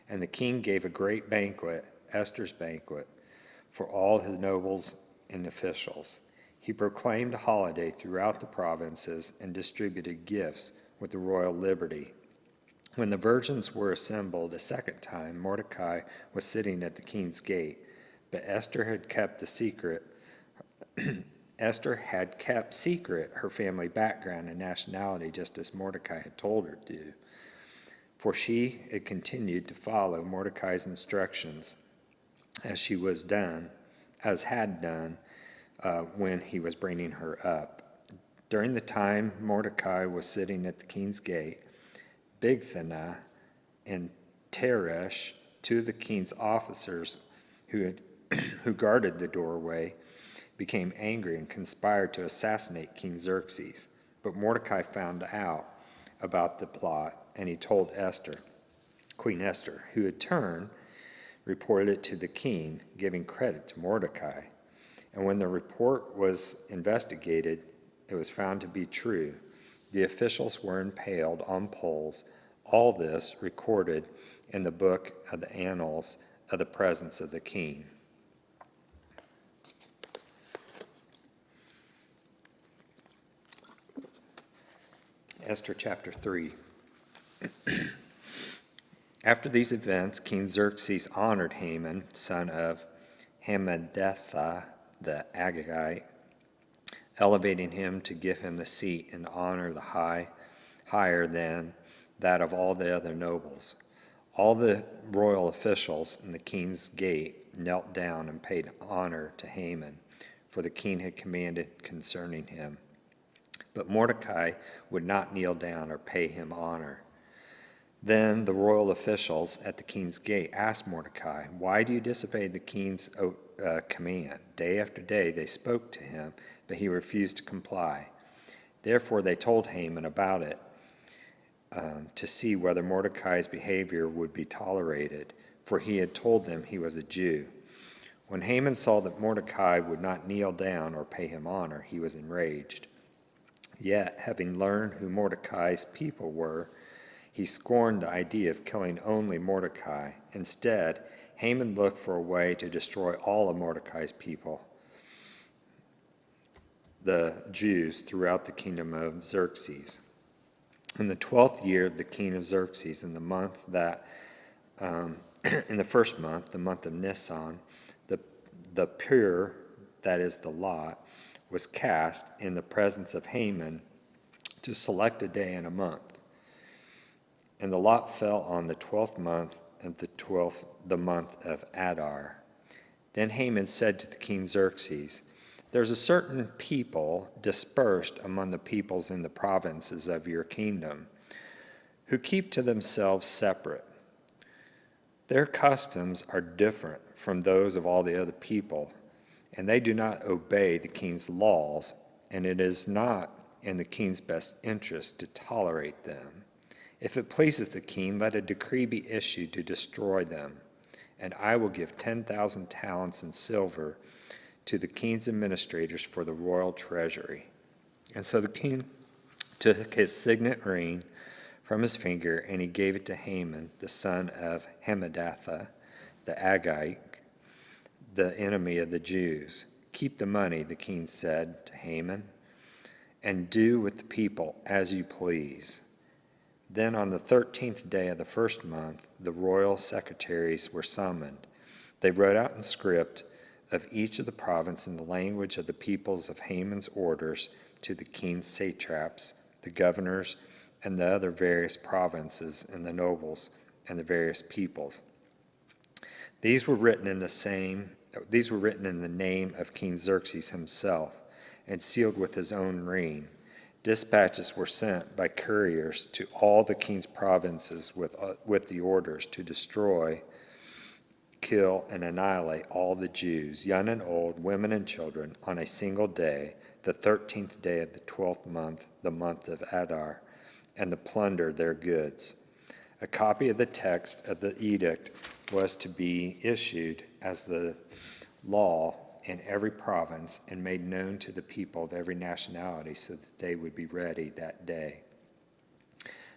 S17: And the king gave a great banquet, Esther's banquet, for all his nobles and officials. He proclaimed a holiday throughout the provinces and distributed gifts with the royal liberty. When the virgins were assembled a second time, Mordecai was sitting at the king's gate, but Esther had kept secret her family background and nationality, just as Mordecai had told her to do. For she had continued to follow Mordecai's instructions as had done when he was bringing her up. During the time Mordecai was sitting at the king's gate, Bigthana and Teresh, two of the king's officers who guarded the doorway, became angry and conspired to assassinate King Xerxes. But Mordecai found out about the plot, and he told Esther, Queen Esther, who in turn reported it to the king, giving credit to Mordecai. And when the report was investigated, it was found to be true. The officials were impaled on poles. All this recorded in the book of the annals of the presence of the king. Esther chapter 3. After these events, King Xerxes honored Haman, son of Hammedatha the Agagite, elevating him to give him the seat and honor higher than that of all the other nobles. All the royal officials in the king's gate knelt down and paid honor to Haman, for the king had commanded concerning him. But Mordecai would not kneel down or pay him honor. Then the royal officials at the king's gate asked Mordecai, "Why do you disobey the king's command?" Day after day they spoke to him, but he refused to comply. Therefore they told Haman about it to see whether Mordecai's behavior would be tolerated, for he had told them he was a Jew. When Haman saw that Mordecai would not kneel down or pay him honor, he was enraged. Yet, having learned who Mordecai's people were, he scorned the idea of killing only Mordecai. Instead, Haman looked for a way to destroy all of Mordecai's people, the Jews, throughout the kingdom of Xerxes. In the 12th year of the king of Xerxes, in the month that, in the first month, the month of Nisan, the pur, that is the lot, was cast in the presence of Haman to select a day and a month. And the lot fell on the 12th month of the month of Adar. Then Haman said to the king Xerxes, "There's a certain people dispersed among the peoples in the provinces of your kingdom, who keep to themselves separate. Their customs are different from those of all the other people, and they do not obey the king's laws, and it is not in the king's best interest to tolerate them. If it pleases the king, let a decree be issued to destroy them, and I will give 10,000 talents in silver to the king's administrators for the royal treasury." And so the king took his signet ring from his finger, and he gave it to Haman, the son of Hammedatha, the Agagite, the enemy of the Jews. "Keep the money," the king said to Haman, "and do with the people as you please." Then on the 13th day of the first month, the royal secretaries were summoned. They wrote out in script of each of the province in the language of the peoples of Haman's orders to the king's satraps, the governors, and the other various provinces, and the nobles, and the various peoples. These were written in the name of King Xerxes himself, and sealed with his own ring. Dispatches were sent by couriers to all the king's provinces with the orders to destroy, kill, and annihilate all the Jews, young and old, women and children, on a single day, the 13th day of the 12th month, the month of Adar, and to plunder their goods. A copy of the text of the edict was to be issued as the law in every province and made known to the people of every nationality so that they would be ready that day.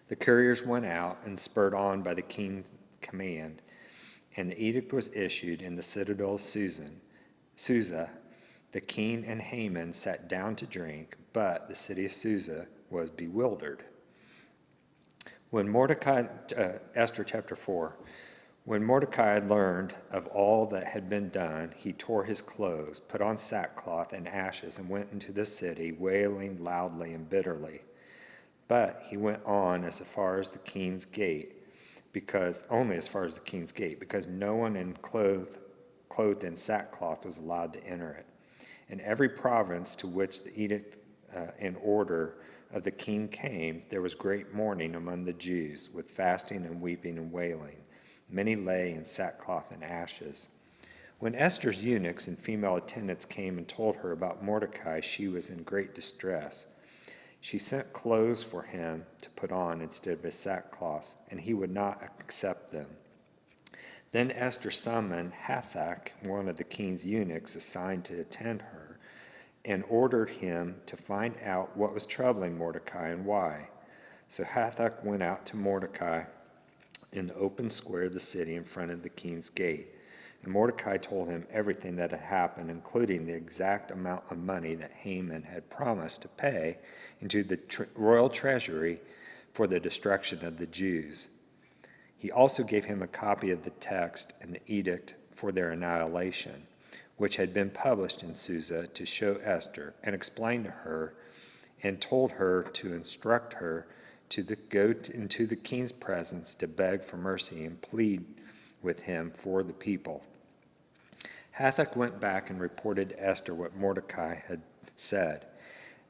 S17: The couriers went out and spurred on by the king's command, and the edict was issued in the citadel of Susa. The king and Haman sat down to drink, but the city of Susa was bewildered. Esther chapter 4. When Mordecai learned of all that had been done, he tore his clothes, put on sackcloth and ashes, and went into the city, wailing loudly and bitterly. But he went on as far as the king's gate, because no one clothed in sackcloth was allowed to enter it. In every province to which the edict and order of the king came, there was great mourning among the Jews, with fasting and weeping and wailing. Many lay in sackcloth and ashes. When Esther's eunuchs and female attendants came and told her about Mordecai, she was in great distress. She sent clothes for him to put on instead of his sackcloth, and he would not accept them. Then Esther summoned Hathach, one of the king's eunuchs assigned to attend her, and ordered him to find out what was troubling Mordecai and why. So Hathach went out to Mordecai in the open square of the city in front of the king's gate. And Mordecai told him everything that had happened, including the exact amount of money that Haman had promised to pay into the royal treasury for the destruction of the Jews. He also gave him a copy of the text and the edict for their annihilation, which had been published in Susa, to show Esther, and explained to her, and told her to instruct her to go into the king's presence to beg for mercy and plead with him for the people. Hathach went back and reported to Esther what Mordecai had said,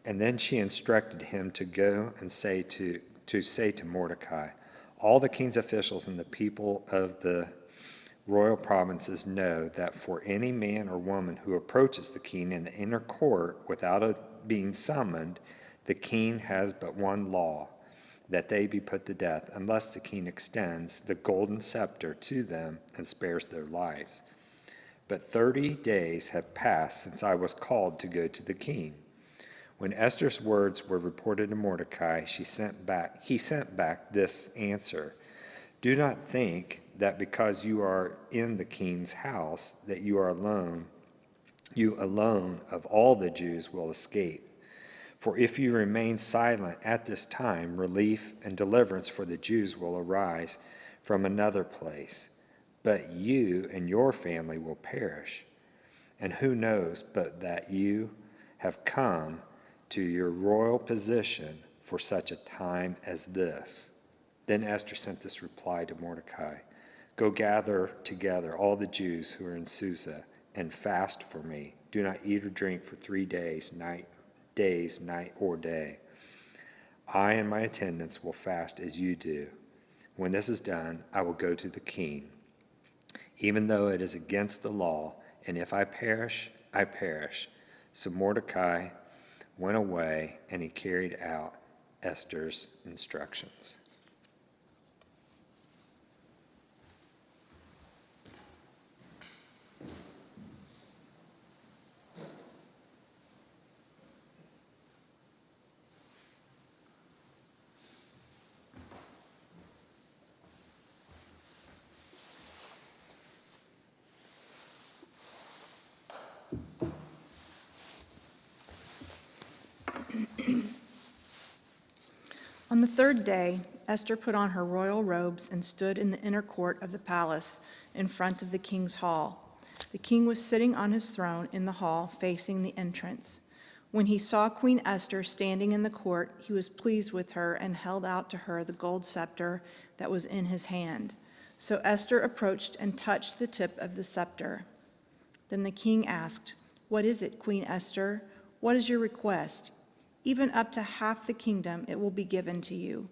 S17: and then she instructed him to go and say to Mordecai, "All the king's officials and the people of the royal provinces know that for any man or woman who approaches the king in the inner court without being summoned, the king has but one law, that they be put to death, unless the king extends the golden scepter to them and spares their lives. But 30 days have passed since I was called to go to the king." When Esther's words were reported to Mordecai, he sent back this answer: "Do not think that because you are in the king's house, that you alone of all the Jews will escape. For if you remain silent at this time, relief and deliverance for the Jews will arise from another place, but you and your family will perish. And who knows but that you have come to your royal position for such a time as this?" Then Esther sent this reply to Mordecai: "Go gather together all the Jews who are in Susa and fast for me. Do not eat or drink for 3 days, night or day. I and my attendants will fast as you do. When this is done, I will go to the king, even though it is against the law, and if I perish, I perish." So Mordecai went away, and he carried out Esther's instructions.
S16: On the third day, Esther put on her royal robes and stood in the inner court of the palace in front of the king's hall. The king was sitting on his throne in the hall facing the entrance. When he saw Queen Esther standing in the court, he was pleased with her and held out to her the gold scepter that was in his hand. So Esther approached and touched the tip of the scepter. Then the king asked, "What is it, Queen Esther? What is your request? Even up to half the kingdom it will be given to you."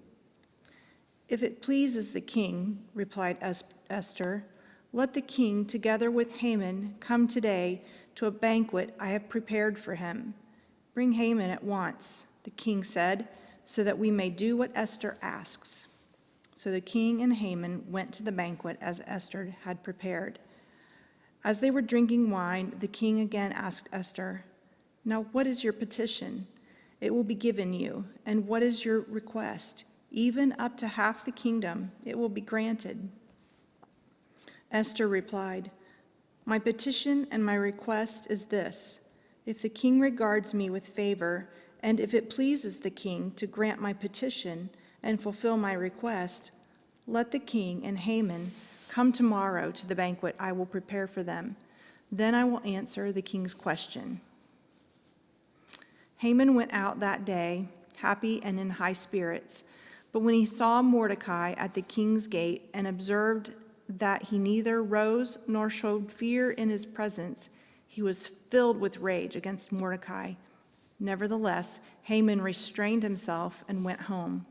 S16: "If it pleases the king," replied Esther, "let the king, together with Haman, come today to a banquet I have prepared for him." "Bring Haman at once," the king said, "so that we may do what Esther asks." So the king and Haman went to the banquet as Esther had prepared. As they were drinking wine, the king again asked Esther, "Now what is your petition? It will be given you. And what is your request? Even up to half the kingdom, it will be granted." Esther replied, "My petition and my request is this: if the king regards me with favor, and if it pleases the king to grant my petition and fulfill my request, let the king and Haman come tomorrow to the banquet I will prepare for them. Then I will answer the king's question." Haman went out that day, happy and in high spirits. But when he saw Mordecai at the king's gate and observed that he neither rose nor showed fear in his presence, he was filled with rage against Mordecai. Nevertheless, Haman restrained himself and went home.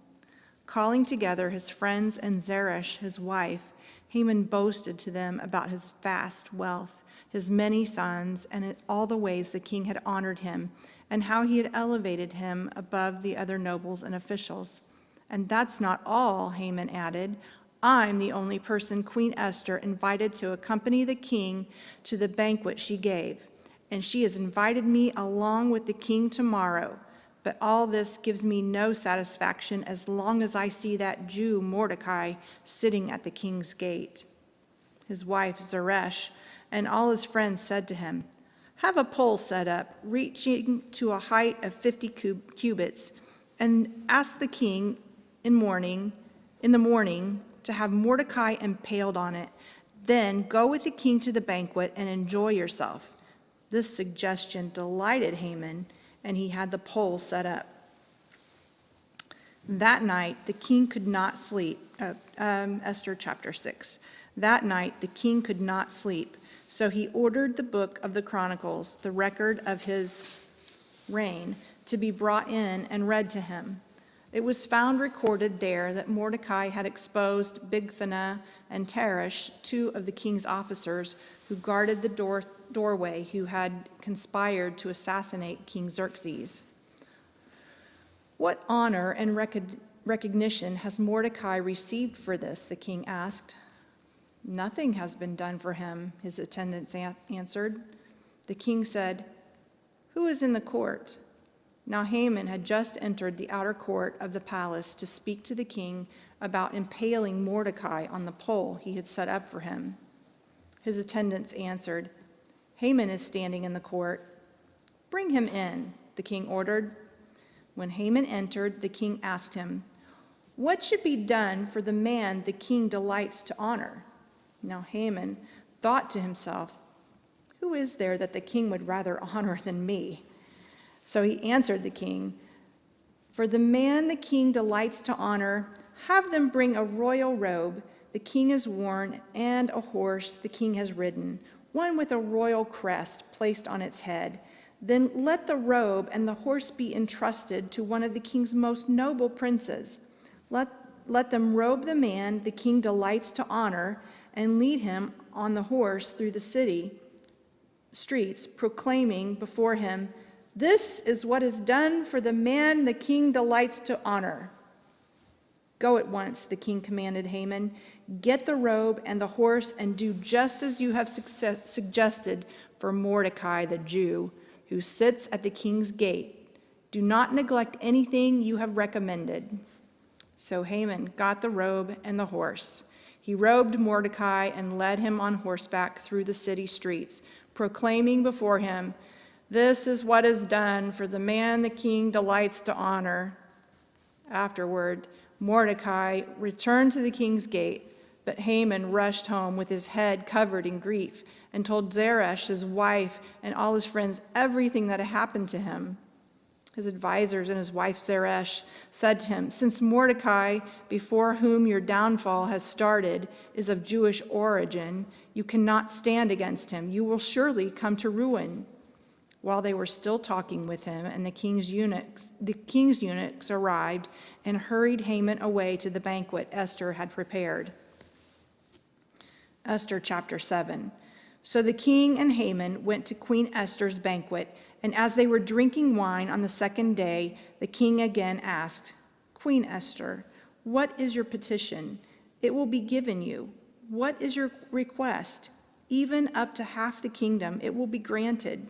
S16: Calling together his friends and Zeresh, his wife, Haman boasted to them about his vast wealth, his many sons, and all the ways the king had honored him, and how he had elevated him above the other nobles and officials. "And that's not all," Haman added. "I'm the only person Queen Esther invited to accompany the king to the banquet she gave, and she has invited me along with the king tomorrow. But all this gives me no satisfaction as long as I see that Jew Mordecai sitting at the king's gate." His wife Zeresh and all his friends said to him, "Have a pole set up, reaching to a height of 50 cubits, and ask the king in the morning to have Mordecai impaled on it. Then go with the king to the banquet and enjoy yourself." This suggestion delighted Haman, and he had the pole set up. That night, the king could not sleep. Esther chapter 6. That night, the king could not sleep. So he ordered the book of the Chronicles, the record of his reign, to be brought in and read to him. It was found recorded there that Mordecai had exposed Bigthana and Teresh, two of the king's officers who guarded the doorway, who had conspired to assassinate King Xerxes. "What honor and recognition has Mordecai received for this?" the king asked. "Nothing has been done for him," his attendants answered. The king said, "Who is in the court?" Now Haman had just entered the outer court of the palace to speak to the king about impaling Mordecai on the pole he had set up for him. His attendants answered, "Haman is standing in the court." "Bring him in," the king ordered. When Haman entered, the king asked him, "What should be done for the man the king delights to honor?" Now Haman thought to himself, "Who is there that the king would rather honor than me?" So he answered the king, "For the man the king delights to honor, have them bring a royal robe the king has worn and a horse the king has ridden, one with a royal crest placed on its head. Then let the robe and the horse be entrusted to one of the king's most noble princes. Let them robe the man the king delights to honor and lead him on the horse through the city streets, proclaiming before him, 'This is what is done for the man the king delights to honor.'" "Go at once," the king commanded Haman. "Get the robe and the horse and do just as you have suggested for Mordecai the Jew, who sits at the king's gate. Do not neglect anything you have recommended." So Haman got the robe and the horse. He robed Mordecai and led him on horseback through the city streets,
S14: proclaiming before him, "This is what is done for the man the king delights to honor." Afterward, Mordecai returned to the king's gate, but Haman rushed home with his head covered in grief and told Zeresh, his wife, and all his friends everything that had happened to him. His advisors and his wife Zeresh said to him, "Since Mordecai, before whom your downfall has started, is of Jewish origin, you cannot stand against him. You will surely come to ruin." While they were still talking with him, and the king's eunuchs arrived and hurried Haman away to the banquet Esther had prepared. Esther chapter 7. So the king and Haman went to Queen Esther's banquet, and as they were drinking wine on the second day, the king again asked, "Queen Esther, what is your petition? It will be given you. What is your request? Even up to half the kingdom, it will be granted."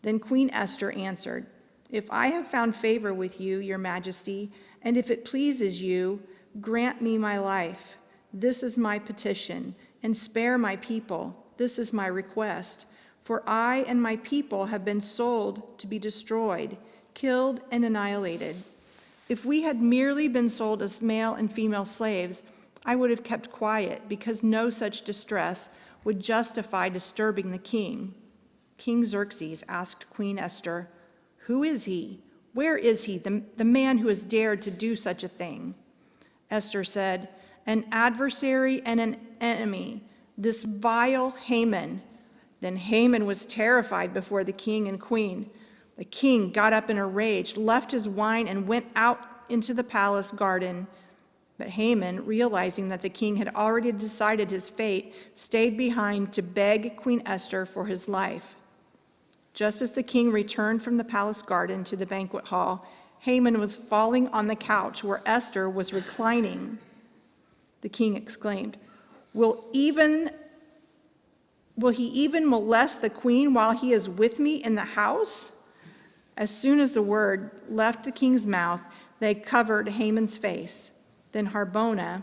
S14: Then Queen Esther answered, "If I have found favor with you, your majesty, and if it pleases you, grant me my life. This is my petition, and spare my people. This is my request. For I and my people have been sold to be destroyed, killed, and annihilated. If we had merely been sold as male and female slaves, I would have kept quiet, because no such distress would justify disturbing the king." King Xerxes asked Queen Esther, "Who is he? Where is he, the man who has dared to do such a thing?" Esther said, "An adversary and an enemy, this vile Haman." Then Haman was terrified before the king and queen. The king got up in a rage, left his wine, and went out into the palace garden. But Haman, realizing that the king had already decided his fate, stayed behind to beg Queen Esther for his life. Just as the king returned from the palace garden to the banquet hall, Haman was falling on the couch where Esther was reclining. The king exclaimed, Will he even molest the queen while he is with me in the house?" As soon as the word left the king's mouth, they covered Haman's face. Then Harbona,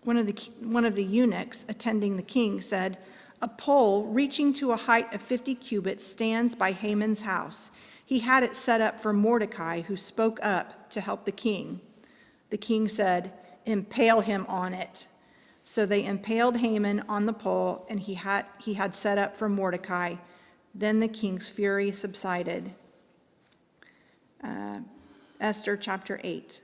S14: one of the eunuchs attending the king, said, "A pole reaching to a height of 50 cubits stands by Haman's house. He had it set up for Mordecai, who spoke up to help the king." The king said, "Impale him on it." So they impaled Haman on the pole, and he had set up for Mordecai. Then the king's fury subsided. Esther chapter 8.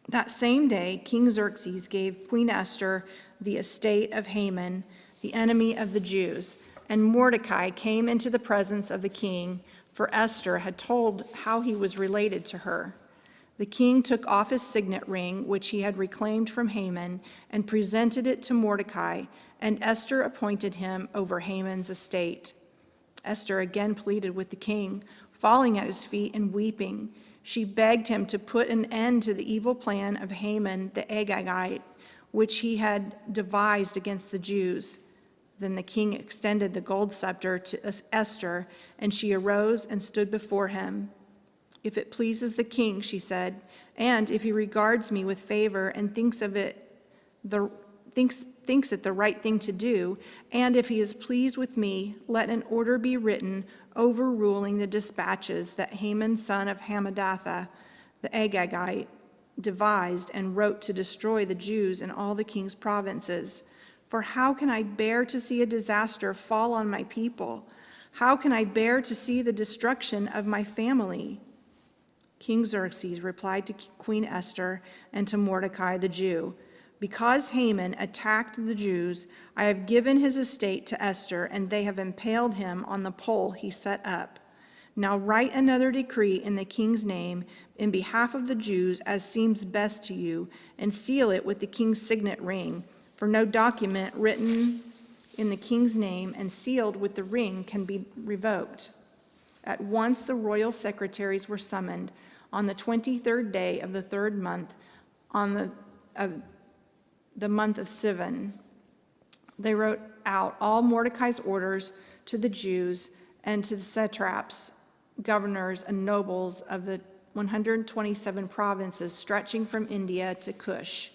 S14: That same day, King Xerxes gave Queen Esther the estate of Haman, the enemy of the Jews, and Mordecai came into the presence of the king, for Esther had told how he was related to her. The king took off his signet ring, which he had reclaimed from Haman, and presented it to Mordecai, and Esther appointed him over Haman's estate. Esther again pleaded with the king, falling at his feet and weeping. She begged him to put an end to the evil plan of Haman the Agagite, which he had devised against the Jews. Then the king extended the gold scepter to Esther, and she arose and stood before him. "If it pleases the king," she said, "and if he regards me with favor and thinks it the right thing to do, and if he is pleased with me, let an order be written overruling the dispatches that Haman, son of Hammedatha, the Agagite, devised and wrote to destroy the Jews in all the king's provinces. For how can I bear to see a disaster fall on my people? How can I bear to see the destruction of my family?" King Xerxes replied to Queen Esther and to Mordecai the Jew, "Because Haman attacked the Jews, I have given his estate to Esther, and they have impaled him on the pole he set up. Now write another decree in the king's name in behalf of the Jews as seems best to you, and seal it with the king's signet ring, for no document written in the king's name and sealed with the ring can be revoked." At once the royal secretaries were summoned on the 23rd day of the third month, on the month of Sivan. They wrote out all Mordecai's orders to the Jews and to the satraps, governors, and nobles of the 127 provinces stretching from India to Cush.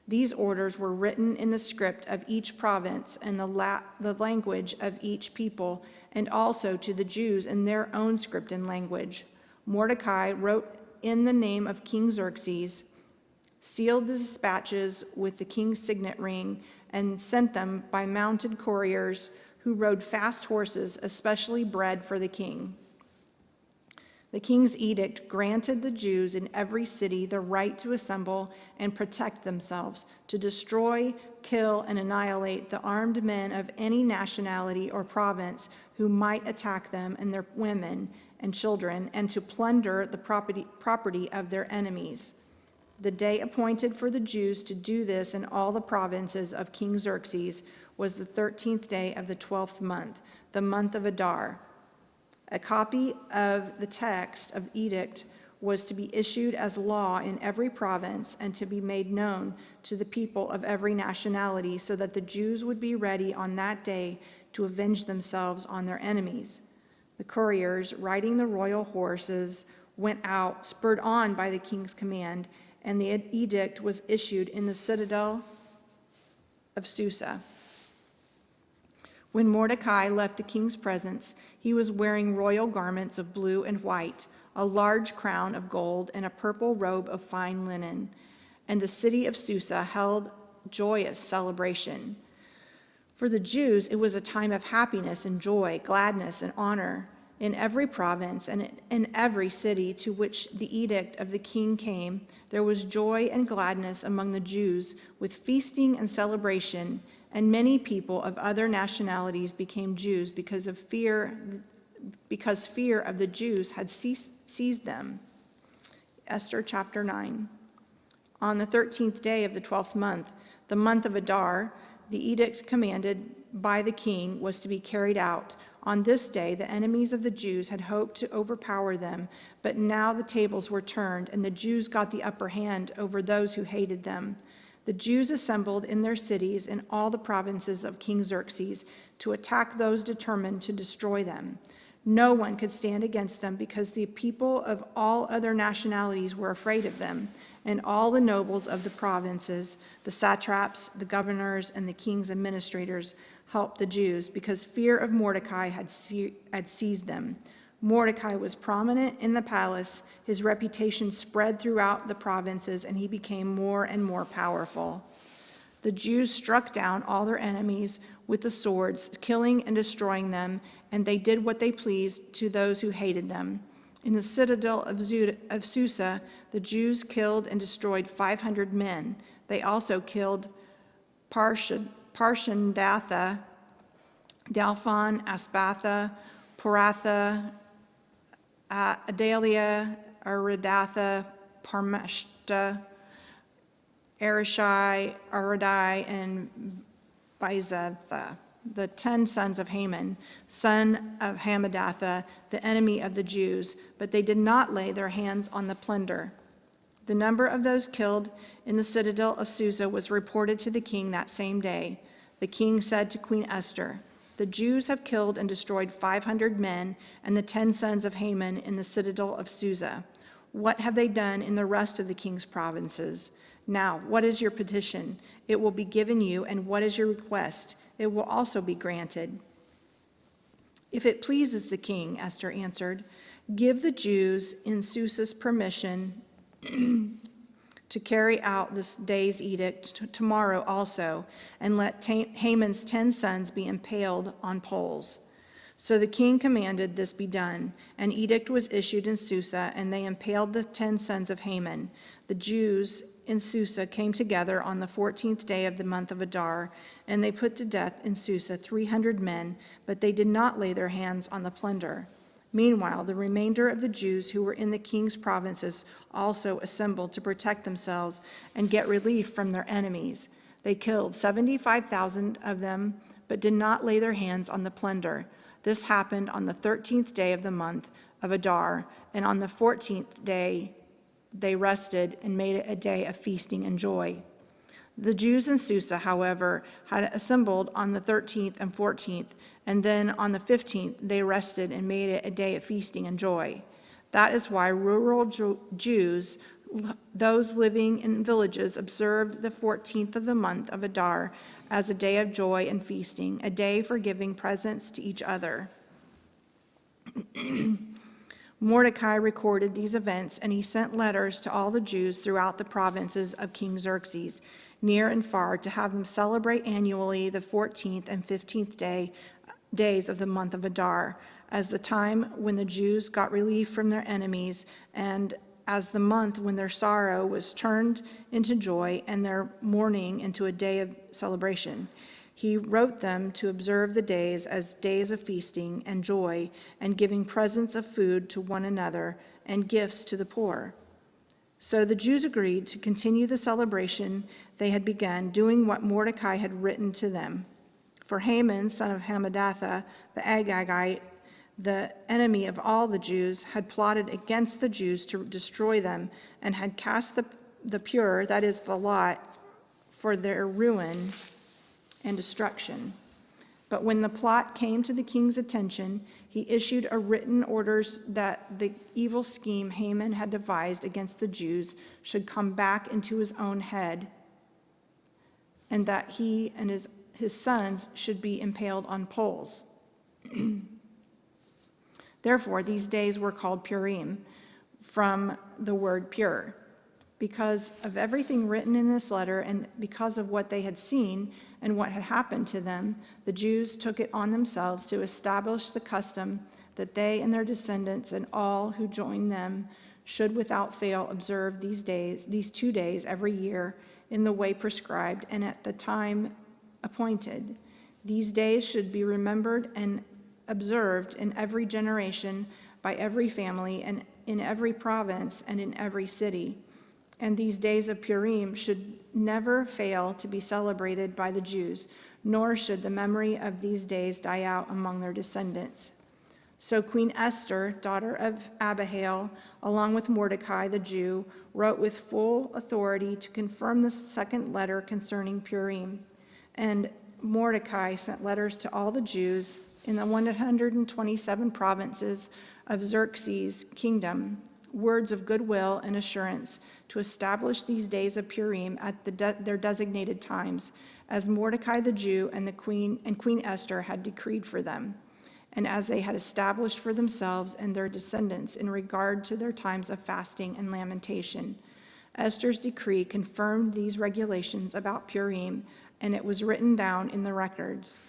S14: These orders were written in the script of each province and the language of each people, and also to the Jews in their own script and language. Mordecai wrote in the name of King Xerxes, sealed the dispatches with the king's signet ring, and sent them by mounted couriers who rode fast horses, especially bred for the king. The king's edict granted the Jews in every city the right to assemble and protect themselves, to destroy, kill, and annihilate the armed men of any nationality or province who might attack them and their women and children, and to plunder the property of their enemies. The day appointed for the Jews to do this in all the provinces of King Xerxes was the 13th day of the 12th month, the month of Adar. A copy of the text of the edict was to be issued as law in every province and to be made known to the people of every nationality, so that the Jews would be ready on that day to avenge themselves on their enemies. The couriers, riding the royal horses, went out, spurred on by the king's command, and the edict was issued in the citadel of Susa. When Mordecai left the king's presence, he was wearing royal garments of blue and white, a large crown of gold, and a purple robe of fine linen. And the city of Susa held joyous celebration. For the Jews, it was a time of happiness and joy, gladness and honor. In every province and in every city to which the edict of the king came, there was joy and gladness among the Jews, with feasting and celebration, and many people of other nationalities became Jews because fear of the Jews had seized them. Esther chapter 9. On the 13th day of the 12th month, the month of Adar, the edict commanded by the king was to be carried out. On this day, the enemies of the Jews had hoped to overpower them, but now the tables were turned, and the Jews got the upper hand over those who hated them. The Jews assembled in their cities in all the provinces of King Xerxes to attack those determined to destroy them. No one could stand against them because the people of all other nationalities were afraid of them, and all the nobles of the provinces, the satraps, the governors, and the king's administrators helped the Jews because fear of Mordecai had seized them. Mordecai was prominent in the palace. His reputation spread throughout the provinces, and he became more and more powerful. The Jews struck down all their enemies with the swords, killing and destroying them, and they did what they pleased to those who hated them. In the citadel of Susa, the Jews killed and destroyed 500 men. They also killed Parshandatha, Dalphon, Aspatha, Poratha, Adalia, Aridatha, Parmeshta, Arishai, Aradai, and Bizatha, the 10 sons of Haman, son of Hammedatha, the enemy of the Jews, but they did not lay their hands on the plunder. The number of those killed in the citadel of Susa was reported to the king that same day. The king said to Queen Esther, "The Jews have killed and destroyed 500 men and the 10 sons of Haman in the citadel of Susa. What have they done in the rest of the king's provinces? Now, what is your petition? It will be given you, and what is your request? It will also be granted." "If it pleases the king," Esther answered, "give the Jews in Susa permission to carry out this day's edict tomorrow also, and let Haman's 10 sons be impaled on poles." So the king commanded this be done. An edict was issued in Susa, and they impaled the 10 sons of Haman. The Jews in Susa came together on the 14th day of the month of Adar, and they put to death in Susa 300 men, but they did not lay their hands on the plunder. Meanwhile, the remainder of the Jews who were in the king's provinces also assembled to protect themselves and get relief from their enemies. They killed 75,000 of them, but did not lay their hands on the plunder. This happened on the 13th day of the month of Adar, and on the 14th day they rested and made it a day of feasting and joy. The Jews in Susa, however, had assembled on the 13th and 14th, and then on the 15th they rested and made it a day of feasting and joy. That is why rural Jews
S16: those living in villages observed the 14th of the month of Adar as a day of joy and feasting, a day for giving presents to each other. Mordecai recorded these events, and he sent letters to all the Jews throughout the provinces of King Xerxes, near and far, to have them celebrate annually the 14th and 15th days of the month of Adar, as the time when the Jews got relief from their enemies, and as the month when their sorrow was turned into joy and their mourning into a day of celebration. He wrote them to observe the days as days of feasting and joy and giving presents of food to one another and gifts to the poor. So the Jews agreed to continue the celebration they had begun, doing what Mordecai had written to them. For Haman, son of Hammedatha, the Agagite, the enemy of all the Jews, had plotted against the Jews to destroy them and had cast the pure, that is the lot, for their ruin and destruction. But when the plot came to the king's attention, he issued a written orders that the evil scheme Haman had devised against the Jews should come back into his own head, and that he and his sons should be impaled on poles. Therefore, these days were called Purim, from the word pure. Because of everything written in this letter and because of what they had seen and what had happened to them, the Jews took it on themselves to establish the custom that they and their descendants and all who join them should without fail observe these 2 days every year in the way prescribed and at the time appointed. These days should be remembered and observed in every generation by every family and in every province and in every city. And these days of Purim should never fail to be celebrated by the Jews, nor should the memory of these days die out among their descendants. So Queen Esther, daughter of Abihail, along with Mordecai the Jew, wrote with full authority to confirm the second letter concerning Purim. And Mordecai sent letters to all the Jews in the 127 provinces of Xerxes' kingdom, words of goodwill and assurance to establish these days of Purim at their designated times, as Mordecai the Jew and Queen Esther had decreed for them, and as they had established for themselves and their descendants in regard to their times of fasting and lamentation. Esther's decree confirmed these regulations about Purim, and it was written down in the records.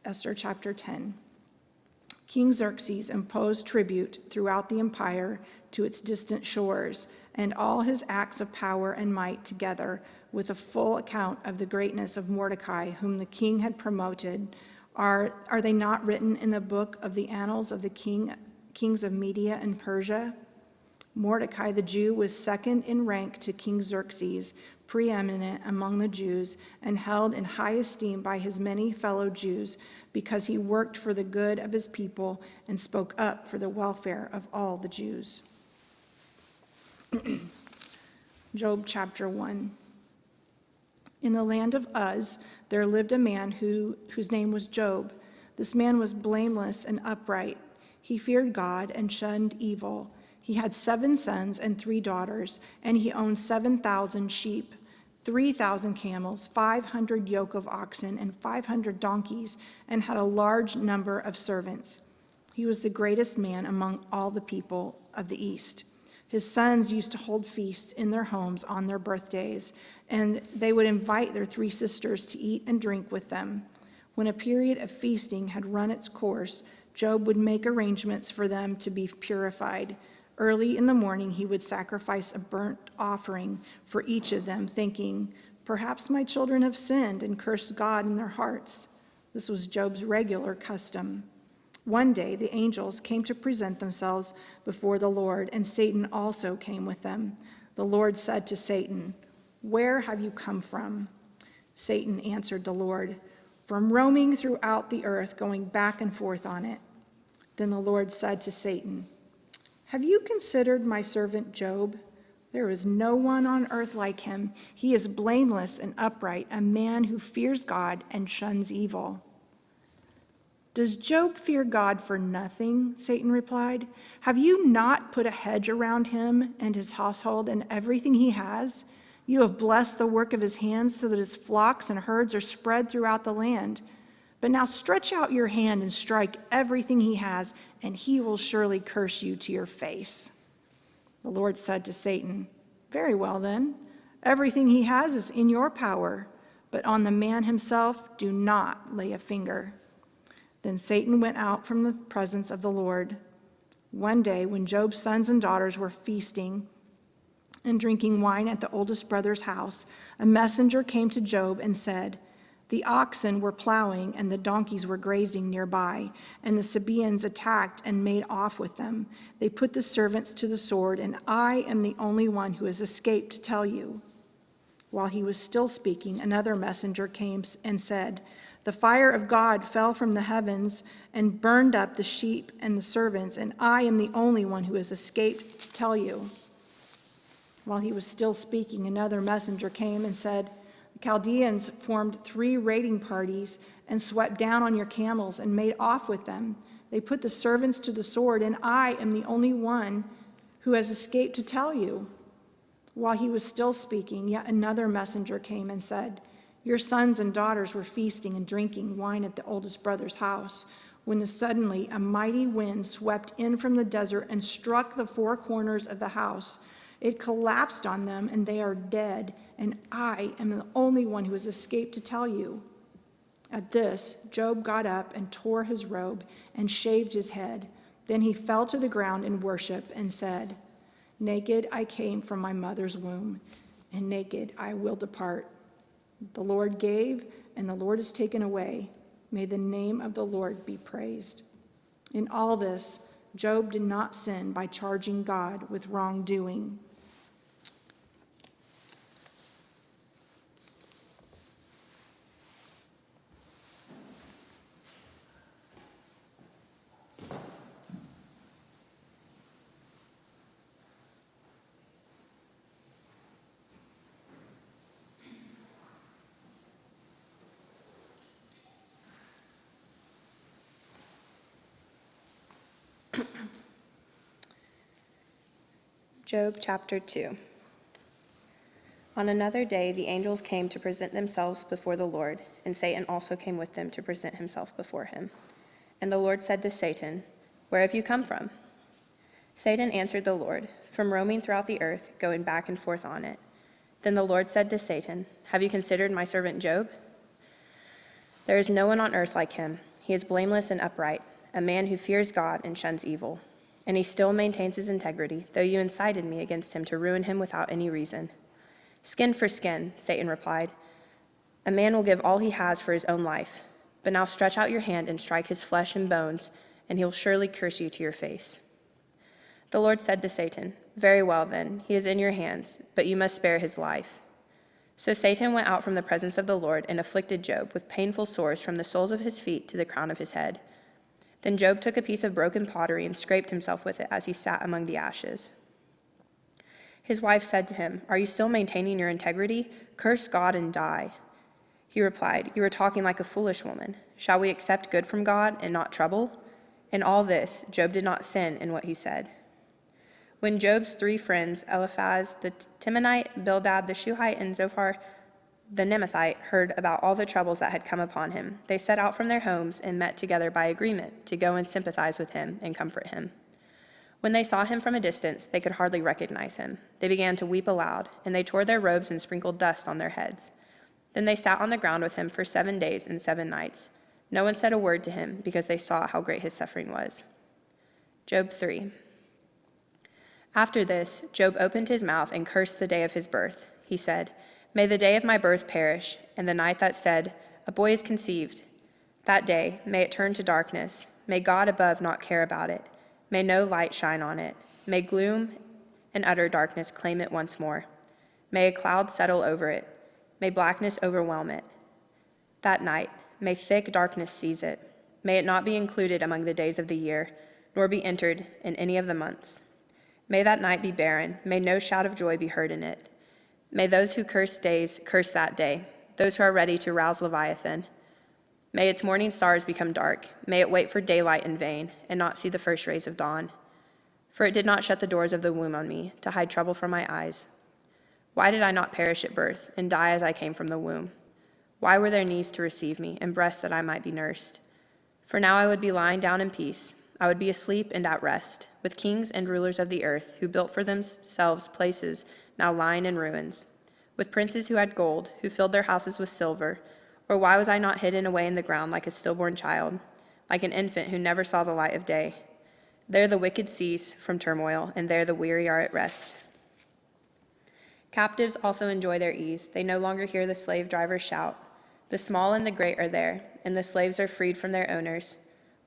S16: Esther chapter 10. King Xerxes imposed tribute throughout the empire to its distant shores, and all his acts of power and might together with a full account of the greatness of Mordecai, whom the king had promoted. Are they not written in the book of the annals of the kings of Media and Persia? Mordecai the Jew was second in rank to King Xerxes, preeminent among the Jews, and held in high esteem by his many fellow Jews, because he worked for the good of his people and spoke up for the welfare of all the Jews. Job chapter 1. In the land of Uz, there lived a man whose name was Job. This man was blameless and upright. He feared God and shunned evil. He had 7 sons and 3 daughters, and he owned 7,000 sheep, 3,000 camels, 500 yoke of oxen, and 500 donkeys, and had a large number of servants. He was the greatest man among all the people of the East. His sons used to hold feasts in their homes on their birthdays, and they would invite their 3 sisters to eat and drink with them. When a period of feasting had run its course, Job would make arrangements for them to be purified. Early in the morning, he would sacrifice a burnt offering for each of them, thinking, "Perhaps my children have sinned and cursed God in their hearts." This was Job's regular custom. One day, the angels came to present themselves before the Lord, and Satan also came with them. The Lord said to Satan, "Where have you come from?" Satan answered the Lord, "From roaming throughout the earth, going back and forth on it." Then the Lord said to Satan, "Have you considered my servant Job? There is no one on earth like him. He is blameless and upright, a man who fears God and shuns evil."
S18: "Does Job fear God for nothing?" Satan replied. "Have you not put a hedge around him and his household and everything he has? You have blessed the work of his hands so that his flocks and herds are spread throughout the land. But now stretch out your hand and strike everything he has, and he will surely curse you to your face." The Lord said to Satan, "Very well then, everything he has is in your power, but on the man himself do not lay a finger." Then Satan went out from the presence of the Lord. One day, when Job's sons and daughters were feasting and drinking wine at the oldest brother's house, a messenger came to Job and said, "The oxen were plowing and the donkeys were grazing nearby, and the Sabaeans attacked and made off with them. They put the servants to the sword, and I am the only one who has escaped to tell you." While he was still speaking, another messenger came and said, "The fire of God fell from the heavens and burned up the sheep and the servants, and I am the only one who has escaped to tell you." While he was still speaking, another messenger came and said, "The Chaldeans formed 3 raiding parties and swept down on your camels and made off with them. They put the servants to the sword, and I am the only one who has escaped to tell you." While he was still speaking, yet another messenger came and said, "Your sons and daughters were feasting and drinking wine at the oldest brother's house, when suddenly a mighty wind swept in from the desert and struck the 4 corners of the house. It collapsed on them, and they are dead, and I am the only one who has escaped to tell you." At this, Job got up and tore his robe and shaved his head. Then he fell to the ground in worship and said, "Naked I came from my mother's womb, and naked I will depart. The Lord gave, and the Lord has taken away. May the name of the Lord be praised." In all this, Job did not sin by charging God with wrongdoing.
S19: Job chapter 2. On another day, the angels came to present themselves before the Lord, and Satan also came with them to present himself before him. And the Lord said to Satan, "Where have you come from?" Satan answered the Lord, "From roaming throughout the earth, going back and forth on it." Then the Lord said to Satan, "Have you considered my servant Job? There is no one on earth like him. He is blameless and upright, a man who fears God and shuns evil. And he still maintains his integrity, though you incited me against him to ruin him without any reason." "Skin for skin," Satan replied. "A man will give all he has for his own life. But now stretch out your hand and strike his flesh and bones, and he will surely curse you to your face." The Lord said to Satan, "Very well then, he is in your hands, but you must spare his life." So Satan went out from the presence of the Lord and afflicted Job with painful sores from the soles of his feet to the crown of his head. Then Job took a piece of broken pottery and scraped himself with it as he sat among the ashes. His wife said to him, "Are you still maintaining your integrity? Curse God and die." He replied, "You are talking like a foolish woman. Shall we accept good from God and not trouble?" In all this, Job did not sin in what he said. When Job's 3 friends, Eliphaz the Temanite, Bildad the Shuhite, and Zophar the Naamathite, heard about all the troubles that had come upon him, they set out from their homes and met together by agreement to go and sympathize with him and comfort him. When they saw him from a distance, they could hardly recognize him. They began to weep aloud, and they tore their robes and sprinkled dust on their heads. Then they sat on the ground with him for 7 days and 7 nights. No one said a word to him, because they saw how great his suffering was. Job 3. After this, Job opened his mouth and cursed the day of his birth. He said, "May the day of my birth perish, and the night that said, 'A boy is conceived.' That day, may it turn to darkness. May God above not care about it. May no light shine on it. May gloom and utter darkness claim it once more. May a cloud settle over it. May blackness overwhelm it. That night, may thick darkness seize it. May it not be included among the days of the year, nor be entered in any of the months. May that night be barren. May no shout of joy be heard in it. May those who curse days curse that day, those who are ready to rouse Leviathan. May its morning stars become dark. May it wait for daylight in vain and not see the first rays of dawn. For it did not shut the doors of the womb on me to hide trouble from my eyes. Why did I not perish at birth and die as I came from the womb? Why were there knees to receive me and breasts that I might be nursed? For now I would be lying down in peace. I would be asleep and at rest, with kings and rulers of the earth who built for themselves places now lying in ruins, with princes who had gold, who filled their houses with silver. Or why was I not hidden away in the ground like a stillborn child, like an infant who never saw the light of day? There the wicked cease from turmoil, and there the weary are at rest. Captives also enjoy their ease. They no longer hear the slave drivers shout. The small and the great are there, and the slaves are freed from their owners.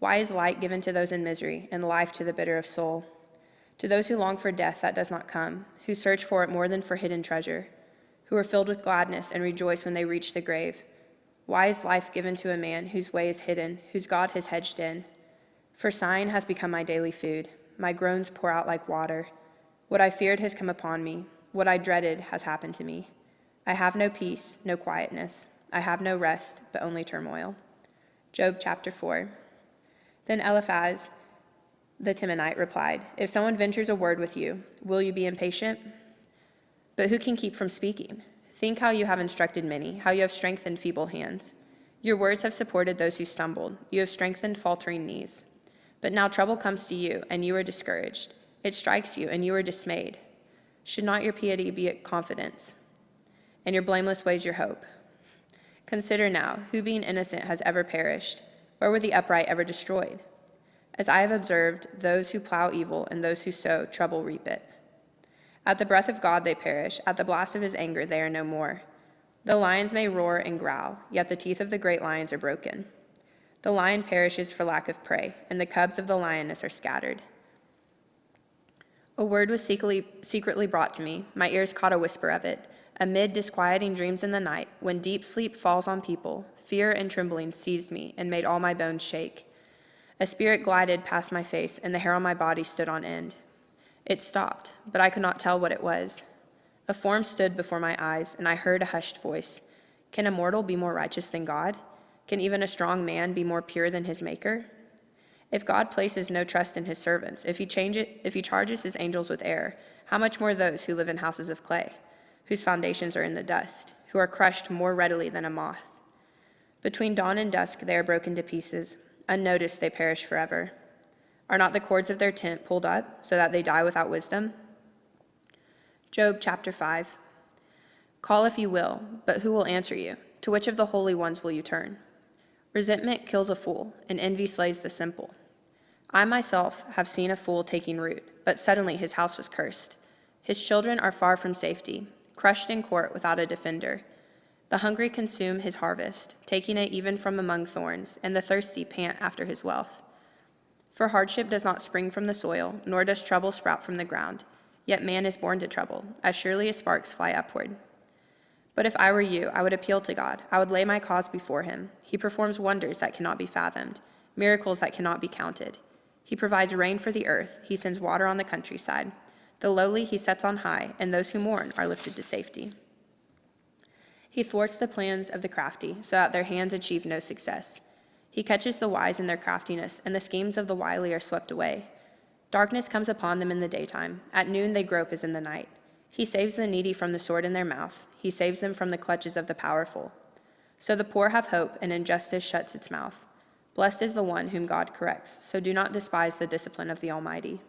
S19: Why is light given to those in misery, and life to the bitter of soul? To those who long for death that does not come, who search for it more than for hidden treasure, who are filled with gladness and rejoice when they reach the grave. Why is life given to a man whose way is hidden, whose God has hedged in? For sighing has become my daily food. My groans pour out like water. What I feared has come upon me. What I dreaded has happened to me. I have no peace, no quietness. I have no rest, but only turmoil. Job chapter 4. Then Eliphaz the Temanite replied, If someone ventures a word with you, will you be impatient? But who can keep from speaking? Think how you have instructed many, how you have strengthened feeble hands. Your words have supported those who stumbled. You have strengthened faltering knees. But now trouble comes to you, and you are discouraged. It strikes you, and you are dismayed. Should not your piety be confidence, and your blameless ways your hope? Consider now, who being innocent has ever perished? Where were the upright ever destroyed? As I have observed, those who plow evil and those who sow trouble reap it. At the breath of God they perish. At the blast of his anger they are no more. The lions may roar and growl, yet the teeth of the great lions are broken. The lion perishes for lack of prey, and the cubs of the lioness are scattered. A word was secretly brought to me. My ears caught a whisper of it. Amid disquieting dreams in the night, when deep sleep falls on people, fear and trembling seized me and made all my bones shake. A spirit glided past my face, and the hair on my body stood on end. It stopped, but I could not tell what it was. A form stood before my eyes, and I heard a hushed voice. Can a mortal be more righteous than God? Can even a strong man be more pure than his Maker? If God places no trust in his servants, if he charges his angels with error, how much more those who live in houses of clay, whose foundations are in the dust, who are crushed more readily than a moth? Between dawn and dusk they are broken to pieces. Unnoticed they perish forever. Are not the cords of their tent pulled up so that they die without wisdom? Job chapter 5. Call if you will, but who will answer you? To which of the holy ones will you turn? Resentment kills a fool, and envy slays the simple. I myself have seen a fool taking root, but suddenly his house was cursed. His children are far from safety, crushed in court without a defender. The hungry consume his harvest, taking it even from among thorns, and the thirsty pant after his wealth. For hardship does not spring from the soil, nor does trouble sprout from the ground. Yet man is born to trouble, as surely as sparks fly upward. But if I were you, I would appeal to God. I would lay my cause before him. He performs wonders that cannot be fathomed, miracles that cannot be counted. He provides rain for the earth. He sends water on the countryside. The lowly he sets on high, and those who mourn are lifted to safety. He thwarts the plans of the crafty, so that their hands achieve no success. He catches the wise in their craftiness, and the schemes of the wily are swept away. Darkness comes upon them in the daytime. At noon they grope as in the night. He saves the needy from the sword in their mouth. He saves them from the clutches of the powerful. So the poor have hope, and injustice shuts its mouth. Blessed is the one whom God corrects, so do not despise the discipline of the Almighty.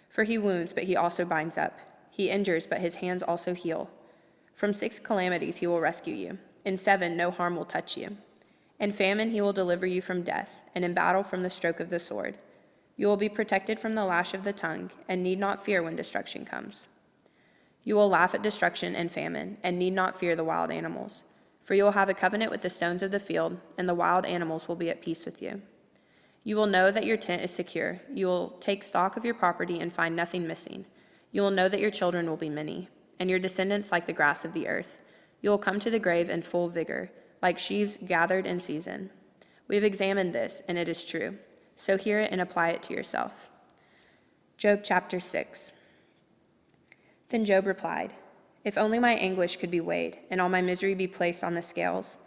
S19: For he wounds, but he also binds up. He injures, but his hands also heal. From 6 calamities he will rescue you. In 7 no harm will touch you. In famine he will deliver you from death, and in battle from the stroke of the sword. You will be protected from the lash of the tongue, and need not fear when destruction comes. You will laugh at destruction and famine, and need not fear the wild animals. For you will have a covenant with the stones of the field, and the wild animals will be at peace with you. You will know that your tent is secure. You will take stock of your property and find nothing missing. You will know that your children will be many, and your descendants like the grass of the earth. You will come to the grave in full vigor, like sheaves gathered in season. We have examined this, and it is true. So hear it and apply it to yourself. Job chapter 6. Then Job replied, If only my anguish could be weighed, and all my misery be placed on the scales.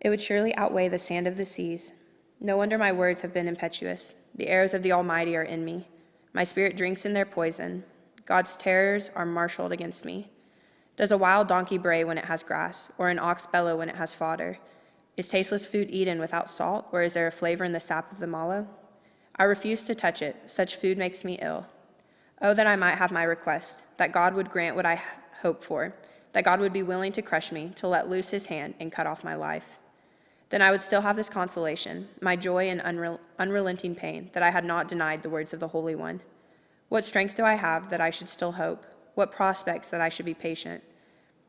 S19: It would surely outweigh the sand of the seas. No wonder my words have been impetuous. The arrows of the Almighty are in me. My spirit drinks in their poison. God's terrors are marshaled against me. Does a wild donkey bray when it has grass, or an ox bellow when it has fodder? Is tasteless food eaten without salt, or is there a flavor in the sap of the mallow? I refuse to touch it. Such food makes me ill. Oh, that I might have my request, that God would grant what I hope for, that God would be willing to crush me, to let loose his hand and cut off my life. Then I would still have this consolation, my joy in unrelenting pain, that I had not denied the words of the Holy One. What strength do I have that I should still hope? What prospects that I should be patient?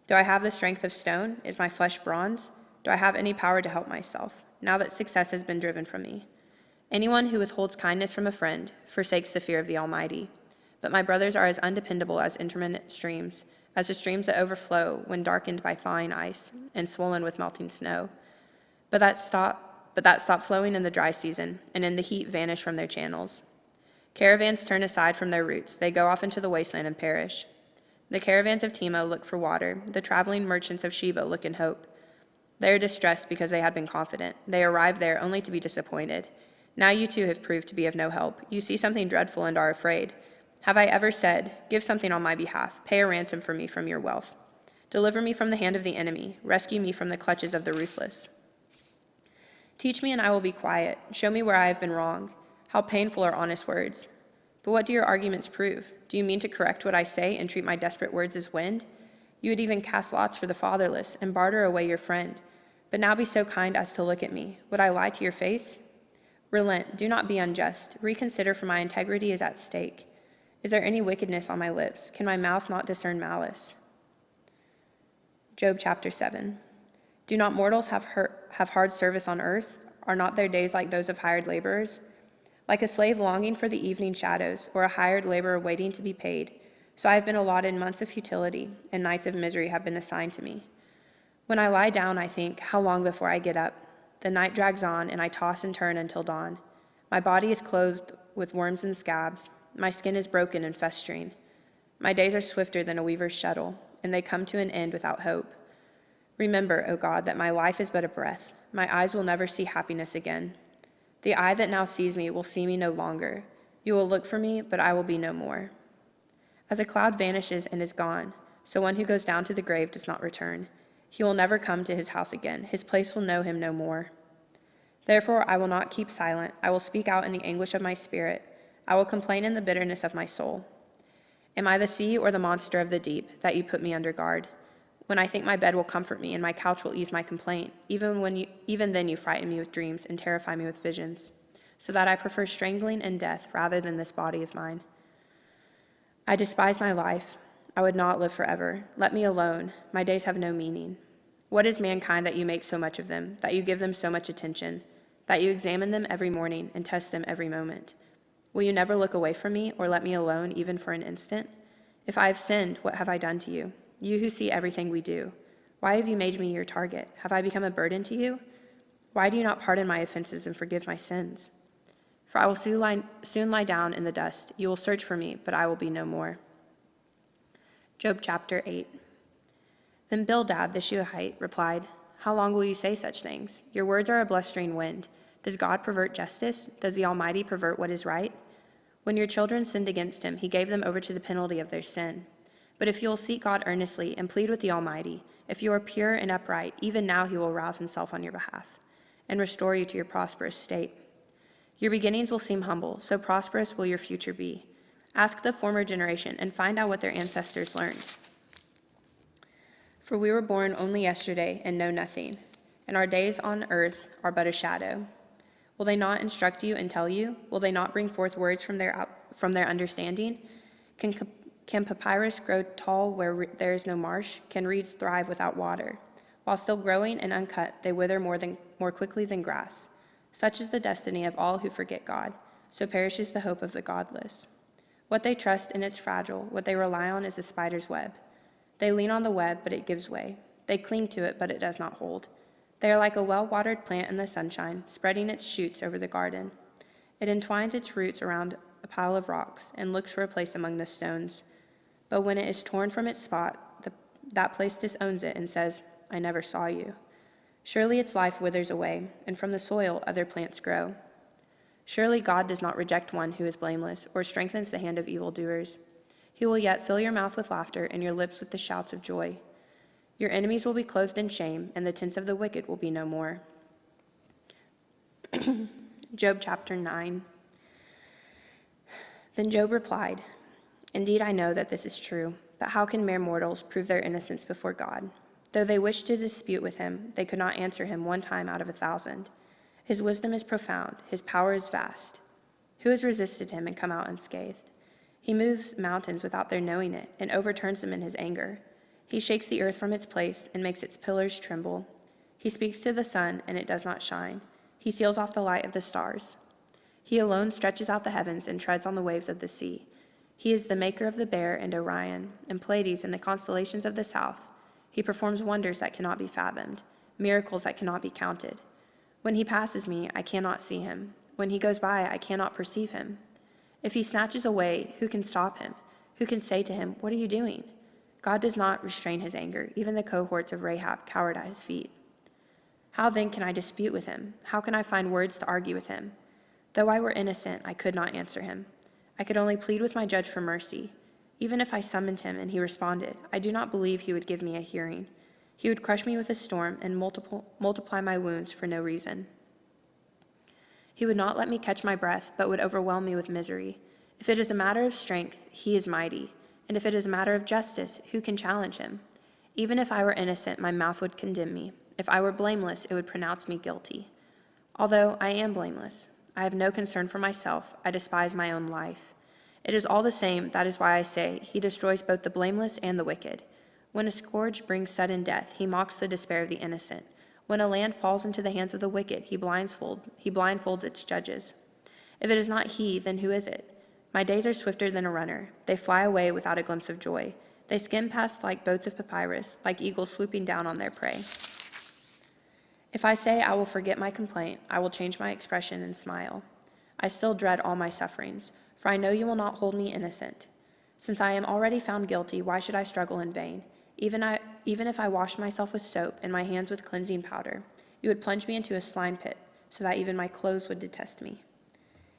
S19: Do I have the strength of stone? Is my flesh bronze? Do I have any power to help myself, now that success has been driven from me? Anyone who withholds kindness from a friend forsakes the fear of the Almighty. But my brothers are as undependable as intermittent streams, as the streams that overflow when darkened by thawing ice and swollen with melting snow. But that stop flowing in the dry season, and in the heat vanish from their channels. Caravans turn aside from their routes. They go off into the wasteland and perish. The caravans of Tema look for water. The traveling merchants of Sheba look in hope. They are distressed because they had been confident. They arrive there only to be disappointed. Now you too have proved to be of no help. You see something dreadful and are afraid. Have I ever said, give something on my behalf, pay a ransom for me from your wealth? Deliver me from the hand of the enemy, rescue me from the clutches of the ruthless. Teach me and I will be quiet. Show me where I have been wrong. How painful are honest words. But what do your arguments prove? Do you mean to correct what I say and treat my desperate words as wind? You would even cast lots for the fatherless and barter away your friend. But now be so kind as to look at me. Would I lie to your face? Relent, do not be unjust. Reconsider, for my integrity is at stake. Is there any wickedness on my lips? Can my mouth not discern malice? Job chapter 7. Do not mortals have hard service on earth? Are not their days like those of hired laborers? Like a slave longing for the evening shadows, or a hired laborer waiting to be paid, so I have been allotted months of futility, and nights of misery have been assigned to me. When I lie down, I think, how long before I get up? The night drags on, and I toss and turn until dawn. My body is clothed with worms and scabs. My skin is broken and festering. My days are swifter than a weaver's shuttle, and they come to an end without hope. Remember, O God, that my life is but a breath. My eyes will never see happiness again. The eye that now sees me will see me no longer. You will look for me, but I will be no more. As a cloud vanishes and is gone, so one who goes down to the grave does not return. He will never come to his house again. His place will know him no more. Therefore, I will not keep silent. I will speak out in the anguish of my spirit. I will complain in the bitterness of my soul. Am I the sea or the monster of the deep, that you put me under guard? When I think my bed will comfort me and my couch will ease my complaint, even then you frighten me with dreams and terrify me with visions, so that I prefer strangling and death rather than this body of mine. I despise my life. I would not live forever. Let me alone. My days have no meaning. What is mankind that you make so much of them, that you give them so much attention, that you examine them every morning and test them every moment? Will you never look away from me or let me alone even for an instant? If I have sinned, what have I done to you? You who see everything we do. Why have you made me your target? Have I become a burden to you? Why do you not pardon my offenses and forgive my sins? For I will soon lie down in the dust. You will search for me, but I will be no more. Job chapter 8. Then Bildad the Shuhite replied, How long will you say such things? Your words are a blustering wind. Does God pervert justice? Does the Almighty pervert what is right? When your children sinned against him, he gave them over to the penalty of their sin. But if you will seek God earnestly and plead with the Almighty, if you are pure and upright, even now he will rouse himself on your behalf and restore you to your prosperous state. Your beginnings will seem humble, so prosperous will your future be. Ask the former generation and find out what their ancestors learned. For we were born only yesterday and know nothing, and our days on earth are but a shadow. Will they not instruct you and tell you? Will they not bring forth words from their understanding? Can papyrus grow tall where there is no marsh? Can reeds thrive without water? While still growing and uncut, they wither more quickly than grass. Such is the destiny of all who forget God. So perishes the hope of the godless. What they trust in is fragile. What they rely on is a spider's web. They lean on the web, but it gives way. They cling to it, but it does not hold. They are like a well-watered plant in the sunshine, spreading its shoots over the garden. It entwines its roots around a pile of rocks and looks for a place among the stones. But when it is torn from its spot, that place disowns it and says, I never saw you. Surely its life withers away, and from the soil other plants grow. Surely God does not reject one who is blameless, or strengthens the hand of evildoers. He will yet fill your mouth with laughter and your lips with the shouts of joy. Your enemies will be clothed in shame, and the tents of the wicked will be no more. Job chapter 9. Then Job replied, "Indeed, I know that this is true, but how can mere mortals prove their innocence before God? Though they wished to dispute with him, they could not answer him 1 time out of 1,000. His wisdom is profound, his power is vast. Who has resisted him and come out unscathed? He moves mountains without their knowing it, and overturns them in his anger. He shakes the earth from its place and makes its pillars tremble. He speaks to the sun, and it does not shine. He seals off the light of the stars. He alone stretches out the heavens and treads on the waves of the sea. He is the maker of the Bear and Orion, and Pleiades and the constellations of the south. He performs wonders that cannot be fathomed, miracles that cannot be counted. When he passes me, I cannot see him. When he goes by, I cannot perceive him. If he snatches away, who can stop him? Who can say to him, 'What are you doing?' God does not restrain his anger. Even the cohorts of Rahab cowered at his feet. How then can I dispute with him? How can I find words to argue with him? Though I were innocent, I could not answer him. I could only plead with my judge for mercy. Even if I summoned him and he responded, I do not believe he would give me a hearing. He would crush me with a storm and multiply my wounds for no reason. He would not let me catch my breath, but would overwhelm me with misery. If it is a matter of strength, he is mighty. And if it is a matter of justice, who can challenge him? Even if I were innocent, my mouth would condemn me. If I were blameless, it would pronounce me guilty. Although I am blameless, I have no concern for myself. I despise my own life. It is all the same. That is why I say, he destroys both the blameless and the wicked. When a scourge brings sudden death, he mocks the despair of the innocent. When a land falls into the hands of the wicked, he blindfolds its judges. If it is not he, then who is it? My days are swifter than a runner. They fly away without a glimpse of joy. They skim past like boats of papyrus, like eagles swooping down on their prey. If I say I will forget my complaint, I will change my expression and smile. I still dread all my sufferings, for I know you will not hold me innocent. Since I am already found guilty, why should I struggle in vain? Even if I washed myself with soap and my hands with cleansing powder, you would plunge me into a slime pit, so that even my clothes would detest me.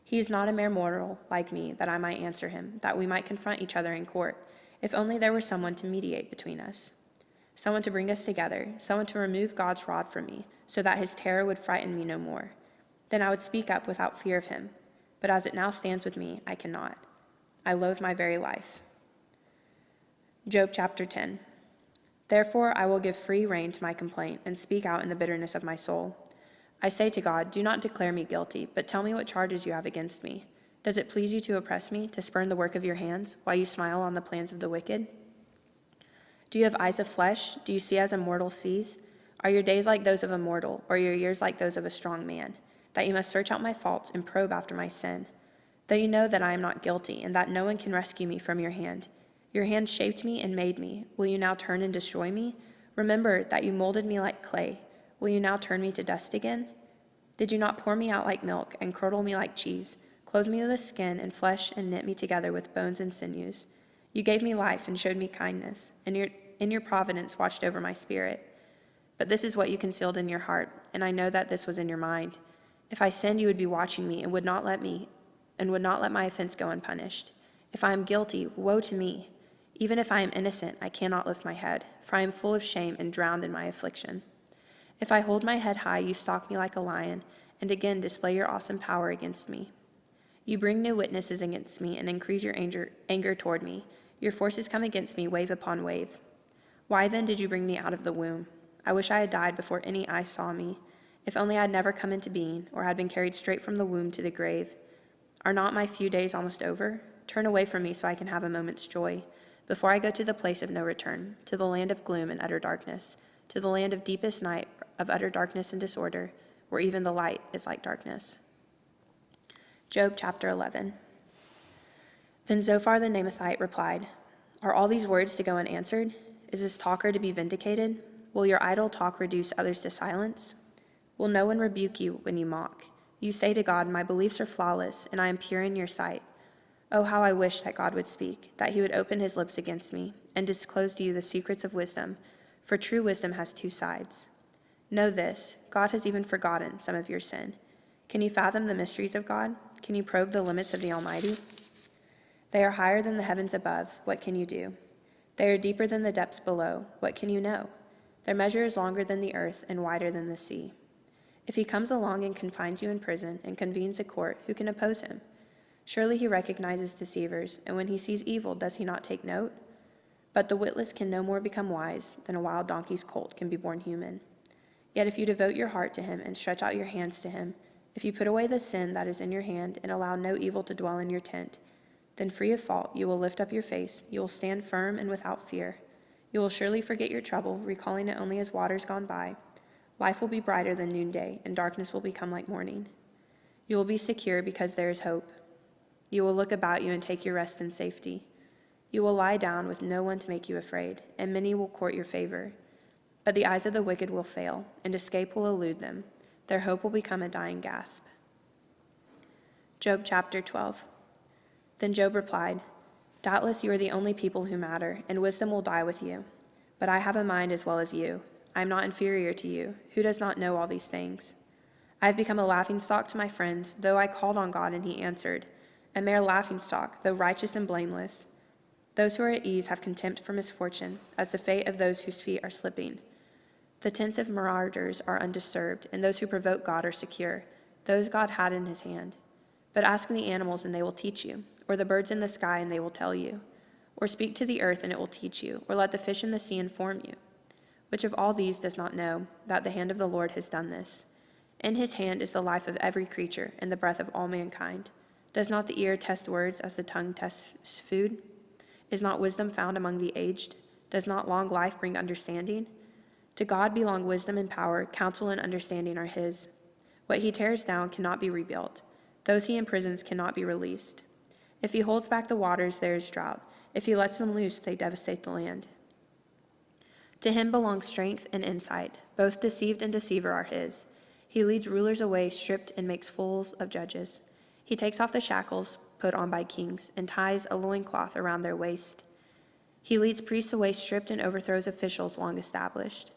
S19: He is not a mere mortal like me, that I might answer him, that we might confront each other in court, if only there were someone to mediate between us. Someone to bring us together, someone to remove God's rod from me, so that his terror would frighten me no more. Then I would speak up without fear of him. But as it now stands with me, I cannot. I loathe my very life. Job chapter 10. Therefore I will give free rein to my complaint and speak out in the bitterness of my soul. I say to God, do not declare me guilty, but tell me what charges you have against me. Does it please you to oppress me, to spurn the work of your hands, while you smile on the plans of the wicked? Do you have eyes of flesh? Do you see as a mortal sees? Are your days like those of a mortal, or your years like those of a strong man, that you must search out my faults and probe after my sin? Though you know that I am not guilty, and that no one can rescue me from your hand shaped me and made me. Will you now turn and destroy me? Remember that you molded me like clay. Will you now turn me to dust again? Did you not pour me out like milk and curdle me like cheese, clothe me with a skin and flesh and knit me together with bones and sinews? You gave me life and showed me kindness, and in your providence watched over my spirit. But this is what you concealed in your heart, and I know that this was in your mind. If I sinned, you would be watching me and would not let my offense go unpunished. If I am guilty, woe to me. Even if I am innocent, I cannot lift my head, for I am full of shame and drowned in my affliction. If I hold my head high, you stalk me like a lion, and again display your awesome power against me. You bring new witnesses against me and increase your anger toward me. Your forces come against me wave upon wave. Why then did you bring me out of the womb? I wish I had died before any eye saw me. If only I had never come into being, or had been carried straight from the womb to the grave. Are not my few days almost over? Turn away from me so I can have a moment's joy, before I go to the place of no return, to the land of gloom and utter darkness, to the land of deepest night, of utter darkness and disorder, where even the light is like darkness. Job chapter 11. Then Zophar the Naamathite replied, Are all these words to go unanswered? Is this talker to be vindicated? Will your idle talk reduce others to silence? Will no one rebuke you when you mock? You say to God, My beliefs are flawless, and I am pure in your sight. Oh, how I wish that God would speak, that he would open his lips against me, and disclose to you the secrets of wisdom, for true wisdom has two sides. Know this, God has even forgotten some of your sin. Can you fathom the mysteries of God? Can you probe the limits of the Almighty? They are higher than the heavens above. What can you do? They are deeper than the depths below. What can you know? Their measure is longer than the earth and wider than the sea. If he comes along and confines you in prison and convenes a court, who can oppose him? Surely he recognizes deceivers, and when he sees evil, does he not take note? But the witless can no more become wise than a wild donkey's colt can be born human. Yet if you devote your heart to him and stretch out your hands to him, if you put away the sin that is in your hand and allow no evil to dwell in your tent, then free of fault you will lift up your face, you will stand firm and without fear. You will surely forget your trouble, recalling it only as waters gone by. Life will be brighter than noonday, and darkness will become like morning. You will be secure because there is hope. You will look about you and take your rest in safety. You will lie down with no one to make you afraid, and many will court your favor. But the eyes of the wicked will fail, and escape will elude them. Their hope will become a dying gasp. Job chapter 12. Then Job replied, Doubtless you are the only people who matter, and wisdom will die with you. But I have a mind as well as you. I am not inferior to you. Who does not know all these things? I have become a laughingstock to my friends, though I called on God and he answered. A mere laughingstock, though righteous and blameless. Those who are at ease have contempt for misfortune, as the fate of those whose feet are slipping. The tents of marauders are undisturbed, and those who provoke God are secure, those God had in his hand. But ask the animals, and they will teach you, or the birds in the sky, and they will tell you. Or speak to the earth, and it will teach you, or let the fish in the sea inform you. Which of all these does not know that the hand of the Lord has done this? In his hand is the life of every creature, and the breath of all mankind. Does not the ear test words as the tongue tests food? Is not wisdom found among the aged? Does not long life bring understanding? To God belong wisdom and power, counsel and understanding are his. What he tears down cannot be rebuilt. Those he imprisons cannot be released. If he holds back the waters, there is drought. If he lets them loose, they devastate the land. To him belong strength and insight. Both deceived and deceiver are his. He leads rulers away stripped and makes fools of judges. He takes off the shackles put on by kings and ties a loincloth around their waist. He leads priests away stripped and overthrows officials long established.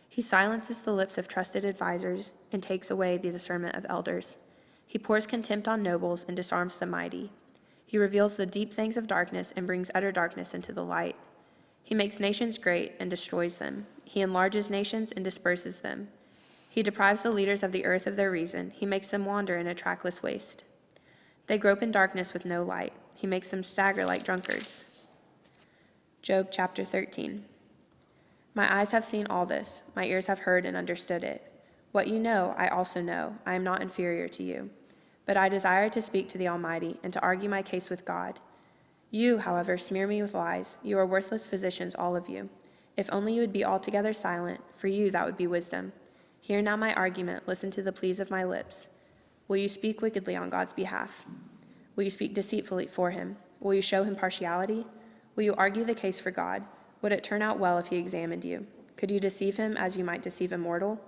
S19: He silences the lips of trusted advisers and takes away the discernment of elders. He pours contempt on nobles and disarms the mighty. He reveals the deep things of darkness and brings utter darkness into the light. He makes nations great and destroys them. He enlarges nations and disperses them. He deprives the leaders of the earth of their reason. He makes them wander in a trackless waste. They grope in darkness with no light. He makes them stagger like drunkards. Job chapter 13. My eyes have seen all this. My ears have heard and understood it. What you know, I also know. I am not inferior to you. But I desire to speak to the Almighty and to argue my case with God. You, however, smear me with lies. You are worthless physicians, all of you. If only you would be altogether silent, for you that would be wisdom. Hear now my argument. Listen to the pleas of my lips. Will you speak wickedly on God's behalf? Will you speak deceitfully for him? Will you show him partiality? Will you argue the case for God? Would it turn out well if he examined you? Could you deceive him as you might deceive a mortal?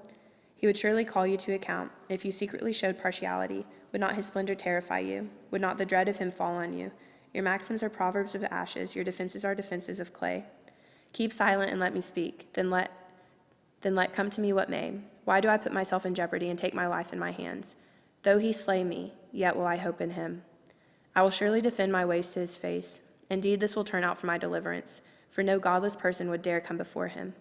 S19: He would surely call you to account. If you secretly showed partiality, would not his splendor terrify you? Would not the dread of him fall on you? Your maxims are proverbs of ashes, your defenses are defenses of clay. Keep silent and let me speak, then let come to me what may. Why do I put myself in jeopardy and take my life in my hands? Though he slay me, yet will I hope in him. I will surely defend my ways to his face. Indeed, this will turn out for my deliverance, for no godless person would dare come before him.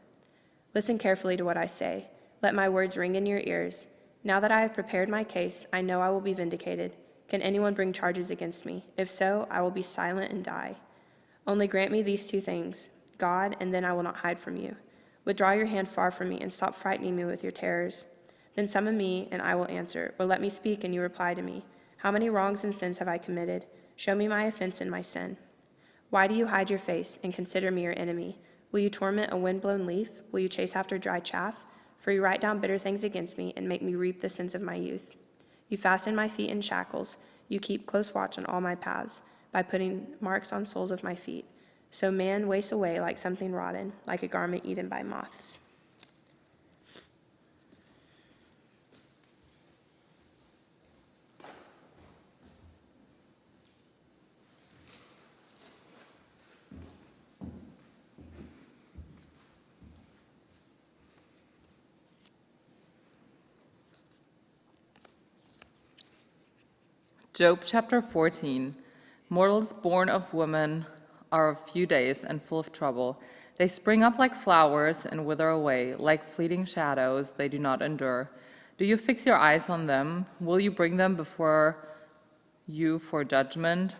S19: Listen carefully to what I say. Let my words ring in your ears. Now that I have prepared my case, I know I will be vindicated. Can anyone bring charges against me? If so, I will be silent and die. Only grant me these two things, God, and then I will not hide from you. Withdraw your hand far from me and stop frightening me with your terrors. Then summon me, and I will answer, or let me speak, and you reply to me. How many wrongs and sins have I committed? Show me my offense and my sin. Why do you hide your face and consider me your enemy? Will you torment a wind-blown leaf? Will you chase after dry chaff? For you write down bitter things against me and make me reap the sins of my youth. You fasten my feet in shackles. You keep close watch on all my paths by putting marks on soles of my feet. So man wastes away like something rotten, like a garment eaten by moths.
S20: Job chapter 14. Mortals born of women are of few days and full of trouble. They spring up like flowers and wither away. Like fleeting shadows, they do not endure. Do you fix your eyes on them? Will you bring them before you for judgment?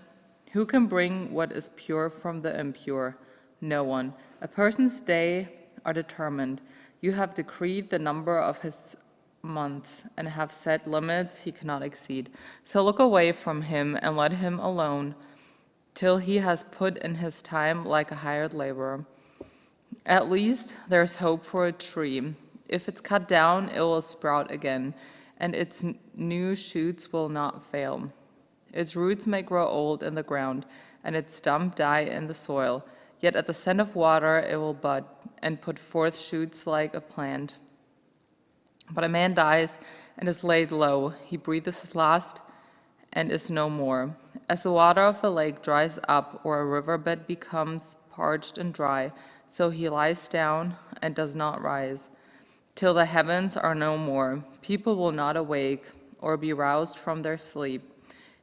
S20: Who can bring what is pure from the impure? No one. A person's days are determined. You have decreed the number of his months and have set limits he cannot exceed. So look away from him and let him alone till he has put in his time like a hired laborer. At least there's hope for a tree. If it's cut down, it will sprout again, and its new shoots will not fail. Its roots may grow old in the ground, and its stump die in the soil. Yet at the scent of water it will bud and put forth shoots like a plant. But a man dies and is laid low. He breathes his last and is no more. As the water of a lake dries up or a riverbed becomes parched and dry, so he lies down and does not rise. Till the heavens are no more, people will not awake or be roused from their sleep.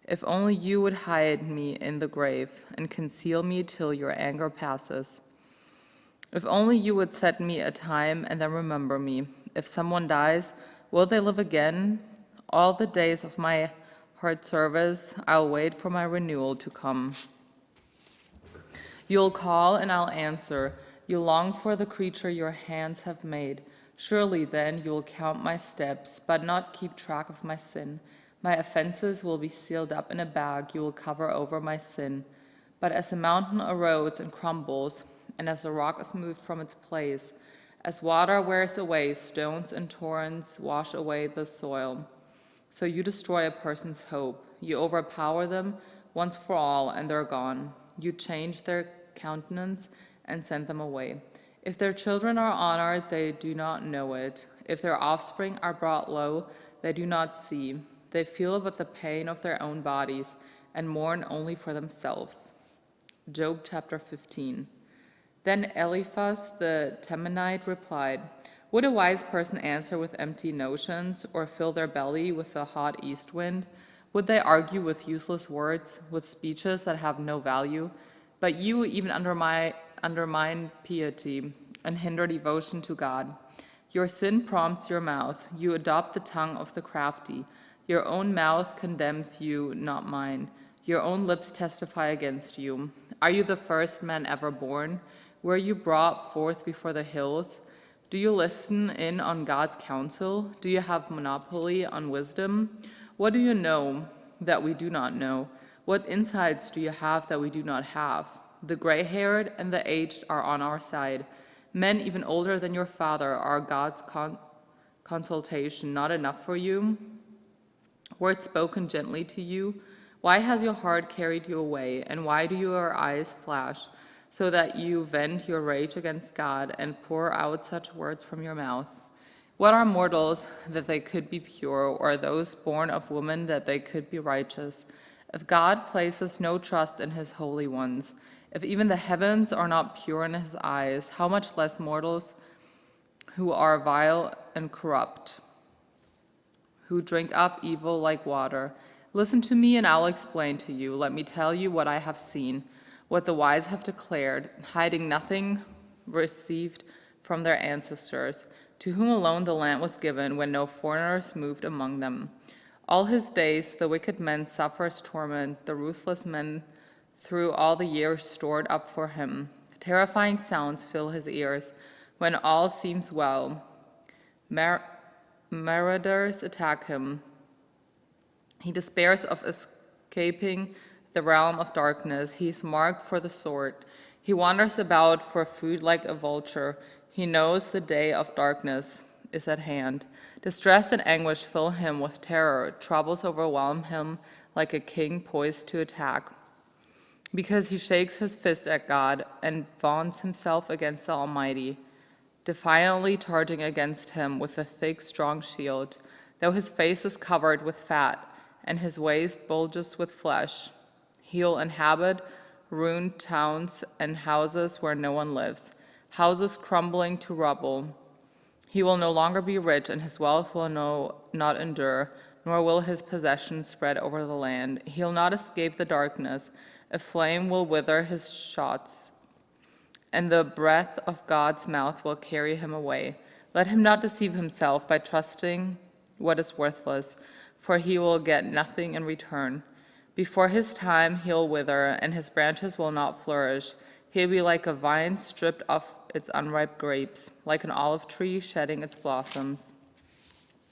S20: If only you would hide me in the grave and conceal me till your anger passes. If only you would set me a time and then remember me. If someone dies, will they live again? All the days of my hard service, I'll wait for my renewal to come. You'll call and I'll answer. You long for the creature your hands have made. Surely then you'll count my steps, but not keep track of my sin. My offenses will be sealed up in a bag. You will cover over my sin. But as a mountain erodes and crumbles, and as a rock is moved from its place, as water wears away, stones and torrents wash away the soil. So you destroy a person's hope. You overpower them once for all, and they're gone. You change their countenance and send them away. If their children are honored, they do not know it. If their offspring are brought low, they do not see. They feel but the pain of their own bodies and mourn only for themselves. Job chapter 15. Then Eliphaz the Temanite replied, would a wise person answer with empty notions or fill their belly with the hot east wind? Would they argue with useless words, with speeches that have no value? But you even undermine piety and hinder devotion to God. Your sin prompts your mouth. You adopt the tongue of the crafty. Your own mouth condemns you, not mine. Your own lips testify against you. Are you the first man ever born? Were you brought forth before the hills? Do you listen in on God's counsel? Do you have monopoly on wisdom? What do you know that we do not know? What insights do you have that we do not have? The gray-haired and the aged are on our side. Men even older than your father are God's consultation not enough for you? Words spoken gently to you? Why has your heart carried you away, and why do your eyes flash, so that you vent your rage against God and pour out such words from your mouth? What are mortals that they could be pure, or those born of woman that they could be righteous? If God places no trust in his holy ones, if even the heavens are not pure in his eyes, how much less mortals who are vile and corrupt, who drink up evil like water. Listen to me and I'll explain to you. Let me tell you what I have seen, what the wise have declared, hiding nothing received from their ancestors, to whom alone the land was given when no foreigners moved among them. All his days the wicked man suffers torment, the ruthless man through all the years stored up for him. Terrifying sounds fill his ears when all seems well. Marauders attack him. He despairs of escaping the realm of darkness. He is marked for the sword. He wanders about for food like a vulture. He knows the day of darkness is at hand. Distress and anguish fill him with terror. Troubles overwhelm him like a king poised to attack. Because he shakes his fist at God and vaunts himself against the Almighty, defiantly charging against him with a thick, strong shield, though his face is covered with fat and his waist bulges with flesh. He'll inhabit ruined towns and houses where no one lives, houses crumbling to rubble. He will no longer be rich, and his wealth will not endure, nor will his possessions spread over the land. He'll not escape the darkness. A flame will wither his shots, and the breath of God's mouth will carry him away. Let him not deceive himself by trusting what is worthless, for he will get nothing in return. Before his time he'll wither, and his branches will not flourish. He'll be like a vine stripped of its unripe grapes, like an olive tree shedding its blossoms.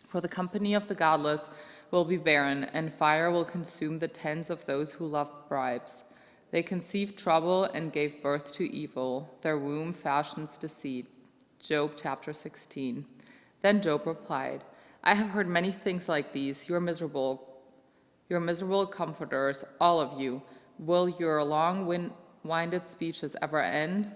S20: For the company of the godless will be barren, and fire will consume the tents of those who love bribes. They conceived trouble and gave birth to evil. Their womb fashions deceit. Job chapter 16. Then Job replied, I have heard many things like these. You're miserable comforters, all of you. Will your long-winded speeches ever end?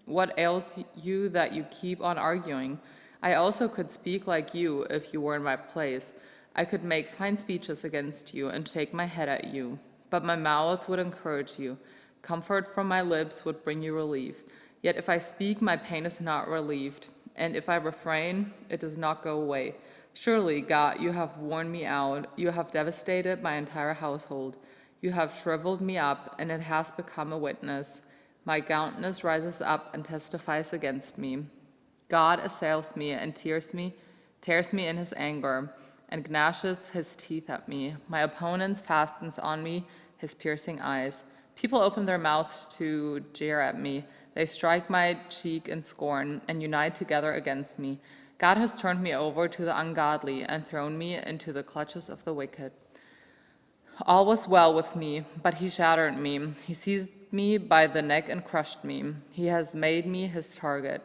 S20: What ails you that you keep on arguing? I also could speak like you if you were in my place. I could make fine speeches against you and shake my head at you. But my mouth would encourage you. Comfort from my lips would bring you relief. Yet if I speak, my pain is not relieved. And if I refrain, it does not go away. Surely, God, you have worn me out. You have devastated my entire household. You have shriveled me up, and it has become a witness. My countenance rises up and testifies against me. God assails me and tears me in his anger, and gnashes his teeth at me. My opponent fastens on me his piercing eyes. People open their mouths to jeer at me. They strike my cheek in scorn and unite together against me. God has turned me over to the ungodly and thrown me into the clutches of the wicked. All was well with me, but he shattered me. He seized me by the neck and crushed me. He has made me his target.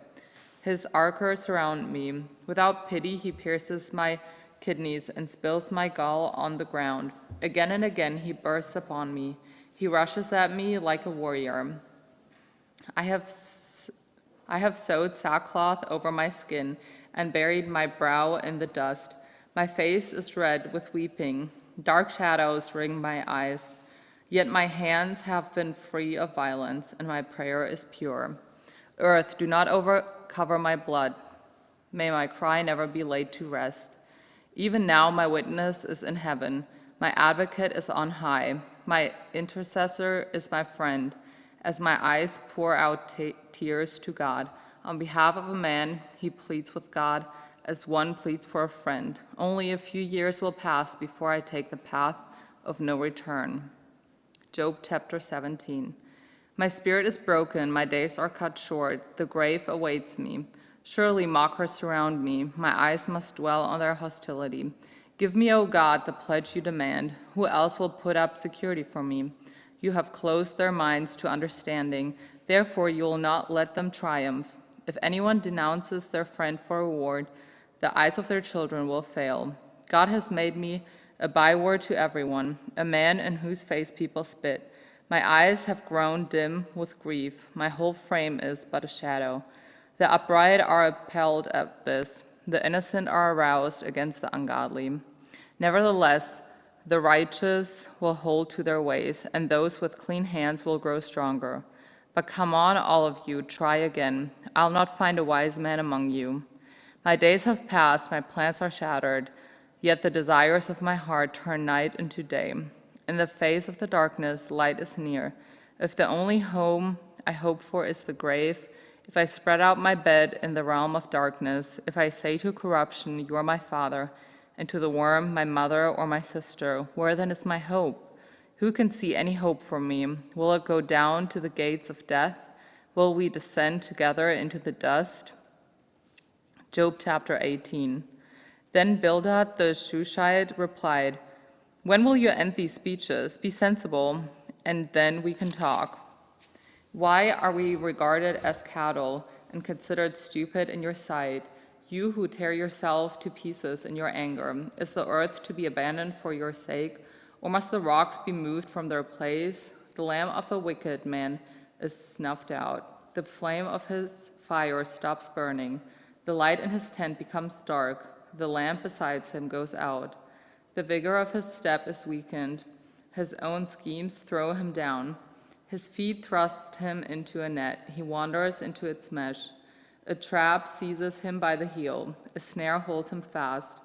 S20: His archers surround me. Without pity, he pierces my kidneys and spills my gall on the ground. Again and again, he bursts upon me. He rushes at me like a warrior. I have sewed sackcloth over my skin and buried my brow in the dust. My face is red with weeping. Dark shadows ring my eyes. Yet my hands have been free of violence, and my prayer is pure. Earth, do not overcover my blood. May my cry never be laid to rest. Even now my witness is in heaven. My advocate is on high. My intercessor is my friend. As my eyes pour out tears to God, on behalf of a man, he pleads with God as one pleads for a friend. Only a few years will pass before I take the path of no return. Job chapter 17. My spirit is broken, my days are cut short, the grave awaits me. Surely mockers surround me, my eyes must dwell on their hostility. Give me, O God, the pledge you demand. Who else will put up security for me? You have closed their minds to understanding, therefore you will not let them triumph. If anyone denounces their friend for reward, the eyes of their children will fail. God has made me a byword to everyone, a man in whose face people spit. My eyes have grown dim with grief, my whole frame is but a shadow. The upright are appalled at this, the innocent are aroused against the ungodly. Nevertheless, the righteous will hold to their ways, and those with clean hands will grow stronger. But come on, all of you, try again. I'll not find a wise man among you. My days have passed, my plans are shattered, yet the desires of my heart turn night into day. In the face of the darkness, light is near. If the only home I hope for is the grave, if I spread out my bed in the realm of darkness, if I say to corruption, you are my father, and to the worm, my mother or my sister, where then is my hope? Who can see any hope for me? Will it go down to the gates of death? Will we descend together into the dust? Job chapter 18. Then Bildad the Shushite replied, when will you end these speeches? Be sensible, and then we can talk. Why are we regarded as cattle and considered stupid in your sight? You who tear yourself to pieces in your anger, is the earth to be abandoned for your sake? Or must the rocks be moved from their place? The lamp of a wicked man is snuffed out. The flame of his fire stops burning. The light in his tent becomes dark. The lamp beside him goes out. The vigor of his step is weakened. His own schemes throw him down. His feet thrust him into a net. He wanders into its mesh. A trap seizes him by the heel. A snare holds him fast.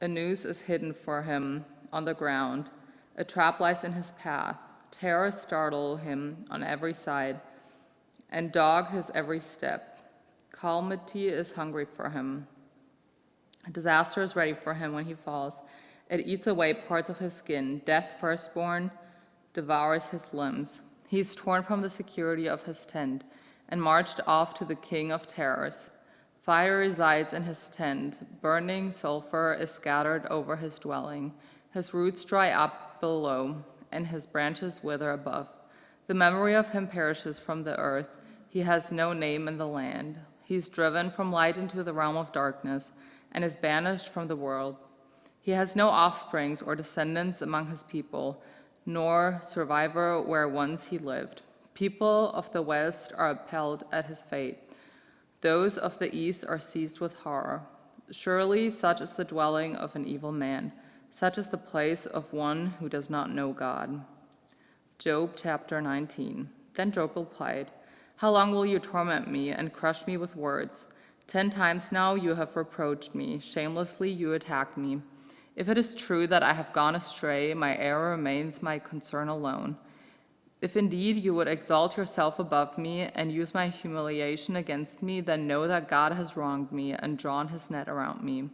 S20: A noose is hidden for him on the ground. A trap lies in his path. Terrors startle him on every side and dog his every step. Calamity is hungry for him. Disaster is ready for him when he falls. It eats away parts of his skin. Death, firstborn, devours his limbs. He is torn from the security of his tent and marched off to the king of terrors. Fire resides in his tent. Burning sulfur is scattered over his dwelling. His roots dry up below, and his branches wither above. The memory of him perishes from the earth. He has no name in the land. He is driven from light into the realm of darkness and is banished from the world. He has no offsprings or descendants among his people, nor survivor where once he lived. People of the west are appalled at his fate. Those of the east are seized with horror. Surely such is the dwelling of an evil man. Such is the place of one who does not know God. Job chapter 19. Then Job replied, "How long will you torment me and crush me with words? 10 times now you have reproached me. Shamelessly you attack me. If it is true that I have gone astray, my error remains my concern alone. If indeed you would exalt yourself above me and use my humiliation against me, then know that God has wronged me and drawn his net around me.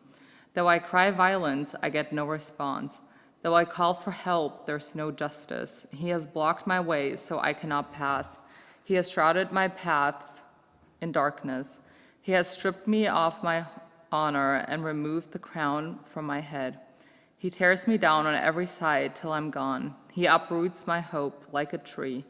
S20: Though I cry violence, I get no response. Though I call for help, there's no justice. He has blocked my way so I cannot pass. He has shrouded my paths in darkness. He has stripped me of my honor and removed the crown from my head. He tears me down on every side till I'm gone. He uproots my hope like a tree.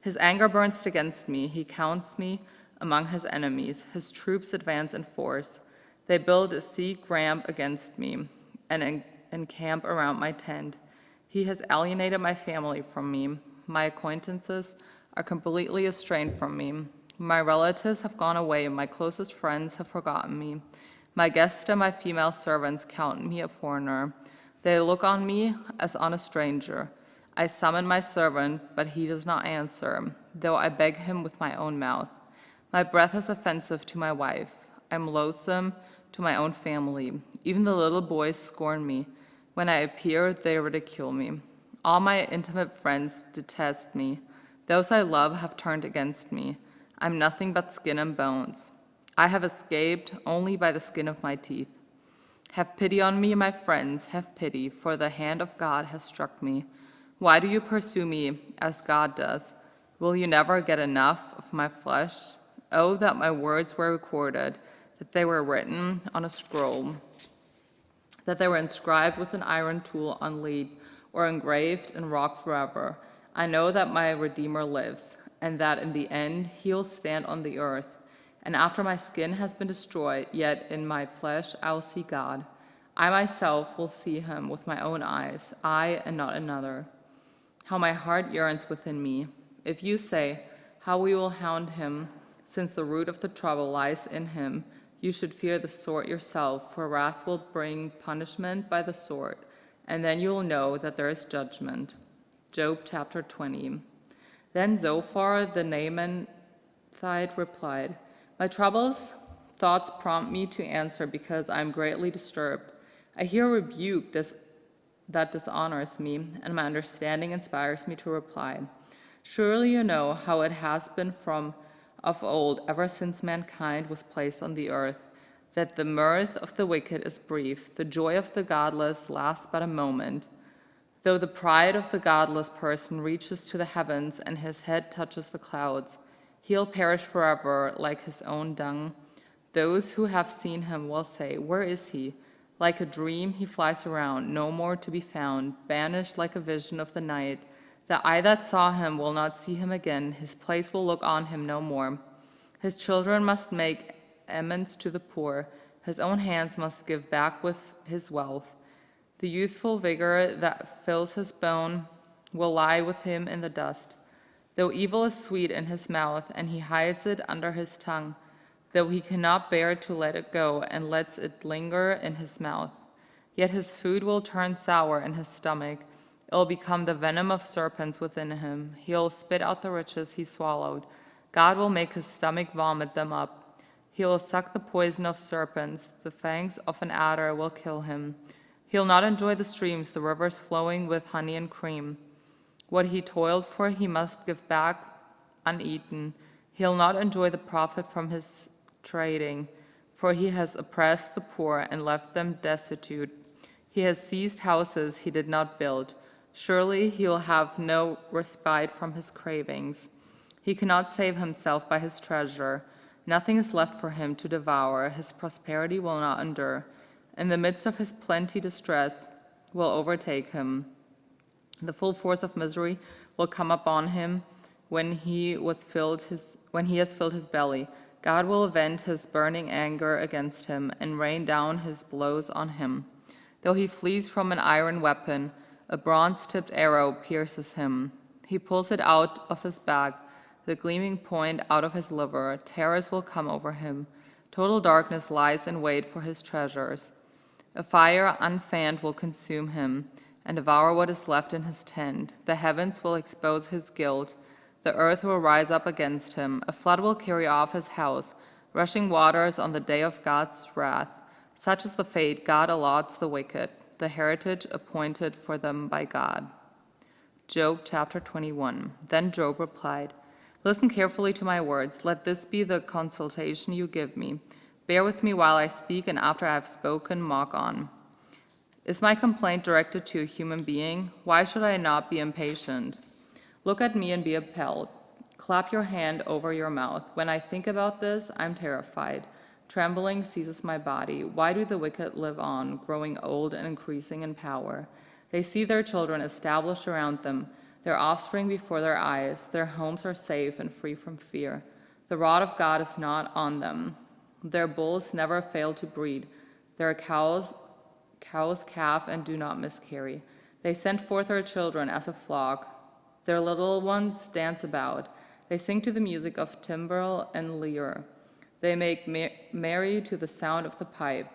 S20: His anger burns against me. He counts me among his enemies. His troops advance in force. They build a siege ramp against me and encamp around my tent. He has alienated my family from me. My acquaintances are completely estranged from me. My relatives have gone away. My closest friends have forgotten me. My guests and my female servants count me a foreigner. They look on me as on a stranger. I summon my servant, but he does not answer, though I beg him with my own mouth. My breath is offensive to my wife. I'm loathsome to my own family. Even the little boys scorn me. When I appear, they ridicule me. All my intimate friends detest me. Those I love have turned against me. I'm nothing but skin and bones. I have escaped only by the skin of my teeth. Have pity on me, my friends, have pity, for the hand of God has struck me. Why do you pursue me as God does? Will you never get enough of my flesh? Oh, that my words were recorded, that they were written on a scroll, that they were inscribed with an iron tool on lead, or engraved in rock forever. I know that my Redeemer lives, and that in the end he'll stand on the earth. And after my skin has been destroyed, yet in my flesh I will see God. I myself will see him with my own eyes, I and not another. How my heart yearns within me. If you say, how we will hound him, since the root of the trouble lies in him, you should fear the sword yourself, for wrath will bring punishment by the sword, and then you will know that there is judgment. Job chapter 20. Then Zophar the Naamathite replied, my troubles, thoughts prompt me to answer because I am greatly disturbed. I hear a rebuke that dishonors me, and my understanding inspires me to reply. Surely you know how it has been from of old, ever since mankind was placed on the earth, that the mirth of the wicked is brief, the joy of the godless lasts but a moment. Though the pride of the godless person reaches to the heavens and his head touches the clouds, he'll perish forever like his own dung. Those who have seen him will say, where is he? Like a dream he flies around, no more to be found, banished like a vision of the night. The eye that saw him will not see him again, his place will look on him no more. His children must make amends to the poor, his own hands must give back with his wealth. The youthful vigor that fills his bone will lie with him in the dust. Though evil is sweet in his mouth, and he hides it under his tongue, though he cannot bear to let it go, and lets it linger in his mouth, yet his food will turn sour in his stomach. It will become the venom of serpents within him. He'll spit out the riches he swallowed. God will make his stomach vomit them up. He will suck the poison of serpents. The fangs of an adder will kill him. He'll not enjoy the streams, the rivers flowing with honey and cream. What he toiled for, he must give back uneaten. He'll not enjoy the profit from his trading, for he has oppressed the poor and left them destitute. He has seized houses he did not build. Surely he'll have no respite from his cravings. He cannot save himself by his treasure. Nothing is left for him to devour. His prosperity will not endure. In the midst of his plenty, distress will overtake him. The full force of misery will come upon him when he has filled his belly. God will avenge his burning anger against him and rain down his blows on him. Though he flees from an iron weapon, a bronze-tipped arrow pierces him. He pulls it out of his back, the gleaming point out of his liver. Terrors will come over him. Total darkness lies in wait for his treasures. A fire unfanned will consume him and devour what is left in his tent. The heavens will expose his guilt. The earth will rise up against him. A flood will carry off his house, rushing waters on the day of God's wrath. Such is the fate God allots the wicked, the heritage appointed for them by God. Job chapter 21. Then Job replied, "Listen carefully to my words. Let this be the consultation you give me. Bear with me while I speak, and after I have spoken, mock on. Is my complaint directed to a human being? Why should I not be impatient? Look at me and be appalled. Clap your hand over your mouth. When I think about this, I'm terrified. Trembling seizes my body. Why do the wicked live on, growing old and increasing in power? They see their children established around them, their offspring before their eyes. Their homes are safe and free from fear. The rod of God is not on them. Their bulls never fail to breed. Their cows calve and do not miscarry. They send forth their children as a flock. Their little ones dance about. They sing to the music of timbrel and lyre. They make merry to the sound of the pipe.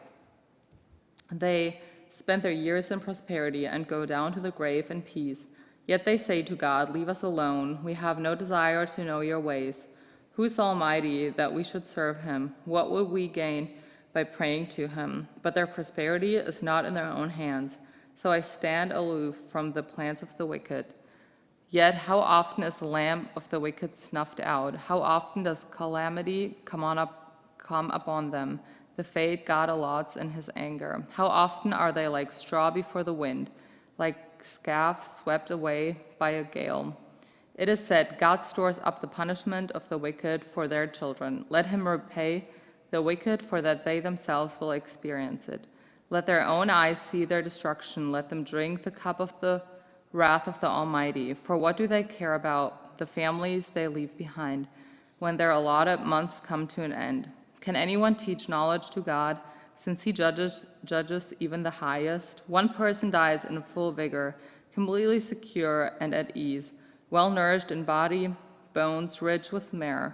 S20: They spend their years in prosperity and go down to the grave in peace. Yet they say to God, 'Leave us alone. We have no desire to know your ways.' Who's almighty that we should serve him? What would we gain by praying to him? But their prosperity is not in their own hands. So I stand aloof from the plans of the wicked. Yet how often is the lamp of the wicked snuffed out? How often does calamity come upon them, the fate God allots in his anger? How often are they like straw before the wind, like chaff swept away by a gale? It is said, God stores up the punishment of the wicked for their children. Let him repay the wicked, for that they themselves will experience it. Let their own eyes see their destruction. Let them drink the cup of the wrath of the Almighty. For what do they care about the families they leave behind when their allotted months come to an end? Can anyone teach knowledge to God, since he judges even the highest? One person dies in full vigor, completely secure and at ease, well-nourished in body, bones rich with marrow.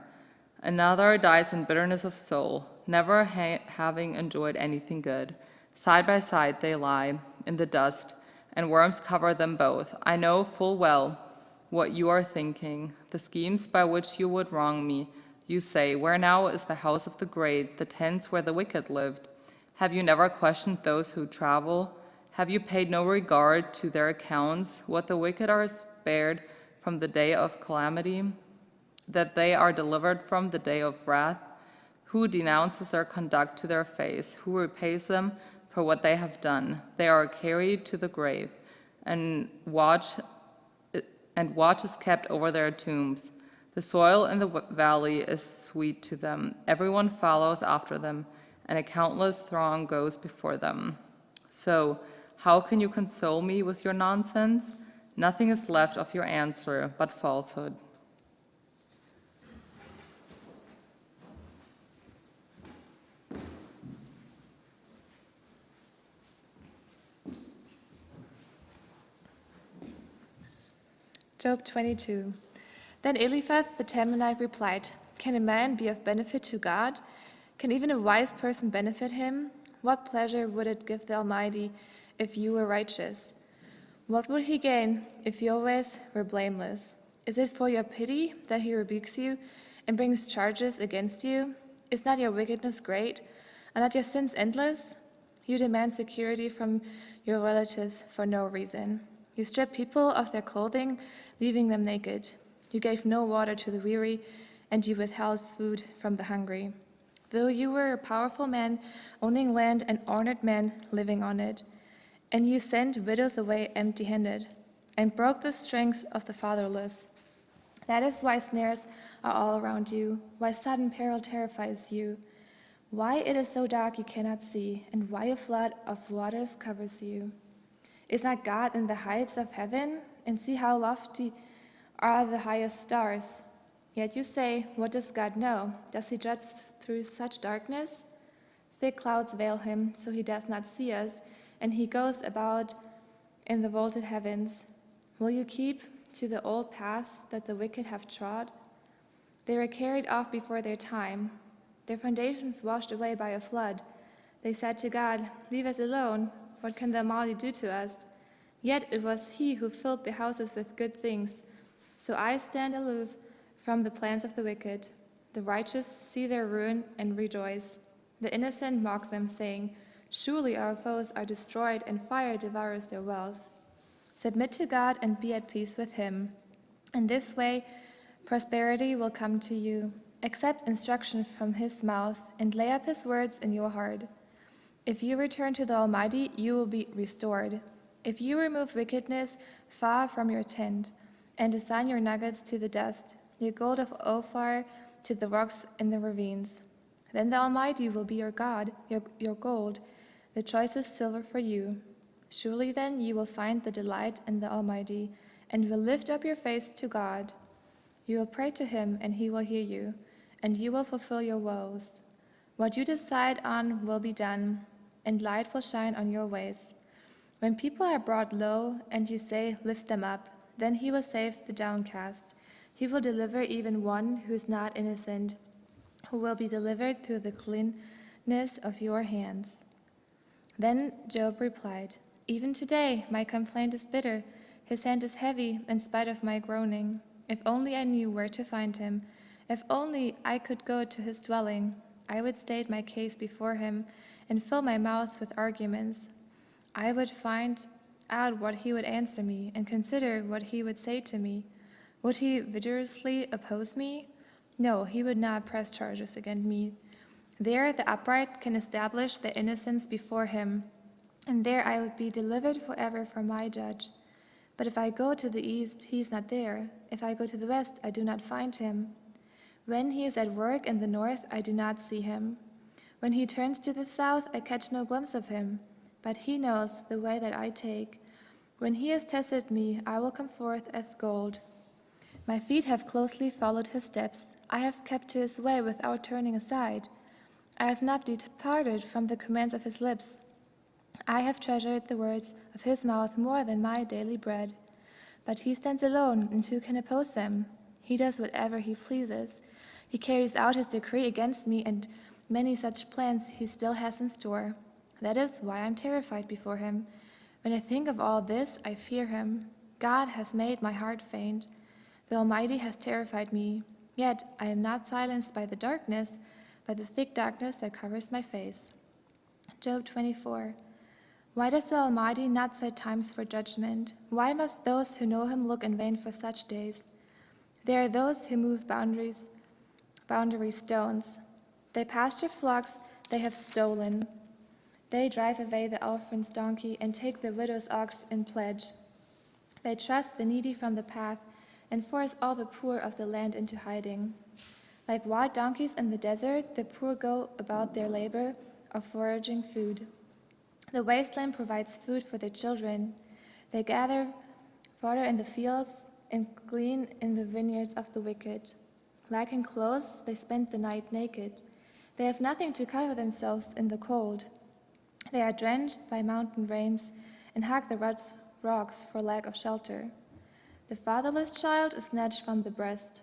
S20: Another dies in bitterness of soul, never having enjoyed anything good. Side by side they lie in the dust, and worms cover them both. I know full well what you are thinking, the schemes by which you would wrong me. You say, 'Where now is the house of the great, the tents where the wicked lived?' Have you never questioned those who travel? Have you paid no regard to their accounts, what the wicked are spared from the day of calamity, that they are delivered from the day of wrath? Who denounces their conduct to their face? Who repays them for what they have done? They are carried to the grave, and watch is kept over their tombs. The soil in the valley is sweet to them. Everyone follows after them, and a countless throng goes before them. So, how can you console me with your nonsense? Nothing is left of your answer but falsehood."
S9: Job 22. Then Eliphaz the Temanite replied, "Can a man be of benefit to God? Can even a wise person benefit him? What pleasure would it give the Almighty if you were righteous? What would he gain if you always were blameless? Is it for your pity that he rebukes you and brings charges against you? Is not your wickedness great? Are not your sins endless? You demand security from your relatives, for no reason. You stripped people of their clothing, leaving them naked. You gave no water to the weary, and you withheld food from the hungry. Though you were a powerful man, owning land, and honored men living on it, and you sent widows away empty-handed, and broke the strength of the fatherless. That is why snares are all around you, why sudden peril terrifies you, why it is so dark you cannot see, and why a flood of waters covers you. Is not God in the heights of heaven? And see how lofty are the highest stars. Yet you say, what does God know? Does he judge through such darkness? Thick clouds veil him, so he does not see us, and he goes about in the vaulted heavens. Will you keep to the old paths that the wicked have trod? They were carried off before their time, their foundations washed away by a flood. They said to God, leave us alone. What can the Almighty do to us? Yet it was he who filled the houses with good things. So I stand aloof from the plans of the wicked. The righteous see their ruin and rejoice. The innocent mock them, saying, surely our foes are destroyed, and fire devours their wealth. Submit to God and be at peace with him. In this way, prosperity will come to you. Accept instruction from his mouth, and lay up his words in your heart. If you return to the Almighty, you will be restored. If you remove wickedness far from your tent, and assign your nuggets to the dust, your gold of Ophir to the rocks in the ravines, then the Almighty will be your God, your gold, the choicest silver for you. Surely then you will find the delight in the Almighty, and will lift up your face to God. You will pray to him, and he will hear you, and you will fulfill your woes. What you decide on will be done, and light will shine on your ways. When people are brought low, and you say, lift them up, then he will save the downcast. He will deliver even one who is not innocent, who will be delivered through the cleanness of your hands. Then Job replied, even today my complaint is bitter. His hand is heavy in spite of my groaning. If only I knew where to find him. If only I could go to his dwelling. I would state my case before him and fill my mouth with arguments. I would find out what he would answer me and consider what he would say to me. Would he vigorously oppose me? No, he would not press charges against me. There the upright can establish their innocence before him, and there I would be delivered forever from my judge. But if I go to the east, he is not there. If I go to the west, I do not find him. When he is at work in the north, I do not see him. When he turns to the south, I catch no glimpse of him. But he knows the way that I take. When he has tested me, I will come forth as gold. My feet have closely followed his steps. I have kept to his way without turning aside. I have not departed from the commands of his lips. I have treasured the words of his mouth more than my daily bread. But he stands alone, and who can oppose him? He does whatever he pleases. He carries out his decree against me, and many such plans he still has in store. That is why I am terrified before him. When I think of all this, I fear him. God has made my heart faint. The Almighty has terrified me. Yet I am not silenced by the darkness, by the thick darkness that covers my face. Job 24. Why does the Almighty not set times for judgment? Why must those who know him look in vain for such days? There are those who move boundary stones. They pasture flocks they have stolen. They drive away the orphan's donkey and take the widow's ox in pledge. They thrust the needy from the path and force all the poor of the land into hiding. Like wild donkeys in the desert, the poor go about their labor of foraging food. The wasteland provides food for their children. They gather fodder in the fields and glean in the vineyards of the wicked. Lacking clothes, they spend the night naked. They have nothing to cover themselves in the cold. They are drenched by mountain rains and hug the rocks for lack of shelter. The fatherless child is snatched from the breast.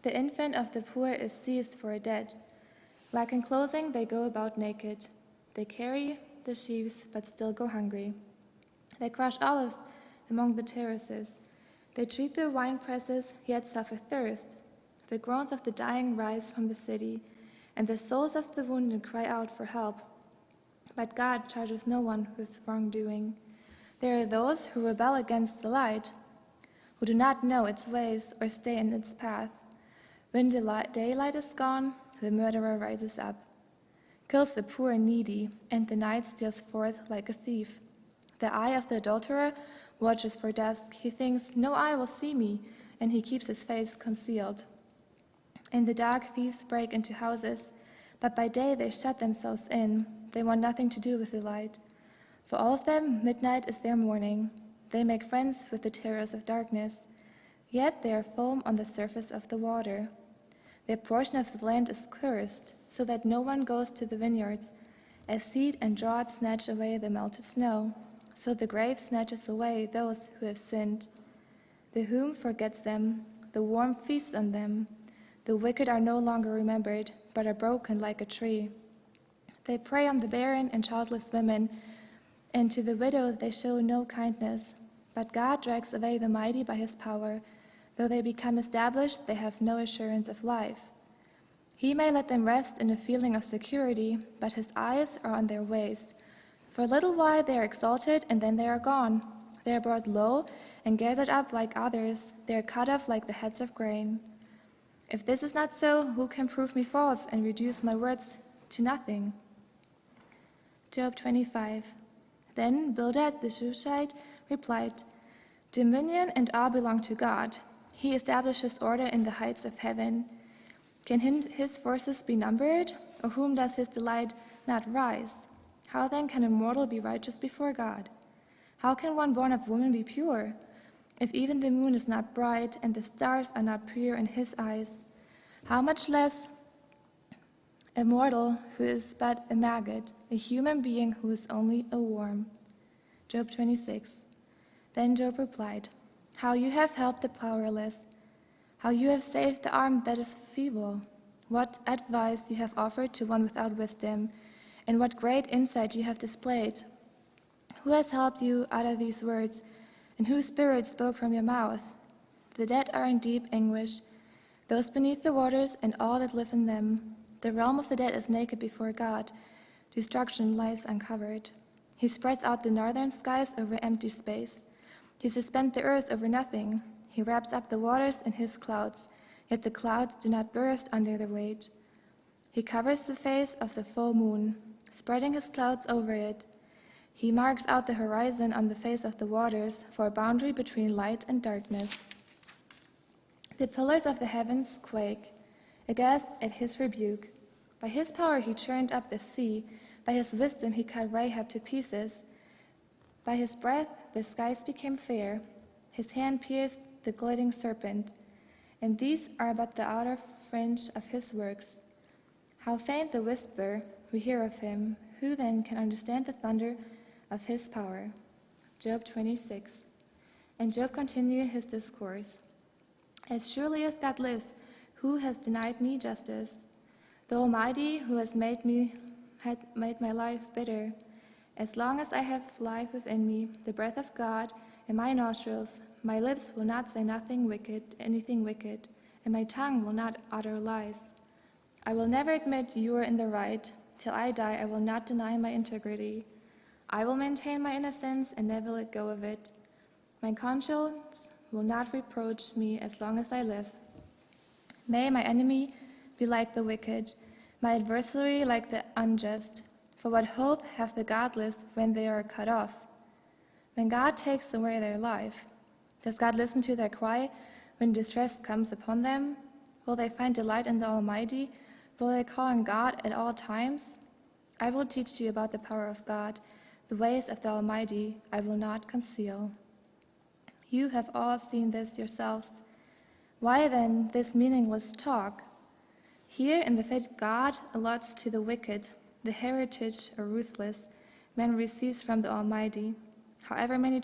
S9: The infant of the poor is seized for a dead. Lacking clothing, they go about naked. They carry the sheaves, but still go hungry. They crush olives among the terraces. They treat the wine presses, yet suffer thirst. The groans of the dying rise from the city, and the souls of the wounded cry out for help. But God charges no one with wrongdoing. There are those who rebel against the light, who do not know its ways or stay in its path. When the daylight is gone, the murderer rises up, kills the poor and needy, and the night steals forth like a thief. The eye of the adulterer watches for dusk. He thinks, "No eye will see me," and he keeps his face concealed. In the dark, thieves break into houses, but by day they shut themselves in. They want nothing to do with the light. For all of them, midnight is their morning. They make friends with the terrors of darkness, yet they are foam on the surface of the water. Their portion of the land is cursed, so that no one goes to the vineyards. As heat and drought snatch away the melted snow, so the grave snatches away those who have sinned. The womb forgets them, the worm feasts on them. The wicked are no longer remembered, but are broken like a tree. They prey on the barren and childless women, and to the widow they show no kindness. But God drags away the mighty by his power. Though they become established, they have no assurance of life. He may let them rest in a feeling of security, but his eyes are on their ways. For a little while they are exalted, and then they are gone. They are brought low and gathered up like others. They are cut off like the heads of grain. If this is not so, who can prove me false and reduce my words to nothing? Job 25. Then Bildad the Shushite replied, "Dominion and awe belong to God. He establishes order in the heights of heaven. Can his forces be numbered? Or whom does his delight not rise? How then can a mortal be righteous before God? How can one born of woman be pure? If even the moon is not bright and the stars are not pure in his eyes, how much less a mortal who is but a maggot, a human being who is only a worm?" Job 26. Then Job replied, "How you have helped the powerless, how you have saved the arm that is feeble. What advice you have offered to one without wisdom, and what great insight you have displayed. Who has helped you utter these words, and whose spirit spoke from your mouth? The dead are in deep anguish, those beneath the waters and all that live in them. The realm of the dead is naked before God. Destruction lies uncovered. He spreads out the northern skies over empty space. He suspends the earth over nothing. He wraps up the waters in his clouds, yet the clouds do not burst under their weight. He covers the face of the full moon, spreading his clouds over it. He marks out the horizon on the face of the waters for a boundary between light and darkness. The pillars of the heavens quake, aghast at his rebuke. By his power he churned up the sea. By his wisdom he cut Rahab to pieces. By his breath the skies became fair. His hand pierced the gliding serpent. And these are but the outer fringe of his works. How faint the whisper we hear of him. Who then can understand the thunder of his power? Job 26. And Job continued his discourse. As surely as God lives, who has denied me justice? The Almighty, who has made my life bitter. As long as I have life within me, the breath of God in my nostrils, my lips will not say anything wicked, and my tongue will not utter lies. I will never admit you are in the right. Till I die, I will not deny my integrity. I will maintain my innocence and never let go of it. My conscience will not reproach me as long as I live. May my enemy be like the wicked, my adversary like the unjust. For what hope have the godless when they are cut off? When God takes away their life, does God listen to their cry when distress comes upon them? Will they find delight in the Almighty? Will they call on God at all times? I will teach you about the power of God. The ways of the Almighty I will not conceal. You have all seen this yourselves. Why then this meaningless talk? Here in the fate God allots to the wicked, the heritage or ruthless man receives from the Almighty. However many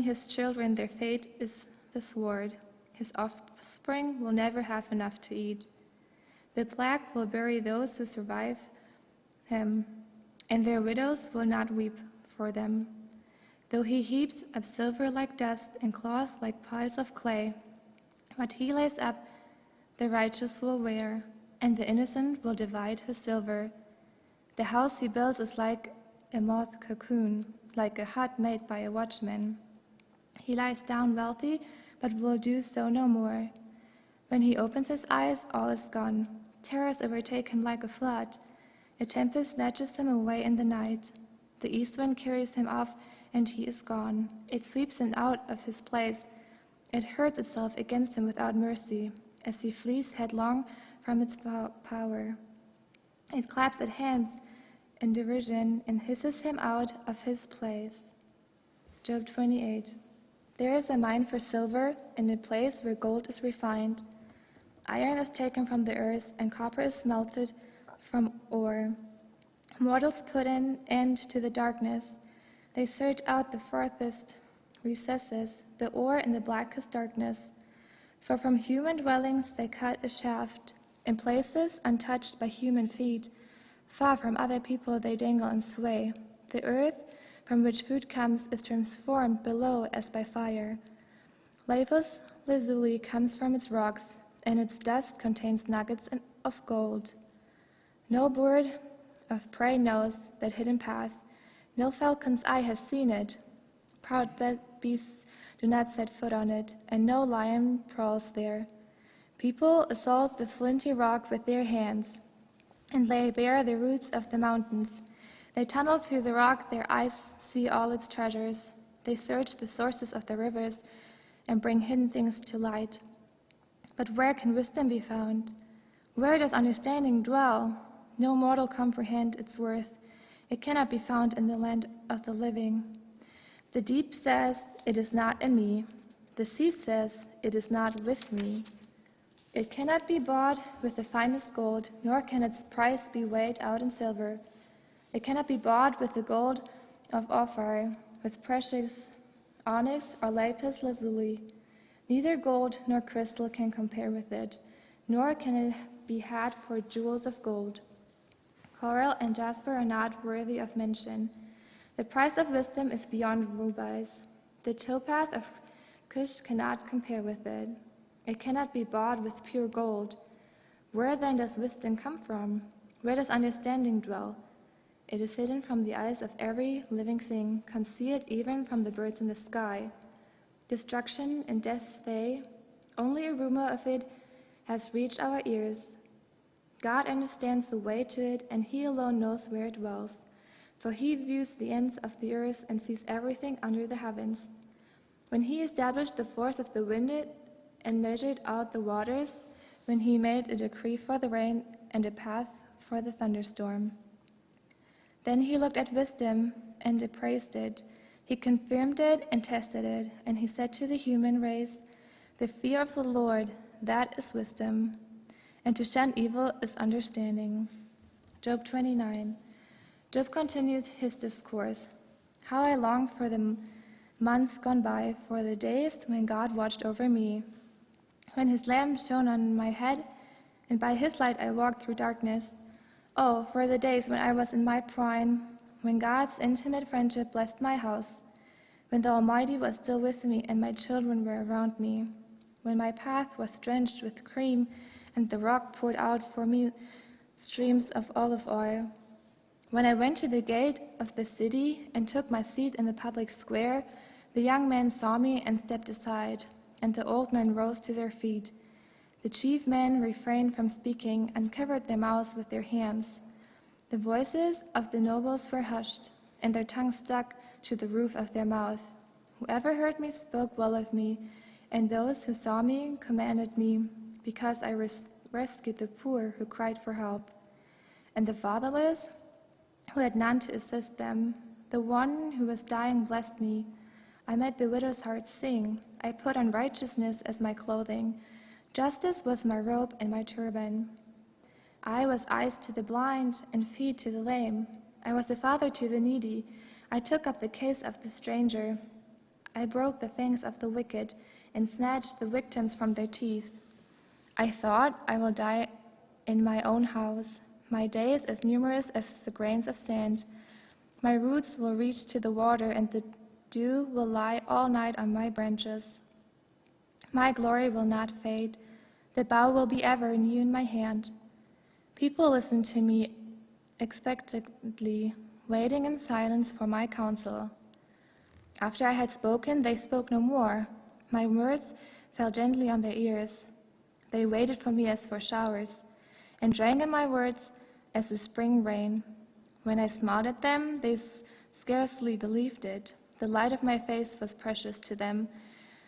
S9: his children, their fate is the sword. His offspring will never have enough to eat. The plague will bury those who survive him, and their widows will not weep for them. Though he heaps up silver like dust and cloth like piles of clay, what he lays up the righteous will wear, and the innocent will divide his silver. The house he builds is like a moth cocoon, like a hut made by a watchman. He lies down wealthy, but will do so no more. When he opens his eyes, all is gone. Terrors overtake him like a flood. A tempest snatches him away in the night. The east wind carries him off, and he is gone. It sweeps him out of his place. It hurls itself against him without mercy, as he flees headlong from its power. It claps its hands in derision and hisses him out of his place. Job 28. There is a mine for silver in a place where gold is refined. Iron is taken from the earth, and copper is smelted from ore. Mortals put an end to the darkness. They search out the farthest recesses, the ore in the blackest darkness. For from human dwellings they cut a shaft. In places untouched by human feet, far from other people they dangle and sway. The earth from which food comes is transformed below as by fire. Lapis lazuli comes from its rocks, and its dust contains nuggets of gold. No bird of prey knows that hidden path. No falcon's eye has seen it. Proud beasts do not set foot on it, and no lion prowls there. People assault the flinty rock with their hands, and lay bare the roots of the mountains. They tunnel through the rock, their eyes see all its treasures. They search the sources of the rivers and bring hidden things to light. But where can wisdom be found? Where does understanding dwell? No mortal comprehend its worth. It cannot be found in the land of the living. The deep says, "It is not in me." The sea says, "It is not with me." It cannot be bought with the finest gold, nor can its price be weighed out in silver. It cannot be bought with the gold of Ophir, with precious onyx or lapis lazuli. Neither gold nor crystal can compare with it, nor can it be had for jewels of gold. Coral and jasper are not worthy of mention. The price of wisdom is beyond rubies. The topaz of Cush cannot compare with it. It cannot be bought with pure gold. Where then does wisdom come from? Where does understanding dwell? It is hidden from the eyes of every living thing, concealed even from the birds in the sky. Destruction and death stay. Only a rumor of it has reached our ears. God understands the way to it, and he alone knows where it dwells. For he views the ends of the earth and sees everything under the heavens. When he established the force of the wind and measured out the waters, when he made a decree for the rain and a path for the thunderstorm. Then he looked at wisdom and appraised it. He confirmed it and tested it, and he said to the human race, "The fear of the Lord, that is wisdom, and to shun evil is understanding." Job 29. Job continued his discourse. How I long for the months gone by, for the days when God watched over me, when his lamp shone on my head, and by his light I walked through darkness. Oh, for the days when I was in my prime, when God's intimate friendship blessed my house, when the Almighty was still with me and my children were around me, when my path was drenched with cream and the rock poured out for me streams of olive oil. When I went to the gate of the city and took my seat in the public square, the young men saw me and stepped aside, and the old men rose to their feet. The chief men refrained from speaking and covered their mouths with their hands. The voices of the nobles were hushed, and their tongues stuck to the roof of their mouth. Whoever heard me spoke well of me, and those who saw me commended me, because I rescued the poor who cried for help, and the fatherless who had none to assist them. The one who was dying blessed me. I made the widow's heart sing. I put on righteousness as my clothing. Justice was my robe and my turban. I was eyes to the blind and feet to the lame. I was a father to the needy. I took up the case of the stranger. I broke the fangs of the wicked and snatched the victims from their teeth. I thought, I will die in my own house. My days as numerous as the grains of sand. My roots will reach to the water, and the dew will lie all night on my branches. My glory will not fade. The bow will be ever new in my hand. People listen to me expectantly, waiting in silence for my counsel. After I had spoken, they spoke no more. My words fell gently on their ears. They waited for me as for showers, and drank in my words as the spring rain. When I smiled at them, they scarcely believed it. The light of my face was precious to them.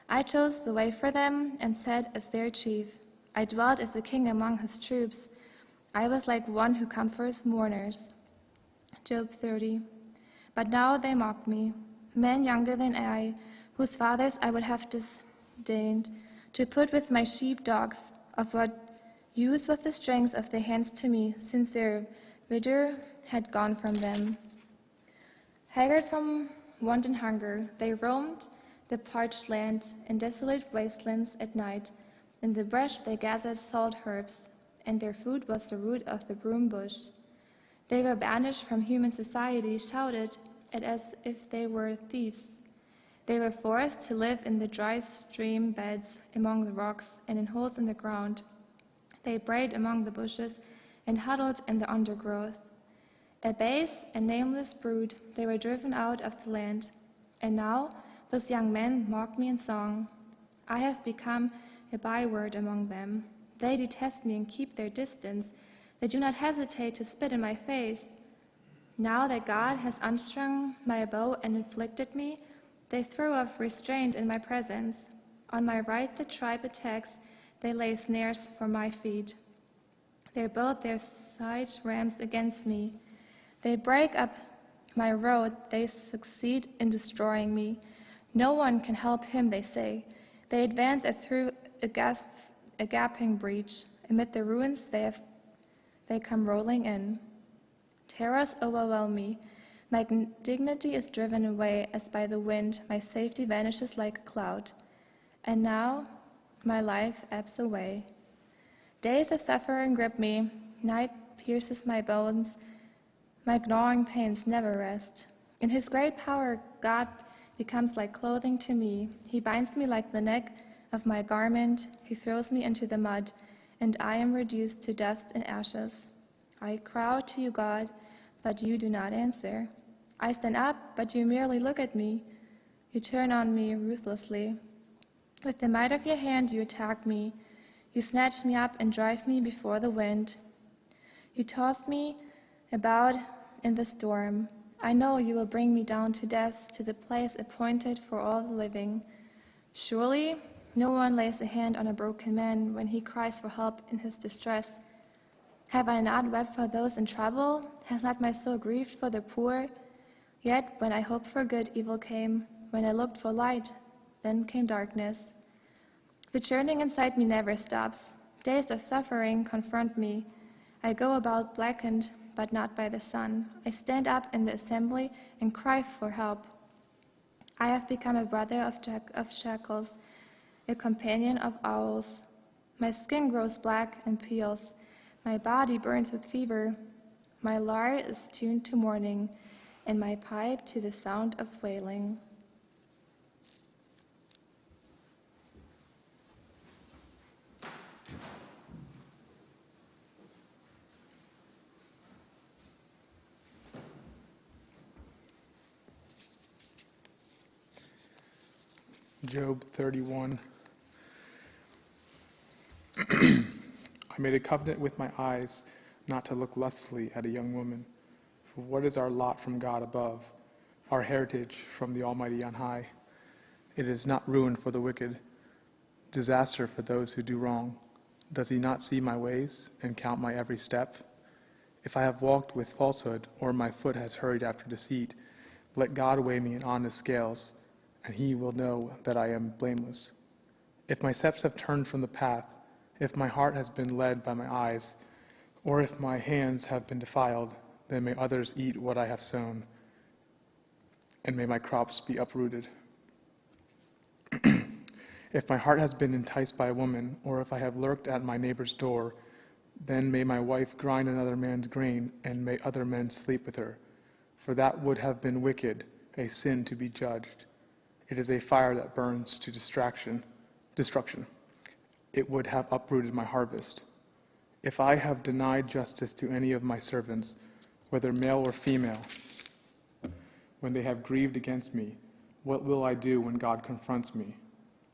S9: I chose the way for them and sat as their chief. I dwelt as a king among his troops. I was like one who comforts mourners. Job 30. But now they mocked me, men younger than I, whose fathers I would have disdained to put with my sheepdogs. Of what use was the strength of their hands to me, since their vigor had gone from them? Haggard from want and hunger, they roamed the parched land in desolate wastelands at night. In the brush they gathered salt herbs, and their food was the root of the broom bush. They were banished from human society, shouted at as if they were thieves. They were forced to live in the dry stream beds among the rocks and in holes in the ground. They brayed among the bushes and huddled in the undergrowth. A base and nameless brood, they were driven out of the land. And now those young men mock me in song. I have become a byword among them. They detest me and keep their distance. They do not hesitate to spit in my face. Now that God has unstrung my bow and inflicted me, they throw off restraint in my presence. On my right the tribe attacks. They lay snares for my feet. They build their side rams against me. They break up my road. They succeed in destroying me. No one can help him, they say. They advance through a gaping breach. Amid the ruins they come rolling in. Terrors overwhelm me. My dignity is driven away as by the wind. My safety vanishes like a cloud. And now my life ebbs away. Days of suffering grip me. Night pierces my bones. My gnawing pains never rest. In his great power, God becomes like clothing to me. He binds me like the neck of my garment. He throws me into the mud, and I am reduced to dust and ashes. I cry out to you, God, but you do not answer. I stand up, but you merely look at me. You turn on me ruthlessly. With the might of your hand, you attack me. You snatch me up and drive me before the wind. You toss me about in the storm. I know you will bring me down to death, to the place appointed for all the living. Surely no one lays a hand on a broken man when he cries for help in his distress. Have I not wept for those in trouble? Has not my soul grieved for the poor? Yet when I hoped for good, evil came. When I looked for light, then came darkness. The churning inside me never stops. Days of suffering confront me. I go about blackened, but not by the sun. I stand up in the assembly and cry for help. I have become a brother of shackles, a companion of owls. My skin grows black and peels. My body burns with fever. My lyre is tuned to mourning, and my pipe to the sound of wailing.
S12: Job 31. I made a covenant with my eyes not to look lustfully at a young woman. For what is our lot from God above, our heritage from the Almighty on high? It is not ruin for the wicked, disaster for those who do wrong. Does he not see my ways and count my every step? If I have walked with falsehood, or my foot has hurried after deceit, let God weigh me in honest scales, and he will know that I am blameless. If my steps have turned from the path, if my heart has been led by my eyes, or if my hands have been defiled, then may others eat what I have sown, and may my crops be uprooted. If my heart has been enticed by a woman, or if I have lurked at my neighbor's door, then may my wife grind another man's grain, and may other men sleep with her. For that would have been wicked, a sin to be judged. It is a fire that burns to destruction. It would have uprooted my harvest. If I have denied justice to any of my servants, whether male or female. When they have grieved against me, what will I do when God confronts me?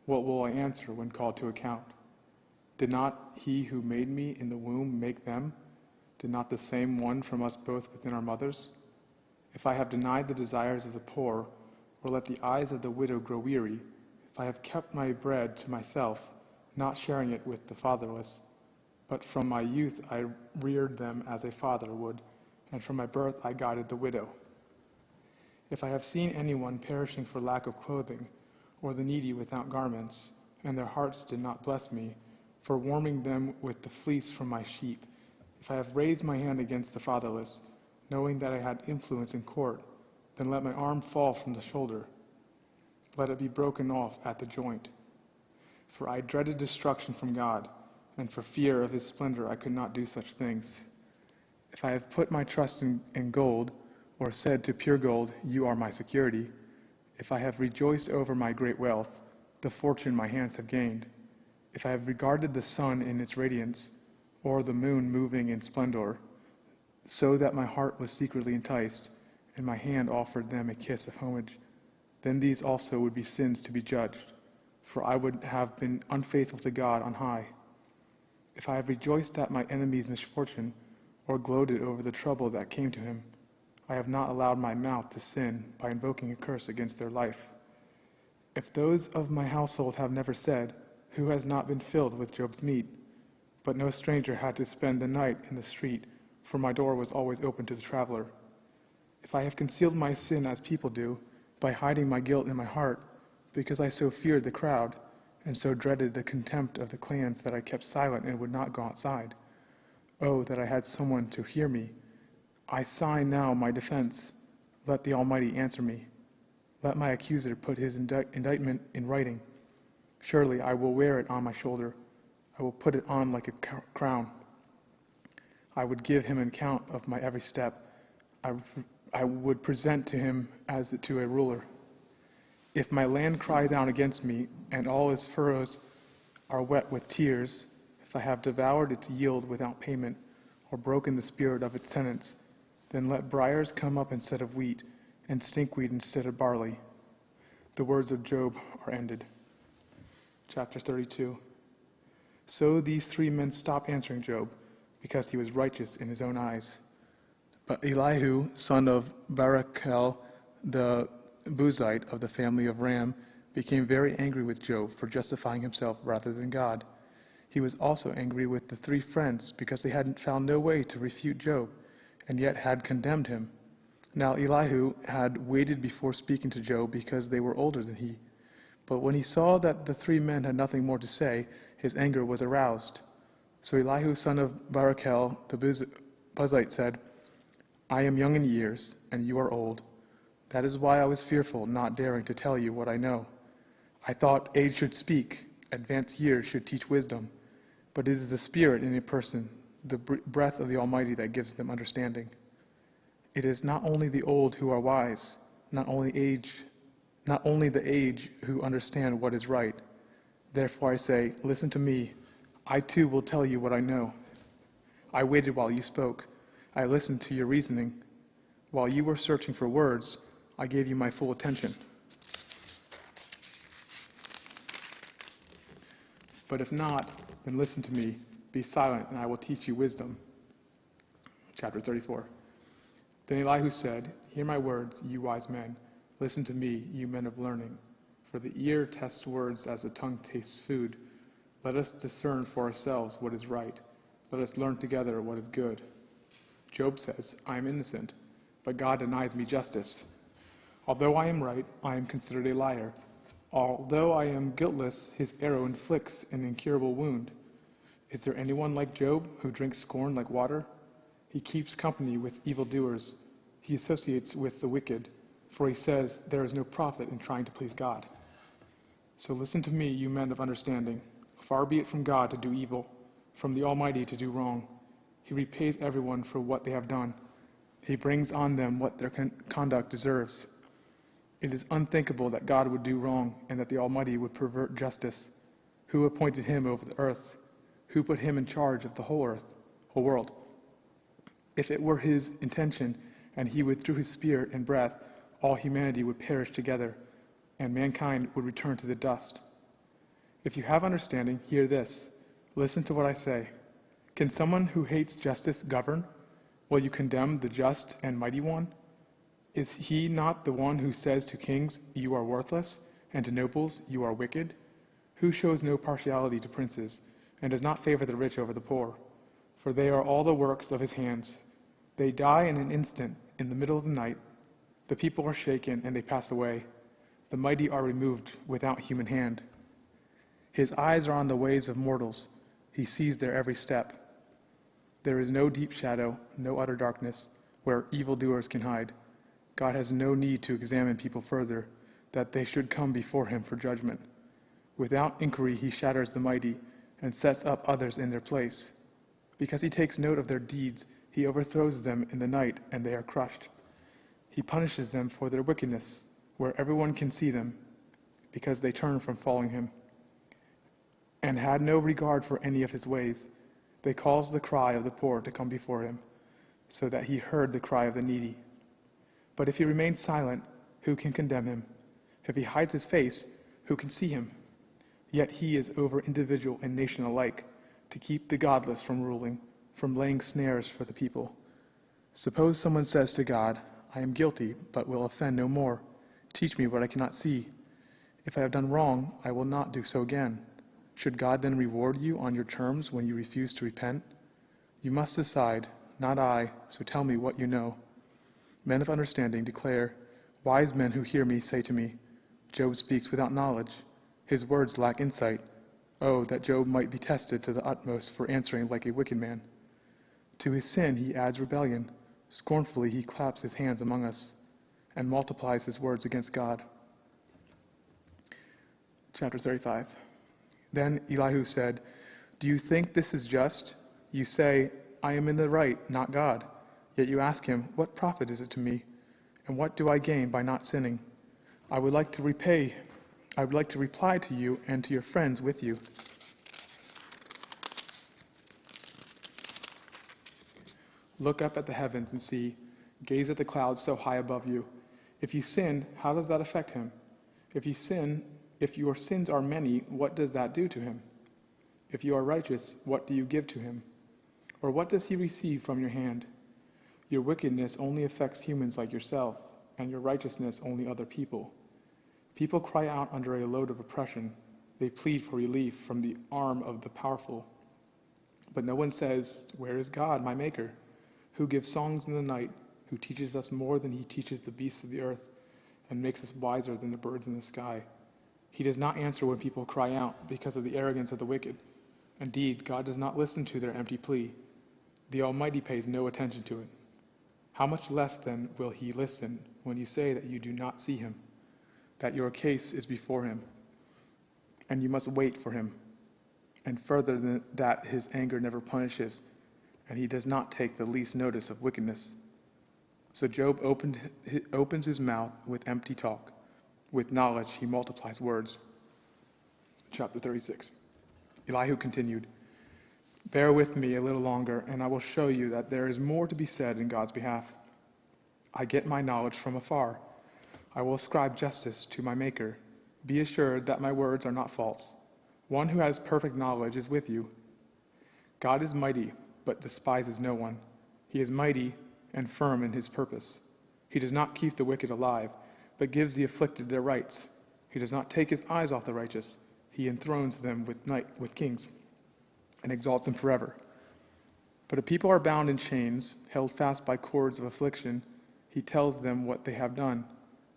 S12: What will I answer when called to account? Did not he who made me in the womb make them? Did not the same one from us both within our mothers? If I have denied the desires of the poor, or let the eyes of the widow grow weary, if I have kept my bread to myself, not sharing it with the fatherless, but from my youth I reared them as a father would, and from my birth I guided the widow. If I have seen anyone perishing for lack of clothing, or the needy without garments, and their hearts did not bless me, for warming them with the fleece from my sheep, if I have raised my hand against the fatherless, knowing that I had influence in court, then let my arm fall from the shoulder. Let it be broken off at the joint. For I dreaded destruction from God, and for fear of his splendor I could not do such things. If I have put my trust in gold, or said to pure gold, you are my security, if I have rejoiced over my great wealth, the fortune my hands have gained, if I have regarded the sun in its radiance, or the moon moving in splendor, so that my heart was secretly enticed, and my hand offered them a kiss of homage, then these also would be sins to be judged, for I would have been unfaithful to God on high. If I have rejoiced at my enemy's misfortune, or gloated over the trouble that came to him, I have not allowed my mouth to sin by invoking a curse against their life. If those of my household have never said, who has not been filled with Job's meat? But no stranger had to spend the night in the street, for my door was always open to the traveler. If I have concealed my sin as people do, by hiding my guilt in my heart, because I so feared the crowd, and so dreaded the contempt of the clans that I kept silent and would not go outside. Oh, that I had someone to hear me. I sign now my defense. Let the Almighty answer me. Let my accuser put his indictment in writing. Surely I will wear it on my shoulder. I will put it on like a crown. I would give him an account of my every step. I would present to him as to a ruler. If my land cries out against me, and all its furrows are wet with tears, if I have devoured its yield without payment, or broken the spirit of its tenants, then let briars come up instead of wheat, and stinkweed instead of barley. The words of Job are ended. Chapter 32. So these three men stopped answering Job, because he was righteous in his own eyes. But Elihu, son of Barachel, the Buzite of the family of Ram, became very angry with Job for justifying himself rather than God. He was also angry with the three friends because they hadn't found no way to refute Job, and yet had condemned him. Now Elihu had waited before speaking to Job because they were older than he. But when he saw that the three men had nothing more to say, his anger was aroused. So Elihu, son of Barachel, the Buzite, said, I am young in years, and you are old. That is why I was fearful, not daring to tell you what I know. I thought age should speak, advanced years should teach wisdom. But it is the Spirit in a person, the breath of the Almighty, that gives them understanding. It is not only the old who are wise, not only the age who understand what is right. Therefore I say, listen to me. I too will tell you what I know. I waited while you spoke. I listened to your reasoning. While you were searching for words, I gave you my full attention. But if not, then listen to me. Be silent, and I will teach you wisdom. Chapter 34. Then Elihu said, Hear my words, you wise men. Listen to me, you men of learning. For the ear tests words as the tongue tastes food. Let us discern for ourselves what is right. Let us learn together what is good. Job says, I am innocent, but God denies me justice. Although I am right, I am considered a liar. Although I am guiltless, his arrow inflicts an incurable wound. Is there anyone like Job who drinks scorn like water? He keeps company with evildoers. He associates with the wicked, for he says there is no profit in trying to please God. So listen to me, you men of understanding. Far be it from God to do evil, from the Almighty to do wrong. He repays everyone for what they have done. He brings on them what their conduct deserves. It is unthinkable that God would do wrong and that the Almighty would pervert justice. Who appointed him over the earth? Who put him in charge of the whole world? If it were his intention, and he withdrew his spirit and breath, all humanity would perish together, and mankind would return to the dust. If you have understanding, hear this. Listen to what I say. Can someone who hates justice govern? Will you condemn the just and mighty one? Is he not the one who says to kings, "You are worthless," and to nobles, "You are wicked"? Who shows no partiality to princes, and does not favor the rich over the poor? For they are all the works of his hands. They die in an instant, in the middle of the night. The people are shaken, and they pass away. The mighty are removed without human hand. His eyes are on the ways of mortals. He sees their every step. There is no deep shadow, no utter darkness, where evildoers can hide. God has no need to examine people further, that they should come before him for judgment. Without inquiry he shatters the mighty, and sets up others in their place. Because he takes note of their deeds, he overthrows them in the night, and they are crushed. He punishes them for their wickedness, where everyone can see them, because they turn from following him, and had no regard for any of his ways. They caused the cry of the poor to come before him, so that he heard the cry of the needy. But if he remains silent, who can condemn him? If he hides his face, who can see him? Yet he is over individual and nation alike, to keep the godless from ruling, from laying snares for the people. Suppose someone says to God, "I am guilty, but will offend no more. Teach me what I cannot see. If I have done wrong, I will not do so again." Should God then reward you on your terms when you refuse to repent? You must decide, not I, so tell me what you know. Men of understanding declare, wise men who hear me say to me, Job speaks without knowledge. His words lack insight. Oh, that Job might be tested to the utmost for answering like a wicked man. To his sin he adds rebellion. Scornfully he claps his hands among us and multiplies his words against God. Chapter 35. Then Elihu said, "Do you think this is just? You say, 'I am in the right, not God.' Yet you ask him, 'What profit is it to me? And what do I gain by not sinning?' I would like to reply to you and to your friends with you. Look up at the heavens and see. Gaze at the clouds so high above you. If you sin, how does that affect him? If your sins are many, what does that do to him? If you are righteous, what do you give to him? Or what does he receive from your hand? Your wickedness only affects humans like yourself, and your righteousness only other people. People cry out under a load of oppression. They plead for relief from the arm of the powerful. But no one says, 'Where is God, my maker, who gives songs in the night, who teaches us more than he teaches the beasts of the earth, and makes us wiser than the birds in the sky?' He does not answer when people cry out because of the arrogance of the wicked. Indeed, God does not listen to their empty plea. The Almighty pays no attention to it. How much less then will he listen when you say that you do not see him, that your case is before him, and you must wait for him, and further than that his anger never punishes, and he does not take the least notice of wickedness. So Job opens his mouth with empty talk. With knowledge he multiplies words." Chapter 36. Elihu continued, "Bear with me a little longer, and I will show you that there is more to be said in God's behalf. I get my knowledge from afar. I will ascribe justice to my Maker. Be assured that my words are not false. One who has perfect knowledge is with you. God is mighty, but despises no one. He is mighty and firm in his purpose. He does not keep the wicked alive, but gives the afflicted their rights. He does not take his eyes off the righteous. He enthrones them with kings and exalts them forever. But if people are bound in chains, held fast by cords of affliction, he tells them what they have done,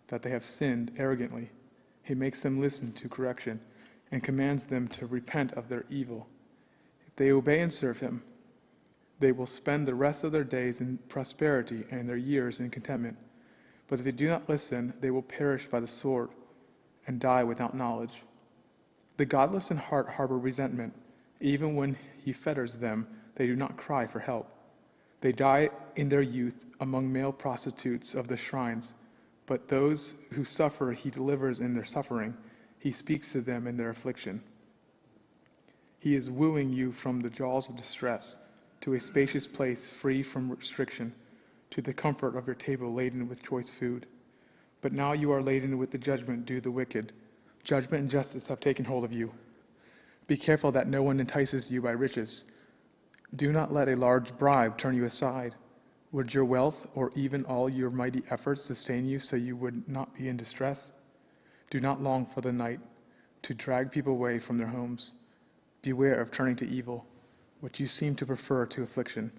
S12: that they have sinned arrogantly. He makes them listen to correction and commands them to repent of their evil. If they obey and serve him, they will spend the rest of their days in prosperity and their years in contentment. But if they do not listen, they will perish by the sword and die without knowledge. The godless in heart harbor resentment. Even when he fetters them, they do not cry for help. They die in their youth among male prostitutes of the shrines. But those who suffer he delivers in their suffering. He speaks to them in their affliction. He is wooing you from the jaws of distress. to a spacious place free from restriction, to the comfort of your table laden with choice food. But now you are laden with the judgment due the wicked. Judgment and justice have taken hold of you. Be careful that no one entices you by riches. Do not let a large bribe turn you aside. Would your wealth or even all your mighty efforts sustain you so you would not be in distress? Do not long for the night to drag people away from their homes. Beware of turning to evil, what you seem to prefer to affliction.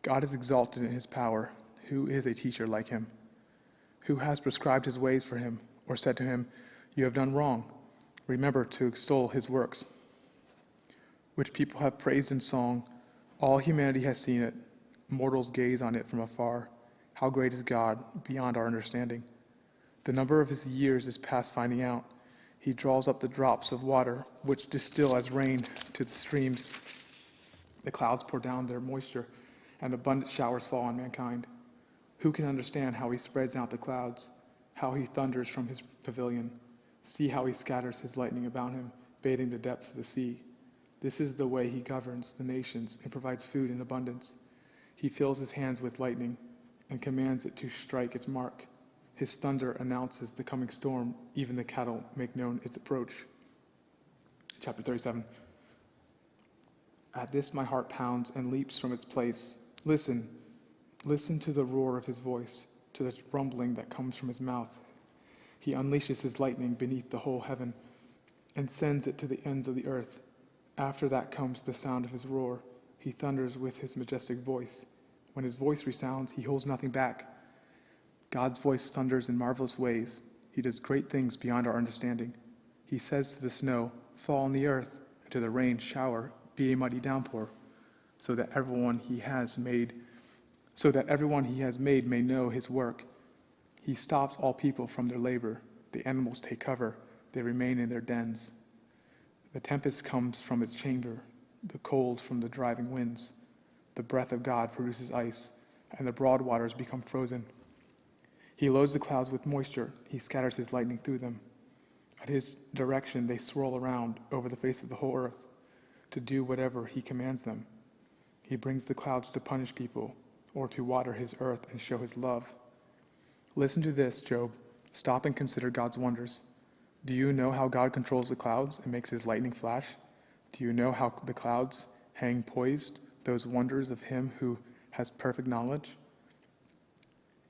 S12: God is exalted in his power. Who is a teacher like him? Who has prescribed his ways for him, or said to him, "You have done wrong"? Remember to extol his works, which people have praised in song. All humanity has seen it. Mortals gaze on it from afar. How great is God, beyond our understanding. The number of his years is past finding out. He draws up the drops of water, which distill as rain to the streams. The clouds pour down their moisture, and abundant showers fall on mankind. Who can understand how he spreads out the clouds, how he thunders from his pavilion? See how he scatters his lightning about him, bathing the depths of the sea. This is the way he governs the nations and provides food in abundance. He fills his hands with lightning and commands it to strike its mark. His thunder announces the coming storm. Even the cattle make known its approach. Chapter 37. At this my heart pounds and leaps from its place. Listen to the roar of his voice, to the rumbling that comes from his mouth. He unleashes his lightning beneath the whole heaven and sends it to the ends of the earth. After that comes the sound of his roar. He thunders with his majestic voice. When his voice resounds, he holds nothing back. God's voice thunders in marvelous ways. He does great things beyond our understanding. He says to the snow, "Fall on the earth," and to the rain, "Shower, be a mighty downpour," so that everyone he has made may know his work. He stops all people from their labor. The animals take cover. They remain in their dens. The tempest comes from its chamber, the cold from the driving winds. The breath of God produces ice, and the broad waters become frozen. He loads the clouds with moisture. He scatters his lightning through them. At his direction, they swirl around over the face of the whole earth to do whatever he commands them. He brings the clouds to punish people, or to water his earth and show his love. Listen to this, Job. Stop and consider God's wonders. Do you know how God controls the clouds and makes his lightning flash? Do you know how the clouds hang poised, those wonders of him who has perfect knowledge?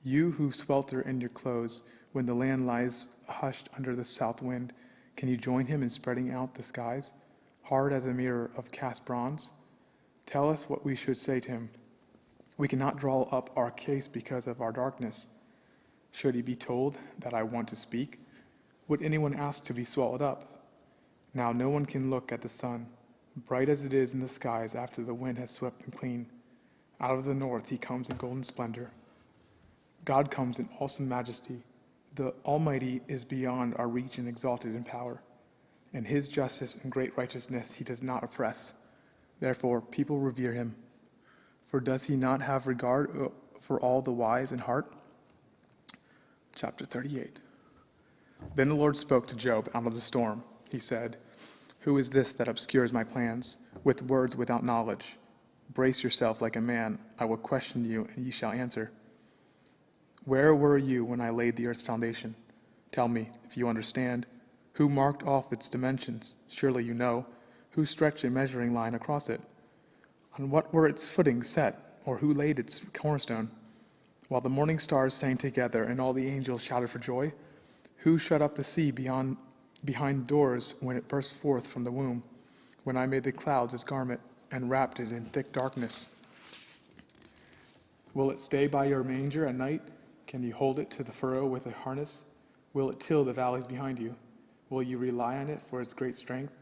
S12: You who swelter in your clothes when the land lies hushed under the south wind, can you join him in spreading out the skies, hard as a mirror of cast bronze? Tell us what we should say to him. We cannot draw up our case because of our darkness. Should he be told that I want to speak? Would anyone ask to be swallowed up? Now no one can look at the sun, bright as it is in the skies after the wind has swept them clean. Out of the north he comes in golden splendor. God comes in awesome majesty. The Almighty is beyond our reach and exalted in power. In his justice and great righteousness he does not oppress. Therefore people revere him. For does he not have regard for all the wise in heart? Chapter 38. Then the Lord spoke to Job out of the storm. He said, "Who is this that obscures my plans with words without knowledge? Brace yourself like a man. I will question you, and ye shall answer. Where were you when I laid the earth's foundation? Tell me, if you understand. Who marked off its dimensions? Surely you know. Who stretched a measuring line across it? On what were its footings set, or who laid its cornerstone? While the morning stars sang together and all the angels shouted for joy? Who shut up the sea behind doors when it burst forth from the womb? When I made the clouds its garment and wrapped it in thick darkness? Will it stay by your manger at night? Can you hold it to the furrow with a harness? Will it till the valleys behind you? Will you rely on it for its great strength?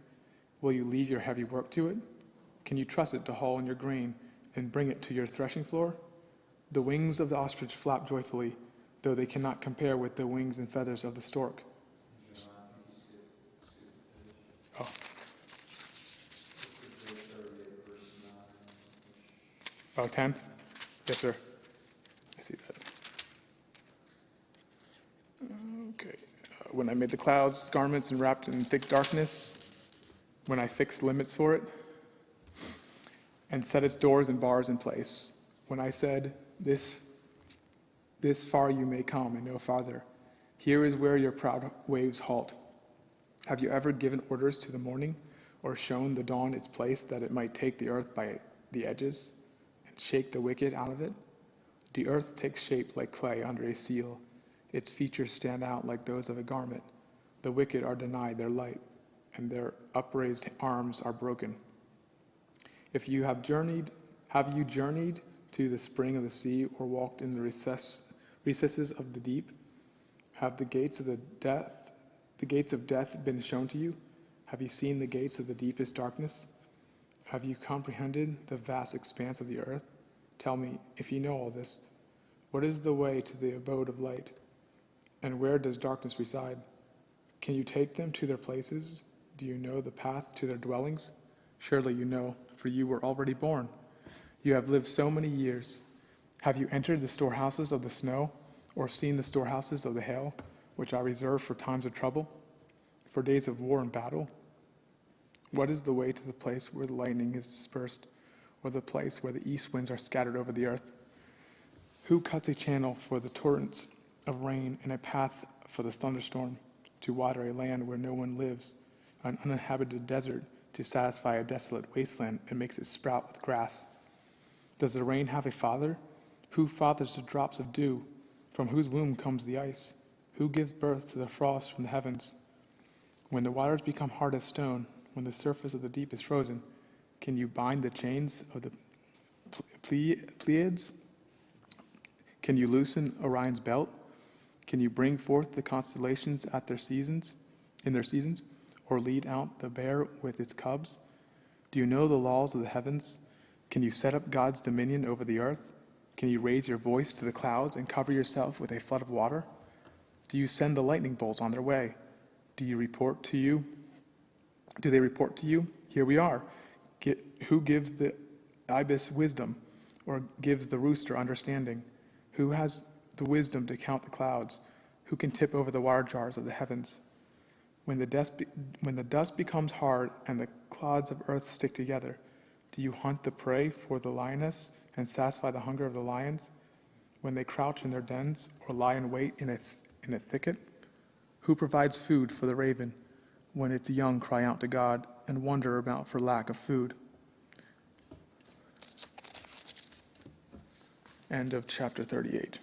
S12: Will you leave your heavy work to it? Can you trust it to haul in your grain and bring it to your threshing floor? The wings of the ostrich flap joyfully, though they cannot compare with the wings and feathers of the stork. Oh, 10? Yes, sir. I see that. Okay. When I made the clouds, garments, and wrapped in thick darkness, when I fixed limits for it. and set its doors and bars in place. When I said, this far you may come and no farther, here is where your proud waves halt. Have you ever given orders to the morning, or shown the dawn its place, that it might take the earth by the edges and shake the wicked out of it? The earth takes shape like clay under a seal. Its features stand out like those of a garment. The wicked are denied their light, and their upraised arms are broken. Have you journeyed to the spring of the sea, or walked in the recesses of the deep? Have the gates of death been shown to you? Have you seen the gates of the deepest darkness? Have you comprehended the vast expanse of the earth? Tell me, if you know all this, what is the way to the abode of light? And where does darkness reside? Can you take them to their places? Do you know the path to their dwellings? Surely you know, for you were already born. You have lived so many years. Have you entered the storehouses of the snow, or seen the storehouses of the hail, which I reserve for times of trouble, for days of war and battle? What is the way to the place where the lightning is dispersed, or the place where the east winds are scattered over the earth? Who cuts a channel for the torrents of rain, and a path for the thunderstorm, to water a land where no one lives, an uninhabited desert, to satisfy a desolate wasteland, and makes it sprout with grass? Does the rain have a father? Who fathers the drops of dew? From whose womb comes the ice? Who gives birth to the frost from the heavens? When the waters become hard as stone, when the surface of the deep is frozen, can you bind the chains of the Pleiades? Can you loosen Orion's belt? Can you bring forth the constellations in their seasons, or lead out the bear with its cubs? Do you know the laws of the heavens? Can you set up God's dominion over the earth? Can you raise your voice to the clouds and cover yourself with a flood of water? Do you send the lightning bolts on their way? Do they report to you? Here we are. Who gives the ibis wisdom, or gives the rooster understanding? Who has the wisdom to count the clouds? Who can tip over the water jars of the heavens? When the dust becomes hard and the clods of earth stick together, do you hunt the prey for the lioness and satisfy the hunger of the lions? When they crouch in their dens, or lie in wait in a thicket? Who provides food for the raven when its young cry out to God and wander about for lack of food? End of chapter 38.